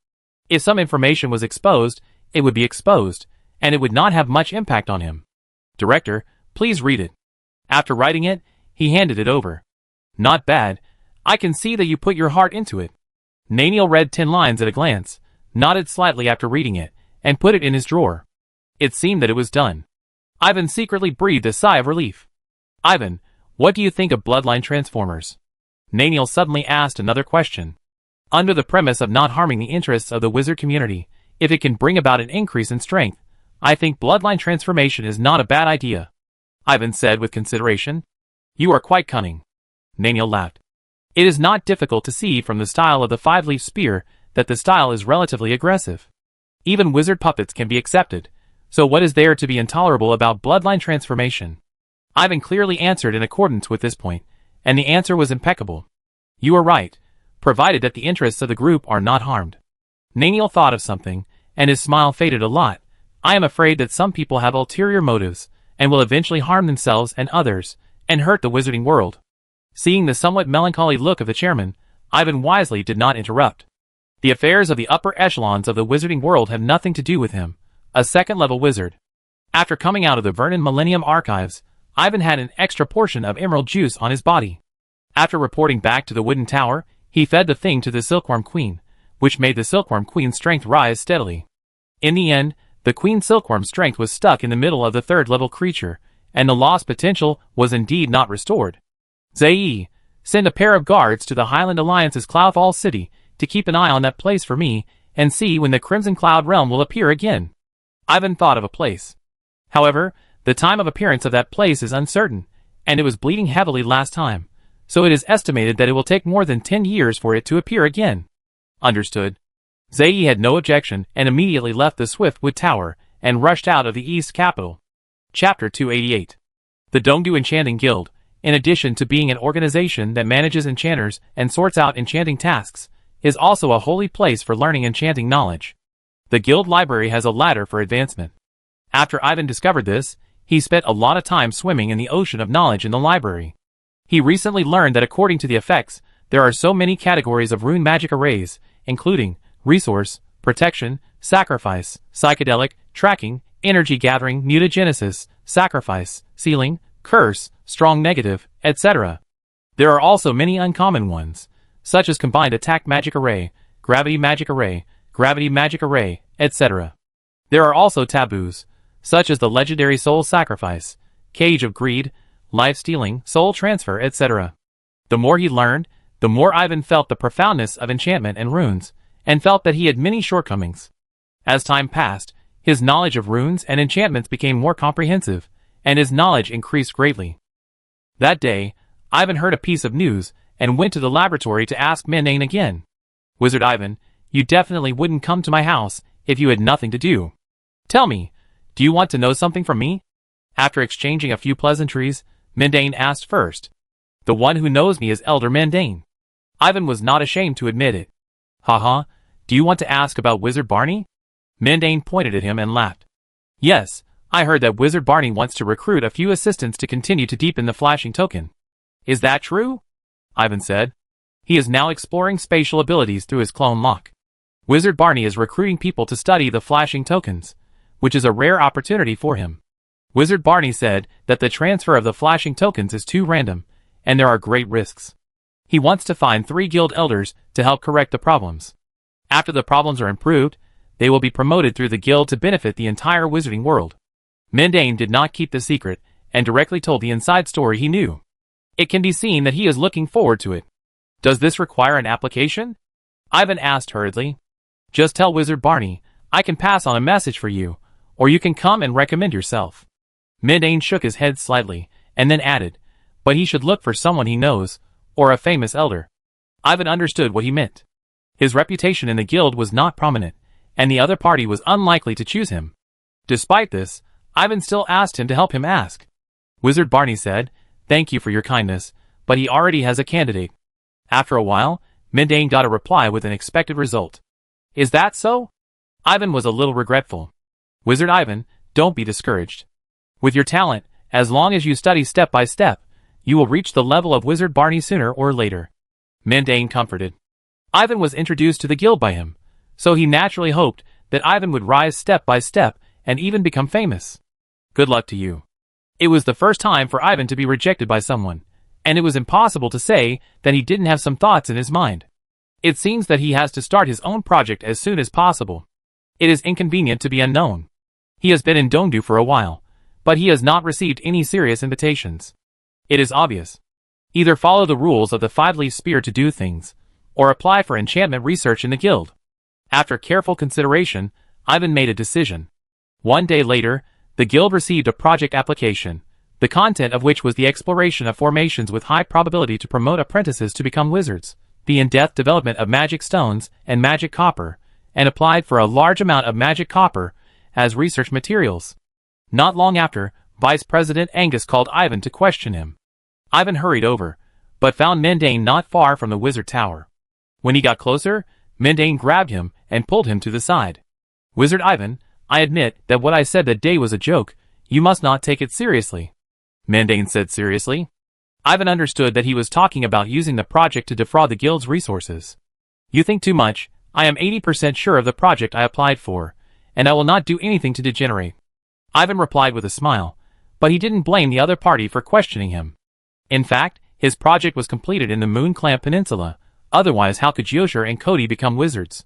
If some information was exposed, it would be exposed, and it would not have much impact on him. Director, please read it. After writing it, he handed it over. Not bad. I can see that you put your heart into it. Naniel read 10 lines at a glance, nodded slightly after reading it, and put it in his drawer. It seemed that it was done. Ivan secretly breathed a sigh of relief. Ivan, what do you think of bloodline transformers? Naniel suddenly asked another question. Under the premise of not harming the interests of the wizard community, if it can bring about an increase in strength, I think bloodline transformation is not a bad idea. Ivan said with consideration. You are quite cunning. Naniel laughed. It is not difficult to see from the style of the 5-leaf spear that the style is relatively aggressive. Even wizard puppets can be accepted, So what is there to be intolerable about bloodline transformation? Ivan clearly answered in accordance with this point, and the answer was impeccable. You are right, provided that the interests of the group are not harmed. Naniel thought of something, and his smile faded a lot. I am afraid that some people have ulterior motives, and will eventually harm themselves and others, and hurt the wizarding world. Seeing the somewhat melancholy look of the chairman, Ivan wisely did not interrupt. The affairs of the upper echelons of the wizarding world have nothing to do with him, a second-level wizard. After coming out of the Vernon Millennium Archives, Ivan had an extra portion of emerald juice on his body. After reporting back to the wooden tower, he fed the thing to the Silkworm Queen, which made the Silkworm Queen's strength rise steadily. In the end, the Queen Silkworm's strength was stuck in the middle of the third-level creature, and the lost potential was indeed not restored. Zayi, send a pair of guards to the Highland Alliance's Cloudfall City to keep an eye on that place for me, and see when the Crimson Cloud Realm will appear again. Ivan thought of a place. However, the time of appearance of that place is uncertain, and it was bleeding heavily last time, so it is estimated that it will take more than 10 years for it to appear again. Understood. Zayi had no objection and immediately left the Swiftwood Tower and rushed out of the East Capital. Chapter 288. The Dongdu Enchanting Guild, in addition to being an organization that manages enchanters and sorts out enchanting tasks, is also a holy place for learning enchanting knowledge. The guild library has a ladder for advancement. After Ivan discovered this, he spent a lot of time swimming in the ocean of knowledge in the library. He recently learned that according to the effects, there are so many categories of rune magic arrays, including resource, protection, sacrifice, psychedelic, tracking, energy gathering, mutagenesis, sacrifice, sealing, curse, strong negative, etc. There are also many uncommon ones, such as combined attack magic array, gravity magic array, etc. There are also taboos, such as the legendary soul sacrifice, cage of greed, life stealing, soul transfer, etc. The more he learned, the more Ivan felt the profoundness of enchantment and runes, and felt that he had many shortcomings. As time passed, his knowledge of runes and enchantments became more comprehensive, and his knowledge increased greatly. That day, Ivan heard a piece of news and went to the laboratory to ask Mandane again. Wizard Ivan, you definitely wouldn't come to my house if you had nothing to do. Tell me, do you want to know something from me? After exchanging a few pleasantries, Mandane asked first. The one who knows me is Elder Mandane. Ivan was not ashamed to admit it. Haha, do you want to ask about Wizard Barney? Mandane pointed at him and laughed. Yes, I heard that Wizard Barney wants to recruit a few assistants to continue to deepen the flashing token. Is that true? Ivan said. He is now exploring spatial abilities through his clone lock. Wizard Barney is recruiting people to study the flashing tokens, which is a rare opportunity for him. Wizard Barney said that the transfer of the flashing tokens is too random, and there are great risks. He wants to find 3 guild elders to help correct the problems. After the problems are improved, they will be promoted through the guild to benefit the entire wizarding world. Mandane did not keep the secret, and directly told the inside story he knew. It can be seen that he is looking forward to it. Does this require an application? Ivan asked hurriedly. Just tell Wizard Barney, I can pass on a message for you, or you can come and recommend yourself. Mandane shook his head slightly, and then added, but he should look for someone he knows, or a famous elder. Ivan understood what he meant. His reputation in the guild was not prominent, and the other party was unlikely to choose him. Despite this, Ivan still asked him to help him ask. Wizard Barney said, thank you for your kindness, but he already has a candidate. After a while, Mandane got a reply with an expected result. Is that so? Ivan was a little regretful. Wizard Ivan, don't be discouraged. With your talent, as long as you study step by step, you will reach the level of Wizard Barney sooner or later. Mandane comforted. Ivan was introduced to the guild by him, so he naturally hoped that Ivan would rise step by step and even become famous. Good luck to you. It was the first time for Ivan to be rejected by someone, and it was impossible to say that he didn't have some thoughts in his mind. It seems that he has to start his own project as soon as possible. It is inconvenient to be unknown. He has been in Dongdu for a while, but he has not received any serious invitations. It is obvious. Either follow the rules of the 5-leaf spear to do things, or apply for enchantment research in the guild. After careful consideration, Ivan made a decision. One day later, the guild received a project application, the content of which was the exploration of formations with high probability to promote apprentices to become wizards, the in-depth development of magic stones and magic copper, and applied for a large amount of magic copper, as research materials. Not long after, Vice President Angus called Ivan to question him. Ivan hurried over, but found Mendane not far from the wizard tower. When he got closer, Mendane grabbed him and pulled him to the side. "Wizard Ivan, I admit that what I said that day was a joke. You must not take it seriously," Mendane said seriously. Ivan understood that he was talking about using the project to defraud the guild's resources. "You think too much. I am 80% sure of the project I applied for, and I will not do anything to degenerate," Ivan replied with a smile, but he didn't blame the other party for questioning him. In fact, his project was completed in the Moon Clan Peninsula, otherwise how could Yoshir and Cody become wizards?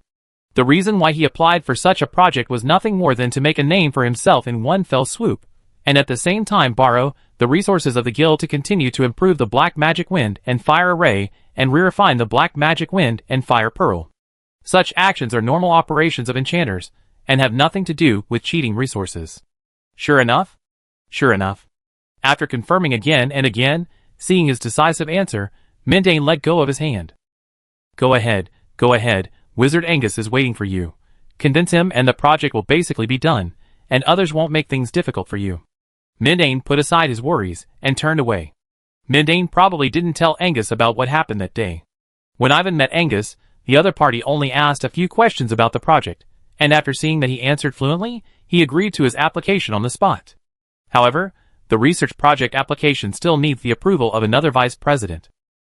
The reason why he applied for such a project was nothing more than to make a name for himself in one fell swoop, and at the same time borrow the resources of the guild to continue to improve the Black Magic Wind and Fire Array and refine the Black Magic Wind and Fire Pearl. Such actions are normal operations of enchanters, and have nothing to do with cheating resources. Sure enough? Sure enough. After confirming again and again, seeing his decisive answer, Mendane let go of his hand. Go ahead, Wizard Angus is waiting for you. Convince him and the project will basically be done, and others won't make things difficult for you." Mendane put aside his worries and turned away. Mendane probably didn't tell Angus about what happened that day. When Ivan met Angus, the other party only asked a few questions about the project, and after seeing that he answered fluently, he agreed to his application on the spot. However, the research project application still needs the approval of another vice president.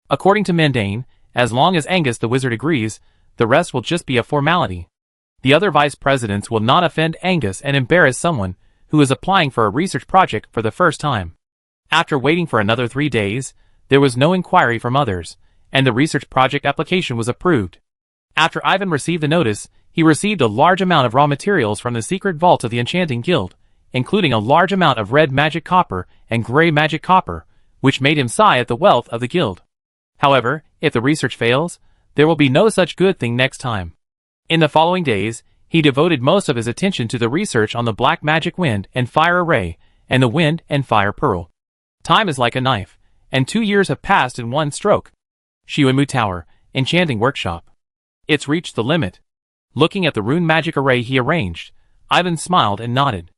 According to Mendane, as long as Angus the wizard agrees, the rest will just be a formality. The other vice presidents will not offend Angus and embarrass someone who is applying for a research project for the first time. After waiting for another 3 days, there was no inquiry from others, and the research project application was approved. After Ivan received the notice, he received a large amount of raw materials from the secret vault of the Enchanting Guild, including a large amount of red magic copper and gray magic copper, which made him sigh at the wealth of the guild. However, if the research fails, there will be no such good thing next time. In the following days, he devoted most of his attention to the research on the Black Magic Wind and Fire Array, and the Wind and Fire Pearl. Time is like a knife, and 2 years have passed in one stroke. Shuimu Tower, Enchanting Workshop. It's reached the limit. Looking at the rune magic array he arranged, Ivan smiled and nodded.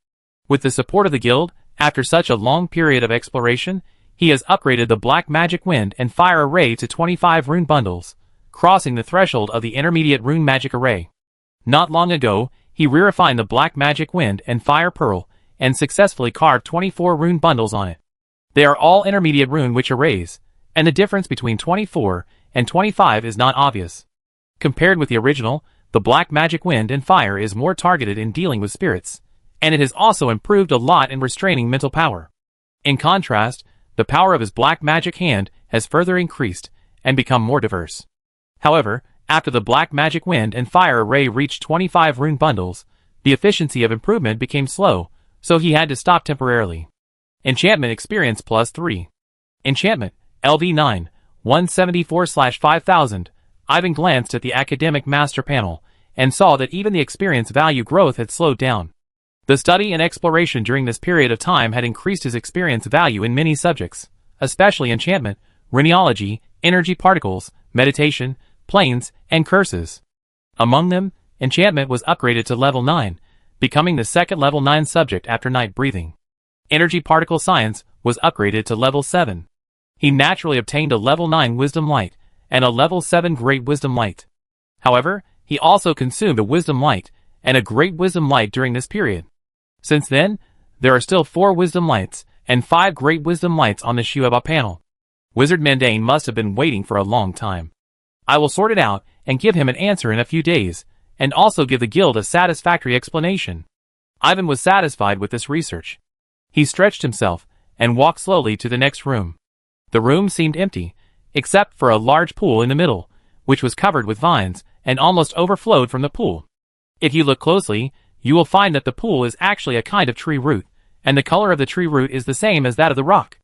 With the support of the guild, after such a long period of exploration, he has upgraded the Black Magic Wind and Fire Array to 25 rune bundles, crossing the threshold of the intermediate rune magic array. Not long ago, he refined the Black Magic Wind and Fire Pearl, and successfully carved 24 rune bundles on it. They are all intermediate rune witch arrays, and the difference between 24 and 25 is not obvious. Compared with the original, the Black Magic Wind and Fire is more targeted in dealing with spirits, and it has also improved a lot in restraining mental power. In contrast, the power of his Black Magic Hand has further increased and become more diverse. However, after the Black Magic Wind and Fire Array reached 25 rune bundles, the efficiency of improvement became slow, so he had to stop temporarily. Enchantment experience +3. Enchantment, LV9, 174/5000. Ivan glanced at the academic master panel, and saw that even the experience value growth had slowed down. The study and exploration during this period of time had increased his experience value in many subjects, especially enchantment, runiology, energy particles, meditation, planes, and curses. Among them, enchantment was upgraded to level 9, becoming the second level 9 subject after night breathing. Energy particle science was upgraded to level 7. He naturally obtained a level 9 wisdom light, and a level 7 great wisdom light. However, he also consumed a wisdom light, and a great wisdom light during this period. Since then, there are still 4 wisdom lights, and 5 great wisdom lights on the Shueba panel. Wizard Mendane must have been waiting for a long time. I will sort it out, and give him an answer in a few days, and also give the guild a satisfactory explanation. Ivan was satisfied with this research. He stretched himself, and walked slowly to the next room. The room seemed empty, except for a large pool in the middle, which was covered with vines, and almost overflowed from the pool. If you look closely, you will find that the pool is actually a kind of tree root, and the color of the tree root is the same as that of the rock.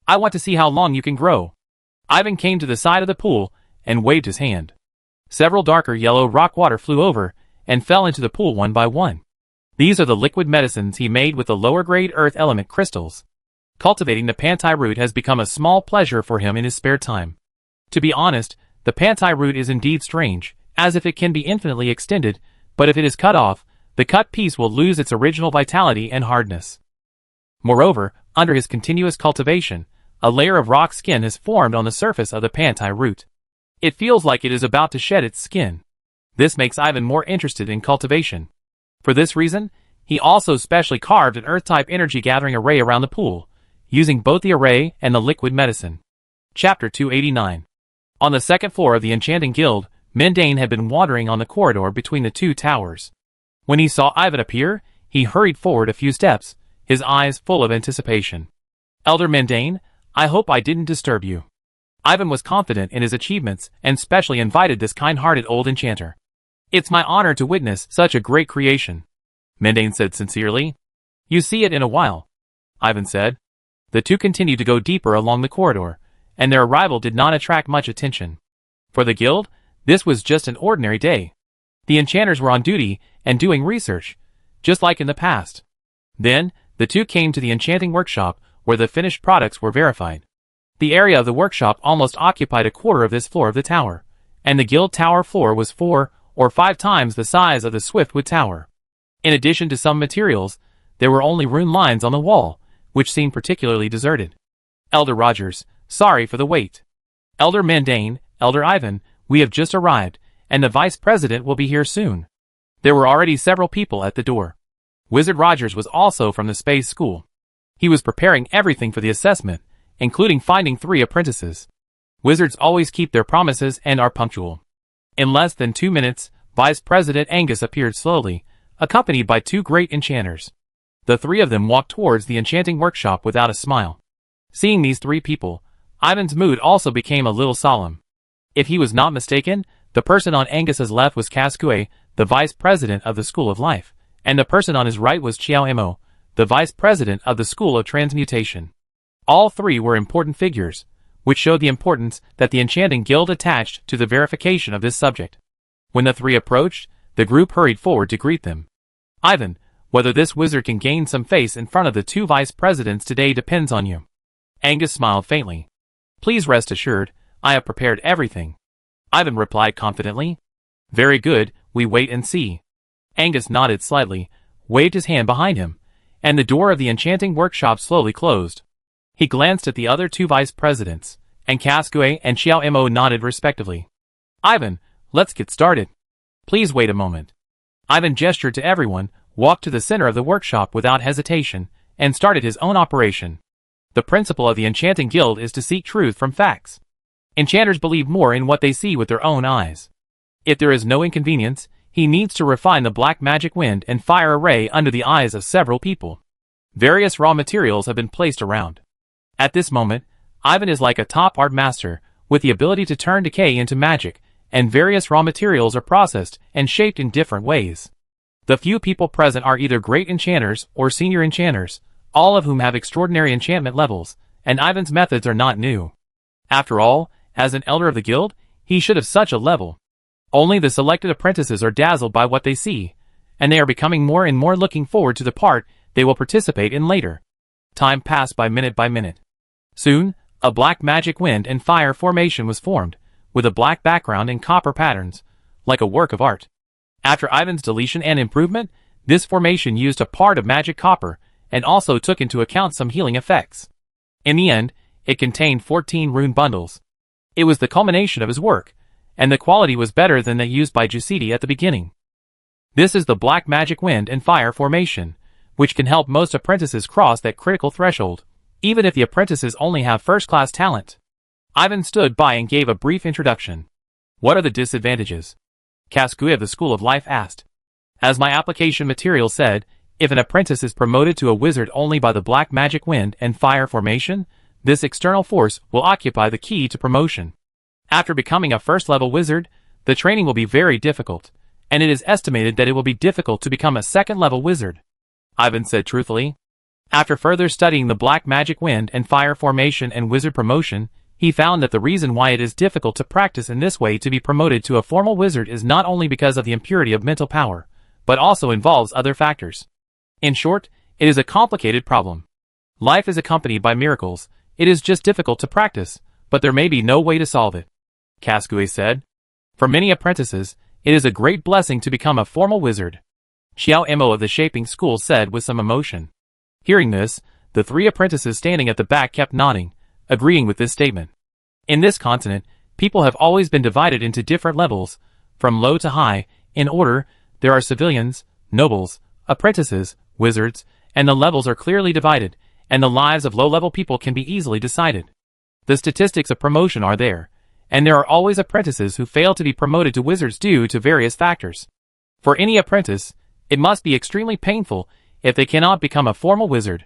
I want to see how long you can grow. Ivan came to the side of the pool, and waved his hand. Several darker yellow rock water flew over, and fell into the pool one by one. These are the liquid medicines he made with the lower grade earth element crystals. Cultivating the pantai root has become a small pleasure for him in his spare time. To be honest, the pantai root is indeed strange, as if it can be infinitely extended, but if it is cut off, the cut piece will lose its original vitality and hardness. Moreover, under his continuous cultivation, a layer of rock skin has formed on the surface of the pantai root. It feels like it is about to shed its skin. This makes Ivan more interested in cultivation. For this reason, he also specially carved an earth-type energy-gathering array around the pool, using both the array and the liquid medicine. Chapter 289. On the second floor of the Enchanting Guild, Mendane had been wandering on the corridor between the two towers. When he saw Ivan appear, he hurried forward a few steps, his eyes full of anticipation. "Elder Mendane, I hope I didn't disturb you." Ivan was confident in his achievements and specially invited this kind-hearted old enchanter. "It's my honor to witness such a great creation," Mendane said sincerely. "You see it in a while," Ivan said. The two continued to go deeper along the corridor, and their arrival did not attract much attention. For the guild, this was just an ordinary day. The enchanters were on duty and doing research, just like in the past. Then, the two came to the enchanting workshop where the finished products were verified. The area of the workshop almost occupied a quarter of this floor of the tower, and the guild tower floor was 4 or 5 times the size of the Swiftwood Tower. In addition to some materials, there were only rune lines on the wall, which seemed particularly deserted. "Elder Rogers, sorry for the wait." "Elder Mendane, Elder Ivan, we have just arrived, and the Vice President will be here soon." There were already several people at the door. Wizard Rogers was also from the Space School. He was preparing everything for the assessment, including finding 3 apprentices. Wizards always keep their promises and are punctual. In less than 2 minutes, Vice President Angus appeared slowly, accompanied by 2 great enchanters. The 3 of them walked towards the enchanting workshop without a smile. Seeing these 3 people, Ivan's mood also became a little solemn. If he was not mistaken, the person on Angus's left was Cascue, the Vice President of the School of Life, and the person on his right was Chiao Imo, the Vice President of the School of Transmutation. All 3 were important figures, which showed the importance that the Enchanting Guild attached to the verification of this subject. When the 3 approached, the group hurried forward to greet them. "Ivan, whether this wizard can gain some face in front of the 2 vice presidents today depends on you." Angus smiled faintly. "Please rest assured, I have prepared everything," Ivan replied confidently. "Very good, we wait and see." Angus nodded slightly, waved his hand behind him, and the door of the enchanting workshop slowly closed. He glanced at the other 2 vice presidents, and Cascue and Chiao Imo nodded respectively. "Ivan, let's get started." "Please wait a moment." Ivan gestured to everyone, walked to the center of the workshop without hesitation, and started his own operation. The principle of the Enchanting Guild is to seek truth from facts. Enchanters believe more in what they see with their own eyes. If there is no inconvenience, he needs to refine the black magic wind and fire array under the eyes of several people. Various raw materials have been placed around. At this moment, Ivan is like a top art master, with the ability to turn decay into magic, and various raw materials are processed and shaped in different ways. The few people present are either great enchanters or senior enchanters, all of whom have extraordinary enchantment levels, and Ivan's methods are not new. After all, as an elder of the guild, he should have such a level. Only the selected apprentices are dazzled by what they see, and they are becoming more and more looking forward to the part they will participate in later. Time passed by minute. Soon, a black magic wind and fire formation was formed, with a black background and copper patterns, like a work of art. After Ivan's deletion and improvement, this formation used a part of magic copper, and also took into account some healing effects. In the end, it contained 14 rune bundles. It was the culmination of his work, and the quality was better than that used by Giuseppe at the beginning. This is the black magic wind and fire formation, which can help most apprentices cross that critical threshold, even if the apprentices only have first-class talent. Ivan stood by and gave a brief introduction. "What are the disadvantages?" Cascue of the School of Life asked. "As my application material said, if an apprentice is promoted to a wizard only by the black magic wind and fire formation, this external force will occupy the key to promotion. After becoming a first-level wizard, the training will be very difficult, and it is estimated that it will be difficult to become a second-level wizard," Ivan said truthfully. After further studying the black magic wind and fire formation and wizard promotion, he found that the reason why it is difficult to practice in this way to be promoted to a formal wizard is not only because of the impurity of mental power, but also involves other factors. In short, it is a complicated problem. Life is accompanied by miracles, it is just difficult to practice, but there may be no way to solve it, Cascue said. For many apprentices, it is a great blessing to become a formal wizard. Xiao Mo of the shaping school said with some emotion. Hearing this, the three apprentices standing at the back kept nodding, agreeing with this statement. In this continent, people have always been divided into different levels, from low to high. In order, there are civilians, nobles, apprentices, wizards, and the levels are clearly divided, and the lives of low-level people can be easily decided. The statistics of promotion are there, and there are always apprentices who fail to be promoted to wizards due to various factors. For any apprentice, it must be extremely painful if they cannot become a formal wizard.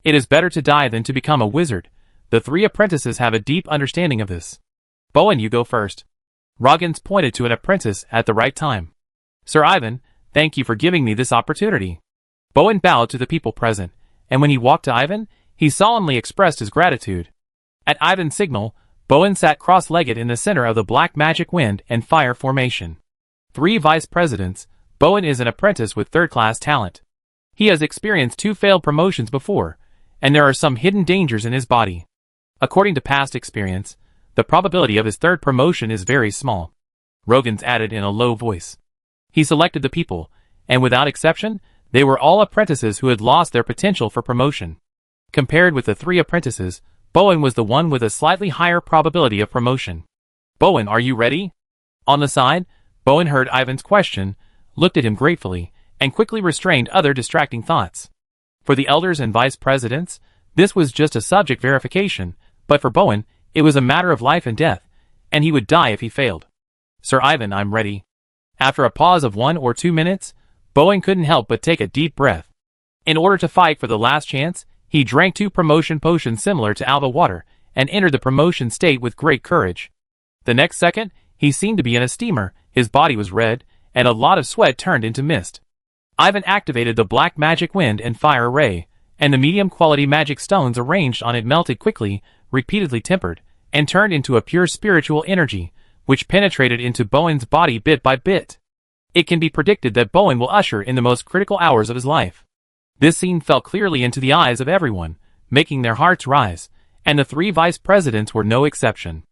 It is better to die than to become a wizard. The three apprentices have a deep understanding of this. Bowen, you go first. Roggins pointed to an apprentice at the right time. Sir Ivan, thank you for giving me this opportunity. Bowen bowed to the people present, and when he walked to Ivan, he solemnly expressed his gratitude. At Ivan's signal, Bowen sat cross-legged in the center of the black magic wind and fire formation. 3 vice presidents. Bowen is an apprentice with third-class talent. He has experienced 2 failed promotions before, and there are some hidden dangers in his body. According to past experience, the probability of his third promotion is very small. Roggins added in a low voice. He selected the people, and without exception, they were all apprentices who had lost their potential for promotion. Compared with the 3 apprentices, Bowen was the one with a slightly higher probability of promotion. Bowen, are you ready? On the side, Bowen heard Ivan's question, looked at him gratefully, and quickly restrained other distracting thoughts. For the elders and vice presidents, this was just a subject verification, but for Bowen, it was a matter of life and death, and he would die if he failed. Sir Ivan, I'm ready. After a pause of 1 or 2 minutes, Bowen couldn't help but take a deep breath. In order to fight for the last chance, he drank 2 promotion potions similar to alba water, and entered the promotion state with great courage. The next second, he seemed to be in a steamer, his body was red, and a lot of sweat turned into mist. Ivan activated the black magic wind and fire ray, and the medium-quality magic stones arranged on it melted quickly, repeatedly tempered, and turned into a pure spiritual energy, which penetrated into Bowen's body bit by bit. It can be predicted that Bowen will usher in the most critical hours of his life. This scene fell clearly into the eyes of everyone, making their hearts rise, and the 3 vice presidents were no exception.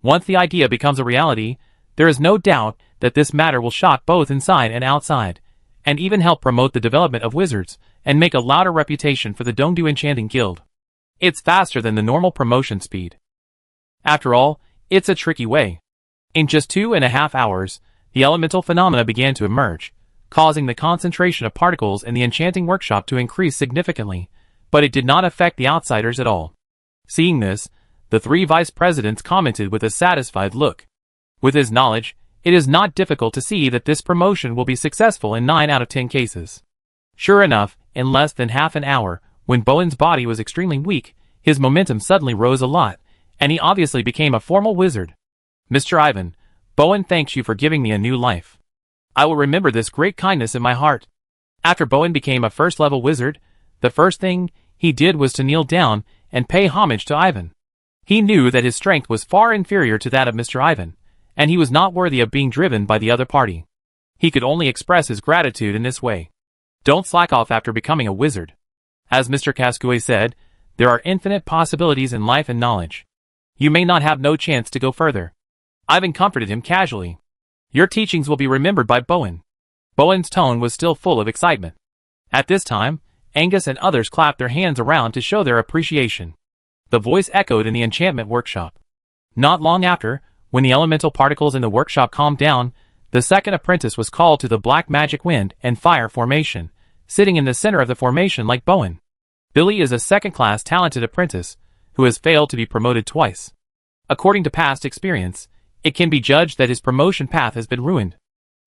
Once the idea becomes a reality, there is no doubt that this matter will shock both inside and outside, and even help promote the development of wizards, and make a louder reputation for the Dongdu Enchanting Guild. It's faster than the normal promotion speed. After all, it's a tricky way. In just 2.5 hours, the elemental phenomena began to emerge, causing the concentration of particles in the enchanting workshop to increase significantly, but it did not affect the outsiders at all. Seeing this, the 3 vice presidents commented with a satisfied look. With his knowledge, it is not difficult to see that this promotion will be successful in 9 out of 10 cases. Sure enough, in less than half an hour, when Bowen's body was extremely weak, his momentum suddenly rose a lot, and he obviously became a formal wizard. Mr. Ivan, Bowen thanks you for giving me a new life. I will remember this great kindness in my heart. After Bowen became a first-level wizard, the first thing he did was to kneel down and pay homage to Ivan. He knew that his strength was far inferior to that of Mr. Ivan, and he was not worthy of being driven by the other party. He could only express his gratitude in this way. Don't slack off after becoming a wizard. As Mr. Cascouet said, there are infinite possibilities in life and knowledge. You may not have no chance to go further. Ivan comforted him casually. Your teachings will be remembered by Bowen. Bowen's tone was still full of excitement. At this time, Angus and others clapped their hands around to show their appreciation. The voice echoed in the enchantment workshop. Not long after, when the elemental particles in the workshop calmed down, the second apprentice was called to the black magic wind and fire formation, sitting in the center of the formation like Bowen. Billy is a second-class talented apprentice, who has failed to be promoted twice. According to past experience, it can be judged that his promotion path has been ruined.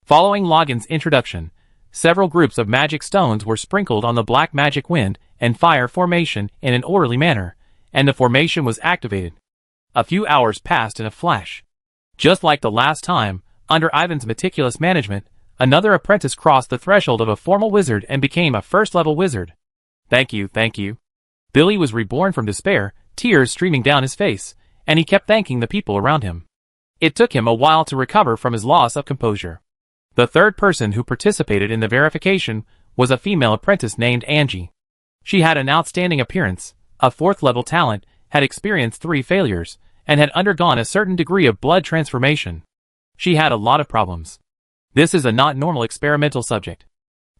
Following Logan's introduction, several groups of magic stones were sprinkled on the black magic wind and fire formation in an orderly manner, and the formation was activated. A few hours passed in a flash. Just like the last time, under Ivan's meticulous management, another apprentice crossed the threshold of a formal wizard and became a first-level wizard. Thank you, thank you. Billy was reborn from despair, tears streaming down his face, and he kept thanking the people around him. It took him a while to recover from his loss of composure. The third person who participated in the verification was a female apprentice named Angie. She had an outstanding appearance, a 4th-level talent, had experienced 3 failures, and had undergone a certain degree of blood transformation. She had a lot of problems. This is a not normal experimental subject.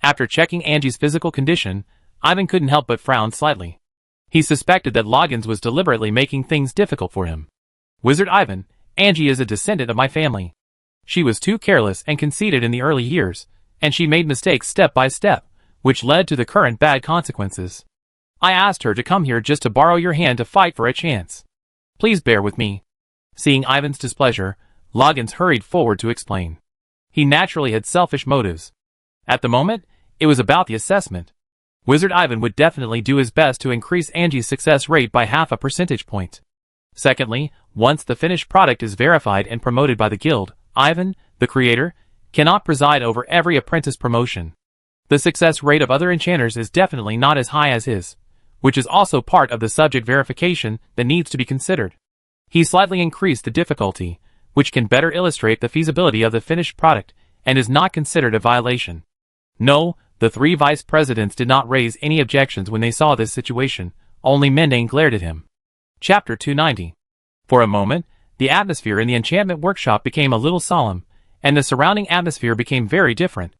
After checking Angie's physical condition, Ivan couldn't help but frown slightly. He suspected that Loggins was deliberately making things difficult for him. Wizard Ivan, Angie is a descendant of my family. She was too careless and conceited in the early years, and she made mistakes step by step, which led to the current bad consequences. I asked her to come here just to borrow your hand to fight for a chance. Please bear with me. Seeing Ivan's displeasure, Loggins hurried forward to explain. He naturally had selfish motives. At the moment, it was about the assessment. Wizard Ivan would definitely do his best to increase Angie's success rate by 0.5 percentage point. Secondly, once the finished product is verified and promoted by the guild, Ivan, the creator, cannot preside over every apprentice promotion. The success rate of other enchanters is definitely not as high as his, which is also part of the subject verification that needs to be considered. He slightly increased the difficulty, which can better illustrate the feasibility of the finished product, and is not considered a violation. No, the 3 vice presidents did not raise any objections when they saw this situation, only Mendane glared at him. Chapter 290. For a moment, the atmosphere in the enchantment workshop became a little solemn, and the surrounding atmosphere became very different.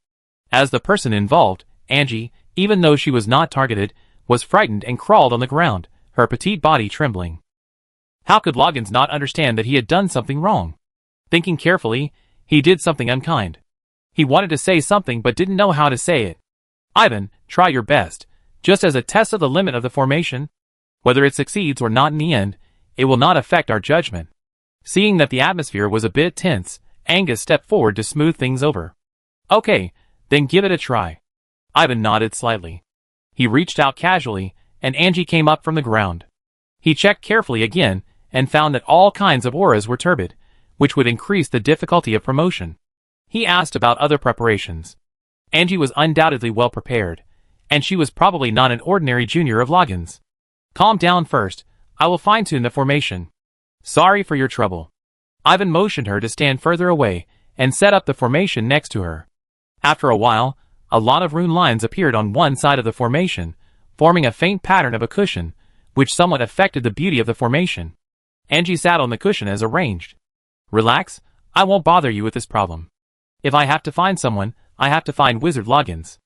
As the person involved, Angie, even though she was not targeted, was frightened and crawled on the ground, her petite body trembling. How could Loggins not understand that he had done something wrong? Thinking carefully, he did something unkind. He wanted to say something but didn't know how to say it. Ivan, try your best, just as a test of the limit of the formation. Whether it succeeds or not in the end, it will not affect our judgment. Seeing that the atmosphere was a bit tense, Angus stepped forward to smooth things over. Okay, then give it a try. Ivan nodded slightly. He reached out casually, and Angie came up from the ground. He checked carefully again, and found that all kinds of auras were turbid, which would increase the difficulty of promotion. He asked about other preparations. Angie was undoubtedly well prepared, and she was probably not an ordinary junior of Loggins. Calm down first, I will fine-tune the formation. Sorry for your trouble. Ivan motioned her to stand further away, and set up the formation next to her. After a while, a lot of rune lines appeared on one side of the formation, forming a faint pattern of a cushion, which somewhat affected the beauty of the formation. Angie sat on the cushion as arranged. Relax, I won't bother you with this problem. If I have to find someone, I have to find Wizard Loggins.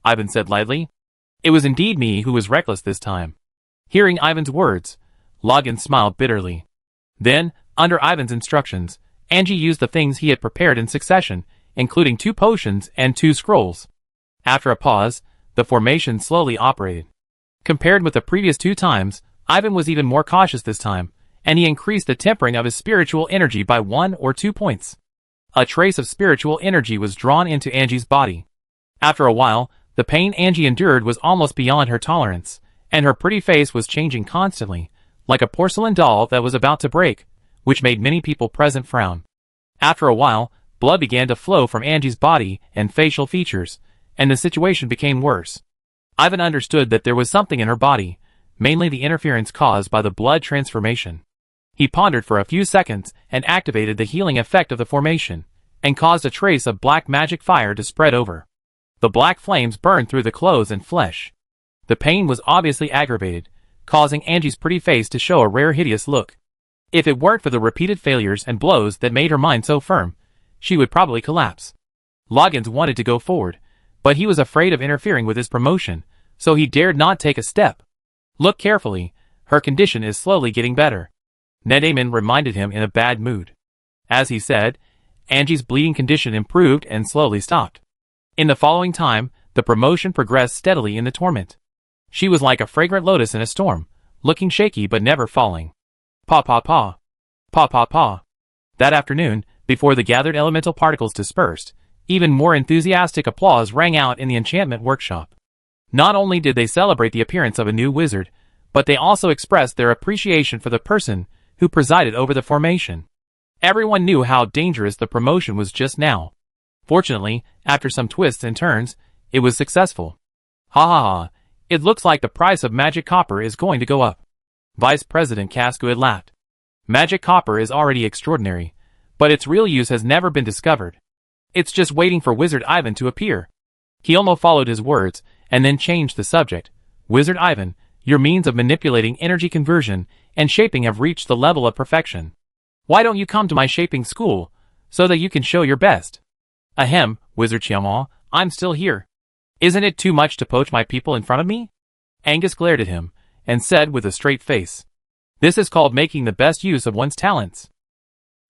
Ivan said lightly. It was indeed me who was reckless this time. Hearing Ivan's words, Loggins smiled bitterly. Then, under Ivan's instructions, Angie used the things he had prepared in succession, including 2 potions and 2 scrolls. After a pause, the formation slowly operated. Compared with the previous 2 times, Ivan was even more cautious this time, and he increased the tempering of his spiritual energy by 1 or 2 points. A trace of spiritual energy was drawn into Angie's body. After a while, the pain Angie endured was almost beyond her tolerance, and her pretty face was changing constantly, like a porcelain doll that was about to break, which made many people present frown. After a while, blood began to flow from Angie's body and facial features, and the situation became worse. Ivan understood that there was something in her body, mainly the interference caused by the blood transformation. He pondered for a few seconds and activated the healing effect of the formation, and caused a trace of black magic fire to spread over. The black flames burned through the clothes and flesh. The pain was obviously aggravated, causing Angie's pretty face to show a rare hideous look. If it weren't for the repeated failures and blows that made her mind so firm, she would probably collapse. Loggins wanted to go forward, but he was afraid of interfering with his promotion, so he dared not take a step. Look carefully, her condition is slowly getting better. Nedaman reminded him in a bad mood. As he said, Angie's bleeding condition improved and slowly stopped. In the following time, the promotion progressed steadily in the torment. She was like a fragrant lotus in a storm, looking shaky but never falling. Paw paw paw. Paw paw paw. That afternoon, before the gathered elemental particles dispersed, even more enthusiastic applause rang out in the enchantment workshop. Not only did they celebrate the appearance of a new wizard, but they also expressed their appreciation for the person who presided over the formation. Everyone knew how dangerous the promotion was just now. Fortunately, after some twists and turns, it was successful. Ha ha ha, it looks like the price of magic copper is going to go up. Vice President Cascoid laughed. Magic copper is already extraordinary, but its real use has never been discovered. It's just waiting for Wizard Ivan to appear. Kielmo followed his words, and then changed the subject. Wizard Ivan, your means of manipulating energy conversion and shaping have reached the level of perfection. Why don't you come to my shaping school, so that you can show your best? Ahem, Wizard Chiamon, I'm still here. Isn't it too much to poach my people in front of me? Angus glared at him, and said with a straight face. This is called making the best use of one's talents.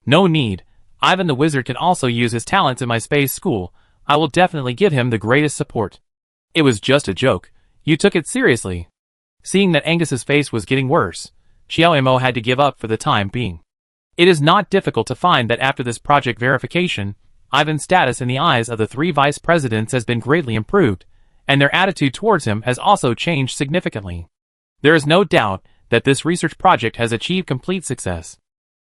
No need. Ivan the wizard can also use his talents in my space school. I will definitely give him the greatest support. It was just a joke. You took it seriously. Seeing that Angus's face was getting worse, Xiao Mo had to give up for the time being. It is not difficult to find that after this project verification, Ivan's status in the eyes of the three vice presidents has been greatly improved, and their attitude towards him has also changed significantly. There is no doubt that this research project has achieved complete success.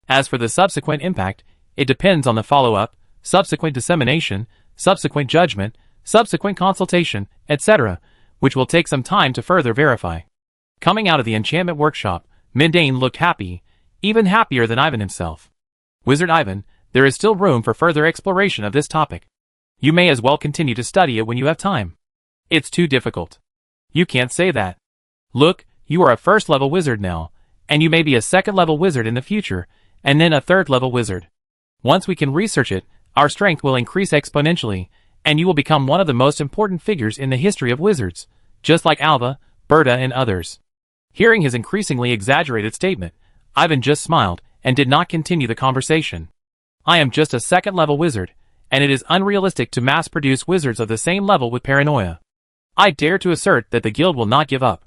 As for the subsequent impact, it depends on the follow-up, subsequent dissemination, subsequent judgment, subsequent consultation, etc., which will take some time to further verify. Coming out of the enchantment workshop, Mindane looked happy, even happier than Ivan himself. Wizard Ivan, there is still room for further exploration of this topic. You may as well continue to study it when you have time. It's too difficult. You can't say that. Look, you are a first-level wizard now, and you may be a second-level wizard in the future, and then a third-level wizard. Once we can research it, our strength will increase exponentially, and you will become one of the most important figures in the history of wizards, just like Alva, Berta, and others. Hearing his increasingly exaggerated statement, Ivan just smiled and did not continue the conversation. I am just a second-level wizard, and it is unrealistic to mass-produce wizards of the same level with paranoia. I dare to assert that the guild will not give up.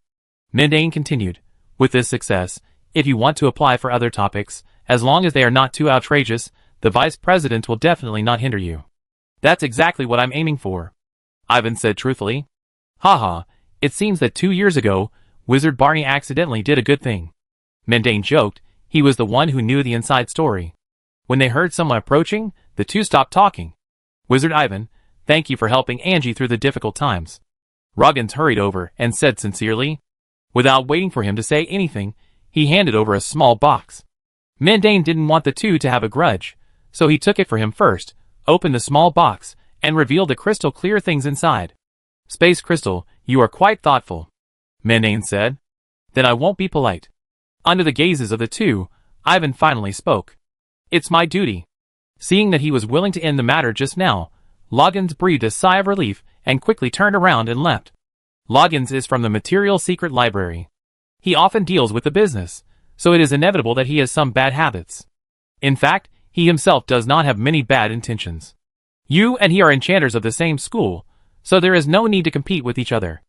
Mindane continued. With this success, if you want to apply for other topics, as long as they are not too outrageous, the vice president will definitely not hinder you. That's exactly what I'm aiming for. Ivan said truthfully. Haha, it seems that 2 years ago, Wizard Barney accidentally did a good thing. Mindane joked. He was the one who knew the inside story. When they heard someone approaching, the two stopped talking. Wizard Ivan, thank you for helping Angie through the difficult times. Ruggins hurried over and said sincerely. Without waiting for him to say anything, he handed over a small box. Mindane didn't want the two to have a grudge, so he took it for him first, opened the small box, and revealed the crystal-clear things inside. Space Crystal, you are quite thoughtful, Mindane said. Then I won't be polite. Under the gazes of the two, Ivan finally spoke. It's my duty. Seeing that he was willing to end the matter just now, Loggins breathed a sigh of relief and quickly turned around and left. Loggins is from the Material Secret Library. He often deals with the business, so it is inevitable that he has some bad habits. In fact, he himself does not have many bad intentions. You and he are enchanters of the same school, so there is no need to compete with each other.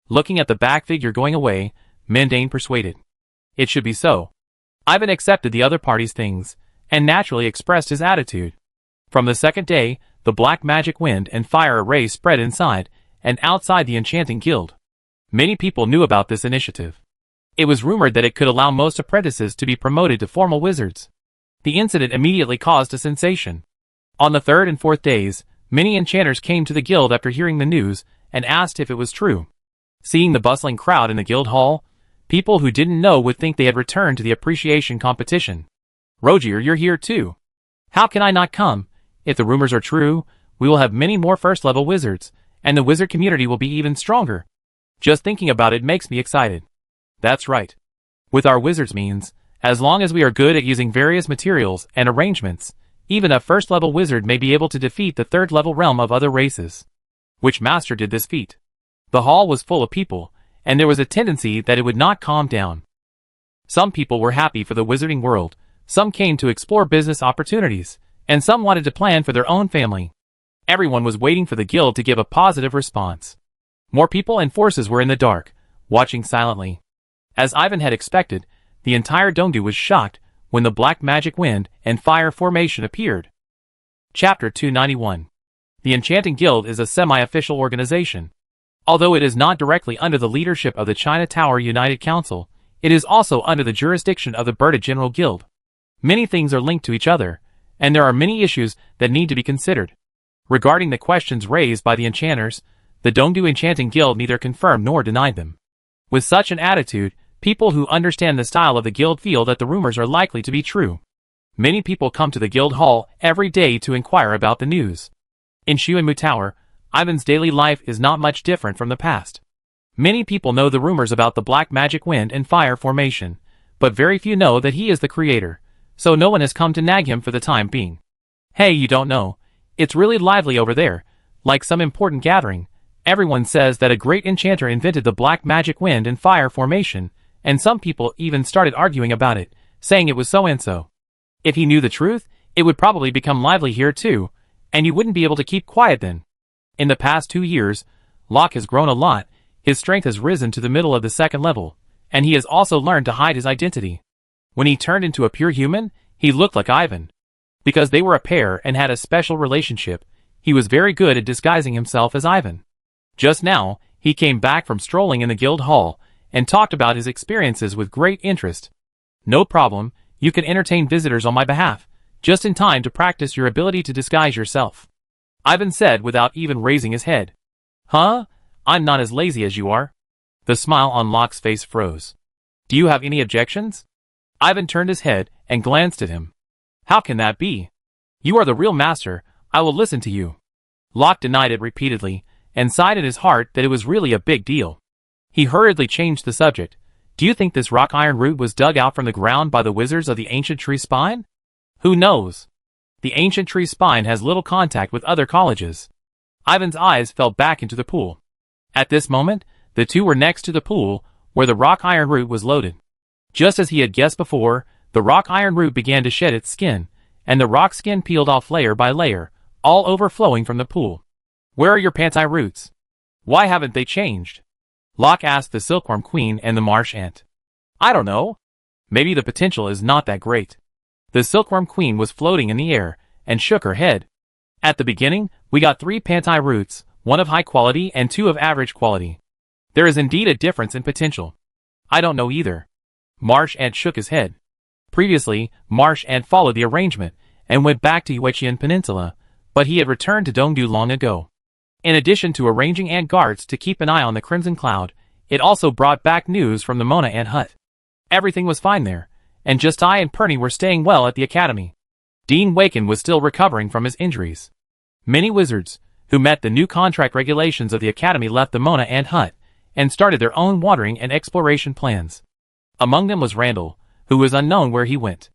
Looking at the back figure going away, Mindane persuaded. It should be so. Ivan accepted the other party's things, and naturally expressed his attitude. From the second day, the black magic wind and fire array spread inside and outside the enchanting guild. Many people knew about this initiative. It was rumored that it could allow most apprentices to be promoted to formal wizards. The incident immediately caused a sensation. On the third and fourth days, many enchanters came to the guild after hearing the news and asked if it was true. Seeing the bustling crowd in the guild hall, people who didn't know would think they had returned to the appreciation competition. Rogier, you're here too. How can I not come? If the rumors are true, we will have many more first-level wizards, and the wizard community will be even stronger. Just thinking about it makes me excited. That's right. With our wizard's means, as long as we are good at using various materials and arrangements, even a first-level wizard may be able to defeat the third-level realm of other races. Which master did this feat? The hall was full of people, and there was a tendency that it would not calm down. Some people were happy for the wizarding world, some came to explore business opportunities, and some wanted to plan for their own family. Everyone was waiting for the guild to give a positive response. More people and forces were in the dark, watching silently. As Ivan had expected, the entire Dongdu was shocked when the black magic wind and fire formation appeared. Chapter 291. The Enchanting Guild is a semi-official organization. Although it is not directly under the leadership of the China Tower United Council, it is also under the jurisdiction of the Berta General Guild. Many things are linked to each other, and there are many issues that need to be considered. Regarding the questions raised by the enchanters, the Dongdu Enchanting Guild neither confirmed nor denied them. With such an attitude, people who understand the style of the guild feel that the rumors are likely to be true. Many people come to the guild hall every day to inquire about the news. In Xuanmu Tower, Ivan's daily life is not much different from the past. Many people know the rumors about the black magic wind and fire formation, but very few know that he is the creator, so no one has come to nag him for the time being. Hey, you don't know. It's really lively over there, like some important gathering. Everyone says that a great enchanter invented the black magic wind and fire formation, and some people even started arguing about it, saying it was so and so. If he knew the truth, it would probably become lively here too, and you wouldn't be able to keep quiet then. In the past 2 years, Locke has grown a lot, his strength has risen to the middle of the 2nd level, and he has also learned to hide his identity. When he turned into a pure human, he looked like Ivan. Because they were a pair and had a special relationship, he was very good at disguising himself as Ivan. Just now, he came back from strolling in the guild hall, and talked about his experiences with great interest. No problem, you can entertain visitors on my behalf, just in time to practice your ability to disguise yourself. Ivan said without even raising his head. Huh? I'm not as lazy as you are. The smile on Locke's face froze. Do you have any objections? Ivan turned his head and glanced at him. How can that be? You are the real master, I will listen to you. Locke denied it repeatedly, and sighed in his heart that it was really a big deal. He hurriedly changed the subject. Do you think this rock iron root was dug out from the ground by the wizards of the ancient tree spine? Who knows? The ancient tree spine has little contact with other colleges. Ivan's eyes fell back into the pool. At this moment, the two were next to the pool, where the rock iron root was loaded. Just as he had guessed before, the rock iron root began to shed its skin, and the rock skin peeled off layer by layer, all overflowing from the pool. Where are your pantai roots? Why haven't they changed? Locke asked the silkworm queen and the marsh ant. I don't know. Maybe the potential is not that great. The silkworm queen was floating in the air, and shook her head. At the beginning, we got 3 pantai roots, 1 of high quality and 2 of average quality. There is indeed a difference in potential. I don't know either. Marsh ant shook his head. Previously, Marsh ant followed the arrangement, and went back to Yueqian Peninsula, but he had returned to Dongdu long ago. In addition to arranging ant guards to keep an eye on the Crimson Cloud, it also brought back news from the Mona ant hut. Everything was fine there, and just I and Perny were staying well at the academy. Dean Waken was still recovering from his injuries. Many wizards, who met the new contract regulations of the academy, left the Mona ant hut, and started their own watering and exploration plans. Among them was Randall, who was unknown where he went.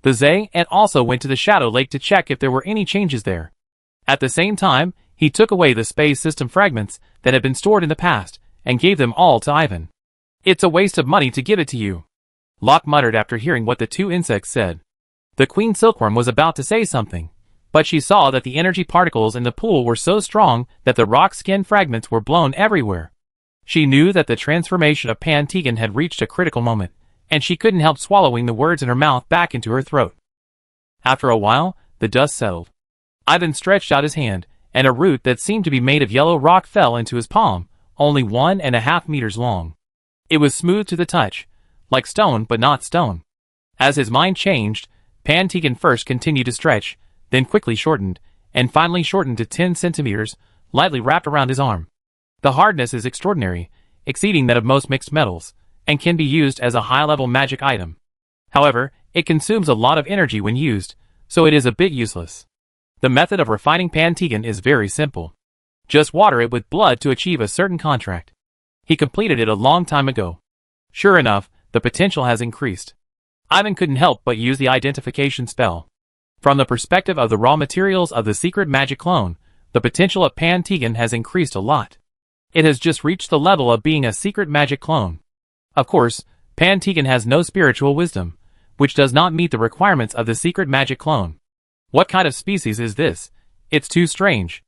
The Zay ant also went to the Shadow Lake to check if there were any changes there. At the same time, he took away the space system fragments that had been stored in the past, and gave them all to Ivan. It's a waste of money to give it to you. Locke muttered after hearing what the 2 insects said. The queen silkworm was about to say something, but she saw that the energy particles in the pool were so strong that the rock skin fragments were blown everywhere. She knew that the transformation of Pan Tegan had reached a critical moment, and she couldn't help swallowing the words in her mouth back into her throat. After a while, the dust settled. Ivan stretched out his hand, and a root that seemed to be made of yellow rock fell into his palm, only 1.5 meters long. It was smooth to the touch, like stone but not stone. As his mind changed, Pan Tegan first continued to stretch, then quickly shortened, and finally shortened to 10 centimeters, lightly wrapped around his arm. The hardness is extraordinary, exceeding that of most mixed metals, and can be used as a high-level magic item. However, it consumes a lot of energy when used, so it is a bit useless. The method of refining Pan Tegan is very simple. Just water it with blood to achieve a certain contract. He completed it a long time ago. Sure enough, the potential has increased. Ivan couldn't help but use the identification spell. From the perspective of the raw materials of the secret magic clone, the potential of Pan Tegan has increased a lot. It has just reached the level of being a secret magic clone. Of course, Pan Tegan has no spiritual wisdom, which does not meet the requirements of the secret magic clone. What kind of species is this? It's too strange.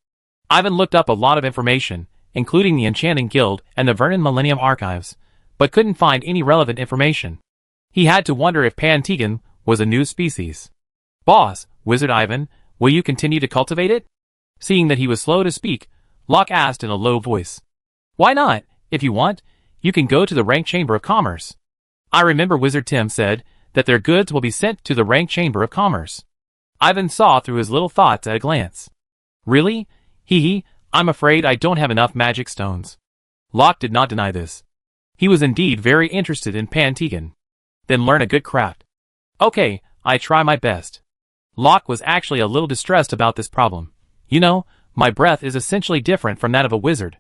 Ivan looked up a lot of information, including the Enchanting Guild and the Vernon Millennium Archives, but couldn't find any relevant information. He had to wonder if Pan Tegan was a new species. Boss, Wizard Ivan, will you continue to cultivate it? Seeing that he was slow to speak, Locke asked in a low voice. Why not? If you want, you can go to the Rank Chamber of Commerce. I remember Wizard Tim said that their goods will be sent to the Rank Chamber of Commerce. Ivan saw through his little thoughts at a glance. Really? Hee, I'm afraid I don't have enough magic stones. Locke did not deny this. He was indeed very interested in Pan Tegan. Then learn a good craft. Okay, I try my best. Locke was actually a little distressed about this problem. You know, my breath is essentially different from that of a wizard.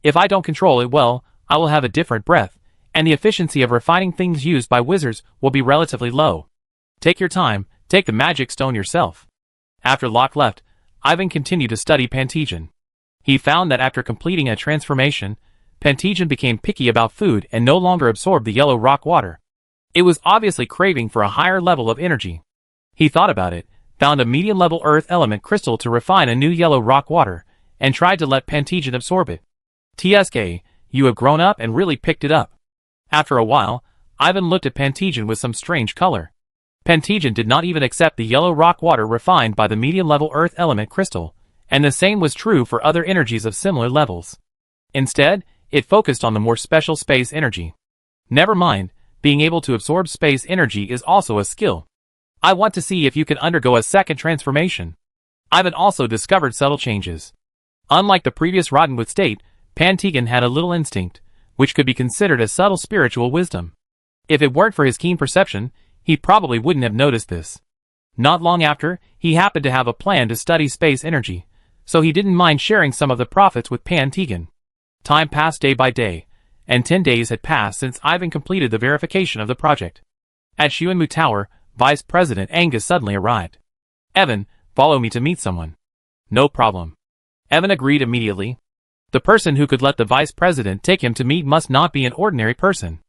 If I don't control it well, I will have a different breath, and the efficiency of refining things used by wizards will be relatively low. Take your time, take the magic stone yourself. After Locke left, Ivan continued to study Pan Tegan. He found that after completing a transformation, Pantigen became picky about food and no longer absorbed the yellow rock water. It was obviously craving for a higher level of energy. He thought about it, found a medium-level earth element crystal to refine a new yellow rock water, and tried to let Pantigen absorb it. TSK, you have grown up and really picked it up. After a while, Ivan looked at Pantigen with some strange color. Pantigen did not even accept the yellow rock water refined by the medium-level earth element crystal, and the same was true for other energies of similar levels. Instead, it focused on the more special space energy. Never mind, being able to absorb space energy is also a skill. I want to see if you can undergo a second transformation. Ivan also discovered subtle changes. Unlike the previous Rottenwood state, Pantigen had a little instinct, which could be considered a subtle spiritual wisdom. If it weren't for his keen perception, he probably wouldn't have noticed this. Not long after, he happened to have a plan to study space energy, so he didn't mind sharing some of the profits with Pantigen. Time passed day by day, and 10 days had passed since Ivan completed the verification of the project. At Xuanmu Tower, Vice President Angus suddenly arrived. "Evan, follow me to meet someone." "No problem." Evan agreed immediately. The person who could let the Vice President take him to meet must not be an ordinary person.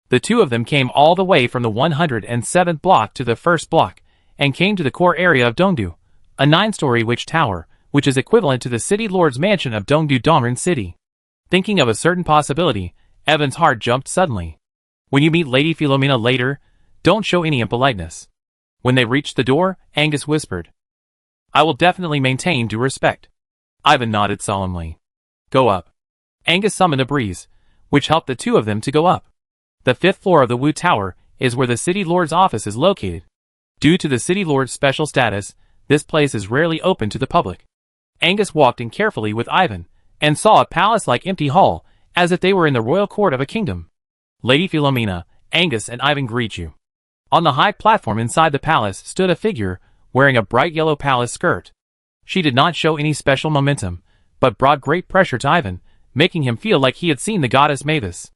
The two of them came all the way from the 107th block to the first block, and came to the core area of Dongdu, a 9-story witch tower, which is equivalent to the city lord's mansion of Dongdu Dongren City. Thinking of a certain possibility, Evan's heart jumped suddenly. When you meet Lady Philomena later, don't show any impoliteness. When they reached the door, Angus whispered, "I will definitely maintain due respect." Ivan nodded solemnly. "Go up." Angus summoned a breeze, which helped the two of them to go up. The 5th floor of the Wu Tower is where the City Lord's office is located. Due to the City Lord's special status, this place is rarely open to the public. Angus walked in carefully with Ivan, and saw a palace-like empty hall, as if they were in the royal court of a kingdom. "Lady Philomena, Angus and Ivan greet you." On the high platform inside the palace stood a figure, wearing a bright yellow palace skirt. She did not show any special momentum, but brought great pressure to Ivan, making him feel like he had seen the goddess Mavis.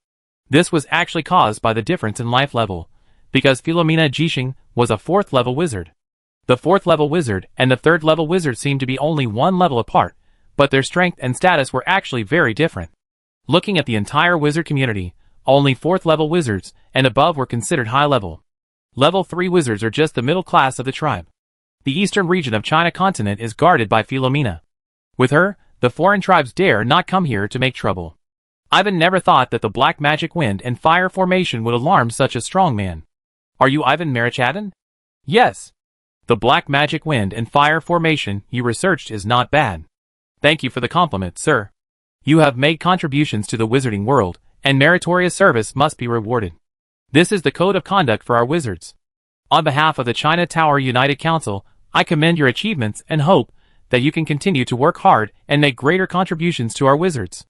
This was actually caused by the difference in life level, because Philomena Jixing was a 4th level wizard. The 4th level wizard and the 3rd level wizard seemed to be only 1 level apart, but their strength and status were actually very different. Looking at the entire wizard community, only 4th level wizards and above were considered high level. Level 3 wizards are just the middle class of the tribe. The eastern region of China continent is guarded by Philomena. With her, the foreign tribes dare not come here to make trouble. Ivan never thought that the black magic wind and fire formation would alarm such a strong man. "Are you Ivan Marichadan?" "Yes." "The black magic wind and fire formation you researched is not bad." "Thank you for the compliment, sir. You have made contributions to the wizarding world, and meritorious service must be rewarded. This is the code of conduct for our wizards. On behalf of the China Tower United Council, I commend your achievements and hope that you can continue to work hard and make greater contributions to our wizards."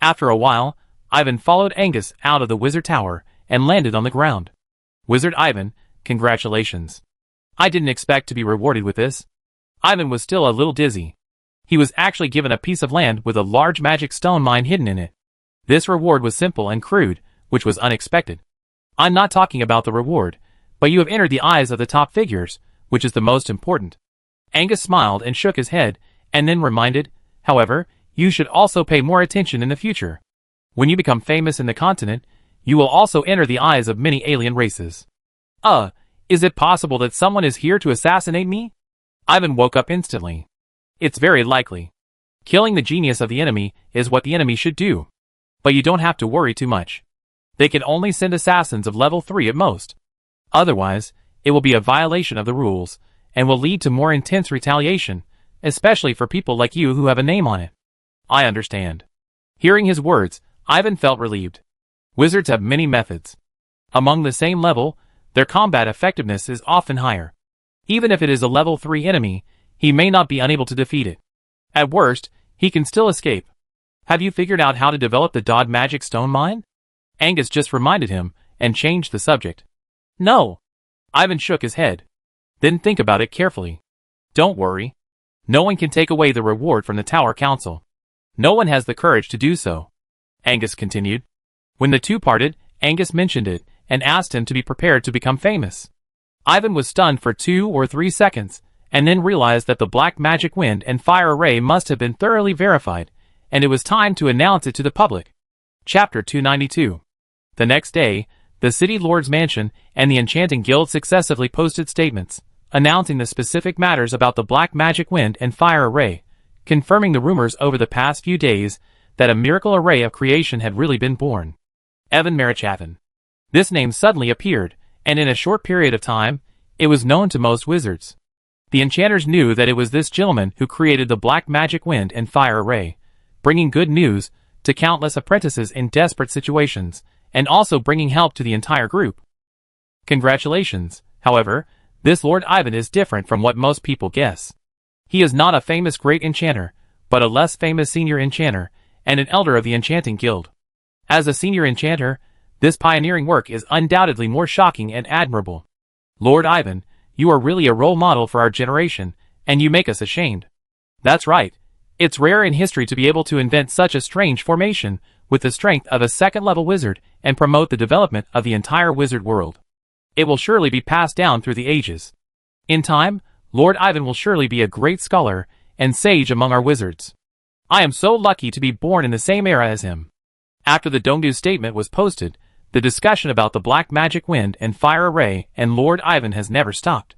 After a while, Ivan followed Angus out of the wizard tower and landed on the ground. "Wizard Ivan, congratulations. I didn't expect to be rewarded with this." Ivan was still a little dizzy. He was actually given a piece of land with a large magic stone mine hidden in it. This reward was simple and crude, which was unexpected. "I'm not talking about the reward, but you have entered the eyes of the top figures, which is the most important." Angus smiled and shook his head, and then reminded, "However, you should also pay more attention in the future. When you become famous in the continent, you will also enter the eyes of many alien races." Is it possible that someone is here to assassinate me?" Ivan woke up instantly. "It's very likely. Killing the genius of the enemy is what the enemy should do. But you don't have to worry too much. They can only send assassins of level 3 at most. Otherwise, it will be a violation of the rules, and will lead to more intense retaliation, especially for people like you who have a name on it." "I understand." Hearing his words, Ivan felt relieved. Wizards have many methods. Among the same level, their combat effectiveness is often higher. Even if it is a level 3 enemy, he may not be unable to defeat it. At worst, he can still escape. "Have you figured out how to develop the Dod magic stone mine?" Angus just reminded him, and changed the subject. "No." Ivan shook his head. "Then think about it carefully. Don't worry. No one can take away the reward from the Tower Council. No one has the courage to do so," Angus continued. When the two parted, Angus mentioned it, and asked him to be prepared to become famous. Ivan was stunned for 2 or 3 seconds, and then realized that the black magic wind and fire array must have been thoroughly verified, and it was time to announce it to the public. Chapter 292. The next day, the City Lord's Mansion and the Enchanting Guild successively posted statements, announcing the specific matters about the black magic wind and fire array, confirming the rumors over the past few days that a miracle array of creation had really been born. Evan Marichavan. This name suddenly appeared, and in a short period of time, it was known to most wizards. The enchanters knew that it was this gentleman who created the black magic wind and fire array, bringing good news to countless apprentices in desperate situations, and also bringing help to the entire group. Congratulations, however, this Lord Ivan is different from what most people guess. He is not a famous great enchanter, but a less famous senior enchanter, and an elder of the Enchanting Guild. As a senior enchanter, this pioneering work is undoubtedly more shocking and admirable. Lord Ivan, you are really a role model for our generation, and you make us ashamed. That's right. It's rare in history to be able to invent such a strange formation with the strength of a second-level wizard and promote the development of the entire wizard world. It will surely be passed down through the ages. In time, Lord Ivan will surely be a great scholar and sage among our wizards. I am so lucky to be born in the same era as him. After the Dongdu statement was posted, the discussion about the black magic wind and fire array and Lord Ivan has never stopped.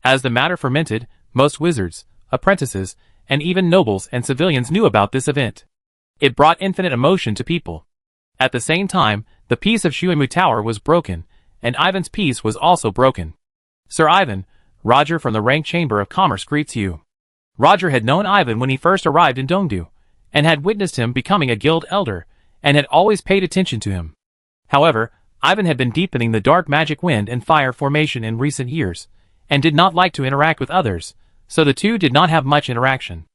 As the matter fermented, most wizards, apprentices, and even nobles and civilians knew about this event. It brought infinite emotion to people. At the same time, the peace of Shuimu Tower was broken, and Ivan's peace was also broken. Sir Ivan, Roger from the Rank Chamber of Commerce greets you. Roger had known Ivan when he first arrived in Dongdu, and had witnessed him becoming a guild elder, and had always paid attention to him. However, Ivan had been deepening the dark magic wind and fire formation in recent years, and did not like to interact with others, so the two did not have much interaction.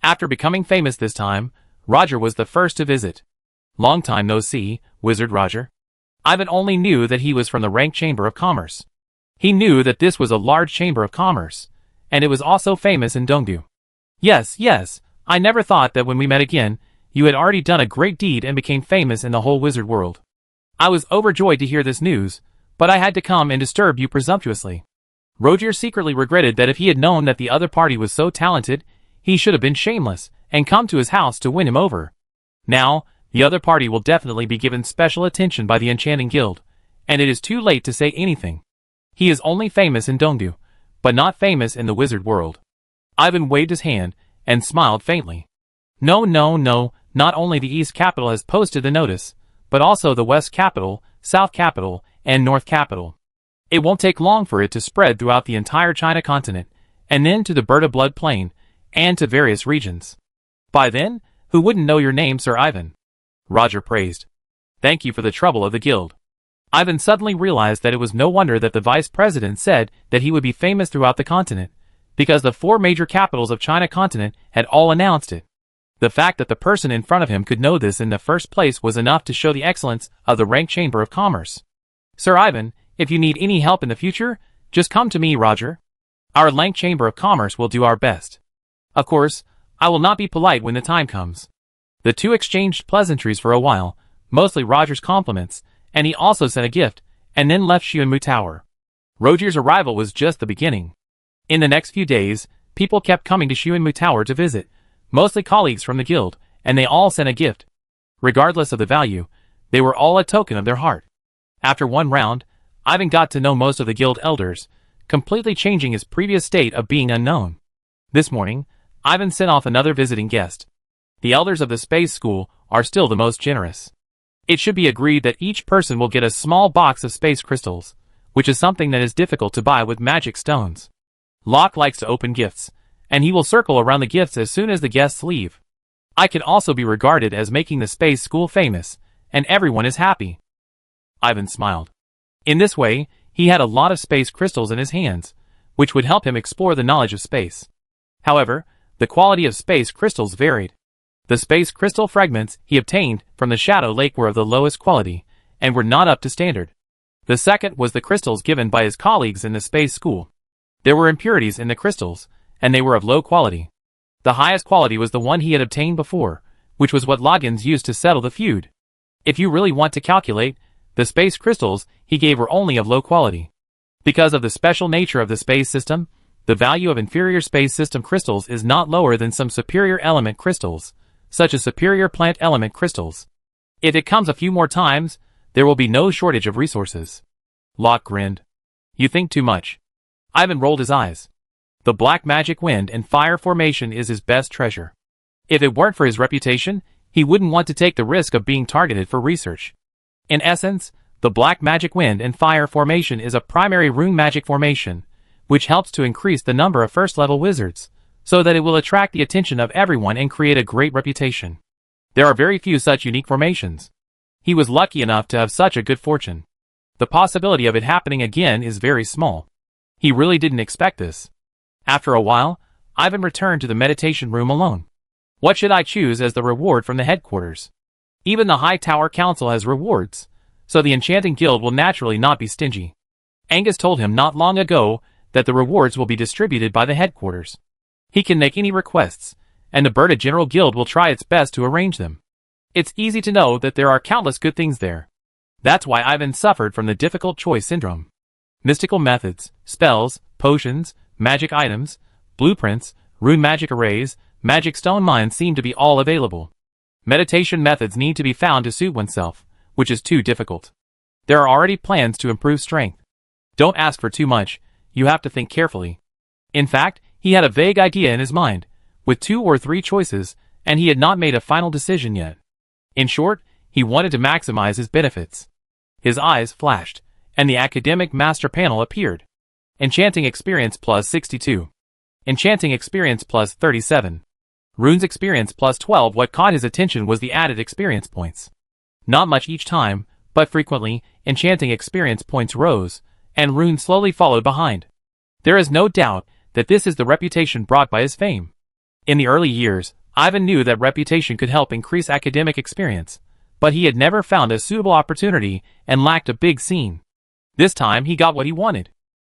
After becoming famous this time, Roger was the first to visit. Long time no see, Wizard Roger. Ivan only knew that he was from the Rank Chamber of Commerce. He knew that this was a large chamber of commerce, and it was also famous in Dongdu. Yes, I never thought that when we met again, you had already done a great deed and became famous in the whole wizard world. I was overjoyed to hear this news, but I had to come and disturb you presumptuously. Roger secretly regretted that if he had known that the other party was so talented, he should have been shameless and come to his house to win him over. Now, the other party will definitely be given special attention by the Enchanting Guild, and it is too late to say anything. He is only famous in Dongdu, but not famous in the wizard world. Ivan waved his hand and smiled faintly. No, not only the East Capital has posted the notice, but also the West Capital, South Capital, and North Capital. It won't take long for it to spread throughout the entire China continent, and then to the Berta Blood Plain, and to various regions. By then, who wouldn't know your name, Sir Ivan? Roger praised. Thank you for the trouble of the guild. Ivan suddenly realized that it was no wonder that the vice president said that he would be famous throughout the continent, because the 4 major capitals of China continent had all announced it. The fact that the person in front of him could know this in the first place was enough to show the excellence of the Rank Chamber of Commerce. Sir Ivan, if you need any help in the future, just come to me, Roger. Our Rank Chamber of Commerce will do our best. Of course, I will not be polite when the time comes. The two exchanged pleasantries for a while, mostly Roger's compliments, and he also sent a gift, and then left Shuimu Tower. Roger's arrival was just the beginning. In the next few days, people kept coming to Shuimu Tower to visit, mostly colleagues from the guild, and they all sent a gift. Regardless of the value, they were all a token of their heart. After one round, Ivan got to know most of the guild elders, completely changing his previous state of being unknown. This morning, Ivan sent off another visiting guest. The elders of the space school are still the most generous. It should be agreed that each person will get a small box of space crystals, which is something that is difficult to buy with magic stones. Locke likes to open gifts, and he will circle around the gifts as soon as the guests leave. I can also be regarded as making the space school famous, and everyone is happy. Ivan smiled. In this way, he had a lot of space crystals in his hands, which would help him explore the knowledge of space. However, the quality of space crystals varied. The space crystal fragments he obtained from the Shadow Lake were of the lowest quality, and were not up to standard. The second was the crystals given by his colleagues in the space school. There were impurities in the crystals, and they were of low quality. The highest quality was the one he had obtained before, which was what Loggins used to settle the feud. If you really want to calculate, the space crystals he gave were only of low quality. Because of the special nature of the space system, the value of inferior space system crystals is not lower than some superior element crystals, such as superior plant element crystals. If it comes a few more times, there will be no shortage of resources. Locke grinned. You think too much. Ivan rolled his eyes. The black magic wind and fire formation is his best treasure. If it weren't for his reputation, he wouldn't want to take the risk of being targeted for research. In essence, the black magic wind and fire formation is a primary rune magic formation, which helps to increase the number of first-level wizards, so that it will attract the attention of everyone and create a great reputation. There are very few such unique formations. He was lucky enough to have such a good fortune. The possibility of it happening again is very small. He really didn't expect this. After a while, Ivan returned to the meditation room alone. What should I choose as the reward from the headquarters? Even the High Tower Council has rewards, so the Enchanting Guild will naturally not be stingy. Angus told him not long ago that the rewards will be distributed by the headquarters. He can make any requests, and the Berta General Guild will try its best to arrange them. It's easy to know that there are countless good things there. That's why Ivan suffered from the difficult choice syndrome. Mystical methods, spells, potions, magic items, blueprints, rune magic arrays, magic stone mines seem to be all available. Meditation methods need to be found to suit oneself, which is too difficult. There are already plans to improve strength. Don't ask for too much, you have to think carefully. In fact, he had a vague idea in his mind, with 2 or 3 choices, and he had not made a final decision yet. In short, he wanted to maximize his benefits. His eyes flashed, and the academic master panel appeared. Enchanting experience plus 62. Enchanting experience plus 37. Runes experience plus 12. What caught his attention was the added experience points. Not much each time, but frequently, enchanting experience points rose, and runes slowly followed behind. There is no doubt that this is the reputation brought by his fame. In the early years, Ivan knew that reputation could help increase academic experience, but he had never found a suitable opportunity and lacked a big scene. This time he got what he wanted.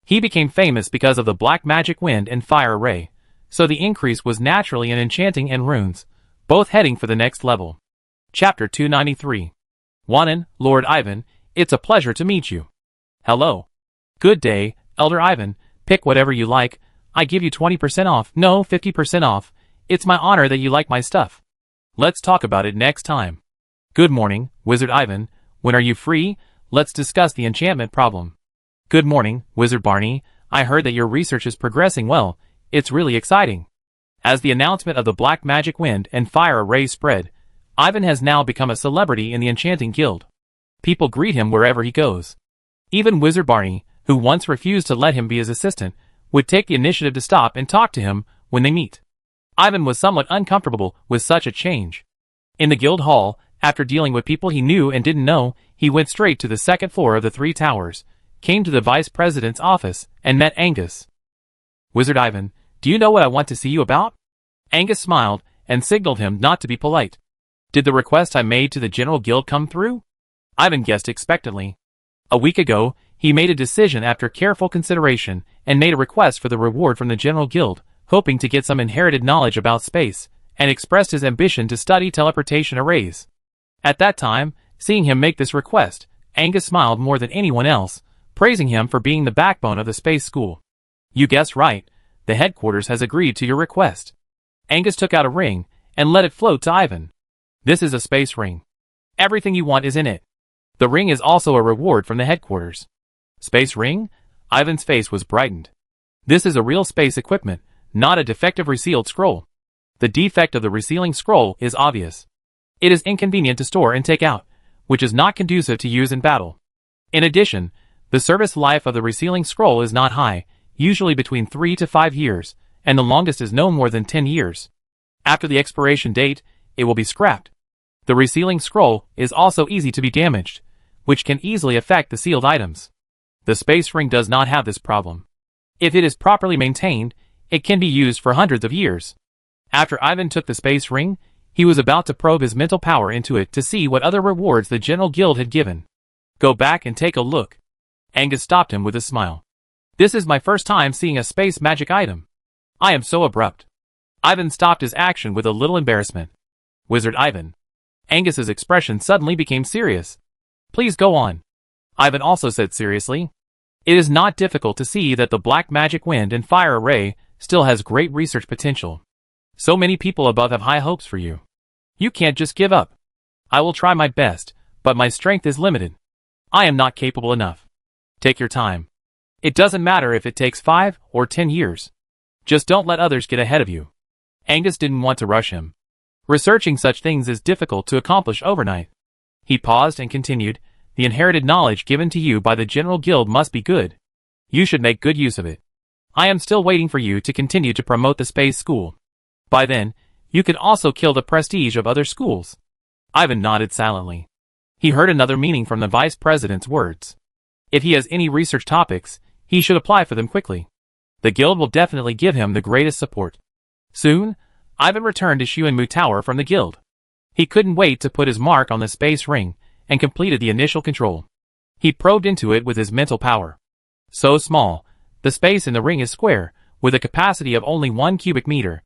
He became famous because of the black magic wind and fire array, so the increase was naturally in enchanting and runes, both heading for the next level. Chapter 293. Wanan, Lord Ivan, it's a pleasure to meet you. Hello. Good day, Elder Ivan, pick whatever you like, I give you 20% off, no 50% off, it's my honor that you like my stuff. Let's talk about it next time. Good morning, Wizard Ivan, when are you free? Let's discuss the enchantment problem. Good morning, Wizard Barney, I heard that your research is progressing well, it's really exciting. As the announcement of the black magic wind and fire array spread, Ivan has now become a celebrity in the Enchanting Guild. People greet him wherever he goes. Even Wizard Barney, who once refused to let him be his assistant, would take the initiative to stop and talk to him when they meet. Ivan was somewhat uncomfortable with such a change. In the guild hall, after dealing with people he knew and didn't know, he went straight to the second floor of the 3 towers, came to the vice president's office, and met Angus. Wizard Ivan, do you know what I want to see you about? Angus smiled and signaled him not to be polite. Did the request I made to the General Guild come through? Ivan guessed expectantly. A week ago, he made a decision after careful consideration and made a request for the reward from the General Guild, hoping to get some inherited knowledge about space, and expressed his ambition to study teleportation arrays. At that time, seeing him make this request, Angus smiled more than anyone else, praising him for being the backbone of the space school. You guessed right, the headquarters has agreed to your request. Angus took out a ring and let it float to Ivan. This is a space ring. Everything you want is in it. The ring is also a reward from the headquarters. Space ring? Ivan's face was brightened. This is a real space equipment, not a defective resealed scroll. The defect of the resealing scroll is obvious. It is inconvenient to store and take out, which is not conducive to use in battle. In addition, the service life of the resealing scroll is not high, usually between 3 to 5 years, and the longest is no more than 10 years. After the expiration date, it will be scrapped. The resealing scroll is also easy to be damaged, which can easily affect the sealed items. The space ring does not have this problem. If it is properly maintained, it can be used for hundreds of years. After Ivan took the space ring, he was about to probe his mental power into it to see what other rewards the General Guild had given. Go back and take a look. Angus stopped him with a smile. This is my first time seeing a space magic item. I am so abrupt. Ivan stopped his action with a little embarrassment. Wizard Ivan. Angus's expression suddenly became serious. Please go on. Ivan also said seriously. It is not difficult to see that the black magic wind and fire array still has great research potential. So many people above have high hopes for you. You can't just give up. I will try my best, but my strength is limited. I am not capable enough. Take your time. It doesn't matter if it takes 5 or 10 years. Just don't let others get ahead of you. Angus didn't want to rush him. Researching such things is difficult to accomplish overnight. He paused and continued, the inherited knowledge given to you by the General Guild must be good. You should make good use of it. I am still waiting for you to continue to promote the space school. By then, you could also kill the prestige of other schools. Ivan nodded silently. He heard another meaning from the vice president's words. If he has any research topics, he should apply for them quickly. The guild will definitely give him the greatest support. Soon, Ivan returned to Xuanmu Tower from the guild. He couldn't wait to put his mark on the space ring, and completed the initial control. He probed into it with his mental power. So small, the space in the ring is square, with a capacity of only 1 cubic meter.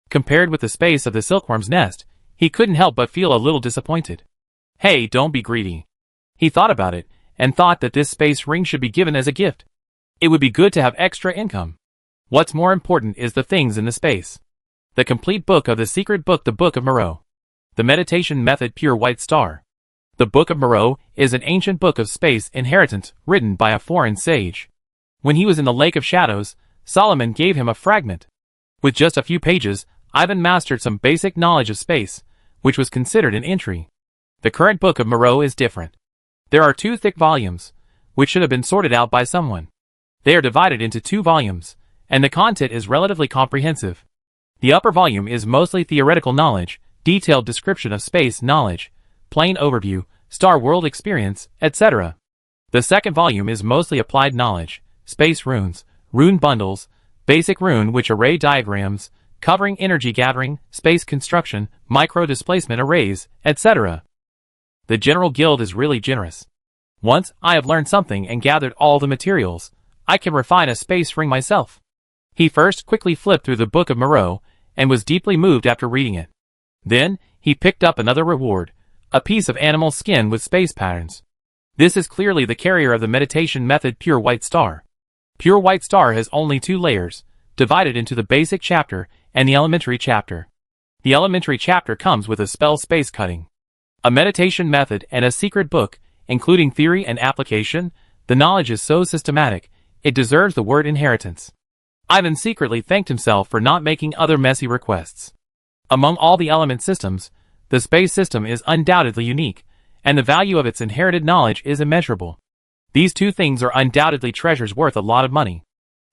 Compared with the space of the silkworm's nest, he couldn't help but feel a little disappointed. Hey, don't be greedy. He thought about it, and thought that this space ring should be given as a gift. It would be good to have extra income. What's more important is the things in the space. The complete book of the secret book, the Book of Moreau. The meditation method, Pure White Star. The Book of Moreau is an ancient book of space inheritance written by a foreign sage. When he was in the Lake of Shadows, Solomon gave him a fragment. With just a few pages, Ivan mastered some basic knowledge of space, which was considered an entry. The current Book of Moreau is different. There are 2 thick volumes, which should have been sorted out by someone. They are divided into 2 volumes, and the content is relatively comprehensive. The upper volume is mostly theoretical knowledge, detailed description of space knowledge, plain overview, star world experience, etc. The second volume is mostly applied knowledge, space runes, rune bundles, basic rune witch array diagrams, covering energy gathering, space construction, micro-displacement arrays, etc. The General Guild is really generous. Once I have learned something and gathered all the materials, I can refine a space ring myself. He first quickly flipped through the Book of Moreau, and was deeply moved after reading it. Then, he picked up another reward, a piece of animal skin with space patterns. This is clearly the carrier of the meditation method, Pure White Star. Pure White Star has only 2 layers, divided into the basic chapter and the elementary chapter. The elementary chapter comes with a spell space cutting, a meditation method, and a secret book, including theory and application. The knowledge is so systematic, it deserves the word inheritance. Ivan secretly thanked himself for not making other messy requests. Among all the element systems, the space system is undoubtedly unique, and the value of its inherited knowledge is immeasurable. These 2 things are undoubtedly treasures worth a lot of money.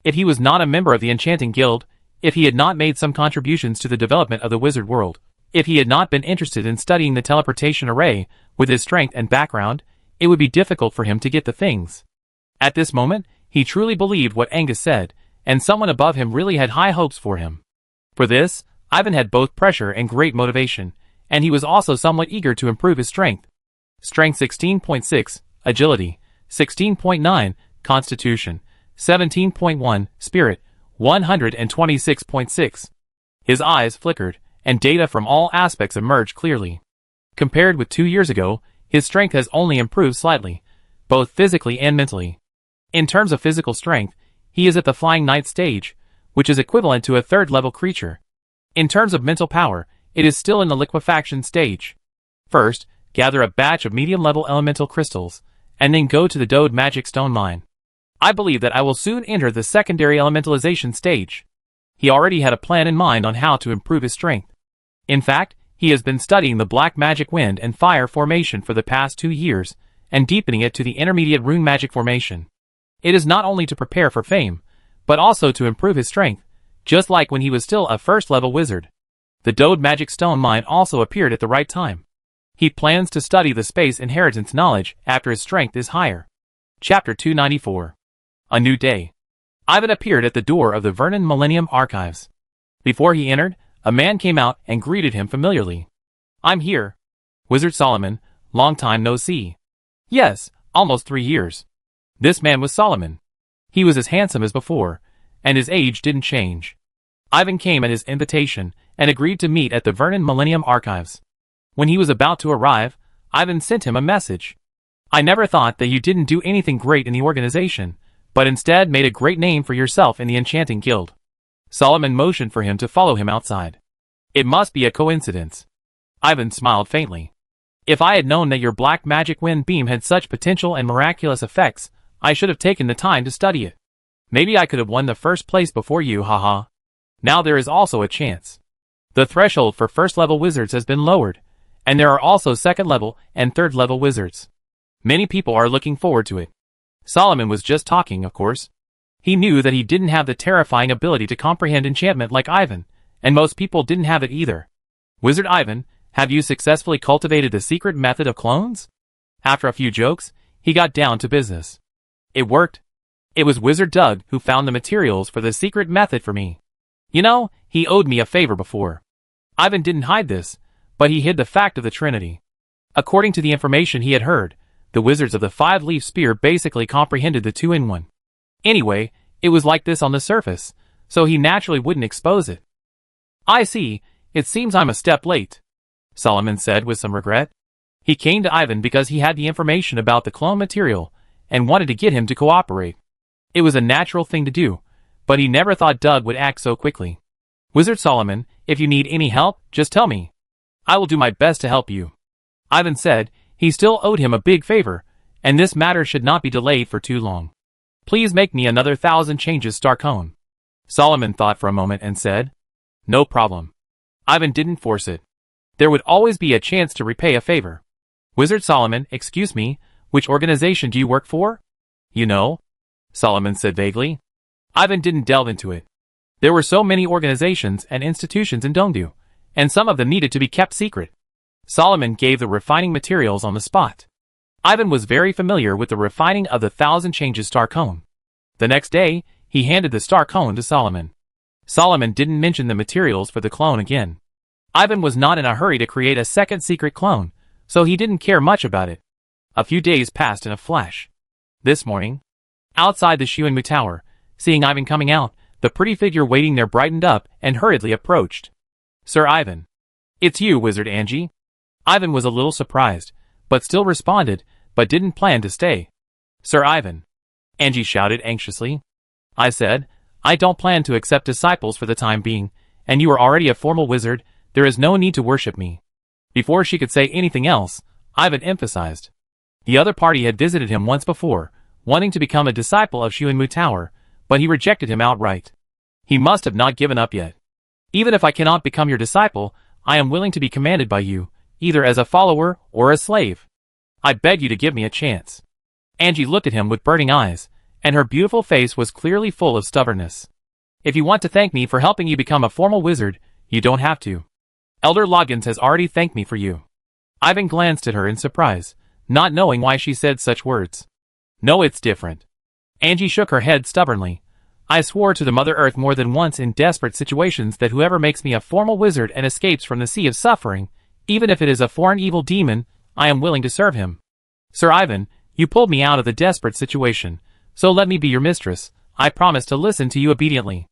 If he was not a member of the Enchanting Guild, if he had not made some contributions to the development of the wizard world, if he had not been interested in studying the teleportation array, with his strength and background, it would be difficult for him to get the things. At this moment, he truly believed what Angus said, and someone above him really had high hopes for him. For this, Ivan had both pressure and great motivation, and he was also somewhat eager to improve his strength. Strength 16.6, Agility, 16.9, Constitution, 17.1, Spirit, 126.6. His eyes flickered, and data from all aspects emerged clearly. Compared with 2 years ago, his strength has only improved slightly, both physically and mentally. In terms of physical strength, he is at the Flying Knight stage, which is equivalent to a 3rd-level creature. In terms of mental power, it is still in the liquefaction stage. First, gather a batch of medium-level elemental crystals, and then go to the Dode Magic Stone Mine. I believe that I will soon enter the secondary elementalization stage. He already had a plan in mind on how to improve his strength. In fact, he has been studying the black magic wind and fire formation for the past 2 years, and deepening it to the intermediate rune magic formation. It is not only to prepare for fame, but also to improve his strength, just like when he was still a 1st-level wizard. The Dode Magic Stone Mine also appeared at the right time. He plans to study the space inheritance knowledge after his strength is higher. Chapter 294. A New Day. Ivan appeared at the door of the Vernon Millennium Archives. Before he entered, a man came out and greeted him familiarly. I'm here. Wizard Solomon, long time no see. Yes, almost 3 years. This man was Solomon. He was as handsome as before, and his age didn't change. Ivan came at his invitation, and agreed to meet at the Vernon Millennium Archives. When he was about to arrive, Ivan sent him a message. I never thought that you didn't do anything great in the organization, but instead made a great name for yourself in the Enchanting Guild. Solomon motioned for him to follow him outside. It must be a coincidence. Ivan smiled faintly. If I had known that your black magic wind beam had such potential and miraculous effects, I should have taken the time to study it. Maybe I could have won the first place before you, haha. Now there is also a chance. The threshold for first-level wizards has been lowered, and there are also second-level and third-level wizards. Many people are looking forward to it. Solomon was just talking, of course. He knew that he didn't have the terrifying ability to comprehend enchantment like Ivan, and most people didn't have it either. Wizard Ivan, have you successfully cultivated the secret method of clones? After a few jokes, he got down to business. It worked. It was Wizard Doug who found the materials for the secret method for me. You know, he owed me a favor before. Ivan didn't hide this, but he hid the fact of the Trinity. According to the information he had heard, the wizards of the five-leaf spear basically comprehended the two-in-one. Anyway, it was like this on the surface, so he naturally wouldn't expose it. I see, it seems I'm a step late, Solomon said with some regret. He came to Ivan because he had the information about the clone material and wanted to get him to cooperate. It was a natural thing to do, but he never thought Doug would act so quickly. Wizard Solomon, if you need any help, just tell me. I will do my best to help you. Ivan said he still owed him a big favor, and this matter should not be delayed for too long. Please make me another 1,000 changes star cone. Solomon thought for a moment and said, no problem. Ivan didn't force it. There would always be a chance to repay a favor. Wizard Solomon, excuse me, which organization do you work for? You know, Solomon said vaguely. Ivan didn't delve into it. There were so many organizations and institutions in Dongdu, and some of them needed to be kept secret. Solomon gave the refining materials on the spot. Ivan was very familiar with the refining of the 1,000 changes star cone. The next day, he handed the star cone to Solomon. Solomon didn't mention the materials for the clone again. Ivan was not in a hurry to create a second secret clone, so he didn't care much about it. A few days passed in a flash. This morning, outside the Xuanmu Tower, seeing Ivan coming out, the pretty figure waiting there brightened up and hurriedly approached. Sir Ivan. It's you, Wizard Angie. Ivan was a little surprised, but still responded, but didn't plan to stay. Sir Ivan. Angie shouted anxiously. I said, I don't plan to accept disciples for the time being, and you are already a formal wizard, there is no need to worship me. Before she could say anything else, Ivan emphasized. The other party had visited him once before, wanting to become a disciple of Xuanmu Tower, but he rejected him outright. He must have not given up yet. Even if I cannot become your disciple, I am willing to be commanded by you, either as a follower or a slave. I beg you to give me a chance. Angie looked at him with burning eyes, and her beautiful face was clearly full of stubbornness. If you want to thank me for helping you become a formal wizard, you don't have to. Elder Loggins has already thanked me for you. Ivan glanced at her in surprise, not knowing why she said such words. No, it's different. Angie shook her head stubbornly. I swore to the Mother Earth more than once in desperate situations that whoever makes me a formal wizard and escapes from the sea of suffering, even if it is a foreign evil demon, I am willing to serve him. Sir Ivan, you pulled me out of the desperate situation, so let me be your mistress. I promise to listen to you obediently.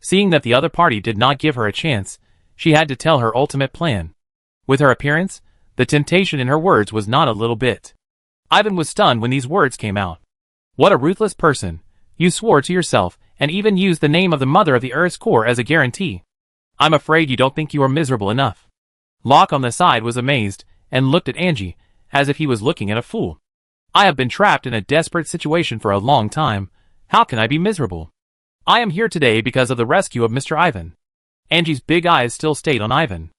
Seeing that the other party did not give her a chance, she had to tell her ultimate plan. With her appearance, the temptation in her words was not a little bit. Ivan was stunned when these words came out. What a ruthless person. You swore to yourself, and even used the name of the Mother of the Earth's core as a guarantee. I'm afraid you don't think you are miserable enough. Locke on the side was amazed, and looked at Angie, as if he was looking at a fool. I have been trapped in a desperate situation for a long time. How can I be miserable? I am here today because of the rescue of Mr. Ivan. Angie's big eyes still stayed on Ivan.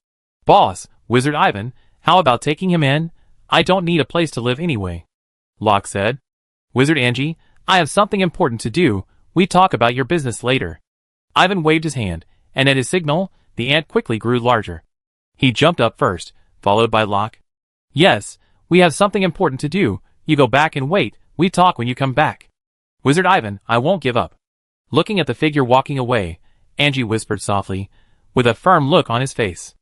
Boss, Wizard Ivan, how about taking him in? I don't need a place to live anyway. Locke said. Wizard Angie, I have something important to do. We talk about your business later. Ivan waved his hand, and at his signal, the ant quickly grew larger. He jumped up first, followed by Locke. Yes, we have something important to do. You go back and wait. We talk when you come back. Wizard Ivan, I won't give up. Looking at the figure walking away, Angie whispered softly, with a firm look on his face.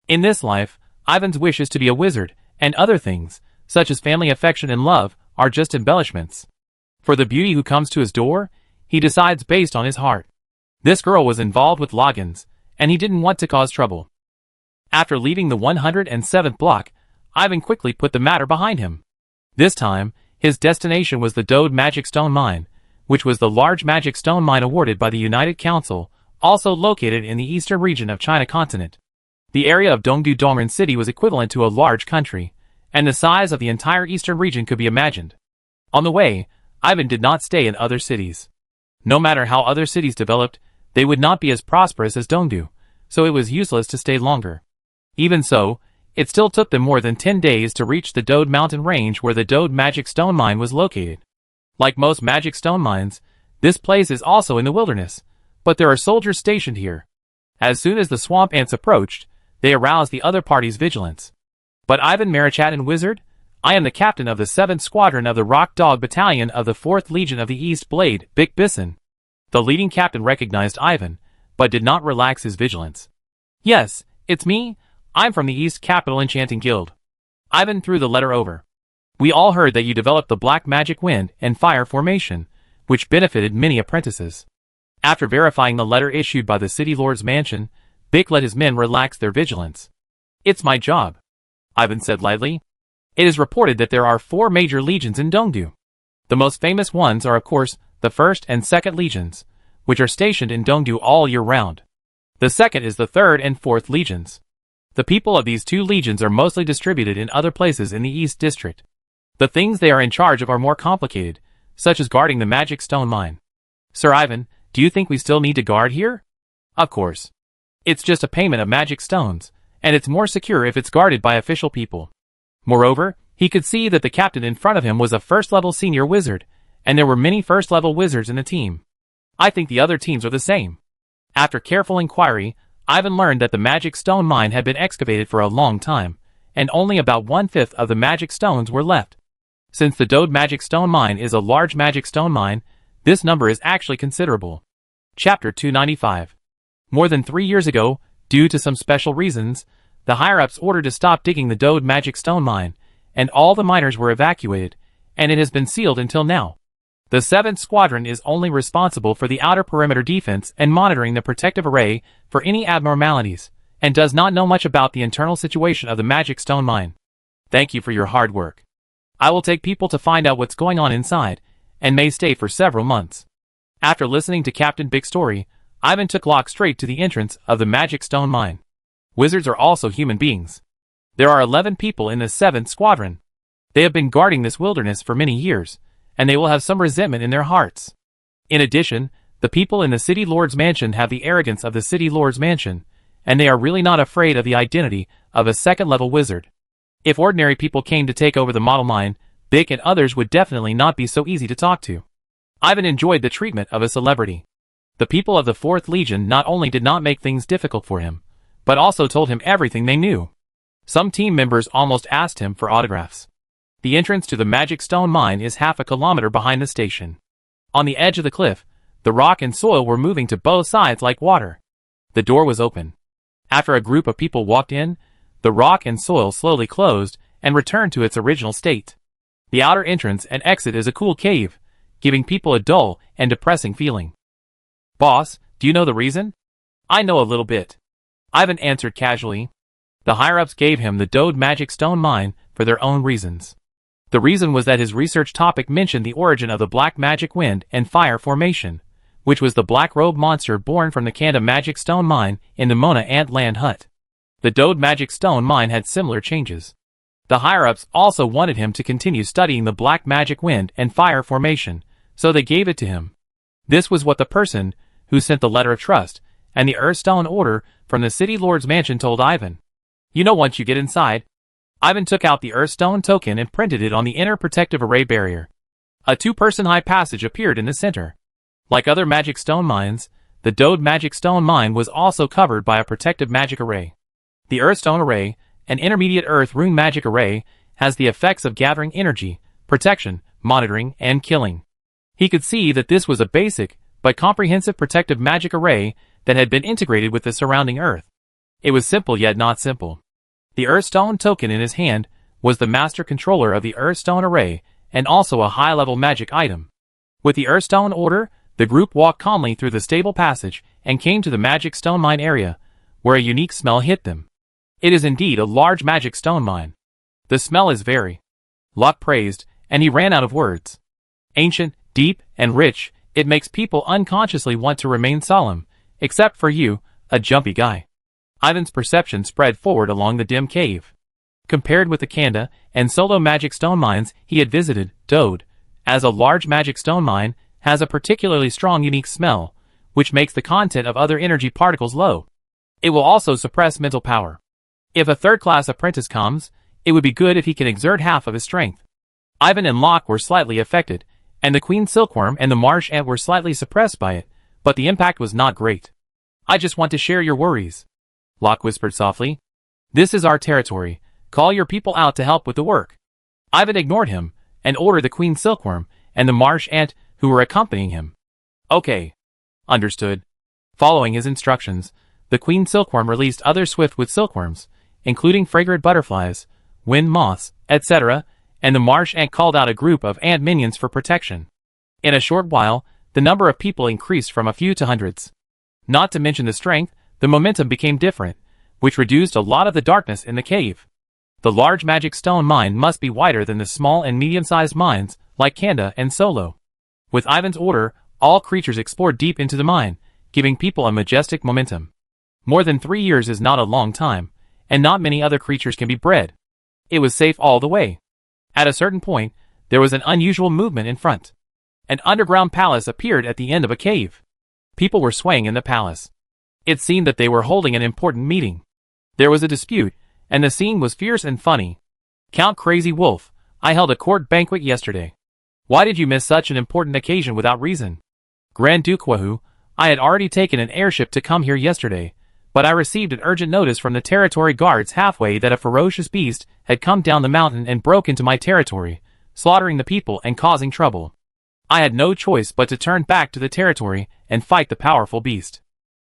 In this life, Ivan's wish is to be a wizard, and other things, such as family affection and love, are just embellishments. For the beauty who comes to his door, he decides based on his heart. This girl was involved with Loggins, and he didn't want to cause trouble. After leaving the 107th block, Ivan quickly put the matter behind him. This time, his destination was the Dode Magic Stone Mine, which was the large magic stone mine awarded by the United Council, also located in the eastern region of China continent. The area of Dongdu Dongren City was equivalent to a large country, and the size of the entire eastern region could be imagined. On the way, Ivan did not stay in other cities. No matter how other cities developed, they would not be as prosperous as Dongdu, so it was useless to stay longer. Even so, it still took them more than 10 days to reach the Dode mountain range where the Dode magic stone mine was located. Like most magic stone mines, this place is also in the wilderness, but there are soldiers stationed here. As soon as the swamp ants approached, they aroused the other party's vigilance. But Ivan Marichat Wizard, I am the captain of the 7th Squadron of the Rock Dog Battalion of the 4th Legion of the East Blade, Bik Bissen. The leading captain recognized Ivan, but did not relax his vigilance. Yes, it's me. I'm from the East Capital Enchanting Guild. Ivan threw the letter over. We all heard that you developed the black magic wind and fire formation, which benefited many apprentices. After verifying the letter issued by the city lord's mansion, Bik let his men relax their vigilance. It's my job, Ivan said lightly. It is reported that there are 4 major legions in Dongdu. The most famous ones are of course the 1st and 2nd legions, which are stationed in Dongdu all year round. The 2nd is the 3rd and 4th legions. The people of these 2 legions are mostly distributed in other places in the East District. The things they are in charge of are more complicated, such as guarding the magic stone mine. Sir Ivan, do you think we still need to guard here? Of course. It's just a payment of magic stones, and it's more secure if it's guarded by official people. Moreover, he could see that the captain in front of him was a first-level senior wizard, and there were many first-level wizards in the team. I think the other teams are the same. After careful inquiry, Ivan learned that the magic stone mine had been excavated for a long time, and only about 1/5 of the magic stones were left. Since the Dode magic stone mine is a large magic stone mine, this number is actually considerable. Chapter 295. More than 3 years ago, due to some special reasons, the higher-ups ordered to stop digging the Dode magic stone mine, and all the miners were evacuated, and it has been sealed until now. The 7th Squadron is only responsible for the outer perimeter defense and monitoring the protective array for any abnormalities, and does not know much about the internal situation of the magic stone mine. Thank you for your hard work. I will take people to find out what's going on inside, and may stay for several months. After listening to Captain Big's story, Ivan took Locke straight to the entrance of the magic stone mine. Wizards are also human beings. There are 11 people in the 7th Squadron. They have been guarding this wilderness for many years, and they will have some resentment in their hearts. In addition, the people in the City Lord's Mansion have the arrogance of the City Lord's Mansion, and they are really not afraid of the identity of a 2nd-level wizard. If ordinary people came to take over the model mine, Bik and others would definitely not be so easy to talk to. Ivan enjoyed the treatment of a celebrity. The people of the 4th Legion not only did not make things difficult for him, but also told him everything they knew. Some team members almost asked him for autographs. The entrance to the magic stone mine is half a kilometer behind the station. On the edge of the cliff, the rock and soil were moving to both sides like water. The door was open. After a group of people walked in, the rock and soil slowly closed and returned to its original state. The outer entrance and exit is a cool cave, giving people a dull and depressing feeling. Boss, do you know the reason? I know a little bit. Ivan answered casually. The higher-ups gave him the Dode magic stone mine for their own reasons. The reason was that his research topic mentioned the origin of the black magic wind and fire formation, which was the black robe monster born from the Kanda magic stone mine in the Mona Ant Land Hut. The Dode magic stone mine had similar changes. The higher-ups also wanted him to continue studying the black magic wind and fire formation, so they gave it to him. This was what the person who sent the letter of trust and the Earthstone order from the City Lord's Mansion told Ivan. You know, once you get inside, Ivan took out the Earthstone token and printed it on the inner protective array barrier. A 2-person high passage appeared in the center. Like other magic stone mines, the Dode magic stone mine was also covered by a protective magic array. The Earthstone array, an intermediate Earth rune magic array, has the effects of gathering energy, protection, monitoring, and killing. He could see that this was a basic, but comprehensive protective magic array that had been integrated with the surrounding Earth. It was simple yet not simple. The Earthstone token in his hand was the master controller of the Earthstone array and also a high-level magic item. With the Earthstone order, the group walked calmly through the stable passage and came to the magic stone mine area, where a unique smell hit them. It is indeed a large magic stone mine. The smell is very. Locke praised, and he ran out of words. Ancient, deep, and rich, it makes people unconsciously want to remain solemn, except for you, a jumpy guy. Ivan's perception spread forward along the dim cave. Compared with the Kanda and Solo magic stone mines he had visited, Dode, as a large magic stone mine, has a particularly strong unique smell, which makes the content of other energy particles low. It will also suppress mental power. If a third-class apprentice comes, it would be good if he can exert half of his strength. Ivan and Locke were slightly affected, and the queen silkworm and the marsh ant were slightly suppressed by it, but the impact was not great. I just want to share your worries, Locke whispered softly. This is our territory. Call your people out to help with the work. Ivan ignored him, and ordered the queen silkworm and the marsh ant who were accompanying him. Okay. Understood. Following his instructions, the queen silkworm released other swift-winged silkworms, including fragrant butterflies, wind moths, etc., and the marsh ant called out a group of ant minions for protection. In a short while, the number of people increased from a few to hundreds. Not to mention the strength, the momentum became different, which reduced a lot of the darkness in the cave. The large magic stone mine must be wider than the small and medium-sized mines, like Kanda and Solo. With Ivan's order, all creatures explored deep into the mine, giving people a majestic momentum. More than 3 years is not a long time, and not many other creatures can be bred. It was safe all the way. At a certain point, there was an unusual movement in front. An underground palace appeared at the end of a cave. People were swaying in the palace. It seemed that they were holding an important meeting. There was a dispute, and the scene was fierce and funny. Count Crazy Wolf, I held a court banquet yesterday. Why did you miss such an important occasion without reason? Grand Duke Wahoo, I had already taken an airship to come here yesterday, but I received an urgent notice from the territory guards halfway that a ferocious beast had come down the mountain and broke into my territory, slaughtering the people and causing trouble. I had no choice but to turn back to the territory and fight the powerful beast.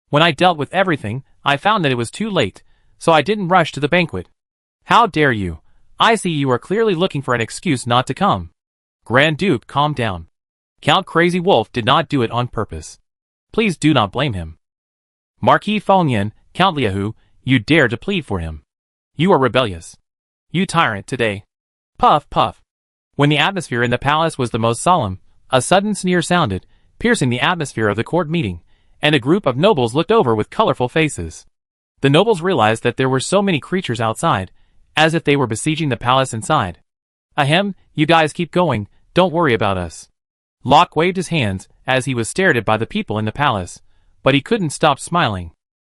When I dealt with everything, I found that it was too late, so I didn't rush to the banquet. How dare you? I see you are clearly looking for an excuse not to come. Grand Duke, calm down. Count Crazy Wolf did not do it on purpose. Please do not blame him. Marquis Falnian, Count Liahu, you dare to plead for him. You are rebellious. You tyrant today. Puff, puff. When the atmosphere in the palace was the most solemn, a sudden sneer sounded, piercing the atmosphere of the court meeting, and a group of nobles looked over with colorful faces. The nobles realized that there were so many creatures outside, as if they were besieging the palace inside. Ahem, you guys keep going, don't worry about us. Locke waved his hands as he was stared at by the people in the palace, but he couldn't stop smiling.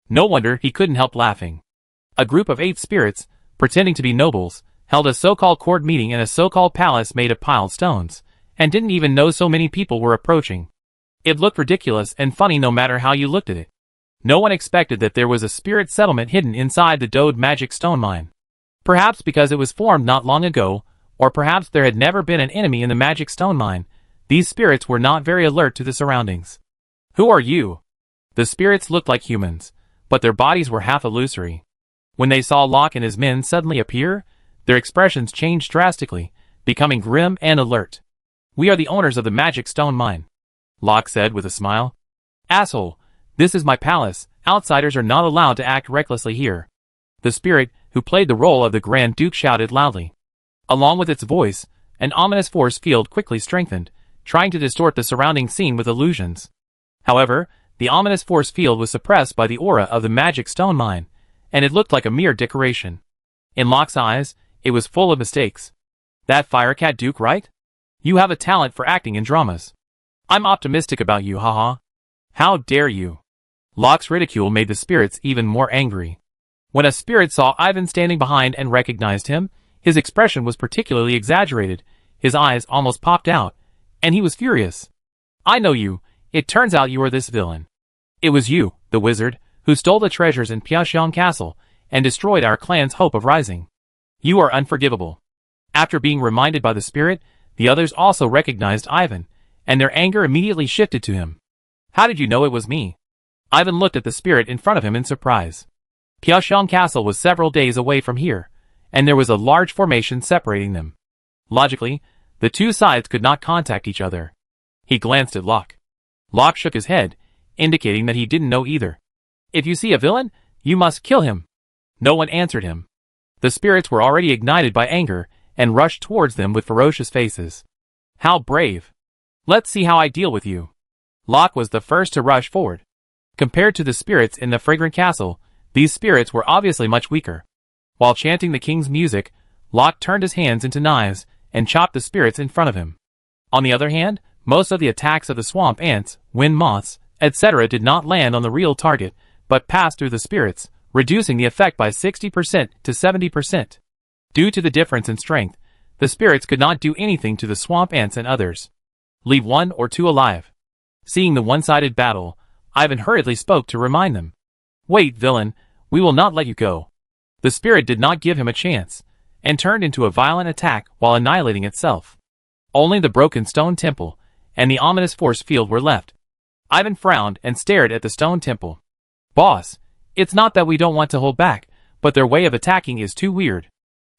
No wonder he couldn't help laughing. A group of 8 spirits, pretending to be nobles, held a so-called court meeting in a so-called palace made of piled stones, and didn't even know so many people were approaching. It looked ridiculous and funny no matter how you looked at it. No one expected that there was a spirit settlement hidden inside the Dode magic stone mine. Perhaps because it was formed not long ago, or perhaps there had never been an enemy in the magic stone mine, these spirits were not very alert to the surroundings. Who are you? The spirits looked like humans, but their bodies were half illusory. When they saw Locke and his men suddenly appear, their expressions changed drastically, becoming grim and alert. We are the owners of the magic stone mine, Locke said with a smile. Asshole, this is my palace, outsiders are not allowed to act recklessly here. The spirit, who played the role of the Grand Duke, shouted loudly. Along with its voice, an ominous force field quickly strengthened, trying to distort the surrounding scene with illusions. However, the ominous force field was suppressed by the aura of the magic stone mine, and it looked like a mere decoration. In Locke's eyes, it was full of mistakes. That Firecat Duke, right? You have a talent for acting in dramas. I'm optimistic about you, haha. How dare you? Locke's ridicule made the spirits even more angry. When a spirit saw Ivan standing behind and recognized him, his expression was particularly exaggerated, his eyes almost popped out, and he was furious. I know you, it turns out you are this villain. It was you, the wizard, who stole the treasures in Piaxiang Castle, and destroyed our clan's hope of rising. You are unforgivable. After being reminded by the spirit, the others also recognized Ivan, and their anger immediately shifted to him. How did you know it was me? Ivan looked at the spirit in front of him in surprise. Piaxiang Castle was several days away from here, and there was a large formation separating them. Logically, the two sides could not contact each other. He glanced at Locke. Locke shook his head, indicating that he didn't know either. If you see a villain, you must kill him. No one answered him. The spirits were already ignited by anger, and rushed towards them with ferocious faces. How brave. Let's see how I deal with you. Locke was the first to rush forward. Compared to the spirits in the fragrant castle, These spirits were obviously much weaker. While chanting the king's music, Locke turned his hands into knives and chopped the spirits in front of him. On the other hand, most of the attacks of the swamp ants, wind moths, etc. did not land on the real target, but passed through the spirits, reducing the effect by 60% to 70%. Due to the difference in strength, the spirits could not do anything to the swamp ants and others. Leave one or two alive. Seeing the one-sided battle, Ivan hurriedly spoke to remind them. Wait, villain, we will not let you go. The spirit did not give him a chance, and turned into a violent attack while annihilating itself. Only the broken stone temple and the ominous force field were left. Ivan frowned and stared at the stone temple. Boss, it's not that we don't want to hold back, but their way of attacking is too weird.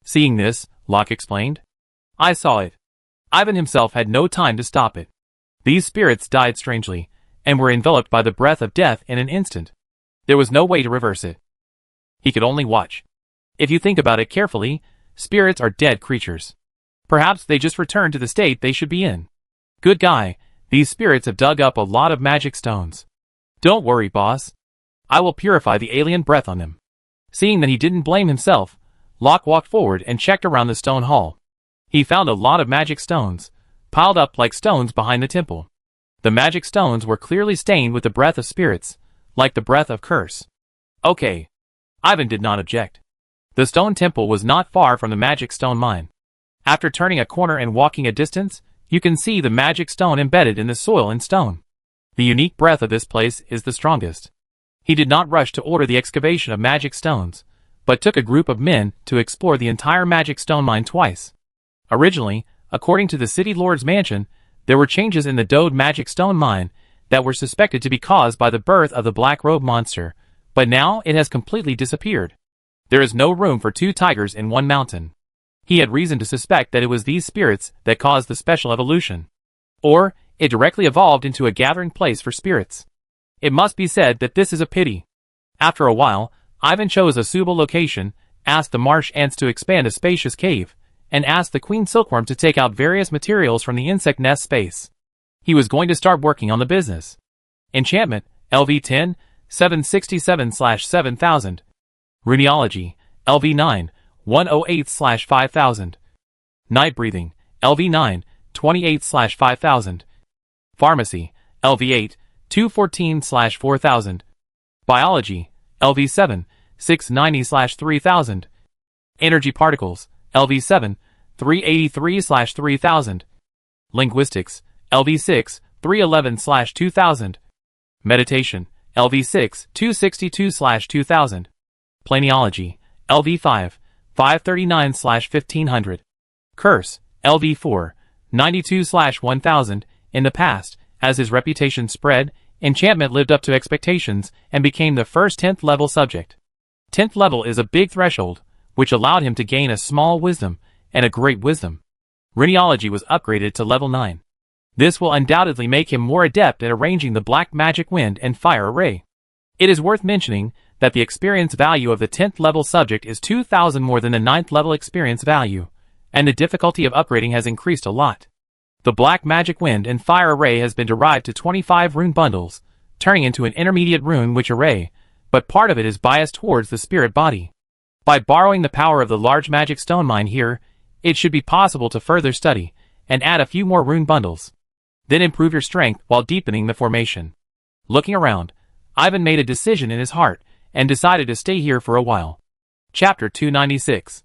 Seeing this, Locke explained. I saw it. Ivan himself had no time to stop it. These spirits died strangely, and were enveloped by the breath of death in an instant. There was no way to reverse it. He could only watch. If you think about it carefully, spirits are dead creatures. Perhaps they just returned to the state they should be in. Good guy, these spirits have dug up a lot of magic stones. Don't worry, boss. I will purify the alien breath on them. Seeing that he didn't blame himself, Locke walked forward and checked around the stone hall. He found a lot of magic stones, piled up like stones behind the temple. The magic stones were clearly stained with the breath of spirits, like the breath of curse. Okay. Ivan did not object. The stone temple was not far from the magic stone mine. After turning a corner and walking a distance, you can see the magic stone embedded in the soil and stone. The unique breath of this place is the strongest. He did not rush to order the excavation of magic stones, but took a group of men to explore the entire magic stone mine twice. Originally, according to the city lord's mansion, there were changes in the Dode magic stone mine that were suspected to be caused by the birth of the black robe monster, but now it has completely disappeared. There is no room for two tigers in one mountain. He had reason to suspect that it was these spirits that caused the special evolution. Or, it directly evolved into a gathering place for spirits. It must be said that this is a pity. After a while, Ivan chose a suitable location, asked the marsh ants to expand a spacious cave, and asked the queen silkworm to take out various materials from the insect nest space. He was going to start working on the business. Enchantment, LV10, 767/7000. Runeology, LV9, 108/5000. Night breathing, LV9, 28/5000. Pharmacy, LV8, 214/4000. Biology, LV7, 690/3000. Energy particles, LV7, 383/3000. Linguistics, LV6, 311/2000. Meditation, LV6, 262/2000. Planeology, LV5, 539/1500. Curse, LV4, 92/1000. In the past, as his reputation spread, enchantment lived up to expectations and became the first 10th level subject. 10th level is a big threshold, which allowed him to gain a small wisdom and a great wisdom. Runeology was upgraded to level 9. This will undoubtedly make him more adept at arranging the black magic wind and fire array. It is worth mentioning that the experience value of the 10th level subject is 2,000 more than the 9th level experience value, and the difficulty of upgrading has increased a lot. The black magic wind and fire array has been derived to 25 rune bundles, turning into an intermediate rune witch array, but part of it is biased towards the spirit body. By borrowing the power of the large magic stone mine here, it should be possible to further study, and add a few more rune bundles. Then improve your strength while deepening the formation. Looking around, Ivan made a decision in his heart, and decided to stay here for a while. Chapter 296.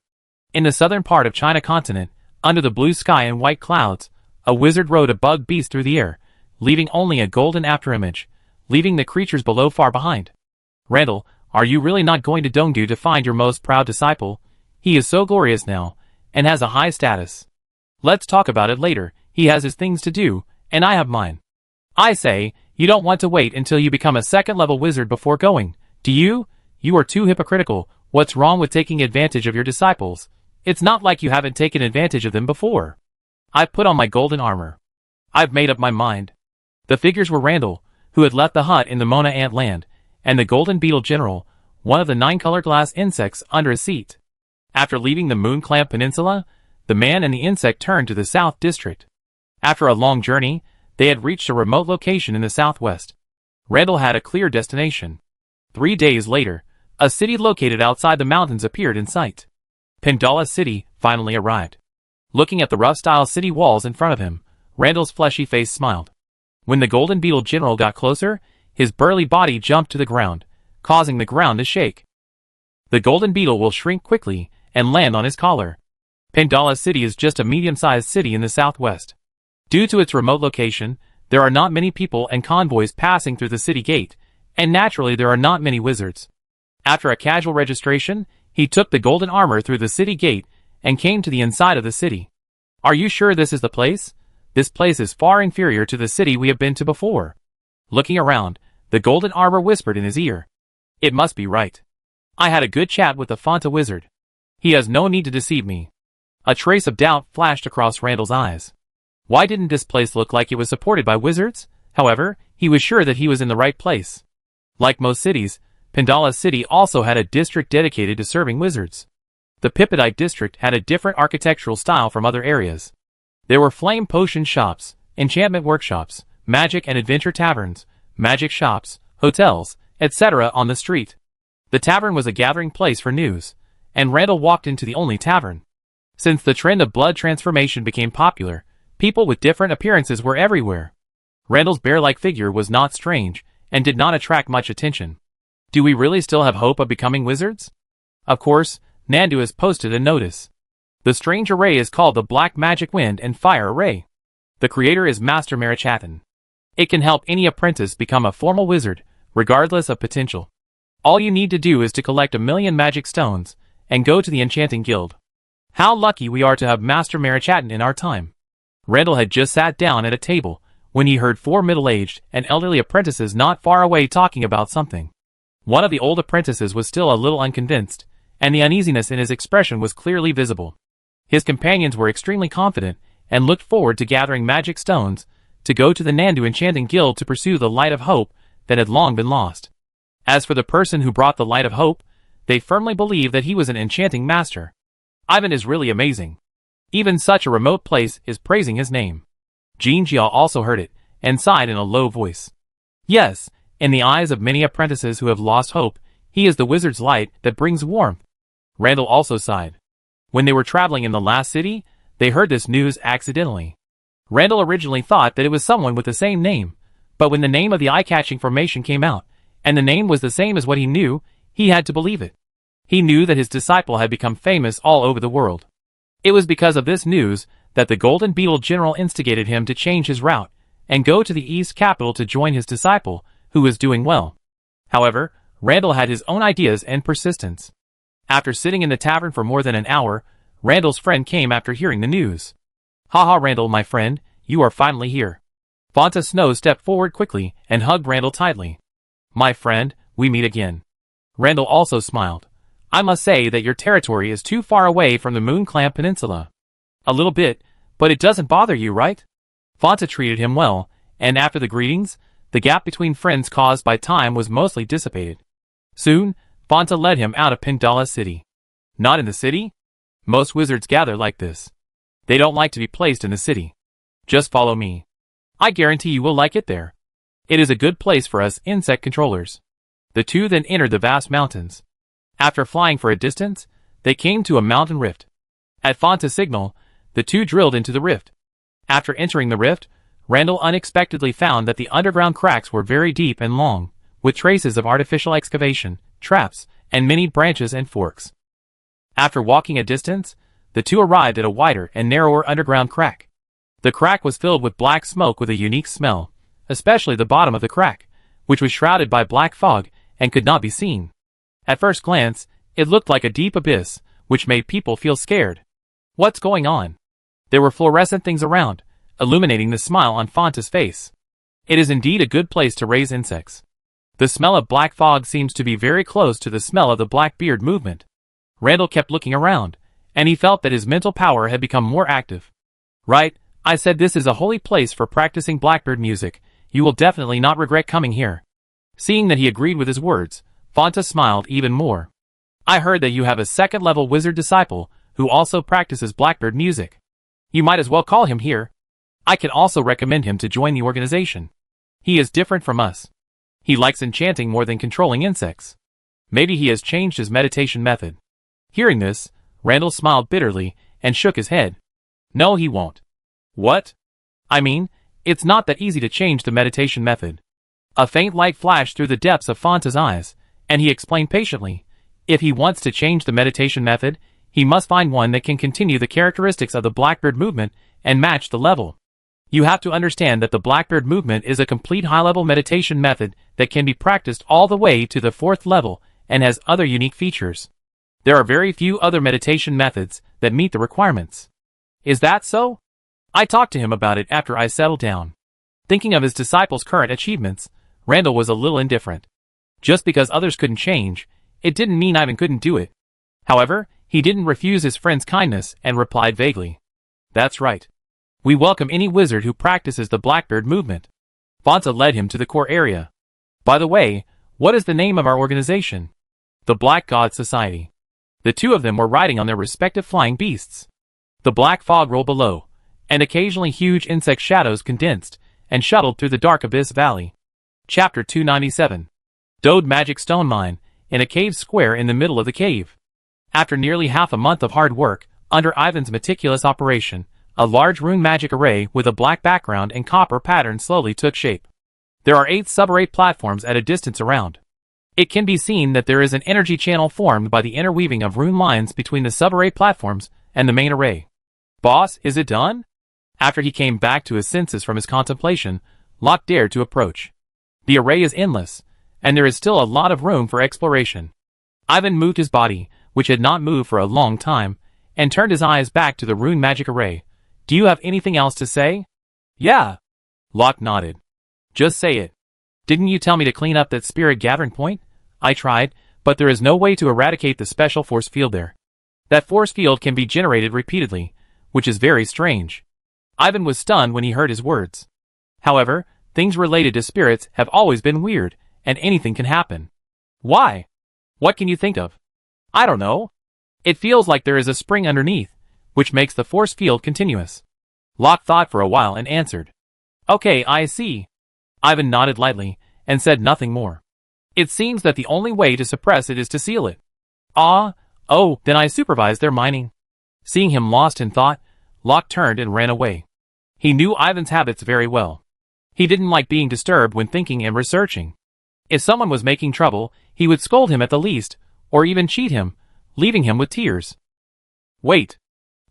In the southern part of China continent, under the blue sky and white clouds, a wizard rode a bug beast through the air, leaving only a golden afterimage, leaving the creatures below far behind. Randall, are you really not going to Dongdu to find your most proud disciple? He is so glorious now, and has a high status. Let's talk about it later. He has his things to do, and I have mine. I say, you don't want to wait until you become a second-level wizard before going, do you? You are too hypocritical. What's wrong with taking advantage of your disciples? It's not like you haven't taken advantage of them before. I've put on my golden armor. I've made up my mind. The figures were Randall, who had left the hut in the Mona Ant land, and the golden beetle general, one of the 9-colored glass insects under his seat. After leaving the Moon Clamp Peninsula, the man and the insect turned to the South District. After a long journey, they had reached a remote location in the southwest. Randall had a clear destination. 3 days later, A city located outside the mountains appeared in sight. Pandala City finally arrived. Looking at the rough-style city walls in front of him, Randall's fleshy face smiled. When the Golden Beetle General got closer, his burly body jumped to the ground, causing the ground to shake. The Golden Beetle will shrink quickly and land on his collar. Pandala City is just a medium-sized city in the southwest. Due to its remote location, there are not many people and convoys passing through the city gate, and naturally there are not many wizards. After a casual registration, he took the golden armor through the city gate and came to the inside of the city. Are you sure this is the place? This place is far inferior to the city we have been to before. Looking around, the golden armor whispered in his ear. It must be right. I had a good chat with the Fanta wizard. He has no need to deceive me. A trace of doubt flashed across Randall's eyes. Why didn't this place look like it was supported by wizards? However, he was sure that he was in the right place. Like most cities, Pandala City also had a district dedicated to serving wizards. The Pipodite district had a different architectural style from other areas. There were flame potion shops, enchantment workshops, magic and adventure taverns, magic shops, hotels, etc. on the street. The tavern was a gathering place for news, and Randall walked into the only tavern. Since the trend of blood transformation became popular, people with different appearances were everywhere. Randall's bear-like figure was not strange, and did not attract much attention. Do we really still have hope of becoming wizards? Of course, Nandu has posted a notice. The strange array is called the Black Magic Wind and Fire Array. The creator is Master Marichathan. It can help any apprentice become a formal wizard, regardless of potential. All you need to do is to collect 1,000,000 magic stones, and go to the Enchanting Guild. How lucky we are to have Master Marichathan in our time. Randall had just sat down at a table, when he heard 4 middle-aged and elderly apprentices not far away talking about something. One of the old apprentices was still a little unconvinced, and the uneasiness in his expression was clearly visible. His companions were extremely confident, and looked forward to gathering magic stones, to go to the Nandu Enchanting Guild to pursue the light of hope that had long been lost. As for the person who brought the light of hope, they firmly believed that he was an enchanting master. Ivan is really amazing. Even such a remote place is praising his name. Jean Jia also heard it, and sighed in a low voice. Yes, in the eyes of many apprentices who have lost hope, he is the wizard's light that brings warmth. Randall also sighed. When they were traveling in the last city, they heard this news accidentally. Randall originally thought that it was someone with the same name, but when the name of the eye-catching formation came out, and the name was the same as what he knew, he had to believe it. He knew that his disciple had become famous all over the world. It was because of this news that the Golden Beetle General instigated him to change his route, and go to the East Capital to join his disciple, who was doing well. However, Randall had his own ideas and persistence. After sitting in the tavern for more than an hour, Randall's friend came after hearing the news. Haha, Randall, my friend, you are finally here. Fanta Snow stepped forward quickly and hugged Randall tightly. My friend, we meet again. Randall also smiled. I must say that your territory is too far away from the Moon Clan Peninsula. A little bit, but it doesn't bother you, right? Fanta treated him well, and after the greetings, the gap between friends caused by time was mostly dissipated. Soon, Fanta led him out of Pandala City. Not in the city? Most wizards gather like this. They don't like to be placed in the city. Just follow me. I guarantee you will like it there. It is a good place for us insect controllers. The two then entered the vast mountains. After flying for a distance, they came to a mountain rift. At Fanta's signal, the two drilled into the rift. After entering the rift, Randall unexpectedly found that the underground cracks were very deep and long, with traces of artificial excavation, traps, and many branches and forks. After walking a distance, the two arrived at a wider and narrower underground crack. The crack was filled with black smoke with a unique smell, especially the bottom of the crack, which was shrouded by black fog and could not be seen. At first glance, it looked like a deep abyss, which made people feel scared. What's going on? There were fluorescent things around, illuminating the smile on Fanta's face. It is indeed a good place to raise insects. The smell of black fog seems to be very close to the smell of the Blackbeard movement. Randall kept looking around, and he felt that his mental power had become more active. Right, I said this is a holy place for practicing Blackbeard music. You will definitely not regret coming here. Seeing that he agreed with his words, Fanta smiled even more. I heard that you have a second-level wizard disciple who also practices Blackbeard music. You might as well call him here. I can also recommend him to join the organization. He is different from us. He likes enchanting more than controlling insects. Maybe he has changed his meditation method. Hearing this, Randall smiled bitterly and shook his head. No, he won't. What? I mean, it's not that easy to change the meditation method. A faint light flashed through the depths of Fonta's eyes, and he explained patiently. If he wants to change the meditation method, he must find one that can continue the characteristics of the Blackbeard movement and match the level. You have to understand that the Blackbeard movement is a complete high-level meditation method that can be practiced all the way to the 4th level and has other unique features. There are very few other meditation methods that meet the requirements. Is that so? I talked to him about it after I settled down. Thinking of his disciples' current achievements, Randall was a little indifferent. Just because others couldn't change, it didn't mean Ivan couldn't do it. However, he didn't refuse his friend's kindness and replied vaguely. That's right. We welcome any wizard who practices the Blackbeard movement. Fonta led him to the core area. By the way, what is the name of our organization? The Black God Society. The two of them were riding on their respective flying beasts. The black fog rolled below, and occasionally huge insect shadows condensed and shuttled through the dark abyss valley. Chapter 297. Dode Magic Stone Mine, in a cave square in the middle of the cave. After nearly half a month of hard work, under Ivan's meticulous operation, a large rune magic array with a black background and copper pattern slowly took shape. There are 8 sub-array platforms at a distance around. It can be seen that there is an energy channel formed by the interweaving of rune lines between the sub-array platforms and the main array. Boss, is it done? After he came back to his senses from his contemplation, Locke dared to approach. The array is endless, and there is still a lot of room for exploration. Ivan moved his body, which had not moved for a long time, and turned his eyes back to the rune magic array. Do you have anything else to say? Yeah. Locke nodded. Just say it. Didn't you tell me to clean up that spirit gathering point? I tried, but there is no way to eradicate the special force field there. That force field can be generated repeatedly, which is very strange. Ivan was stunned when he heard his words. However, things related to spirits have always been weird, and anything can happen. Why? What can you think of? I don't know. It feels like there is a spring underneath, which makes the force field continuous. Locke thought for a while and answered. Okay, I see. Ivan nodded lightly, and said nothing more. It seems that the only way to suppress it is to seal it. Oh, then I supervise their mining. Seeing him lost in thought, Locke turned and ran away. He knew Ivan's habits very well. He didn't like being disturbed when thinking and researching. If someone was making trouble, he would scold him at the least, or even cheat him, leaving him with tears. Wait.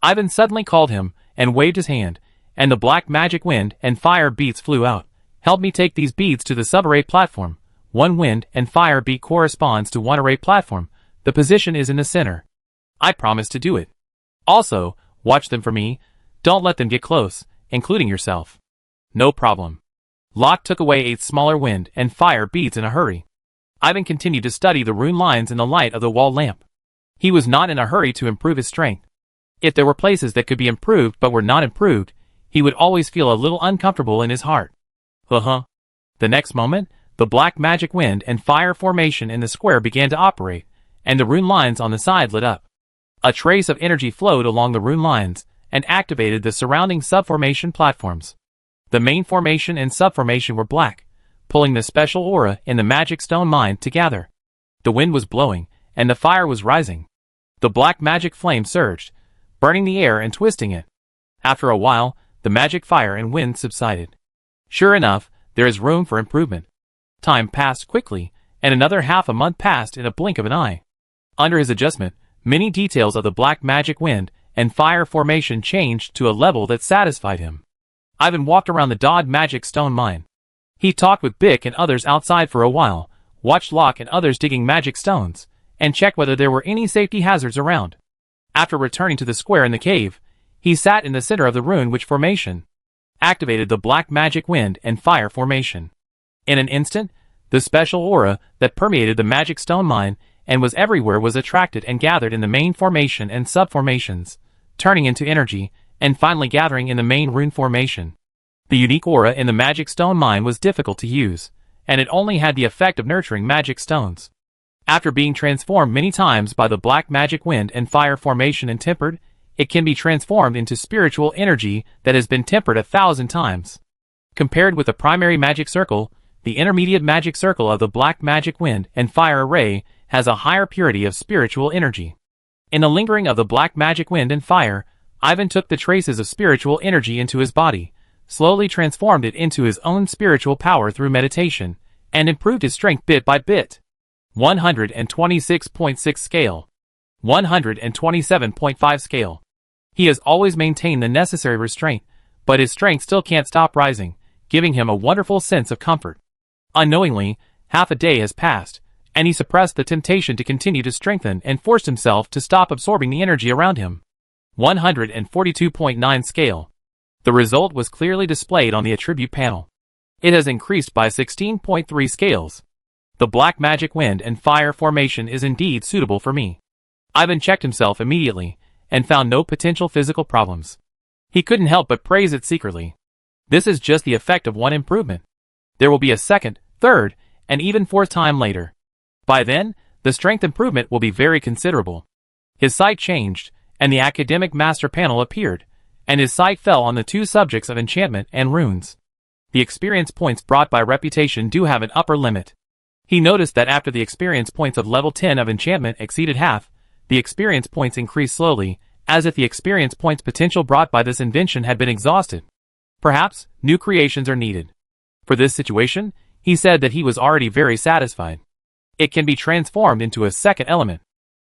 Ivan suddenly called him, and waved his hand, and the black magic wind and fire beads flew out. Help me take these beads to the sub-array platform. 1 wind and fire bead corresponds to 1 array platform. The position is in the center. I promise to do it. Also, watch them for me. Don't let them get close, including yourself. No problem. Locke took away 8 smaller wind and fire beads in a hurry. Ivan continued to study the rune lines in the light of the wall lamp. He was not in a hurry to improve his strength. If there were places that could be improved but were not improved, he would always feel a little uncomfortable in his heart. The next moment, the black magic wind and fire formation in the square began to operate, and the rune lines on the side lit up. A trace of energy flowed along the rune lines, and activated the surrounding subformation platforms. The main formation and subformation were black, pulling the special aura in the magic stone mine together. The wind was blowing, and the fire was rising. The black magic flame surged, burning the air and twisting it. After a while, the magic fire and wind subsided. Sure enough, there is room for improvement. Time passed quickly, and another half a month passed in a blink of an eye. Under his adjustment, many details of the black magic wind and fire formation changed to a level that satisfied him. Ivan walked around the Dode Magic Stone Mine. He talked with Bick and others outside for a while, watched Locke and others digging magic stones, and checked whether there were any safety hazards around. After returning to the square in the cave, he sat in the center of the rune which formation activated the black magic wind and fire formation. In an instant, the special aura that permeated the magic stone mine and was everywhere was attracted and gathered in the main formation and subformations, turning into energy, and finally gathering in the main rune formation. The unique aura in the magic stone mine was difficult to use, and it only had the effect of nurturing magic stones. After being transformed many times by the black magic wind and fire formation and tempered, it can be transformed into spiritual energy that has been tempered 1,000 times. Compared with the primary magic circle, the intermediate magic circle of the black magic wind and fire array has a higher purity of spiritual energy. In the lingering of the black magic wind and fire, Ivan took the traces of spiritual energy into his body, slowly transformed it into his own spiritual power through meditation, and improved his strength bit by bit. 126.6 scale. 127.5 scale. He has always maintained the necessary restraint, but his strength still can't stop rising, giving him a wonderful sense of comfort. Unknowingly, half a day has passed, and he suppressed the temptation to continue to strengthen and forced himself to stop absorbing the energy around him. 142.9 scale. The result was clearly displayed on the attribute panel. It has increased by 16.3 scales. The black magic wind and fire formation is indeed suitable for me. Ivan checked himself immediately, and found no potential physical problems. He couldn't help but praise it secretly. This is just the effect of one improvement. There will be a second, third, and even fourth time later. By then, the strength improvement will be very considerable. His sight changed, and the academic master panel appeared, and his sight fell on the two subjects of enchantment and runes. The experience points brought by reputation do have an upper limit. He noticed that after the experience points of level 10 of enchantment exceeded half, the experience points increased slowly, as if the experience points potential brought by this invention had been exhausted. Perhaps, new creations are needed. For this situation, he said that he was already very satisfied. It can be transformed into a second element.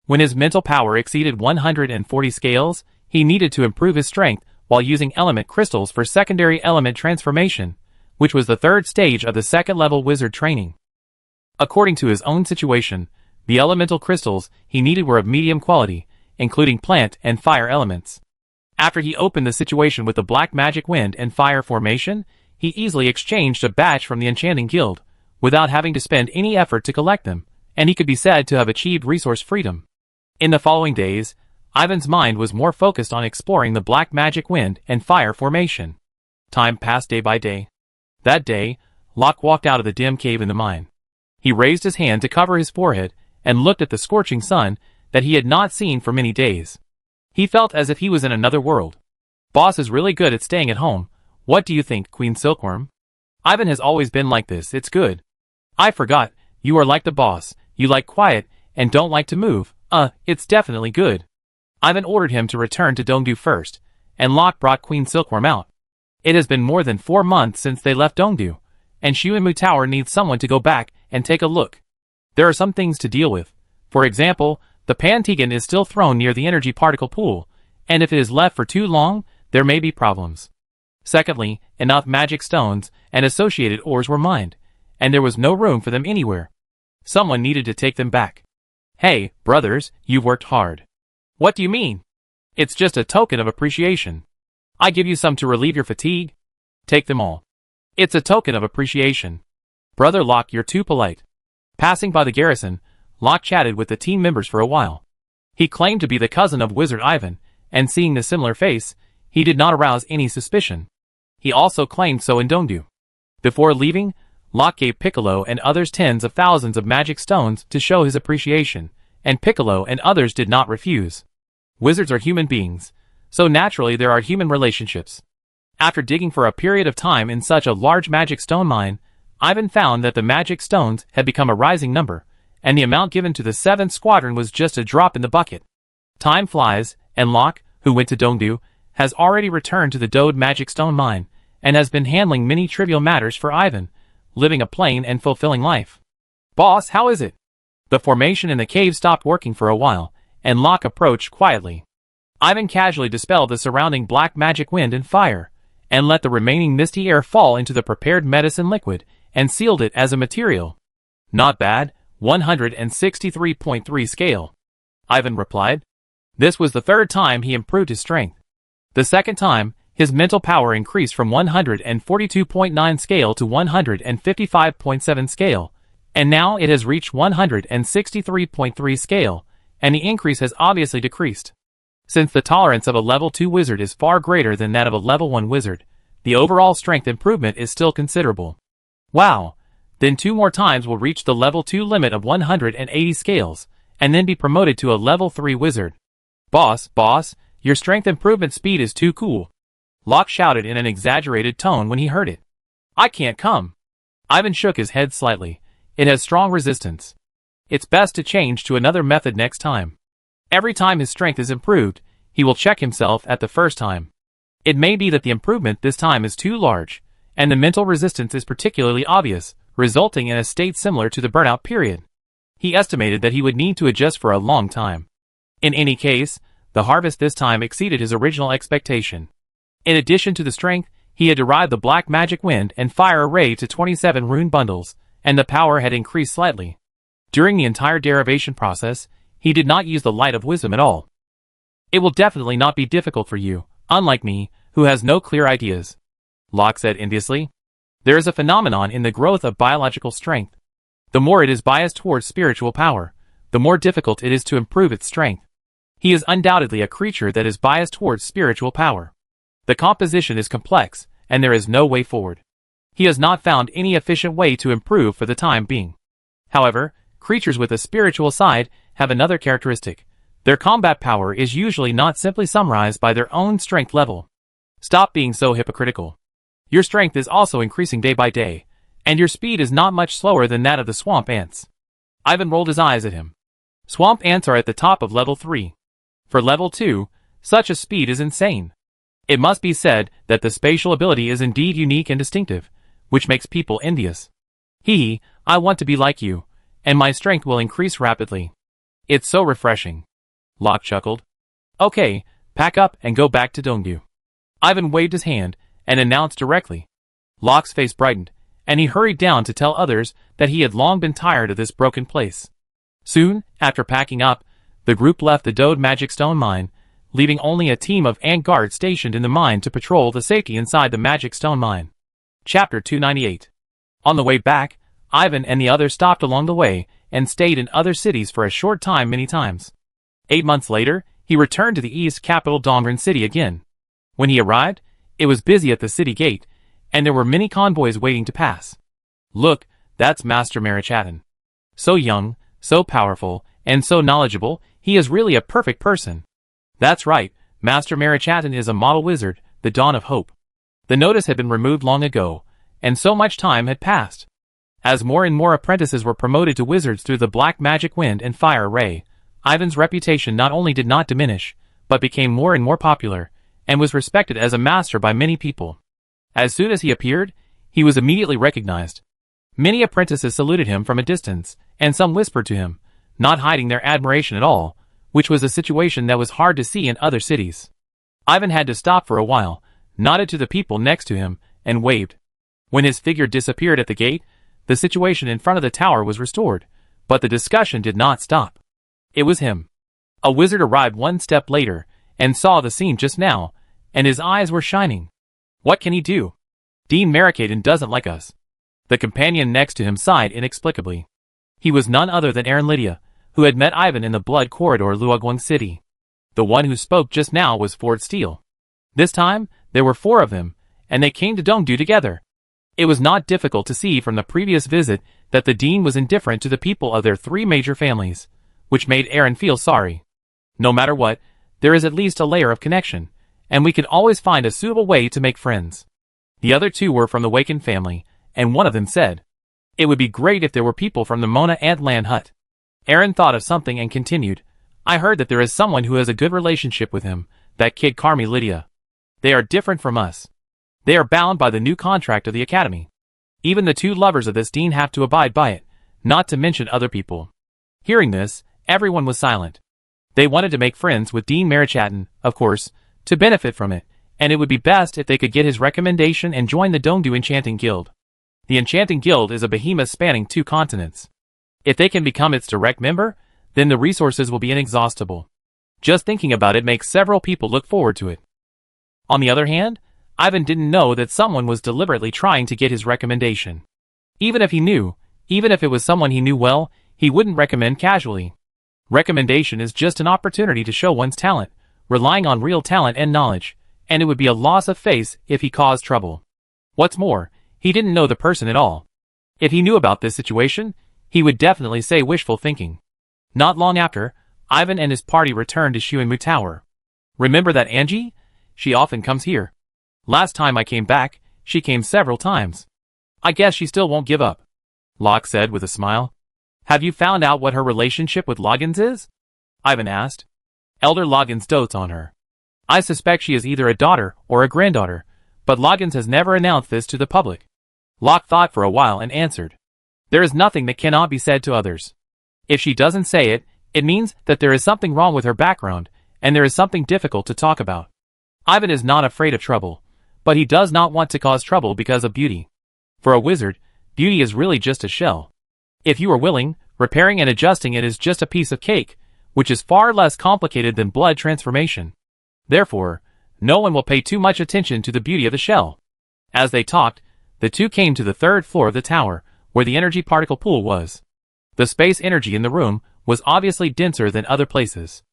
When his mental power exceeded 140 scales, he needed to improve his strength while using element crystals for secondary element transformation, which was the third stage of the second-level wizard training. According to his own situation, the elemental crystals he needed were of medium quality, including plant and fire elements. After he opened the situation with the black magic wind and fire formation, he easily exchanged a batch from the enchanting guild, without having to spend any effort to collect them, and he could be said to have achieved resource freedom. In the following days, Ivan's mind was more focused on exploring the black magic wind and fire formation. Time passed day by day. That day, Locke walked out of the dim cave in the mine. He raised his hand to cover his forehead, and looked at the scorching sun that he had not seen for many days. He felt as if he was in another world. Boss is really good at staying at home. What do you think, Queen Silkworm? Ivan has always been like this, it's good. I forgot, you are like the boss, you like quiet, and don't like to move. It's definitely good. Ivan ordered him to return to Dongdu first, and Locke brought Queen Silkworm out. It has been more than 4 months since they left Dongdu, and Xuanmu Tower needs someone to go back and take a look. There are some things to deal with. For example, the Pantigan is still thrown near the energy particle pool, and if it is left for too long, there may be problems. Secondly, enough magic stones and associated ores were mined, and there was no room for them anywhere. Someone needed to take them back. Hey, brothers, you've worked hard. What do you mean? It's just a token of appreciation. I give you some to relieve your fatigue. Take them all. It's a token of appreciation. Brother Locke, you're too polite. Passing by the garrison, Locke chatted with the team members for a while. He claimed to be the cousin of Wizard Ivan, and seeing the similar face, he did not arouse any suspicion. He also claimed so in Dongdu. Before leaving, Locke gave Piccolo and others tens of thousands of magic stones to show his appreciation, and Piccolo and others did not refuse. Wizards are human beings, so naturally there are human relationships. After digging for a period of time in such a large magic stone mine, Ivan found that the magic stones had become a rising number, and the amount given to the 7th Squadron was just a drop in the bucket. Time flies, and Locke, who went to Dongdu, has already returned to the Dode magic stone mine, and has been handling many trivial matters for Ivan, living a plain and fulfilling life. Boss, how is it? The formation in the cave stopped working for a while, and Locke approached quietly. Ivan casually dispelled the surrounding black magic wind and fire, and let the remaining misty air fall into the prepared medicine liquid, and sealed it as a material. Not bad, 163.3 scale. Ivan replied. This was the third time he improved his strength. The second time, his mental power increased from 142.9 scale to 155.7 scale, and now it has reached 163.3 scale, and the increase has obviously decreased. Since the tolerance of a level 2 wizard is far greater than that of a level 1 wizard, the overall strength improvement is still considerable. Wow! Then 2 more times will reach the level 2 limit of 180 scales, and then be promoted to a level 3 wizard. Boss, your strength improvement speed is too cool. Locke shouted in an exaggerated tone when he heard it. I can't come. Ivan shook his head slightly. It has strong resistance. It's best to change to another method next time. Every time his strength is improved, he will check himself at the first time. It may be that the improvement this time is too large, and the mental resistance is particularly obvious, resulting in a state similar to the burnout period. He estimated that he would need to adjust for a long time. In any case, the harvest this time exceeded his original expectation. In addition to the strength, he had derived the black magic wind and fire array to 27 rune bundles, and the power had increased slightly. During the entire derivation process, he did not use the light of wisdom at all. It will definitely not be difficult for you, unlike me, who has no clear ideas, Locke said enviously. There is a phenomenon in the growth of biological strength. The more it is biased towards spiritual power, the more difficult it is to improve its strength. He is undoubtedly a creature that is biased towards spiritual power. The composition is complex, and there is no way forward. He has not found any efficient way to improve for the time being. However, creatures with a spiritual side have another characteristic. Their combat power is usually not simply summarized by their own strength level. Stop being so hypocritical. Your strength is also increasing day by day, and your speed is not much slower than that of the swamp ants. Ivan rolled his eyes at him. Swamp ants are at the top of level 3. For level 2, such a speed is insane. It must be said that the spatial ability is indeed unique and distinctive, which makes people envious. I want to be like you, and my strength will increase rapidly. It's so refreshing. Locke chuckled. Okay, pack up and go back to Dongdu. Ivan waved his hand and announced directly. Locke's face brightened, and he hurried down to tell others that he had long been tired of this broken place. Soon, after packing up, the group left the Dode Magic Stone Mine, leaving only a team of ant guards stationed in the mine to patrol the safety inside the Magic Stone Mine. Chapter 298. On the way back, Ivan and the others stopped along the way and stayed in other cities for a short time many times. 8 months later, he returned to the east capital Dongren City again. When he arrived, it was busy at the city gate, and there were many convoys waiting to pass. Look, that's Master Marichattan. So young, so powerful, and so knowledgeable, he is really a perfect person. That's right, Master Marichattan is a model wizard, the dawn of hope. The notice had been removed long ago, and so much time had passed. As more and more apprentices were promoted to wizards through the black magic wind and fire ray, Ivan's reputation not only did not diminish, but became more and more popular, and was respected as a master by many people. As soon as he appeared, he was immediately recognized. Many apprentices saluted him from a distance, and some whispered to him, not hiding their admiration at all, which was a situation that was hard to see in other cities. Ivan had to stop for a while, nodded to the people next to him, and waved. When his figure disappeared at the gate, the situation in front of the tower was restored, but the discussion did not stop. It was him. A wizard arrived one step later, and saw the scene just now, and his eyes were shining. What can he do? Dean Marichattan doesn't like us. The companion next to him sighed inexplicably. He was none other than Aaron Lydia, who had met Ivan in the Blood Corridor Luoguang City. The one who spoke just now was Ford Steele. This time, there were 4 of them, and they came to Dongdu together. It was not difficult to see from the previous visit that the dean was indifferent to the people of their 3 major families, which made Aaron feel sorry. No matter what, there is at least a layer of connection, and we can always find a suitable way to make friends. The other 2 were from the Waken family, and one of them said, "It would be great if there were people from the Mona Antland hut." Aaron thought of something and continued, "I heard that there is someone who has a good relationship with him, that kid Carmi Lydia. They are different from us. They are bound by the new contract of the academy. Even the 2 lovers of this dean have to abide by it, not to mention other people." Hearing this, everyone was silent. They wanted to make friends with Dean Marichattan, of course, to benefit from it, and it would be best if they could get his recommendation and join the Dongdu Enchanting Guild. The Enchanting Guild is a behemoth spanning 2 continents. If they can become its direct member, then the resources will be inexhaustible. Just thinking about it makes several people look forward to it. On the other hand, Ivan didn't know that someone was deliberately trying to get his recommendation. Even if he knew, even if it was someone he knew well, he wouldn't recommend casually. Recommendation is just an opportunity to show one's talent, relying on real talent and knowledge, and it would be a loss of face if he caused trouble. What's more, he didn't know the person at all. If he knew about this situation, he would definitely say wishful thinking. Not long after, Ivan and his party returned to Xuanmu Tower. "Remember that Angie? She often comes here. Last time I came back, she came several times. I guess she still won't give up," Locke said with a smile. Have you found out what her relationship with Loggins is? Ivan asked. Elder Loggins dotes on her. I suspect she is either a daughter or a granddaughter, but Loggins has never announced this to the public. Locke thought for a while and answered. There is nothing that cannot be said to others. If she doesn't say it, it means that there is something wrong with her background, and there is something difficult to talk about. Ivan is not afraid of trouble, but he does not want to cause trouble because of beauty. For a wizard, beauty is really just a shell. If you are willing, repairing and adjusting it is just a piece of cake, which is far less complicated than blood transformation. Therefore, no one will pay too much attention to the beauty of the shell. As they talked, the two came to the third floor of the tower, where the energy particle pool was. The space energy in the room was obviously denser than other places.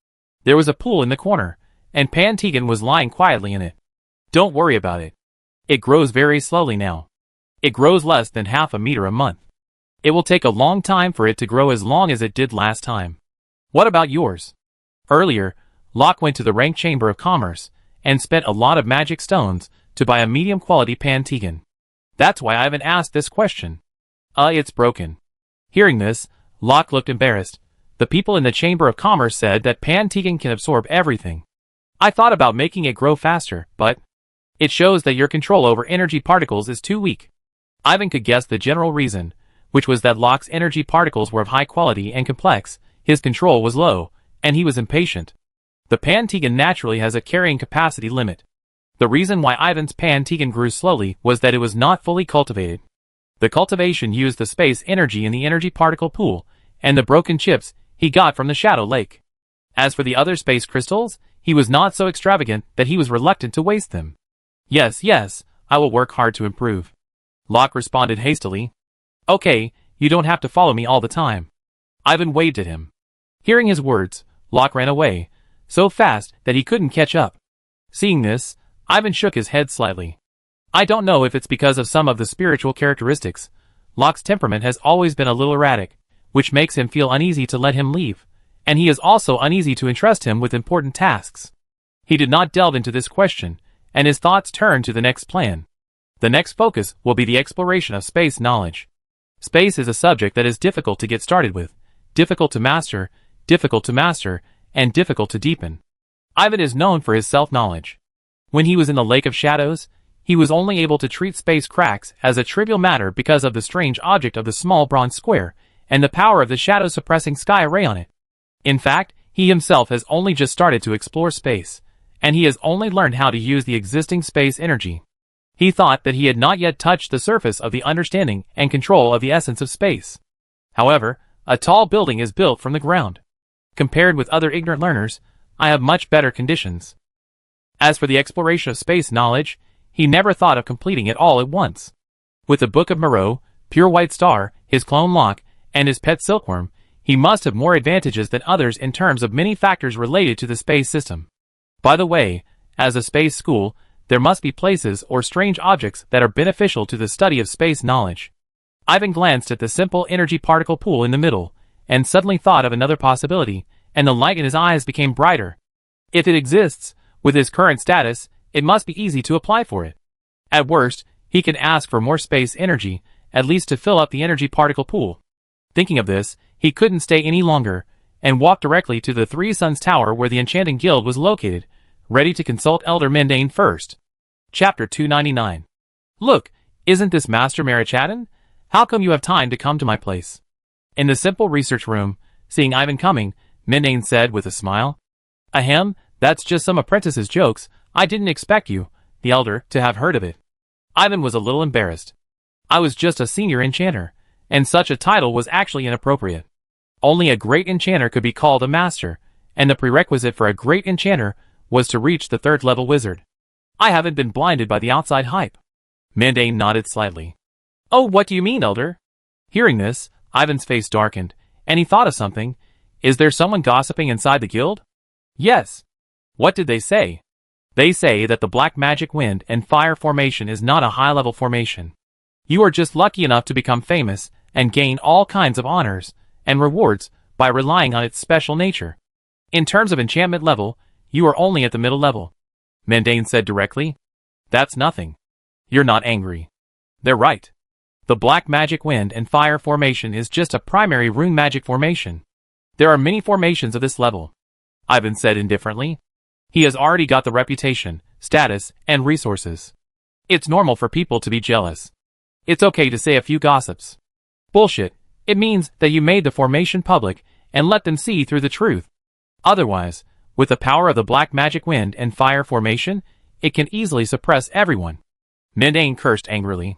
There was a pool in the corner, and Pan-Tegan was lying quietly in it. Don't worry about it. It grows very slowly now. It grows less than half a meter a month. It will take a long time for it to grow as long as it did last time. What about yours? Earlier, Locke went to the Rank Chamber of Commerce and spent a lot of magic stones to buy a medium-quality Pan-Tegan. That's why Ivan asked this question. It's broken. Hearing this, Locke looked embarrassed. The people in the Chamber of Commerce said that Pan-Tegan can absorb everything. I thought about making it grow faster, but it shows that your control over energy particles is too weak. Ivan could guess the general reason, which was that Locke's energy particles were of high quality and complex, his control was low, and he was impatient. The Pan-Tegan naturally has a carrying capacity limit. The reason why Ivan's Pan-Tegan grew slowly was that it was not fully cultivated. The cultivation used the space energy in the energy particle pool, and the broken chips he got from the Shadow Lake. As for the other space crystals, he was not so extravagant that he was reluctant to waste them. Yes, I will work hard to improve. Locke responded hastily. Okay, you don't have to follow me all the time. Ivan waved at him. Hearing his words, Locke ran away, so fast that he couldn't catch up. Seeing this, Ivan shook his head slightly. I don't know if it's because of some of the spiritual characteristics. Locke's temperament has always been a little erratic, which makes him feel uneasy to let him leave, and he is also uneasy to entrust him with important tasks. He did not delve into this question, and his thoughts turned to the next plan. The next focus will be the exploration of space knowledge. Space is a subject that is difficult to get started with, difficult to master, and difficult to deepen. Ivan is known for his self-knowledge. When he was in the Lake of Shadows, he was only able to treat space cracks as a trivial matter because of the strange object of the small bronze square, and the power of the shadow-suppressing sky array on it. In fact, he himself has only just started to explore space, and he has only learned how to use the existing space energy. He thought that he had not yet touched the surface of the understanding and control of the essence of space. However, a tall building is built from the ground. Compared with other ignorant learners, I have much better conditions. As for the exploration of space knowledge, he never thought of completing it all at once. With the Book of Moreau, Pure White Star, his clone Locke, and his pet Silkworm, he must have more advantages than others in terms of many factors related to the space system. By the way, as a space school, there must be places or strange objects that are beneficial to the study of space knowledge. Ivan glanced at the simple energy particle pool in the middle, and suddenly thought of another possibility, and the light in his eyes became brighter. If it exists, with his current status, it must be easy to apply for it. At worst, he can ask for more space energy, at least to fill up the energy particle pool. Thinking of this, he couldn't stay any longer, and walked directly to the Three Suns Tower where the Enchanting Guild was located, ready to consult Elder Mendane first. Chapter 299. Look, isn't this Master Marichadan? How come you have time to come to my place? In the simple research room, seeing Ivan coming, Mendane said with a smile. Ahem, that's just some apprentice's jokes. I didn't expect you, the elder, to have heard of it. Ivan was a little embarrassed. I was just a senior enchanter, and such a title was actually inappropriate. Only a great enchanter could be called a master, and the prerequisite for a great enchanter was to reach the third-level wizard. I haven't been blinded by the outside hype. Mendane nodded slightly. Oh, what do you mean, elder? Hearing this, Ivan's face darkened, and he thought of something. Is there someone gossiping inside the guild? Yes. What did they say? They say that the black magic wind and fire formation is not a high-level formation. You are just lucky enough to become famous and gain all kinds of honors and rewards by relying on its special nature. In terms of enchantment level, you are only at the middle level. Mendane said directly. That's nothing. You're not angry. They're right. The Black Magic Wind and Fire formation is just a primary rune magic formation. There are many formations of this level. Ivan said indifferently. He has already got the reputation, status, and resources. It's normal for people to be jealous. It's okay to say a few gossips. Bullshit. It means that you made the formation public and let them see through the truth. Otherwise, with the power of the Black Magic Wind and Fire formation, it can easily suppress everyone. Mendane cursed angrily.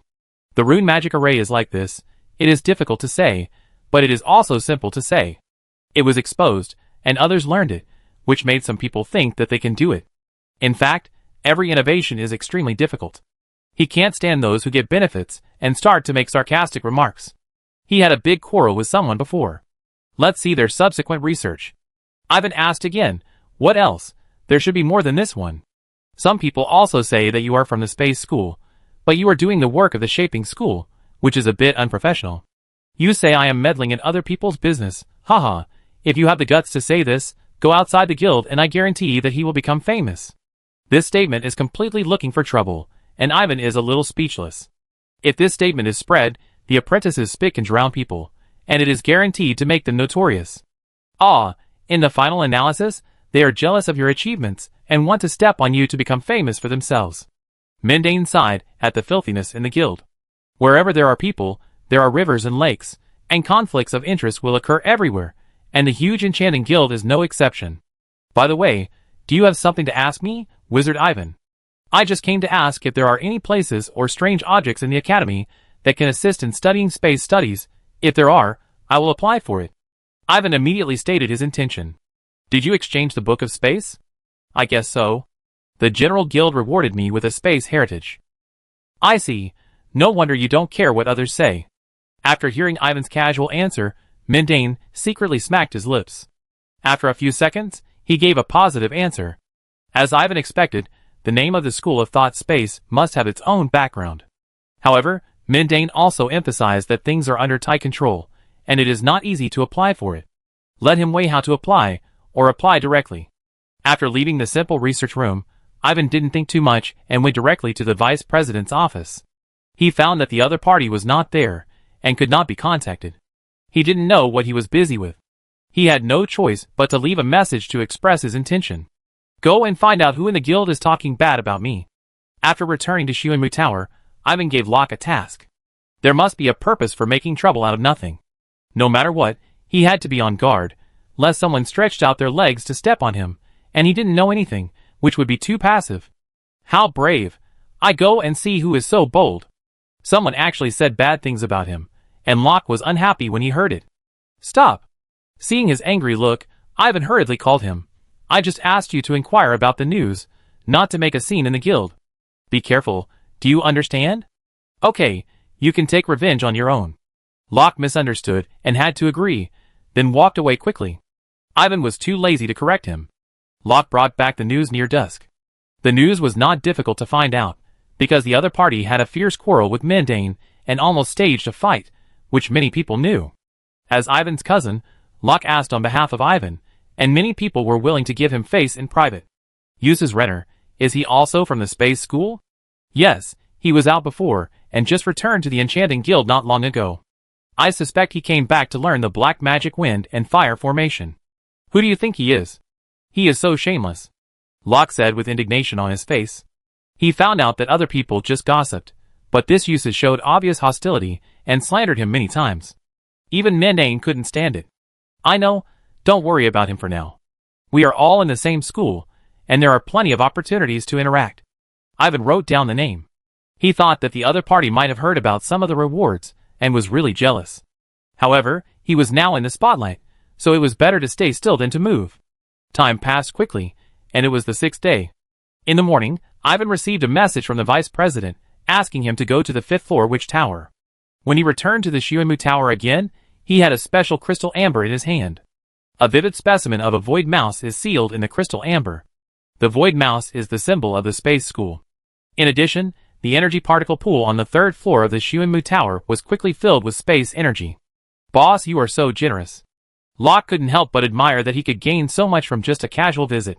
The rune magic array is like this. It is difficult to say, but it is also simple to say. It was exposed, and others learned it, which made some people think that they can do it. In fact, every innovation is extremely difficult. He can't stand those who get benefits and start to make sarcastic remarks. He had a big quarrel with someone before. Let's see their subsequent research. Ivan asked again, what else? There should be more than this one. Some people also say that you are from the space school, but you are doing the work of the shaping school, which is a bit unprofessional. You say I am meddling in other people's business, haha. If you have the guts to say this, go outside the guild and I guarantee that he will become famous. This statement is completely looking for trouble, and Ivan is a little speechless. If this statement is spread, the apprentices spit can drown people, and it is guaranteed to make them notorious. In the final analysis, they are jealous of your achievements and want to step on you to become famous for themselves. Mendane sighed at the filthiness in the guild. Wherever there are people, there are rivers and lakes, and conflicts of interest will occur everywhere, and the huge enchanting guild is no exception. By the way, do you have something to ask me, Wizard Ivan? I just came to ask if there are any places or strange objects in the academy that can assist in studying space studies. If there are, I will apply for it. Ivan immediately stated his intention. Did you exchange the Book of Space? I guess so. The General Guild rewarded me with a space heritage. I see. No wonder you don't care what others say. After hearing Ivan's casual answer, Mendane secretly smacked his lips. After a few seconds, he gave a positive answer. As Ivan expected, the name of the School of Thought Space must have its own background. However, Mendane also emphasized that things are under tight control, and it is not easy to apply for it. Let him weigh how to apply, or apply directly. After leaving the simple research room, Ivan didn't think too much and went directly to the vice president's office. He found that the other party was not there, and could not be contacted. He didn't know what he was busy with. He had no choice but to leave a message to express his intention. Go and find out who in the guild is talking bad about me. After returning to Shuenmu Tower, Ivan gave Locke a task. There must be a purpose for making trouble out of nothing. No matter what, he had to be on guard, lest someone stretched out their legs to step on him, and he didn't know anything, which would be too passive. How brave! I go and see who is so bold. Someone actually said bad things about him, and Locke was unhappy when he heard it. Stop! Seeing his angry look, Ivan hurriedly called him. I just asked you to inquire about the news, not to make a scene in the guild. Be careful, do you understand? Okay, you can take revenge on your own. Locke misunderstood and had to agree, then walked away quickly. Ivan was too lazy to correct him. Locke brought back the news near dusk. The news was not difficult to find out, because the other party had a fierce quarrel with Mendane and almost staged a fight, which many people knew. As Ivan's cousin, Locke asked on behalf of Ivan, and many people were willing to give him face in private. Uses Renner, is he also from the space school? Yes, he was out before, and just returned to the Enchanting Guild not long ago. I suspect he came back to learn the Black Magic Wind and Fire formation. Who do you think he is? He is so shameless. Locke said with indignation on his face. He found out that other people just gossiped, but this usage showed obvious hostility and slandered him many times. Even Mendane couldn't stand it. I know, don't worry about him for now. We are all in the same school, and there are plenty of opportunities to interact. Ivan wrote down the name. He thought that the other party might have heard about some of the rewards, and was really jealous. However, he was now in the spotlight, so it was better to stay still than to move. Time passed quickly, and it was the 6th day. In the morning, Ivan received a message from the vice president, asking him to go to the 5th floor Witch Tower. When he returned to the Shuenmu Tower again, he had a special crystal amber in his hand. A vivid specimen of a void mouse is sealed in the crystal amber. The void mouse is the symbol of the space school. In addition, the energy particle pool on the 3rd floor of the Shuenmu Tower was quickly filled with space energy. Boss, you are so generous. Locke couldn't help but admire that he could gain so much from just a casual visit.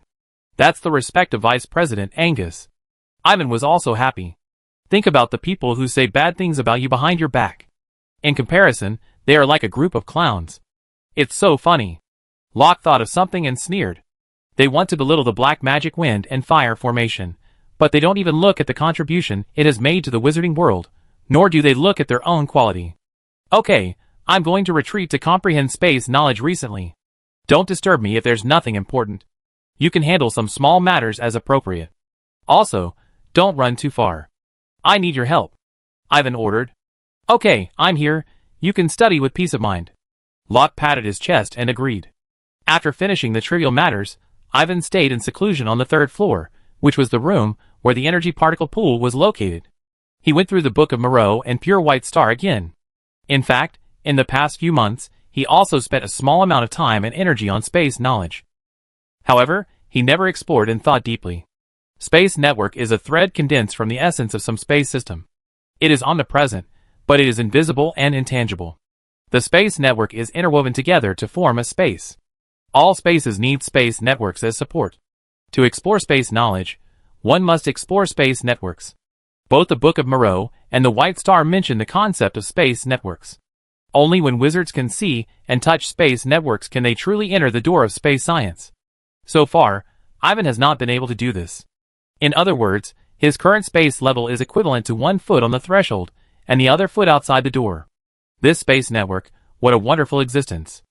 That's the respect of Vice President Angus. Ivan was also happy. Think about the people who say bad things about you behind your back. In comparison, they are like a group of clowns. It's so funny. Locke thought of something and sneered. They want to belittle the black magic wind and fire formation, but they don't even look at the contribution it has made to the wizarding world, nor do they look at their own quality. Okay, I'm going to retreat to comprehend space knowledge recently. Don't disturb me if there's nothing important. You can handle some small matters as appropriate. Also, don't run too far. I need your help. Ivan ordered. Okay, I'm here. You can study with peace of mind. Locke patted his chest and agreed. After finishing the trivial matters, Ivan stayed in seclusion on the third floor, which was the room where the energy particle pool was located. He went through the Book of Moreau and Pure White Star again. In fact, in the past few months, he also spent a small amount of time and energy on space knowledge. However, he never explored and thought deeply. Space network is a thread condensed from the essence of some space system. It is omnipresent, but it is invisible and intangible. The space network is interwoven together to form a space. All spaces need space networks as support. To explore space knowledge, one must explore space networks. Both the Book of Moreau and the White Star mention the concept of space networks. Only when wizards can see and touch space networks can they truly enter the door of space science. So far, Ivan has not been able to do this. In other words, his current space level is equivalent to 1 foot on the threshold and the other foot outside the door. This space network, what a wonderful existence.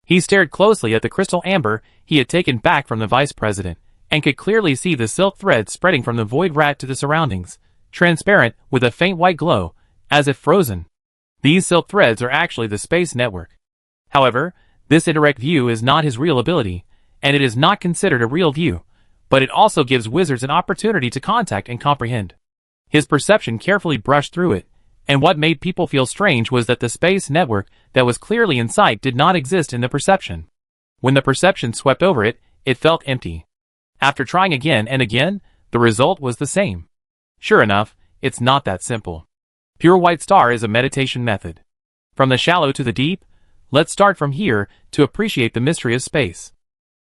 He stared closely at the crystal amber he had taken back from the vice president, and could clearly see the silk thread spreading from the void rat to the surroundings, transparent with a faint white glow, as if frozen. These silk threads are actually the space network. However, this indirect view is not his real ability, and it is not considered a real view, but it also gives wizards an opportunity to contact and comprehend. His perception carefully brushed through it, and what made people feel strange was that the space network that was clearly in sight did not exist in the perception. When the perception swept over it, it felt empty. After trying again and again, the result was the same. Sure enough, it's not that simple. Pure White Star is a meditation method. From the shallow to the deep, let's start from here to appreciate the mystery of space.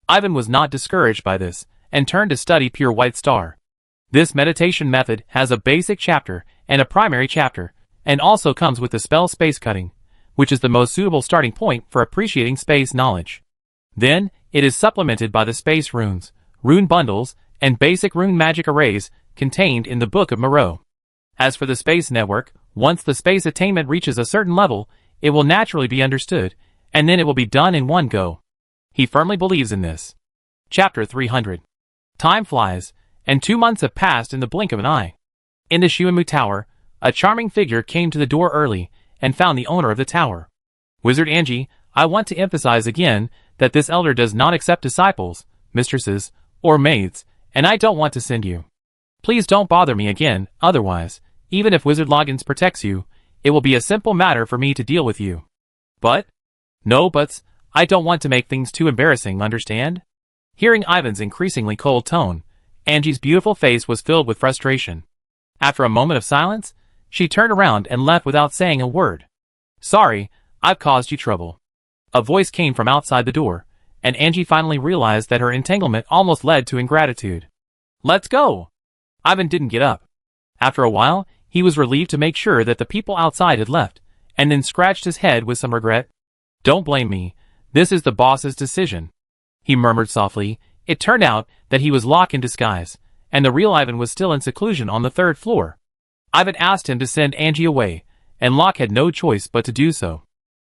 Ivan was not discouraged by this, and turned to study Pure White Star. This meditation method has a basic chapter and a primary chapter, and also comes with the spell Space Cutting, which is the most suitable starting point for appreciating space knowledge. Then, it is supplemented by the space runes, rune bundles, and basic rune magic arrays contained in the Book of Moreau. As for the space network, once the space attainment reaches a certain level, it will naturally be understood, and then it will be done in one go. He firmly believes in this. Chapter 300. Time flies, and 2 months have passed in the blink of an eye. In the Shuimu Tower, a charming figure came to the door early, and found the owner of the tower. Wizard Angie, I want to emphasize again that this elder does not accept disciples, mistresses, or maids, and I don't want to send you. Please don't bother me again, otherwise, even if Wizard Loggins protects you, it will be a simple matter for me to deal with you. But? No buts, I don't want to make things too embarrassing, understand? Hearing Ivan's increasingly cold tone, Angie's beautiful face was filled with frustration. After a moment of silence, she turned around and left without saying a word. Sorry, I've caused you trouble. A voice came from outside the door, and Angie finally realized that her entanglement almost led to ingratitude. Let's go! Ivan didn't get up. After a while, he was relieved to make sure that the people outside had left, and then scratched his head with some regret. Don't blame me, this is the boss's decision. He murmured softly. It turned out that he was Locke in disguise, and the real Ivan was still in seclusion on the third floor. Ivan asked him to send Angie away, and Locke had no choice but to do so.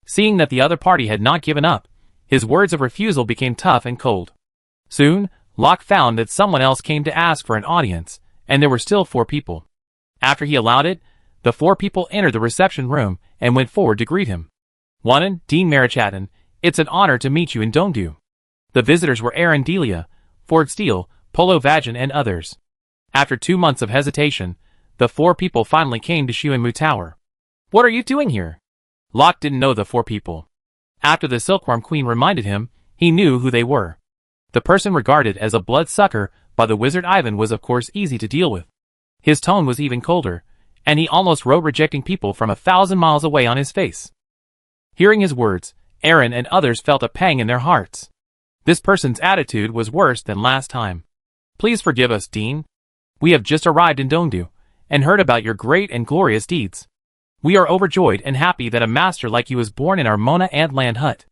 Seeing that the other party had not given up, his words of refusal became tough and cold. Soon, Locke found that someone else came to ask for an audience, and there were still 4 people. After he allowed it, the 4 people entered the reception room and went forward to greet him. Wanan, Dean Marichatin, it's an honor to meet you in Domdu. The visitors were Aaron Delia, Ford Steele, Polo Vagin, and others. After 2 months of hesitation, the 4 people finally came to Shuimu Tower. What are you doing here? Locke didn't know the 4 people. After the Silkworm Queen reminded him, he knew who they were. The person regarded as a bloodsucker by the wizard Ivan was of course easy to deal with. His tone was even colder, and he almost wrote rejecting people from 1,000 miles away on his face. Hearing his words, Aaron and others felt a pang in their hearts. This person's attitude was worse than last time. Please forgive us, Dean. We have just arrived in Domdu, and heard about your great and glorious deeds. We are overjoyed and happy that a master like you is born in our Mona Ant Land hut.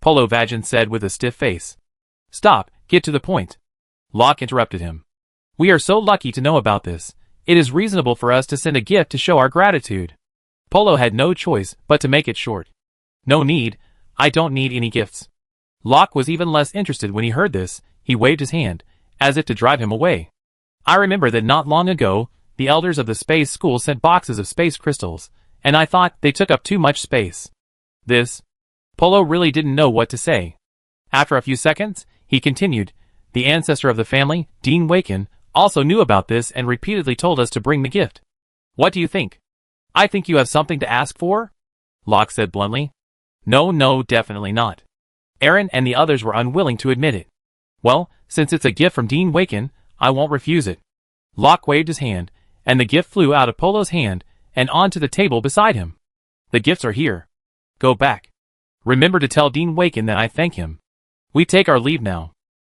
Polo Vagin said with a stiff face. Stop, get to the point. Locke interrupted him. We are so lucky to know about this. It is reasonable for us to send a gift to show our gratitude. Polo had no choice but to make it short. No need, I don't need any gifts. Locke was even less interested when he heard this. He waved his hand, as if to drive him away. I remember that not long ago, the elders of the space school sent boxes of space crystals, and I thought they took up too much space. Polo really didn't know what to say. After a few seconds, he continued, the ancestor of the family, Dean Waken, also knew about this and repeatedly told us to bring the gift. What do you think? I think you have something to ask for? Locke said bluntly. No, definitely not. Aaron and the others were unwilling to admit it. Well, since it's a gift from Dean Waken, I won't refuse it. Locke waved his hand, and the gift flew out of Polo's hand and onto the table beside him. The gifts are here. Go back. Remember to tell Dean Waken that I thank him. We take our leave now.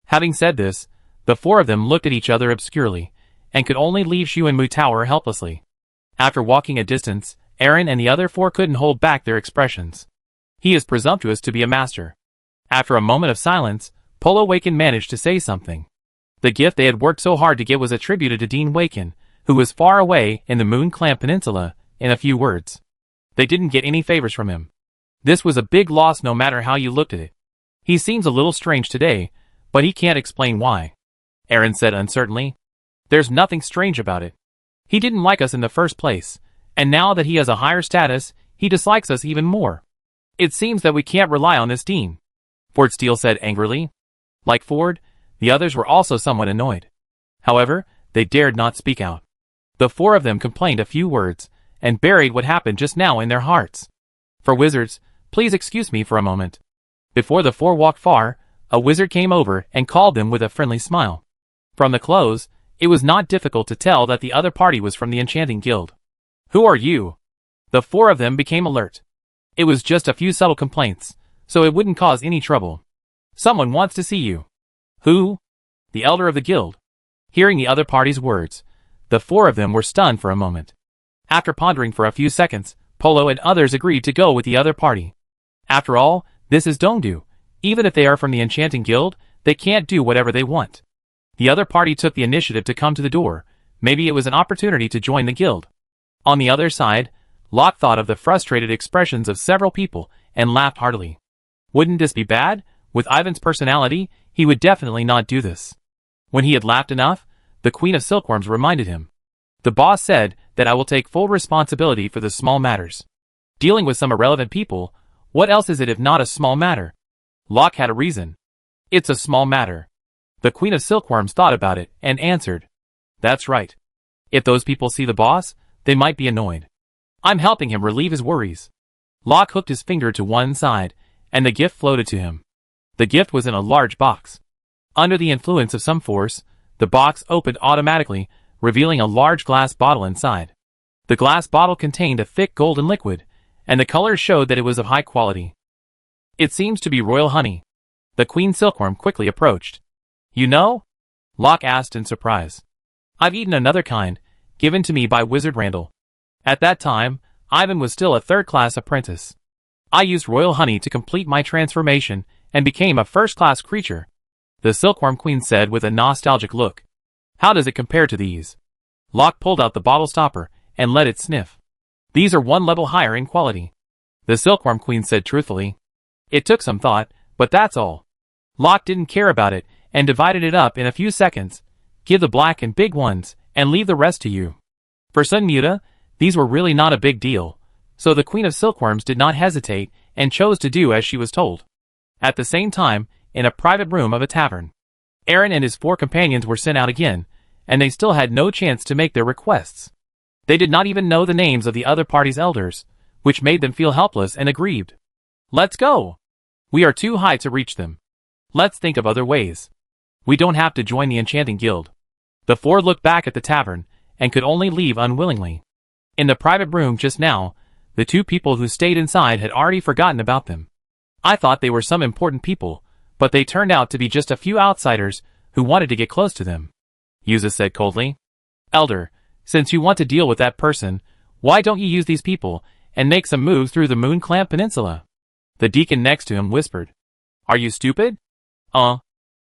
Having said this, the four of them looked at each other obscurely, and could only leave Shu and Mutawer helplessly. After walking a distance, Aaron and the other four couldn't hold back their expressions. He is presumptuous to be a master. After a moment of silence, Polo Waken managed to say something. The gift they had worked so hard to get was attributed to Dean Waken, who was far away in the Moon Clan Peninsula, in a few words. They didn't get any favors from him. This was a big loss no matter how you looked at it. He seems a little strange today, but he can't explain why. Aaron said uncertainly. There's nothing strange about it. He didn't like us in the first place, and now that he has a higher status, he dislikes us even more. It seems that we can't rely on this Dean. Ford Steele said angrily. Like Ford, the others were also somewhat annoyed. However, they dared not speak out. The four of them complained a few words, and buried what happened just now in their hearts. For wizards, please excuse me for a moment. Before the four walked far, a wizard came over and called them with a friendly smile. From the clothes, it was not difficult to tell that the other party was from the Enchanting Guild. Who are you? The four of them became alert. It was just a few subtle complaints, so it wouldn't cause any trouble. Someone wants to see you. Who? The elder of the guild. Hearing the other party's words, the four of them were stunned for a moment. After pondering for a few seconds, Polo and others agreed to go with the other party. After all, this is Dongdu. Even if they are from the Enchanting Guild, they can't do whatever they want. The other party took the initiative to come to the door. Maybe it was an opportunity to join the guild. On the other side, Locke thought of the frustrated expressions of several people and laughed heartily. Wouldn't this be bad? With Ivan's personality, he would definitely not do this. When he had laughed enough, the Queen of Silkworms reminded him. The boss said that I will take full responsibility for the small matters. Dealing with some irrelevant people, what else is it if not a small matter? Locke had a reason. It's a small matter. The Queen of Silkworms thought about it and answered. That's right. If those people see the boss, they might be annoyed. I'm helping him relieve his worries. Locke hooked his finger to one side, and the gift floated to him. The gift was in a large box. Under the influence of some force, the box opened automatically, revealing a large glass bottle inside. The glass bottle contained a thick golden liquid, and the colors showed that it was of high quality. It seems to be royal honey. The Queen Silkworm quickly approached. You know? Locke asked in surprise. I've eaten another kind, given to me by Wizard Randall. At that time, Ivan was still a third-class apprentice. I used royal honey to complete my transformation and became a first-class creature, the Silkworm Queen said with a nostalgic look. How does it compare to these? Locke pulled out the bottle stopper and let it sniff. These are one level higher in quality, the Silkworm Queen said truthfully. It took some thought, but that's all. Locke didn't care about it and divided it up in a few seconds. Give the black and big ones, and leave the rest to you. For Sun Muta, these were really not a big deal, so the Queen of Silkworms did not hesitate and chose to do as she was told. At the same time, in a private room of a tavern, Aaron and his four companions were sent out again, and they still had no chance to make their requests. They did not even know the names of the other party's elders, which made them feel helpless and aggrieved. Let's go! We are too high to reach them. Let's think of other ways. We don't have to join the Enchanting Guild. The four looked back at the tavern, and could only leave unwillingly. In the private room just now, the two people who stayed inside had already forgotten about them. I thought they were some important people, but they turned out to be just a few outsiders who wanted to get close to them. Yuza said coldly. Elder, Since you want to deal with that person, why don't you use these people and make some moves through the Moon Clamp Peninsula? The deacon next to him whispered. Are you stupid?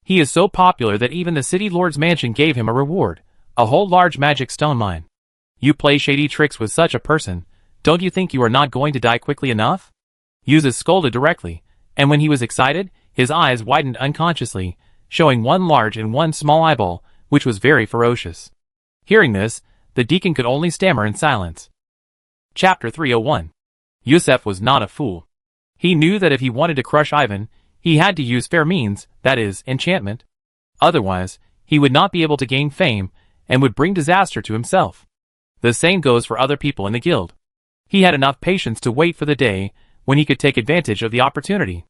He is so popular that even the city lord's mansion gave him a reward, a whole large magic stone mine. You play shady tricks with such a person, don't you think you are not going to die quickly enough? Yuzes scolded directly, and when he was excited, his eyes widened unconsciously, showing one large and one small eyeball, which was very ferocious. Hearing this, the deacon could only stammer in silence. Chapter 301. Yusef was not a fool. He knew that if he wanted to crush Ivan, he had to use fair means, that is, enchantment. Otherwise, he would not be able to gain fame, and would bring disaster to himself. The same goes for other people in the guild. He had enough patience to wait for the day when he could take advantage of the opportunity.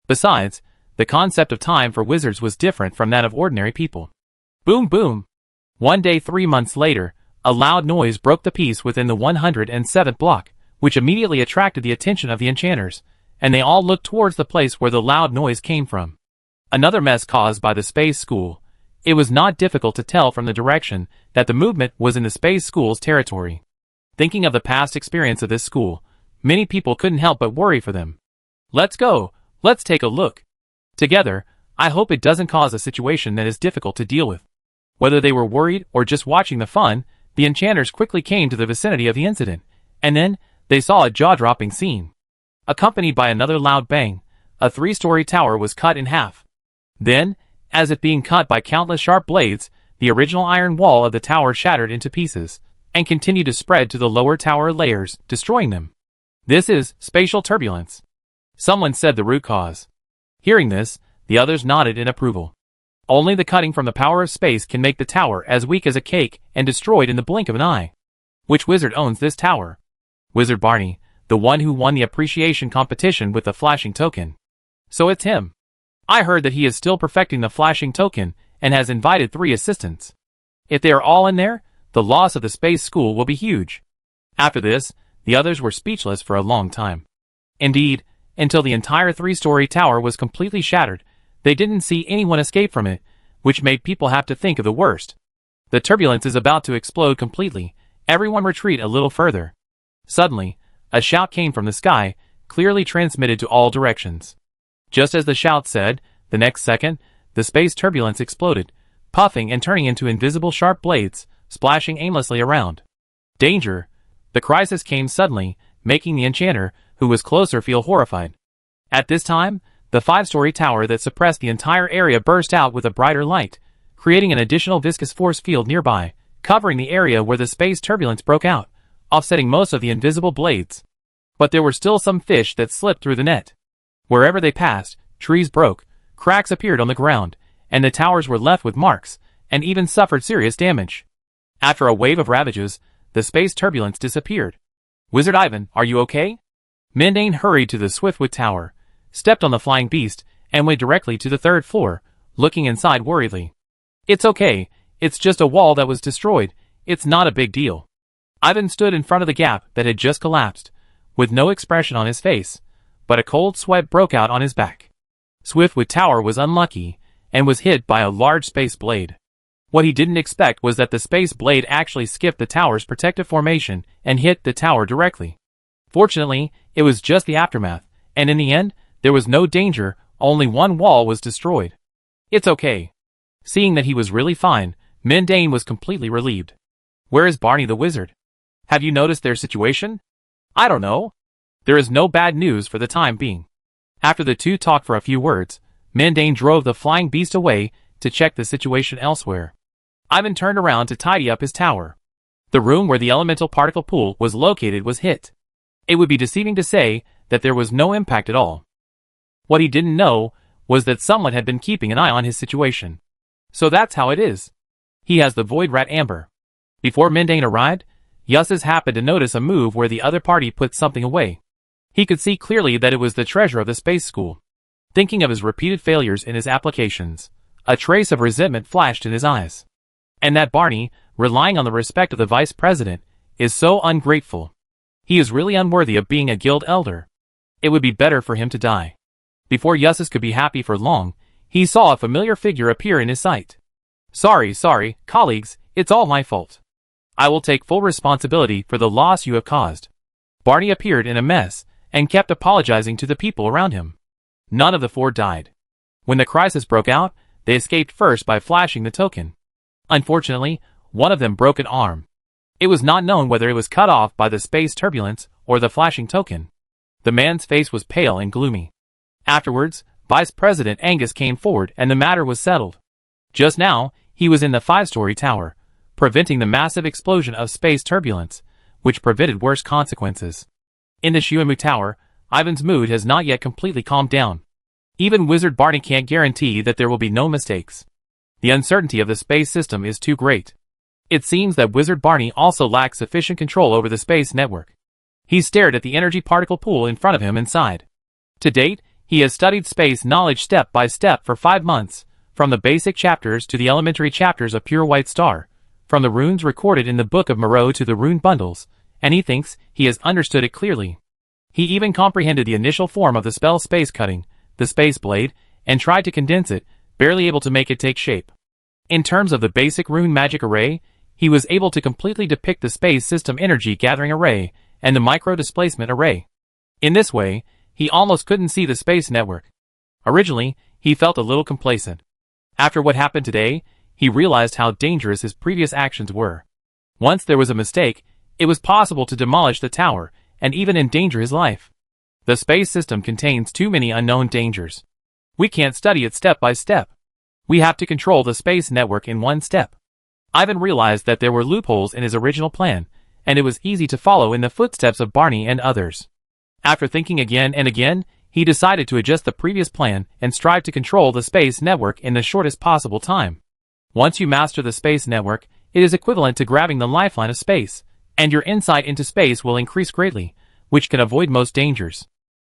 Besides, the concept of time for wizards was different from that of ordinary people. Boom boom! One day 3 months later, a loud noise broke the peace within the 107th block, which immediately attracted the attention of the enchanters, and they all looked towards the place where the loud noise came from. Another mess caused by the space school. It was not difficult to tell from the direction that the movement was in the space school's territory. Thinking of the past experience of this school, many people couldn't help but worry for them. Let's go, let's take a look. Together, I hope it doesn't cause a situation that is difficult to deal with. Whether they were worried or just watching the fun, the enchanters quickly came to the vicinity of the incident, and then they saw a jaw-dropping scene. Accompanied by another loud bang, a 3-story tower was cut in half. Then, as if being cut by countless sharp blades, the original iron wall of the tower shattered into pieces, and continued to spread to the lower tower layers, destroying them. This is spatial turbulence. Someone said the root cause. Hearing this, the others nodded in approval. Only the cutting from the power of space can make the tower as weak as a cake and destroyed in the blink of an eye. Which wizard owns this tower? Wizard Barney, the one who won the appreciation competition with the flashing token. So it's him. I heard that he is still perfecting the flashing token and has invited 3 assistants. If they are all in there, the loss of the space school will be huge. After this, the others were speechless for a long time. Indeed, until the entire 3-story tower was completely shattered, they didn't see anyone escape from it, which made people have to think of the worst. The turbulence is about to explode completely. Everyone retreat a little further. Suddenly, a shout came from the sky, clearly transmitted to all directions. Just as the shout said, the next second, the space turbulence exploded, puffing and turning into invisible sharp blades, splashing aimlessly around. Danger! The crisis came suddenly, making the enchanter, who was closer, feel horrified. At this time, the 5-story tower that suppressed the entire area burst out with a brighter light, creating an additional viscous force field nearby, covering the area where the space turbulence broke out, offsetting most of the invisible blades. But there were still some fish that slipped through the net. Wherever they passed, trees broke, cracks appeared on the ground, and the towers were left with marks, and even suffered serious damage. After a wave of ravages, the space turbulence disappeared. Wizard Ivan, are you okay? Mendane hurried to the Swiftwood Tower, stepped on the flying beast, and went directly to the 3rd floor, looking inside worriedly. It's okay, it's just a wall that was destroyed, it's not a big deal. Ivan stood in front of the gap that had just collapsed, with no expression on his face, but a cold sweat broke out on his back. Swiftwood Tower was unlucky, and was hit by a large space blade. What he didn't expect was that the space blade actually skipped the tower's protective formation and hit the tower directly. Fortunately, it was just the aftermath, and in the end, there was no danger, only one wall was destroyed. It's okay. Seeing that he was really fine, Mendane was completely relieved. Where is Barney the wizard? Have you noticed their situation? I don't know. There is no bad news for the time being. After the two talked for a few words, Mendane drove the flying beast away to check the situation elsewhere. Ivan turned around to tidy up his tower. The room where the elemental particle pool was located was hit. It would be deceiving to say that there was no impact at all. What he didn't know was that someone had been keeping an eye on his situation. So that's how it is. He has the Void Rat Amber. Before Mendane arrived, Yusses happened to notice a move where the other party put something away. He could see clearly that it was the treasure of the space school. Thinking of his repeated failures in his applications, a trace of resentment flashed in his eyes. And that Barney, relying on the respect of the vice president, is so ungrateful. He is really unworthy of being a guild elder. It would be better for him to die. Before Yusses could be happy for long, he saw a familiar figure appear in his sight. Sorry, colleagues, it's all my fault. I will take full responsibility for the loss you have caused. Barney appeared in a mess and kept apologizing to the people around him. None of the four died. When the crisis broke out, they escaped first by flashing the token. Unfortunately, one of them broke an arm. It was not known whether it was cut off by the space turbulence or the flashing token. The man's face was pale and gloomy. Afterwards, Vice President Angus came forward and the matter was settled. Just now, he was in the 5-story tower, preventing the massive explosion of space turbulence, which prevented worse consequences. In the Shuamu Tower, Ivan's mood has not yet completely calmed down. Even Wizard Barney can't guarantee that there will be no mistakes. The uncertainty of the space system is too great. It seems that Wizard Barney also lacks sufficient control over the space network. He stared at the energy particle pool in front of him and sighed. To date, he has studied space knowledge step by step for 5 months, from the basic chapters to the elementary chapters of Pure White Star, from the runes recorded in the Book of Moreau to the rune bundles, and he thinks he has understood it clearly. He even comprehended the initial form of the spell Space Cutting, the Space Blade, and tried to condense it, barely able to make it take shape. In terms of the basic rune magic array, he was able to completely depict the space system energy gathering array and the micro-displacement array. In this way, he almost couldn't see the space network. Originally, he felt a little complacent. After what happened today, he realized how dangerous his previous actions were. Once there was a mistake, it was possible to demolish the tower and even endanger his life. The space system contains too many unknown dangers. We can't study it step by step. We have to control the space network in one step. Ivan realized that there were loopholes in his original plan, and it was easy to follow in the footsteps of Barney and others. After thinking again and again, he decided to adjust the previous plan and strive to control the space network in the shortest possible time. Once you master the space network, it is equivalent to grabbing the lifeline of space, and your insight into space will increase greatly, which can avoid most dangers.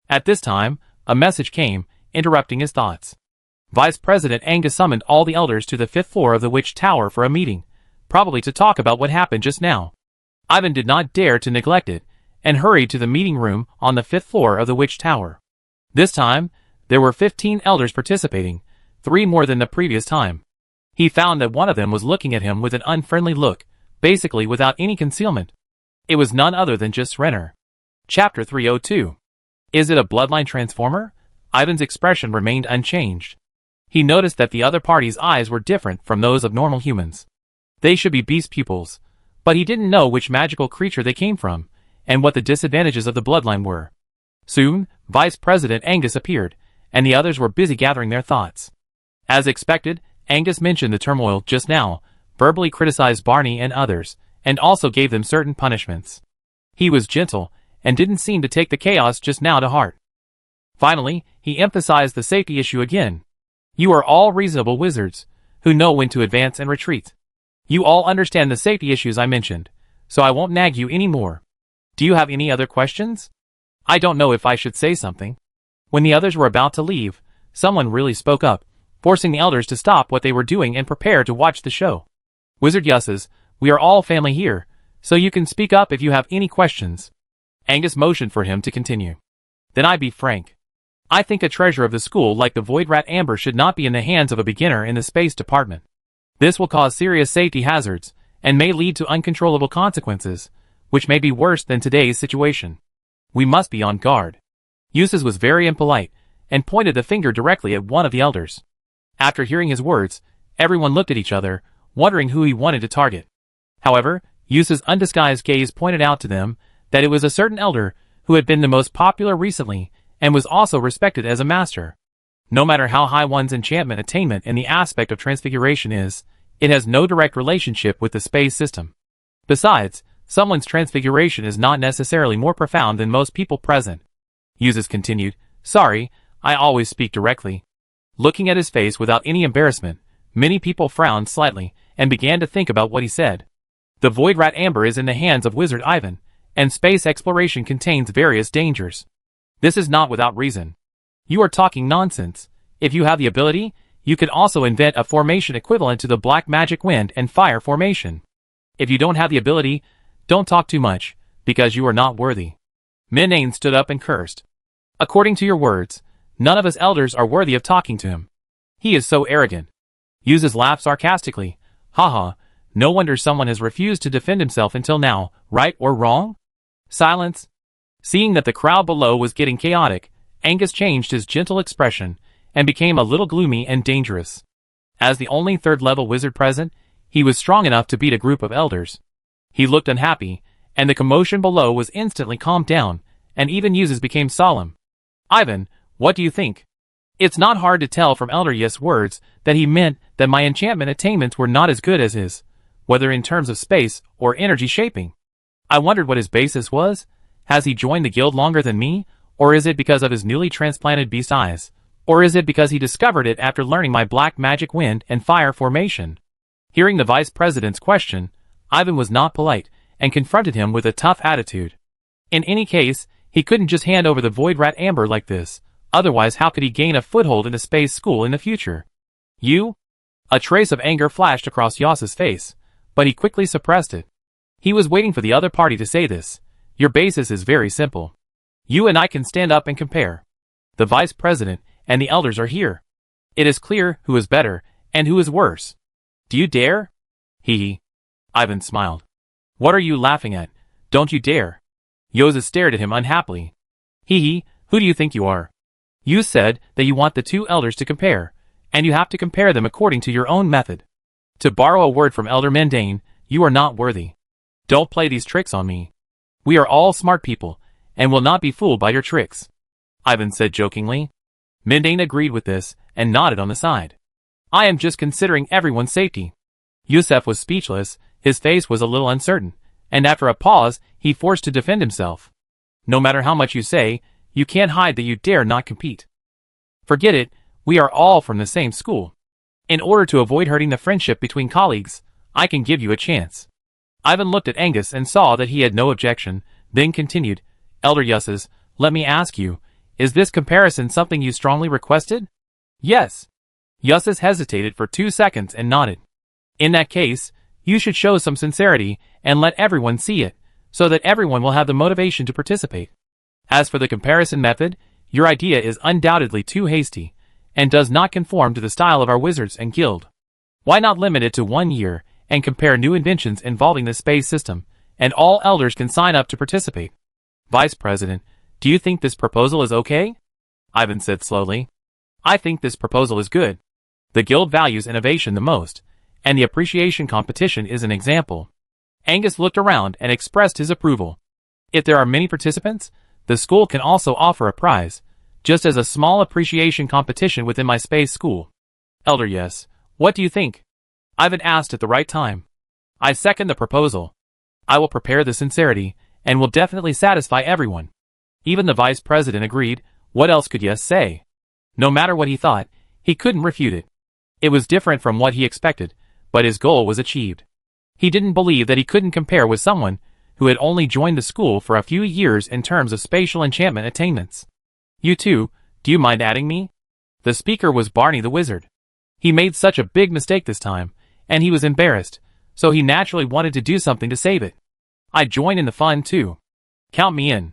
At this time, a message came, interrupting his thoughts. Vice President Angus summoned all the elders to the 5th floor of the Witch Tower for a meeting, probably to talk about what happened just now. Ivan did not dare to neglect it, and hurried to the meeting room on the 5th floor of the Witch Tower. This time, there were 15 elders participating, 3 more than the previous time. He found that one of them was looking at him with an unfriendly look, basically without any concealment. It was none other than just Renner. Chapter 302. Is it a bloodline transformer? Ivan's expression remained unchanged. He noticed that the other party's eyes were different from those of normal humans. They should be beast pupils, but he didn't know which magical creature they came from, and what the disadvantages of the bloodline were. Soon, Vice President Angus appeared, and the others were busy gathering their thoughts. As expected, Angus mentioned the turmoil just now, verbally criticized Barney and others, and also gave them certain punishments. He was gentle, and didn't seem to take the chaos just now to heart. Finally, he emphasized the safety issue again. You are all reasonable wizards, who know when to advance and retreat. You all understand the safety issues I mentioned, so I won't nag you anymore. Do you have any other questions? I don't know if I should say something. When the others were about to leave, someone really spoke up, forcing the elders to stop what they were doing and prepare to watch the show. Wizard Yusses, we are all family here, so you can speak up if you have any questions. Angus motioned for him to continue. Then I be frank. I think a treasure of the school like the Void Rat Amber should not be in the hands of a beginner in the space department. This will cause serious safety hazards, and may lead to uncontrollable consequences, which may be worse than today's situation. We must be on guard. Eustace was very impolite, and pointed the finger directly at one of the elders. After hearing his words, everyone looked at each other, wondering who he wanted to target. However, Eustace's undisguised gaze pointed out to them that it was a certain elder who had been the most popular recently, and was also respected as a master. No matter how high one's enchantment attainment in the aspect of transfiguration is, it has no direct relationship with the space system. Besides, someone's transfiguration is not necessarily more profound than most people present. Eustace continued, Sorry, I always speak directly. Looking at his face without any embarrassment, many people frowned slightly, and began to think about what he said. The Void Rat Amber is in the hands of Wizard Ivan, and space exploration contains various dangers. This is not without reason. You are talking nonsense. If you have the ability, you can also invent a formation equivalent to the Black Magic Wind and Fire formation. If you don't have the ability, don't talk too much, because you are not worthy. Minane stood up and cursed. According to your words, none of us elders are worthy of talking to him. He is so arrogant. Eustace laughed sarcastically. Haha, No wonder someone has refused to defend himself until now, right or wrong? Silence. Seeing that the crowd below was getting chaotic, Angus changed his gentle expression and became a little gloomy and dangerous. As the only third-level wizard present, he was strong enough to beat a group of elders. He looked unhappy, and the commotion below was instantly calmed down, and even Yus's became solemn. Ivan, what do you think? It's not hard to tell from Elder Yes' words that he meant that my enchantment attainments were not as good as his, whether in terms of space or energy shaping. I wondered what his basis was. Has he joined the guild longer than me, or is it because of his newly transplanted beast eyes? Or is it because he discovered it after learning my black magic wind and fire formation? Hearing the vice president's question, Ivan was not polite and confronted him with a tough attitude. In any case, he couldn't just hand over the void rat amber like this, otherwise how could he gain a foothold in the space school in the future? You? A trace of anger flashed across Yas's face, but he quickly suppressed it. He was waiting for the other party to say this. Your basis is very simple. You and I can stand up and compare. The vice president and the elders are here. It is clear who is better and who is worse. Do you dare? Hee. Ivan smiled. What are you laughing at? Don't you dare. Yoza stared at him unhappily. Hee, who do you think you are? You said that you want the two elders to compare, and you have to compare them according to your own method. To borrow a word from Elder Mendane, you are not worthy. Don't play these tricks on me. We are all smart people, and will not be fooled by your tricks. Ivan said jokingly. Mendane agreed with this, and nodded on the side. I am just considering everyone's safety. Yusef was speechless, his face was a little uncertain, and after a pause, he forced to defend himself. No matter how much you say, you can't hide that you dare not compete. Forget it, we are all from the same school. In order to avoid hurting the friendship between colleagues, I can give you a chance. Ivan looked at Angus and saw that he had no objection, then continued, Elder Yusses, let me ask you, is this comparison something you strongly requested? Yes. Yusses hesitated for 2 seconds and nodded. In that case, you should show some sincerity and let everyone see it, so that everyone will have the motivation to participate. As for the comparison method, your idea is undoubtedly too hasty, and does not conform to the style of our wizards and guild. Why not limit it to 1 year, and compare new inventions involving the space system, and all elders can sign up to participate? Vice President, do you think this proposal is okay? Ivan said slowly. I think this proposal is good. The guild values innovation the most, and the appreciation competition is an example. Angus looked around and expressed his approval. If there are many participants, the school can also offer a prize, just as a small appreciation competition within my space school. Elder Yes, what do you think? Ivan asked at the right time. I second the proposal. I will prepare the sincerity, and will definitely satisfy everyone. Even the vice president agreed. What else could Yes say? No matter what he thought, he couldn't refute it. It was different from what he expected, but his goal was achieved. He didn't believe that he couldn't compare with someone who had only joined the school for a few years in terms of spatial enchantment attainments. You too, do you mind adding me? The speaker was Barney the wizard. He made such a big mistake this time, and he was embarrassed, so he naturally wanted to do something to save it. I'd join in the fun too. Count me in.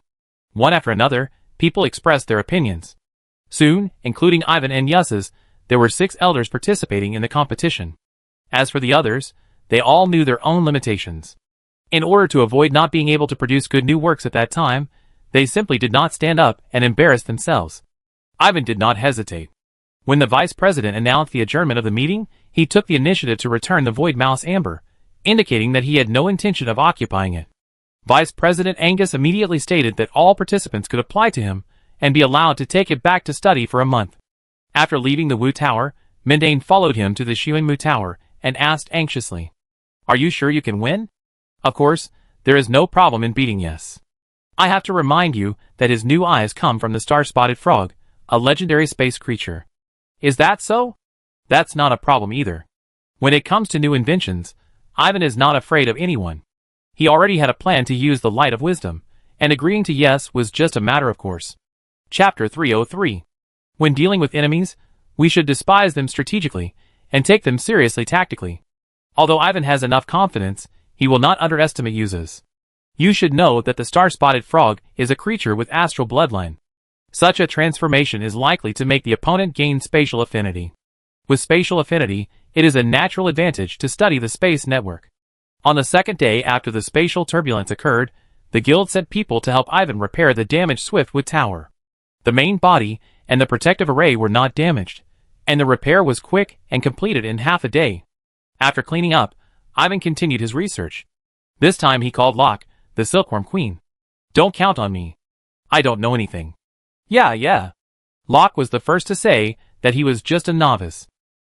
One after another, people expressed their opinions. Soon, including Ivan and Yus's, there were 6 elders participating in the competition. As for the others, they all knew their own limitations. In order to avoid not being able to produce good new works at that time, they simply did not stand up and embarrass themselves. Ivan did not hesitate. When the vice president announced the adjournment of the meeting, he took the initiative to return the void mouse amber, indicating that he had no intention of occupying it. Vice President Angus immediately stated that all participants could apply to him and be allowed to take it back to study for a month. After leaving the Wu Tower, Mendane followed him to the Xuanmu Tower and asked anxiously, Are you sure you can win? Of course, there is no problem in beating Yes. I have to remind you that his new eyes come from the star-spotted frog, a legendary space creature. Is that so? That's not a problem either. When it comes to new inventions, Ivan is not afraid of anyone. He already had a plan to use the light of wisdom, and agreeing to Yes was just a matter of course. Chapter 303. When dealing with enemies, we should despise them strategically, and take them seriously tactically. Although Ivan has enough confidence, he will not underestimate Yuzes. You should know that the star-spotted frog is a creature with astral bloodline. Such a transformation is likely to make the opponent gain spatial affinity. With spatial affinity, it is a natural advantage to study the space network. On the second day after the spatial turbulence occurred, the guild sent people to help Ivan repair the damaged Swiftwood Tower. The main body and the protective array were not damaged, and the repair was quick and completed in half a day. After cleaning up, Ivan continued his research. This time he called Locke, the Silkworm Queen. "Don't count on me. I don't know anything." Yeah. Locke was the first to say that he was just a novice.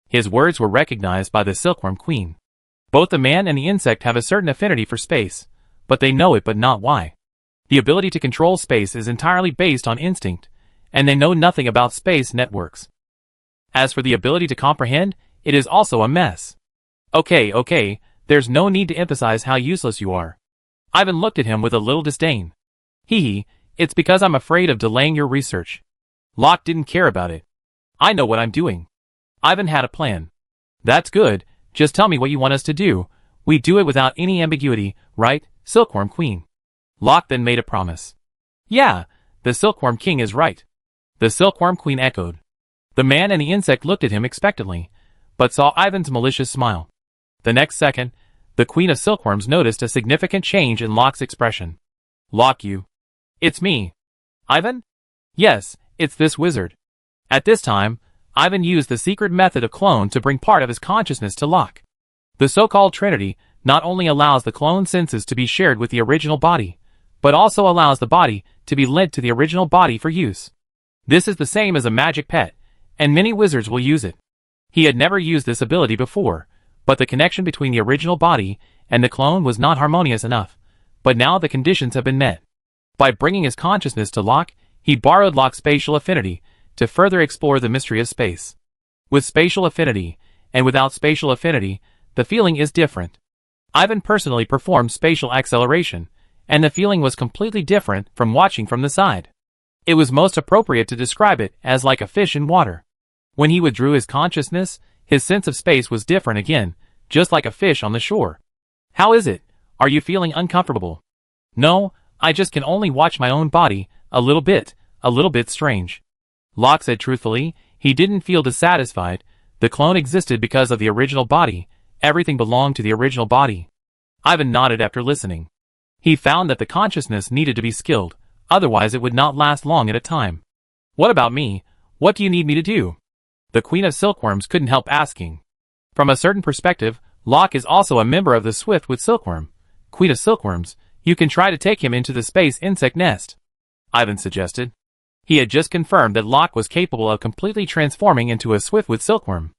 His words were recognized by the Silkworm Queen. Both the man and the insect have a certain affinity for space, but they know it but not why. The ability to control space is entirely based on instinct, and they know nothing about space networks. As for the ability to comprehend, it is also a mess. Okay, there's no need to emphasize how useless you are. Ivan looked at him with a little disdain. It's because I'm afraid of delaying your research. Locke didn't care about it. I know what I'm doing. Ivan had a plan. That's good, just tell me what you want us to do. We do it without any ambiguity, right, Silkworm Queen? Locke then made a promise. Yeah, the Silkworm King is right. The Silkworm Queen echoed. The man and the insect looked at him expectantly, but saw Ivan's malicious smile. The next second, the Queen of Silkworms noticed a significant change in Locke's expression. Locke, you. It's me. Ivan? Yes, it's this wizard. At this time, Ivan used the secret method of clone to bring part of his consciousness to Locke. The so-called Trinity not only allows the clone senses to be shared with the original body, but also allows the body to be lent to the original body for use. This is the same as a magic pet, and many wizards will use it. He had never used this ability before, but the connection between the original body and the clone was not harmonious enough, but now the conditions have been met. By bringing his consciousness to Locke, he borrowed Locke's spatial affinity to further explore the mystery of space. With spatial affinity, and without spatial affinity, the feeling is different. Ivan personally performed spatial acceleration, and the feeling was completely different from watching from the side. It was most appropriate to describe it as like a fish in water. When he withdrew his consciousness, his sense of space was different again, just like a fish on the shore. How is it? Are you feeling uncomfortable? No, I just can only watch my own body, a little bit strange. Locke said truthfully, he didn't feel dissatisfied. The clone existed because of the original body. Everything belonged to the original body. Ivan nodded after listening. He found that the consciousness needed to be skilled, otherwise it would not last long at a time. What about me? What do you need me to do? The Queen of Silkworms couldn't help asking. From a certain perspective, Locke is also a member of the Swiftwood Silkworm. Queen of Silkworms, you can try to take him into the space insect nest. Ivan suggested. He had just confirmed that Locke was capable of completely transforming into a Swiftwood Silkworm.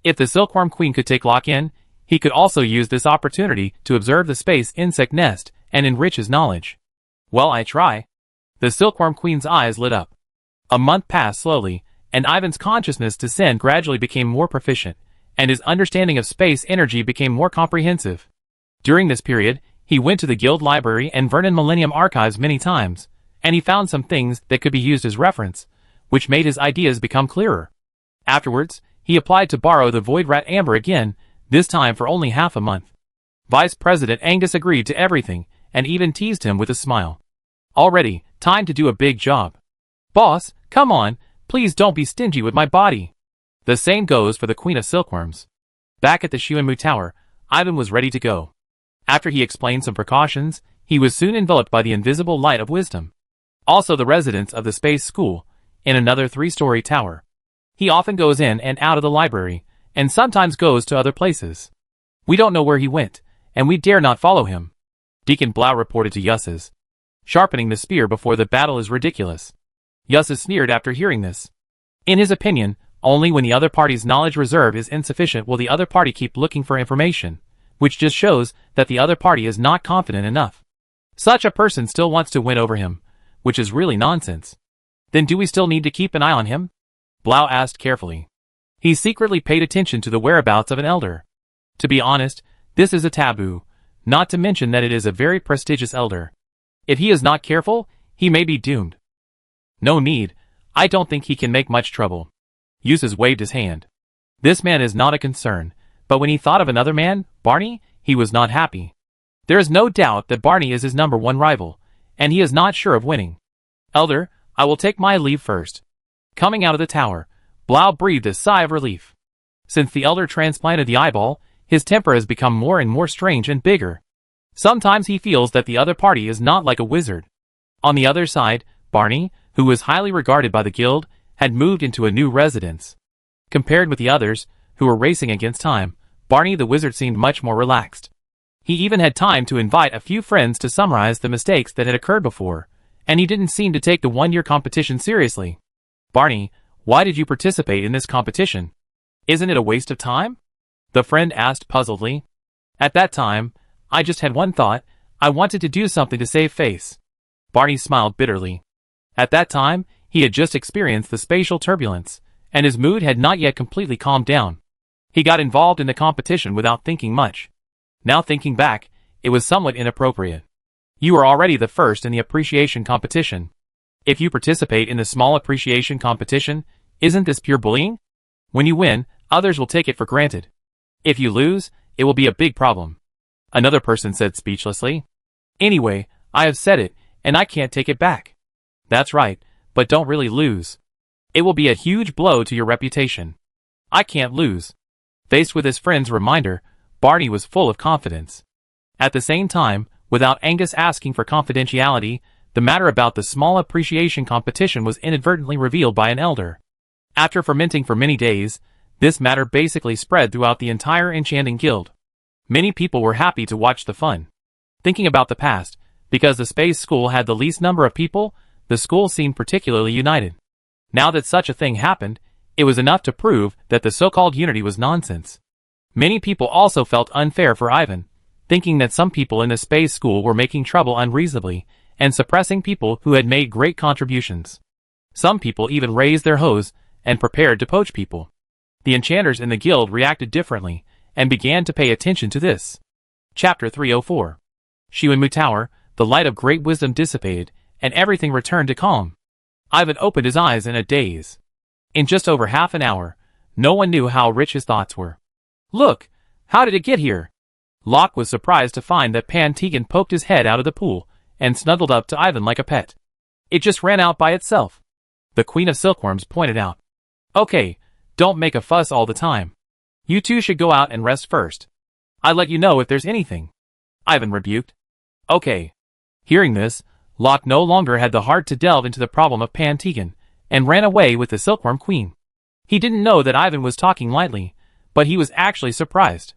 If the Silkworm Queen could take Locke in, he could also use this opportunity to observe the space insect nest and enrich his knowledge. Well, I try. The Silkworm Queen's eyes lit up. A month passed slowly, and Ivan's consciousness descent gradually became more proficient, and his understanding of space energy became more comprehensive. During this period, he went to the Guild Library and Vernon Millennium Archives many times, and he found some things that could be used as reference, which made his ideas become clearer. Afterwards, he applied to borrow the Void Rat Amber again, this time for only half a month. Vice President Angus agreed to everything, and even teased him with a smile. Already, time to do a big job. Boss, come on, please don't be stingy with my body. The same goes for the Queen of Silkworms. Back at the Shuenmu Tower, Ivan was ready to go. After he explained some precautions, he was soon enveloped by the invisible light of wisdom. Also the residents of the Space School, in another 3-story tower. He often goes in and out of the library, and sometimes goes to other places. We don't know where he went, and we dare not follow him. Deacon Blau reported to Yusses. Sharpening the spear before the battle is ridiculous. Yusses sneered after hearing this. In his opinion, only when the other party's knowledge reserve is insufficient will the other party keep looking for information, which just shows that the other party is not confident enough. Such a person still wants to win over him, which is really nonsense. Then do we still need to keep an eye on him? Blau asked carefully. He secretly paid attention to the whereabouts of an elder. To be honest, this is a taboo, not to mention that it is a very prestigious elder. If he is not careful, he may be doomed. No need, I don't think he can make much trouble. Yusses waved his hand. This man is not a concern, but when he thought of another man, Barney, he was not happy. There is no doubt that Barney is his #1 rival, and he is not sure of winning. Elder, I will take my leave first. Coming out of the tower, Blau breathed a sigh of relief. Since the elder transplanted the eyeball, his temper has become more and more strange and bigger. Sometimes he feels that the other party is not like a wizard. On the other side, Barney, who was highly regarded by the guild, had moved into a new residence. Compared with the others, who were racing against time, Barney the wizard seemed much more relaxed. He even had time to invite a few friends to summarize the mistakes that had occurred before, and he didn't seem to take the one-year competition seriously. "Barney, why did you participate in this competition? Isn't it a waste of time?" the friend asked puzzledly. "At that time, I just had one thought. I wanted to do something to save face." Barney smiled bitterly. At that time, he had just experienced the spatial turbulence, and his mood had not yet completely calmed down. He got involved in the competition without thinking much. Now thinking back, it was somewhat inappropriate. You are already the first in the appreciation competition. If you participate in the small appreciation competition, isn't this pure bullying? When you win, others will take it for granted. If you lose, it will be a big problem. Another person said speechlessly. "Anyway, I have said it, and I can't take it back." "That's right, but don't really lose. It will be a huge blow to your reputation." "I can't lose." Faced with his friend's reminder, Barney was full of confidence. At the same time, without Angus asking for confidentiality, the matter about the small appreciation competition was inadvertently revealed by an elder. After fermenting for many days, this matter basically spread throughout the entire Enchanting Guild. Many people were happy to watch the fun. Thinking about the past, because the space school had the least number of people, the school seemed particularly united. Now that such a thing happened, it was enough to prove that the so-called unity was nonsense. Many people also felt unfair for Ivan, thinking that some people in the space school were making trouble unreasonably and suppressing people who had made great contributions. Some people even raised their hoes and prepared to poach people. The enchanters in the guild reacted differently and began to pay attention to this. Chapter 304. Shiwanmu Tower, the light of great wisdom dissipated, and everything returned to calm. Ivan opened his eyes in a daze. In just over half an hour, no one knew how rich his thoughts were. "Look, how did it get here?" Locke was surprised to find that Pan-Tegan poked his head out of the pool and snuggled up to Ivan like a pet. "It just ran out by itself," the Queen of Silkworms pointed out. "Okay, don't make a fuss all the time. You two should go out and rest first. I'll let you know if there's anything," Ivan rebuked. "Okay." Hearing this, Locke no longer had the heart to delve into the problem of Pan-Tegan, and ran away with the Silkworm Queen. He didn't know that Ivan was talking lightly, but he was actually surprised.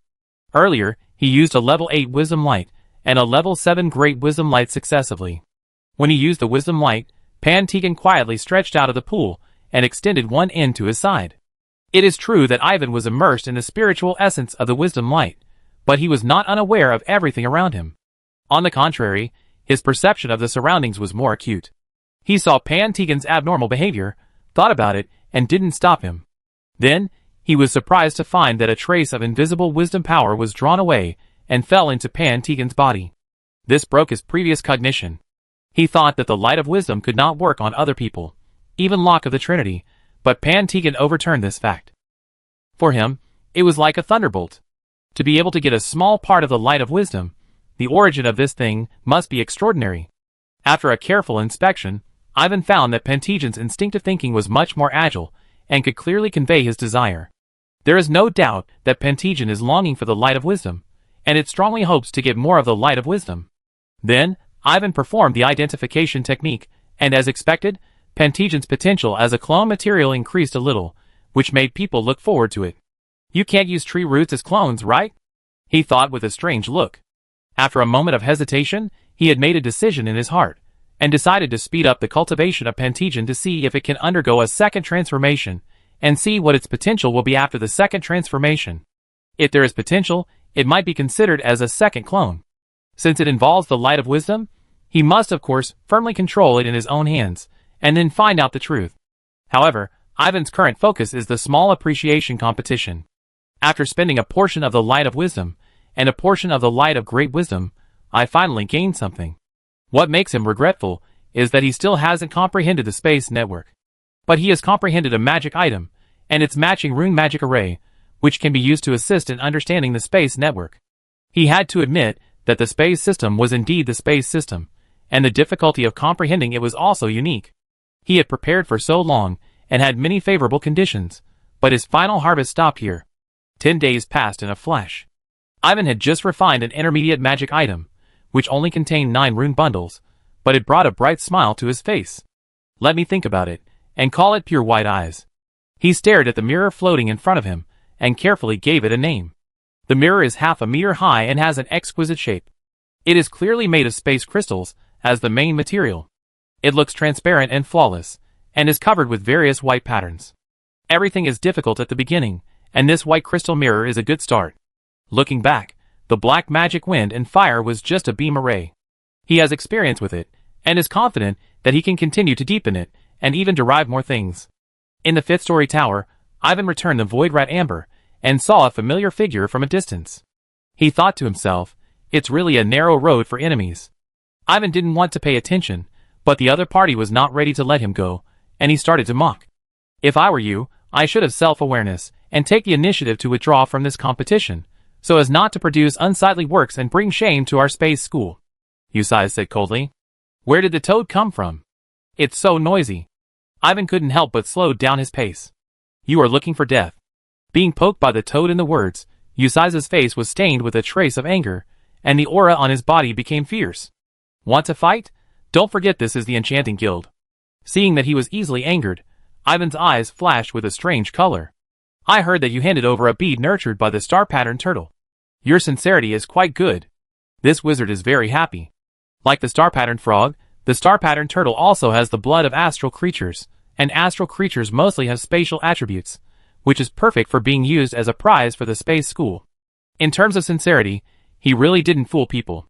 Earlier, he used a level 8 Wisdom Light and a level 7 Great Wisdom Light successively. When he used the Wisdom Light, Pan-Tegan quietly stretched out of the pool and extended one end to his side. It is true that Ivan was immersed in the spiritual essence of the Wisdom Light, but he was not unaware of everything around him. On the contrary, his perception of the surroundings was more acute. He saw Pan-Tegan's abnormal behavior, thought about it, and didn't stop him. Then, he was surprised to find that a trace of invisible wisdom power was drawn away and fell into Pan-Tegan's body. This broke his previous cognition. He thought that the light of wisdom could not work on other people, even Locke of the Trinity, but Pan-Tegan overturned this fact. For him, it was like a thunderbolt. To be able to get a small part of the light of wisdom, the origin of this thing must be extraordinary. After a careful inspection, Ivan found that Pan-Tegan's instinctive thinking was much more agile and could clearly convey his desire. There is no doubt that Pan-Tegan is longing for the light of wisdom, and it strongly hopes to get more of the light of wisdom. Then, Ivan performed the identification technique, and as expected, Pan-Tegan's potential as a clone material increased a little, which made people look forward to it. "You can't use tree roots as clones, right?" he thought with a strange look. After a moment of hesitation, he had made a decision in his heart, and decided to speed up the cultivation of Pan-Tegan to see if it can undergo a second transformation, and see what its potential will be after the second transformation. If there is potential, it might be considered as a second clone. Since it involves the light of wisdom, he must of course firmly control it in his own hands, and then find out the truth. However, Ivan's current focus is the small appreciation competition. After spending a portion of the light of wisdom, and a portion of the light of great wisdom, I finally gained something. What makes him regretful is that he still hasn't comprehended the space network. But he has comprehended a magic item, and its matching rune magic array, which can be used to assist in understanding the space network. He had to admit that the space system was indeed the space system, and the difficulty of comprehending it was also unique. He had prepared for so long, and had many favorable conditions, but his final harvest stopped here. 10 days passed in a flash. Ivan had just refined an intermediate magic item, which only contained 9 rune bundles, but it brought a bright smile to his face. Let me think about it, and call it Pure White Eyes. He stared at the mirror floating in front of him, and carefully gave it a name. The mirror is half a meter high and has an exquisite shape. It is clearly made of space crystals, as the main material. It looks transparent and flawless, and is covered with various white patterns. Everything is difficult at the beginning, and this white crystal mirror is a good start. Looking back, the black magic wind and fire was just a beam array. He has experience with it, and is confident that he can continue to deepen it, and even derive more things. In the 5th-story tower, Ivan returned the void rat amber, and saw a familiar figure from a distance. He thought to himself, it's really a narrow road for enemies. Ivan didn't want to pay attention, but the other party was not ready to let him go, and he started to mock. If I were you, I should have self-awareness, and take the initiative to withdraw from this competition, so as not to produce unsightly works and bring shame to our space school. Usai said coldly. Where did the toad come from? It's so noisy. Ivan couldn't help but slowed down his pace. You are looking for death. Being poked by the toad in the words, Usai's face was stained with a trace of anger, and the aura on his body became fierce. Want to fight? Don't forget this is the Enchanting Guild. Seeing that he was easily angered, Ivan's eyes flashed with a strange color. I heard that you handed over a bead nurtured by the star-patterned turtle. Your sincerity is quite good. This wizard is very happy. Like the star-patterned frog, the star-patterned turtle also has the blood of astral creatures, and astral creatures mostly have spatial attributes, which is perfect for being used as a prize for the space school. In terms of sincerity, he really didn't fool people.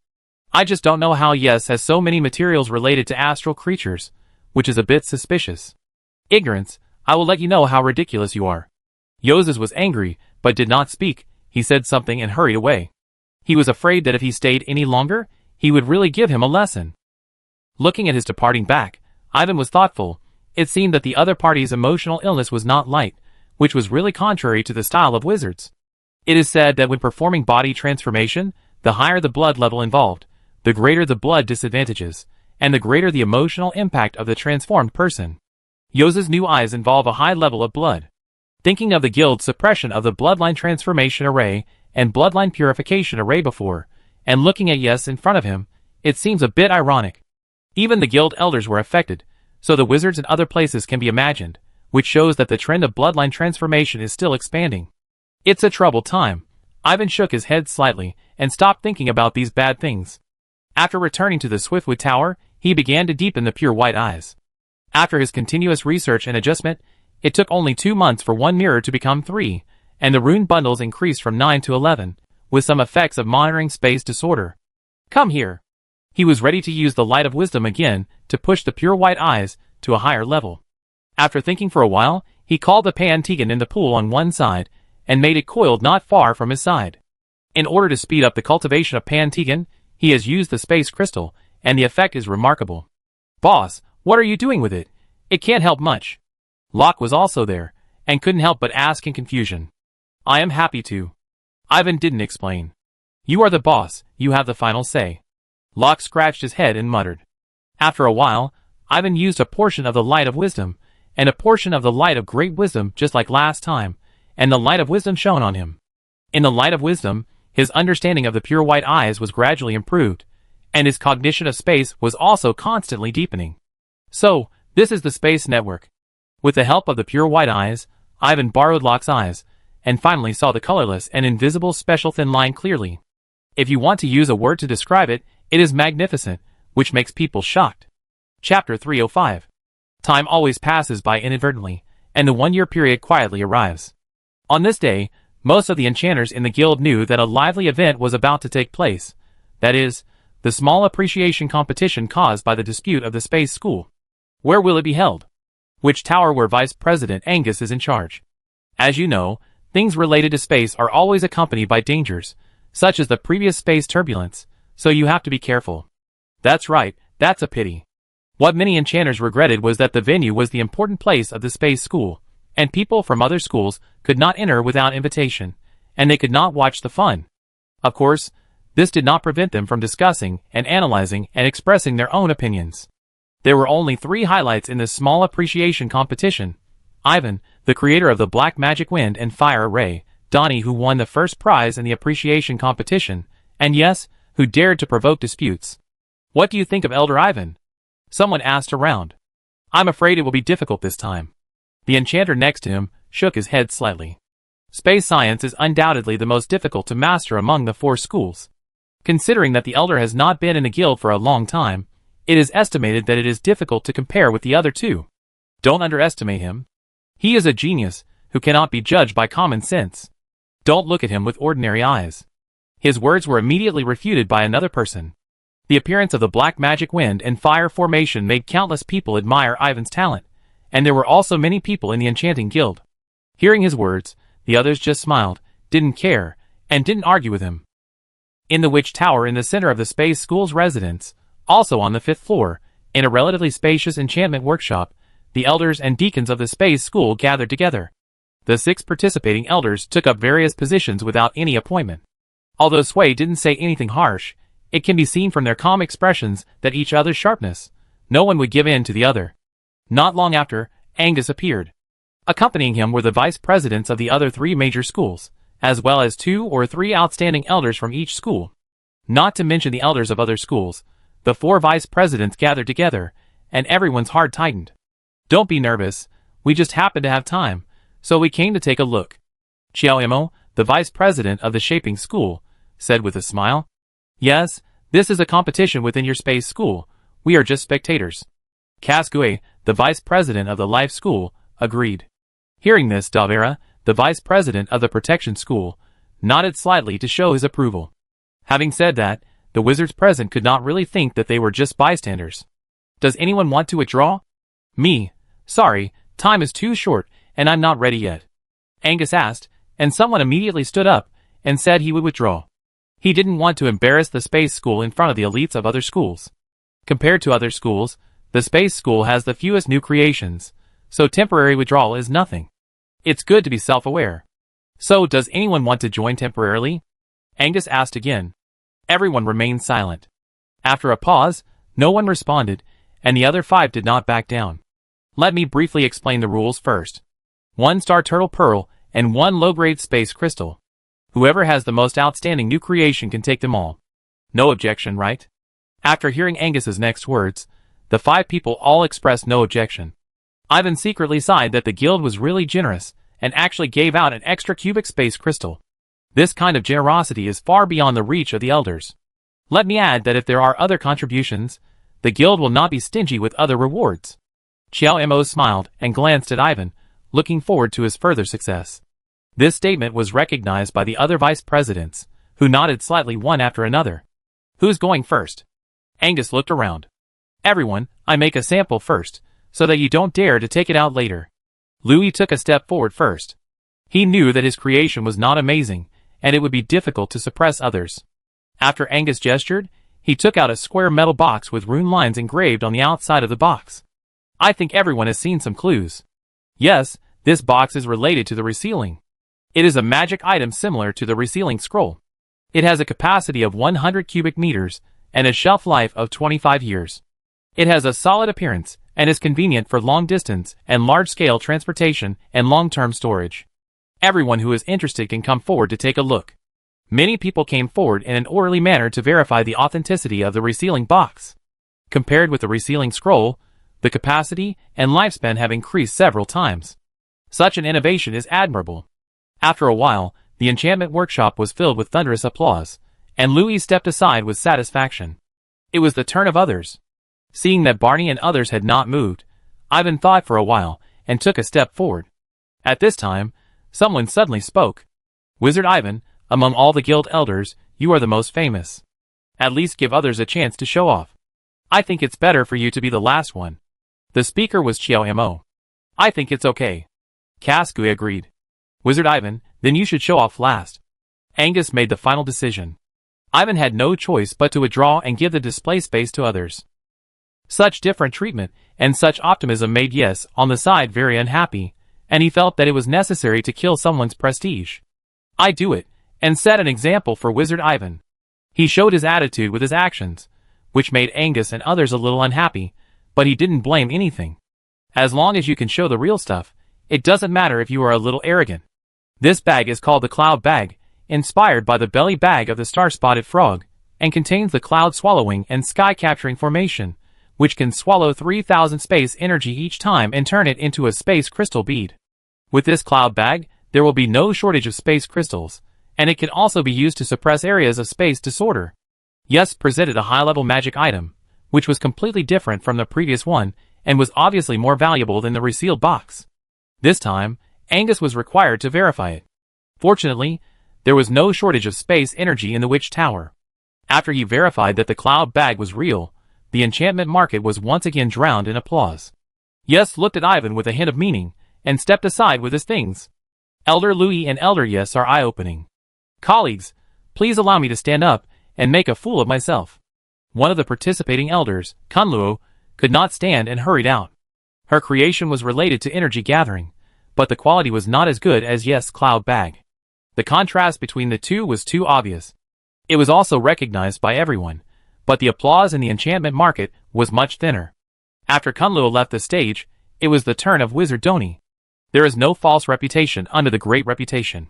I just don't know how Yes has so many materials related to astral creatures, which is a bit suspicious. Ignorance, I will let you know how ridiculous you are. Yoses was angry, but did not speak. He said something and hurried away. He was afraid that if he stayed any longer, he would really give him a lesson. Looking at his departing back, Ivan was thoughtful. It seemed that the other party's emotional illness was not light, which was really contrary to the style of wizards. It is said that when performing body transformation, the higher the blood level involved, the greater the blood disadvantages, and the greater the emotional impact of the transformed person. Yosa's new eyes involve a high level of blood. Thinking of the guild's suppression of the bloodline transformation array and bloodline purification array before, and looking at Yes in front of him, it seems a bit ironic. Even the guild elders were affected, so the wizards in other places can be imagined, which shows that the trend of bloodline transformation is still expanding. It's a troubled time. Ivan shook his head slightly, and stopped thinking about these bad things. After returning to the Swiftwood Tower, he began to deepen the Pure White Eyes. After his continuous research and adjustment, it took only 2 months for 1 mirror to become 3, and the rune bundles increased from 9 to 11, with some effects of monitoring space disorder. Come here. He was ready to use the light of wisdom again to push the Pure White Eyes to a higher level. After thinking for a while, he called the Pantigan in the pool on one side, and made it coiled not far from his side. In order to speed up the cultivation of Pantigan, he has used the space crystal, and the effect is remarkable. Boss, what are you doing with it? It can't help much. Locke was also there, and couldn't help but ask in confusion. I am happy to. Ivan didn't explain. You are the boss, you have the final say. Locke scratched his head and muttered. After a while, Ivan used a portion of the light of wisdom, and a portion of the light of great wisdom just like last time, and the light of wisdom shone on him. In the light of wisdom, his understanding of the Pure White Eyes was gradually improved, and his cognition of space was also constantly deepening. So, this is the space network. With the help of the Pure White Eyes, Ivan borrowed Locke's eyes, and finally saw the colorless and invisible special thin line clearly. If you want to use a word to describe it, it is magnificent, which makes people shocked. Chapter 305. Time always passes by inadvertently, and the 1-year period quietly arrives. On this day, most of the enchanters in the guild knew that a lively event was about to take place, that is, the small appreciation competition caused by the dispute of the space school. Where will it be held? Which tower where Vice President Angus is in charge? As you know, things related to space are always accompanied by dangers, such as the previous space turbulence, so you have to be careful. That's right, that's a pity. What many enchanters regretted was that the venue was the important place of the space school, and people from other schools could not enter without invitation, and they could not watch the fun. Of course, this did not prevent them from discussing and analyzing and expressing their own opinions. There were only 3 highlights in this small appreciation competition. Ivan, the creator of the black magic wind and fire array, Donnie, who won the first prize in the appreciation competition, and yes, who dared to provoke disputes. What do you think of Elder Ivan? Someone asked around. I'm afraid it will be difficult this time. The enchanter next to him shook his head slightly. Space science is undoubtedly the most difficult to master among the 4 schools. Considering that the Elder has not been in a guild for a long time, it is estimated that it is difficult to compare with the other 2. Don't underestimate him. He is a genius who cannot be judged by common sense. Don't look at him with ordinary eyes. His words were immediately refuted by another person. The appearance of the black magic wind and fire formation made countless people admire Ivan's talent, and there were also many people in the enchanting guild. Hearing his words, the others just smiled, didn't care, and didn't argue with him. In the Witch Tower in the center of the Space School's residence, also on the 5th floor, in a relatively spacious enchantment workshop, the elders and deacons of the Space School gathered together. The 6 participating elders took up various positions without any appointment. Although Sway didn't say anything harsh, it can be seen from their calm expressions that each other's sharpness. No one would give in to the other. Not long after, Angus appeared. Accompanying him were the vice presidents of the other 3 major schools, as well as 2 or 3 outstanding elders from each school. Not to mention the elders of other schools, the 4 vice presidents gathered together, and everyone's heart tightened. Don't be nervous, we just happened to have time, so we came to take a look. Xiao Imo, the vice president of the Shaping School, said with a smile. Yes, this is a competition within your space school, we are just spectators. Cascue, the vice president of the Life School, agreed. Hearing this, Davera, the vice president of the Protection School, nodded slightly to show his approval. Having said that, the wizards present could not really think that they were just bystanders. Does anyone want to withdraw? Me. Sorry, time is too short, and I'm not ready yet. Angus asked, and someone immediately stood up and said he would withdraw. He didn't want to embarrass the Space School in front of the elites of other schools. Compared to other schools, the Space School has the fewest new creations, so temporary withdrawal is nothing. It's good to be self-aware. So, does anyone want to join temporarily? Angus asked again. Everyone remained silent. After a pause, no one responded, and the other 5 did not back down. Let me briefly explain the rules first. 1 Star Turtle Pearl, and 1 low-grade Space Crystal. Whoever has the most outstanding new creation can take them all. No objection, right? After hearing Angus's next words, the 5 people all expressed no objection. Ivan secretly sighed that the guild was really generous, and actually gave out an extra cubic space crystal. This kind of generosity is far beyond the reach of the elders. Let me add that if there are other contributions, the guild will not be stingy with other rewards. Xiao Mo smiled and glanced at Ivan, looking forward to his further success. This statement was recognized by the other vice presidents, who nodded slightly one after another. Who's going first? Angus looked around. Everyone, I make a sample first, so that you don't dare to take it out later. Louis took a step forward first. He knew that his creation was not amazing, and it would be difficult to suppress others. After Angus gestured, he took out a square metal box with rune lines engraved on the outside of the box. I think everyone has seen some clues. Yes, this box is related to the resealing. It is a magic item similar to the resealing scroll. It has a capacity of 100 cubic meters and a shelf life of 25 years. It has a solid appearance and is convenient for long distance and large-scale transportation and long-term storage. Everyone who is interested can come forward to take a look. Many people came forward in an orderly manner to verify the authenticity of the resealing box. Compared with the resealing scroll, the capacity and lifespan have increased several times. Such an innovation is admirable. After a while, the enchantment workshop was filled with thunderous applause, and Louis stepped aside with satisfaction. It was the turn of others. Seeing that Barney and others had not moved, Ivan thought for a while and took a step forward. At this time, someone suddenly spoke. Wizard Ivan, among all the guild elders, you are the most famous. At least give others a chance to show off. I think it's better for you to be the last one. The speaker was Xiao Mo. I think it's okay. Cascue agreed. Wizard Ivan, then you should show off last. Angus made the final decision. Ivan had no choice but to withdraw and give the display space to others. Such different treatment and such optimism made Yes on the side very unhappy, and he felt that it was necessary to kill someone's prestige. I do it, and set an example for Wizard Ivan. He showed his attitude with his actions, which made Angus and others a little unhappy, but he didn't blame anything. As long as you can show the real stuff, it doesn't matter if you are a little arrogant. This bag is called the cloud bag, inspired by the belly bag of the star-spotted frog, and contains the cloud-swallowing and sky-capturing formation, which can swallow 3,000 space energy each time and turn it into a space crystal bead. With this cloud bag, there will be no shortage of space crystals, and it can also be used to suppress areas of space disorder. Yes presented a high-level magic item, which was completely different from the previous one, and was obviously more valuable than the resealed box. This time, Angus was required to verify it. Fortunately, there was no shortage of space energy in the Witch Tower. After he verified that the cloud bag was real, the enchantment market was once again drowned in applause. Yes looked at Ivan with a hint of meaning, and stepped aside with his things. Elder Louis and Elder Yes are eye-opening. Colleagues, please allow me to stand up and make a fool of myself. One of the participating elders, Kunluo, could not stand and hurried out. Her creation was related to energy gathering, but the quality was not as good as Yes' cloud bag. The contrast between the two was too obvious. It was also recognized by everyone, but the applause in the enchantment market was much thinner. After Kunluo left the stage, it was the turn of Wizard Doni. There is no false reputation under the great reputation.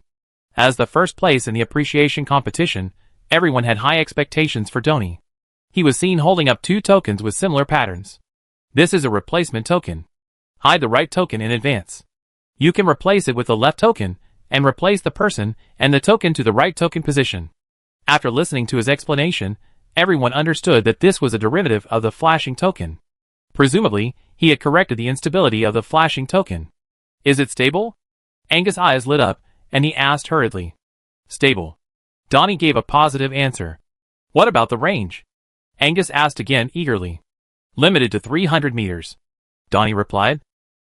As the first place in the appreciation competition, everyone had high expectations for Doni. He was seen holding up 2 tokens with similar patterns. This is a replacement token. Hide the right token in advance. You can replace it with the left token, and replace the person and the token to the right token position. After listening to his explanation, everyone understood that this was a derivative of the flashing token. Presumably, he had corrected the instability of the flashing token. Is it stable? Angus' eyes lit up, and he asked hurriedly. Stable. Donnie gave a positive answer. What about the range? Angus asked again eagerly. Limited to 300 meters. Donnie replied.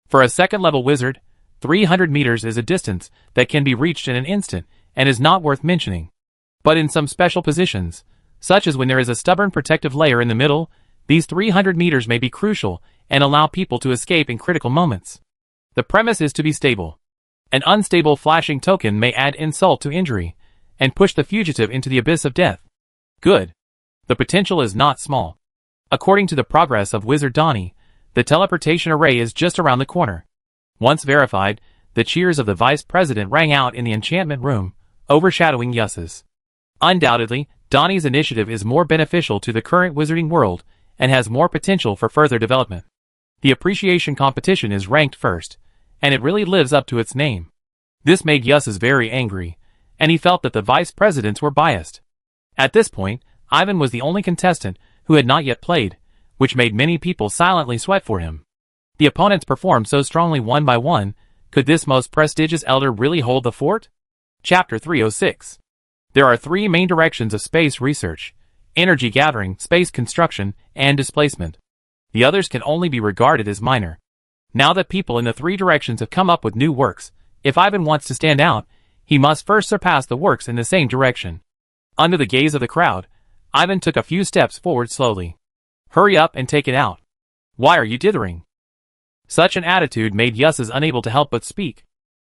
For a second-level wizard, 300 meters is a distance that can be reached in an instant and is not worth mentioning. But in some special positions, such as when there is a stubborn protective layer in the middle, these 300 meters may be crucial and allow people to escape in critical moments. The premise is to be stable. An unstable flashing token may add insult to injury and push the fugitive into the abyss of death. Good. The potential is not small. According to the progress of Wizard Donnie, the teleportation array is just around the corner. Once verified, the cheers of the vice president rang out in the enchantment room, overshadowing Yus's. Undoubtedly, Donnie's initiative is more beneficial to the current wizarding world and has more potential for further development. The appreciation competition is ranked first, and it really lives up to its name. This made Yus's very angry, and he felt that the vice presidents were biased. At this point, Ivan was the only contestant who had not yet played, which made many people silently sweat for him. The opponents performed so strongly one by one. Could this most prestigious elder really hold the fort? Chapter 306. There are 3 main directions of space research: energy gathering, space construction, and displacement. The others can only be regarded as minor. Now that people in the 3 directions have come up with new works, if Ivan wants to stand out, he must first surpass the works in the same direction. Under the gaze of the crowd, Ivan took a few steps forward slowly. Hurry up and take it out. Why are you dithering? Such an attitude made Yus's unable to help but speak.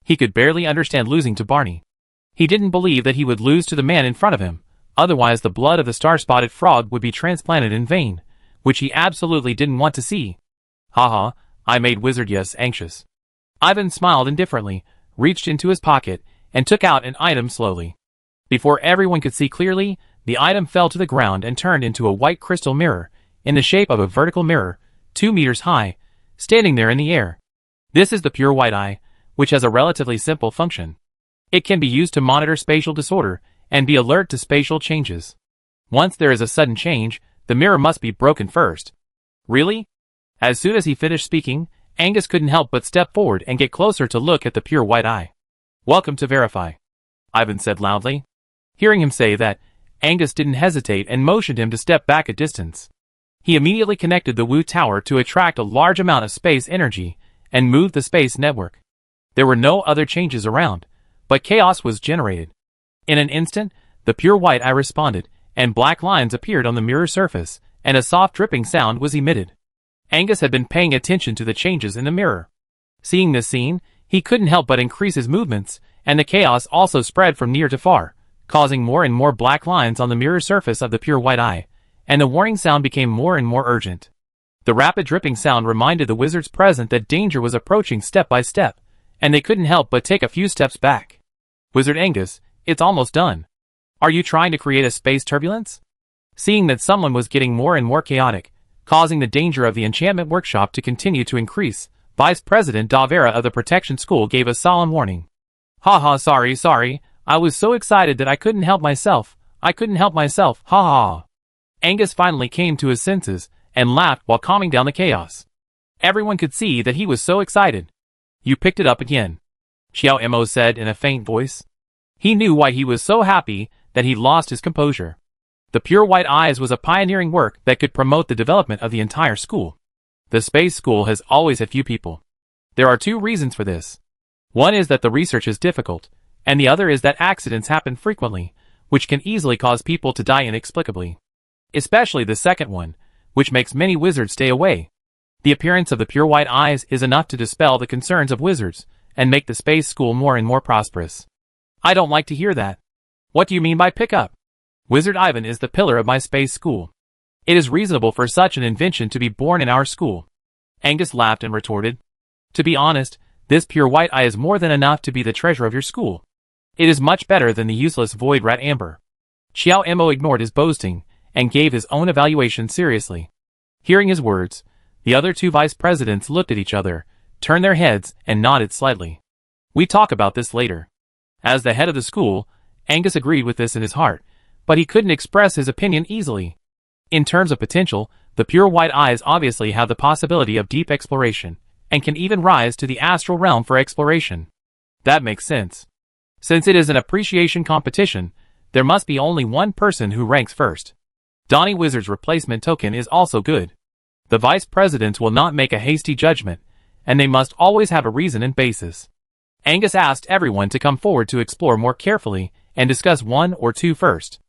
He could barely understand losing to Barney. He didn't believe that he would lose to the man in front of him, otherwise the blood of the star-spotted frog would be transplanted in vain, which he absolutely didn't want to see. Haha, I made Wizard Yes anxious. Ivan smiled indifferently, reached into his pocket, and took out an item slowly. Before everyone could see clearly, the item fell to the ground and turned into a white crystal mirror, in the shape of a vertical mirror, 2 meters high, standing there in the air. This is the pure white eye, which has a relatively simple function. It can be used to monitor spatial disorder and be alert to spatial changes. Once there is a sudden change, the mirror must be broken first. Really? As soon as he finished speaking, Angus couldn't help but step forward and get closer to look at the pure white eye. Welcome to Verify, Ivan said loudly. Hearing him say that, Angus didn't hesitate and motioned him to step back a distance. He immediately connected the Wu Tower to attract a large amount of space energy and moved the space network. There were no other changes around, but chaos was generated. In an instant, the pure white eye responded, and black lines appeared on the mirror surface, and a soft dripping sound was emitted. Angus had been paying attention to the changes in the mirror. Seeing this scene, he couldn't help but increase his movements, and the chaos also spread from near to far, causing more and more black lines on the mirror surface of the pure white eye, and the warning sound became more and more urgent. The rapid dripping sound reminded the wizards present that danger was approaching step by step, and they couldn't help but take a few steps back. Wizard Angus, it's almost done. Are you trying to create a space turbulence? Seeing that someone was getting more and more chaotic, causing the danger of the enchantment workshop to continue to increase, Vice President Davera of the Protection School gave a solemn warning. Sorry, I was so excited that I couldn't help myself, ha ha. Angus finally came to his senses, and laughed while calming down the chaos. Everyone could see that he was so excited. You picked it up again, Xiao Mo said in a faint voice. He knew why he was so happy that he lost his composure. The Pure White Eyes was a pioneering work that could promote the development of the entire school. The space school has always had few people. There are two reasons for this. One is that the research is difficult, and the other is that accidents happen frequently, which can easily cause people to die inexplicably. Especially the second one, which makes many wizards stay away. The appearance of the Pure White Eyes is enough to dispel the concerns of wizards, and make the space school more and more prosperous. I don't like to hear that. What do you mean by pick up? Wizard Ivan is the pillar of my space school. It is reasonable for such an invention to be born in our school. Angus laughed and retorted. To be honest, this Pure White Eye is more than enough to be the treasure of your school. It is much better than the useless Void Rat Amber. Xiao Mo ignored his boasting, and gave his own evaluation seriously. Hearing his words, the other two vice presidents looked at each other, turned their heads, and nodded slightly. We talk about this later. As the head of the school, Angus agreed with this in his heart, but he couldn't express his opinion easily. In terms of potential, the Pure White Eyes obviously have the possibility of deep exploration, and can even rise to the astral realm for exploration. That makes sense. Since it is an appreciation competition, there must be only one person who ranks first. Donnie Wizard's replacement token is also good. The vice presidents will not make a hasty judgment, and they must always have a reason and basis. Angus asked everyone to come forward to explore more carefully and discuss one or two first.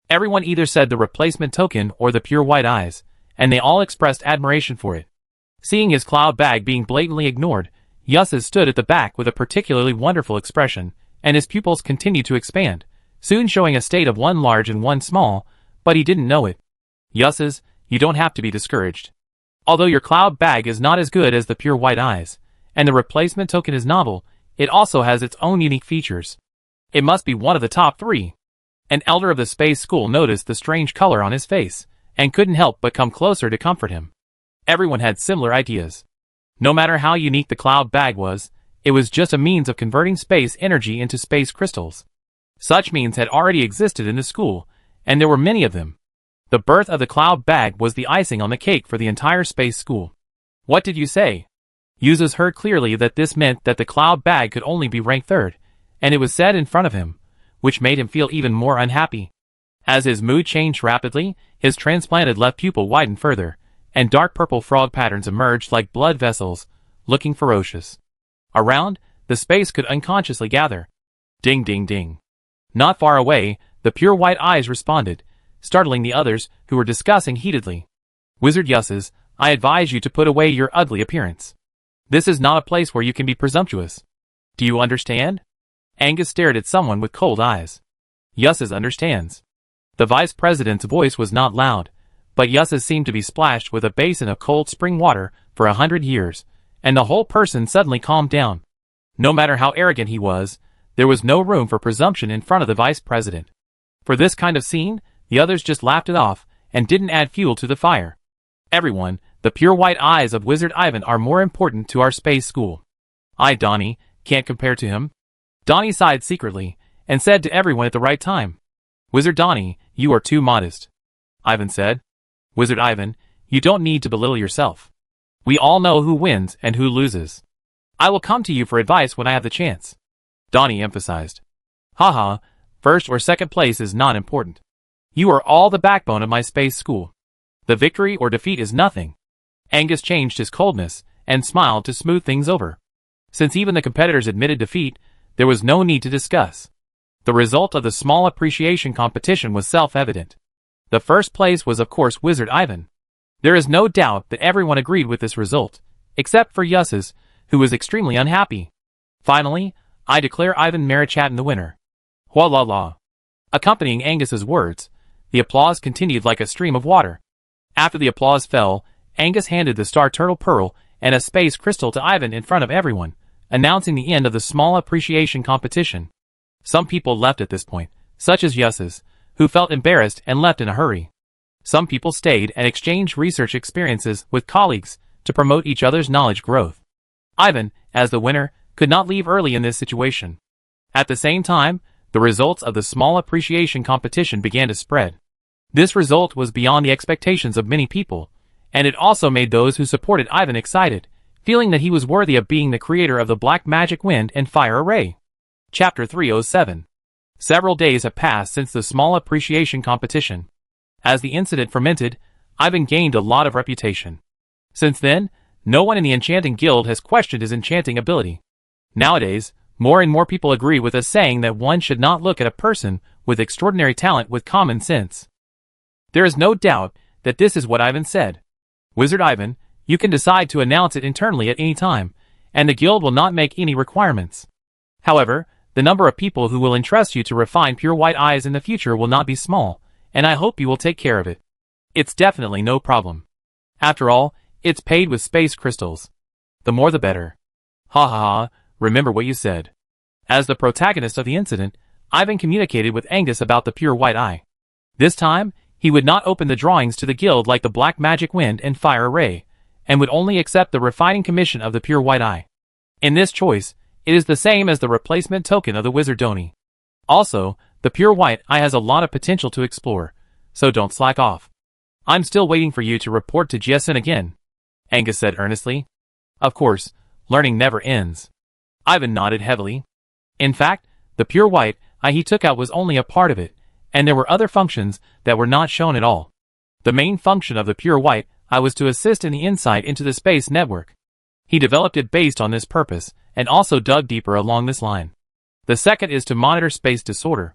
Everyone either said the replacement token or the Pure White Eyes, and they all expressed admiration for it. Seeing his cloud bag being blatantly ignored, Yusses stood at the back with a particularly wonderful expression, and his pupils continued to expand, soon showing a state of one large and one small, but he didn't know it. Yusses, you don't have to be discouraged. Although your cloud bag is not as good as the Pure White Eyes, and the replacement token is novel, it also has its own unique features. It must be one of the top 3. An elder of the space school noticed the strange color on his face, and couldn't help but come closer to comfort him. Everyone had similar ideas. No matter how unique the cloud bag was, it was just a means of converting space energy into space crystals. Such means had already existed in the school, and there were many of them. The birth of the cloud bag was the icing on the cake for the entire space school. What did you say? Yusses heard clearly that this meant that the cloud bag could only be ranked 3rd, and it was said in front of him, which made him feel even more unhappy. As his mood changed rapidly, his transplanted left pupil widened further, and dark purple frog patterns emerged like blood vessels, looking ferocious. Around, the space could unconsciously gather. Ding ding ding. Not far away, the Pure White Eyes responded, startling the others, who were discussing heatedly. Wizard Yusses, I advise you to put away your ugly appearance. This is not a place where you can be presumptuous. Do you understand? Angus stared at someone with cold eyes. Yusses understands. The vice president's voice was not loud, but Yusses seemed to be splashed with a basin of cold spring water for 100 years, and the whole person suddenly calmed down. No matter how arrogant he was, there was no room for presumption in front of the vice president. For this kind of scene, the others just laughed it off, and didn't add fuel to the fire. Everyone, the Pure White Eyes of Wizard Ivan are more important to our space school. I, Donnie, can't compare to him. Donnie sighed secretly, and said to everyone at the right time, Wizard Donnie, you are too modest. Ivan said. Wizard Ivan, you don't need to belittle yourself. We all know who wins and who loses. I will come to you for advice when I have the chance. Donnie emphasized. Haha, first or second place is not important. You are all the backbone of my space school. The victory or defeat is nothing. Angus changed his coldness, and smiled to smooth things over. Since even the competitors admitted defeat, there was no need to discuss. The result of the small appreciation competition was self-evident. The first place was of course Wizard Ivan. There is no doubt that everyone agreed with this result, except for Yusses, who was extremely unhappy. Finally, I declare Ivan Marichatin the winner. Hua la la. Accompanying Angus's words, the applause continued like a stream of water. After the applause fell, Angus handed the Star Turtle Pearl and a space crystal to Ivan in front of everyone, announcing the end of the small appreciation competition. Some people left at this point, such as Yusses, who felt embarrassed and left in a hurry. Some people stayed and exchanged research experiences with colleagues to promote each other's knowledge growth. Ivan, as the winner, could not leave early in this situation. At the same time, the results of the small appreciation competition began to spread. This result was beyond the expectations of many people, and it also made those who supported Ivan excited, feeling that he was worthy of being the creator of the black magic wind and fire array. Chapter 307. Several days have passed since the small appreciation competition. As the incident fermented, Ivan gained a lot of reputation. Since then, no one in the enchanting guild has questioned his enchanting ability. Nowadays, more and more people agree with us saying that one should not look at a person with extraordinary talent with common sense. There is no doubt that this is what Ivan said. Wizard Ivan, you can decide to announce it internally at any time, and the guild will not make any requirements. However, the number of people who will entrust you to refine pure white eyes in the future will not be small, and I hope you will take care of it. It's definitely no problem. After all, it's paid with space crystals. The more the better. Ha ha ha, remember what you said. As the protagonist of the incident, Ivan communicated with Angus about the pure white eye. This time, he would not open the drawings to the guild like the black magic wind and fire array, and would only accept the refining commission of the pure white eye. In this choice, it is the same as the replacement token of the wizard Doni. Also, the pure white eye has a lot of potential to explore, so don't slack off. I'm still waiting for you to report to Jessen again, Angus said earnestly. Of course, learning never ends. Ivan nodded heavily. In fact, the pure white eye he took out was only a part of it, and there were other functions that were not shown at all. The main function of the pure white eye was to assist in the insight into the space network. He developed it based on this purpose, and also dug deeper along this line. The second is to monitor space disorder.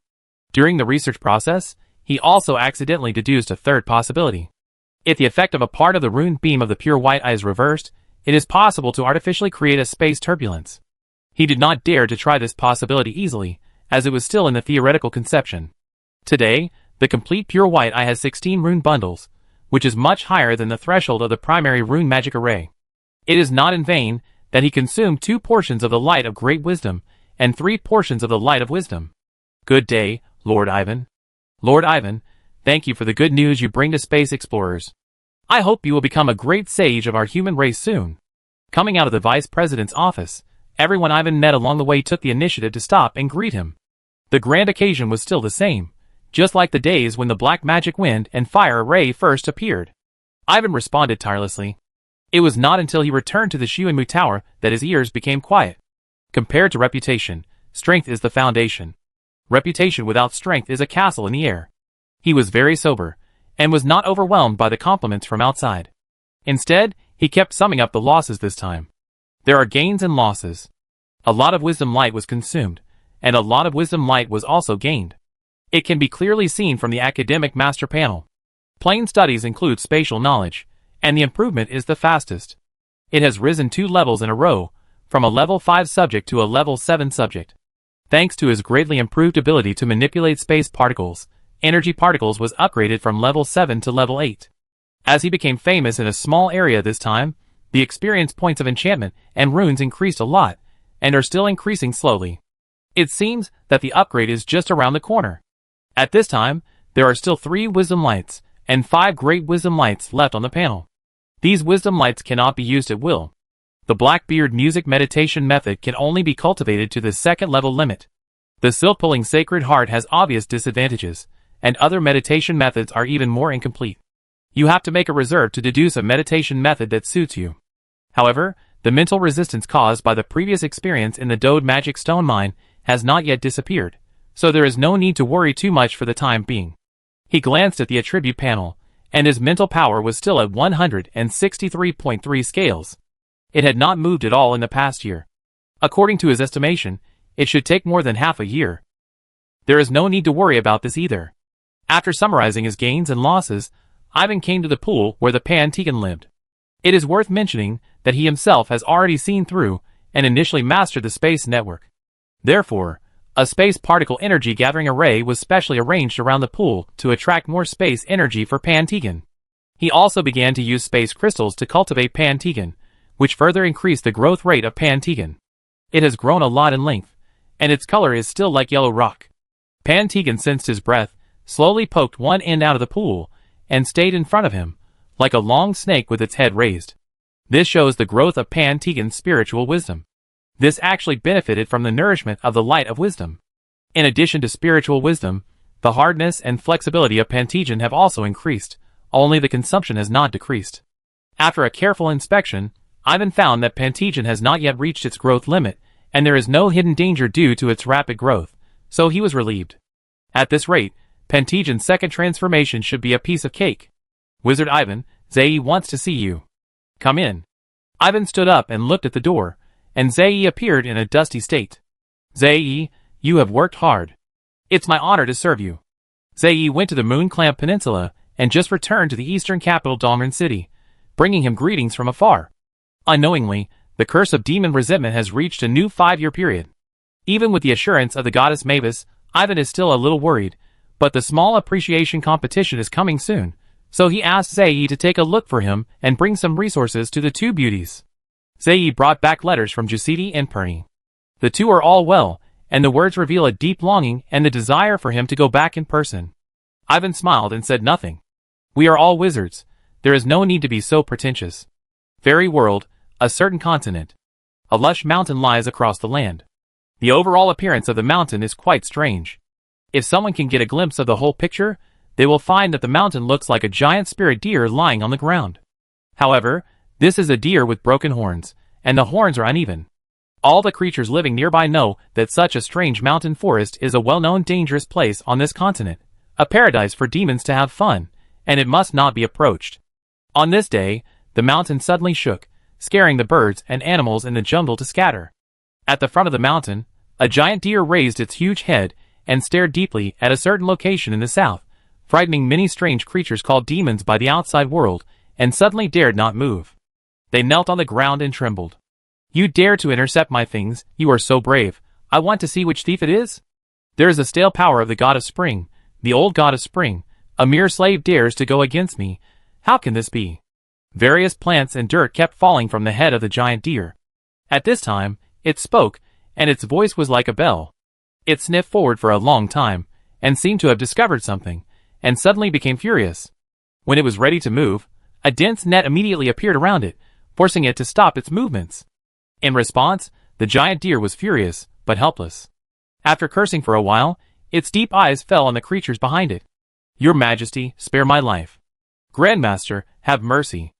During the research process, he also accidentally deduced a third possibility. If the effect of a part of the rune beam of the pure white eye is reversed, it is possible to artificially create a space turbulence. He did not dare to try this possibility easily, as it was still in the theoretical conception. Today, the complete pure white eye has 16 rune bundles, which is much higher than the threshold of the primary rune magic array. It is not in vain that he consumed 2 portions of the light of great wisdom and 3 portions of the light of wisdom. Good day, Lord Ivan. Lord Ivan, thank you for the good news you bring to space explorers. I hope you will become a great sage of our human race soon. Coming out of the vice president's office, everyone Ivan met along the way took the initiative to stop and greet him. The grand occasion was still the same, just like the days when the black magic wind and fire array first appeared. Ivan responded tirelessly. It was not until he returned to the Xuanmu Tower that his ears became quiet. Compared to reputation, strength is the foundation. Reputation without strength is a castle in the air. He was very sober, and was not overwhelmed by the compliments from outside. Instead, he kept summing up the losses this time. There are gains and losses. A lot of wisdom light was consumed, and a lot of wisdom light was also gained. It can be clearly seen from the academic master panel. Plain studies include spatial knowledge, and the improvement is the fastest. It has risen 2 levels in a row, from a level 5 subject to a level 7 subject. Thanks to his greatly improved ability to manipulate space particles, energy particles was upgraded from level 7 to level 8. As he became famous in a small area this time, the experience points of enchantment and runes increased a lot, and are still increasing slowly. It seems that the upgrade is just around the corner. At this time, there are still 3 wisdom lights, and 5 great wisdom lights left on the panel. These wisdom lights cannot be used at will. The Blackbeard music meditation method can only be cultivated to the 2nd level limit. The silk-pulling sacred heart has obvious disadvantages, and other meditation methods are even more incomplete. You have to make a reserve to deduce a meditation method that suits you. However, the mental resistance caused by the previous experience in the Dode Magic Stone Mine has not yet disappeared, so there is no need to worry too much for the time being. He glanced at the attribute panel, and his mental power was still at 163.3 scales. It had not moved at all in the past year. According to his estimation, it should take more than half a year. There is no need to worry about this either. After summarizing his gains and losses, Ivan came to the pool where the Pan-Tegan lived. It is worth mentioning that he himself has already seen through and initially mastered the space network. Therefore, a space particle energy gathering array was specially arranged around the pool to attract more space energy for Pan-Tegan. He also began to use space crystals to cultivate Pan-Tegan, which further increased the growth rate of Pan-Tegan. It has grown a lot in length, and its color is still like yellow rock. Pan Tegan sensed his breath, slowly poked one end out of the pool, and stayed in front of him, like a long snake with its head raised. This shows the growth of Pan Tegan's spiritual wisdom. This actually benefited from the nourishment of the light of wisdom. In addition to spiritual wisdom, the hardness and flexibility of Pan Tegan have also increased, only the consumption has not decreased. After a careful inspection, Ivan found that Pan Tegan has not yet reached its growth limit, and there is no hidden danger due to its rapid growth, so he was relieved. At this rate, Pan Tegan's second transformation should be a piece of cake. Wizard Ivan, Zayi wants to see you. Come in. Ivan stood up and looked at the door, and Zayi appeared in a dusty state. Zayi, you have worked hard. It's my honor to serve you. Zayi went to the Moon Clamp Peninsula and just returned to the eastern capital Dalmern City, bringing him greetings from afar. Unknowingly, the curse of demon resentment has reached a new 5-year period. Even with the assurance of the goddess Mavis, Ivan is still a little worried, but the small appreciation competition is coming soon, so he asked Zayi to take a look for him and bring some resources to the two beauties. Zayi brought back letters from Jusidi and Perny. The two are all well, and the words reveal a deep longing and the desire for him to go back in person. Ivan smiled and said nothing. We are all wizards. There is no need to be so pretentious. Fairy world, a certain continent. A lush mountain lies across the land. The overall appearance of the mountain is quite strange. If someone can get a glimpse of the whole picture, they will find that the mountain looks like a giant spirit deer lying on the ground. However, this is a deer with broken horns, and the horns are uneven. All the creatures living nearby know that such a strange mountain forest is a well-known dangerous place on this continent, a paradise for demons to have fun, and it must not be approached. On this day, the mountain suddenly shook, scaring the birds and animals in the jungle to scatter. At the front of the mountain, a giant deer raised its huge head and stared deeply at a certain location in the south, frightening many strange creatures called demons by the outside world, and suddenly dared not move. They knelt on the ground and trembled. You dare to intercept my things, you are so brave. I want to see which thief it is. There is a stale power of the god of spring, the old god of spring. A mere slave dares to go against me. How can this be? Various plants and dirt kept falling from the head of the giant deer. At this time, it spoke, and its voice was like a bell. It sniffed forward for a long time, and seemed to have discovered something, and suddenly became furious. When it was ready to move, a dense net immediately appeared around it, forcing it to stop its movements. In response, the giant deer was furious, but helpless. After cursing for a while, its deep eyes fell on the creatures behind it. Your Majesty, spare my life. Grandmaster, have mercy.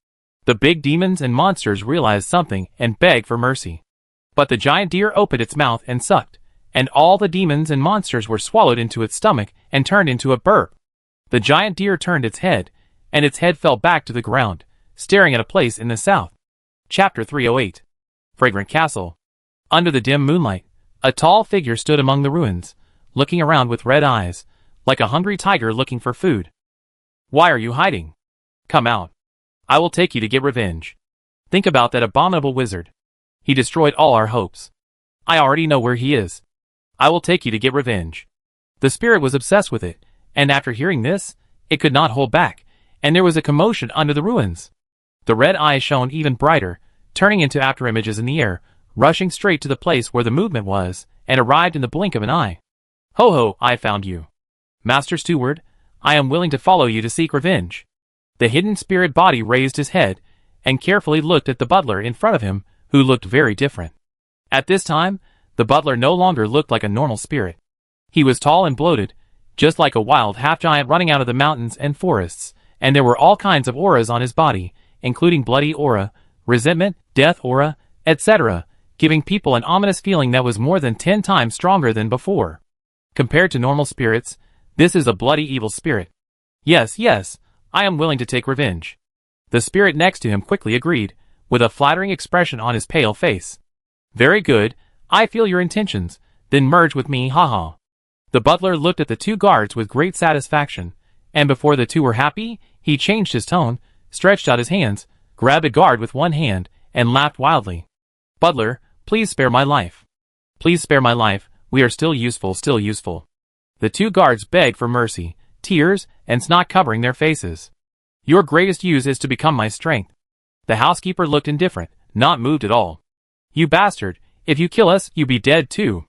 The big demons and monsters realized something and begged for mercy. But the giant deer opened its mouth and sucked, and all the demons and monsters were swallowed into its stomach and turned into a burp. The giant deer turned its head, and its head fell back to the ground, staring at a place in the south. Chapter 308. Fragrant Castle. Under the dim moonlight, a tall figure stood among the ruins, looking around with red eyes, like a hungry tiger looking for food. Why are you hiding? Come out. I will take you to get revenge. Think about that abominable wizard. He destroyed all our hopes. I already know where he is. I will take you to get revenge. The spirit was obsessed with it, and after hearing this, it could not hold back, and there was a commotion under the ruins. The red eyes shone even brighter, turning into afterimages in the air, rushing straight to the place where the movement was, and arrived in the blink of an eye. Ho ho, I found you. Master Steward, I am willing to follow you to seek revenge. The hidden spirit body raised his head, and carefully looked at the butler in front of him, who looked very different. At this time, the butler no longer looked like a normal spirit. He was tall and bloated, just like a wild half-giant running out of the mountains and forests, and there were all kinds of auras on his body, including bloody aura, resentment, death aura, etc., giving people an ominous feeling that was more than 10 times stronger than before. Compared to normal spirits, this is a bloody evil spirit. Yes, yes, I am willing to take revenge. The spirit next to him quickly agreed, with a flattering expression on his pale face. Very good, I feel your intentions, then merge with me, haha. The butler looked at the two guards with great satisfaction, and before the two were happy, he changed his tone, stretched out his hands, grabbed a guard with one hand, and laughed wildly. Butler, please spare my life. Please spare my life, we are still useful, still useful. The two guards begged for mercy, tears and snot covering their faces. Your greatest use is to become my strength. The housekeeper looked indifferent, not moved at all. You bastard, if you kill us, you be dead too.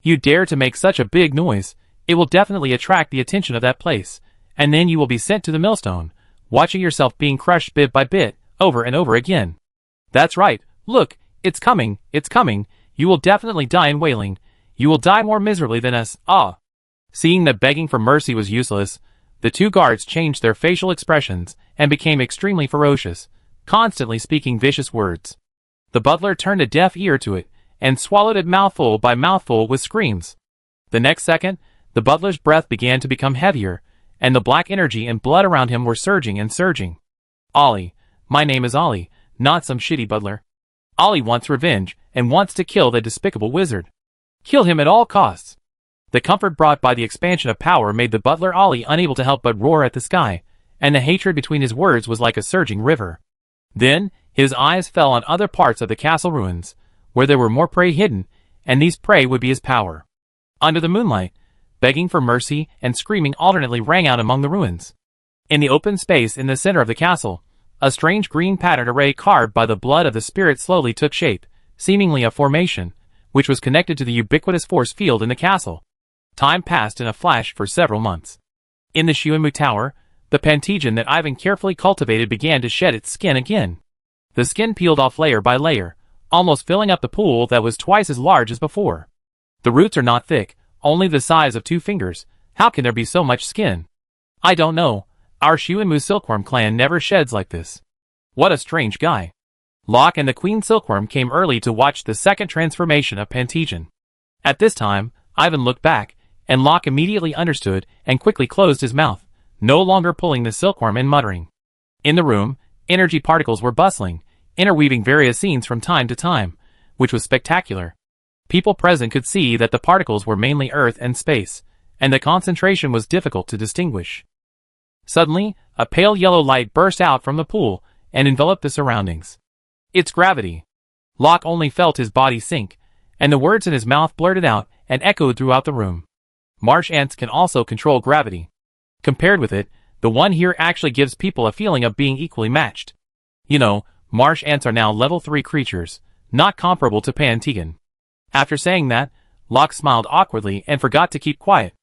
You dare to make such a big noise, it will definitely attract the attention of that place, and then you will be sent to the millstone, watching yourself being crushed bit by bit, over and over again. That's right, look, it's coming, you will definitely die in wailing, you will die more miserably than us, ah. Seeing that begging for mercy was useless, the two guards changed their facial expressions and became extremely ferocious, constantly speaking vicious words. The butler turned a deaf ear to it, and swallowed it mouthful by mouthful with screams. The next second, the butler's breath began to become heavier, and the black energy and blood around him were surging and surging. Ollie, my name is Ollie, not some shitty butler. Ollie wants revenge, and wants to kill the despicable wizard. Kill him at all costs. The comfort brought by the expansion of power made the butler Ollie unable to help but roar at the sky, and the hatred between his words was like a surging river. Then, his eyes fell on other parts of the castle ruins, where there were more prey hidden, and these prey would be his power. Under the moonlight, begging for mercy and screaming alternately rang out among the ruins. In the open space in the center of the castle, a strange green patterned array carved by the blood of the spirit slowly took shape, seemingly a formation, which was connected to the ubiquitous force field in the castle. Time passed in a flash for several months. In the Shuimu Tower, the Pantigen that Ivan carefully cultivated began to shed its skin again. The skin peeled off layer by layer, almost filling up the pool that was twice as large as before. The roots are not thick, only the size of 2 fingers. How can there be so much skin? I don't know. Our Shuimu Silkworm clan never sheds like this. What a strange guy. Locke and the Queen Silkworm came early to watch the second transformation of Pantigen. At this time, Ivan looked back, and Locke immediately understood and quickly closed his mouth, no longer pulling the silkworm and muttering. In the room, energy particles were bustling, interweaving various scenes from time to time, which was spectacular. People present could see that the particles were mainly earth and space, and the concentration was difficult to distinguish. Suddenly, a pale yellow light burst out from the pool and enveloped the surroundings. It's gravity. Locke only felt his body sink, and the words in his mouth blurted out and echoed throughout the room. Marsh ants can also control gravity. Compared with it, the one here actually gives people a feeling of being equally matched. You know, marsh ants are now level 3 creatures, not comparable to Pantigen. After saying that, Locke smiled awkwardly and forgot to keep quiet.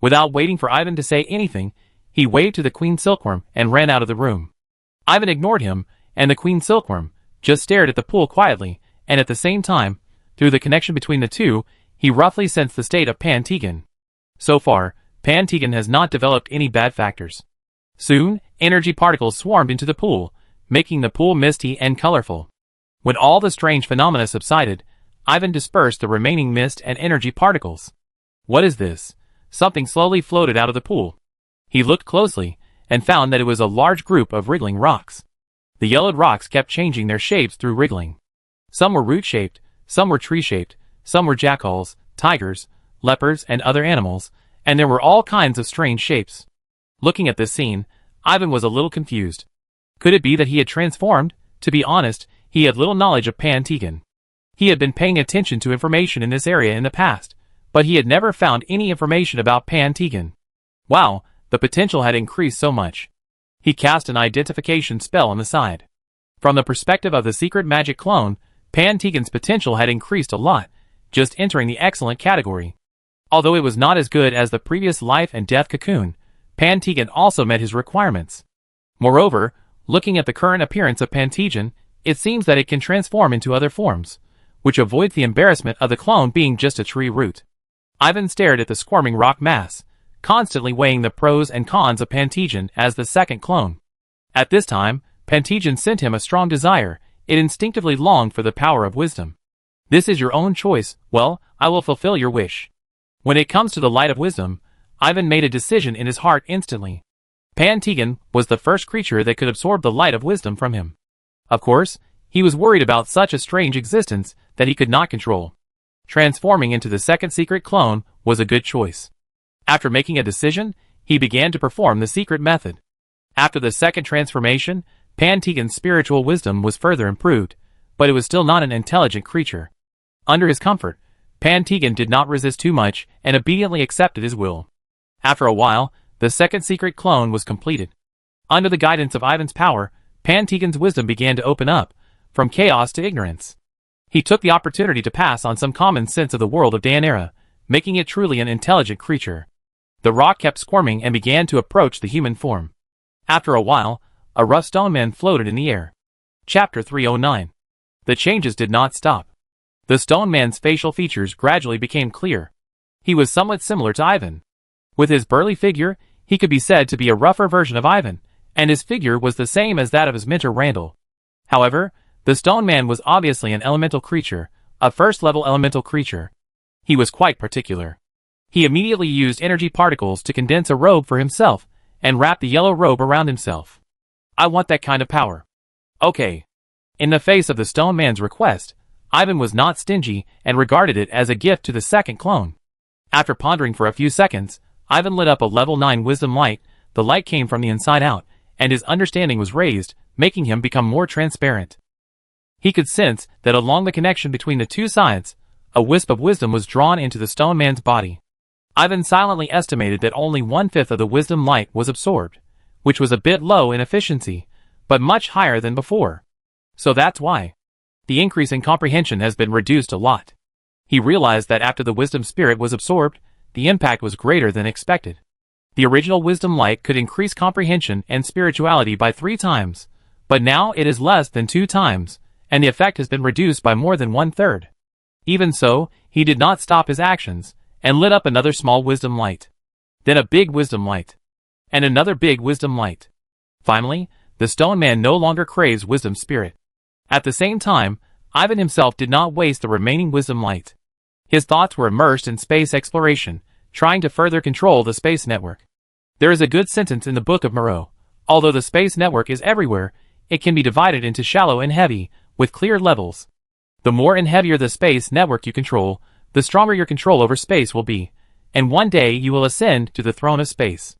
Without waiting for Ivan to say anything, he waved to the Queen Silkworm and ran out of the room. Ivan ignored him, and the Queen Silkworm just stared at the pool quietly, and at the same time, through the connection between the two, he roughly sensed the state of Pantigen. So far, Pantigen has not developed any bad factors. Soon, energy particles swarmed into the pool, making the pool misty and colorful. When all the strange phenomena subsided, Ivan dispersed the remaining mist and energy particles. What is this? Something slowly floated out of the pool. He looked closely, and found that it was a large group of wriggling rocks. The yellowed rocks kept changing their shapes through wriggling. Some were root-shaped, some were tree-shaped, some were jackals, tigers, leopards, and other animals, and there were all kinds of strange shapes. Looking at this scene, Ivan was a little confused. Could it be that he had transformed? To be honest, he had little knowledge of Pantigen. He had been paying attention to information in this area in the past, but he had never found any information about Pantigen. Wow, the potential had increased so much. He cast an identification spell on the side. From the perspective of the secret magic clone, Pantigen's potential had increased a lot, just entering the excellent category. Although it was not as good as the previous life and death cocoon, Pantigen also met his requirements. Moreover, looking at the current appearance of Pantigen, it seems that it can transform into other forms, which avoids the embarrassment of the clone being just a tree root. Ivan stared at the squirming rock mass, constantly weighing the pros and cons of Pantigen as the second clone. At this time, Pantigen sent him a strong desire. It instinctively longed for the power of wisdom. This is your own choice. Well, I will fulfill your wish. When it comes to the light of wisdom, Ivan made a decision in his heart instantly. Pantigen was the first creature that could absorb the light of wisdom from him. Of course, he was worried about such a strange existence that he could not control. Transforming into the second secret clone was a good choice. After making a decision, he began to perform the secret method. After the second transformation, Pantigen's spiritual wisdom was further improved, but it was still not an intelligent creature. Under his comfort, Pantigen did not resist too much and obediently accepted his will. After a while, the second secret clone was completed. Under the guidance of Ivan's power, Pantigen's wisdom began to open up, from chaos to ignorance. He took the opportunity to pass on some common sense of the world of Daenerys, making it truly an intelligent creature. The rock kept squirming and began to approach the human form. After a while, a rough stone man floated in the air. Chapter 309. The changes did not stop. The stone man's facial features gradually became clear. He was somewhat similar to Ivan. With his burly figure, he could be said to be a rougher version of Ivan, and his figure was the same as that of his mentor Randall. However, the stone man was obviously an elemental creature, a first-level elemental creature. He was quite particular. He immediately used energy particles to condense a robe for himself, and wrap the yellow robe around himself. I want that kind of power. Okay. In the face of the stone man's request, Ivan was not stingy and regarded it as a gift to the second clone. After pondering for a few seconds, Ivan lit up a level 9 wisdom light. The light came from the inside out, and his understanding was raised, making him become more transparent. He could sense that along the connection between the two sides, a wisp of wisdom was drawn into the stone man's body. Ivan silently estimated that only 1/5 of the wisdom light was absorbed, which was a bit low in efficiency, but much higher than before. So that's why the increase in comprehension has been reduced a lot. He realized that after the wisdom spirit was absorbed, the impact was greater than expected. The original wisdom light could increase comprehension and spirituality by 3 times, but now it is less than 2 times, and the effect has been reduced by more than 1/3. Even so, he did not stop his actions, and lit up another small wisdom light. Then a big wisdom light. And another big wisdom light. Finally, the stone man no longer craves wisdom spirit. At the same time, Ivan himself did not waste the remaining wisdom light. His thoughts were immersed in space exploration, trying to further control the space network. There is a good sentence in the Book of Moreau. Although the space network is everywhere, it can be divided into shallow and heavy, with clear levels. The more and heavier the space network you control, the stronger your control over space will be, and one day you will ascend to the throne of space.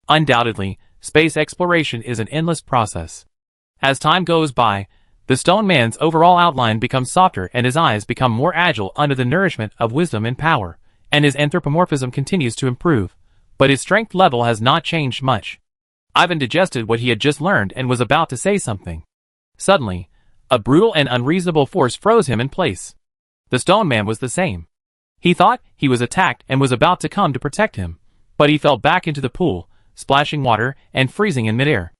Undoubtedly, space exploration is an endless process. As time goes by, the stone man's overall outline becomes softer and his eyes become more agile under the nourishment of wisdom and power, and his anthropomorphism continues to improve, but his strength level has not changed much. Ivan digested what he had just learned and was about to say something. Suddenly, a brutal and unreasonable force froze him in place. The stone man was the same. He thought he was attacked and was about to come to protect him, but he fell back into the pool, splashing water and freezing in midair.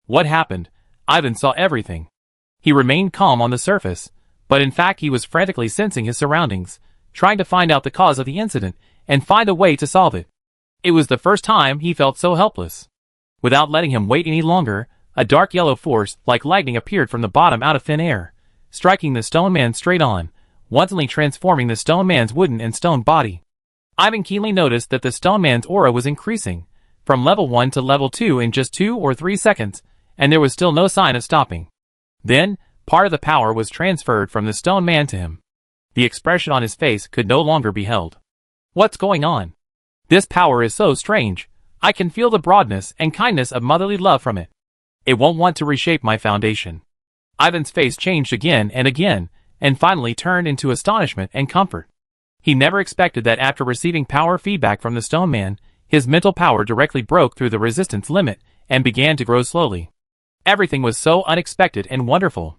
What happened? Ivan saw everything. He remained calm on the surface, but in fact he was frantically sensing his surroundings, trying to find out the cause of the incident and find a way to solve it. It was the first time he felt so helpless. Without letting him wait any longer, a dark yellow force like lightning appeared from the bottom out of thin air, striking the stone man straight on, wantonly transforming the stone man's wooden and stone body. Ivan keenly noticed that the stone man's aura was increasing, from level 1 to level 2 in just 2 or 3 seconds, and there was still no sign of stopping. Then, part of the power was transferred from the stone man to him. The expression on his face could no longer be held. What's going on? This power is so strange. I can feel the broadness and kindness of motherly love from it. It won't want to reshape my foundation. Ivan's face changed again, and finally turned into astonishment and comfort. He never expected that after receiving power feedback from the stone man, his mental power directly broke through the resistance limit and began to grow slowly. Everything was so unexpected and wonderful.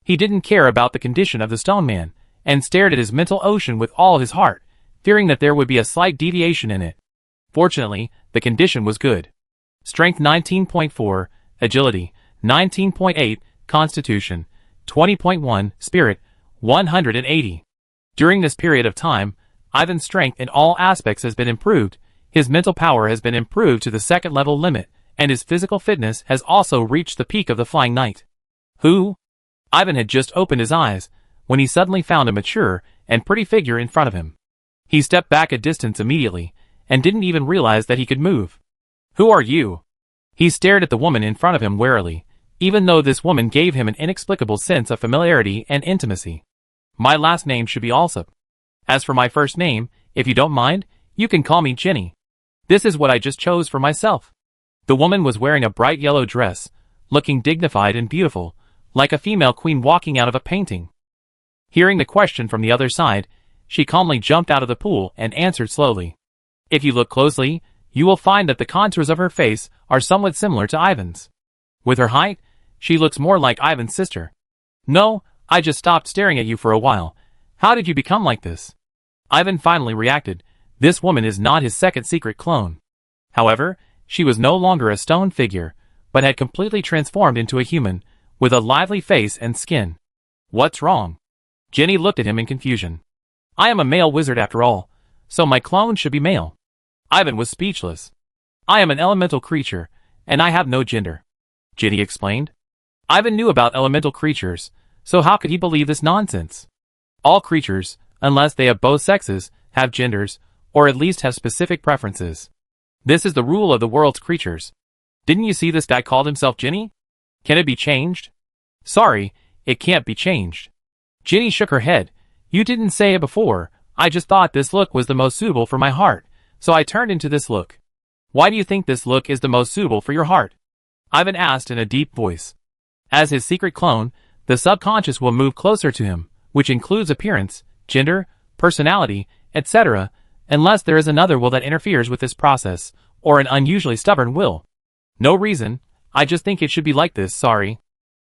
He didn't care about the condition of the stone man, and stared at his mental ocean with all his heart, fearing that there would be a slight deviation in it. Fortunately, the condition was good. Strength 19.4, Agility 19.8, Constitution 20.1, Spirit 180. During this period of time, Ivan's strength in all aspects has been improved, his mental power has been improved to the second level limit, and his physical fitness has also reached the peak of the Flying Knight. Who? Ivan had just opened his eyes, when he suddenly found a mature and pretty figure in front of him. He stepped back a distance immediately, and didn't even realize that he could move. Who are you? He stared at the woman in front of him warily, even though this woman gave him an inexplicable sense of familiarity and intimacy. My last name should be Alsop. As for my first name, if you don't mind, you can call me Jenny. This is what I just chose for myself. The woman was wearing a bright yellow dress, looking dignified and beautiful, like a female queen walking out of a painting. Hearing the question from the other side, she calmly jumped out of the pool and answered slowly. If you look closely, you will find that the contours of her face are somewhat similar to Ivan's. With her height, she looks more like Ivan's sister. No, I just stopped staring at you for a while. How did you become like this? Ivan finally reacted, This woman is not his second secret clone. However, she was no longer a stone figure, but had completely transformed into a human, with a lively face and skin. What's wrong? Jenny looked at him in confusion. I am a male wizard after all, so my clone should be male. Ivan was speechless. I am an elemental creature, and I have no gender, Jenny explained. Ivan knew about elemental creatures, so how could he believe this nonsense? All creatures, unless they have both sexes, have genders, or at least have specific preferences. This is the rule of the world's creatures. Didn't you see this guy called himself Jenny? Can it be changed? Sorry, it can't be changed. Jenny shook her head. You didn't say it before. I just thought this look was the most suitable for my heart, so I turned into this look. Why do you think this look is the most suitable for your heart? Ivan asked in a deep voice. As his secret clone, the subconscious will move closer to him, which includes appearance, gender, personality, etc., unless there is another will that interferes with this process, or an unusually stubborn will. No reason, I just think it should be like this, sorry.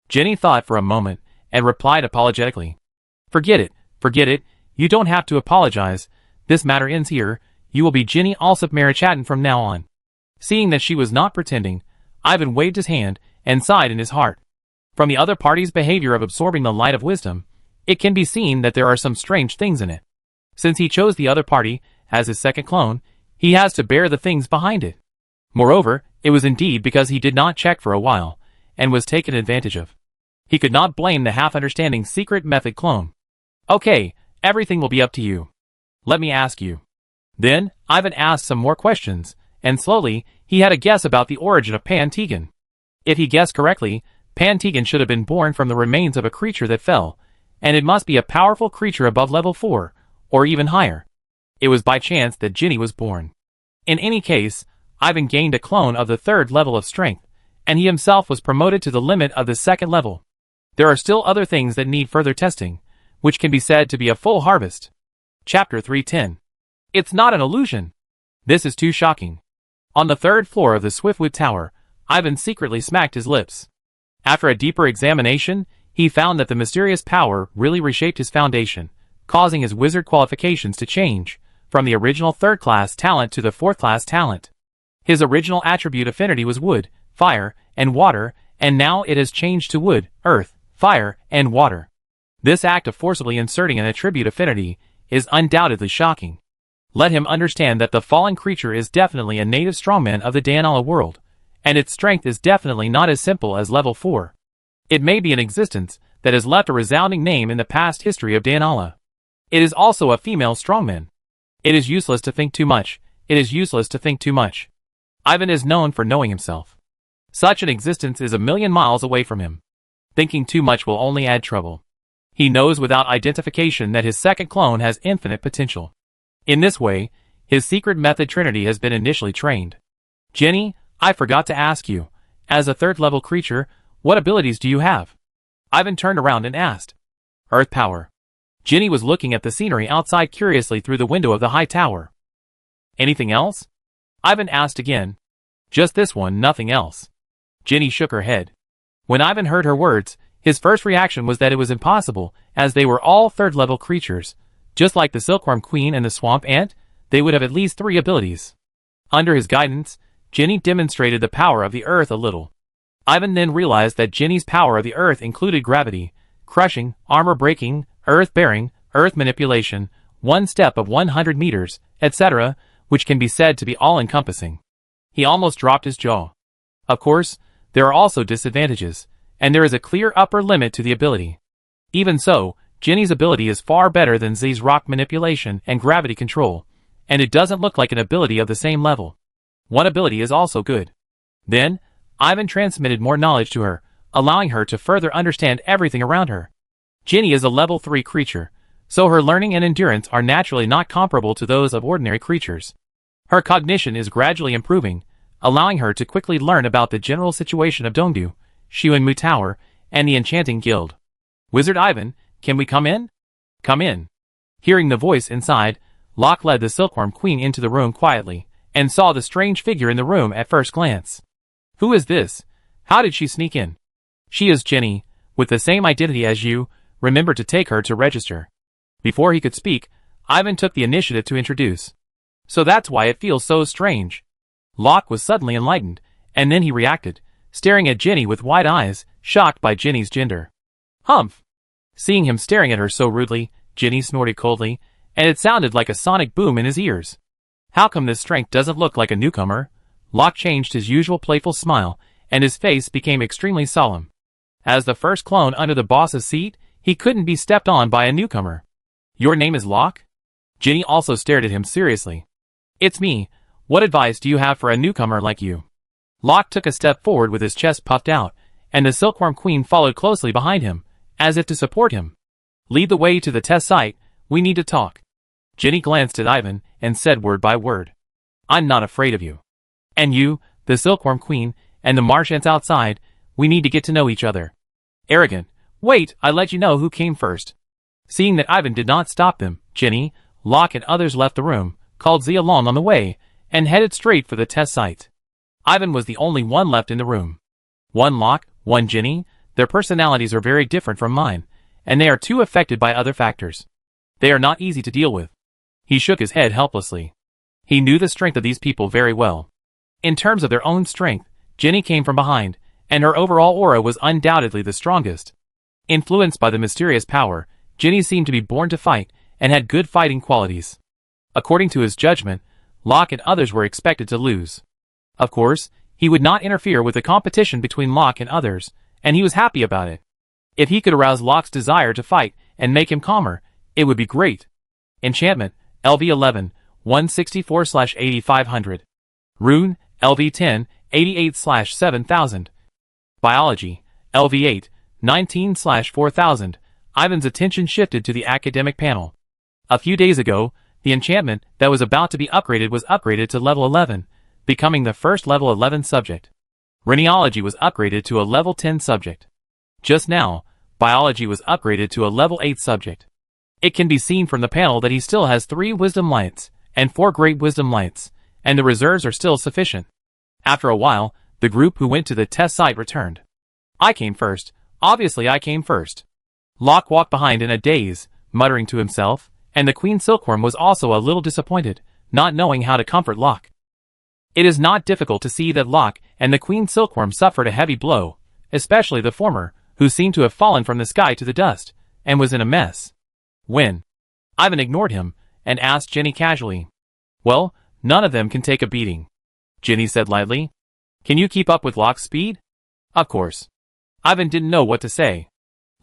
Jenny thought for a moment, and replied apologetically. Forget it, you don't have to apologize, this matter ends here, you will be Jenny Alsop Marichatin from now on. Seeing that she was not pretending, Ivan waved his hand, and sighed in his heart. From the other party's behavior of absorbing the light of wisdom, it can be seen that there are some strange things in it. Since he chose the other party, as his second clone, he has to bear the things behind it. Moreover, it was indeed because he did not check for a while, and was taken advantage of. He could not blame the half-understanding secret method clone. Okay, everything will be up to you. Let me ask you. Then, Ivan asked some more questions, and slowly, he had a guess about the origin of Pan-Tegan. If he guessed correctly, Pan-Tegan should have been born from the remains of a creature that fell, and it must be a powerful creature above level 4, or even higher. It was by chance that Jenny was born. In any case, Ivan gained a clone of the 3rd level of strength, and he himself was promoted to the limit of the 2nd level. There are still other things that need further testing, which can be said to be a full harvest. Chapter 310. It's not an illusion. This is too shocking. On the 3rd floor of the Swiftwood Tower, Ivan secretly smacked his lips. After a deeper examination, he found that the mysterious power really reshaped his foundation, causing his wizard qualifications to change, from the original 3rd-class talent to the 4th-class talent. His original attribute affinity was wood, fire, and water, and now it has changed to wood, earth, fire, and water. This act of forcibly inserting an attribute affinity is undoubtedly shocking. Let him understand that the fallen creature is definitely a native strongman of the Danala world, and its strength is definitely not as simple as level 4. It may be an existence that has left a resounding name in the past history of Danala. It is also a female strongman. It is useless to think too much. It is useless to think too much. Ivan is known for knowing himself. Such an existence is a million miles away from him. Thinking too much will only add trouble. He knows without identification that his second clone has infinite potential. In this way, his secret method trinity has been initially trained. Jenny, I forgot to ask you, as a 3rd-level creature, what abilities do you have? Ivan turned around and asked. Earth power. Jenny was looking at the scenery outside curiously through the window of the high tower. Anything else? Ivan asked again. Just this one, nothing else. Jenny shook her head. When Ivan heard her words, his first reaction was that it was impossible, as they were all 3rd-level creatures. Just like the Silkworm Queen and the Swamp Ant, they would have at least 3 abilities. Under his guidance, Jenny demonstrated the power of the earth a little. Ivan then realized that Jenny's power of the earth included gravity, crushing, armor breaking, earth bearing, earth manipulation, one step of 100 meters, etc., which can be said to be all-encompassing. He almost dropped his jaw. Of course, there are also disadvantages, and there is a clear upper limit to the ability. Even so, Jenny's ability is far better than Z's rock manipulation and gravity control, and it doesn't look like an ability of the same level. One ability is also good. Then, Ivan transmitted more knowledge to her, allowing her to further understand everything around her. Jenny is a level 3 creature, so her learning and endurance are naturally not comparable to those of ordinary creatures. Her cognition is gradually improving, allowing her to quickly learn about the general situation of Dongdu, Xuanmu Tower, and the Enchanting Guild. Wizard Ivan, can we come in? Come in. Hearing the voice inside, Locke led the Silkworm Queen into the room quietly, and saw the strange figure in the room at first glance. Who is this? How did she sneak in? She is Jenny, with the same identity as you. Remember to take her to register. Before he could speak, Ivan took the initiative to introduce. So that's why it feels so strange. Locke was suddenly enlightened, and then he reacted, staring at Ginny with wide eyes, shocked by Ginny's gender. Humph! Seeing him staring at her so rudely, Ginny snorted coldly, and it sounded like a sonic boom in his ears. How come this strength doesn't look like a newcomer? Locke changed his usual playful smile, and his face became extremely solemn. As the first clone under the boss's seat, he couldn't be stepped on by a newcomer. Your name is Locke? Ginny also stared at him seriously. It's me. What advice do you have for a newcomer like you? Locke took a step forward with his chest puffed out, and the Silkworm Queen followed closely behind him, as if to support him. Lead the way to the test site, we need to talk. Ginny glanced at Ivan, and said word by word. I'm not afraid of you. And you, the Silkworm Queen, and the marsh ants outside, we need to get to know each other. Arrogant. Wait, I let you know who came first. Seeing that Ivan did not stop them, Ginny, Locke and others left the room, called Z along on the way, and headed straight for the test site. Ivan was the only one left in the room. One Locke, one Ginny, their personalities are very different from mine, and they are too affected by other factors. They are not easy to deal with. He shook his head helplessly. He knew the strength of these people very well. In terms of their own strength, Ginny came from behind, and her overall aura was undoubtedly the strongest. Influenced by the mysterious power, Ginny seemed to be born to fight, and had good fighting qualities. According to his judgment, Locke and others were expected to lose. Of course, he would not interfere with the competition between Locke and others, and he was happy about it. If he could arouse Locke's desire to fight and make him calmer, it would be great. Enchantment, LV11, 164/8500. Rune, LV10, 88/7000. Biology, LV8, 19/4000. Ivan's attention shifted to the academic panel. A few days ago, the enchantment that was about to be upgraded was upgraded to level 11, becoming the first level 11 subject. Rhenology was upgraded to a level 10 subject. Just now, biology was upgraded to a level 8 subject. It can be seen from the panel that he still has 3 wisdom lights, and 4 great wisdom lights, and the reserves are still sufficient. After a while, the group who went to the test site returned. I came first. Obviously I came first. Locke walked behind in a daze, muttering to himself, and the Queen Silkworm was also a little disappointed, not knowing how to comfort Locke. It is not difficult to see that Locke and the Queen Silkworm suffered a heavy blow, especially the former, who seemed to have fallen from the sky to the dust, and was in a mess. When? Ivan ignored him, and asked Ginny casually. Well, none of them can take a beating. Ginny said lightly. Can you keep up with Locke's speed? Of course. Ivan didn't know what to say.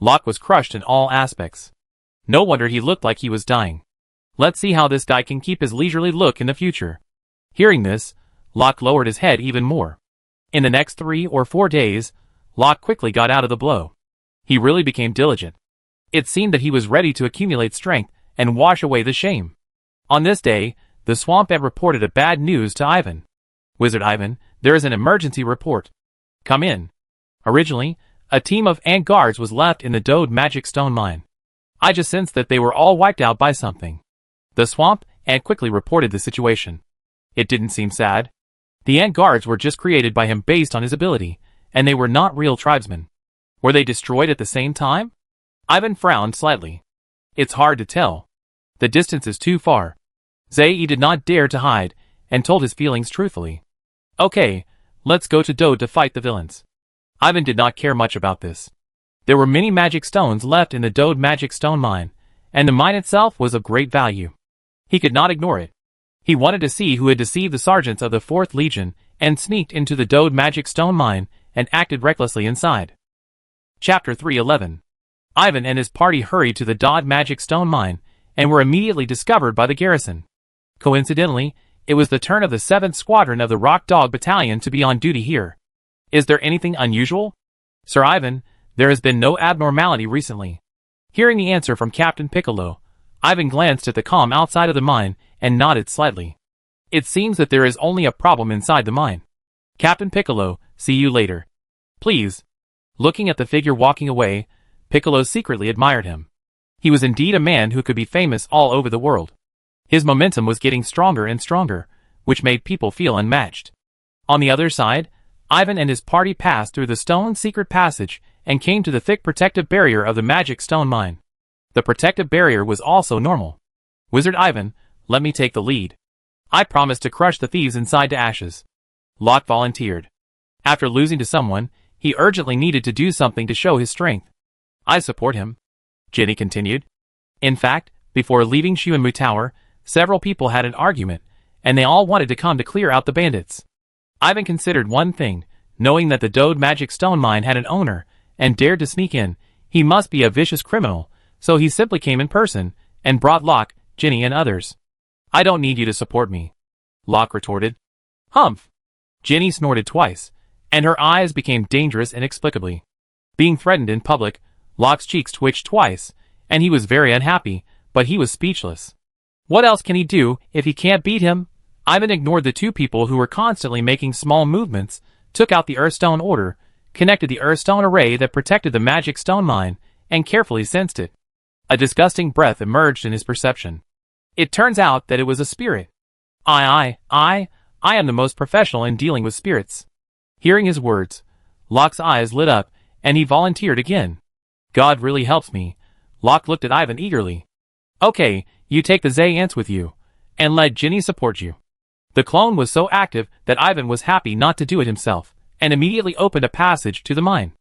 Locke was crushed in all aspects. No wonder he looked like he was dying. Let's see how this guy can keep his leisurely look in the future. Hearing this, Locke lowered his head even more. In the next 3 or 4 days, Locke quickly got out of the blow. He really became diligent. It seemed that he was ready to accumulate strength and wash away the shame. On this day, the swamp ant reported a bad news to Ivan. Wizard Ivan, there is an emergency report. Come in. Originally, a team of ant guards was left in the Dode magic stone mine. I just sensed that they were all wiped out by something. The swamp ant quickly reported the situation. It didn't seem sad. The ant guards were just created by him based on his ability, and they were not real tribesmen. Were they destroyed at the same time? Ivan frowned slightly. It's hard to tell. The distance is too far. Zae did not dare to hide, and told his feelings truthfully. Okay, let's go to Dode to fight the villains. Ivan did not care much about this. There were many magic stones left in the Dode magic stone mine, and the mine itself was of great value. He could not ignore it. He wanted to see who had deceived the sergeants of the 4th Legion and sneaked into the Dode magic stone mine and acted recklessly inside. Chapter 311. Ivan and his party hurried to the Dode magic stone mine and were immediately discovered by the garrison. Coincidentally, it was the turn of the 7th Squadron of the Rock Dog Battalion to be on duty here. Is there anything unusual? Sir Ivan, there has been no abnormality recently. Hearing the answer from Captain Piccolo, Ivan glanced at the calm outside of the mine and nodded slightly. It seems that there is only a problem inside the mine. Captain Piccolo, see you later. Please. Looking at the figure walking away, Piccolo secretly admired him. He was indeed a man who could be famous all over the world. His momentum was getting stronger and stronger, which made people feel unmatched. On the other side, Ivan and his party passed through the stone secret passage and came to the thick protective barrier of the magic stone mine. The protective barrier was also normal. Wizard Ivan, let me take the lead. I promised to crush the thieves inside to ashes. Locke volunteered. After losing to someone, he urgently needed to do something to show his strength. I support him, Ginny continued. In fact, before leaving Xuanmu Tower, several people had an argument, and they all wanted to come to clear out the bandits. Ivan considered one thing, knowing that the Dode magic stone mine had an owner, and dared to sneak in. He must be a vicious criminal, so he simply came in person, and brought Locke, Ginny and others. I don't need you to support me, Locke retorted. Humph! Ginny snorted twice, and her eyes became dangerous inexplicably. Being threatened in public, Locke's cheeks twitched twice, and he was very unhappy, but he was speechless. What else can he do if he can't beat him? Ivan ignored the two people who were constantly making small movements, took out the Earthstone order, connected the Earthstone array that protected the magic stone mine, and carefully sensed it. A disgusting breath emerged in his perception. It turns out that it was a spirit. I am the most professional in dealing with spirits. Hearing his words, Locke's eyes lit up, and he volunteered again. God really helps me. Locke looked at Ivan eagerly. Okay, you take the Zayants with you, and let Ginny support you. The clone was so active that Ivan was happy not to do it himself, and immediately opened a passage to the mine.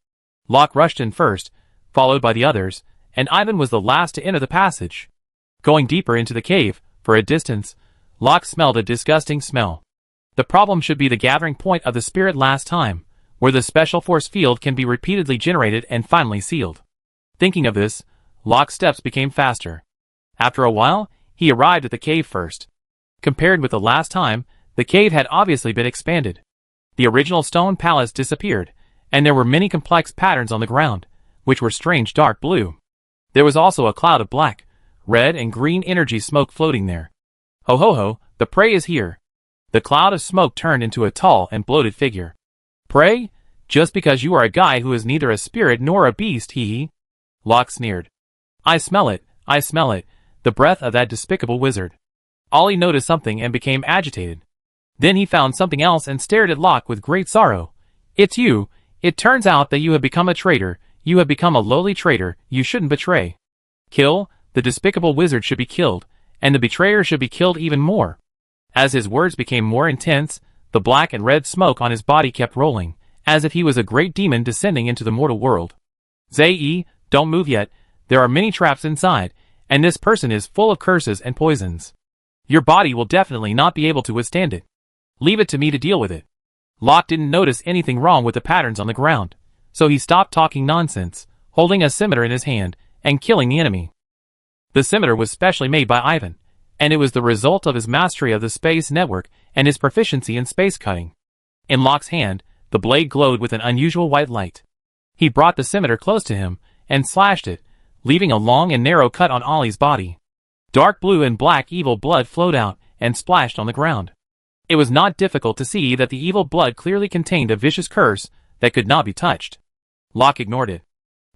Locke rushed in first, followed by the others, and Ivan was the last to enter the passage. Going deeper into the cave, for a distance, Locke smelled a disgusting smell. The problem should be the gathering point of the spirit last time, where the special force field can be repeatedly generated and finally sealed. Thinking of this, Locke's steps became faster. After a while, he arrived at the cave first. Compared with the last time, the cave had obviously been expanded. The original stone palace disappeared, and there were many complex patterns on the ground, which were strange dark blue. There was also a cloud of black, red and green energy smoke floating there. Ho ho ho, the prey is here. The cloud of smoke turned into a tall and bloated figure. Prey? Just because you are a guy who is neither a spirit nor a beast, hee hee. Locke sneered. I smell it, the breath of that despicable wizard. Ollie noticed something and became agitated. Then he found something else and stared at Locke with great sorrow. It's you. It turns out that you have become a traitor. You have become a lowly traitor. You shouldn't betray. Kill, the despicable wizard should be killed, and the betrayer should be killed even more. As his words became more intense, the black and red smoke on his body kept rolling, as if he was a great demon descending into the mortal world. Zai, don't move yet. There are many traps inside, and this person is full of curses and poisons. Your body will definitely not be able to withstand it. Leave it to me to deal with it. Locke didn't notice anything wrong with the patterns on the ground, so he stopped talking nonsense, holding a scimitar in his hand, and killing the enemy. The scimitar was specially made by Ivan, and it was the result of his mastery of the space network and his proficiency in space cutting. In Locke's hand, the blade glowed with an unusual white light. He brought the scimitar close to him, and slashed it, leaving a long and narrow cut on Ollie's body. Dark blue and black evil blood flowed out, and splashed on the ground. It was not difficult to see that the evil blood clearly contained a vicious curse that could not be touched. Locke ignored it.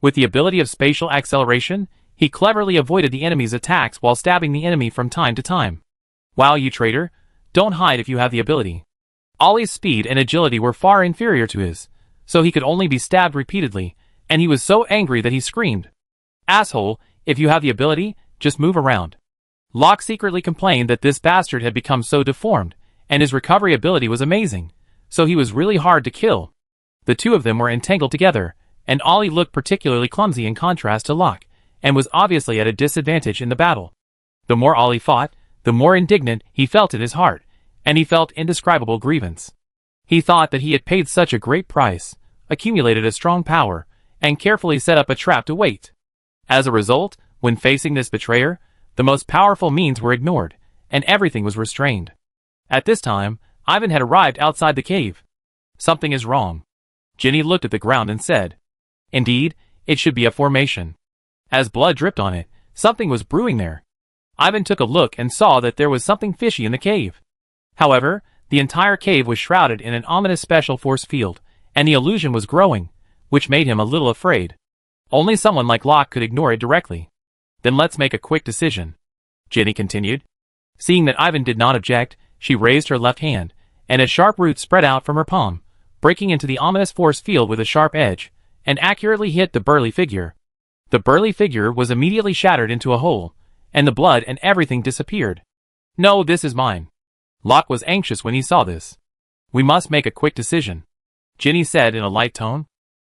With the ability of spatial acceleration, he cleverly avoided the enemy's attacks while stabbing the enemy from time to time. Wow, you traitor! Don't hide if you have the ability. Ollie's speed and agility were far inferior to his, so he could only be stabbed repeatedly, and he was so angry that he screamed. Asshole, if you have the ability, just move around. Locke secretly complained that this bastard had become so deformed, and his recovery ability was amazing, so he was really hard to kill. The two of them were entangled together, and Ollie looked particularly clumsy in contrast to Locke, and was obviously at a disadvantage in the battle. The more Ollie fought, the more indignant he felt in his heart, and he felt indescribable grievance. He thought that he had paid such a great price, accumulated a strong power, and carefully set up a trap to wait. As a result, when facing this betrayer, the most powerful means were ignored, and everything was restrained. At this time, Ivan had arrived outside the cave. Something is wrong. Ginny looked at the ground and said, Indeed, it should be a formation. As blood dripped on it, something was brewing there. Ivan took a look and saw that there was something fishy in the cave. However, the entire cave was shrouded in an ominous special force field, and the illusion was growing, which made him a little afraid. Only someone like Locke could ignore it directly. Then let's make a quick decision, Ginny continued. Seeing that Ivan did not object, she raised her left hand, and a sharp root spread out from her palm, breaking into the ominous force field with a sharp edge, and accurately hit the burly figure. The burly figure was immediately shattered into a hole, and the blood and everything disappeared. No, this is mine. Locke was anxious when he saw this. "We must make a quick decision," Ginny said in a light tone.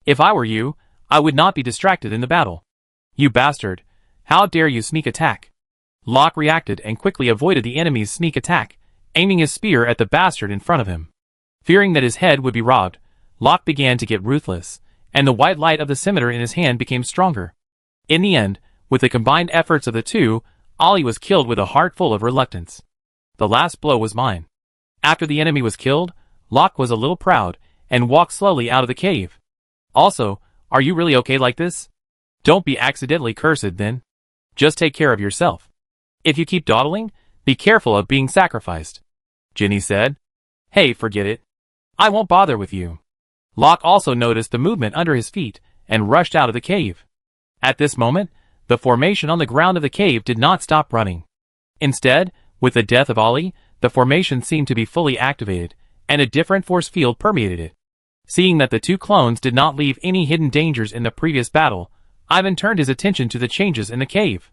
"If I were you, I would not be distracted in the battle." "You bastard! How dare you sneak attack?" Locke reacted and quickly avoided the enemy's sneak attack, aiming his spear at the bastard in front of him. Fearing that his head would be robbed, Locke began to get ruthless, and the white light of the scimitar in his hand became stronger. In the end, with the combined efforts of the two, Ollie was killed with a heart full of reluctance. "The last blow was mine." After the enemy was killed, Locke was a little proud, and walked slowly out of the cave. "Also, are you really okay like this? Don't be accidentally cursed then. Just take care of yourself. If you keep dawdling, be careful of being sacrificed," Ginny said. "Hey, forget it. I won't bother with you." Locke also noticed the movement under his feet, and rushed out of the cave. At this moment, the formation on the ground of the cave did not stop running. Instead, with the death of Ollie, the formation seemed to be fully activated, and a different force field permeated it. Seeing that the two clones did not leave any hidden dangers in the previous battle, Ivan turned his attention to the changes in the cave.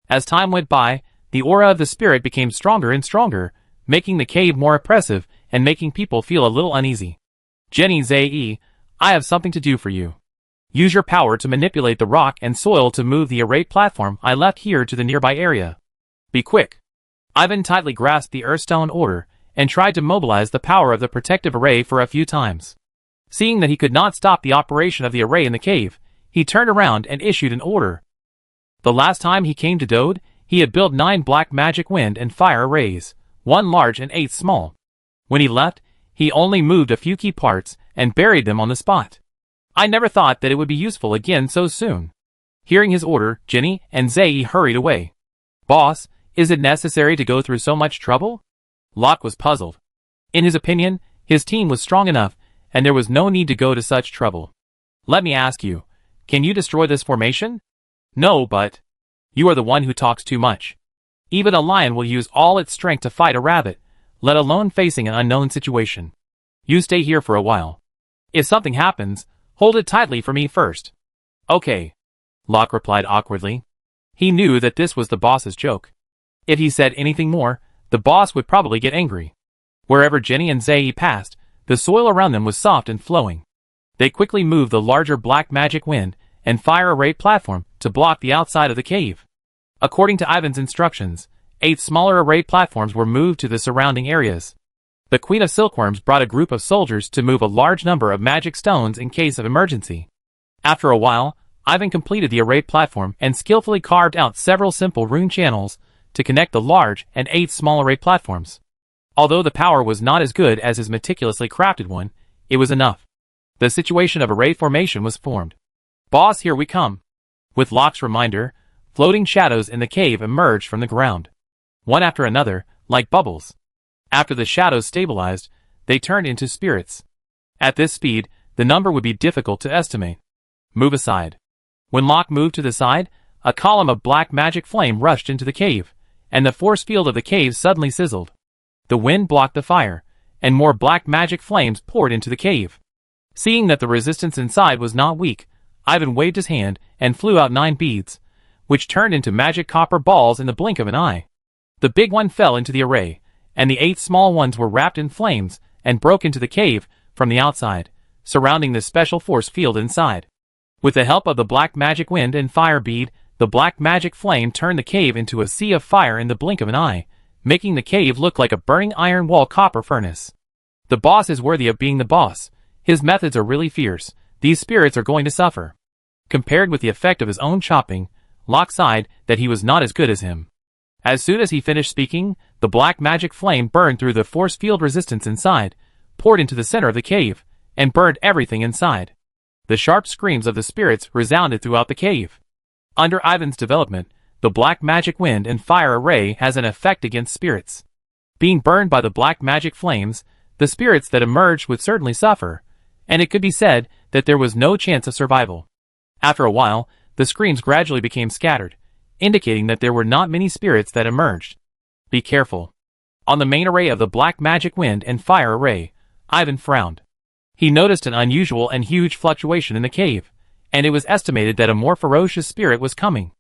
As time went by, the aura of the spirit became stronger and stronger, making the cave more oppressive and making people feel a little uneasy. "Jenny Zae, I have something to do for you. Use your power to manipulate the rock and soil to move the array platform I left here to the nearby area. Be quick." Ivan tightly grasped the Earthstone order and tried to mobilize the power of the protective array for a few times. Seeing that he could not stop the operation of the array in the cave, he turned around and issued an order. The last time he came to Dode, he had built 9 black magic wind and fire arrays, 1 large and 8 small. When he left, he only moved a few key parts and buried them on the spot. I never thought that it would be useful again so soon. Hearing his order, Ginny and Zae hurried away. "Boss, is it necessary to go through so much trouble?" Locke was puzzled. In his opinion, his team was strong enough, and there was no need to go to such trouble. "Let me ask you, can you destroy this formation?" "No, but..." "You are the one who talks too much. Even a lion will use all its strength to fight a rabbit, let alone facing an unknown situation. You stay here for a while. If something happens, hold it tightly for me first." "Okay," Locke replied awkwardly. He knew that this was the boss's joke. If he said anything more, the boss would probably get angry. Wherever Ginny and Zae passed, the soil around them was soft and flowing. They quickly moved the larger black magic wind and fire array platform to block the outside of the cave. According to Ivan's instructions, 8 smaller array platforms were moved to the surrounding areas. The Queen of Silkworms brought a group of soldiers to move a large number of magic stones in case of emergency. After a while, Ivan completed the array platform and skillfully carved out several simple rune channels to connect the large and 8 small array platforms. Although the power was not as good as his meticulously crafted one, it was enough. The situation of array formation was formed. "Boss, here we come." With Locke's reminder, floating shadows in the cave emerged from the ground. One after another, like bubbles. After the shadows stabilized, they turned into spirits. At this speed, the number would be difficult to estimate. "Move aside." When Locke moved to the side, a column of black magic flame rushed into the cave, and the force field of the cave suddenly sizzled. The wind blocked the fire, and more black magic flames poured into the cave. Seeing that the resistance inside was not weak, Ivan waved his hand and flew out 9 beads, which turned into magic copper balls in the blink of an eye. The big one fell into the array, and the 8 small ones were wrapped in flames and broke into the cave from the outside, surrounding the special force field inside. With the help of the black magic wind and fire bead, the black magic flame turned the cave into a sea of fire in the blink of an eye, making the cave look like a burning iron wall copper furnace. The boss is worthy of being the boss. His methods are really fierce. These spirits are going to suffer. Compared with the effect of his own chopping, Locke sighed that he was not as good as him. As soon as he finished speaking, the black magic flame burned through the force field resistance inside, poured into the center of the cave, and burned everything inside. The sharp screams of the spirits resounded throughout the cave. Under Ivan's development, the black magic wind and fire array has an effect against spirits. Being burned by the black magic flames, the spirits that emerged would certainly suffer, and it could be said that there was no chance of survival. After a while, the screams gradually became scattered, indicating that there were not many spirits that emerged. "Be careful." On the main array of the black magic wind and fire array, Ivan frowned. He noticed an unusual and huge fluctuation in the cave, and it was estimated that a more ferocious spirit was coming.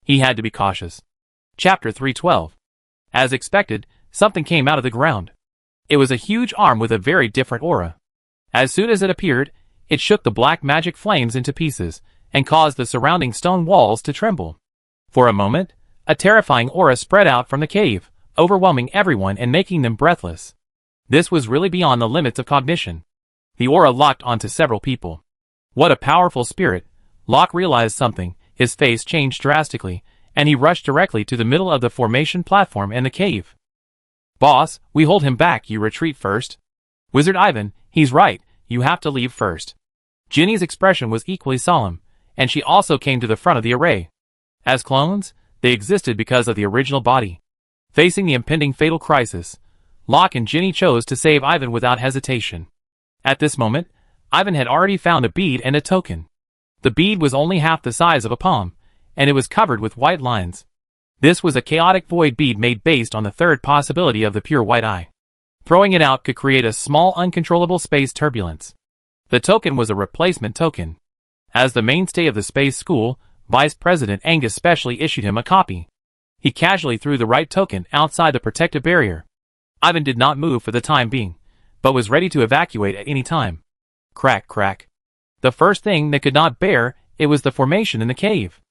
He had to be cautious. Chapter 312. As expected, something came out of the ground. It was a huge arm with a very different aura. As soon as it appeared, it shook the black magic flames into pieces, and caused the surrounding stone walls to tremble. For a moment, a terrifying aura spread out from the cave, overwhelming everyone and making them breathless. This was really beyond the limits of cognition. The aura locked onto several people. What a powerful spirit! Locke realized something, his face changed drastically, and he rushed directly to the middle of the formation platform and the cave. Boss, we hold him back, you retreat first. Wizard Ivan, he's right, you have to leave first. Ginny's expression was equally solemn, and she also came to the front of the array. As clones, they existed because of the original body. Facing the impending fatal crisis, Locke and Ginny chose to save Ivan without hesitation. At this moment, Ivan had already found a bead and a token. The bead was only half the size of a palm, and it was covered with white lines. This was a chaotic void bead made based on the third possibility of the pure white eye. Throwing it out could create a small uncontrollable space turbulence. The token was a replacement token. As the mainstay of the space school, Vice President Angus specially issued him a copy. He casually threw the right token outside the protective barrier. Ivan did not move for the time being, but was ready to evacuate at any time. Crack, crack. The first thing they could not bear, it was the formation in the cave.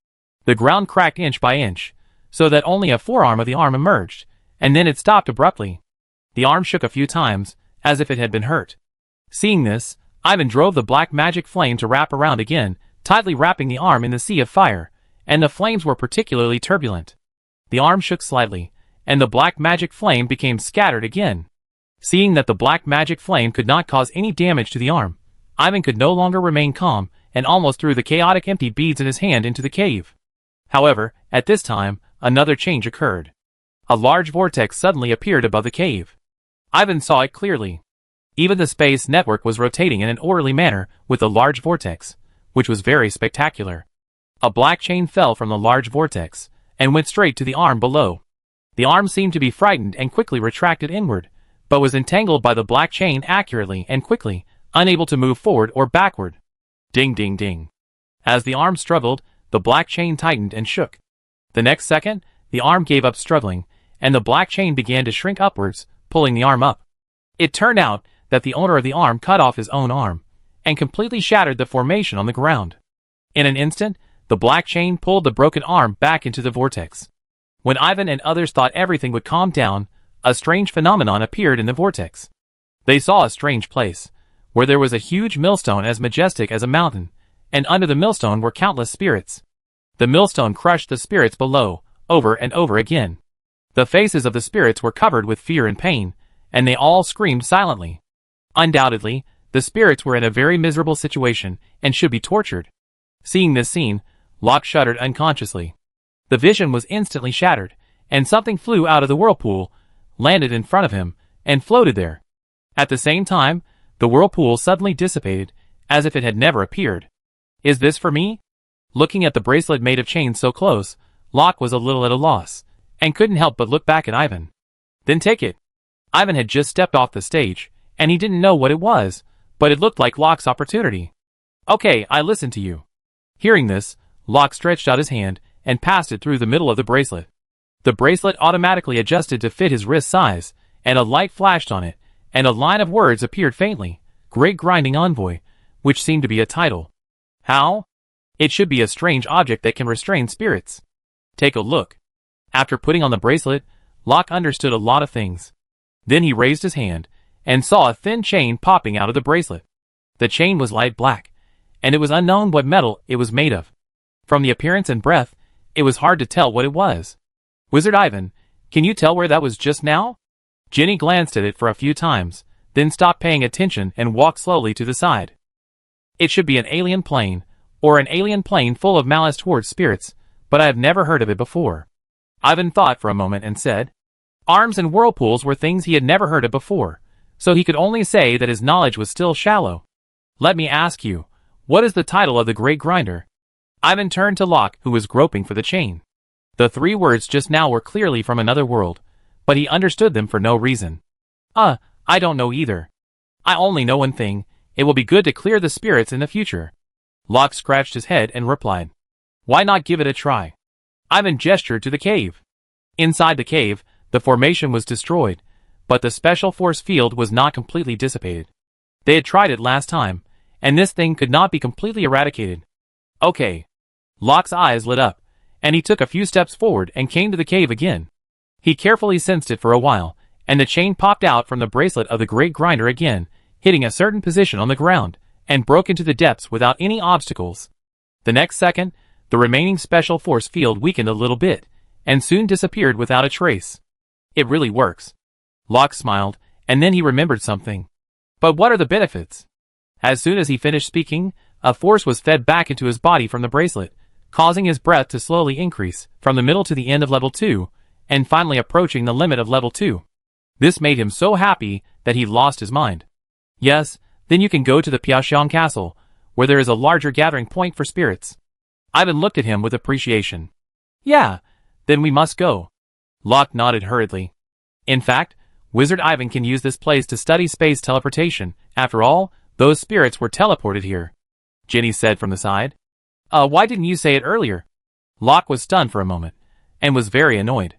The ground cracked inch by inch, so that only a forearm of the arm emerged, and then it stopped abruptly. The arm shook a few times, as if it had been hurt. Seeing this, Ivan drove the black magic flame to wrap around again, tightly wrapping the arm in the sea of fire, and the flames were particularly turbulent. The arm shook slightly, and the black magic flame became scattered again. Seeing that the black magic flame could not cause any damage to the arm, Ivan could no longer remain calm, and almost threw the chaotic empty beads in his hand into the cave. However, at this time, another change occurred. A large vortex suddenly appeared above the cave. Ivan saw it clearly. Even the space network was rotating in an orderly manner with the large vortex, which was very spectacular. A black chain fell from the large vortex, and went straight to the arm below. The arm seemed to be frightened and quickly retracted inward, but was entangled by the black chain accurately and quickly, unable to move forward or backward. Ding ding ding. As the arm struggled, the black chain tightened and shook. The next second, the arm gave up struggling, and the black chain began to shrink upwards, pulling the arm up. It turned out that the owner of the arm cut off his own arm, and completely shattered the formation on the ground. In an instant, the black chain pulled the broken arm back into the vortex. When Ivan and others thought everything would calm down, a strange phenomenon appeared in the vortex. They saw a strange place, where there was a huge millstone as majestic as a mountain, and under the millstone were countless spirits. The millstone crushed the spirits below, over and over again. The faces of the spirits were covered with fear and pain, and they all screamed silently. Undoubtedly, the spirits were in a very miserable situation, and should be tortured. Seeing this scene, Locke shuddered unconsciously. The vision was instantly shattered, and something flew out of the whirlpool, landed in front of him, and floated there. At the same time, the whirlpool suddenly dissipated, as if it had never appeared. Is this for me? Looking at the bracelet made of chains so close, Locke was a little at a loss, and couldn't help but look back at Ivan. Then take it. Ivan had just stepped off the stage, and he didn't know what it was, but it looked like Locke's opportunity. Okay, I listen to you. Hearing this, Locke stretched out his hand, and passed it through the middle of the bracelet. The bracelet automatically adjusted to fit his wrist size, and a light flashed on it, and a line of words appeared faintly, Great Grinding Envoy, which seemed to be a title. How? It should be a strange object that can restrain spirits. Take a look. After putting on the bracelet, Locke understood a lot of things. Then he raised his hand, and saw a thin chain popping out of the bracelet. The chain was light black, and it was unknown what metal it was made of. From the appearance and breath, it was hard to tell what it was. Wizard Ivan, can you tell where that was just now? Ginny glanced at it for a few times, then stopped paying attention and walked slowly to the side. It should be an alien plane, or an alien plane full of malice towards spirits, but I have never heard of it before. Ivan thought for a moment and said, arms and whirlpools were things he had never heard of before, so he could only say that his knowledge was still shallow. Let me ask you, what is the title of the Great Grinder? Ivan turned to Locke, who was groping for the chain. The three words just now were clearly from another world, but he understood them for no reason. I don't know either. I only know one thing, it will be good to clear the spirits in the future. Locke scratched his head and replied, why not give it a try? Ivan gestured to the cave. Inside the cave, the formation was destroyed, But the special force field was not completely dissipated. They had tried it last time, and this thing could not be completely eradicated. Okay. Locke's eyes lit up, and he took a few steps forward and came to the cave again. He carefully sensed it for a while, and the chain popped out from the bracelet of the great grinder again, hitting a certain position on the ground, and broke into the depths without any obstacles. The next second, the remaining special force field weakened a little bit, and soon disappeared without a trace. It really works. Locke smiled, and then he remembered something. But what are the benefits? As soon as he finished speaking, a force was fed back into his body from the bracelet, causing his breath to slowly increase, from the middle to the end of level 2, and finally approaching the limit of level 2. This made him so happy that he lost his mind. Yes, then you can go to the EP251 castle, where there is a larger gathering point for spirits. Ivan looked at him with appreciation. Yeah, then we must go. Locke nodded hurriedly. In fact, Wizard Ivan can use this place to study space teleportation. After all, those spirits were teleported here. Ginny said from the side. Why didn't you say it earlier? Locke was stunned for a moment, and was very annoyed.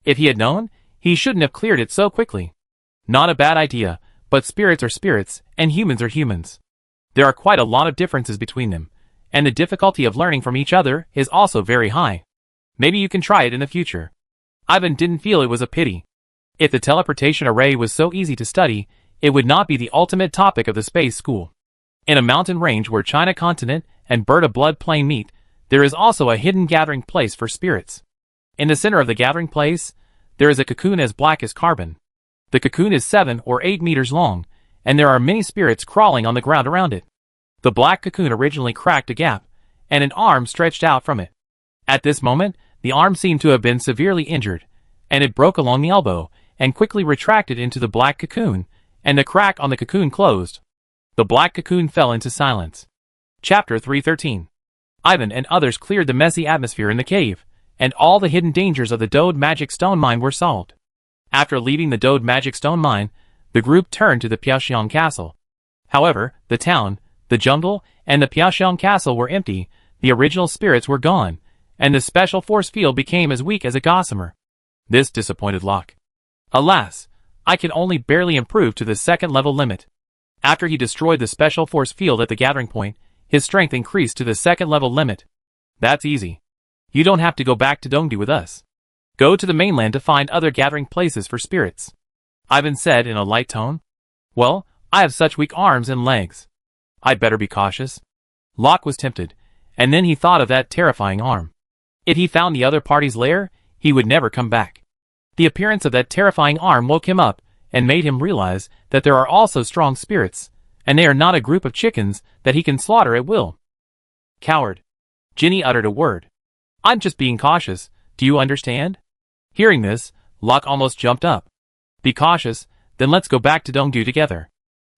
If he had known, he shouldn't have cleared it so quickly. Not a bad idea, but spirits are spirits, and humans are humans. There are quite a lot of differences between them, and the difficulty of learning from each other is also very high. Maybe you can try it in the future. Ivan didn't feel it was a pity. If the teleportation array was so easy to study, it would not be the ultimate topic of the space school. In a mountain range where China continent and Berta blood plain meet, there is also a hidden gathering place for spirits. In the center of the gathering place, there is a cocoon as black as carbon. The cocoon is 7 or 8 meters long, and there are many spirits crawling on the ground around it. The black cocoon originally cracked a gap, and an arm stretched out from it. At this moment, the arm seemed to have been severely injured, and it broke along the elbow, and quickly retracted into the black cocoon, and the crack on the cocoon closed. The black cocoon fell into silence. Chapter 313. Ivan and others cleared the messy atmosphere in the cave, and all the hidden dangers of the Dode Magic Stone Mine were solved. After leaving the Dode Magic Stone Mine, the group turned to the EP251 castle. However, the town, the jungle, and the EP251 castle were empty, the original spirits were gone, and the special force field became as weak as a gossamer. This disappointed Locke. Alas, I can only barely improve to the second level limit. After he destroyed the special force field at the gathering point, his strength increased to the second level limit. That's easy. You don't have to go back to Dongdu with us. Go to the mainland to find other gathering places for spirits. Ivan said in a light tone. Well, I have such weak arms and legs. I'd better be cautious. Locke was tempted, and then he thought of that terrifying arm. If he found the other party's lair, he would never come back. The appearance of that terrifying arm woke him up, and made him realize that there are also strong spirits, and they are not a group of chickens that he can slaughter at will. Coward. Ginny uttered a word. I'm just being cautious, do you understand? Hearing this, Locke almost jumped up. Be cautious, then let's go back to Dongdu together.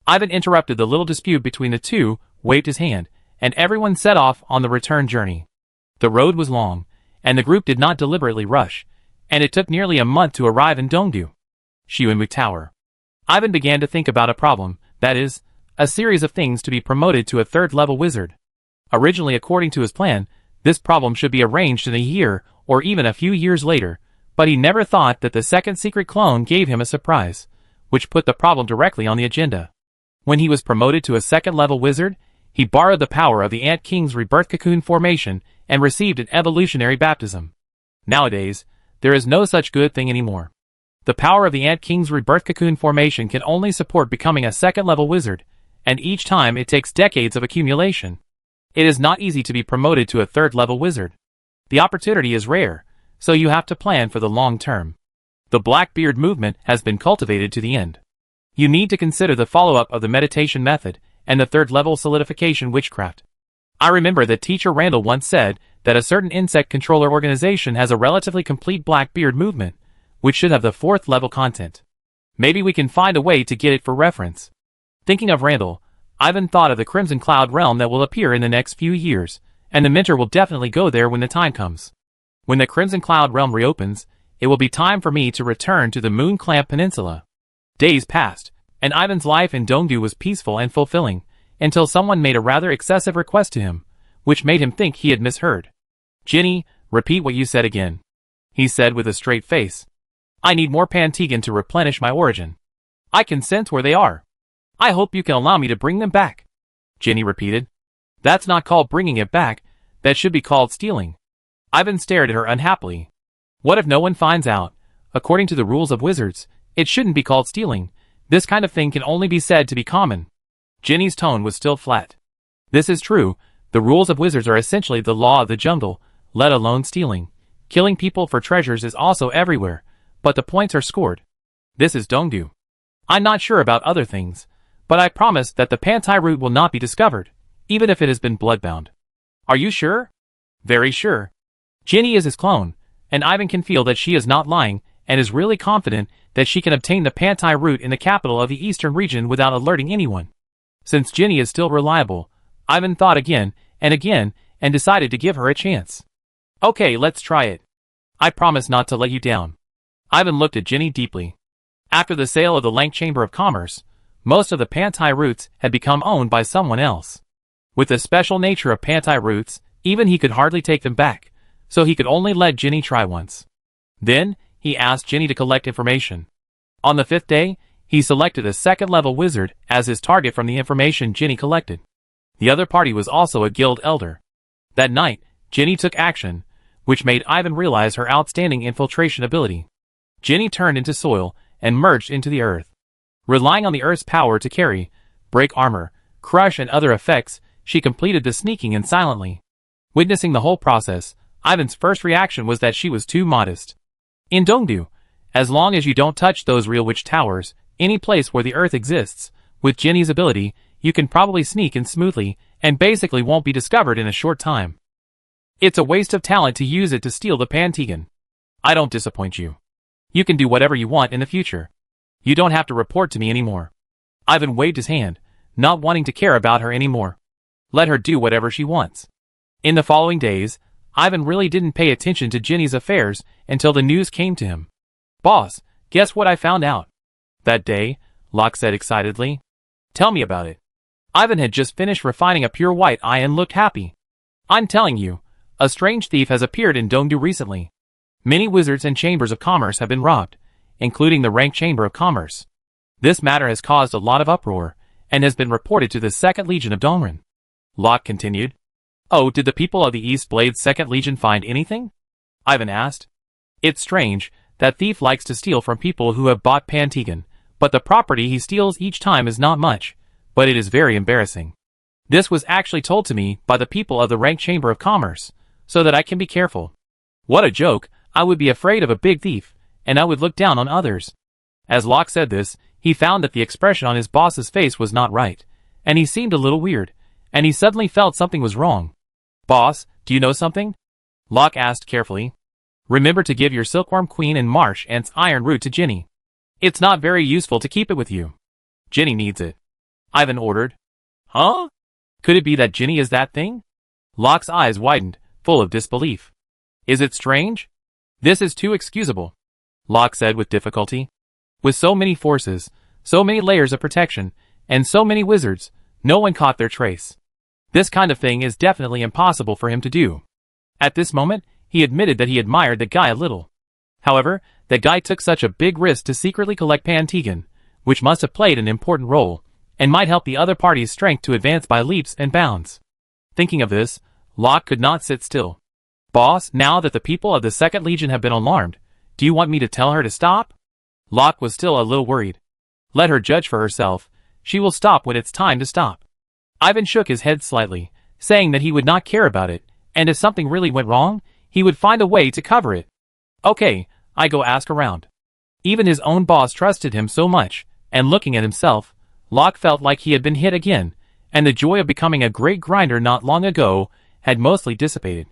Ivan interrupted the little dispute between the two, waved his hand, and everyone set off on the return journey. The road was long, and the group did not deliberately rush, and it took nearly a month to arrive in Dongdu. Shiwenwu Tower. Ivan began to think about a problem, that is, a series of things to be promoted to a third-level wizard. Originally, according to his plan, this problem should be arranged in a year, or even a few years later, but he never thought that the second secret clone gave him a surprise, which put the problem directly on the agenda. When he was promoted to a second-level wizard, he borrowed the power of the Ant King's rebirth cocoon formation and received an evolutionary baptism. Nowadays, there is no such good thing anymore. The power of the Ant King's rebirth cocoon formation can only support becoming a second-level wizard, and each time it takes decades of accumulation. It is not easy to be promoted to a third-level wizard. The opportunity is rare, so you have to plan for the long term. The Blackbeard movement has been cultivated to the end. You need to consider the follow-up of the meditation method and the third-level solidification witchcraft. I remember that Teacher Randall once said that a certain insect controller organization has a relatively complete Blackbeard movement, which should have the fourth-level content. Maybe we can find a way to get it for reference. Thinking of Randall, Ivan thought of the Crimson Cloud realm that will appear in the next few years, and the mentor will definitely go there when the time comes. When the Crimson Cloud realm reopens, it will be time for me to return to the Moon Clamp Peninsula. Days passed, and Ivan's life in Dongdu was peaceful and fulfilling, until someone made a rather excessive request to him, which made him think he had misheard. Ginny, repeat what you said again. He said with a straight face. I need more Pantegan to replenish my origin. I can sense where they are. I hope you can allow me to bring them back. Ginny repeated. That's not called bringing it back, that should be called stealing. Ivan stared at her unhappily. What if no one finds out? According to the rules of wizards, it shouldn't be called stealing. This kind of thing can only be said to be common. Ginny's tone was still flat. This is true. The rules of wizards are essentially the law of the jungle, let alone stealing. Killing people for treasures is also everywhere, but the points are scored. This is Dongdu. I'm not sure about other things, but I promise that the Pantai root will not be discovered, even if it has been bloodbound. Are you sure? Very sure. Ginny is his clone, and Ivan can feel that she is not lying and is really confident that she can obtain the Pantai root in the capital of the eastern region without alerting anyone. Since Ginny is still reliable, Ivan thought again and decided to give her a chance. Okay, let's try it. I promise not to let you down. Ivan looked at Ginny deeply. After the sale of the Lank Chamber of Commerce, most of the Pantai roots had become owned by someone else. With the special nature of Pantai roots, even he could hardly take them back, so he could only let Ginny try once. Then, he asked Ginny to collect information. On the 5th day, he selected a second-level wizard as his target from the information Ginny collected. The other party was also a guild elder. That night, Ginny took action, which made Ivan realize her outstanding infiltration ability. Ginny turned into soil and merged into the earth. Relying on the earth's power to carry, break armor, crush and other effects, she completed the sneaking in silently. Witnessing the whole process, Ivan's first reaction was that she was too modest. In Dongdu, as long as you don't touch those real witch towers, any place where the earth exists, with Ginny's ability, you can probably sneak in smoothly and basically won't be discovered in a short time. It's a waste of talent to use it to steal the Pantegan. I don't disappoint you. You can do whatever you want in the future. You don't have to report to me anymore. Ivan waved his hand, not wanting to care about her anymore. Let her do whatever she wants. In the following days, Ivan really didn't pay attention to Ginny's affairs until the news came to him. Boss, guess what I found out? That day, Locke said excitedly. Tell me about it. Ivan had just finished refining a pure white eye and looked happy. I'm telling you, a strange thief has appeared in Dongdu recently. Many wizards and chambers of commerce have been robbed, including the Rank Chamber of Commerce. This matter has caused a lot of uproar, and has been reported to the 2nd Legion of Dongren. Locke continued. Oh, did the people of the East Blade's 2nd Legion find anything? Ivan asked. It's strange, that thief likes to steal from people who have bought Pantegan, but the property he steals each time is not much, but it is very embarrassing. This was actually told to me by the people of the Rank Chamber of Commerce, so that I can be careful. What a joke, I would be afraid of a big thief, and I would look down on others. As Locke said this, he found that the expression on his boss's face was not right, and he seemed a little weird, and he suddenly felt something was wrong. Boss, do you know something? Locke asked carefully. Remember to give your Silkworm Queen and Marsh Ant's Iron Root to Ginny. It's not very useful to keep it with you. Ginny needs it. Ivan ordered. Huh? Could it be that Ginny is that thing? Locke's eyes widened, full of disbelief. Is it strange? This is too excusable, Locke said with difficulty. With so many forces, so many layers of protection, and so many wizards, no one caught their trace. This kind of thing is definitely impossible for him to do. At this moment, he admitted that he admired the guy a little. However, the guy took such a big risk to secretly collect Pantegan, which must have played an important role, and might help the other party's strength to advance by leaps and bounds. Thinking of this, Locke could not sit still. Boss, now that the people of the 2nd Legion have been alarmed, do you want me to tell her to stop? Locke was still a little worried. Let her judge for herself. She will stop when it's time to stop. Ivan shook his head slightly, saying that he would not care about it, and if something really went wrong, he would find a way to cover it. Okay, I go ask around. Even his own boss trusted him so much, and looking at himself, Locke felt like he had been hit again, and the joy of becoming a great grinder not long ago had mostly dissipated.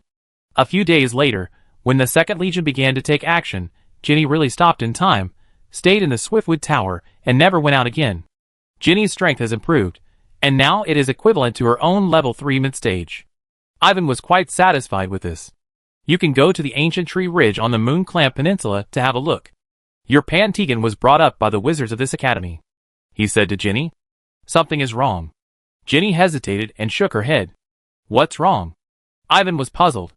A few days later, when the 2nd Legion began to take action, Ginny really stopped in time, stayed in the Swiftwood Tower, and never went out again. Ginny's strength has improved, and now it is equivalent to her own level 3 mid-stage. Ivan was quite satisfied with this. You can go to the Ancient Tree Ridge on the Moon Clamp Peninsula to have a look. Your Pantegan was brought up by the wizards of this academy, he said to Ginny. Something is wrong. Ginny hesitated and shook her head. What's wrong? Ivan was puzzled.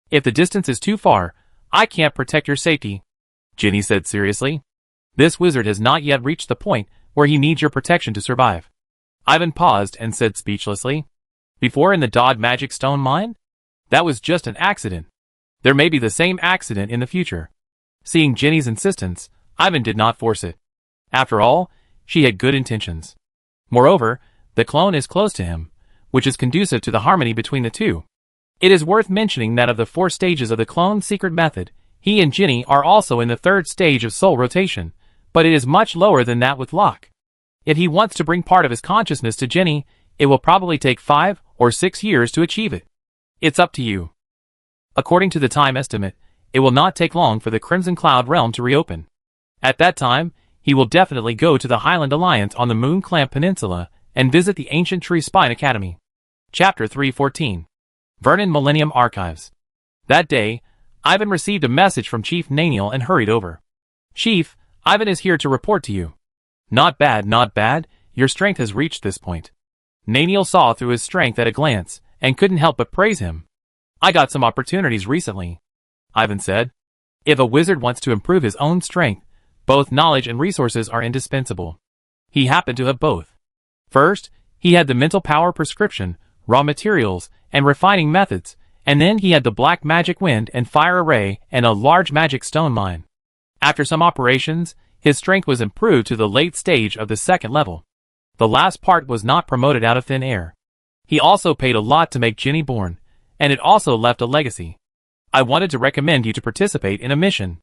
If the distance is too far, I can't protect your safety. Ginny said seriously. This wizard has not yet reached the point where he needs your protection to survive. Ivan paused and said speechlessly. Before in the Dodd magic stone mine? That was just an accident. There may be the same accident in the future. Seeing Ginny's insistence, Ivan did not force it. After all, she had good intentions. Moreover, the clone is close to him, which is conducive to the harmony between the two. It is worth mentioning that of the 4 stages of the clone's secret method, he and Ginny are also in the 3rd stage of soul rotation, but it is much lower than that with Locke. If he wants to bring part of his consciousness to Ginny, it will probably take 5 or 6 years to achieve it. It's up to you. According to the time estimate, it will not take long for the Crimson Cloud realm to reopen. At that time, he will definitely go to the Highland Alliance on the Moon Clamp Peninsula and visit the Ancient Tree Spine Academy. Chapter 314. Vernon Millennium Archives. That day, Ivan received a message from Chief Naniel and hurried over. Chief, Ivan is here to report to you. Not bad, not bad, your strength has reached this point. Naniel saw through his strength at a glance, and couldn't help but praise him. I got some opportunities recently, Ivan said. If a wizard wants to improve his own strength, both knowledge and resources are indispensable. He happened to have both. First, he had the mental power prescription, raw materials, and refining methods, and then he had the black magic wind and fire array and a large magic stone mine. After some operations, his strength was improved to the late stage of the 2nd level. The last part was not promoted out of thin air. He also paid a lot to make Ginny born, and it also left a legacy. I wanted to recommend you to participate in a mission.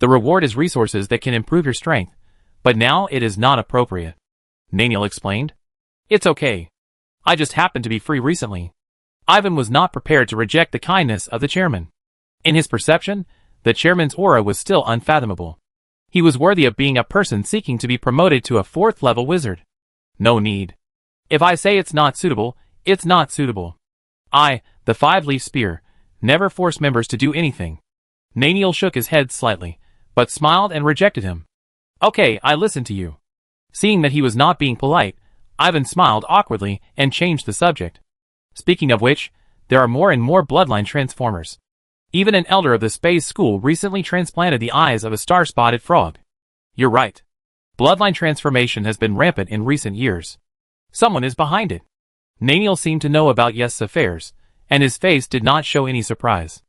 The reward is resources that can improve your strength, but now it is not appropriate. Naniel explained. It's okay. I just happened to be free recently. Ivan was not prepared to reject the kindness of the chairman. In his perception, the chairman's aura was still unfathomable. He was worthy of being a person seeking to be promoted to a 4th level wizard. No need. If I say it's not suitable, it's not suitable. I, the 5-leaf spear, never force members to do anything. Naniel shook his head slightly, but smiled and rejected him. Okay, I listen to you. Seeing that he was not being polite, Ivan smiled awkwardly and changed the subject. Speaking of which, there are more and more bloodline transformers. Even an elder of the space school recently transplanted the eyes of a star-spotted frog. You're right. Bloodline transformation has been rampant in recent years. Someone is behind it. Naniel seemed to know about Yes's affairs, and his face did not show any surprise.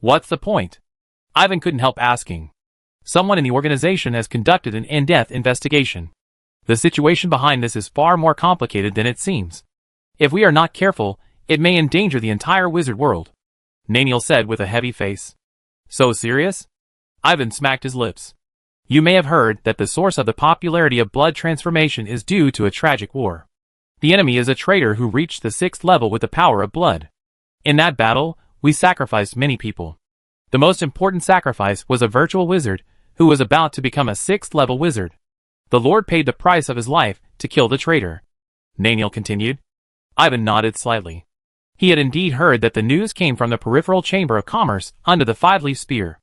What's the point? Ivan couldn't help asking. Someone in the organization has conducted an in-depth investigation. The situation behind this is far more complicated than it seems. If we are not careful, it may endanger the entire wizard world, Naniel said with a heavy face. So serious? Ivan smacked his lips. You may have heard that the source of the popularity of blood transformation is due to a tragic war. The enemy is a traitor who reached the 6th level with the power of blood. In that battle, we sacrificed many people. The most important sacrifice was a virtual wizard who was about to become a 6th level wizard. The Lord paid the price of his life to kill the traitor, Naniel continued. Ivan nodded slightly. He had indeed heard that the news came from the peripheral chamber of commerce under the 5-leaf spear.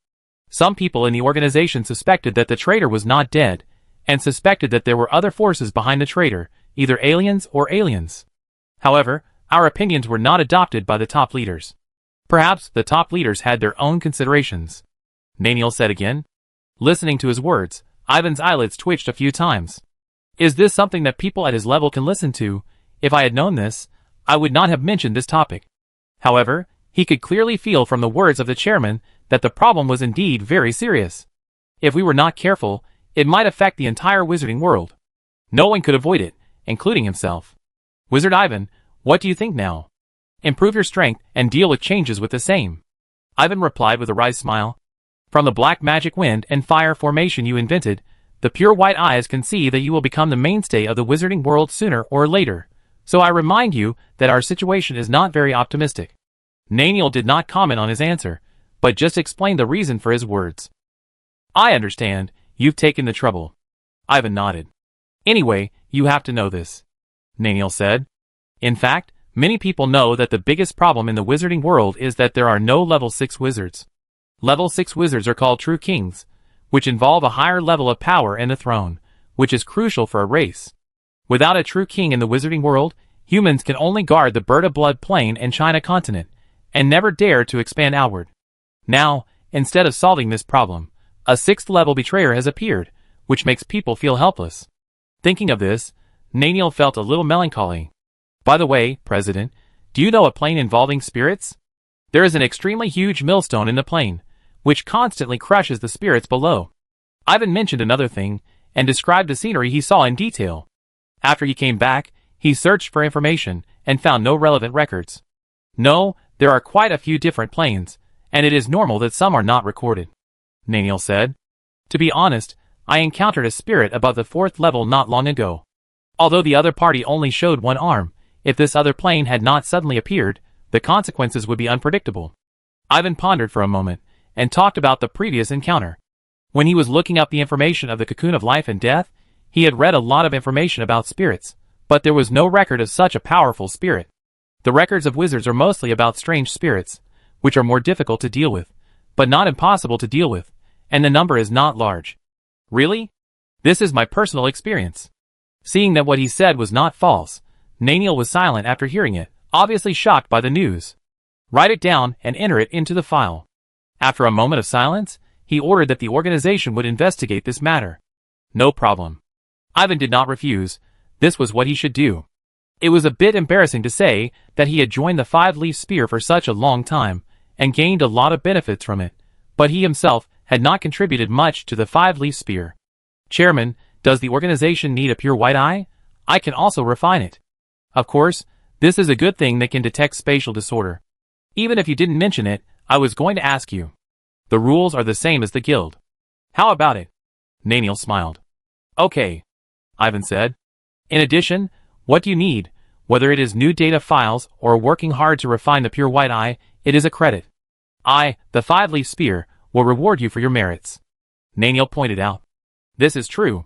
Some people in the organization suspected that the traitor was not dead, and suspected that there were other forces behind the traitor, either aliens or aliens. However, our opinions were not adopted by the top leaders. Perhaps the top leaders had their own considerations, Naniel said again. Listening to his words, Ivan's eyelids twitched a few times. Is this something that people at his level can listen to? If I had known this, I would not have mentioned this topic. However, he could clearly feel from the words of the chairman that the problem was indeed very serious. If we were not careful, it might affect the entire wizarding world. No one could avoid it, including himself. Wizard Ivan, what do you think now? Improve your strength and deal with changes with the same. Ivan replied with a wry smile. From the black magic wind and fire formation you invented, the pure white eyes can see that you will become the mainstay of the wizarding world sooner or later. So I remind you that our situation is not very optimistic. Naniel did not comment on his answer, but just explained the reason for his words. I understand, you've taken the trouble. Ivan nodded. Anyway, you have to know this, Naniel said. In fact, many people know that the biggest problem in the wizarding world is that there are no level 6 wizards. Level 6 wizards are called true kings, which involve a higher level of power and a throne, which is crucial for a race. Without a true king in the wizarding world, humans can only guard the Bird of Blood plane and China continent, and never dare to expand outward. Now, instead of solving this problem, A 6th-level betrayer has appeared, which makes people feel helpless. Thinking of this, Naniel felt a little melancholy. By the way, President, do you know a plane involving spirits? There is an extremely huge millstone in the plane, which constantly crushes the spirits below. Ivan mentioned another thing, and described the scenery he saw in detail. After he came back, he searched for information, and found no relevant records. No, there are quite a few different planes, and it is normal that some are not recorded, Naniel said. To be honest, I encountered a spirit above the 4th level not long ago. Although the other party only showed one arm, if this other plane had not suddenly appeared, the consequences would be unpredictable. Ivan pondered for a moment, and talked about the previous encounter. When he was looking up the information of the cocoon of life and death, he had read a lot of information about spirits, but there was no record of such a powerful spirit. The records of wizards are mostly about strange spirits, which are more difficult to deal with, but not impossible to deal with, and the number is not large. Really? This is my personal experience. Seeing that what he said was not false, Naniel was silent after hearing it, obviously shocked by the news. Write it down and enter it into the file. After a moment of silence, he ordered that the organization would investigate this matter. No problem. Ivan did not refuse. This was what he should do. It was a bit embarrassing to say that he had joined the 5-leaf spear for such a long time, and gained a lot of benefits from it, but he himself had not contributed much to the 5-leaf spear. Chairman, does the organization need a pure white eye? I can also refine it. Of course, this is a good thing that can detect spatial disorder. Even if you didn't mention it, I was going to ask you. The rules are the same as the guild. How about it? Naniel smiled. Okay, Ivan said. In addition, what do you need, whether it is new data files or working hard to refine the pure white eye, it is a credit. I, the 5-leaf spear, will reward you for your merits. Naniel pointed out. This is true.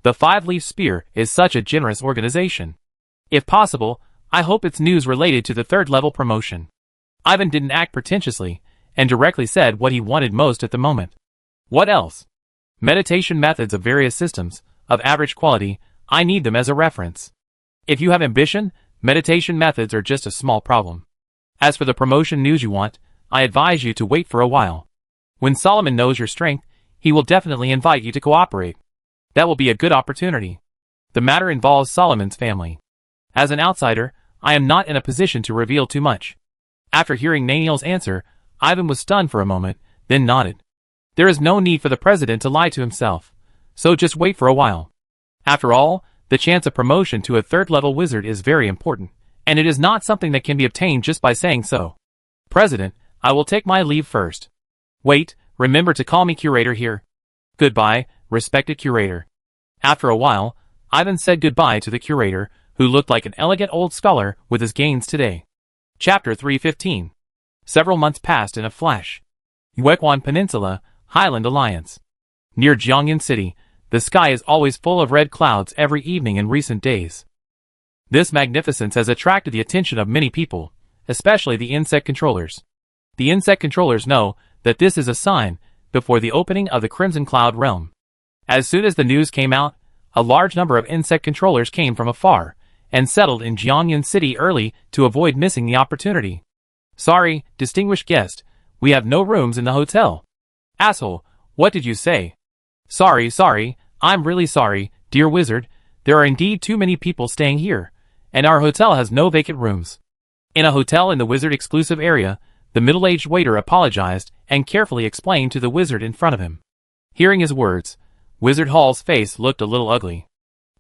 The 5-leaf spear is such a generous organization. If possible, I hope it's news related to the 3rd-level promotion. Ivan didn't act pretentiously, and directly said what he wanted most at the moment. What else? Meditation methods of various systems, of average quality, I need them as a reference. If you have ambition, meditation methods are just a small problem. As for the promotion news you want, I advise you to wait for a while. When Solomon knows your strength, he will definitely invite you to cooperate. That will be a good opportunity. The matter involves Solomon's family. As an outsider, I am not in a position to reveal too much. After hearing Naniel's answer, Ivan was stunned for a moment, then nodded. There is no need for the president to lie to himself, so just wait for a while. After all, the chance of promotion to a 3rd-level wizard is very important, and it is not something that can be obtained just by saying so. President, I will take my leave first. Wait, remember to call me curator here. Goodbye, respected curator. After a while, Ivan said goodbye to the curator, who looked like an elegant old scholar with his gains today. Chapter 315. Several months passed in a flash. Yuequan Peninsula, Highland Alliance. Near Jiangyan City, the sky is always full of red clouds every evening in recent days. This magnificence has attracted the attention of many people, especially the insect controllers. The insect controllers know that this is a sign before the opening of the Crimson Cloud realm. As soon as the news came out, a large number of insect controllers came from afar, and settled in Jiangyan City early to avoid missing the opportunity. Sorry, distinguished guest, we have no rooms in the hotel. Asshole, what did you say? Sorry, I'm really sorry, dear wizard, there are indeed too many people staying here, and our hotel has no vacant rooms. In a hotel in the wizard exclusive area, the middle-aged waiter apologized and carefully explained to the wizard in front of him. Hearing his words, Wizard Hall's face looked a little ugly.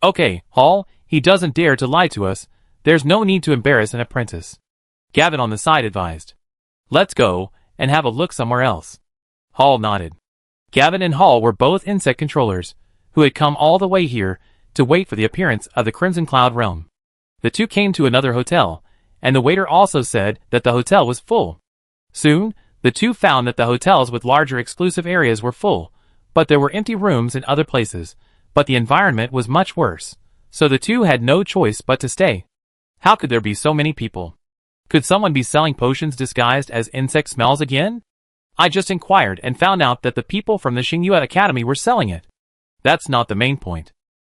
Okay, Hall, he doesn't dare to lie to us, there's no need to embarrass an apprentice. Gavin on the side advised. Let's go, and have a look somewhere else. Hall nodded. Gavin and Hall were both insect controllers, who had come all the way here to wait for the appearance of the Crimson Cloud realm. The two came to another hotel, and the waiter also said that the hotel was full. Soon, the two found that the hotels with larger exclusive areas were full, but there were empty rooms in other places, but the environment was much worse, so the two had no choice but to stay. How could there be so many people? Could someone be selling potions disguised as insect smells again? I just inquired and found out that the people from the Xingyue Academy were selling it. That's not the main point.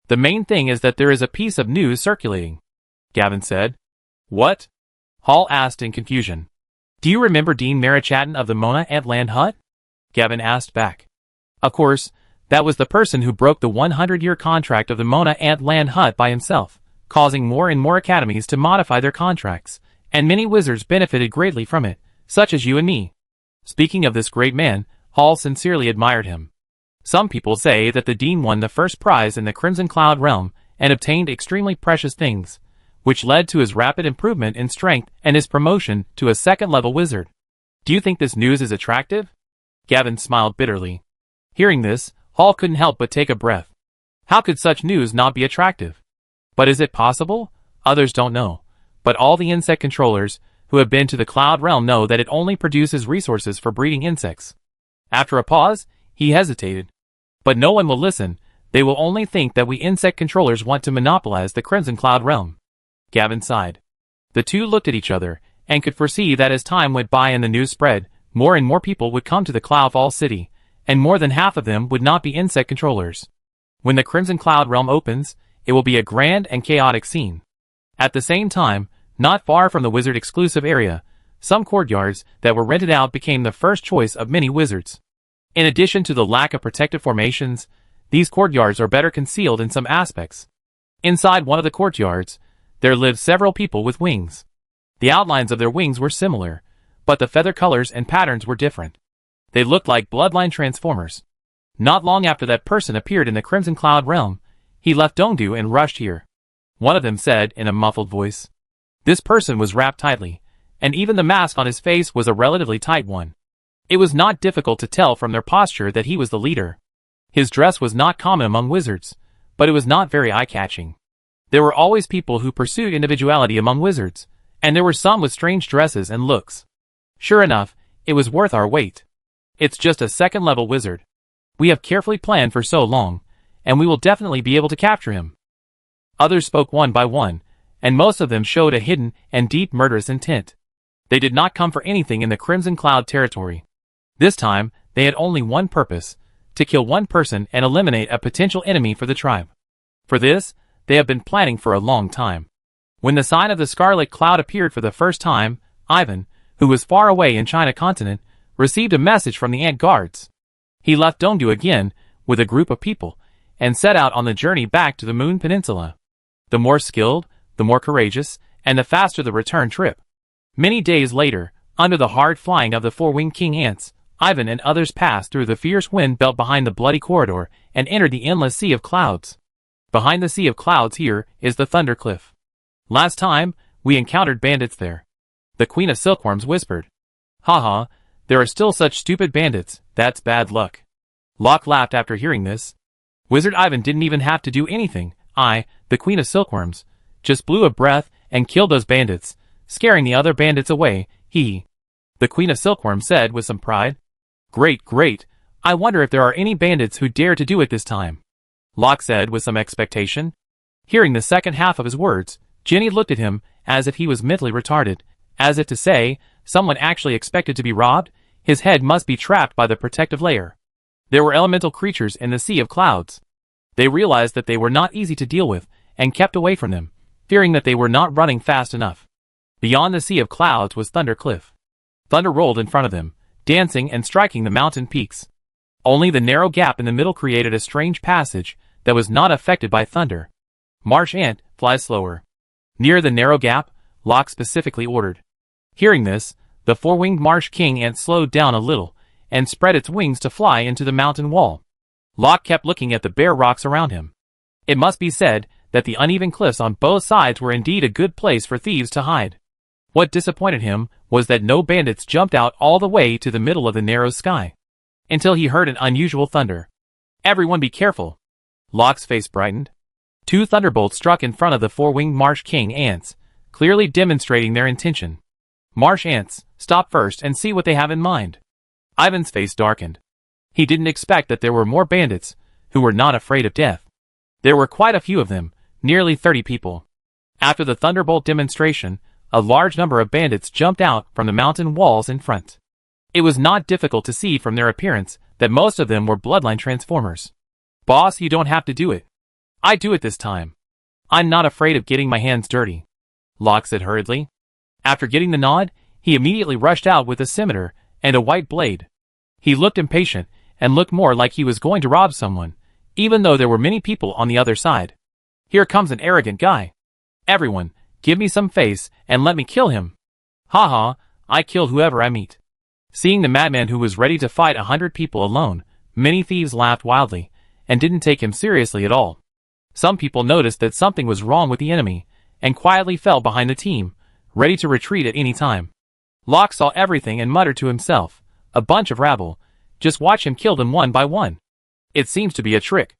The main thing is that there is a piece of news circulating, Gavin said. What? Hall asked in confusion. Do you remember Dean Marichatton of the Mona Ant Land Hut? Gavin asked back. Of course, that was the person who broke the 100-year contract of the Mona Ant Land Hut by himself, causing more and more academies to modify their contracts, and many wizards benefited greatly from it, such as you and me. Speaking of this great man, Hall sincerely admired him. Some people say that the Dean won the first prize in the Crimson Cloud realm and obtained extremely precious things, which led to his rapid improvement in strength and his promotion to a second-level wizard. Do you think this news is attractive? Gavin smiled bitterly. Hearing this, Hall couldn't help but take a breath. How could such news not be attractive? But is it possible? Others don't know. But all the insect controllers who have been to the Cloud Realm know that it only produces resources for breeding insects. After a pause, he hesitated. But no one will listen. They will only think that we insect controllers want to monopolize the Crimson Cloud Realm. Gavin sighed. The two looked at each other, and could foresee that as time went by and the news spread, more and more people would come to the Cloudfall City, and more than half of them would not be insect controllers. When the Crimson Cloud Realm opens, it will be a grand and chaotic scene. At the same time, not far from the wizard-exclusive area, some courtyards that were rented out became the first choice of many wizards. In addition to the lack of protective formations, these courtyards are better concealed in some aspects. Inside one of the courtyards, there lived several people with wings. The outlines of their wings were similar, but the feather colors and patterns were different. They looked like bloodline transformers. Not long after that person appeared in the Crimson Cloud Realm, he left Dongdu and rushed here. One of them said in a muffled voice. This person was wrapped tightly, and even the mask on his face was a relatively tight one. It was not difficult to tell from their posture that he was the leader. His dress was not common among wizards, but it was not very eye-catching. There were always people who pursued individuality among wizards, and there were some with strange dresses and looks. Sure enough, it was worth our wait. It's just a second-level wizard. We have carefully planned for so long, and we will definitely be able to capture him. Others spoke one by one, and most of them showed a hidden and deep murderous intent. They did not come for anything in the Crimson Cloud territory. This time, they had only one purpose, to kill one person and eliminate a potential enemy for the tribe. For this, they have been planning for a long time. When the sign of the Scarlet Cloud appeared for the first time, Ivan, who was far away in China continent, received a message from the Ant Guards. He left Dongdu again, with a group of people, and set out on the journey back to the Moon Peninsula. The more skilled, the more courageous, and the faster the return trip. Many days later, under the hard flying of the four-winged king ants, Ivan and others passed through the fierce wind belt behind the bloody corridor and entered the endless sea of clouds. Behind the sea of clouds here is the Thunder Cliff. Last time, we encountered bandits there. The Queen of Silkworms whispered. Haha, there are still such stupid bandits, that's bad luck. Locke laughed after hearing this. Wizard Ivan didn't even have to do anything. I, the Queen of Silkworms, just blew a breath and killed those bandits, scaring the other bandits away. The Queen of Silkworms said with some pride. Great, great. I wonder if there are any bandits who dare to do it this time. Locke said with some expectation. Hearing the second half of his words, Jenny looked at him as if he was mentally retarded, as if to say, someone actually expected to be robbed, his head must be trapped by the protective layer. There were elemental creatures in the sea of clouds. They realized that they were not easy to deal with, and kept away from them, fearing that they were not running fast enough. Beyond the sea of clouds was Thunder Cliff. Thunder rolled in front of them, dancing and striking the mountain peaks. Only the narrow gap in the middle created a strange passage that was not affected by thunder. Marsh Ant, fly slower. Near the narrow gap, Locke specifically ordered. Hearing this, the four-winged marsh king ant slowed down a little, and spread its wings to fly into the mountain wall. Locke kept looking at the bare rocks around him. It must be said that the uneven cliffs on both sides were indeed a good place for thieves to hide. What disappointed him was that no bandits jumped out all the way to the middle of the narrow sky. Until he heard an unusual thunder. Everyone be careful. Locke's face brightened. Two thunderbolts struck in front of the four-winged marsh king ants, clearly demonstrating their intention. Marsh ants, stop first and see what they have in mind. Ivan's face darkened. He didn't expect that there were more bandits, who were not afraid of death. There were quite a few of them, nearly 30 people. After the thunderbolt demonstration, a large number of bandits jumped out from the mountain walls in front. It was not difficult to see from their appearance that most of them were bloodline transformers. Boss, you don't have to do it. I do it this time. I'm not afraid of getting my hands dirty. Locke said hurriedly. After getting the nod, he immediately rushed out with a scimitar and a white blade. He looked impatient, and looked more like he was going to rob someone, even though there were many people on the other side. Here comes an arrogant guy. Everyone, give me some face and let me kill him. Haha, I kill whoever I meet. Seeing the madman who was ready to fight 100 people alone, many thieves laughed wildly, and didn't take him seriously at all. Some people noticed that something was wrong with the enemy, and quietly fell behind the team, ready to retreat at any time. Locke saw everything and muttered to himself, a bunch of rabble, just watch him kill them one by one. It seems to be a trick.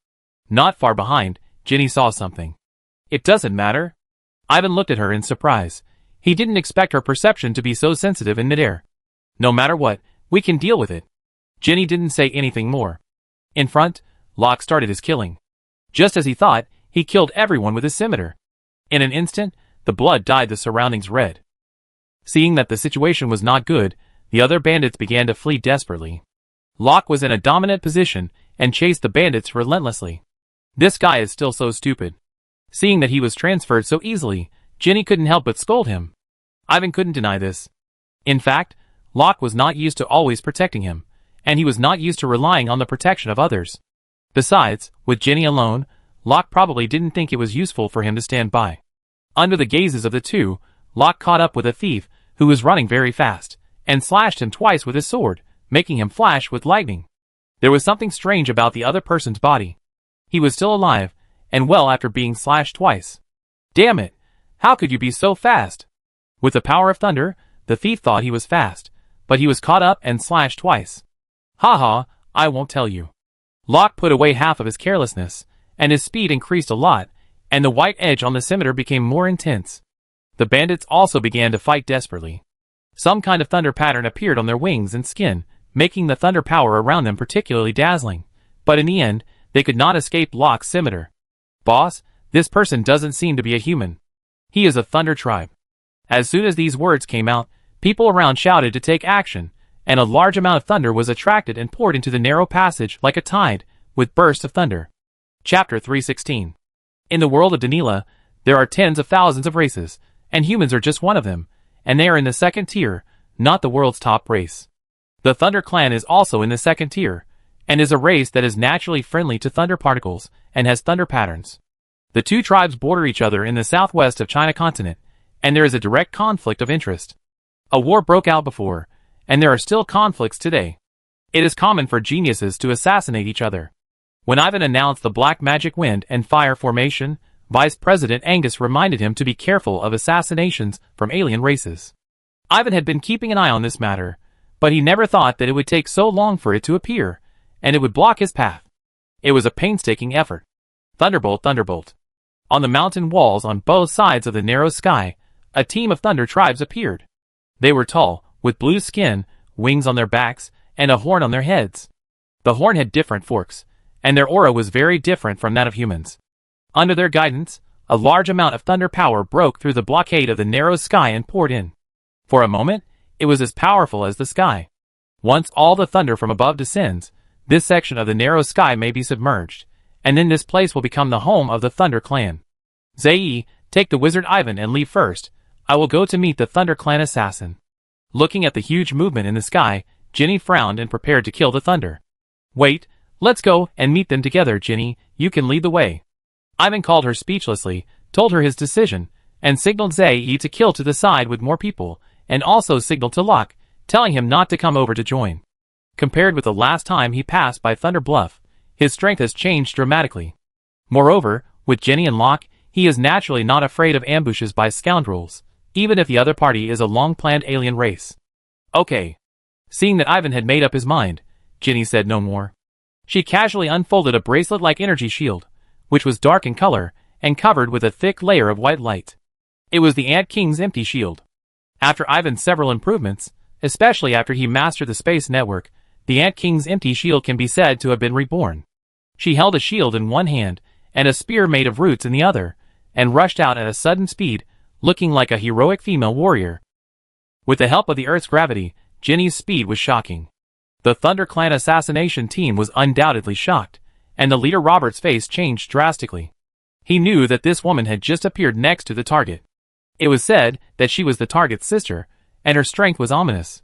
Not far behind, Ginny saw something. It doesn't matter. Ivan looked at her in surprise. He didn't expect her perception to be so sensitive in midair. No matter what, we can deal with it. Ginny didn't say anything more. In front, Locke started his killing. Just as he thought, he killed everyone with his scimitar. In an instant, the blood dyed the surroundings red. Seeing that the situation was not good, the other bandits began to flee desperately. Locke was in a dominant position and chased the bandits relentlessly. This guy is still so stupid. Seeing that he was transferred so easily, Ginny couldn't help but scold him. Ivan couldn't deny this. In fact, Locke was not used to always protecting him, and he was not used to relying on the protection of others. Besides, with Ginny alone, Locke probably didn't think it was useful for him to stand by. Under the gazes of the two, Locke caught up with a thief who was running very fast, and slashed him twice with his sword, making him flash with lightning. There was something strange about the other person's body. He was still alive, and well after being slashed twice. Damn it! How could you be so fast? With the power of thunder, the thief thought he was fast, but he was caught up and slashed twice. Haha, I won't tell you. Locke put away half of his carelessness, and his speed increased a lot, and the white edge on the scimitar became more intense. The bandits also began to fight desperately. Some kind of thunder pattern appeared on their wings and skin, making the thunder power around them particularly dazzling, but in the end, they could not escape Locke's scimitar. Boss, this person doesn't seem to be a human. He is a thunder tribe. As soon as these words came out, people around shouted to take action, and a large amount of thunder was attracted and poured into the narrow passage like a tide, with bursts of thunder. Chapter 316. In the world of Danila, there are tens of thousands of races, and humans are just one of them, and they are in the second tier, not the world's top race. The Thunder Clan is also in the second tier, and is a race that is naturally friendly to thunder particles, and has thunder patterns. The two tribes border each other in the southwest of China continent, and there is a direct conflict of interest. A war broke out before, and there are still conflicts today. It is common for geniuses to assassinate each other. When Ivan announced the Black Magic Wind and Fire formation, Vice President Angus reminded him to be careful of assassinations from alien races. Ivan had been keeping an eye on this matter, but he never thought that it would take so long for it to appear, and it would block his path. It was a painstaking effort. Thunderbolt, thunderbolt. On the mountain walls on both sides of the narrow sky, a team of thunder tribes appeared. They were tall, with blue skin, wings on their backs, and a horn on their heads. The horn had different forks, and their aura was very different from that of humans. Under their guidance, a large amount of thunder power broke through the blockade of the narrow sky and poured in. For a moment, it was as powerful as the sky. Once all the thunder from above descends, this section of the narrow sky may be submerged, and then this place will become the home of the Thunder Clan. Zayi, take the wizard Ivan and leave first. I will go to meet the Thunder Clan assassin. Looking at the huge movement in the sky, Ginny frowned and prepared to kill the thunder. Wait, let's go and meet them together, Ginny. You can lead the way. Ivan called her speechlessly, told her his decision, and signaled Zayi to kill to the side with more people, and also signaled to Locke, telling him not to come over to join. Compared with the last time he passed by Thunder Bluff, his strength has changed dramatically. Moreover, with Ginny and Locke, he is naturally not afraid of ambushes by scoundrels, even if the other party is a long-planned alien race. Okay. Seeing that Ivan had made up his mind, Ginny said no more. She casually unfolded a bracelet-like energy shield, which was dark in color, and covered with a thick layer of white light. It was the Ant King's empty shield. After Ivan's several improvements, especially after he mastered the space network, the Ant King's empty shield can be said to have been reborn. She held a shield in one hand, and a spear made of roots in the other, and rushed out at a sudden speed, looking like a heroic female warrior. With the help of the Earth's gravity, Ginny's speed was shocking. The Thunder Clan assassination team was undoubtedly shocked, and the leader Robert's face changed drastically. He knew that this woman had just appeared next to the target. It was said that she was the target's sister, and her strength was ominous.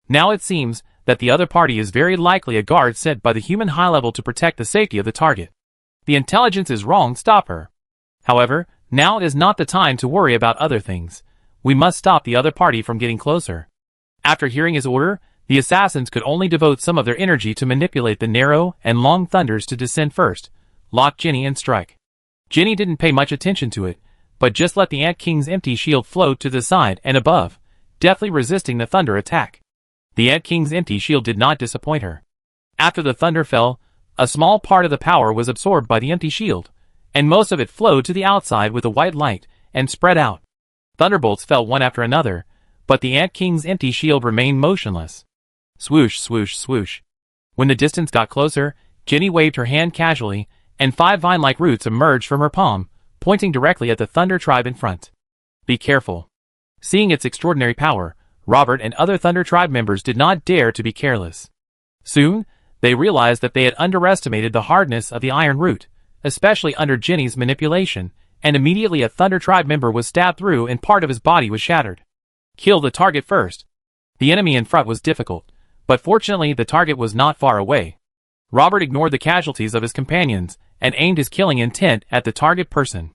Now it seems that the other party is very likely a guard sent by the human high level to protect the safety of the target. The intelligence is wrong, stop her. However, now is not the time to worry about other things. We must stop the other party from getting closer. After hearing his order, the assassins could only devote some of their energy to manipulate the narrow and long thunders to descend first, lock Jenny and strike. Jenny didn't pay much attention to it, but just let the Ant King's empty shield float to the side and above, deftly resisting the thunder attack. The Ant King's empty shield did not disappoint her. After the thunder fell, a small part of the power was absorbed by the empty shield, and most of it flowed to the outside with a white light and spread out. Thunderbolts fell one after another, but the Ant King's empty shield remained motionless. Swoosh, swoosh, swoosh. When the distance got closer, Jenny waved her hand casually, and 5 vine-like roots emerged from her palm, pointing directly at the Thunder Tribe in front. Be careful. Seeing its extraordinary power, Robert and other Thunder Tribe members did not dare to be careless. Soon, they realized that they had underestimated the hardness of the iron root, especially under Jenny's manipulation, and immediately a Thunder Tribe member was stabbed through and part of his body was shattered. Kill the target first. The enemy in front was difficult, but fortunately the target was not far away. Robert ignored the casualties of his companions and aimed his killing intent at the target person.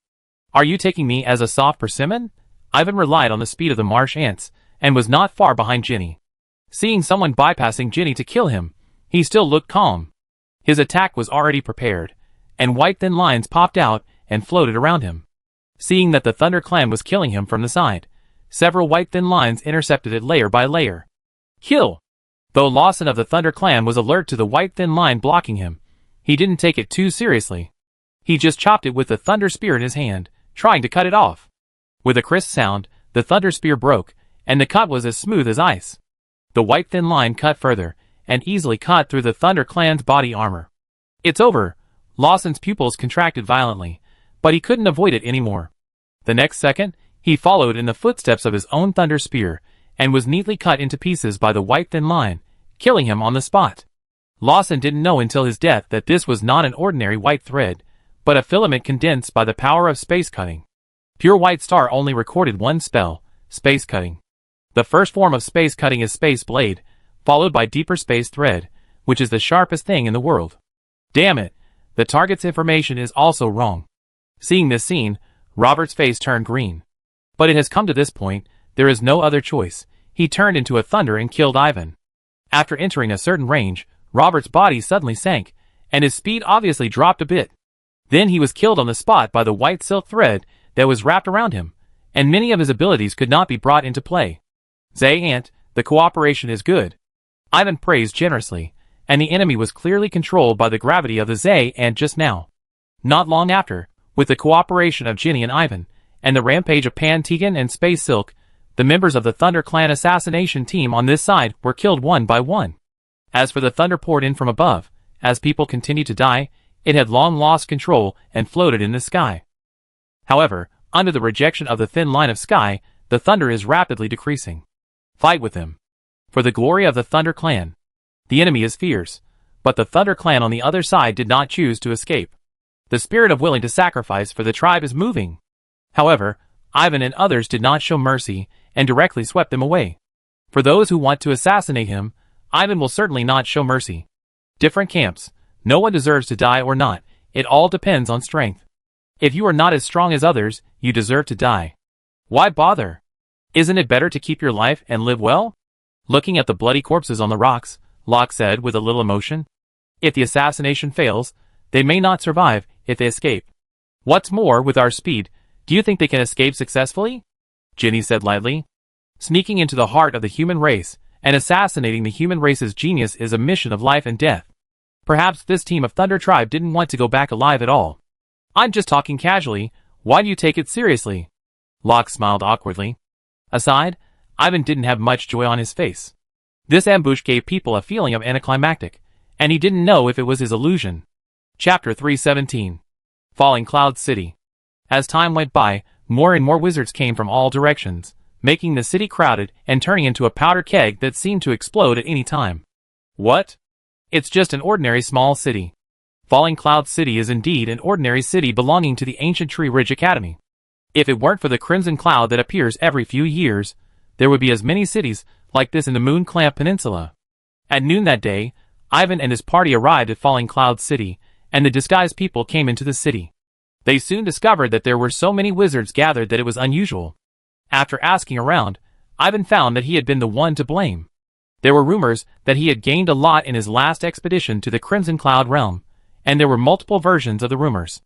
Are you taking me as a soft persimmon? Ivan relied on the speed of the marsh ants, and was not far behind Jenny. Seeing someone bypassing Jenny to kill him, he still looked calm. His attack was already prepared, and white thin lines popped out and floated around him. Seeing that the Thunder Clan was killing him from the side, several white thin lines intercepted it layer by layer. Kill! Though Lawson of the Thunder Clan was alert to the white thin line blocking him, he didn't take it too seriously. He just chopped it with the Thunder Spear in his hand, trying to cut it off. With a crisp sound, the Thunder Spear broke, and the cut was as smooth as ice. The white thin line cut further, and easily cut through the Thunder Clan's body armor. It's over. Lawson's pupils contracted violently, but he couldn't avoid it anymore. The next second, he followed in the footsteps of his own Thunder Spear, and was neatly cut into pieces by the white thin line, killing him on the spot. Lawson didn't know until his death that this was not an ordinary white thread, but a filament condensed by the power of space cutting. Pure White Star only recorded one spell, space cutting. The first form of space cutting is Space Blade, followed by Deeper Space Thread, which is the sharpest thing in the world. Damn it, the target's information is also wrong. Seeing this scene, Robert's face turned green. But it has come to this point, there is no other choice. He turned into a thunder and killed Ivan. After entering a certain range, Robert's body suddenly sank, and his speed obviously dropped a bit. Then he was killed on the spot by the white silk thread that was wrapped around him, and many of his abilities could not be brought into play. Zay Ant, the cooperation is good. Ivan praised generously, and the enemy was clearly controlled by the gravity of the Zay Ant just now. Not long after, with the cooperation of Jenny and Ivan, and the rampage of Pan Tegan and Space Silk, the members of the Thunder Clan assassination team on this side were killed one by one. As for the thunder poured in from above, as people continued to die, it had long lost control and floated in the sky. However, under the rejection of the thin line of sky, the thunder is rapidly decreasing. Fight with them. For the glory of the Thunder Clan. The enemy is fierce, but the Thunder Clan on the other side did not choose to escape. The spirit of willing to sacrifice for the tribe is moving. However, Ivan and others did not show mercy and directly swept them away. For those who want to assassinate him, Ivan will certainly not show mercy. Different camps. No one deserves to die or not. It all depends on strength. If you are not as strong as others, you deserve to die. Why bother? Isn't it better to keep your life and live well? Looking at the bloody corpses on the rocks, Locke said with a little emotion. If the assassination fails, they may not survive if they escape. What's more, with our speed, do you think they can escape successfully? Jenny said lightly. Sneaking into the heart of the human race and assassinating the human race's genius is a mission of life and death. Perhaps this team of Thunder Tribe didn't want to go back alive at all. I'm just talking casually. Why do you take it seriously? Locke smiled awkwardly. Aside, Ivan didn't have much joy on his face. This ambush gave people a feeling of anticlimactic, and he didn't know if it was his illusion. Chapter 317. Falling Cloud City. As time went by, more and more wizards came from all directions, making the city crowded and turning into a powder keg that seemed to explode at any time. What? It's just an ordinary small city. Falling Cloud City is indeed an ordinary city belonging to the ancient Tree Ridge Academy. If it weren't for the crimson cloud that appears every few years, there would be as many cities like this in the Moon Clamp Peninsula. At noon that day, Ivan and his party arrived at Falling Cloud City, and the disguised people came into the city. They soon discovered that there were so many wizards gathered that it was unusual. After asking around, Ivan found that he had been the one to blame. There were rumors that he had gained a lot in his last expedition to the Crimson Cloud realm, and there were multiple versions of the rumors.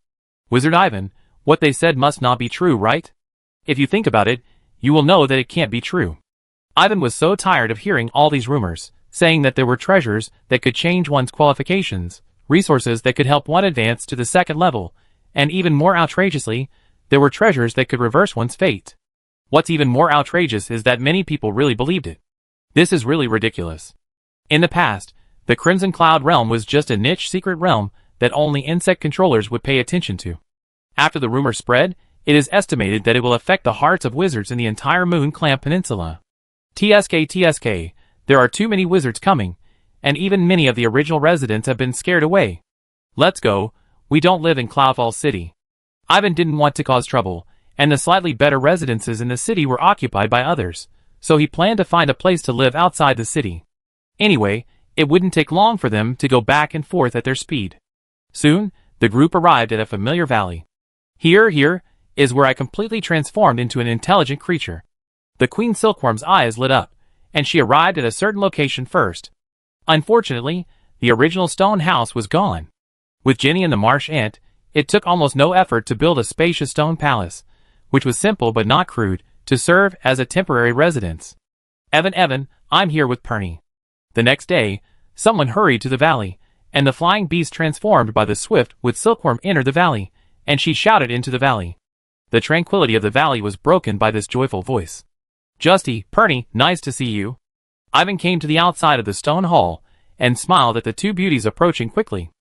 Wizard Ivan, what they said must not be true, right? If you think about it, you will know that it can't be true. Ivan was so tired of hearing all these rumors, saying that there were treasures that could change one's qualifications, resources that could help one advance to the second level, and even more outrageously, there were treasures that could reverse one's fate. What's even more outrageous is that many people really believed it. This is really ridiculous. In the past, the Crimson Cloud realm was just a niche secret realm that only insect controllers would pay attention to. After the rumor spread, it is estimated that it will affect the hearts of wizards in the entire Moon Clamp Peninsula. TSK, there are too many wizards coming, and even many of the original residents have been scared away. Let's go, we don't live in Cloudfall City. Ivan didn't want to cause trouble, and the slightly better residences in the city were occupied by others, so he planned to find a place to live outside the city. Anyway, it wouldn't take long for them to go back and forth at their speed. Soon, the group arrived at a familiar valley. Here is where I completely transformed into an intelligent creature. The Queen Silkworm's eyes lit up, and she arrived at a certain location first. Unfortunately, the original stone house was gone. With Ginny and the marsh ant, it took almost no effort to build a spacious stone palace, which was simple but not crude, to serve as a temporary residence. Evan, I'm here with Perny. The next day, someone hurried to the valley, and the flying beast transformed by the swift with Silkworm entered the valley, and she shouted into the valley. The tranquility of the valley was broken by this joyful voice. Justy, Perny, nice to see you. Ivan came to the outside of the stone hall, and smiled at the two beauties approaching quickly.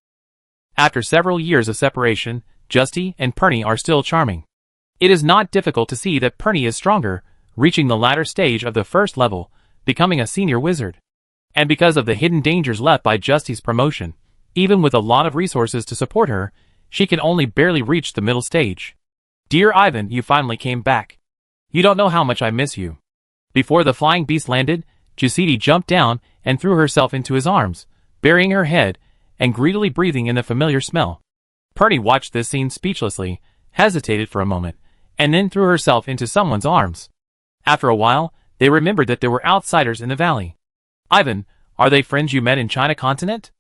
After several years of separation, Justy and Perny are still charming. It is not difficult to see that Perny is stronger, reaching the latter stage of the first level, becoming a senior wizard. And because of the hidden dangers left by Justy's promotion, even with a lot of resources to support her, she can only barely reach the middle stage. Dear Ivan, you finally came back. You don't know how much I miss you. Before the flying beast landed, Justy jumped down and threw herself into his arms, burying her head, and greedily breathing in the familiar smell. Perny watched this scene speechlessly, hesitated for a moment, and then threw herself into someone's arms. After a while, they remembered that there were outsiders in the valley. Ivan, are they friends you met in China continent?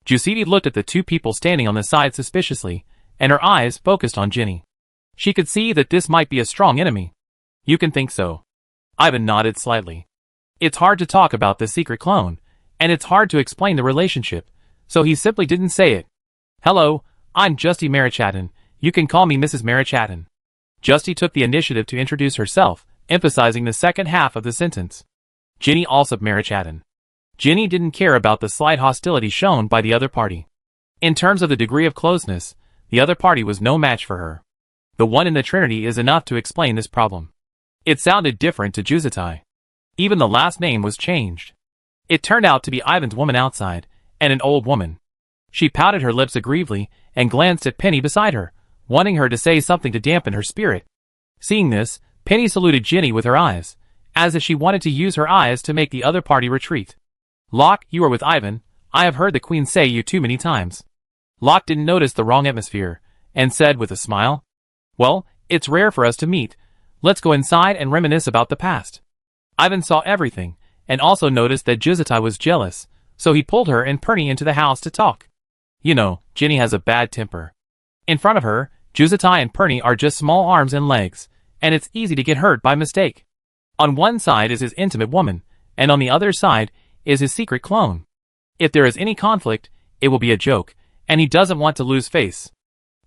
Justy looked at the two people standing on the side suspiciously, and her eyes focused on Ginny. She could see that this might be a strong enemy. You can think so. Ivan nodded slightly. It's hard to talk about the secret clone, and it's hard to explain the relationship, so he simply didn't say it. Hello, I'm Justy Marichatin. You can call me Mrs. Marichatin. Justy took the initiative to introduce herself, emphasizing the second half of the sentence. Ginny also Marichatin. Ginny didn't care about the slight hostility shown by the other party. In terms of the degree of closeness, the other party was no match for her. The one in the Trinity is enough to explain this problem. It sounded different to Justy. Even the last name was changed. It turned out to be Ivan's woman outside, and an old woman. She pouted her lips aggrievedly and glanced at Penny beside her, wanting her to say something to dampen her spirit. Seeing this, Penny saluted Ginny with her eyes, as if she wanted to use her eyes to make the other party retreat. Locke, you are with Ivan. I have heard the Queen say you too many times. Locke didn't notice the wrong atmosphere, and said with a smile, Well, it's rare for us to meet. Let's go inside and reminisce about the past. Ivan saw everything, and also noticed that Justy was jealous, so he pulled her and Perny into the house to talk. You know, Ginny has a bad temper. In front of her, Justy and Perny are just small arms and legs, and it's easy to get hurt by mistake. On one side is his intimate woman, and on the other side is his secret clone. If there is any conflict, it will be a joke, and he doesn't want to lose face.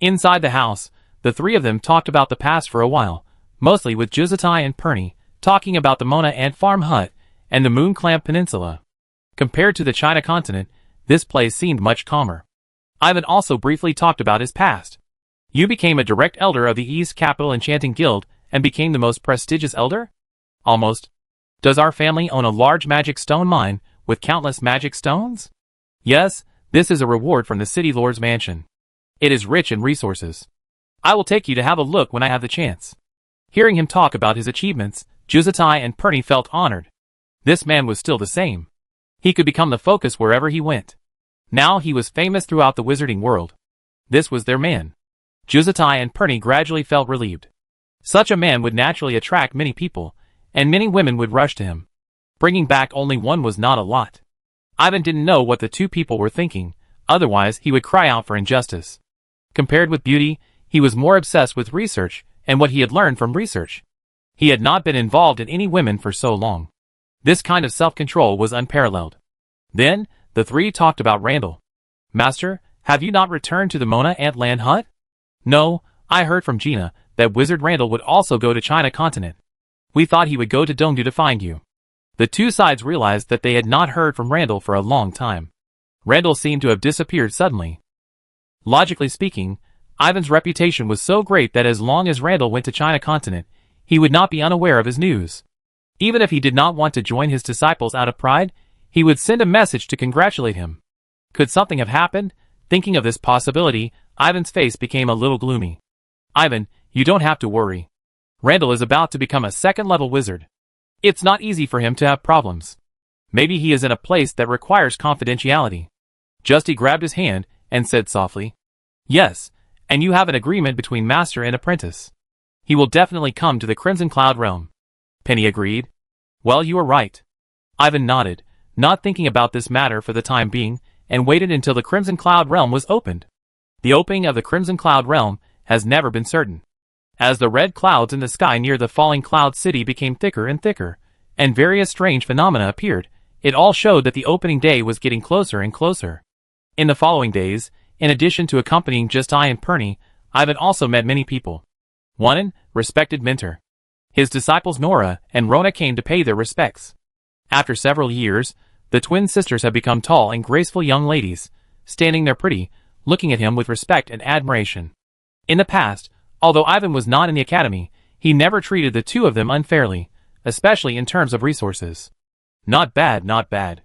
Inside the house, the three of them talked about the past for a while, mostly with Justy and Perny, talking about the Mona Ant Farm hut and the Moon Clamp Peninsula. Compared to the China continent, this place seemed much calmer. Ivan also briefly talked about his past. You became a direct elder of the East Capital Enchanting Guild and became the most prestigious elder? Almost. Does our family own a large magic stone mine with countless magic stones? Yes, this is a reward from the City Lord's mansion. It is rich in resources. I will take you to have a look when I have the chance. Hearing him talk about his achievements, Justy and Perny felt honored. This man was still the same. He could become the focus wherever he went. Now he was famous throughout the wizarding world. This was their man. Juzitai and Perny gradually felt relieved. Such a man would naturally attract many people, and many women would rush to him. Bringing back only one was not a lot. Ivan didn't know what the two people were thinking, otherwise he would cry out for injustice. Compared with beauty, he was more obsessed with research and what he had learned from research. He had not been involved in any women for so long. This kind of self-control was unparalleled. Then, the three talked about Randall. Master, have you not returned to the Mona Ant Land hut? No, I heard from Gina that Wizard Randall would also go to China continent. We thought he would go to Dongdu to find you. The two sides realized that they had not heard from Randall for a long time. Randall seemed to have disappeared suddenly. Logically speaking, Ivan's reputation was so great that as long as Randall went to China continent, he would not be unaware of his news. Even if he did not want to join his disciples out of pride, he would send a message to congratulate him. Could something have happened? Thinking of this possibility, Ivan's face became a little gloomy. Ivan, you don't have to worry. Randall is about to become a second-level wizard. It's not easy for him to have problems. Maybe he is in a place that requires confidentiality. Justy grabbed his hand and said softly, Yes, and you have an agreement between master and apprentice. He will definitely come to the Crimson Cloud realm. Penny agreed. Well, you are right. Ivan nodded, not thinking about this matter for the time being, and waited until the Crimson Cloud realm was opened. The opening of the Crimson Cloud realm has never been certain. As the red clouds in the sky near the falling cloud city became thicker and thicker, and various strange phenomena appeared, it all showed that the opening day was getting closer and closer. In the following days, in addition to accompanying Justai and Perny, Ivan also met many people. One respected mentor. His disciples Nora and Rona came to pay their respects. After several years, the twin sisters had become tall and graceful young ladies, standing there pretty, looking at him with respect and admiration. In the past, although Ivan was not in the academy, he never treated the two of them unfairly, especially in terms of resources. Not bad, not bad.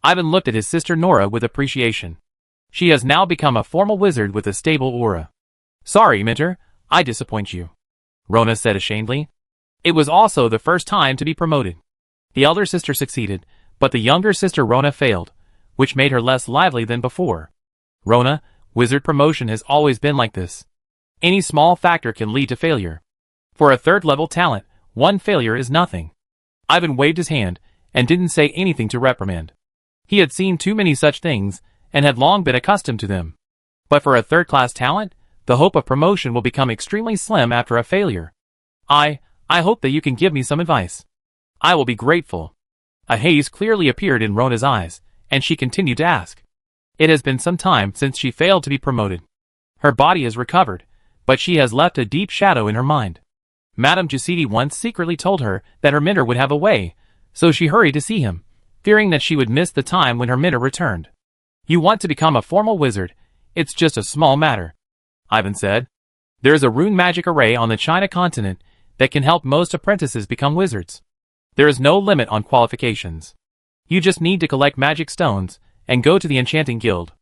Ivan looked at his sister Nora with appreciation. She has now become a formal wizard with a stable aura. Sorry, mentor, I disappoint you. Rona said ashamedly. It was also the first time to be promoted. The elder sister succeeded, but the younger sister Rona failed, which made her less lively than before. Rona, wizard promotion has always been like this. Any small factor can lead to failure. For a third-level talent, one failure is nothing. Ivan waved his hand, and didn't say anything to reprimand. He had seen too many such things, and had long been accustomed to them. But for a third-class talent, the hope of promotion will become extremely slim after a failure. I hope that you can give me some advice. I will be grateful. A haze clearly appeared in Rona's eyes, and she continued to ask. It has been some time since she failed to be promoted. Her body has recovered, but she has left a deep shadow in her mind. Madame Giuseppe once secretly told her that her mentor would have a way, so she hurried to see him, fearing that she would miss the time when her mentor returned. You want to become a formal wizard, it's just a small matter, Ivan said. There is a rune magic array on the China continent that can help most apprentices become wizards. There is no limit on qualifications. You just need to collect magic stones and go to the enchanting guild.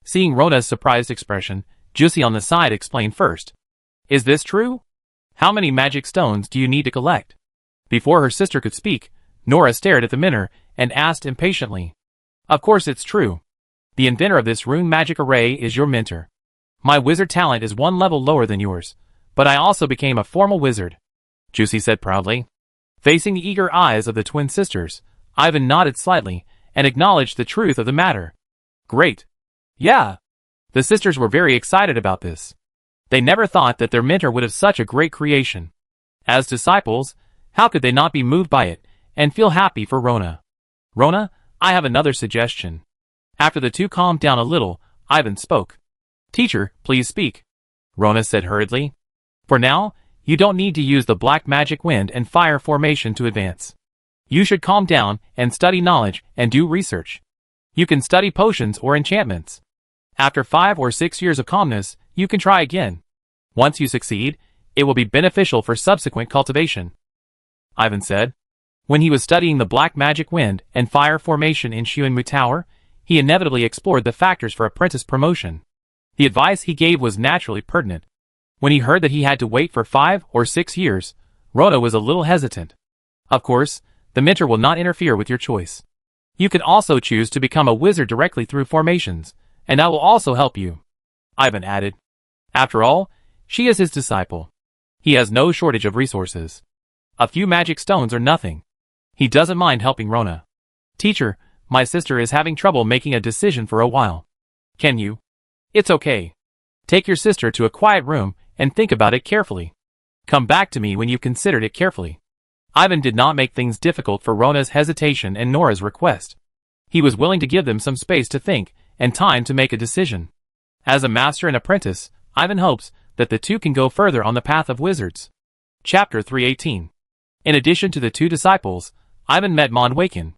Seeing Rona's surprised expression, Jussi on the side explained first. Is this true? How many magic stones do you need to collect? Before her sister could speak, Nora stared at the mentor and asked impatiently. Of course it's true. The inventor of this rune magic array is your mentor. My wizard talent is one level lower than yours, but I also became a formal wizard, Jussi said proudly. Facing the eager eyes of the twin sisters, Ivan nodded slightly and acknowledged the truth of the matter. Great. Yeah. The sisters were very excited about this. They never thought that their mentor would have such a great creation. As disciples, how could they not be moved by it and feel happy for Rona? Rona, I have another suggestion. After the two calmed down a little, Ivan spoke. Teacher, please speak, Rona said hurriedly. For now, you don't need to use the black magic wind and fire formation to advance. You should calm down and study knowledge and do research. You can study potions or enchantments. After 5 or 6 years of calmness, you can try again. Once you succeed, it will be beneficial for subsequent cultivation, Ivan said. When he was studying the black magic wind and fire formation in Xuanmu Tower, he inevitably explored the factors for apprentice promotion. The advice he gave was naturally pertinent. When he heard that he had to wait for 5 or 6 years, Rona was a little hesitant. Of course, the mentor will not interfere with your choice. You can also choose to become a wizard directly through formations, and that will also help you. Ivan added. After all, she is his disciple. He has no shortage of resources. A few magic stones are nothing. He doesn't mind helping Rona. Teacher, my sister is having trouble making a decision for a while. Can you? It's okay. Take your sister to a quiet room and think about it carefully. Come back to me when you've considered it carefully. Ivan did not make things difficult for Rona's hesitation and Nora's request. He was willing to give them some space to think and time to make a decision. As a master and apprentice, Ivan hopes that the two can go further on the path of wizards. Chapter 318. In addition to the two disciples, Ivan met Monwaken.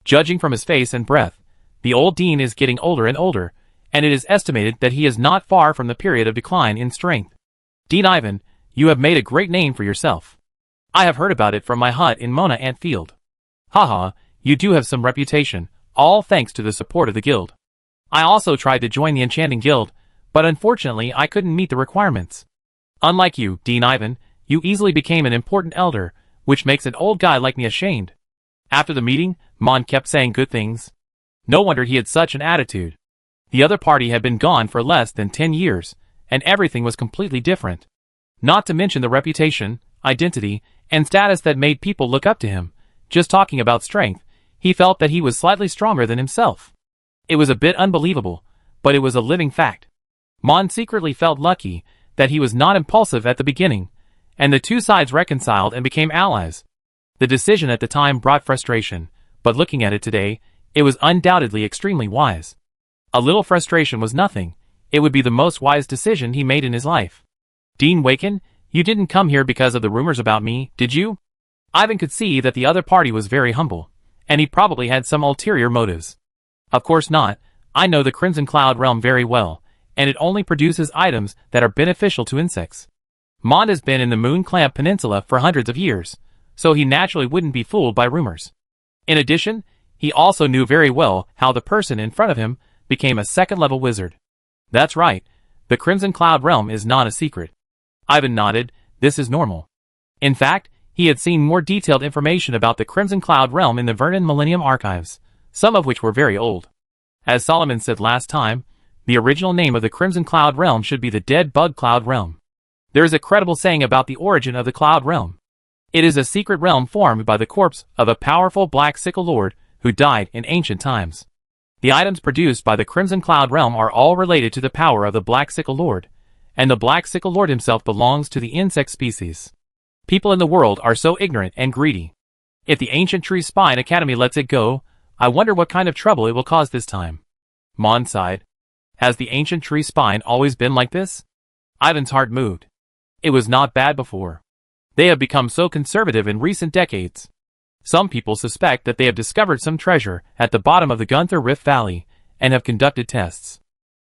Judging from his face and breath, the old dean is getting older and older, and it is estimated that he is not far from the period of decline in strength. Dean Ivan, you have made a great name for yourself. I have heard about it from my hut in Mona Ant Field. Haha, you do have some reputation, all thanks to the support of the guild. I also tried to join the Enchanting Guild, but unfortunately I couldn't meet the requirements. Unlike you, Dean Ivan, you easily became an important elder, which makes an old guy like me ashamed. After the meeting, Mon kept saying good things. No wonder he had such an attitude. The other party had been gone for less than 10 years, and everything was completely different. Not to mention the reputation, identity, and status that made people look up to him. Just talking about strength, he felt that he was slightly stronger than himself. It was a bit unbelievable, but it was a living fact. Mon secretly felt lucky that he was not impulsive at the beginning, and the two sides reconciled and became allies. The decision at the time brought frustration, but looking at it today, it was undoubtedly extremely wise. A little frustration was nothing. It would be the most wise decision he made in his life. Dean Waken, you didn't come here because of the rumors about me, did you? Ivan could see that the other party was very humble, and he probably had some ulterior motives. Of course not. I know the Crimson Cloud realm very well, and it only produces items that are beneficial to insects. Mon has been in the Moon Clamp Peninsula for hundreds of years, so he naturally wouldn't be fooled by rumors. In addition, he also knew very well how the person in front of him became a second-level wizard. That's right, the Crimson Cloud realm is not a secret. Ivan nodded. This is normal. In fact, he had seen more detailed information about the Crimson Cloud realm in the Vernon Millennium archives, some of which were very old. As Solomon said last time, the original name of the Crimson Cloud realm should be the Dead Bug Cloud realm. There is a credible saying about the origin of the Cloud realm. It is a secret realm formed by the corpse of a powerful Black Sickle Lord who died in ancient times. The items produced by the Crimson Cloud realm are all related to the power of the Black Sickle Lord, and the Black Sickle Lord himself belongs to the insect species. People in the world are so ignorant and greedy. If the Ancient Tree Spine Academy lets it go, I wonder what kind of trouble it will cause this time. Mon sighed. Has the Ancient Tree Spine always been like this? Ivan's heart moved. It was not bad before. They have become so conservative in recent decades. Some people suspect that they have discovered some treasure at the bottom of the Gunther Rift Valley and have conducted tests.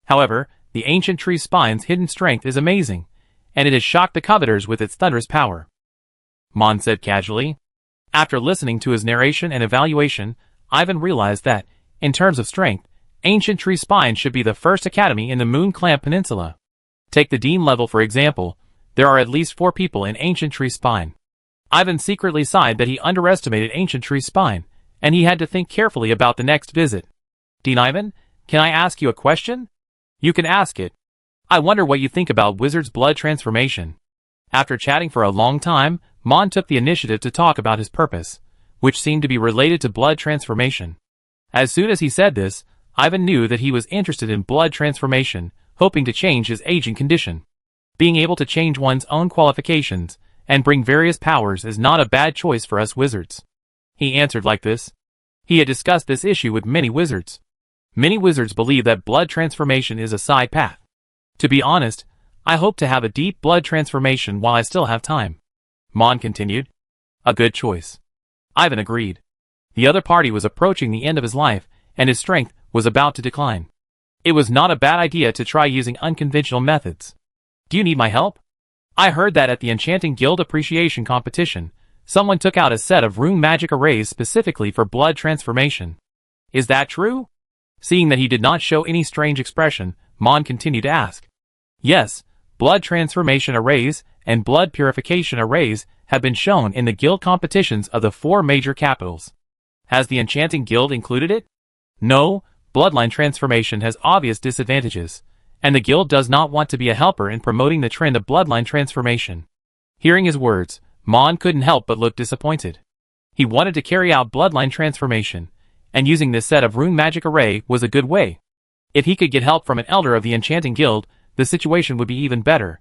However, the Ancient Tree Spine's hidden strength is amazing, and it has shocked the coveters with its thunderous power. Mon said casually. After listening to his narration and evaluation, Ivan realized that, in terms of strength, Ancient Tree Spine should be the first academy in the Moon Clamp Peninsula. Take the Dean level for example, there are at least 4 people in Ancient Tree Spine. Ivan secretly sighed that he underestimated Ancient Tree Spine, and he had to think carefully about the next visit. Dean Ivan, can I ask you a question? You can ask it. I wonder what you think about Wizard's blood transformation. After chatting for a long time, Mon took the initiative to talk about his purpose, which seemed to be related to blood transformation. As soon as he said this, Ivan knew that he was interested in blood transformation, hoping to change his aging condition. Being able to change one's own qualifications and bring various powers is not a bad choice for us wizards. He answered like this. He had discussed this issue with many wizards. Many wizards believe that blood transformation is a side path. To be honest, I hope to have a deep blood transformation while I still have time. Mon continued. A good choice. Ivan agreed. The other party was approaching the end of his life, and his strength was about to decline. It was not a bad idea to try using unconventional methods. Do you need my help? I heard that at the Enchanting Guild Appreciation Competition, someone took out a set of rune magic arrays specifically for blood transformation. Is that true? Seeing that he did not show any strange expression, Mon continued to ask. Yes, blood transformation arrays and blood purification arrays have been shown in the guild competitions of the 4 major capitals. Has the Enchanting Guild included it? No, bloodline transformation has obvious disadvantages, and the guild does not want to be a helper in promoting the trend of bloodline transformation. Hearing his words, Mon couldn't help but look disappointed. He wanted to carry out bloodline transformation, and using this set of rune magic array was a good way. If he could get help from an elder of the Enchanting Guild, the situation would be even better.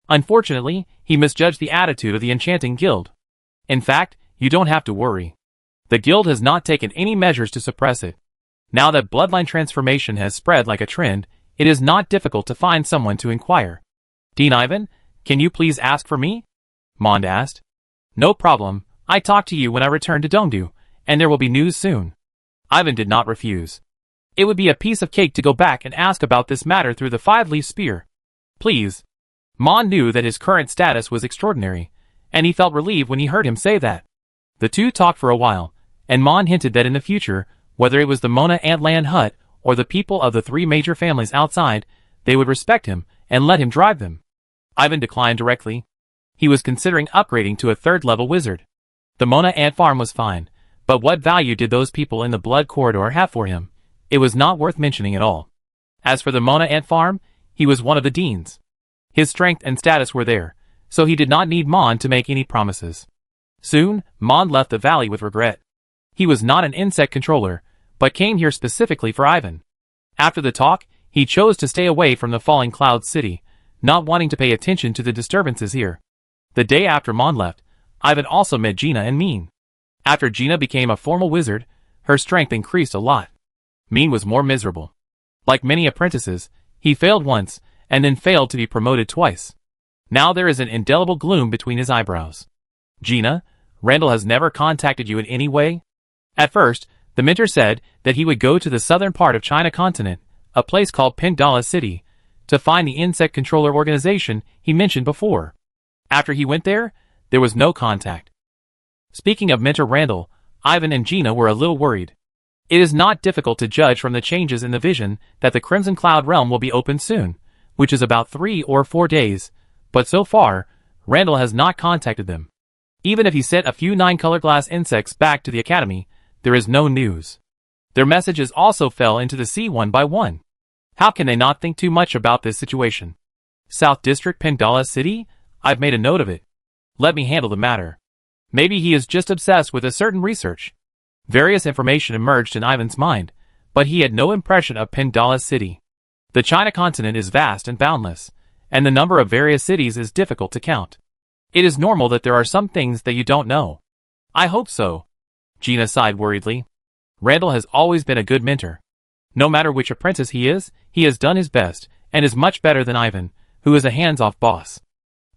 Unfortunately, he misjudged the attitude of the Enchanting Guild. In fact, you don't have to worry. The guild has not taken any measures to suppress it. Now that bloodline transformation has spread like a trend, it is not difficult to find someone to inquire. Dean Ivan, can you please ask for me? Mond asked. No problem, I talk to you when I return to Dongdu, and there will be news soon. Ivan did not refuse. It would be a piece of cake to go back and ask about this matter through the five-leaf spear. Please. Mon knew that his current status was extraordinary, and he felt relieved when he heard him say that. The two talked for a while, and Mon hinted that in the future, whether it was the Mona Antland hut or the people of the three major families outside, they would respect him and let him drive them. Ivan declined directly. He was considering upgrading to a third-level wizard. The Mona Ant farm was fine, but what value did those people in the blood corridor have for him? It was not worth mentioning at all. As for the Mona Ant farm, he was one of the deans. His strength and status were there, so he did not need Mon to make any promises. Soon, Mon left the valley with regret. He was not an insect controller, but came here specifically for Ivan. After the talk, he chose to stay away from the Falling Cloud City, not wanting to pay attention to the disturbances here. The day after Mon left, Ivan also met Gina and Min. After Gina became a formal wizard, her strength increased a lot. Min was more miserable. Like many apprentices, he failed once, and then failed to be promoted twice. Now there is an indelible gloom between his eyebrows. Gina, Randall has never contacted you in any way? At first, the mentor said that he would go to the southern part of China continent, a place called Pindala City, to find the insect controller organization he mentioned before. After he went there was no contact. Speaking of Mentor Randall, Ivan and Gina were a little worried. It is not difficult to judge from the changes in the vision that the Crimson Cloud realm will be open soon, which is about 3 or 4 days, but so far, Randall has not contacted them. Even if he sent a few 9-color glass insects back to the academy, there is no news. Their messages also fell into the sea one by one. How can they not think too much about this situation? South District Pindala City? I've made a note of it. Let me handle the matter. Maybe he is just obsessed with a certain research. Various information emerged in Ivan's mind, but he had no impression of Pindala City. The China continent is vast and boundless, and the number of various cities is difficult to count. It is normal that there are some things that you don't know. I hope so. Gina sighed worriedly. Randall has always been a good mentor. No matter which apprentice he has done his best, and is much better than Ivan, who is a hands-off boss.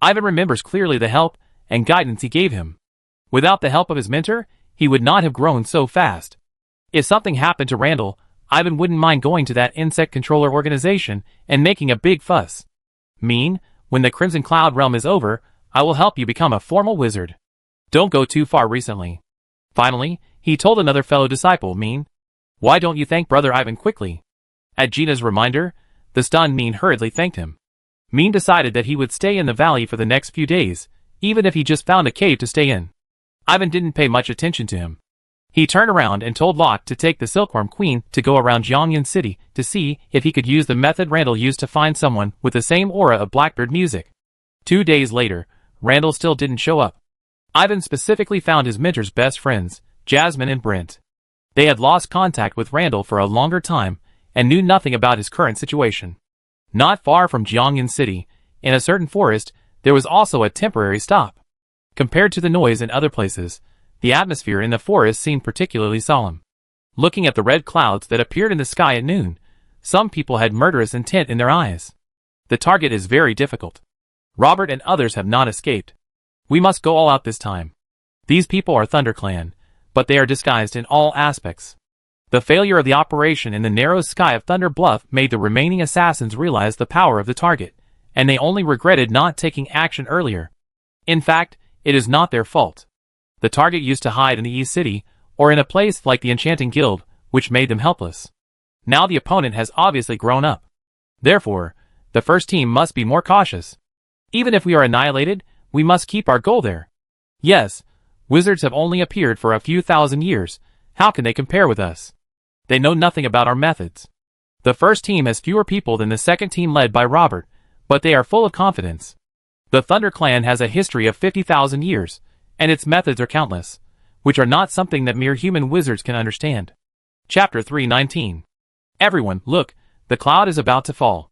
Ivan remembers clearly the help and guidance he gave him. Without the help of his mentor, he would not have grown so fast. If something happened to Randall, Ivan wouldn't mind going to that insect controller organization and making a big fuss. Min, when the Crimson Cloud realm is over, I will help you become a formal wizard. Don't go too far recently. Finally, he told another fellow disciple, Min. Why don't you thank Brother Ivan quickly? At Gina's reminder, the stunned Min hurriedly thanked him. Min decided that he would stay in the valley for the next few days, even if he just found a cave to stay in. Ivan didn't pay much attention to him. He turned around and told Locke to take the Silkworm Queen to go around Jiangyan City to see if he could use the method Randall used to find someone with the same aura of Blackbird music. 2 days later, Randall still didn't show up. Ivan specifically found his mentor's best friends, Jasmine and Brent. They had lost contact with Randall for a longer time and knew nothing about his current situation. Not far from Jiangyan City, in a certain forest, there was also a temporary stop. Compared to the noise in other places, the atmosphere in the forest seemed particularly solemn. Looking at the red clouds that appeared in the sky at noon, some people had murderous intent in their eyes. The target is very difficult. Robert and others have not escaped. We must go all out this time. These people are ThunderClan, but they are disguised in all aspects. The failure of the operation in the narrow sky of Thunder Bluff made the remaining assassins realize the power of the target, and they only regretted not taking action earlier. In fact, it is not their fault. The target used to hide in the East City, or in a place like the Enchanting Guild, which made them helpless. Now the opponent has obviously grown up. Therefore, the first team must be more cautious. Even if we are annihilated, we must keep our goal there. Yes, wizards have only appeared for a few thousand years, How can they compare with us? They know nothing about our methods. The first team has fewer people than the second team led by Robert, but they are full of confidence. The Thunder Clan has a history of 50,000 years, and its methods are countless, which are not something that mere human wizards can understand. Chapter 319. Everyone, look, the cloud is about to fall.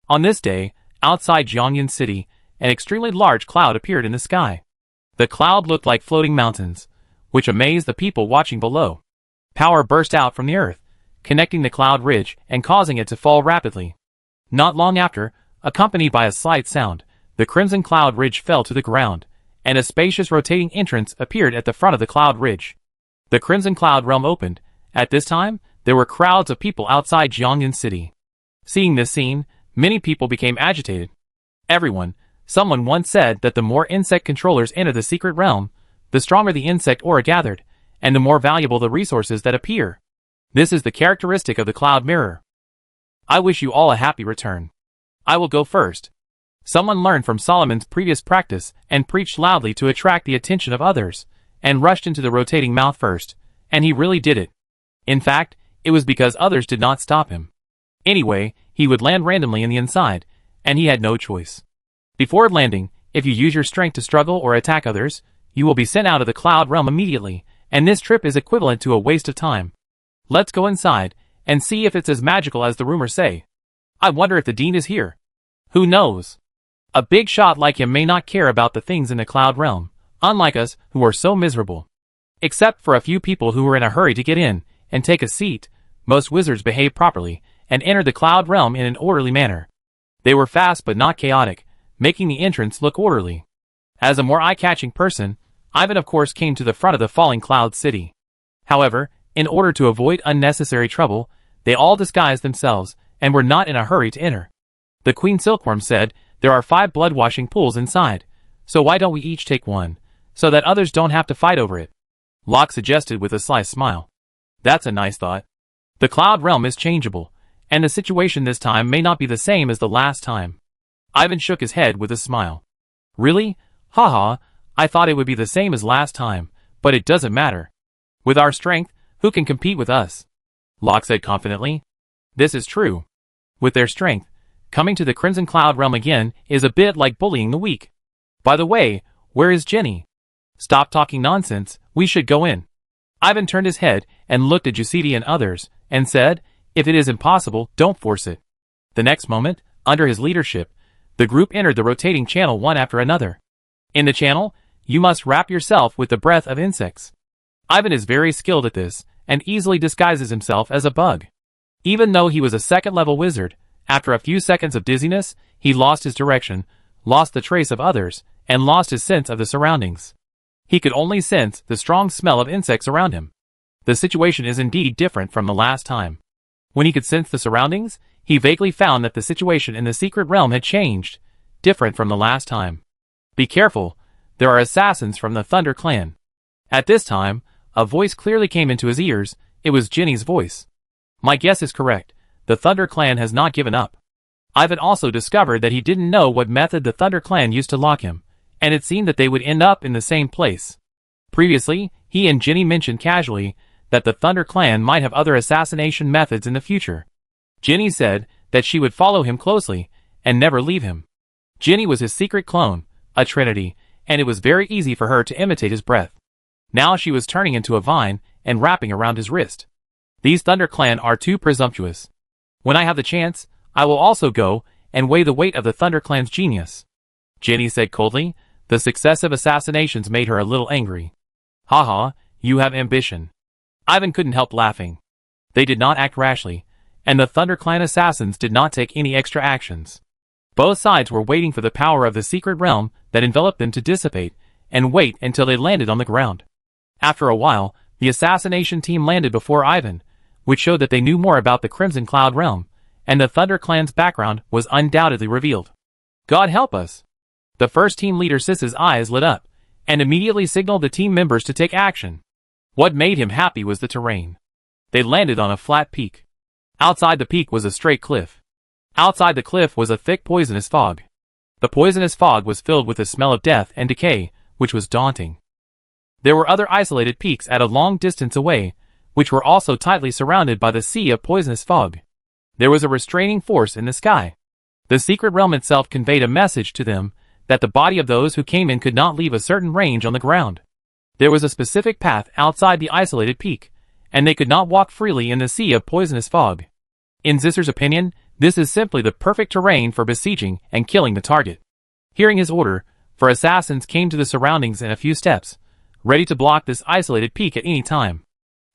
On this day, outside Jiangyan City, an extremely large cloud appeared in the sky. The cloud looked like floating mountains, which amazed the people watching below. Power burst out from the earth, connecting the cloud ridge and causing it to fall rapidly. Not long after, accompanied by a slight sound, the crimson cloud ridge fell to the ground, and a spacious rotating entrance appeared at the front of the cloud ridge. The crimson cloud realm opened. At this time, there were crowds of people outside Jiangyan City. Seeing this scene, many people became agitated. Someone once said that the more insect controllers enter the secret realm, the stronger the insect aura gathered, and the more valuable the resources that appear. This is the characteristic of the cloud mirror. I wish you all a happy return. I will go first. Someone learned from Solomon's previous practice and preached loudly to attract the attention of others, and rushed into the rotating mouth first, and he really did it. In fact, it was because others did not stop him. Anyway, he would land randomly in the inside, and he had no choice. Before landing, if you use your strength to struggle or attack others, you will be sent out of the cloud realm immediately, and this trip is equivalent to a waste of time. Let's go inside, and see if it's as magical as the rumors say. I wonder if the Dean is here. Who knows? A big shot like him may not care about the things in the cloud realm, unlike us who are so miserable. Except for a few people who were in a hurry to get in and take a seat, most wizards behaved properly and entered the cloud realm in an orderly manner. They were fast but not chaotic, making the entrance look orderly. As a more eye-catching person, Ivan of course came to the front of the falling cloud city. However, in order to avoid unnecessary trouble, they all disguised themselves and were not in a hurry to enter. The Queen Silkworm said, "There are 5 blood-washing pools inside, so why don't we each take one, so that others don't have to fight over it?" Locke suggested with a sly smile. That's a nice thought. The cloud realm is changeable, and the situation this time may not be the same as the last time. Ivan shook his head with a smile. Really? Haha, I thought it would be the same as last time, but it doesn't matter. With our strength, who can compete with us? Locke said confidently. This is true. With their strength, coming to the Crimson Cloud realm again is a bit like bullying the weak. By the way, where is Jenny? Stop talking nonsense, we should go in. Ivan turned his head and looked at Giuseppe and others, and said, if it is impossible, don't force it. The next moment, under his leadership, the group entered the rotating channel one after another. In the channel, you must wrap yourself with the breath of insects. Ivan is very skilled at this, and easily disguises himself as a bug. Even though he was a second-level wizard, after a few seconds of dizziness, he lost his direction, lost the trace of others, and lost his sense of the surroundings. He could only sense the strong smell of insects around him. The situation is indeed different from the last time. When he could sense the surroundings, he vaguely found that the situation in the secret realm had changed, different from the last time. Be careful, there are assassins from the Thunder Clan. At this time, a voice clearly came into his ears. It was Jenny's voice. My guess is correct, the Thunder Clan has not given up. Ivan also discovered that he didn't know what method the Thunder Clan used to lock him, and it seemed that they would end up in the same place. Previously, he and Jenny mentioned casually that the Thunder Clan might have other assassination methods in the future. Jenny said that she would follow him closely and never leave him. Jenny was his secret clone, a trinity, and it was very easy for her to imitate his breath. Now she was turning into a vine and wrapping around his wrist. These Thunder Clan are too presumptuous. When I have the chance, I will also go and weigh the weight of the Thunder Clan's genius. Jenny said coldly. The successive assassinations made her a little angry. Haha, you have ambition. Ivan couldn't help laughing. They did not act rashly, and the Thunder Clan assassins did not take any extra actions. Both sides were waiting for the power of the secret realm that enveloped them to dissipate, and wait until they landed on the ground. After a while, the assassination team landed before Ivan, which showed that they knew more about the Crimson Cloud realm, and the Thunder Clan's background was undoubtedly revealed. God help us! The first team leader Sis's eyes lit up, and immediately signaled the team members to take action. What made him happy was the terrain. They landed on a flat peak. Outside the peak was a straight cliff. Outside the cliff was a thick poisonous fog. The poisonous fog was filled with the smell of death and decay, which was daunting. There were other isolated peaks at a long distance away, which were also tightly surrounded by the sea of poisonous fog. There was a restraining force in the sky. The secret realm itself conveyed a message to them that the body of those who came in could not leave a certain range on the ground. There was a specific path outside the isolated peak, and they could not walk freely in the sea of poisonous fog. In Zisser's opinion, this is simply the perfect terrain for besieging and killing the target. Hearing his order, 4 assassins came to the surroundings in a few steps, ready to block this isolated peak at any time.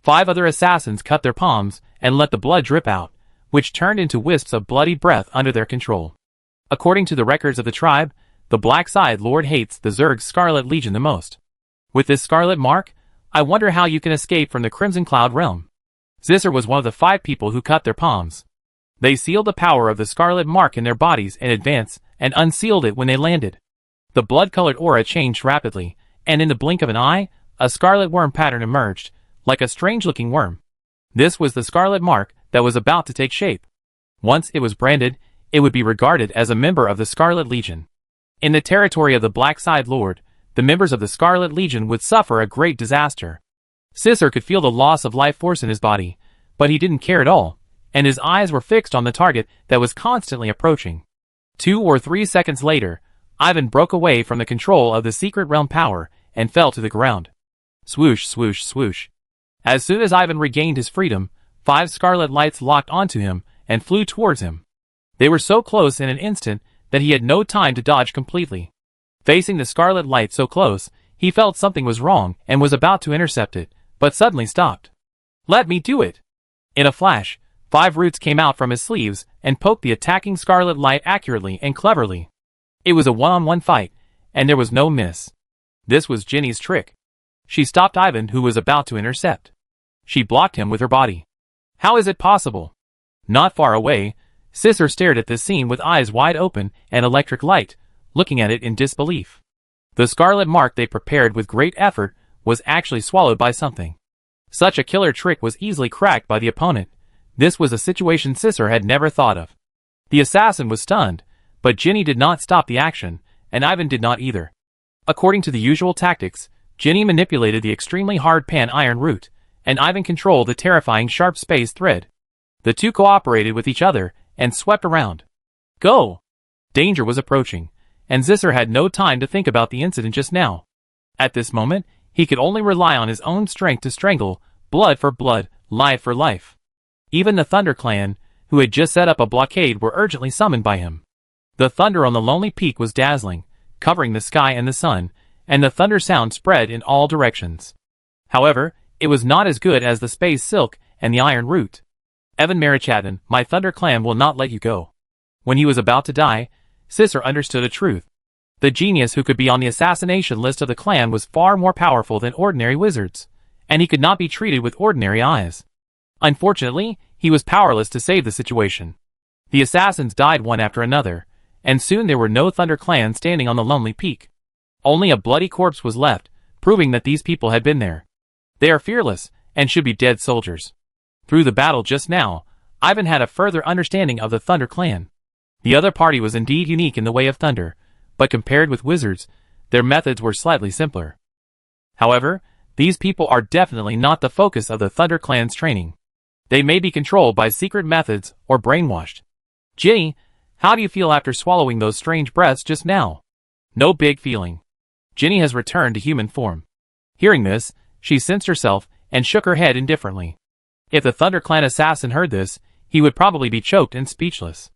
5 other assassins cut their palms and let the blood drip out, which turned into wisps of bloody breath under their control. According to the records of the tribe, the Black Side Lord hates the Zerg's Scarlet Legion the most. With this scarlet mark, I wonder how you can escape from the Crimson Cloud realm. Zisser was one of the 5 people who cut their palms. They sealed the power of the scarlet mark in their bodies in advance and unsealed it when they landed. The blood-colored aura changed rapidly, and in the blink of an eye, a scarlet worm pattern emerged, like a strange-looking worm. This was the scarlet mark that was about to take shape. Once it was branded, it would be regarded as a member of the Scarlet Legion. In the territory of the Black Side Lord, the members of the Scarlet Legion would suffer a great disaster. Zisser could feel the loss of life force in his body, but he didn't care at all, and his eyes were fixed on the target that was constantly approaching. 2 or 3 seconds later, Ivan broke away from the control of the secret realm power and fell to the ground. Swoosh, swoosh, swoosh. As soon as Ivan regained his freedom, 5 scarlet lights locked onto him and flew towards him. They were so close in an instant that he had no time to dodge completely. Facing the scarlet light so close, he felt something was wrong and was about to intercept it, but suddenly stopped. "Let me do it!" In a flash, 5 roots came out from his sleeves and poked the attacking scarlet light accurately and cleverly. It was a one-on-one fight, and there was no miss. This was Ginny's trick. She stopped Ivan, who was about to intercept. She blocked him with her body. How is it possible? Not far away, Zisser stared at this scene with eyes wide open and electric light, looking at it in disbelief. The scarlet mark they prepared with great effort was actually swallowed by something. Such a killer trick was easily cracked by the opponent. This was a situation Zisser had never thought of. The assassin was stunned, but Ginny did not stop the action, and Ivan did not either. According to the usual tactics, Ginny manipulated the extremely hard pan iron root, and Ivan controlled the terrifying sharp space thread. The two cooperated with each other and swept around. Go! Danger was approaching, and Zisser had no time to think about the incident just now. At this moment, he could only rely on his own strength to strangle, blood for blood, life for life. Even the Thunder Clan, who had just set up a blockade, were urgently summoned by him. The thunder on the lonely peak was dazzling, covering the sky and the sun, and the thunder sound spread in all directions. However, it was not as good as the space silk and the iron root. Evan Marichatin, my Thunder Clan will not let you go. When he was about to die, Zisser understood a truth. The genius who could be on the assassination list of the clan was far more powerful than ordinary wizards, and he could not be treated with ordinary eyes. Unfortunately, he was powerless to save the situation. The assassins died one after another, and soon there were no Thunder Clan standing on the lonely peak. Only a bloody corpse was left, proving that these people had been there. They are fearless, and should be dead soldiers. Through the battle just now, Ivan had a further understanding of the Thunder Clan. The other party was indeed unique in the way of thunder, but compared with wizards, their methods were slightly simpler. However, these people are definitely not the focus of the Thunder Clan's training. They may be controlled by secret methods or brainwashed. Ginny, how do you feel after swallowing those strange breaths just now? No big feeling. Ginny has returned to human form. Hearing this, she sensed herself and shook her head indifferently. If the Thunder Clan assassin heard this, he would probably be choked and speechless.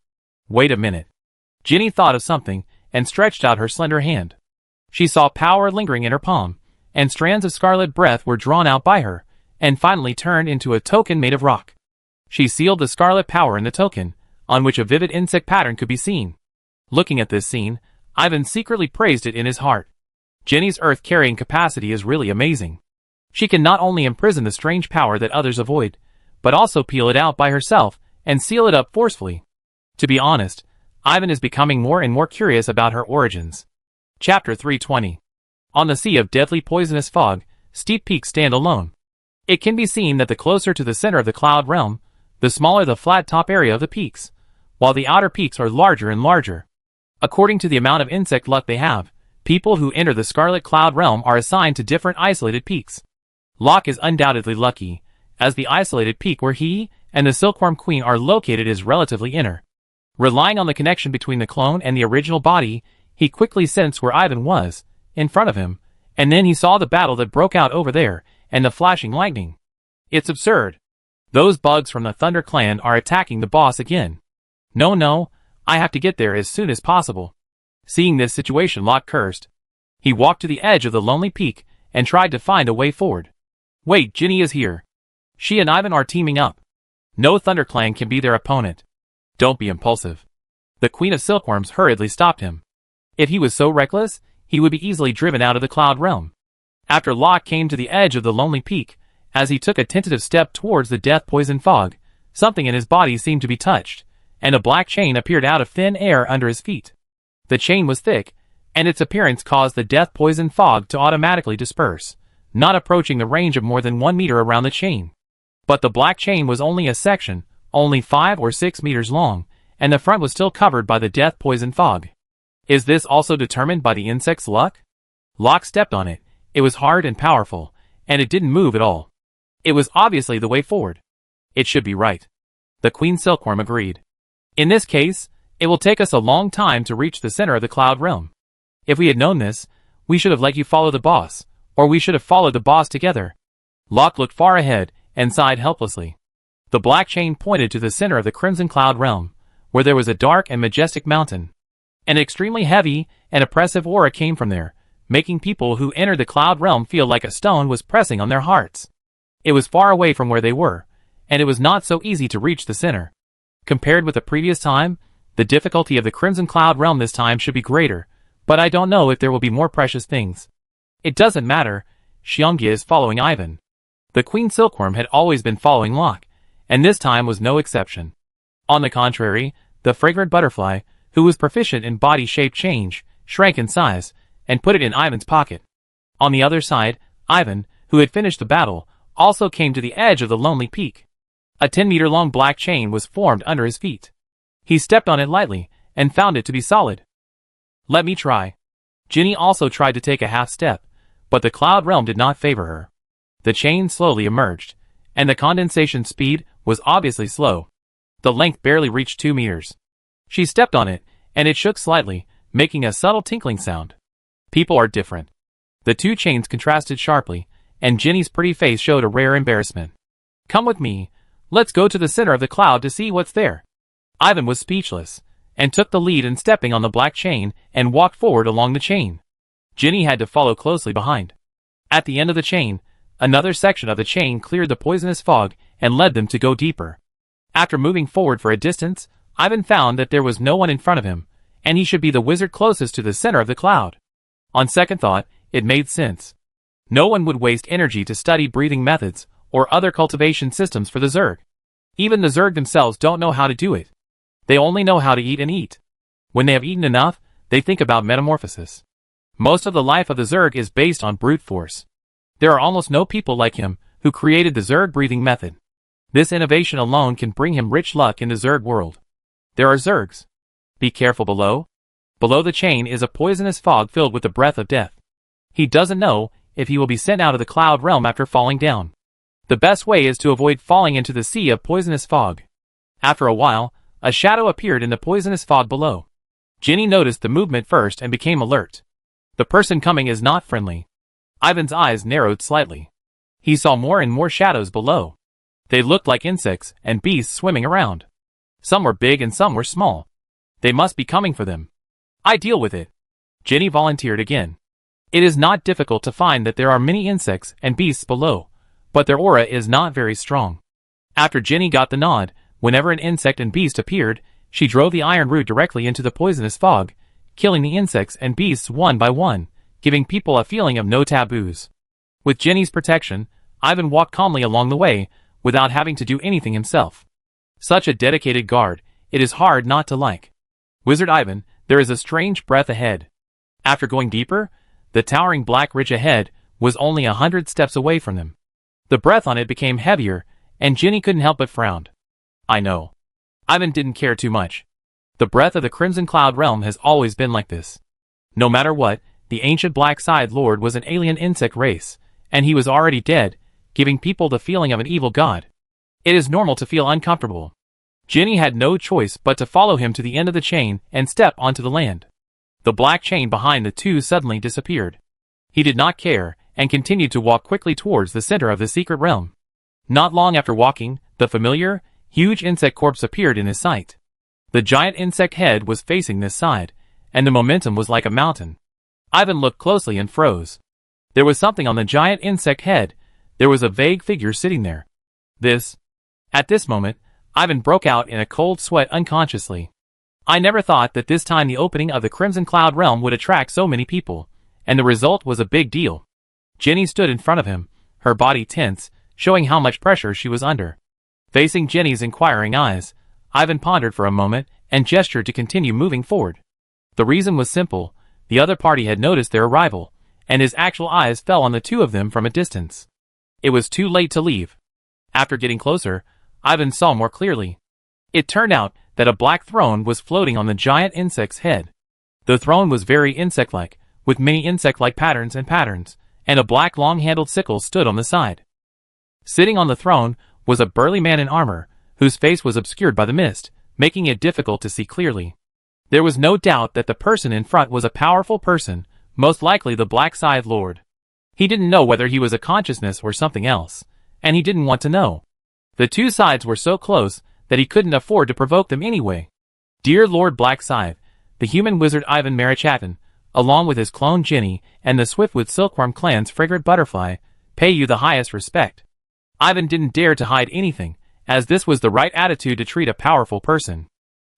Wait a minute. Ginny thought of something and stretched out her slender hand. She saw power lingering in her palm, and strands of scarlet breath were drawn out by her, and finally turned into a token made of rock. She sealed the scarlet power in the token, on which a vivid insect pattern could be seen. Looking at this scene, Ivan secretly praised it in his heart. Ginny's earth-carrying capacity is really amazing. She can not only imprison the strange power that others avoid, but also peel it out by herself and seal it up forcefully. To be honest, Ivan is becoming more and more curious about her origins. Chapter 320. On the sea of deadly poisonous fog, steep peaks stand alone. It can be seen that the closer to the center of the cloud realm, the smaller the flat top area of the peaks, while the outer peaks are larger and larger. According to the amount of insect luck they have, people who enter the Scarlet Cloud realm are assigned to different isolated peaks. Locke is undoubtedly lucky, as the isolated peak where he and the Silkworm Queen are located is relatively inner. Relying on the connection between the clone and the original body, he quickly sensed where Ivan was, in front of him, and then he saw the battle that broke out over there, and the flashing lightning. It's absurd. Those bugs from the Thunder Clan are attacking the boss again. No, I have to get there as soon as possible. Seeing this situation, Locke cursed. He walked to the edge of the lonely peak and tried to find a way forward. Wait, Ginny is here. She and Ivan are teaming up. No Thunder Clan can be their opponent. Don't be impulsive. The Queen of Silkworms hurriedly stopped him. If he was so reckless, he would be easily driven out of the Cloud Realm. After Locke came to the edge of the lonely peak, as he took a tentative step towards the death-poisoned fog, something in his body seemed to be touched, and a black chain appeared out of thin air under his feet. The chain was thick, and its appearance caused the death-poisoned fog to automatically disperse, not approaching the range of more than 1 meter around the chain. But the black chain was only a section, only 5 or 6 meters long, and the front was still covered by the death-poisoned fog. Is this also determined by the insect's luck? Locke stepped on it. It was hard and powerful, and it didn't move at all. It was obviously the way forward. It should be right. The Queen Silkworm agreed. In this case, it will take us a long time to reach the center of the Cloud Realm. If we had known this, we should have let you follow the boss, or we should have followed the boss together. Locke looked far ahead and sighed helplessly. The black chain pointed to the center of the Crimson Cloud Realm, where there was a dark and majestic mountain. An extremely heavy and oppressive aura came from there, making people who entered the Cloud Realm feel like a stone was pressing on their hearts. It was far away from where they were, and it was not so easy to reach the center. Compared with the previous time, the difficulty of the Crimson Cloud Realm this time should be greater, but I don't know if there will be more precious things. It doesn't matter, Xiongya is following Ivan. The Queen Silkworm had always been following Locke, and this time was no exception. On the contrary, the fragrant butterfly, who was proficient in body shape change, shrank in size, and put it in Ivan's pocket. On the other side, Ivan, who had finished the battle, also came to the edge of the lonely peak. A 10-meter-long black chain was formed under his feet. He stepped on it lightly, and found it to be solid. Let me try. Ginny also tried to take a half step, but the Cloud Realm did not favor her. The chain slowly emerged, and the condensation speed was obviously slow. The length barely reached 2 meters. She stepped on it, and it shook slightly, making a subtle tinkling sound. People are different. The two chains contrasted sharply, and Ginny's pretty face showed a rare embarrassment. Come with me. Let's go to the center of the cloud to see what's there. Ivan was speechless, and took the lead in stepping on the black chain and walked forward along the chain. Ginny had to follow closely behind. At the end of the chain, another section of the chain cleared the poisonous fog and led them to go deeper. After moving forward for a distance, Ivan found that there was no one in front of him, and he should be the wizard closest to the center of the cloud. On second thought, it made sense. No one would waste energy to study breathing methods or other cultivation systems for the Zerg. Even the Zerg themselves don't know how to do it. They only know how to eat and eat. When they have eaten enough, they think about metamorphosis. Most of the life of the Zerg is based on brute force. There are almost no people like him who created the Zerg breathing method. This innovation alone can bring him rich luck in the Zerg world. There are Zergs. Be careful below. Below the chain is a poisonous fog filled with the breath of death. He doesn't know if he will be sent out of the Cloud Realm after falling down. The best way is to avoid falling into the sea of poisonous fog. After a while, a shadow appeared in the poisonous fog below. Ginny noticed the movement first and became alert. The person coming is not friendly. Ivan's eyes narrowed slightly. He saw more and more shadows below. They looked like insects and beasts swimming around. Some were big and some were small. They must be coming for them. I deal with it. Ginny volunteered again. It is not difficult to find that there are many insects and beasts below, but their aura is not very strong. After Ginny got the nod, whenever an insect and beast appeared, she drove the iron root directly into the poisonous fog, killing the insects and beasts one by one, giving people a feeling of no taboos. With Ginny's protection, Ivan walked calmly along the way, without having to do anything himself. Such a dedicated guard, it is hard not to like. Wizard Ivan, there is a strange breath ahead. After going deeper, the towering black ridge ahead was only 100 steps away from them. The breath on it became heavier, and Ginny couldn't help but frown. I know. Ivan didn't care too much. The breath of the Crimson Cloud Realm has always been like this. No matter what, the ancient Black Side Lord was an alien insect race, and he was already dead, giving people the feeling of an evil god. It is normal to feel uncomfortable. Jenny had no choice but to follow him to the end of the chain and step onto the land. The black chain behind the two suddenly disappeared. He did not care, and continued to walk quickly towards the center of the secret realm. Not long after walking, the familiar, huge insect corpse appeared in his sight. The giant insect head was facing this side, and the momentum was like a mountain. Ivan looked closely and froze. There was something on the giant insect head. There was a vague figure sitting there. At this moment, Ivan broke out in a cold sweat unconsciously. I never thought that this time the opening of the Crimson Cloud realm would attract so many people, and the result was a big deal. Jenny stood in front of him, her body tense, showing how much pressure she was under. Facing Jenny's inquiring eyes, Ivan pondered for a moment and gestured to continue moving forward. The reason was simple: the other party had noticed their arrival, and his actual eyes fell on the two of them from a distance. It was too late to leave. After getting closer, Ivan saw more clearly. It turned out that a black throne was floating on the giant insect's head. The throne was very insect-like, with many insect-like patterns, and a black long-handled sickle stood on the side. Sitting on the throne was a burly man in armor, whose face was obscured by the mist, making it difficult to see clearly. There was no doubt that the person in front was a powerful person, most likely the Black Scythe Lord. He didn't know whether he was a consciousness or something else, and he didn't want to know. The two sides were so close that he couldn't afford to provoke them anyway. Dear Lord Black Scythe, the human wizard Ivan Marichatin, along with his clone Jenny and the Swiftwood Silkworm clan's fragrant butterfly, pay you the highest respect. Ivan didn't dare to hide anything, as this was the right attitude to treat a powerful person.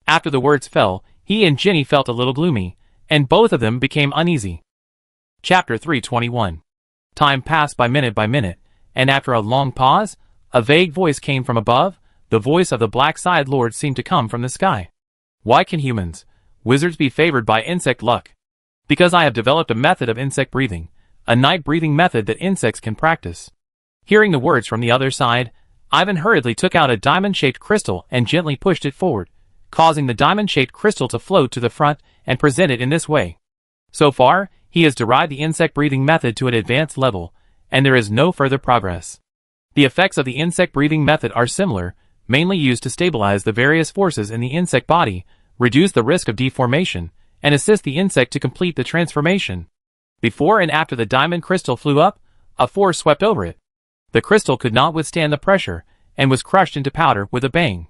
After the words fell, he and Jenny felt a little gloomy, and both of them became uneasy. Chapter 321. Time passed by minute, and after a long pause, a vague voice came from above. The voice of the Black Scythe Lord seemed to come from the sky. Why can humans, wizards, be favored by insect luck? Because I have developed a method of insect breathing, a night breathing method that insects can practice. Hearing the words from the other side, Ivan hurriedly took out a diamond-shaped crystal and gently pushed it forward, causing the diamond-shaped crystal to float to the front and present it in this way. So far, he has derived the insect breathing method to an advanced level, and there is no further progress. The effects of the insect breathing method are similar, mainly used to stabilize the various forces in the insect body, reduce the risk of deformation, and assist the insect to complete the transformation. Before and after the diamond crystal flew up, a force swept over it. The crystal could not withstand the pressure, and was crushed into powder with a bang.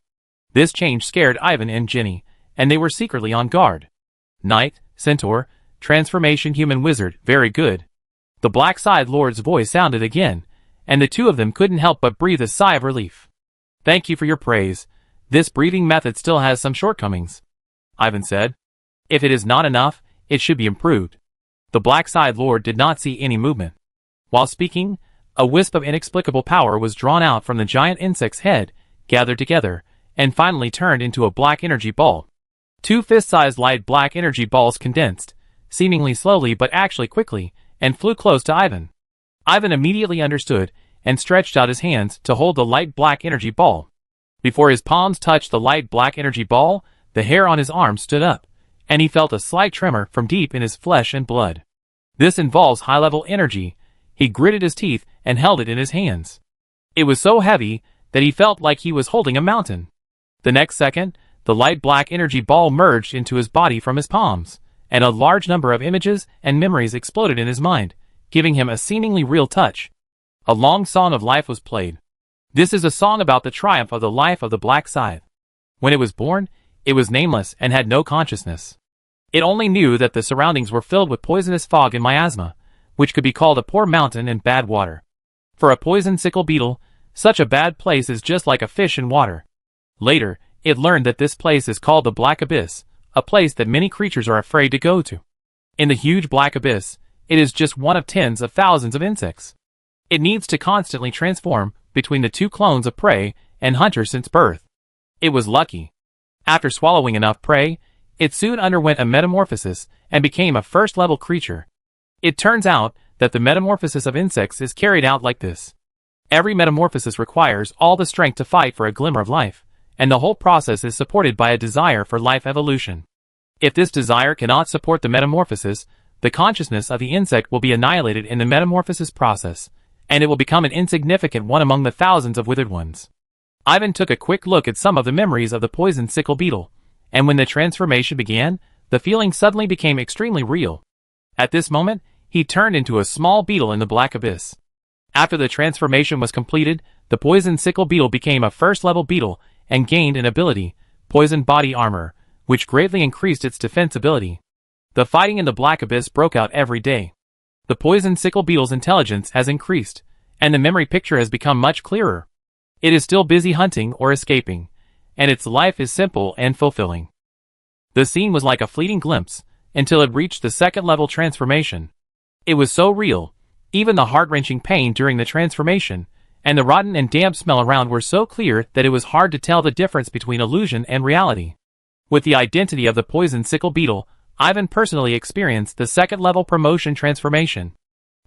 This change scared Ivan and Jenny, and they were secretly on guard. Knight, Centaur, Transformation Human Wizard, very good. The Black Scythe Lord's voice sounded again, and the two of them couldn't help but breathe a sigh of relief. Thank you for your praise. This breathing method still has some shortcomings, Ivan said. If it is not enough, it should be improved. The Black Scythe Lord did not see any movement. While speaking, a wisp of inexplicable power was drawn out from the giant insect's head, gathered together, and finally turned into a black energy ball. Two fist-sized light black energy balls condensed, seemingly slowly but actually quickly, and flew close to Ivan. Ivan immediately understood, and stretched out his hands to hold the light black energy ball. Before his palms touched the light black energy ball, the hair on his arm stood up, and he felt a slight tremor from deep in his flesh and blood. This involves high-level energy. He gritted his teeth and held it in his hands. It was so heavy that he felt like he was holding a mountain. The next second, the light black energy ball merged into his body from his palms, and a large number of images and memories exploded in his mind, giving him a seemingly real touch. A long song of life was played. This is a song about the triumph of the life of the Black Scythe. When it was born, it was nameless and had no consciousness. It only knew that the surroundings were filled with poisonous fog and miasma, which could be called a poor mountain and bad water. For a poison sickle beetle, such a bad place is just like a fish in water. Later, it learned that this place is called the Black Abyss, a place that many creatures are afraid to go to. In the huge Black Abyss, it is just one of tens of thousands of insects. It needs to constantly transform between the two clones of prey and hunter since birth. It was lucky. After swallowing enough prey, it soon underwent a metamorphosis and became a first-level creature. It turns out that the metamorphosis of insects is carried out like this. Every metamorphosis requires all the strength to fight for a glimmer of life, and the whole process is supported by a desire for life evolution. If this desire cannot support the metamorphosis, the consciousness of the insect will be annihilated in the metamorphosis process, and it will become an insignificant one among the thousands of withered ones. Ivan took a quick look at some of the memories of the poison sickle beetle, and when the transformation began, the feeling suddenly became extremely real. At this moment, he turned into a small beetle in the black abyss. After the transformation was completed, the poison sickle beetle became a first-level beetle and gained an ability, poison body armor, which greatly increased its defense ability. The fighting in the black abyss broke out every day. The poison sickle beetle's intelligence has increased, and the memory picture has become much clearer. It is still busy hunting or escaping, and its life is simple and fulfilling. The scene was like a fleeting glimpse, until it reached the second-level transformation. It was so real, even the heart-wrenching pain during the transformation, and the rotten and damp smell around were so clear that it was hard to tell the difference between illusion and reality. With the identity of the poison sickle beetle, Ivan personally experienced the second-level promotion transformation.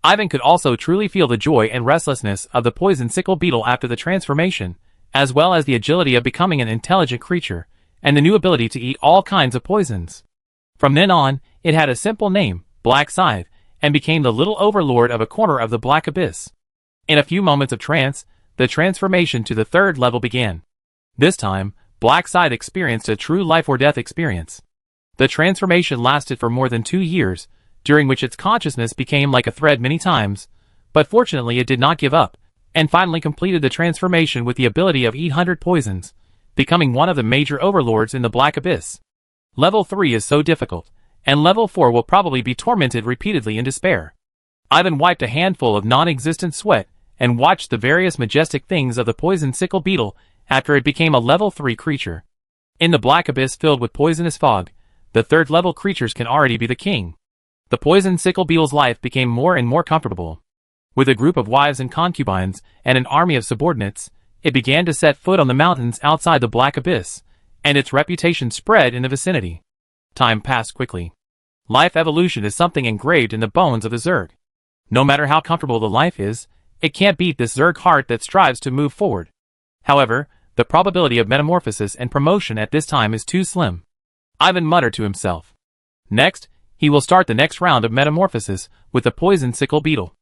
Ivan could also truly feel the joy and restlessness of the poison sickle beetle after the transformation, as well as the agility of becoming an intelligent creature, and the new ability to eat all kinds of poisons. From then on, it had a simple name, Black Scythe, and became the little overlord of a corner of the black abyss. In a few moments of trance, the transformation to the third level began. This time, Black Scythe experienced a true life-or-death experience. The transformation lasted for more than 2 years, during which its consciousness became like a thread many times, but fortunately it did not give up, and finally completed the transformation with the ability of eat 100 poisons, becoming one of the major overlords in the black abyss. Level 3 is so difficult, and level 4 will probably be tormented repeatedly in despair. Ivan wiped a handful of non-existent sweat, and watched the various majestic things of the poison sickle beetle after it became a level 3 creature. In the black abyss filled with poisonous fog, the third-level creatures can already be the king. The poison sickle beetle's life became more and more comfortable. With a group of wives and concubines, and an army of subordinates, it began to set foot on the mountains outside the black abyss, and its reputation spread in the vicinity. Time passed quickly. Life evolution is something engraved in the bones of the Zerg. No matter how comfortable the life is, it can't beat this Zerg heart that strives to move forward. However, the probability of metamorphosis and promotion at this time is too slim. Ivan muttered to himself. Next, he will start the next round of metamorphosis with the poison sickle beetle.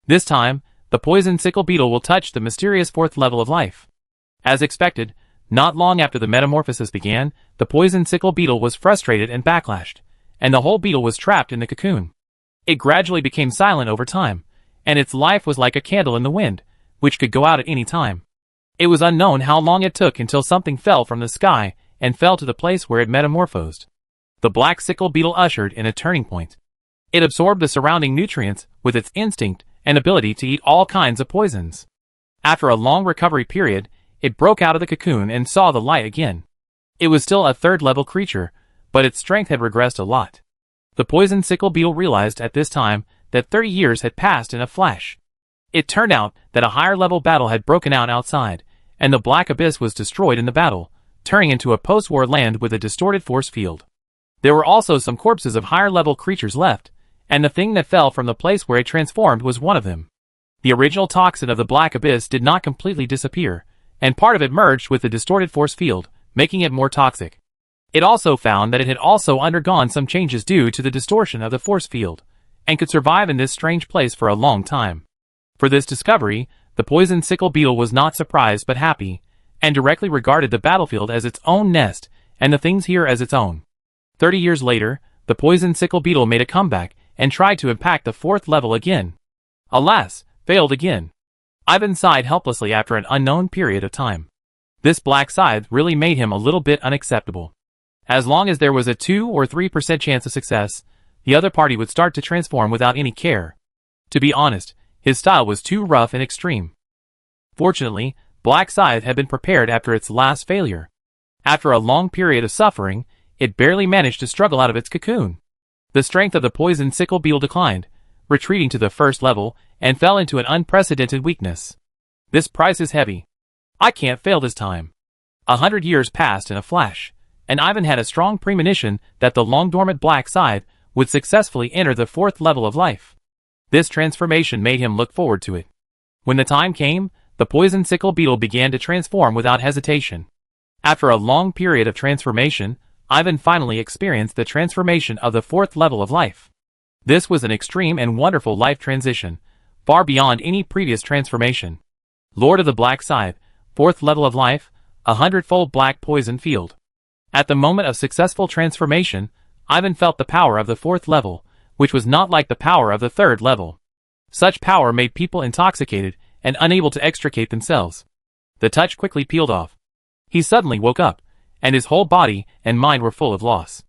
This time, the poison sickle beetle will touch the mysterious 4th level of life. As expected, not long after the metamorphosis began, the poison sickle beetle was frustrated and backlashed, and the whole beetle was trapped in the cocoon. It gradually became silent over time, and its life was like a candle in the wind, which could go out at any time. It was unknown how long it took until something fell from the sky and fell to the place where it metamorphosed. The black sickle beetle ushered in a turning point. It absorbed the surrounding nutrients with its instinct and ability to eat all kinds of poisons. After a long recovery period, it broke out of the cocoon and saw the light again. It was still a third-level creature, but its strength had regressed a lot. The poison sickle beetle realized at this time that 30 years had passed in a flash. It turned out that a higher-level battle had broken out outside, and the black abyss was destroyed in the battle, turning into a post-war land with a distorted force field. There were also some corpses of higher-level creatures left, and the thing that fell from the place where it transformed was one of them. The original toxin of the black abyss did not completely disappear, and part of it merged with the distorted force field, making it more toxic. It also found that it had also undergone some changes due to the distortion of the force field, and could survive in this strange place for a long time. For this discovery, the poison sickle beetle was not surprised but happy, and directly regarded the battlefield as its own nest, and the things here as its own. 30 years later, the poison sickle beetle made a comeback, and tried to impact the 4th level again. Alas, failed again. Ivan sighed helplessly after an unknown period of time. This black scythe really made him a little bit unacceptable. As long as there was a 2 or 3% chance of success, the other party would start to transform without any care. To be honest, his style was too rough and extreme. Fortunately, Black Scythe had been prepared after its last failure. After a long period of suffering, it barely managed to struggle out of its cocoon. The strength of the poison sickle beetle declined, retreating to the 1st level, and fell into an unprecedented weakness. This price is heavy. I can't fail this time. 100 years passed in a flash, and Ivan had a strong premonition that the long-dormant Black Scythe would successfully enter the 4th level of life. This transformation made him look forward to it. When the time came, the poison sickle beetle began to transform without hesitation. After a long period of transformation, Ivan finally experienced the transformation of the 4th level of life. This was an extreme and wonderful life transition, far beyond any previous transformation. Lord of the Black Scythe, 4th level of life, 100-fold black poison field. At the moment of successful transformation, Ivan felt the power of the 4th level, which was not like the power of the 3rd level. Such power made people intoxicated and unable to extricate themselves. The touch quickly peeled off. He suddenly woke up, and his whole body and mind were full of loss.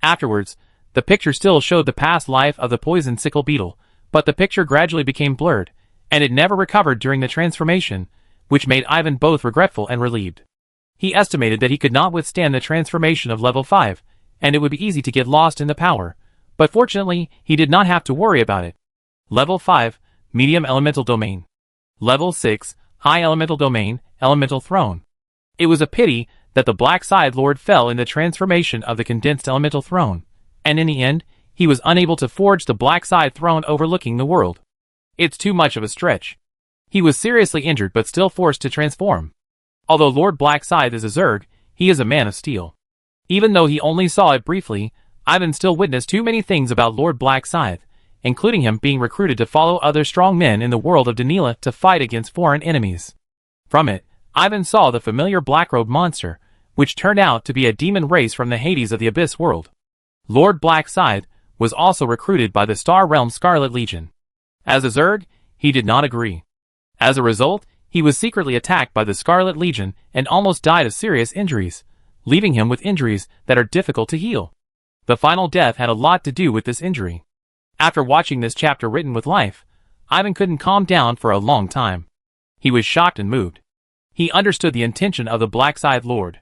Afterwards, the picture still showed the past life of the poison sickle beetle, but the picture gradually became blurred, and it never recovered during the transformation, which made Ivan both regretful and relieved. He estimated that he could not withstand the transformation of level 5, and it would be easy to get lost in the power, but fortunately he did not have to worry about it. Level 5, Medium Elemental Domain. Level 6, High Elemental Domain, Elemental Throne. It was a pity that the Black Scythe Lord fell in the transformation of the condensed Elemental Throne, and in the end, he was unable to forge the Black Scythe Throne overlooking the world. It's too much of a stretch. He was seriously injured but still forced to transform. Although Lord Black Scythe is a Zerg, he is a man of steel. Even though he only saw it briefly, Ivan still witnessed too many things about Lord Black Scythe, including him being recruited to follow other strong men in the world of Danila to fight against foreign enemies. From it, Ivan saw the familiar black-robed monster, which turned out to be a demon race from the Hades of the Abyss world. Lord Black Scythe was also recruited by the Star Realm Scarlet Legion. As a Zerg, he did not agree. As a result, he was secretly attacked by the Scarlet Legion and almost died of serious injuries, leaving him with injuries that are difficult to heal. The final death had a lot to do with this injury. After watching this chapter written with life, Ivan couldn't calm down for a long time. He was shocked and moved. He understood the intention of the Black Scythe Lord.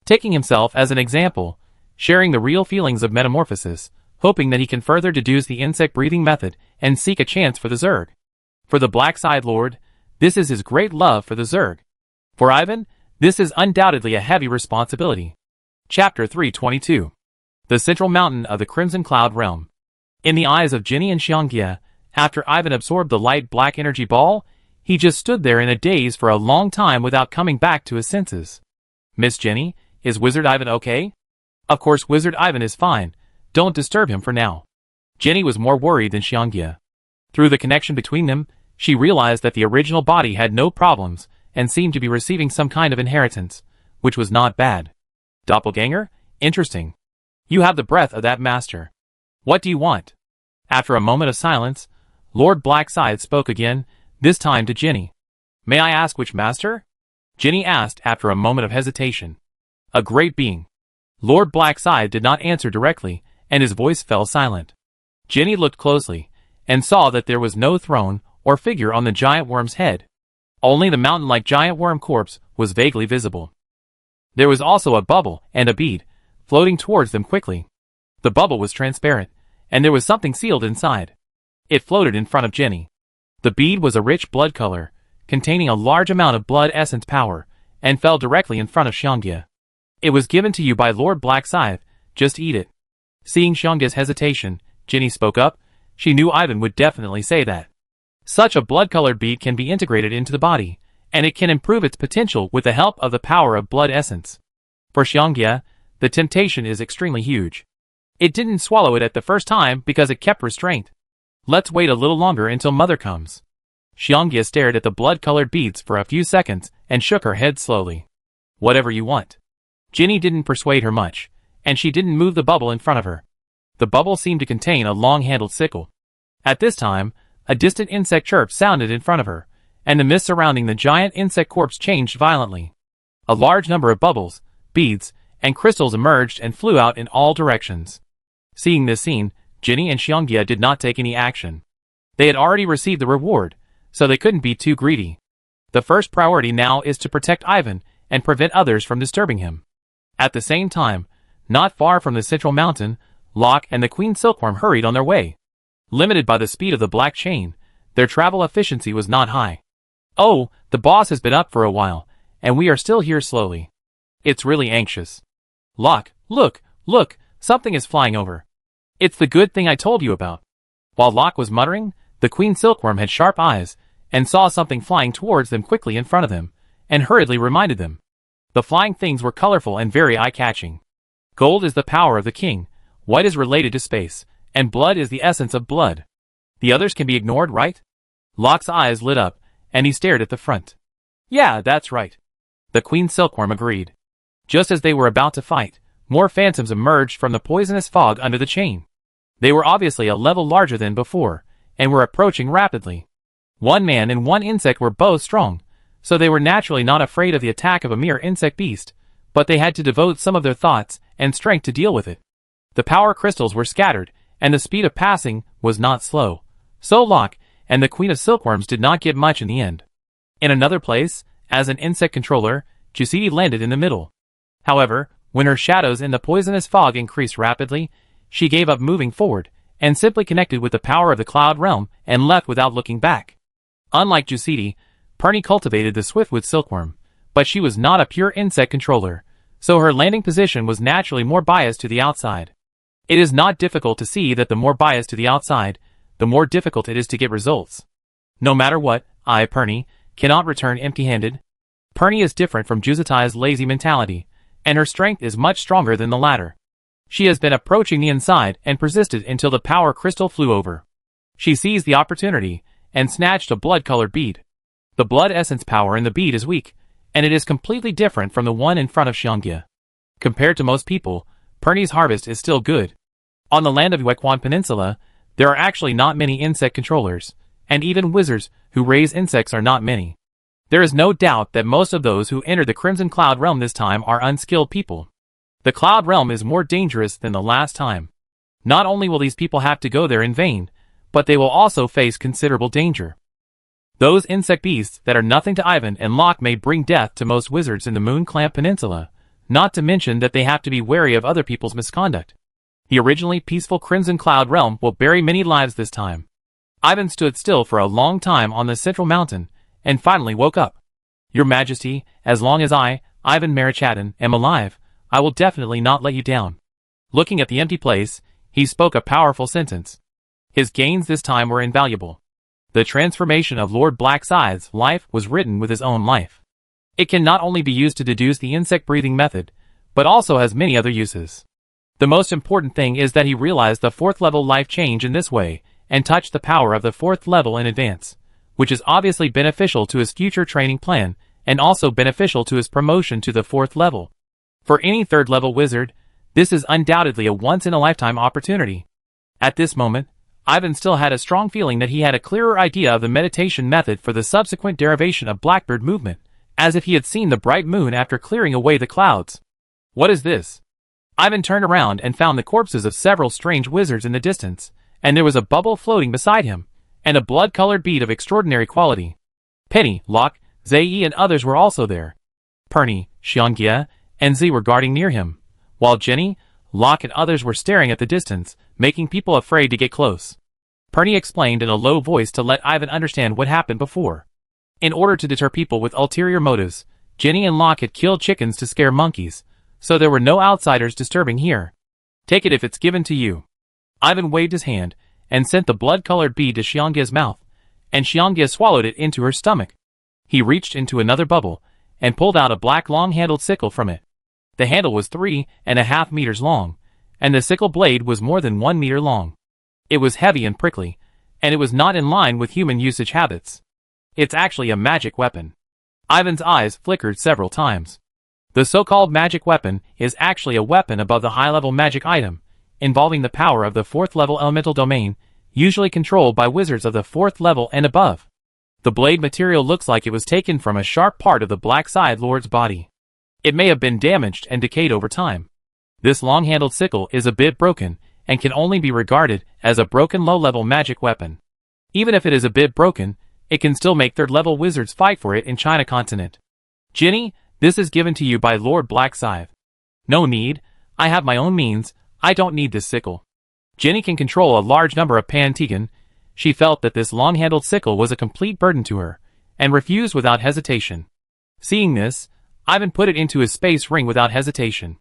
Taking himself as an example, sharing the real feelings of metamorphosis, hoping that he can further deduce the insect breathing method and seek a chance for the Zerg. For the Black Scythe Lord, this is his great love for the Zerg. For Ivan, this is undoubtedly a heavy responsibility. Chapter 322. The Central Mountain of the Crimson Cloud Realm. In the eyes of Jenny and Xiangjie, after Ivan absorbed the light black energy ball, he just stood there in a daze for a long time without coming back to his senses. Miss Jenny, is Wizard Ivan okay? Of course Wizard Ivan is fine, don't disturb him for now. Jenny was more worried than Xiangjie. Through the connection between them, she realized that the original body had no problems and seemed to be receiving some kind of inheritance, which was not bad. Doppelganger? Interesting. You have the breath of that master. What do you want? After a moment of silence, Lord Black Scythe spoke again, this time to Jenny. May I ask which master? Jenny asked after a moment of hesitation. A great being. Lord Black Scythe did not answer directly, and his voice fell silent. Jenny looked closely, and saw that there was no throne or figure on the giant worm's head. Only the mountain-like giant worm corpse was vaguely visible. There was also a bubble and a bead, floating towards them quickly. The bubble was transparent, and there was something sealed inside. It floated in front of Jenny. The bead was a rich blood color, containing a large amount of blood essence power, and fell directly in front of Xiangjie. It was given to you by Lord Black Scythe, just eat it. Seeing Xiangjie's hesitation, Jenny spoke up. She knew Ivan would definitely say that. Such a blood-colored bead can be integrated into the body, and it can improve its potential with the help of the power of blood essence. For Xiangjie, the temptation is extremely huge. It didn't swallow it at the first time because it kept restraint. Let's wait a little longer until Mother comes. Xiangjie stared at the blood-colored beads for a few seconds and shook her head slowly. Whatever you want. Jenny didn't persuade her much, and she didn't move the bubble in front of her. The bubble seemed to contain a long-handled sickle. At this time, a distant insect chirp sounded in front of her, and the mist surrounding the giant insect corpse changed violently. A large number of bubbles, beads, and crystals emerged and flew out in all directions. Seeing this scene, Jenny and Xiangjie did not take any action. They had already received the reward, so they couldn't be too greedy. The first priority now is to protect Ivan and prevent others from disturbing him. At the same time, not far from the central mountain, Locke and the Queen Silkworm hurried on their way. Limited by the speed of the black chain, their travel efficiency was not high. Oh, the boss has been up for a while, and we are still here slowly. It's really anxious. Locke, look, something is flying over. It's the good thing I told you about. While Locke was muttering, the Queen Silkworm had sharp eyes, and saw something flying towards them quickly in front of them, and hurriedly reminded them. The flying things were colorful and very eye-catching. Gold is the power of the king, white is related to space, and blood is the essence of blood. The others can be ignored, right? Locke's eyes lit up, and he stared at the front. Yeah, that's right. The Queen Silkworm agreed. Just as they were about to fight, more phantoms emerged from the poisonous fog under the chain. They were obviously a level larger than before, and were approaching rapidly. One man and one insect were both strong, so they were naturally not afraid of the attack of a mere insect beast, but they had to devote some of their thoughts and strength to deal with it. The power crystals were scattered, and the speed of passing was not slow. So Locke and the Queen of Silkworms did not get much in the end. In another place, as an insect controller, Jusidi landed in the middle. However, when her shadows in the poisonous fog increased rapidly, she gave up moving forward, and simply connected with the power of the Cloud Realm and left without looking back. Unlike Jusidi, Perny cultivated the Swiftwood Silkworm, but she was not a pure insect controller, so her landing position was naturally more biased to the outside. It is not difficult to see that the more biased to the outside, the more difficult it is to get results. No matter what, Perny cannot return empty-handed. Perny is different from Jusiti's lazy mentality, and her strength is much stronger than the latter. She has been approaching the inside and persisted until the power crystal flew over. She seized the opportunity and snatched a blood-colored bead. The blood essence power in the bead is weak, and it is completely different from the one in front of Xiangye. Compared to most people, Perny's harvest is still good. On the land of Yuequan Peninsula, there are actually not many insect controllers, and even wizards who raise insects are not many. There is no doubt that most of those who enter the Crimson Cloud Realm this time are unskilled people. The Cloud Realm is more dangerous than the last time. Not only will these people have to go there in vain, but they will also face considerable danger. Those insect beasts that are nothing to Ivan and Locke may bring death to most wizards in the Moon Clamp Peninsula, not to mention that they have to be wary of other people's misconduct. The originally peaceful Crimson Cloud Realm will bury many lives this time. Ivan stood still for a long time on the central mountain, and finally woke up. Your Majesty, as long as I, Ivan Marichaddin, am alive, I will definitely not let you down. Looking at the empty place, he spoke a powerful sentence. His gains this time were invaluable. The transformation of Lord Blackscythe's life was written with his own life. It can not only be used to deduce the insect breathing method, but also has many other uses. The most important thing is that he realized the 4th level life change in this way, and touched the power of the 4th level in advance, which is obviously beneficial to his future training plan, and also beneficial to his promotion to the 4th level. For any 3rd level wizard, this is undoubtedly a once-in-a-lifetime opportunity. At this moment, Ivan still had a strong feeling that he had a clearer idea of the meditation method for the subsequent derivation of Blackbird movement, as if he had seen the bright moon after clearing away the clouds. What is this? Ivan turned around and found the corpses of several strange wizards in the distance, and there was a bubble floating beside him, and a blood-colored bead of extraordinary quality. Penny, Locke, Zai and others were also there. Perny, Xiangye, and Z were guarding near him, while Jenny, Locke and others were staring at the distance, making people afraid to get close. Perny explained in a low voice to let Ivan understand what happened before. In order to deter people with ulterior motives, Jenny and Locke had killed chickens to scare monkeys, so there were no outsiders disturbing here. Take it if it's given to you. Ivan waved his hand, and sent the blood-colored bead to Xiangye's mouth, and Xiangye swallowed it into her stomach. He reached into another bubble, and pulled out a black long-handled sickle from it. The handle was 3.5 meters long, and the sickle blade was more than 1 meter long. It was heavy and prickly, and it was not in line with human usage habits. It's actually a magic weapon. Ivan's eyes flickered several times. The so-called magic weapon is actually a weapon above the high-level magic item, involving the power of the 4th level elemental domain, usually controlled by wizards of the 4th level and above. The blade material looks like it was taken from a sharp part of the Blackscythe Lord's body. It may have been damaged and decayed over time. This long-handled sickle is a bit broken, and can only be regarded as a broken low-level magic weapon. Even if it is a bit broken, it can still make 3rd level wizards fight for it in China continent. Jenny, this is given to you by Lord Blackscythe. No need, I have my own means, I don't need this sickle. Jenny can control a large number of Pantigan. She felt that this long-handled sickle was a complete burden to her, and refused without hesitation. Seeing this, Ivan put it into his space ring without hesitation.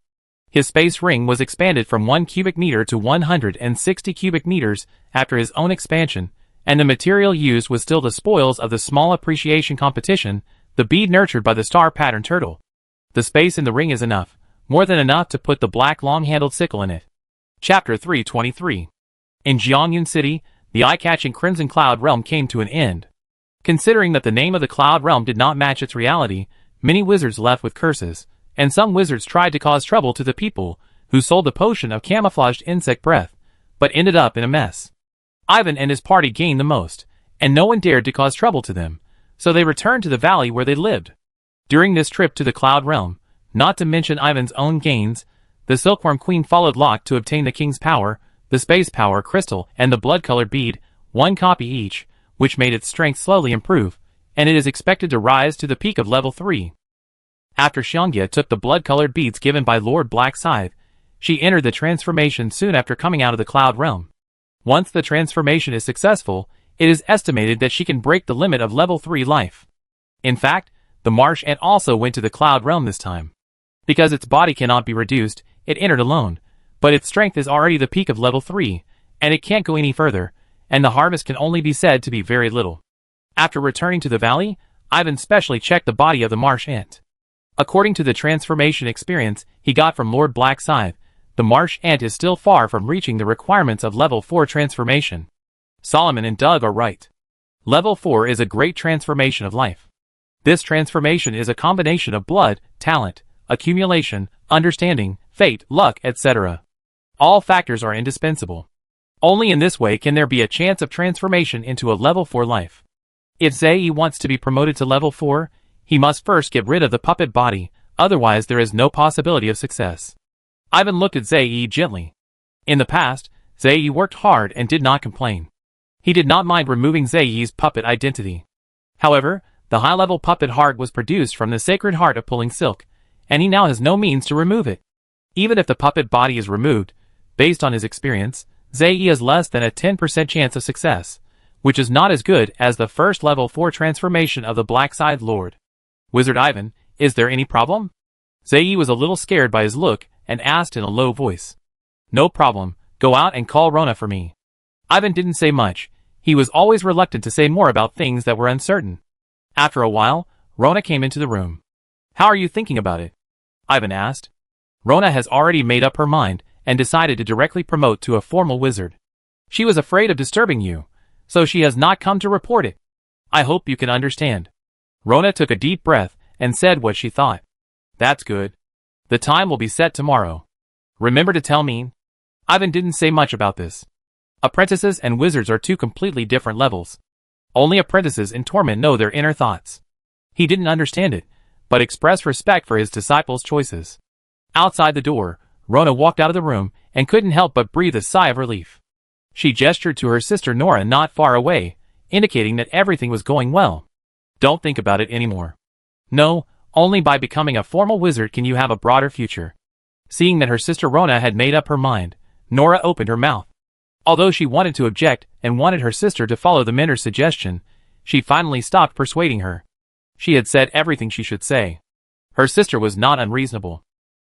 His space ring was expanded from 1 cubic meter to 160 cubic meters after his own expansion, and the material used was still the spoils of the small appreciation competition, the bead nurtured by the star pattern turtle. The space in the ring is enough, more than enough to put the black long-handled sickle in it. Chapter 323. In Jiangyun City, the eye-catching Crimson Cloud Realm came to an end. Considering that the name of the Cloud Realm did not match its reality, many wizards left with curses, and some wizards tried to cause trouble to the people who sold the potion of camouflaged insect breath, but ended up in a mess. Ivan and his party gained the most, and no one dared to cause trouble to them, so they returned to the valley where they lived. During this trip to the Cloud Realm, not to mention Ivan's own gains, the Silkworm Queen followed Locke to obtain the King's Power, the Space Power Crystal, and the Blood-Colored Bead, one copy each, which made its strength slowly improve, and it is expected to rise to the peak of level 3. After Xiangya took the blood-colored beads given by Lord Black Scythe, she entered the transformation soon after coming out of the Cloud Realm. Once the transformation is successful, it is estimated that she can break the limit of level 3 life. In fact, the marsh ant also went to the Cloud Realm this time. Because its body cannot be reduced, it entered alone, but its strength is already the peak of level 3, and it can't go any further, and the harvest can only be said to be very little. After returning to the valley, Ivan specially checked the body of the marsh ant. According to the transformation experience he got from Lord Black Scythe, the marsh ant is still far from reaching the requirements of level 4 transformation. Solomon and Doug are right. Level 4 is a great transformation of life. This transformation is a combination of blood, talent, accumulation, understanding, fate, luck, etc. All factors are indispensable. Only in this way can there be a chance of transformation into a level 4 life. If Zei wants to be promoted to level 4, he must first get rid of the puppet body, otherwise there is no possibility of success. Ivan looked at Zei gently. In the past, Zei worked hard and did not complain. He did not mind removing Zei's puppet identity. However, the high-level puppet heart was produced from the sacred heart of pulling silk, and he now has no means to remove it. Even if the puppet body is removed, based on his experience, Zei has less than a 10% chance of success, which is not as good as the first level 4 transformation of the Black Scythe Lord. Wizard Ivan, is there any problem? Zei was a little scared by his look and asked in a low voice. No problem, go out and call Rona for me. Ivan didn't say much. He was always reluctant to say more about things that were uncertain. After a while, Rona came into the room. How are you thinking about it? Ivan asked. Rona has already made up her mind and decided to directly promote to a formal wizard. She was afraid of disturbing you, so she has not come to report it. I hope you can understand. Rona took a deep breath and said what she thought. That's good. The time will be set tomorrow. Remember to tell me. Ivan didn't say much about this. Apprentices and wizards are two completely different levels. Only apprentices in torment know their inner thoughts. He didn't understand it, but expressed respect for his disciples' choices. Outside the door, Rona walked out of the room and couldn't help but breathe a sigh of relief. She gestured to her sister Nora not far away, indicating that everything was going well. Don't think about it anymore. No, only by becoming a formal wizard can you have a broader future. Seeing that her sister Rona had made up her mind, Nora opened her mouth. Although she wanted to object and wanted her sister to follow the mentor's suggestion, she finally stopped persuading her. She had said everything she should say. Her sister was not unreasonable.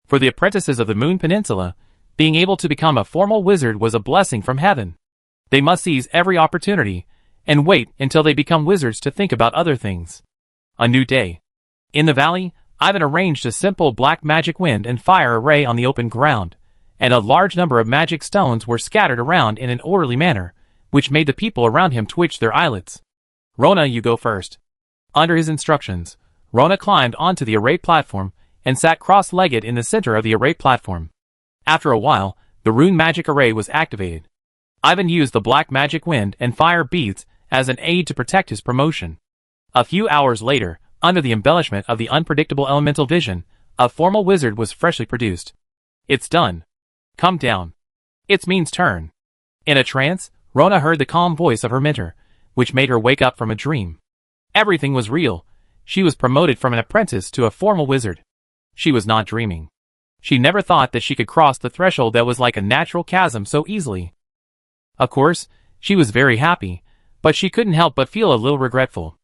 For the apprentices of the Moon Peninsula, being able to become a formal wizard was a blessing from heaven. They must seize every opportunity, and wait until they become wizards to think about other things. A new day. In the valley, Ivan arranged a simple black magic wind and fire array on the open ground, and a large number of magic stones were scattered around in an orderly manner, which made the people around him twitch their eyelids. Rona, you go first. Under his instructions, Rona climbed onto the array platform and sat cross-legged in the center of the array platform. After a while, the rune magic array was activated. Ivan used the black magic wind and fire beads as an aid to protect his promotion. A few hours later, under the embellishment of the unpredictable elemental vision, a formal wizard was freshly produced. It's done. Come down. It's Mean's turn. In a trance, Rona heard the calm voice of her mentor, which made her wake up from a dream. Everything was real. She was promoted from an apprentice to a formal wizard. She was not dreaming. She never thought that she could cross the threshold that was like a natural chasm so easily. Of course, she was very happy, but she couldn't help but feel a little regretful.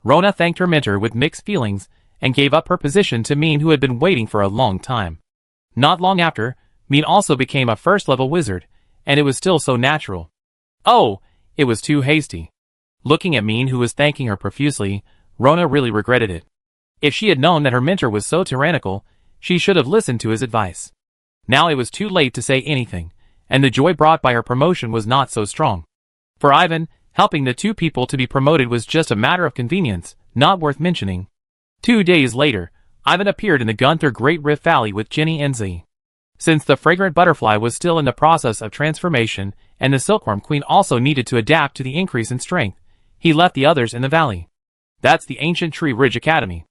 Rona thanked her mentor with mixed feelings and gave up her position to Mean, who had been waiting for a long time. Not long after, Mean also became a first-level wizard, and it was still so natural. Oh, it was too hasty. Looking at Mean, who was thanking her profusely, Rona really regretted it. If she had known that her mentor was so tyrannical, she should have listened to his advice. Now it was too late to say anything, and the joy brought by her promotion was not so strong. For Ivan, Helping the two people to be promoted was just a matter of convenience, not worth mentioning. 2 days later, Ivan appeared in the Gunther Great Rift Valley with Jenny and Z. Since the fragrant butterfly was still in the process of transformation, and the silkworm queen also needed to adapt to the increase in strength, he left the others in the valley. That's the Ancient Tree Ridge Academy.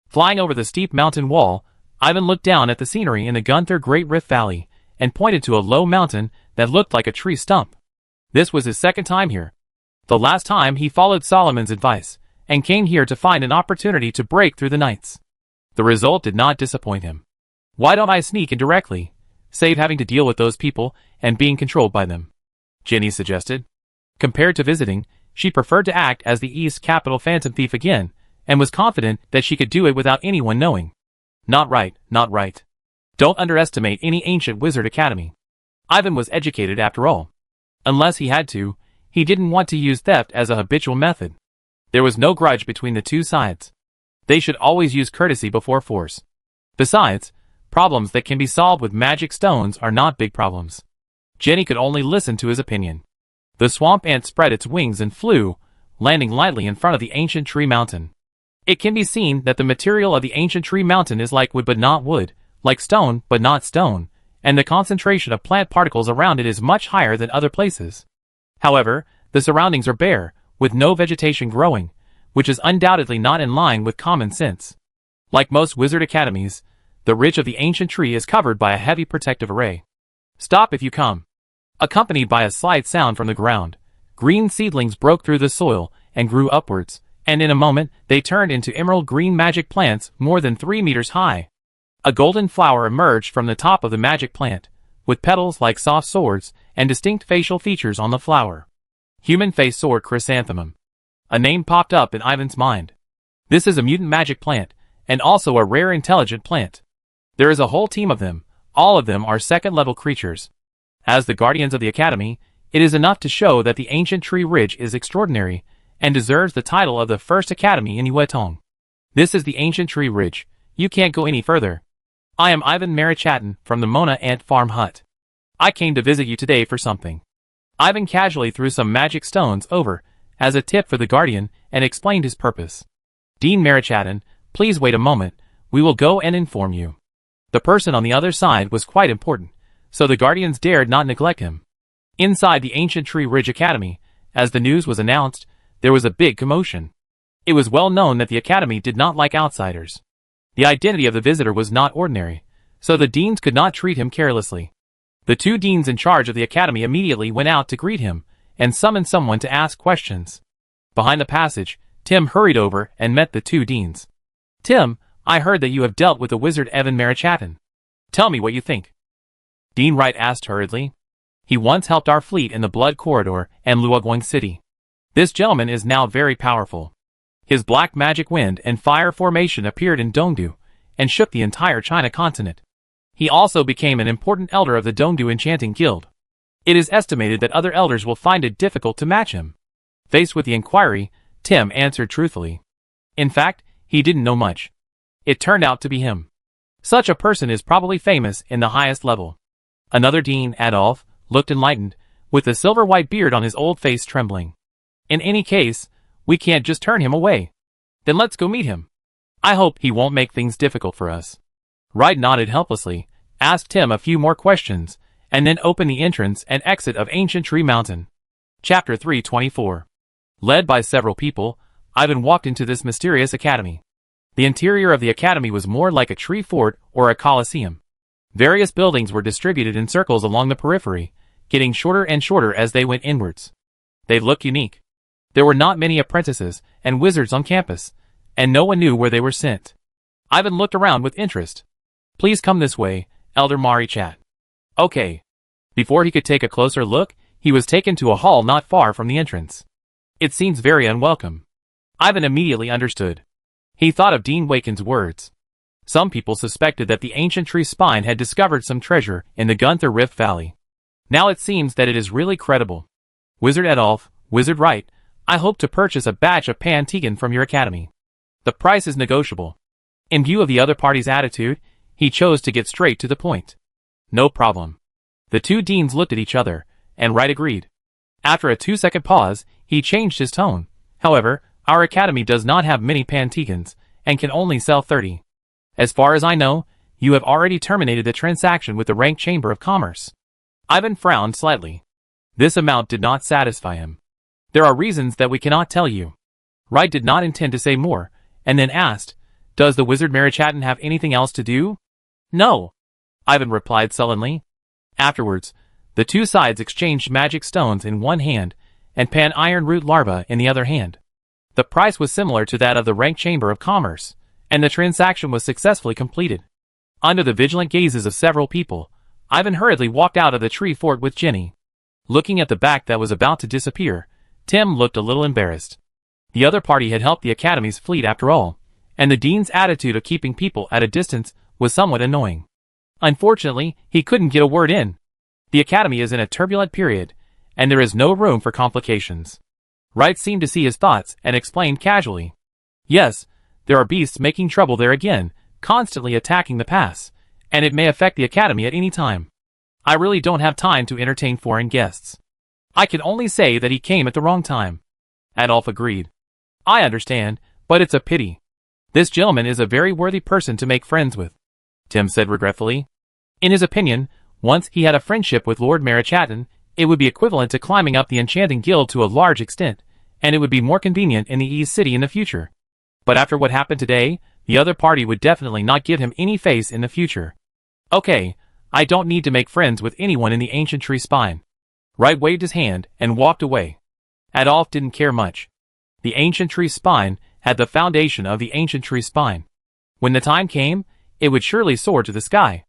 Flying over the steep mountain wall, Ivan looked down at the scenery in the Gunther Great Rift Valley, and pointed to a low mountain that looked like a tree stump. This was his second time here. The last time he followed Solomon's advice, and came here to find an opportunity to break through the knights. The result did not disappoint him. Why don't I sneak in directly, save having to deal with those people and being controlled by them? Jenny suggested. Compared to visiting, she preferred to act as the East Capital Phantom Thief again, and was confident that she could do it without anyone knowing. Not right, not right. Don't underestimate any ancient wizard academy. Ivan was educated after all. Unless he had to, he didn't want to use theft as a habitual method. There was no grudge between the two sides. They should always use courtesy before force. Besides, problems that can be solved with magic stones are not big problems. Jenny could only listen to his opinion. The swamp ant spread its wings and flew, landing lightly in front of the ancient tree mountain. It can be seen that the material of the ancient tree mountain is like wood but not wood, like stone but not stone, and the concentration of plant particles around it is much higher than other places. However, the surroundings are bare, with no vegetation growing, which is undoubtedly not in line with common sense. Like most wizard academies, the ridge of the ancient tree is covered by a heavy protective array. Stop if you come. Accompanied by a slight sound from the ground, green seedlings broke through the soil and grew upwards, and in a moment they turned into emerald green magic plants more than 3 meters high. A golden flower emerged from the top of the magic plant, with petals like soft swords and distinct facial features on the flower. Human face sword chrysanthemum. A name popped up in Ivan's mind. This is a mutant magic plant, and also a rare intelligent plant. There is a whole team of them. All of them are second-level creatures. As the guardians of the academy, it is enough to show that the ancient tree ridge is extraordinary, and deserves the title of the first academy in Yuetong. This is the ancient tree ridge. You can't go any further. I am Ivan Marichatin from the Mona Ant Farm Hut. I came to visit you today for something. Ivan casually threw some magic stones over, as a tip for the guardian, and explained his purpose. Dean Marichatin, please wait a moment, we will go and inform you. The person on the other side was quite important, so the guardians dared not neglect him. Inside the Ancient Tree Ridge Academy, as the news was announced, there was a big commotion. It was well known that the academy did not like outsiders. The identity of the visitor was not ordinary, so the deans could not treat him carelessly. The two deans in charge of the academy immediately went out to greet him, and summoned someone to ask questions. Behind the passage, Tim hurried over and met the two deans. Tim, I heard that you have dealt with the wizard Evan Marichatin. Tell me what you think. Dean Wright asked hurriedly. He once helped our fleet in the Blood Corridor and Luoguang City. This gentleman is now very powerful. His black magic wind and fire formation appeared in Dongdu, and shook the entire China continent. He also became an important elder of the Dongdu Enchanting Guild. It is estimated that other elders will find it difficult to match him. Faced with the inquiry, Tim answered truthfully. In fact, he didn't know much. It turned out to be him. Such a person is probably famous in the highest level. Another dean, Adolf, looked enlightened, with the silver-white beard on his old face trembling. In any case, we can't just turn him away. Then let's go meet him. I hope he won't make things difficult for us. Wright nodded helplessly, asked Tim a few more questions, and then opened the entrance and exit of Ancient Tree Mountain. Chapter 324. Led by several people, Ivan walked into this mysterious academy. The interior of the academy was more like a tree fort or a coliseum. Various buildings were distributed in circles along the periphery, getting shorter and shorter as they went inwards. They looked unique. There were not many apprentices and wizards on campus, and no one knew where they were sent. Ivan looked around with interest. Please come this way, Elder Marichat. Okay. Before he could take a closer look, he was taken to a hall not far from the entrance. It seems very unwelcome. Ivan immediately understood. He thought of Dean Waken's words. Some people suspected that the ancient tree spine had discovered some treasure in the Gunther Rift Valley. Now it seems that it is really credible. Wizard Adolf, Wizard Wright, I hope to purchase a batch of Pantigan from your academy. The price is negotiable. In view of the other party's attitude, he chose to get straight to the point. No problem. The two deans looked at each other, and Wright agreed. After a 2-second pause, He changed his tone. However, our academy does not have many Panticans, and can only sell 30. As far as I know, you have already terminated the transaction with the Rank Chamber of Commerce. Ivan frowned slightly. This amount did not satisfy him. There are reasons that we cannot tell you. Wright did not intend to say more, and then asked, Does the wizard Marichatton have anything else to do? No, Ivan replied sullenly. Afterwards, the two sides exchanged magic stones in one hand, and pan iron root larva in the other hand. The price was similar to that of the Rank Chamber of Commerce, and the transaction was successfully completed. Under the vigilant gazes of several people, Ivan hurriedly walked out of the tree fort with Jenny. Looking at the back that was about to disappear, Tim looked a little embarrassed. The other party had helped the Academy's fleet after all, and the Dean's attitude of keeping people at a distance was somewhat annoying. Unfortunately, he couldn't get a word in. The Academy is in a turbulent period, and there is no room for complications. Wright seemed to see his thoughts and explained casually. Yes, there are beasts making trouble there again, constantly attacking the pass, and it may affect the Academy at any time. I really don't have time to entertain foreign guests. I can only say that he came at the wrong time. Adolf agreed. I understand, but it's a pity. This gentleman is a very worthy person to make friends with, Tim said regretfully. In his opinion, once he had a friendship with Lord Marichatton, it would be equivalent to climbing up the Enchanting Guild to a large extent, and it would be more convenient in the East City in the future. But after what happened today, the other party would definitely not give him any face in the future. Okay, I don't need to make friends with anyone in the Ancient Tree Spine. Wright waved his hand and walked away. Adolf didn't care much. The Ancient Tree Spine had the foundation of the Ancient Tree Spine. When the time came, it would surely soar to the sky.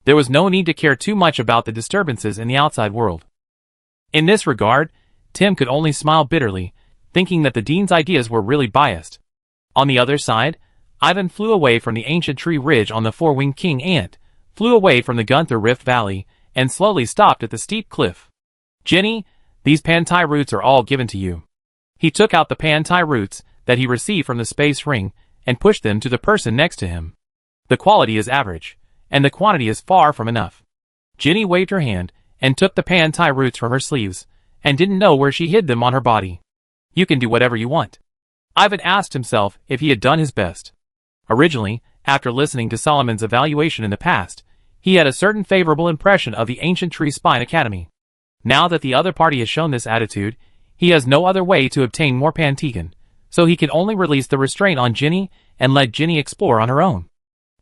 There was no need to care too much about the disturbances in the outside world. In this regard, Tim could only smile bitterly, thinking that the Dean's ideas were really biased. On the other side, Ivan flew away from the Ancient Tree Ridge on the Four-Winged King Ant, flew away from the Gunther Rift Valley, and slowly stopped at the steep cliff. Jenny, these Pantai roots are all given to you. He took out the Pantai roots that he received from the space ring and pushed them to the person next to him. The quality is average, and the quantity is far from enough. Jenny waved her hand and took the Pantai roots from her sleeves, and didn't know where she hid them on her body. You can do whatever you want. Ivan asked himself if he had done his best. Originally, after listening to Solomon's evaluation in the past, he had a certain favorable impression of the Ancient Tree Spine Academy. Now that the other party has shown this attitude, he has no other way to obtain more Pantican, so he can only release the restraint on Jenny and let Jenny explore on her own.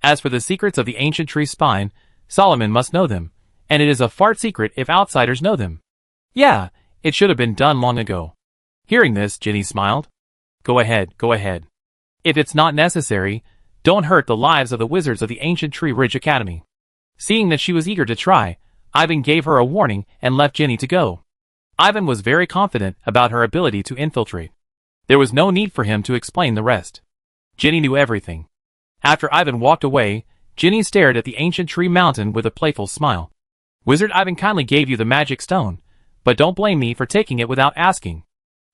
As for the secrets of the Ancient Tree Spine, Solomon must know them, and it is a fart secret if outsiders know them. Yeah, it should have been done long ago. Hearing this, Jenny smiled. Go ahead, go ahead. If it's not necessary, don't hurt the lives of the wizards of the Ancient Tree Ridge Academy. Seeing that she was eager to try, Ivan gave her a warning and left Jenny to go. Ivan was very confident about her ability to infiltrate. There was no need for him to explain the rest. Jenny knew everything. After Ivan walked away, Jenny stared at the Ancient Tree Mountain with a playful smile. Wizard Ivan kindly gave you the magic stone, but don't blame me for taking it without asking.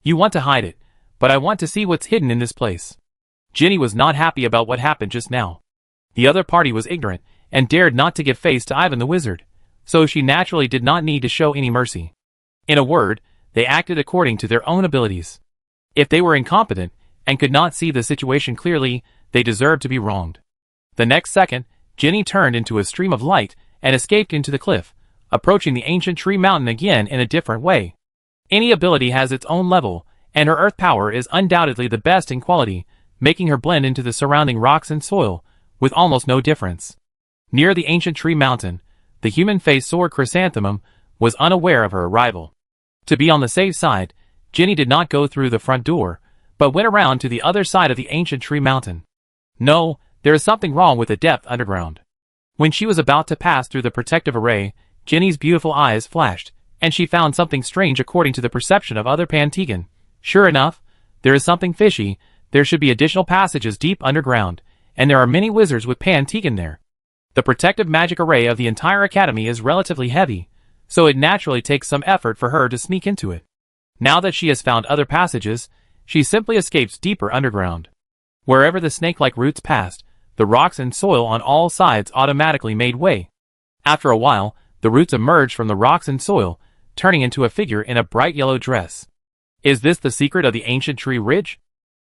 You want to hide it, but I want to see what's hidden in this place. Jenny was not happy about what happened just now. The other party was ignorant, and dared not to give face to Ivan the Wizard, so she naturally did not need to show any mercy. In a word, they acted according to their own abilities. If they were incompetent, and could not see the situation clearly, they deserved to be wronged. The next second, Jenny turned into a stream of light, and escaped into the cliff, approaching the Ancient Tree Mountain again in a different way. Any ability has its own level, and her earth power is undoubtedly the best in quality, making her blend into the surrounding rocks and soil, with almost no difference. Near the Ancient Tree Mountain, the human-faced sword Chrysanthemum was unaware of her arrival. To be on the safe side, Jenny did not go through the front door, but went around to the other side of the Ancient Tree Mountain. No, there is something wrong with the depth underground. When she was about to pass through the protective array, Jenny's beautiful eyes flashed, and she found something strange according to the perception of other Pantican. Sure enough, there is something fishy. There should be additional passages deep underground, and there are many wizards with Pantican there. The protective magic array of the entire academy is relatively heavy, so it naturally takes some effort for her to sneak into it. Now that she has found other passages, she simply escapes deeper underground. Wherever the snake-like roots passed, the rocks and soil on all sides automatically made way. After a while, the roots emerged from the rocks and soil, turning into a figure in a bright yellow dress. Is this the secret of the ancient tree ridge?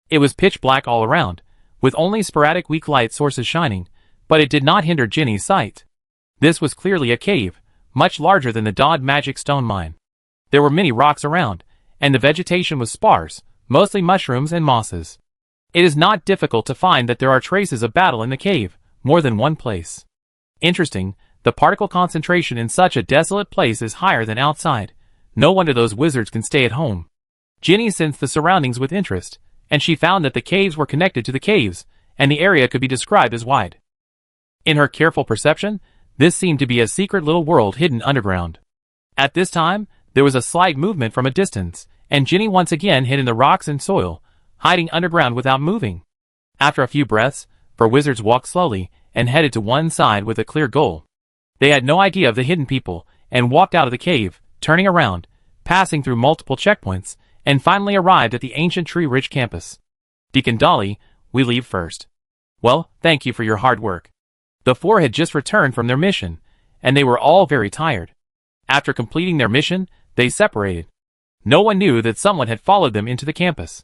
It was pitch black all around, with only sporadic weak light sources shining, but it did not hinder Ginny's sight. This was clearly a cave, much larger than the Dodd Magic Stone Mine. There were many rocks around, and the vegetation was sparse, mostly mushrooms and mosses. It is not difficult to find that there are traces of battle in the cave, more than one place. Interesting, the particle concentration in such a desolate place is higher than outside. No wonder those wizards can stay at home. Ginny sensed the surroundings with interest, and she found that the caves were connected to the caves, and the area could be described as wide. In her careful perception, this seemed to be a secret little world hidden underground. At this time, there was a slight movement from a distance, and Ginny once again hid in the rocks and soil, hiding underground without moving. After a few breaths, four wizards walked slowly and headed to one side with a clear goal. They had no idea of the hidden people, and walked out of the cave, turning around, passing through multiple checkpoints, and finally arrived at the ancient Tree Ridge campus. Deacon Dolly, we leave first. Well, thank you for your hard work. The four had just returned from their mission, and they were all very tired. After completing their mission, they separated. No one knew that someone had followed them into the campus.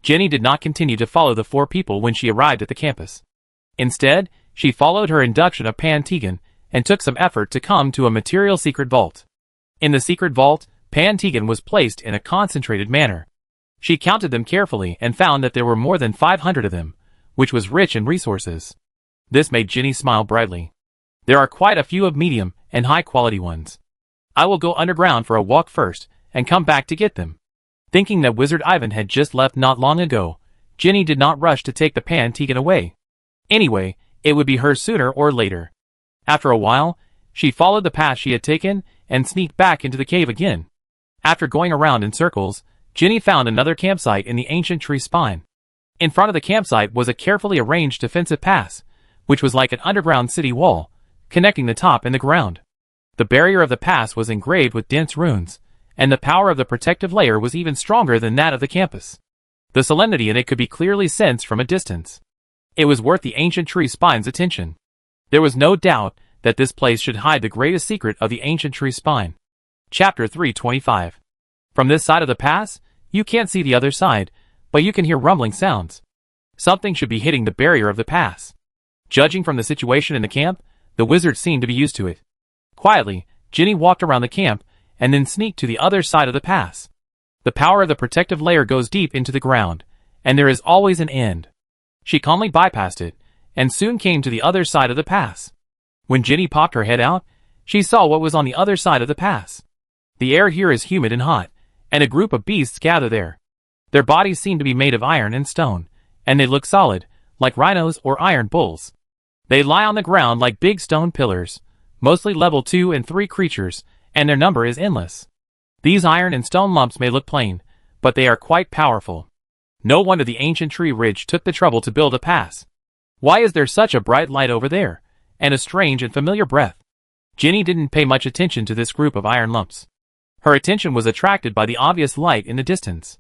Ginny did not continue to follow the four people when she arrived at the campus. Instead, she followed her induction of Pan Tegan and took some effort to come to a material secret vault. In the secret vault, Pan Tegan was placed in a concentrated manner. She counted them carefully and found that there were more than 500 of them, which was rich in resources. This made Ginny smile brightly. There are quite a few of medium and high-quality ones. I will go underground for a walk first and come back to get them. Thinking that Wizard Ivan had just left not long ago, Ginny did not rush to take the Pan Tegan away. Anyway, it would be hers sooner or later. After a while, she followed the path she had taken and sneaked back into the cave again. After going around in circles, Ginny found another campsite in the ancient tree spine. In front of the campsite was a carefully arranged defensive pass, which was like an underground city wall, connecting the top and the ground. The barrier of the pass was engraved with dense runes, and the power of the protective layer was even stronger than that of the campus. The solemnity in it could be clearly sensed from a distance. It was worth the ancient tree spine's attention. There was no doubt that this place should hide the greatest secret of the ancient tree spine. Chapter 325. From this side of the pass, you can't see the other side, but you can hear rumbling sounds. Something should be hitting the barrier of the pass. Judging from the situation in the camp, the wizards seemed to be used to it. Quietly, Ginny walked around the camp and then sneaked to the other side of the pass. The power of the protective layer goes deep into the ground, and there is always an end. She calmly bypassed it, and soon came to the other side of the pass. When Ginny popped her head out, she saw what was on the other side of the pass. The air here is humid and hot, and a group of beasts gather there. Their bodies seem to be made of iron and stone, and they look solid, like rhinos or iron bulls. They lie on the ground like big stone pillars, mostly level 2 and 3 creatures, and their number is endless. These iron and stone lumps may look plain, but they are quite powerful. No wonder the ancient tree ridge took the trouble to build a pass. Why is there such a bright light over there, and a strange and familiar breath? Ginny didn't pay much attention to this group of iron lumps. Her attention was attracted by the obvious light in the distance.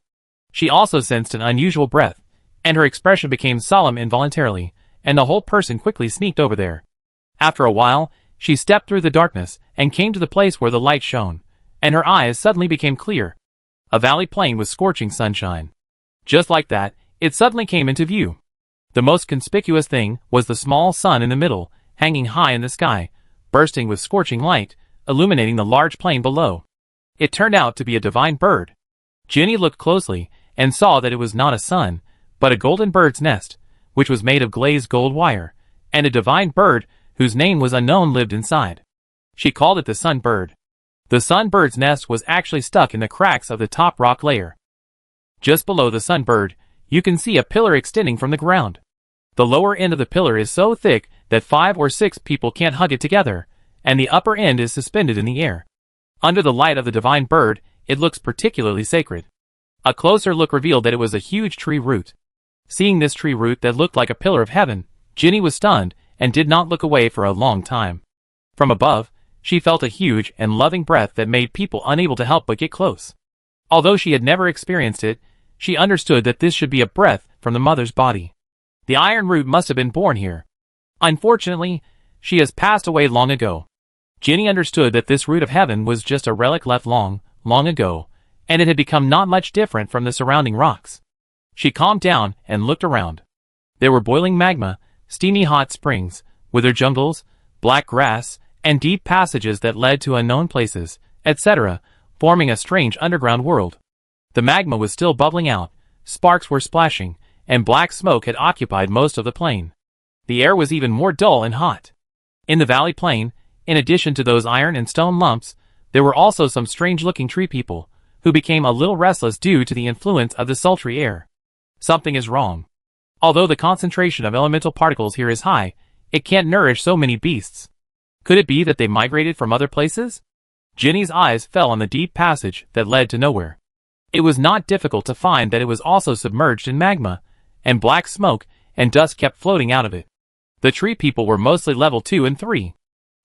She also sensed an unusual breath, and her expression became solemn involuntarily, and the whole person quickly sneaked over there. After a while, she stepped through the darkness and came to the place where the light shone, and her eyes suddenly became clear. A valley plain with scorching sunshine. Just like that, it suddenly came into view. The most conspicuous thing was the small sun in the middle, hanging high in the sky, bursting with scorching light, illuminating the large plain below. It turned out to be a divine bird. Ginny looked closely and saw that it was not a sun, but a golden bird's nest, which was made of glazed gold wire, and a divine bird whose name was unknown lived inside. She called it the sun bird. The sun bird's nest was actually stuck in the cracks of the top rock layer. Just below the sun bird, you can see a pillar extending from the ground. The lower end of the pillar is so thick that 5 or 6 people can't hug it together, and the upper end is suspended in the air. Under the light of the divine bird, it looks particularly sacred. A closer look revealed that it was a huge tree root. Seeing this tree root that looked like a pillar of heaven, Ginny was stunned and did not look away for a long time. From above, she felt a huge and loving breath that made people unable to help but get close. Although she had never experienced it, she understood that this should be a breath from the mother's body. The iron root must have been born here. Unfortunately, she has passed away long ago. Ginny understood that this root of heaven was just a relic left long, long ago, and it had become not much different from the surrounding rocks. She calmed down and looked around. There were boiling magma, steamy hot springs, withered jungles, black grass, and deep passages that led to unknown places, etc., forming a strange underground world. The magma was still bubbling out, sparks were splashing, and black smoke had occupied most of the plain. The air was even more dull and hot. In the valley plain, in addition to those iron and stone lumps, there were also some strange-looking tree people, who became a little restless due to the influence of the sultry air. Something is wrong. Although the concentration of elemental particles here is high, it can't nourish so many beasts. Could it be that they migrated from other places? Jenny's eyes fell on the deep passage that led to nowhere. It was not difficult to find that it was also submerged in magma, and black smoke and dust kept floating out of it. The tree people were mostly level 2 and 3.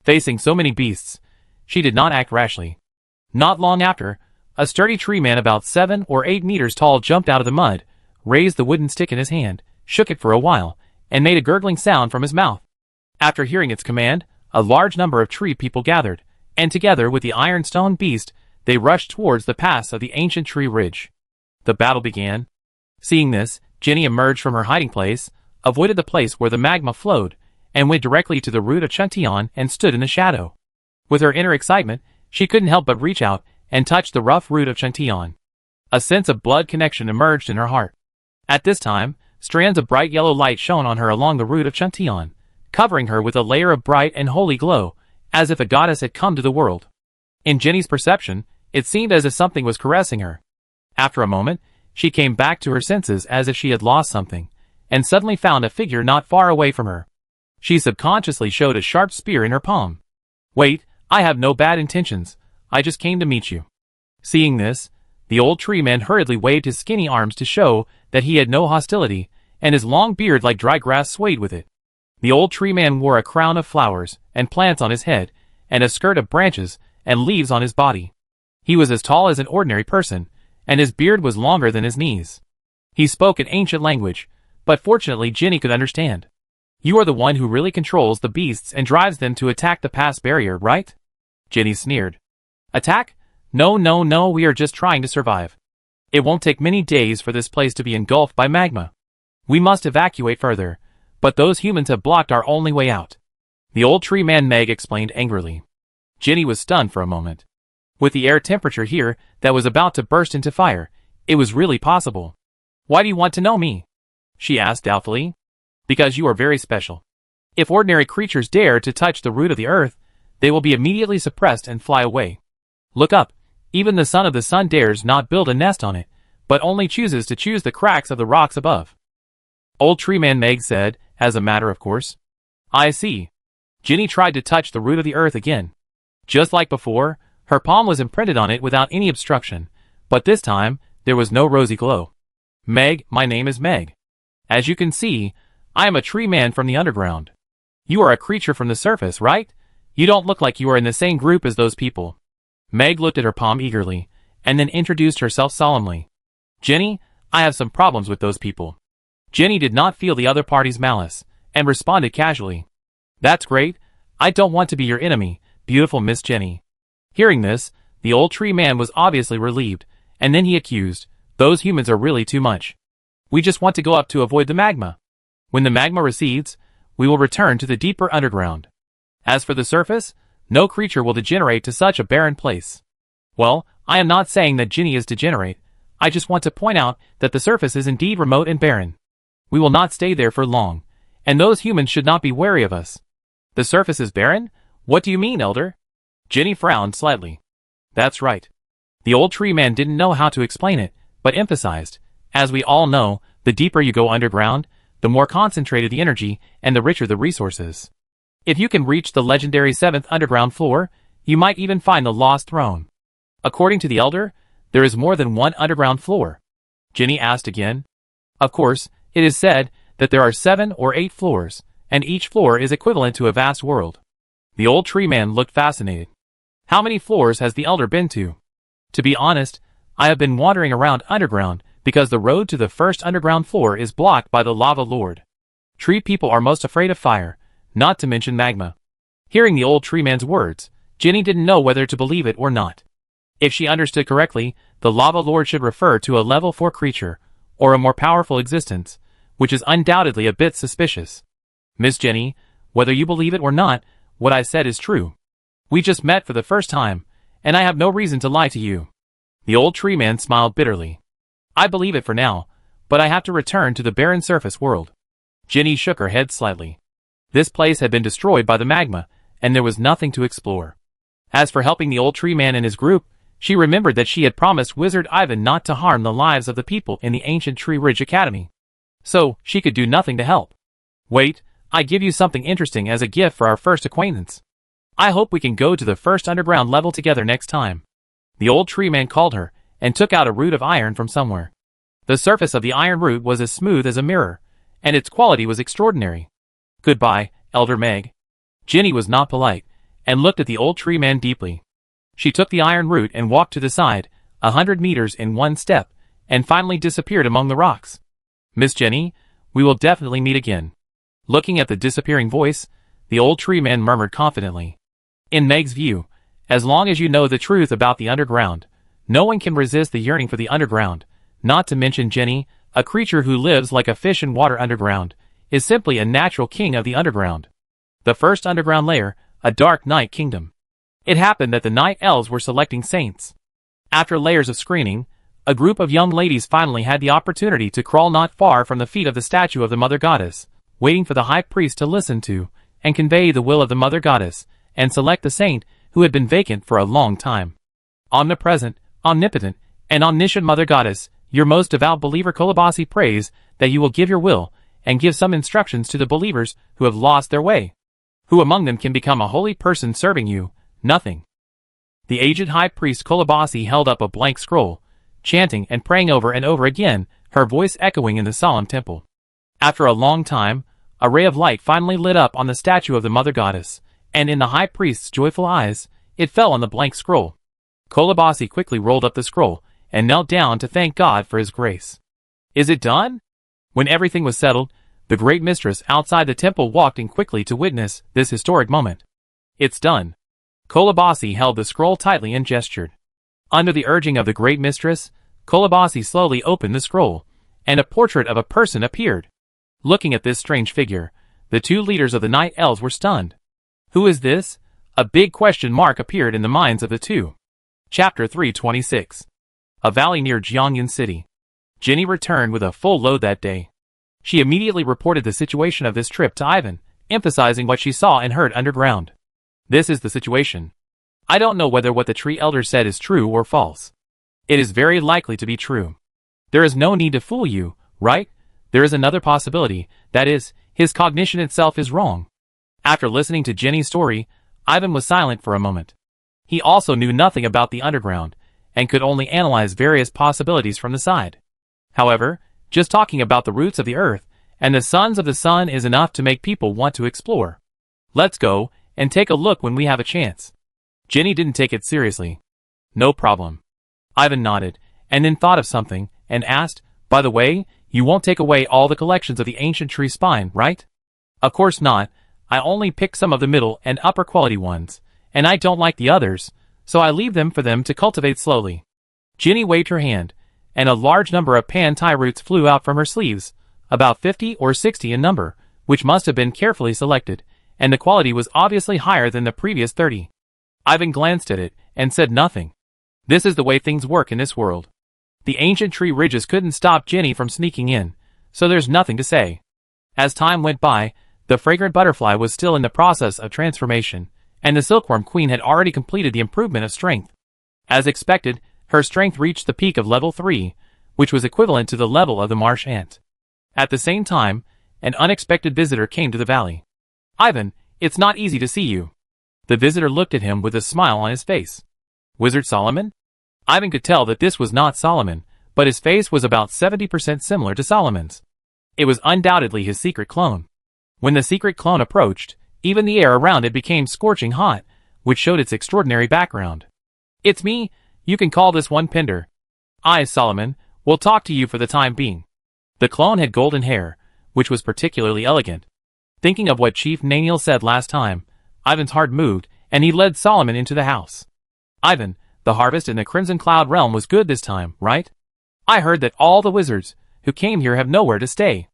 Facing so many beasts, she did not act rashly. Not long after, a sturdy tree man about 7 or 8 meters tall jumped out of the mud, raised the wooden stick in his hand, shook it for a while, and made a gurgling sound from his mouth. After hearing its command, a large number of tree people gathered, and together with the ironstone beast, they rushed towards the pass of the ancient tree ridge. The battle began. Seeing this, Jenny emerged from her hiding place, avoided the place where the magma flowed, and went directly to the root of Chantion and stood in the shadow. With her inner excitement, she couldn't help but reach out and touch the rough root of Chantion. A sense of blood connection emerged in her heart. At this time, strands of bright yellow light shone on her along the root of Chantion, covering her with a layer of bright and holy glow, as if a goddess had come to the world. In Jenny's perception, it seemed as if something was caressing her. After a moment, she came back to her senses as if she had lost something, and suddenly found a figure not far away from her. She subconsciously showed a sharp spear in her palm. "Wait, I have no bad intentions. I just came to meet you." Seeing this, the old tree man hurriedly waved his skinny arms to show that he had no hostility, and his long beard like dry grass swayed with it. The old tree man wore a crown of flowers and plants on his head, and a skirt of branches and leaves on his body. He was as tall as an ordinary person, and his beard was longer than his knees. He spoke an ancient language, but fortunately Jenny could understand. "You are the one who really controls the beasts and drives them to attack the pass barrier, right?" Jenny sneered. "Attack? No, no, no, we are just trying to survive. It won't take many days for this place to be engulfed by magma. We must evacuate further, but those humans have blocked our only way out," the old tree man Meg explained angrily. Jenny was stunned for a moment. With the air temperature here that was about to burst into fire, it was really possible. "Why do you want to know me?" she asked doubtfully. "Because you are very special. If ordinary creatures dare to touch the root of the earth, they will be immediately suppressed and fly away. Look up, even the son of the sun dares not build a nest on it, but only chooses to choose the cracks of the rocks above." Old Tree Man Meg said, as a matter of course. "I see." Jenny tried to touch the root of the earth again. Just like before, her palm was imprinted on it without any obstruction, but this time, there was no rosy glow. "Meg, my name is Meg. As you can see, I am a tree man from the underground. You are a creature from the surface, right? You don't look like you are in the same group as those people." Meg looked at her palm eagerly, and then introduced herself solemnly. "Jenny, I have some problems with those people." Jenny did not feel the other party's malice, and responded casually. "That's great. I don't want to be your enemy, beautiful Miss Jenny." Hearing this, the old tree man was obviously relieved, and then he accused, "Those humans are really too much. We just want to go up to avoid the magma. When the magma recedes, we will return to the deeper underground. As for the surface, no creature will degenerate to such a barren place." Well, I am not saying that Jenny is degenerate. I just want to point out that the surface is indeed remote and barren. We will not stay there for long, and those humans should not be wary of us. "The surface is barren? What do you mean, Elder?" Jenny frowned slightly. "That's right." The old tree man didn't know how to explain it, but emphasized, "As we all know, the deeper you go underground, the more concentrated the energy and the richer the resources. If you can reach the legendary 7th underground floor, you might even find the lost throne." "According to the Elder, there is more than one underground floor?" Jenny asked again. "Of course, it is said that there are 7 or 8 floors, and each floor is equivalent to a vast world." The old tree man looked fascinated. "How many floors has the Elder been to?" "To be honest, I have been wandering around underground because the road to the first underground floor is blocked by the lava lord. Tree people are most afraid of fire, not to mention magma." Hearing the old tree man's words, Jenny didn't know whether to believe it or not. If she understood correctly, the Lava Lord should refer to a level 4 creature, or a more powerful existence, which is undoubtedly a bit suspicious. Miss Jenny, whether you believe it or not, what I said is true. We just met for the first time, and I have no reason to lie to you. The old tree man smiled bitterly. I believe it for now, but I have to return to the barren surface world. Jenny shook her head slightly. This place had been destroyed by the magma, and there was nothing to explore. As for helping the old tree man and his group, she remembered that she had promised Wizard Ivan not to harm the lives of the people in the ancient Tree Ridge Academy. So, she could do nothing to help. Wait, I give you something interesting as a gift for our first acquaintance. I hope we can go to the first underground level together next time. The old tree man called her, and took out a root of iron from somewhere. The surface of the iron root was as smooth as a mirror, and its quality was extraordinary. Goodbye, Elder Meg. Jenny was not polite, and looked at the old tree man deeply. She took the iron root and walked to the side, 100 meters in one step, and finally disappeared among the rocks. Miss Jenny, we will definitely meet again. Looking at the disappearing voice, the old tree man murmured confidently. In Meg's view, as long as you know the truth about the underground, no one can resist the yearning for the underground, not to mention Jenny, a creature who lives like a fish in water underground, is simply a natural king of the underground. The first underground layer, a dark night kingdom. It happened that the night elves were selecting saints. After layers of screening, a group of young ladies finally had the opportunity to crawl not far from the feet of the statue of the Mother Goddess, waiting for the high priest to listen to and convey the will of the Mother Goddess, and select the saint who had been vacant for a long time. Omnipresent, omnipotent, and omniscient Mother Goddess, your most devout believer Kolobasi prays that you will give your will, and give some instructions to the believers who have lost their way. Who among them can become a holy person serving you? Nothing. The aged high priest Kolobasi held up a blank scroll, chanting and praying over and over again, her voice echoing in the solemn temple. After a long time, a ray of light finally lit up on the statue of the Mother Goddess, and in the high priest's joyful eyes, it fell on the blank scroll. Kolobasi quickly rolled up the scroll, and knelt down to thank God for his grace. Is it done? When everything was settled, the great mistress outside the temple walked in quickly to witness this historic moment. It's done. Kolobasi held the scroll tightly and gestured. Under the urging of the great mistress, Kolobasi slowly opened the scroll, and a portrait of a person appeared. Looking at this strange figure, the two leaders of the night elves were stunned. Who is this? A big question mark appeared in the minds of the two. Chapter 326. A valley near Jiangyan City. Jenny returned with a full load that day. She immediately reported the situation of this trip to Ivan, emphasizing what she saw and heard underground. This is the situation. I don't know whether what the tree elder said is true or false. It is very likely to be true. There is no need to fool you, right? There is another possibility, that is, his cognition itself is wrong. After listening to Jenny's story, Ivan was silent for a moment. He also knew nothing about the underground, and could only analyze various possibilities from the side. However, just talking about the roots of the earth and the sons of the sun is enough to make people want to explore. Let's go and take a look when we have a chance. Jenny didn't take it seriously. No problem. Ivan nodded, and then thought of something, and asked, by the way, you won't take away all the collections of the ancient tree spine, right? Of course not. I only pick some of the middle and upper quality ones, and I don't like the others, so I leave them for them to cultivate slowly. Jenny waved her hand, and a large number of pan-tai roots flew out from her sleeves, about 50 or 60 in number, which must have been carefully selected, and the quality was obviously higher than the previous 30. Ivan glanced at it, and said nothing. This is the way things work in this world. The ancient tree ridges couldn't stop Jenny from sneaking in, so there's nothing to say. As time went by, the fragrant butterfly was still in the process of transformation, and the silkworm queen had already completed the improvement of strength. As expected, her strength reached the peak of level 3, which was equivalent to the level of the marsh ant. At the same time, an unexpected visitor came to the valley. Ivan, it's not easy to see you. The visitor looked at him with a smile on his face. Wizard Solomon? Ivan could tell that this was not Solomon, but his face was about 70% similar to Solomon's. It was undoubtedly his secret clone. When the secret clone approached, even the air around it became scorching hot, which showed its extraordinary background. It's me, you can call this one Pinder. I, Solomon, will talk to you for the time being. The clone had golden hair, which was particularly elegant. Thinking of what Chief Naniel said last time, Ivan's heart moved, and he led Solomon into the house. Ivan, The harvest in the Crimson Cloud realm was good this time, right? I heard that all the wizards who came here have nowhere to stay.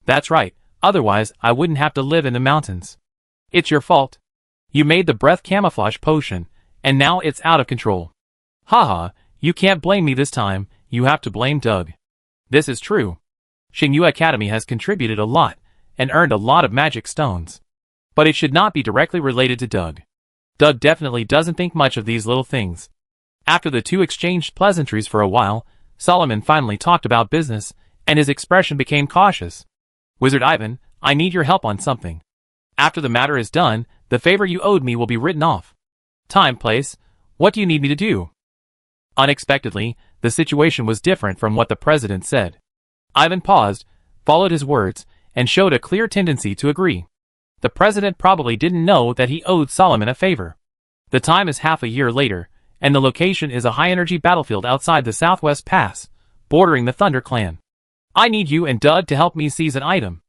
That's right, otherwise I wouldn't have to live in the mountains. It's your fault. You made the breath camouflage potion, and now it's out of control. Haha, you can't blame me this time, you have to blame Doug. This is true. Xingyu Academy has contributed a lot, and earned a lot of magic stones. But it should not be directly related to Doug. Doug definitely doesn't think much of these little things. After the two exchanged pleasantries for a while, Solomon finally talked about business, and his expression became cautious. Wizard Ivan, I need your help on something. After the matter is done, the favor you owed me will be written off. Time, place, what do you need me to do? Unexpectedly, the situation was different from what the president said. Ivan paused, followed his words, and showed a clear tendency to agree. The president probably didn't know that he owed Solomon a favor. The time is half a year later, and the location is a high-energy battlefield outside the Southwest Pass, bordering the Thunder Clan. I need you and Doug to help me seize an item.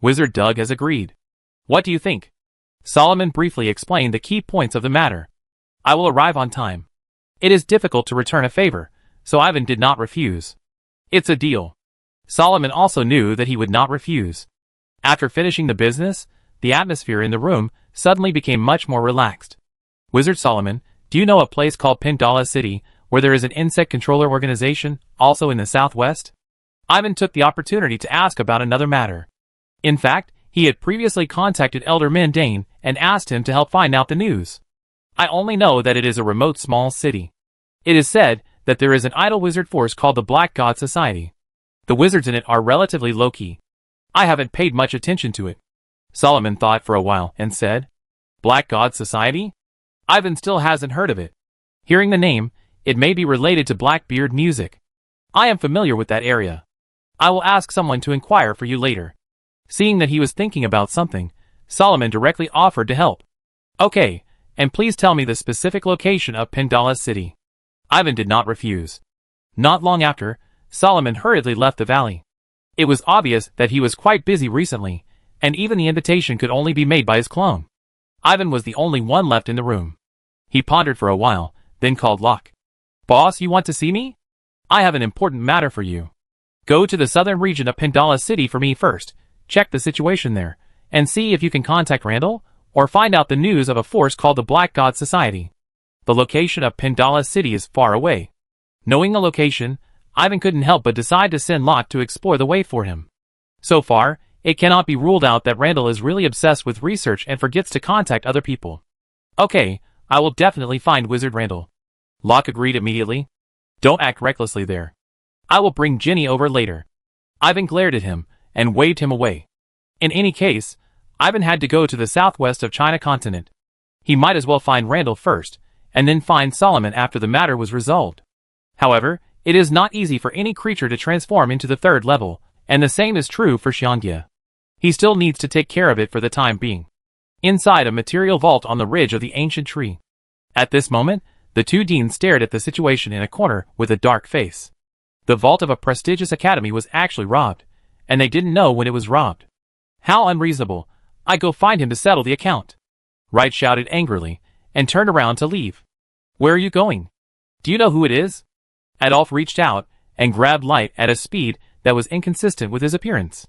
Wizard Doug has agreed. What do you think? Solomon briefly explained the key points of the matter. I will arrive on time. It is difficult to return a favor, so Ivan did not refuse. It's a deal. Solomon also knew that he would not refuse. After finishing the business, the atmosphere in the room suddenly became much more relaxed. Wizard Solomon, do you know a place called Pindala City, where there is an insect controller organization, also in the southwest? Ivan took the opportunity to ask about another matter. In fact, he had previously contacted Elder Mendane and asked him to help find out the news. I only know that it is a remote small city. It is said that there is an idle wizard force called the Black God Society. The wizards in it are relatively low-key. I haven't paid much attention to it. Solomon thought for a while and said, Black God Society? Ivan still hasn't heard of it. Hearing the name, it may be related to Blackbeard music. I am familiar with that area. I will ask someone to inquire for you later. Seeing that he was thinking about something, Solomon directly offered to help. Okay, and please tell me the specific location of Pindala City. Ivan did not refuse. Not long after, Solomon hurriedly left the valley. It was obvious that he was quite busy recently, and even the invitation could only be made by his clone. Ivan was the only one left in the room. He pondered for a while, then called Locke. Boss, you want to see me? I have an important matter for you. Go to the southern region of Pindala City for me first, check the situation there, and see if you can contact Randall, or find out the news of a force called the Black God Society. The location of Pindala City is far away. Knowing the location, Ivan couldn't help but decide to send Locke to explore the way for him. So far, it cannot be ruled out that Randall is really obsessed with research and forgets to contact other people. Okay, I will definitely find Wizard Randall. Locke agreed immediately. Don't act recklessly there. I will bring Ginny over later. Ivan glared at him and waved him away. In any case, Ivan had to go to the southwest of China continent. He might as well find Randall first, and then find Solomon after the matter was resolved. However, it is not easy for any creature to transform into the third level, and the same is true for Xiangye. He still needs to take care of it for the time being. Inside a material vault on the ridge of the ancient tree. At this moment, the two deans stared at the situation in a corner with a dark face. The vault of a prestigious academy was actually robbed, and they didn't know when it was robbed. How unreasonable. I go find him to settle the account. Wright shouted angrily, and turned around to leave. Where are you going? Do you know who it is? Adolf reached out, and grabbed Light at a speed that was inconsistent with his appearance.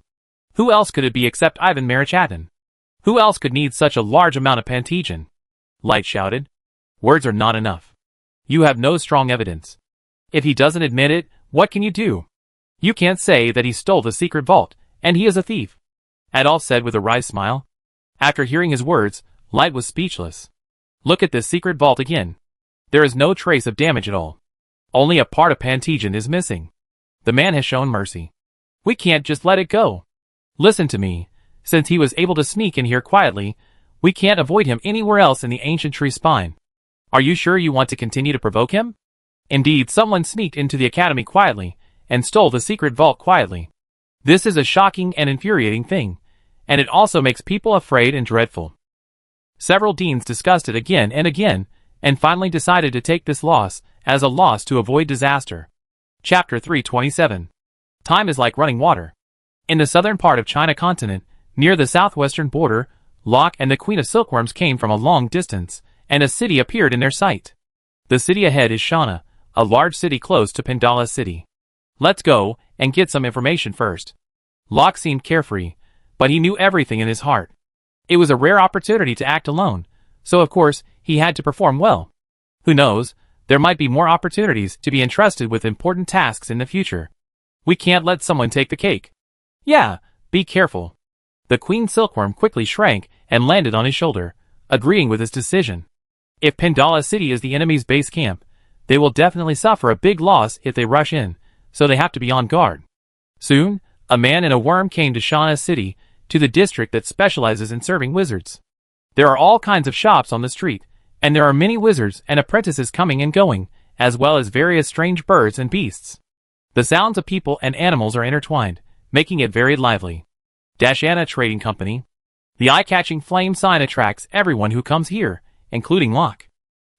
Who else could it be except Ivan Marichatin? Who else could need such a large amount of Pantigen? Light shouted. Words are not enough. You have no strong evidence. If he doesn't admit it, what can you do? You can't say that he stole the secret vault, and he is a thief. Adolf said with a wry smile. After hearing his words, Light was speechless. Look at this secret vault again. There is no trace of damage at all. Only a part of Pantigen is missing. The man has shown mercy. We can't just let it go. Listen to me. Since he was able to sneak in here quietly, we can't avoid him anywhere else in the ancient tree spine. Are you sure you want to continue to provoke him? Indeed, someone sneaked into the academy quietly, and stole the secret vault quietly. This is a shocking and infuriating thing, and it also makes people afraid and dreadful. Several deans discussed it again and again, and finally decided to take this loss as a loss to avoid disaster. Chapter 327. Time is like running water. In the southern part of China continent, near the southwestern border, Locke and the Queen of Silkworms came from a long distance, and a city appeared in their sight. The city ahead is Shana, a large city close to Pandala City. Let's go and get some information first. Locke seemed carefree, but he knew everything in his heart. It was a rare opportunity to act alone, so of course he had to perform well. Who knows, there might be more opportunities to be entrusted with important tasks in the future. We can't let someone take the cake. Yeah, be careful. The Queen Silkworm quickly shrank and landed on his shoulder, agreeing with his decision. If Pandala City is the enemy's base camp, they will definitely suffer a big loss if they rush in, so they have to be on guard. Soon, a man and a worm came to Shana City, to the district that specializes in serving wizards. There are all kinds of shops on the street, and there are many wizards and apprentices coming and going, as well as various strange birds and beasts. The sounds of people and animals are intertwined, making it very lively. Dashana Trading Company. The eye-catching flame sign attracts everyone who comes here, including Locke.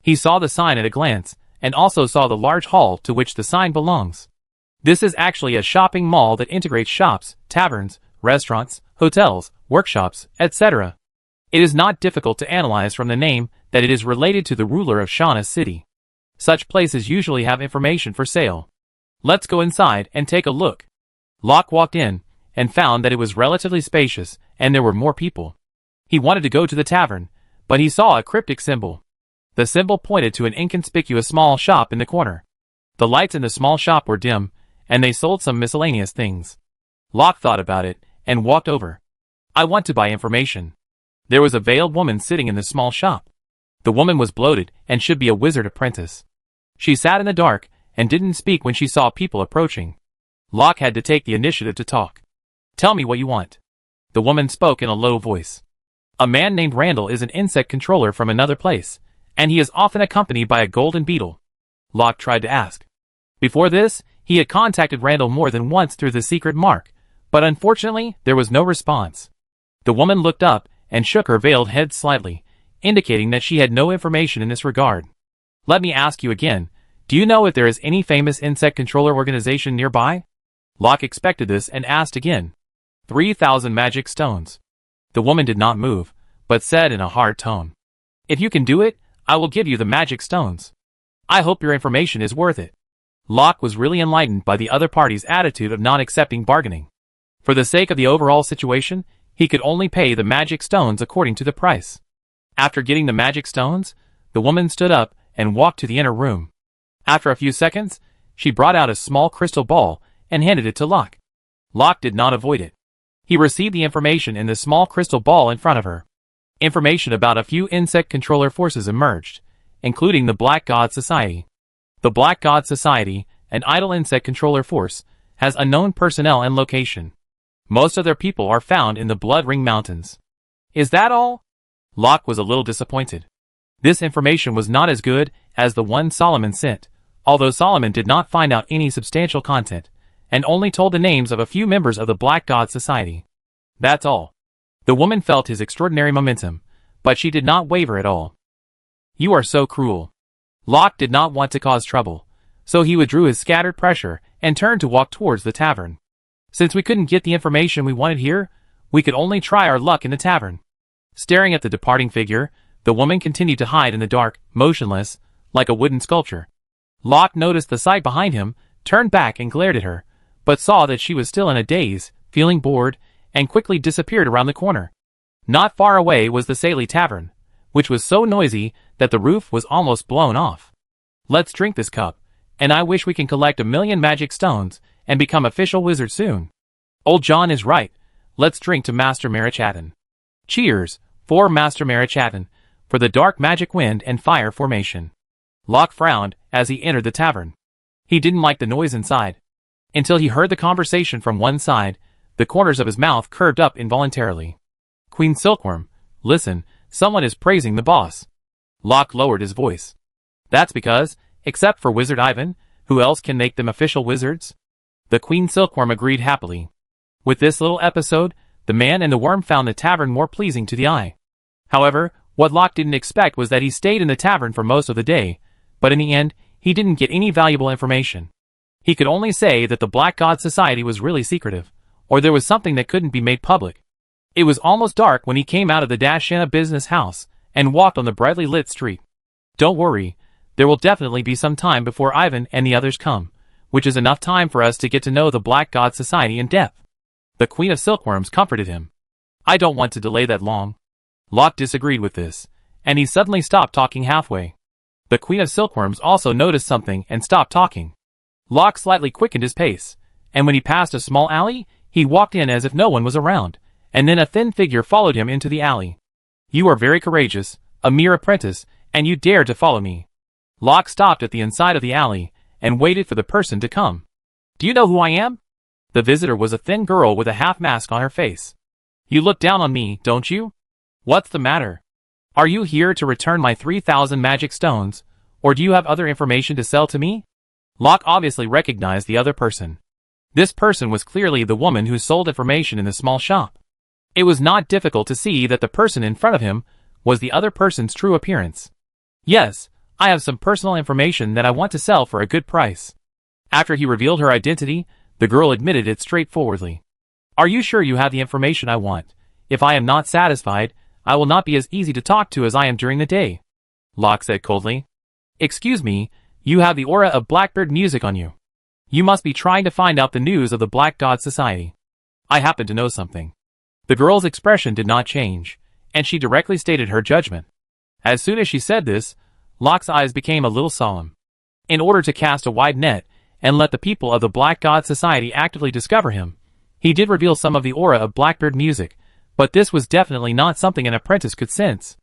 He saw the sign at a glance, and also saw the large hall to which the sign belongs. This is actually a shopping mall that integrates shops, taverns, restaurants, hotels, workshops, etc. It is not difficult to analyze from the name that it is related to the ruler of Shana City. Such places usually have information for sale. Let's go inside and take a look. Locke walked in, and found that it was relatively spacious, and there were more people. He wanted to go to the tavern, but he saw a cryptic symbol. The symbol pointed to an inconspicuous small shop in the corner. The lights in the small shop were dim, and they sold some miscellaneous things. Locke thought about it, and walked over. I want to buy information. There was a veiled woman sitting in the small shop. The woman was bloated, and should be a wizard apprentice. She sat in the dark, and didn't speak when she saw people approaching. Locke had to take the initiative to talk. Tell me what you want. The woman spoke in a low voice. A man named Randall is an insect controller from another place, and he is often accompanied by a golden beetle. Locke tried to ask. Before this, he had contacted Randall more than once through the secret mark, but unfortunately, there was no response. The woman looked up and shook her veiled head slightly, indicating that she had no information in this regard. Let me ask you again, do you know if there is any famous insect controller organization nearby? Locke expected this and asked again. 3,000 magic stones. The woman did not move, but said in a hard tone. If you can do it, I will give you the magic stones. I hope your information is worth it. Locke was really enlightened by the other party's attitude of not accepting bargaining. For the sake of the overall situation, he could only pay the magic stones according to the price. After getting the magic stones, the woman stood up and walked to the inner room. After a few seconds, she brought out a small crystal ball and handed it to Locke. Locke did not avoid it. He received the information in the small crystal ball in front of her. Information about a few insect controller forces emerged, including the Black God Society. The Black God Society, an idle insect controller force, has unknown personnel and location. Most of their people are found in the Blood Ring Mountains. Is that all? Locke was a little disappointed. This information was not as good as the one Solomon sent, although Solomon did not find out any substantial content, and only told the names of a few members of the Black God Society. That's all. The woman felt his extraordinary momentum, but she did not waver at all. You are so cruel. Locke did not want to cause trouble, so he withdrew his scattered pressure and turned to walk towards the tavern. Since we couldn't get the information we wanted here, we could only try our luck in the tavern. Staring at the departing figure, the woman continued to hide in the dark, motionless, like a wooden sculpture. Locke noticed the sight behind him, turned back and glared at her, but saw that she was still in a daze, feeling bored, and quickly disappeared around the corner. Not far away was the Saley Tavern, which was so noisy that the roof was almost blown off. Let's drink this cup, and I wish we can collect 1,000,000 magic stones and become official wizards soon. Old John is right. Let's drink to Master Marichatin. Cheers, for Master Marichatin, for the dark magic wind and fire formation. Locke frowned as he entered the tavern. He didn't like the noise inside. Until he heard the conversation from one side, the corners of his mouth curved up involuntarily. Queen Silkworm, listen, someone is praising the boss. Locke lowered his voice. That's because, except for Wizard Ivan, who else can make them official wizards? The Queen Silkworm agreed happily. With this little episode, the man and the worm found the tavern more pleasing to the eye. However, what Locke didn't expect was that he stayed in the tavern for most of the day, but in the end, he didn't get any valuable information. He could only say that the Black God Society was really secretive, or there was something that couldn't be made public. It was almost dark when he came out of the Dashana business house and walked on the brightly lit street. Don't worry, There will definitely be some time before Ivan and the others come, which is enough time for us to get to know the Black God Society in depth. The Queen of Silkworms comforted him. I don't want to delay that long. Locke disagreed with this, and he suddenly stopped talking halfway. The Queen of Silkworms also noticed something and stopped talking. Locke slightly quickened his pace, and when he passed a small alley, he walked in as if no one was around, and then a thin figure followed him into the alley. You are very courageous, a mere apprentice, and you dare to follow me. Locke stopped at the inside of the alley, and waited for the person to come. Do you know who I am? The visitor was a thin girl with a half mask on her face. You look down on me, don't you? What's the matter? Are you here to return my 3,000 magic stones, or do you have other information to sell to me? Locke obviously recognized the other person. This person was clearly the woman who sold information in the small shop. It was not difficult to see that the person in front of him was the other person's true appearance. Yes, I have some personal information that I want to sell for a good price. After he revealed her identity, the girl admitted it straightforwardly. Are you sure you have the information I want? If I am not satisfied, I will not be as easy to talk to as I am during the day. Locke said coldly. Excuse me, you have the aura of Blackbird music on you. You must be trying to find out the news of the Black God Society. I happen to know something. The girl's expression did not change, and she directly stated her judgment. As soon as she said this, Locke's eyes became a little solemn. In order to cast a wide net, and let the people of the Black God Society actively discover him, he did reveal some of the aura of Blackbird music, but this was definitely not something an apprentice could sense.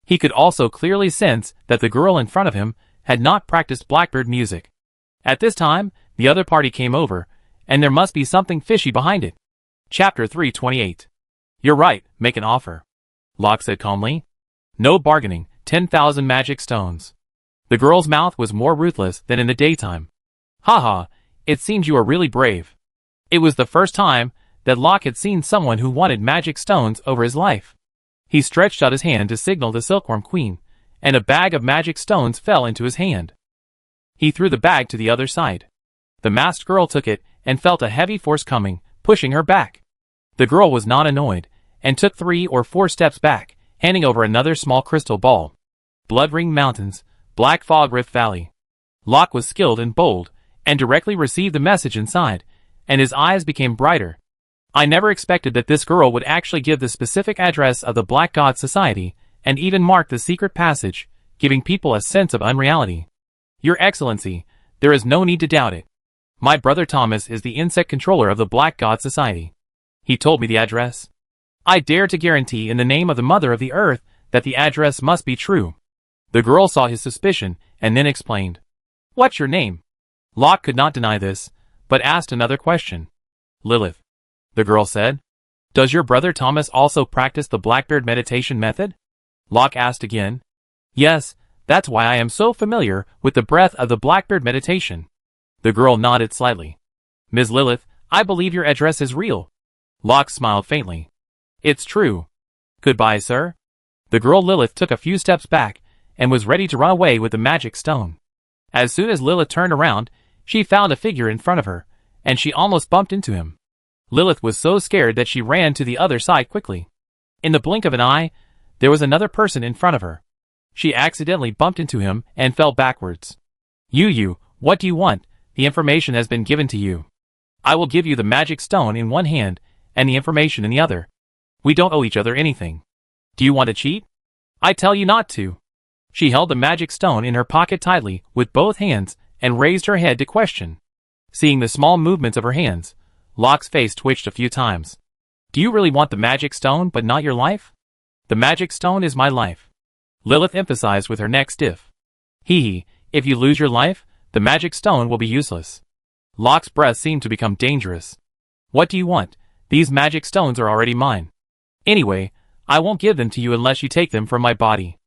He could also clearly sense that the girl in front of him had not practiced Blackbird music. At this time, the other party came over, and there must be something fishy behind it. Chapter 328. You're right, make an offer. Locke said calmly. No bargaining, 10,000 magic stones. The girl's mouth was more ruthless than in the daytime. Haha, it seems you are really brave. It was the first time that Locke had seen someone who wanted magic stones over his life. He stretched out his hand to signal the Silkworm Queen, and a bag of magic stones fell into his hand. He threw the bag to the other side. The masked girl took it and felt a heavy force coming, pushing her back. The girl was not annoyed, and took 3 or 4 steps back, handing over another small crystal ball. Blood Ring Mountains, Black Fog Rift Valley. Locke was skilled and bold, and directly received the message inside, and his eyes became brighter. I never expected that this girl would actually give the specific address of the Black God Society, and even mark the secret passage, giving people a sense of unreality. Your Excellency, there is no need to doubt it. My brother Thomas is the insect controller of the Black God Society. He told me the address. I dare to guarantee in the name of the Mother of the Earth that the address must be true. The girl saw his suspicion, and then explained. What's your name? Locke could not deny this, but asked another question. Lilith. The girl said. Does your brother Thomas also practice the Blackbird meditation method? Locke asked again. Yes, that's why I am so familiar with the breath of the Blackbird meditation. The girl nodded slightly. Ms. Lilith, I believe your address is real. Locke smiled faintly. It's true. Goodbye, sir. The girl Lilith took a few steps back, and was ready to run away with the magic stone. As soon as Lilith turned around, she found a figure in front of her, and she almost bumped into him. Lilith was so scared that she ran to the other side quickly. In the blink of an eye, there was another person in front of her. She accidentally bumped into him and fell backwards. You, what do you want? The information has been given to you. I will give you the magic stone in one hand, and the information in the other. We don't owe each other anything. Do you want to cheat? I tell you not to. She held the magic stone in her pocket tightly with both hands and raised her head to question. Seeing the small movements of her hands, Locke's face twitched a few times. Do you really want the magic stone but not your life? The magic stone is my life. Lilith emphasized with her neck stiff. If you lose your life, the magic stone will be useless. Locke's breath seemed to become dangerous. What do you want? These magic stones are already mine. Anyway, I won't give them to you unless you take them from my body.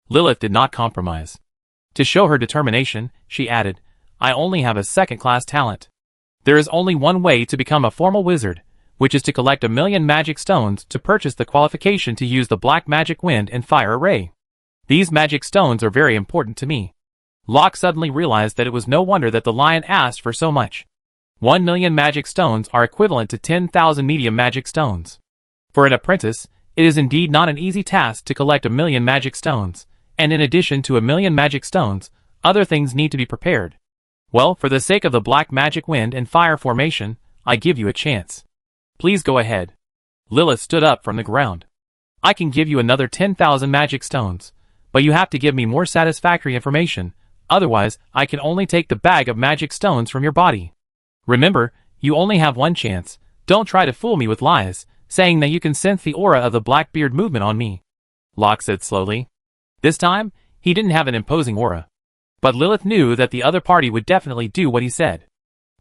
Lilith did not compromise. To show her determination, she added, I only have a second-class talent. There is only one way to become a formal wizard, which is to collect 1,000,000 magic stones to purchase the qualification to use the black magic wind and fire array. These magic stones are very important to me. Locke suddenly realized that it was no wonder that the lion asked for so much. 1,000,000 magic stones are equivalent to 10,000 medium magic stones. For an apprentice, it is indeed not an easy task to collect 1,000,000 magic stones, and in addition to 1,000,000 magic stones, Other things need to be prepared. Well, for the sake of the black magic wind and fire formation, I give you a chance. Please go ahead. Lilith stood up from the ground. I can give you another 10,000 magic stones, but you have to give me more satisfactory information, otherwise I can only take the bag of magic stones from your body. Remember, you only have one chance. Don't try to fool me with lies, saying that you can sense the aura of the Blackbeard movement on me. Locke said slowly. This time, he didn't have an imposing aura. But Lilith knew that the other party would definitely do what he said.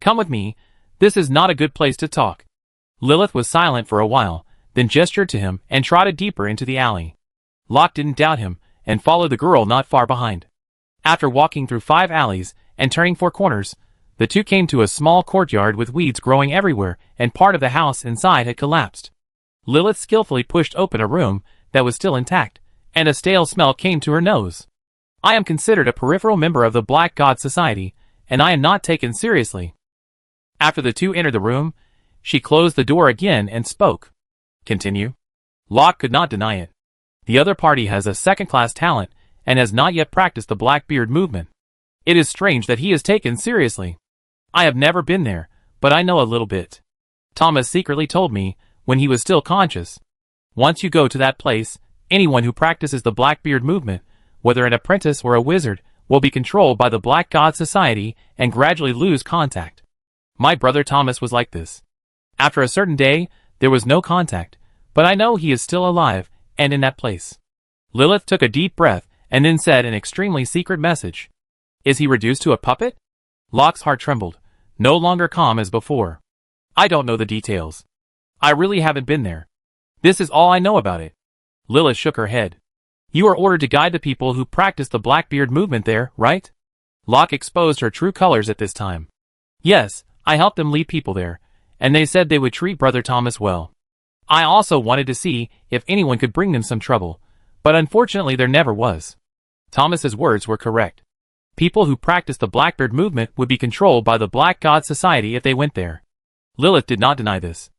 Come with me, this is not a good place to talk. Lilith was silent for a while, then gestured to him and trotted deeper into the alley. Locke didn't doubt him, and followed the girl not far behind. After walking through 5 alleys and turning 4 corners, the two came to a small courtyard with weeds growing everywhere, and part of the house inside had collapsed. Lilith skillfully pushed open a room that was still intact, and a stale smell came to her nose. I am considered a peripheral member of the Black God Society, and I am not taken seriously. After the two entered the room, she closed the door again and spoke. Continue. Locke could not deny it. The other party has a second-class talent and has not yet practiced the Blackbeard movement. It is strange that he is taken seriously. I have never been there, but I know a little bit. Thomas secretly told me when he was still conscious. Once you go to that place, anyone who practices the Blackbeard movement, whether an apprentice or a wizard, will be controlled by the Black God Society and gradually lose contact. My brother Thomas was like this. After a certain day, there was no contact, but I know he is still alive and in that place. Lilith took a deep breath and then said an extremely secret message. Is he reduced to a puppet? Locke's heart trembled, no longer calm as before. I don't know the details. I really haven't been there. This is all I know about it. Lilith shook her head. You are ordered to guide the people who practice the Blackbeard movement there, right? Locke exposed her true colors at this time. Yes, I helped them lead people there, and they said they would treat Brother Thomas well. I also wanted to see if anyone could bring them some trouble, but unfortunately there never was. Thomas's words were correct. People who practice the Blackbeard movement would be controlled by the Black God Society if they went there. Lilith did not deny this.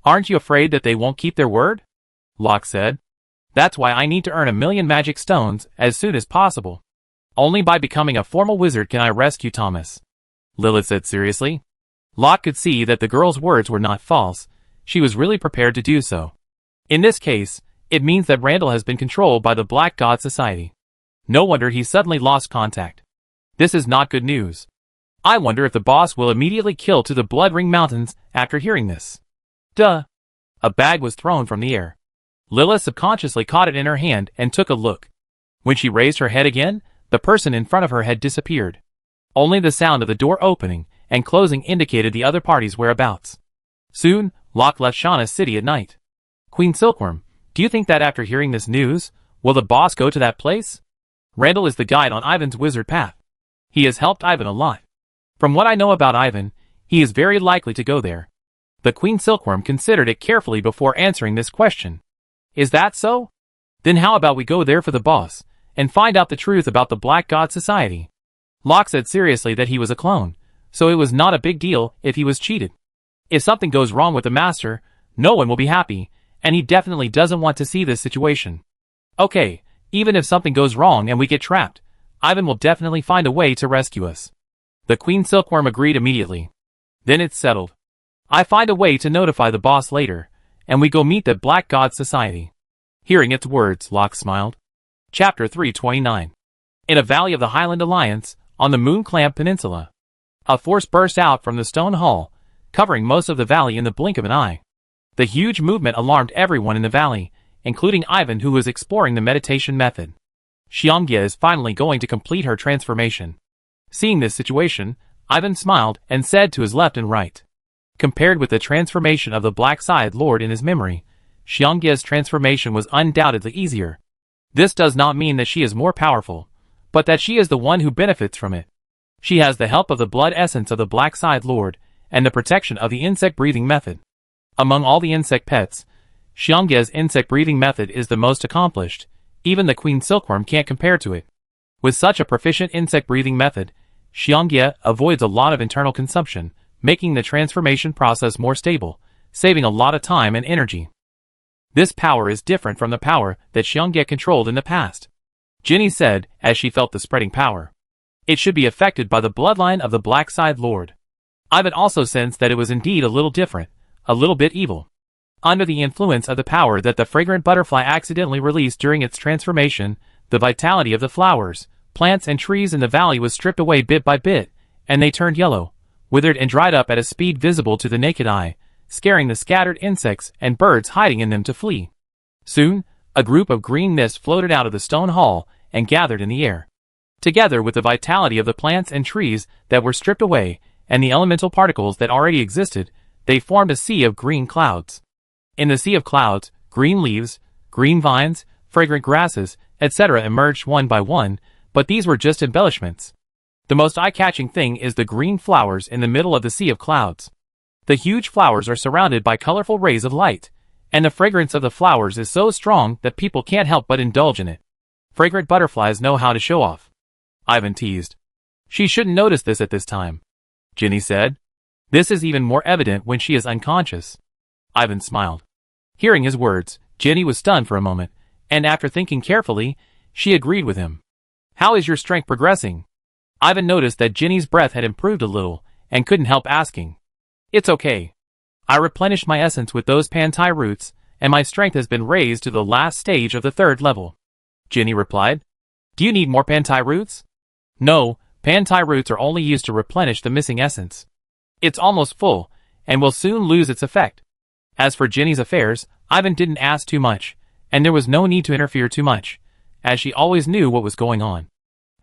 Aren't you afraid that they won't keep their word? Locke said. That's why I need to earn 1,000,000 magic stones as soon as possible. Only by becoming a formal wizard can I rescue Thomas. Lilith said seriously. Locke could see that the girl's words were not false. She was really prepared to do so. In this case, it means that Randall has been controlled by the Black God Society. No wonder he suddenly lost contact. This is not good news. I wonder if the boss will immediately kill to the Blood Ring Mountains after hearing this. Duh. A bag was thrown from the air. Lilith subconsciously caught it in her hand and took a look. When she raised her head again, the person in front of her had disappeared. Only the sound of the door opening and closing indicated the other party's whereabouts. Soon, Locke left Shauna's city at night. Queen Silkworm, do you think that after hearing this news, will the boss go to that place? Randall is the guide on Ivan's wizard path. He has helped Ivan a lot. From what I know about Ivan, he is very likely to go there. The Queen Silkworm considered it carefully before answering this question. Is that so? Then how about we go there for the boss, and find out the truth about the Black God Society? Locke said seriously that he was a clone, so it was not a big deal if he was cheated. If something goes wrong with the master, no one will be happy, and he definitely doesn't want to see this situation. Okay, even if something goes wrong and we get trapped, Ivan will definitely find a way to rescue us. The Queen Silkworm agreed immediately. Then it's settled. I find a way to notify the boss later, and we go meet the Black God Society. Hearing its words, Locke smiled. Chapter 329. In a valley of the Highland Alliance, on the Moonclamp Peninsula, a force burst out from the stone hall, covering most of the valley in the blink of an eye. The huge movement alarmed everyone in the valley, including Ivan, who was exploring the meditation method. Xiangjie is finally going to complete her transformation. Seeing this situation, Ivan smiled and said to his left and right. Compared with the transformation of the Black Side Lord in his memory, Xiangjie's transformation was undoubtedly easier. This does not mean that she is more powerful, but that she is the one who benefits from it. She has the help of the blood essence of the Black Side Lord and the protection of the insect breathing method. Among all the insect pets, Xiangjie's insect breathing method is the most accomplished. Even the Queen Silkworm can't compare to it. With such a proficient insect breathing method, Xiangjie avoids a lot of internal consumption, making the transformation process more stable, saving a lot of time and energy. This power is different from the power that Xiangjie controlled in the past, Ginny said as she felt the spreading power. It should be affected by the bloodline of the Black Side Lord. Ivan also sensed that it was indeed a little different, a little bit evil. Under the influence of the power that the fragrant butterfly accidentally released during its transformation, the vitality of the flowers, plants and trees in the valley was stripped away bit by bit, and they turned yellow, withered and dried up at a speed visible to the naked eye, scaring the scattered insects and birds hiding in them to flee. Soon, a group of green mist floated out of the stone hall and gathered in the air. Together with the vitality of the plants and trees that were stripped away, and the elemental particles that already existed, they formed a sea of green clouds. In the sea of clouds, green leaves, green vines, fragrant grasses, etc. emerged one by one, but these were just embellishments. The most eye-catching thing is the green flowers in the middle of the sea of clouds. The huge flowers are surrounded by colorful rays of light, and the fragrance of the flowers is so strong that people can't help but indulge in it. Fragrant butterflies know how to show off. Ivan teased. She shouldn't notice this at this time, Ginny said. This is even more evident when she is unconscious. Ivan smiled. Hearing his words, Ginny was stunned for a moment, and after thinking carefully, she agreed with him. How is your strength progressing? Ivan noticed that Ginny's breath had improved a little, and couldn't help asking. It's okay. I replenished my essence with those Pantai roots, and my strength has been raised to the last stage of the 3rd level. Ginny replied. Do you need more Pantai roots? No, Pantai roots are only used to replenish the missing essence. It's almost full, and will soon lose its effect. As for Ginny's affairs, Ivan didn't ask too much, and there was no need to interfere too much, as she always knew what was going on.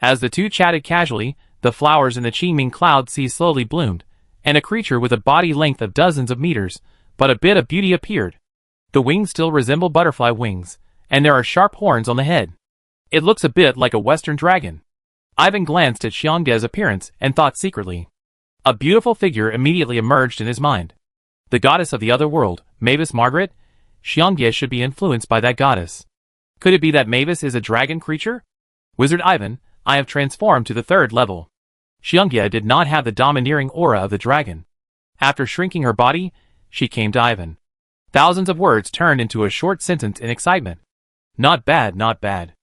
As the two chatted casually, the flowers in the Qingming cloud sea slowly bloomed, and a creature with a body length of dozens of meters, but a bit of beauty appeared. The wings still resemble butterfly wings, and there are sharp horns on the head. It looks a bit like a western dragon. Ivan glanced at Xiangge's appearance and thought secretly. A beautiful figure immediately emerged in his mind. The goddess of the other world, Mavis Margaret? Xiangge should be influenced by that goddess. Could it be that Mavis is a dragon creature? Wizard Ivan, I have transformed to the 3rd level. Xiangge did not have the domineering aura of the dragon. After shrinking her body, she came to Ivan. Thousands of words turned into a short sentence in excitement. Not bad, not bad.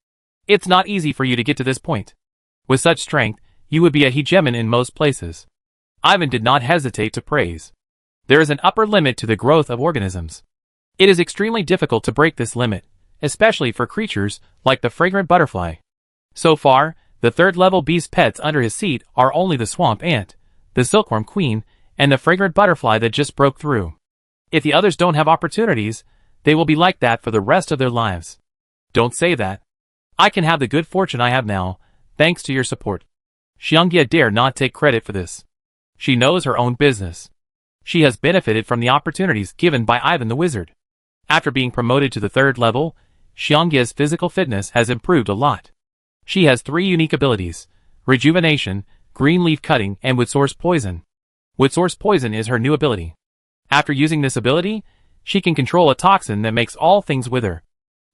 It's not easy for you to get to this point. With such strength, you would be a hegemon in most places. Ivan did not hesitate to praise. There is an upper limit to the growth of organisms. It is extremely difficult to break this limit, especially for creatures like the fragrant butterfly. So far, the 3rd level beast pets under his seat are only the swamp ant, the silkworm queen, and the fragrant butterfly that just broke through. If the others don't have opportunities, they will be like that for the rest of their lives. Don't say that. I can have the good fortune I have now, thanks to your support. Xiangge dare not take credit for this. She knows her own business. She has benefited from the opportunities given by Ivan the Wizard. After being promoted to the 3rd level, Xiangge's physical fitness has improved a lot. She has 3 unique abilities: Rejuvenation, Green Leaf Cutting, and Wood Source Poison. Wood Source Poison is her new ability. After using this ability, she can control a toxin that makes all things wither.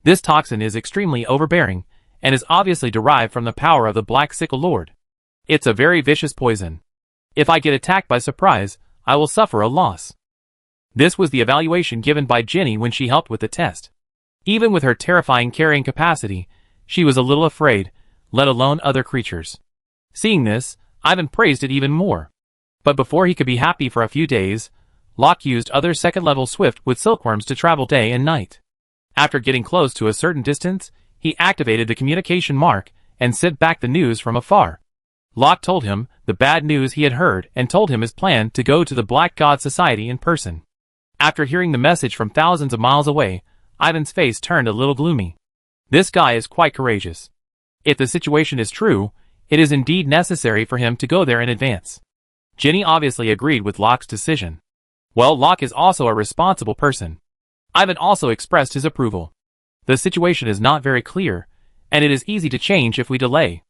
This toxin is extremely overbearing, and is obviously derived from the power of the Black Sickle Lord. It's a very vicious poison. If I get attacked by surprise, I will suffer a loss. This was the evaluation given by Ginny when she helped with the test. Even with her terrifying carrying capacity, she was a little afraid, let alone other creatures. Seeing this, Ivan praised it even more. But before he could be happy for a few days, Locke used other 2nd level swift with silkworms to travel day and night. After getting close to a certain distance, he activated the communication mark and sent back the news from afar. Locke told him the bad news he had heard and told him his plan to go to the Black God Society in person. After hearing the message from thousands of miles away, Ivan's face turned a little gloomy. This guy is quite courageous. If the situation is true, it is indeed necessary for him to go there in advance. Ginny obviously agreed with Locke's decision. Well, Locke is also a responsible person. Ivan also expressed his approval. The situation is not very clear, and it is easy to change if we delay.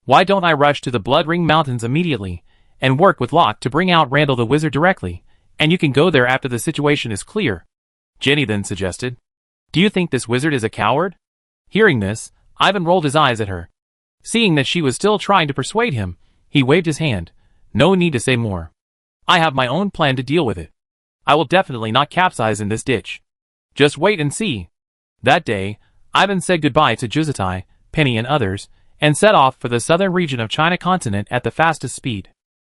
Why don't I rush to the Blood Ring Mountains immediately, and work with Locke to bring out Randall the Wizard directly, and you can go there after the situation is clear? Ginny then suggested. Do you think this wizard is a coward? Hearing this, Ivan rolled his eyes at her. Seeing that she was still trying to persuade him, he waved his hand. No need to say more. I have my own plan to deal with it. I will definitely not capsize in this ditch. Just wait and see. That day, Ivan said goodbye to Juzatai, Penny and others, and set off for the southern region of China continent at the fastest speed.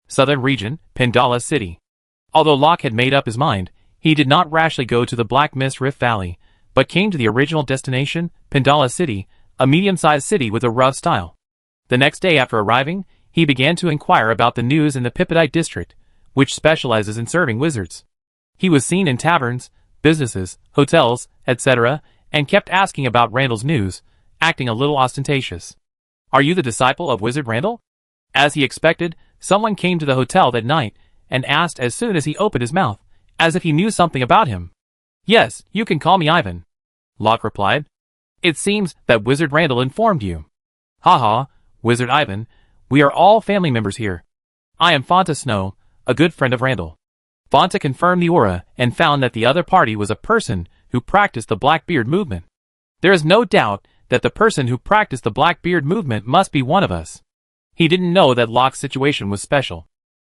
Southern region, Pandala City. Although Locke had made up his mind, he did not rashly go to the Black Mist Rift Valley, but came to the original destination, Pandala City, a medium-sized city with a rough style. The next day after arriving, he began to inquire about the news in the Pippadite district, which specializes in serving wizards. He was seen in taverns, businesses, hotels, etc., and kept asking about Randall's news, acting a little ostentatious. "Are you the disciple of Wizard Randall?" As he expected, someone came to the hotel that night and asked as soon as he opened his mouth, as if he knew something about him. "Yes, you can call me Ivan," Locke replied. "It seems that Wizard Randall informed you." "Haha, Wizard Ivan, we are all family members here. I am Fonta Snow, a good friend of Randall." Fonta confirmed the aura and found that the other party was a person who practiced the Blackbeard movement. There is no doubt that the person who practiced the Blackbeard movement must be one of us. He didn't know that Locke's situation was special.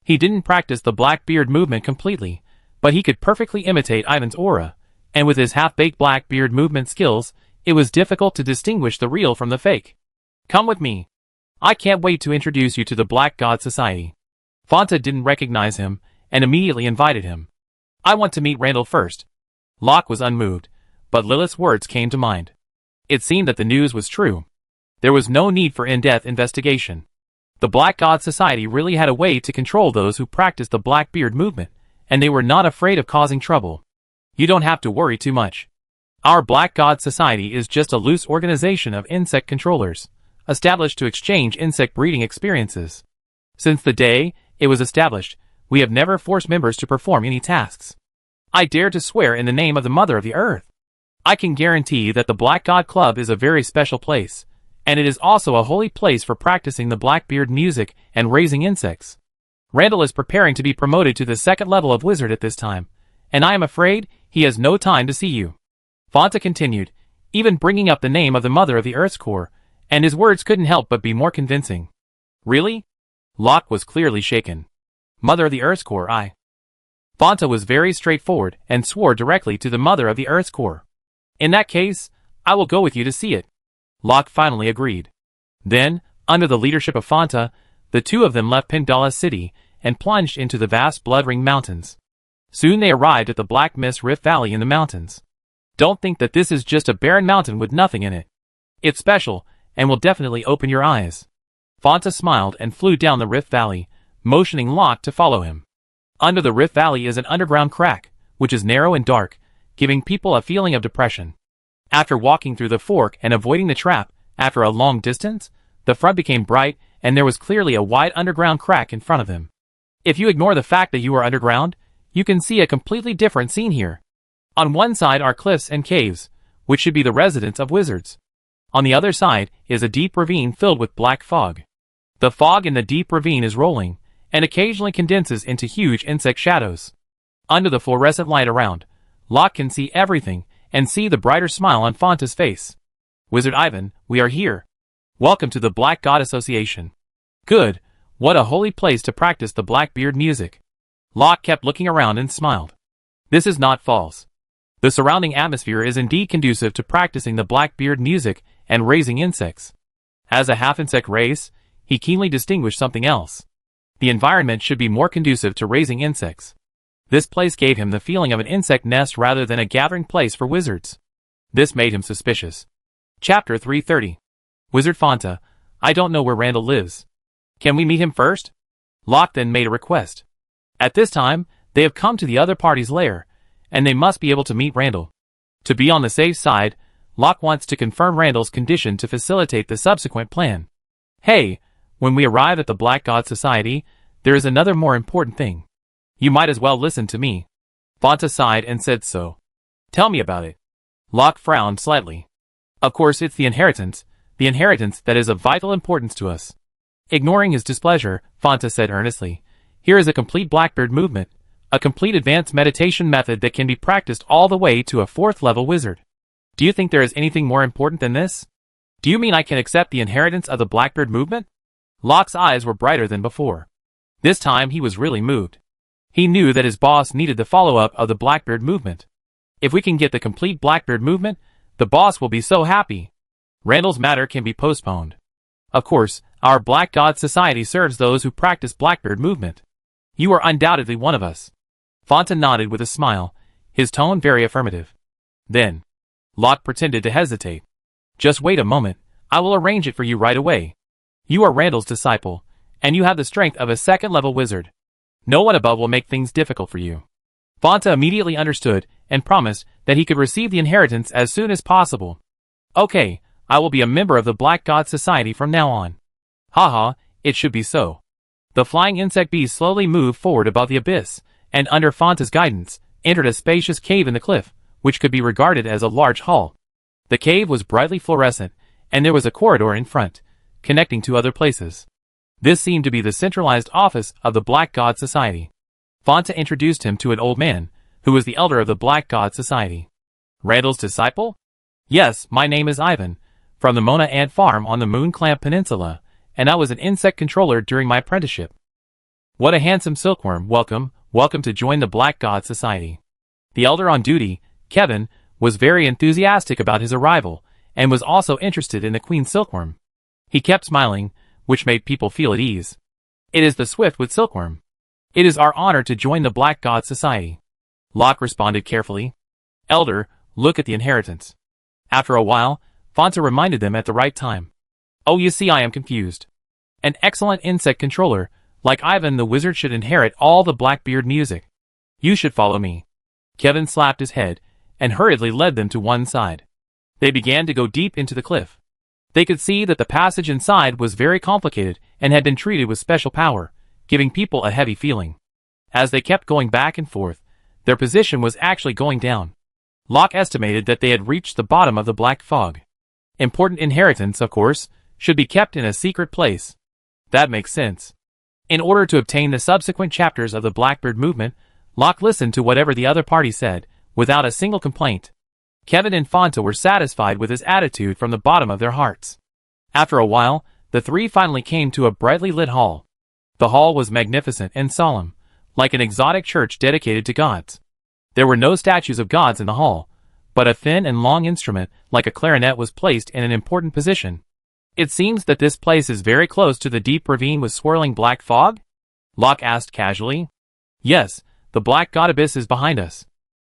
He didn't practice the Blackbeard movement completely, but he could perfectly imitate Ivan's aura, and with his half-baked Blackbeard movement skills, it was difficult to distinguish the real from the fake. "Come with me. I can't wait to introduce you to the Black God Society." Fonta didn't recognize him, and immediately invited him. "I want to meet Randall first." Locke was unmoved, but Lilith's words came to mind. It seemed that the news was true. There was no need for in-depth investigation. The Black God Society really had a way to control those who practiced the Blackbeard movement, and they were not afraid of causing trouble. "You don't have to worry too much. Our Black God Society is just a loose organization of insect controllers, established to exchange insect breeding experiences. Since the day it was established, we have never forced members to perform any tasks. I dare to swear in the name of the Mother of the Earth. I can guarantee that the Black God Club is a very special place, and it is also a holy place for practicing the Blackbeard music and raising insects. Randall is preparing to be promoted to the second level of wizard at this time, and I am afraid he has no time to see you." Fonta continued, even bringing up the name of the Mother of the Earth's core, and his words couldn't help but be more convincing. "Really?" Locke was clearly shaken. "Mother of the Earth's core, Fonta was very straightforward and swore directly to the Mother of the Earth's core. "In that case, I will go with you to see it." Locke finally agreed. Then, under the leadership of Fonta, the two of them left Pandala City and plunged into the vast Blood-Ring Mountains. Soon they arrived at the Black Mist Rift Valley in the mountains. Don't think that this is just a barren mountain with nothing in it. It's special, and will definitely open your eyes. Fonta smiled and flew down the Rift Valley, motioning Locke to follow him. Under the Rift Valley is an underground crack, which is narrow and dark, giving people a feeling of depression. After walking through the fork and avoiding the trap, after a long distance, the front became bright and there was clearly a wide underground crack in front of him. If you ignore the fact that you are underground, you can see a completely different scene here. On one side are cliffs and caves, which should be the residence of wizards. On the other side is a deep ravine filled with black fog. The fog in the deep ravine is rolling, and occasionally condenses into huge insect shadows. Under the fluorescent light around, Locke can see everything, and see the brighter smile on Fonta's face. "Wizard Ivan, we are here. Welcome to the Black God Association." "Good, what a holy place to practice the Blackbeard music." Locke kept looking around and smiled. This is not false. The surrounding atmosphere is indeed conducive to practicing the Blackbeard music and raising insects. As a half-insect race, he keenly distinguished something else. The environment should be more conducive to raising insects. This place gave him the feeling of an insect nest rather than a gathering place for wizards. This made him suspicious. Chapter 330. Wizard Fonta, I don't know where Randall lives. Can we meet him first? Locke then made a request. At this time, they have come to the other party's lair, and they must be able to meet Randall. To be on the safe side, Locke wants to confirm Randall's condition to facilitate the subsequent plan. Hey, when we arrive at the Black God Society, there is another more important thing. You might as well listen to me. Fonta sighed and said so. Tell me about it. Locke frowned slightly. Of course it's the inheritance that is of vital importance to us. Ignoring his displeasure, Fonta said earnestly, here is a complete Blackbeard movement, a complete advanced meditation method that can be practiced all the way to a 4th level wizard. Do you think there is anything more important than this? Do you mean I can accept the inheritance of the Blackbeard movement? Locke's eyes were brighter than before. This time he was really moved. He knew that his boss needed the follow-up of the Blackbeard movement. If we can get the complete Blackbeard movement, the boss will be so happy. Randall's matter can be postponed. Of course, our Black God Society serves those who practice Blackbeard movement. You are undoubtedly one of us. Fanta nodded with a smile, his tone very affirmative. Then, Locke pretended to hesitate. Just wait a moment, I will arrange it for you right away. You are Randall's disciple, and you have the strength of a second-level wizard. No one above will make things difficult for you. Fanta immediately understood and promised that he could receive the inheritance as soon as possible. Okay, I will be a member of the Black God Society from now on. Haha, it should be so. The flying insect bees slowly moved forward above the abyss, and under Fanta's guidance, entered a spacious cave in the cliff, which could be regarded as a large hall. The cave was brightly fluorescent, and there was a corridor in front, connecting to other places. This seemed to be the centralized office of the Black God Society. Fanta introduced him to an old man, who was the elder of the Black God Society. Randall's disciple? Yes, my name is Ivan, from the Mona Ant Farm on the Moonclamp Peninsula, and I was an insect controller during my apprenticeship. What a handsome silkworm, welcome to join the Black God Society. The elder on duty, Kevin, was very enthusiastic about his arrival, and was also interested in the queen silkworm. He kept smiling, which made people feel at ease. It is the Swiftwood silkworm. It is our honor to join the Black God Society. Locke responded carefully. Elder, look at the inheritance. After a while, Fanta reminded them at the right time. Oh, you see, I am confused. An excellent insect controller, like Ivan the wizard, should inherit all the Blackbeard music. You should follow me. Kevin slapped his head, and hurriedly led them to one side. They began to go deep into the cliff. They could see that the passage inside was very complicated and had been treated with special power, giving people a heavy feeling. As they kept going back and forth, their position was actually going down. Locke estimated that they had reached the bottom of the black fog. Important inheritance, of course, should be kept in a secret place. That makes sense. In order to obtain the subsequent chapters of the Blackbeard movement, Locke listened to whatever the other party said, without a single complaint. Kevin and Fanta were satisfied with his attitude from the bottom of their hearts. After a while, the three finally came to a brightly lit hall. The hall was magnificent and solemn, like an exotic church dedicated to gods. There were no statues of gods in the hall, but a thin and long instrument, like a clarinet, was placed in an important position. It seems that this place is very close to the deep ravine with swirling black fog? Locke asked casually. Yes, the Black God Abyss is behind us.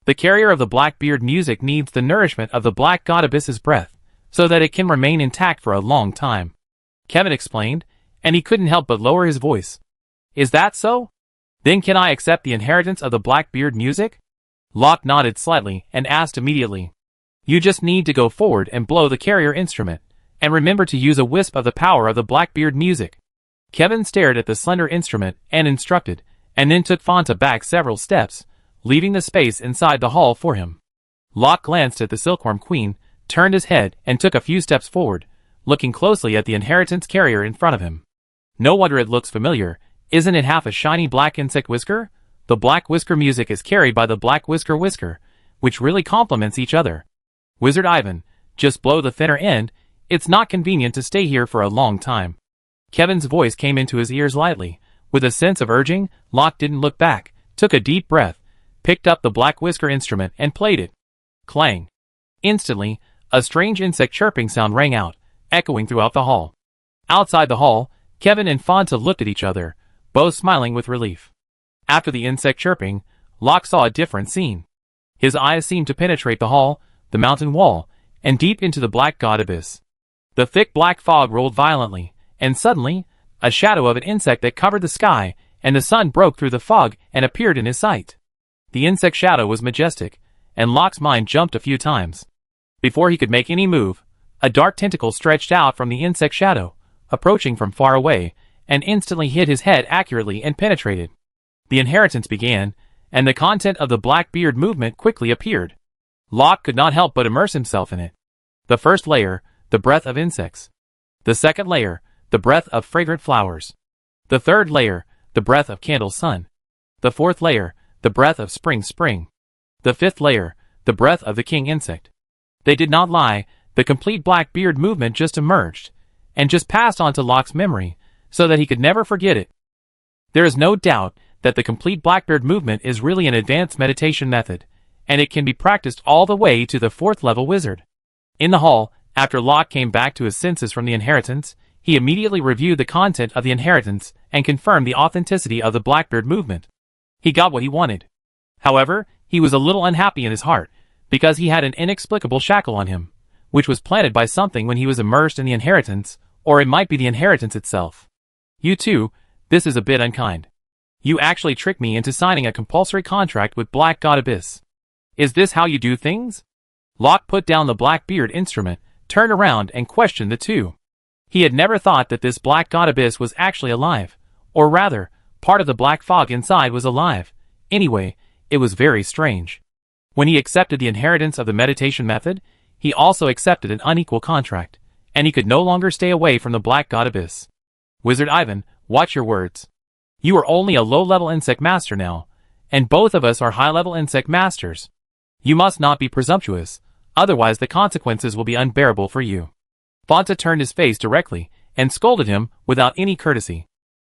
The carrier of the Blackbeard music needs the nourishment of the Black God Abyss's breath, so that it can remain intact for a long time. Kevin explained, and he couldn't help but lower his voice. Is that so? Then can I accept the inheritance of the Blackbeard music? Locke nodded slightly and asked immediately. You just need to go forward and blow the carrier instrument, and remember to use a wisp of the power of the Blackbeard music. Kevin stared at the slender instrument and instructed, and then took Fanta back several steps, leaving the space inside the hall for him. Locke glanced at the Silkworm Queen, turned his head, and took a few steps forward, looking closely at the inheritance carrier in front of him. No wonder it looks familiar. Isn't it half a shiny black insect whisker? The Black Whisker music is carried by the Black Whisker, which really complements each other. Wizard Ivan, just blow the thinner end. It's not convenient to stay here for a long time. Kevin's voice came into his ears lightly. With a sense of urging, Locke didn't look back, took a deep breath, picked up the Black Whisker instrument and played it. Clang. Instantly, a strange insect chirping sound rang out, echoing throughout the hall. Outside the hall, Kevin and Fanta looked at each other, both smiling with relief. After the insect chirping, Locke saw a different scene. His eyes seemed to penetrate the hall, the mountain wall, and deep into the Black God Abyss. The thick black fog rolled violently, and suddenly, a shadow of an insect that covered the sky, and the sun broke through the fog and appeared in his sight. The insect shadow was majestic, and Locke's mind jumped a few times. Before he could make any move, a dark tentacle stretched out from the insect shadow, approaching from far away, and instantly hit his head accurately and penetrated. The inheritance began, and the content of the Blackbeard movement quickly appeared. Locke could not help but immerse himself in it. The first layer, the breath of insects. The second layer, the breath of fragrant flowers. The third layer, the breath of candle sun. The fourth layer, the breath of spring. The fifth layer, the breath of the king insect. They did not lie, the complete Blackbeard movement just emerged, and just passed on to Locke's memory, so that he could never forget it. There is no doubt that the complete Blackbeard movement is really an advanced meditation method, and it can be practiced all the way to the 4th level wizard. In the hall, after Locke came back to his senses from the inheritance, He immediately reviewed the content of the inheritance and confirmed the authenticity of the Blackbeard movement. He got what he wanted. However, he was a little unhappy in his heart, because he had an inexplicable shackle on him, which was planted by something when he was immersed in the inheritance, or it might be the inheritance itself. You too, this is a bit unkind. You actually tricked me into signing a compulsory contract with Black God Abyss. Is this how you do things? Locke put down the Blackbeard instrument, turned around and questioned the two. He had never thought that this Black God Abyss was actually alive, or rather, part of the black fog inside was alive. Anyway, it was very strange. When he accepted the inheritance of the meditation method, he also accepted an unequal contract, and he could no longer stay away from the Black God Abyss. Wizard Ivan, watch your words. You are only a low-level insect master now, and both of us are high-level insect masters. You must not be presumptuous, otherwise the consequences will be unbearable for you. Fonta turned his face directly, and scolded him without any courtesy.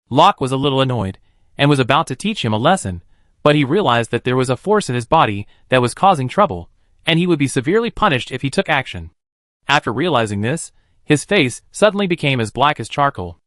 Locke was a little annoyed, and was about to teach him a lesson, but he realized that there was a force in his body that was causing trouble, and he would be severely punished if he took action. After realizing this, his face suddenly became as black as charcoal.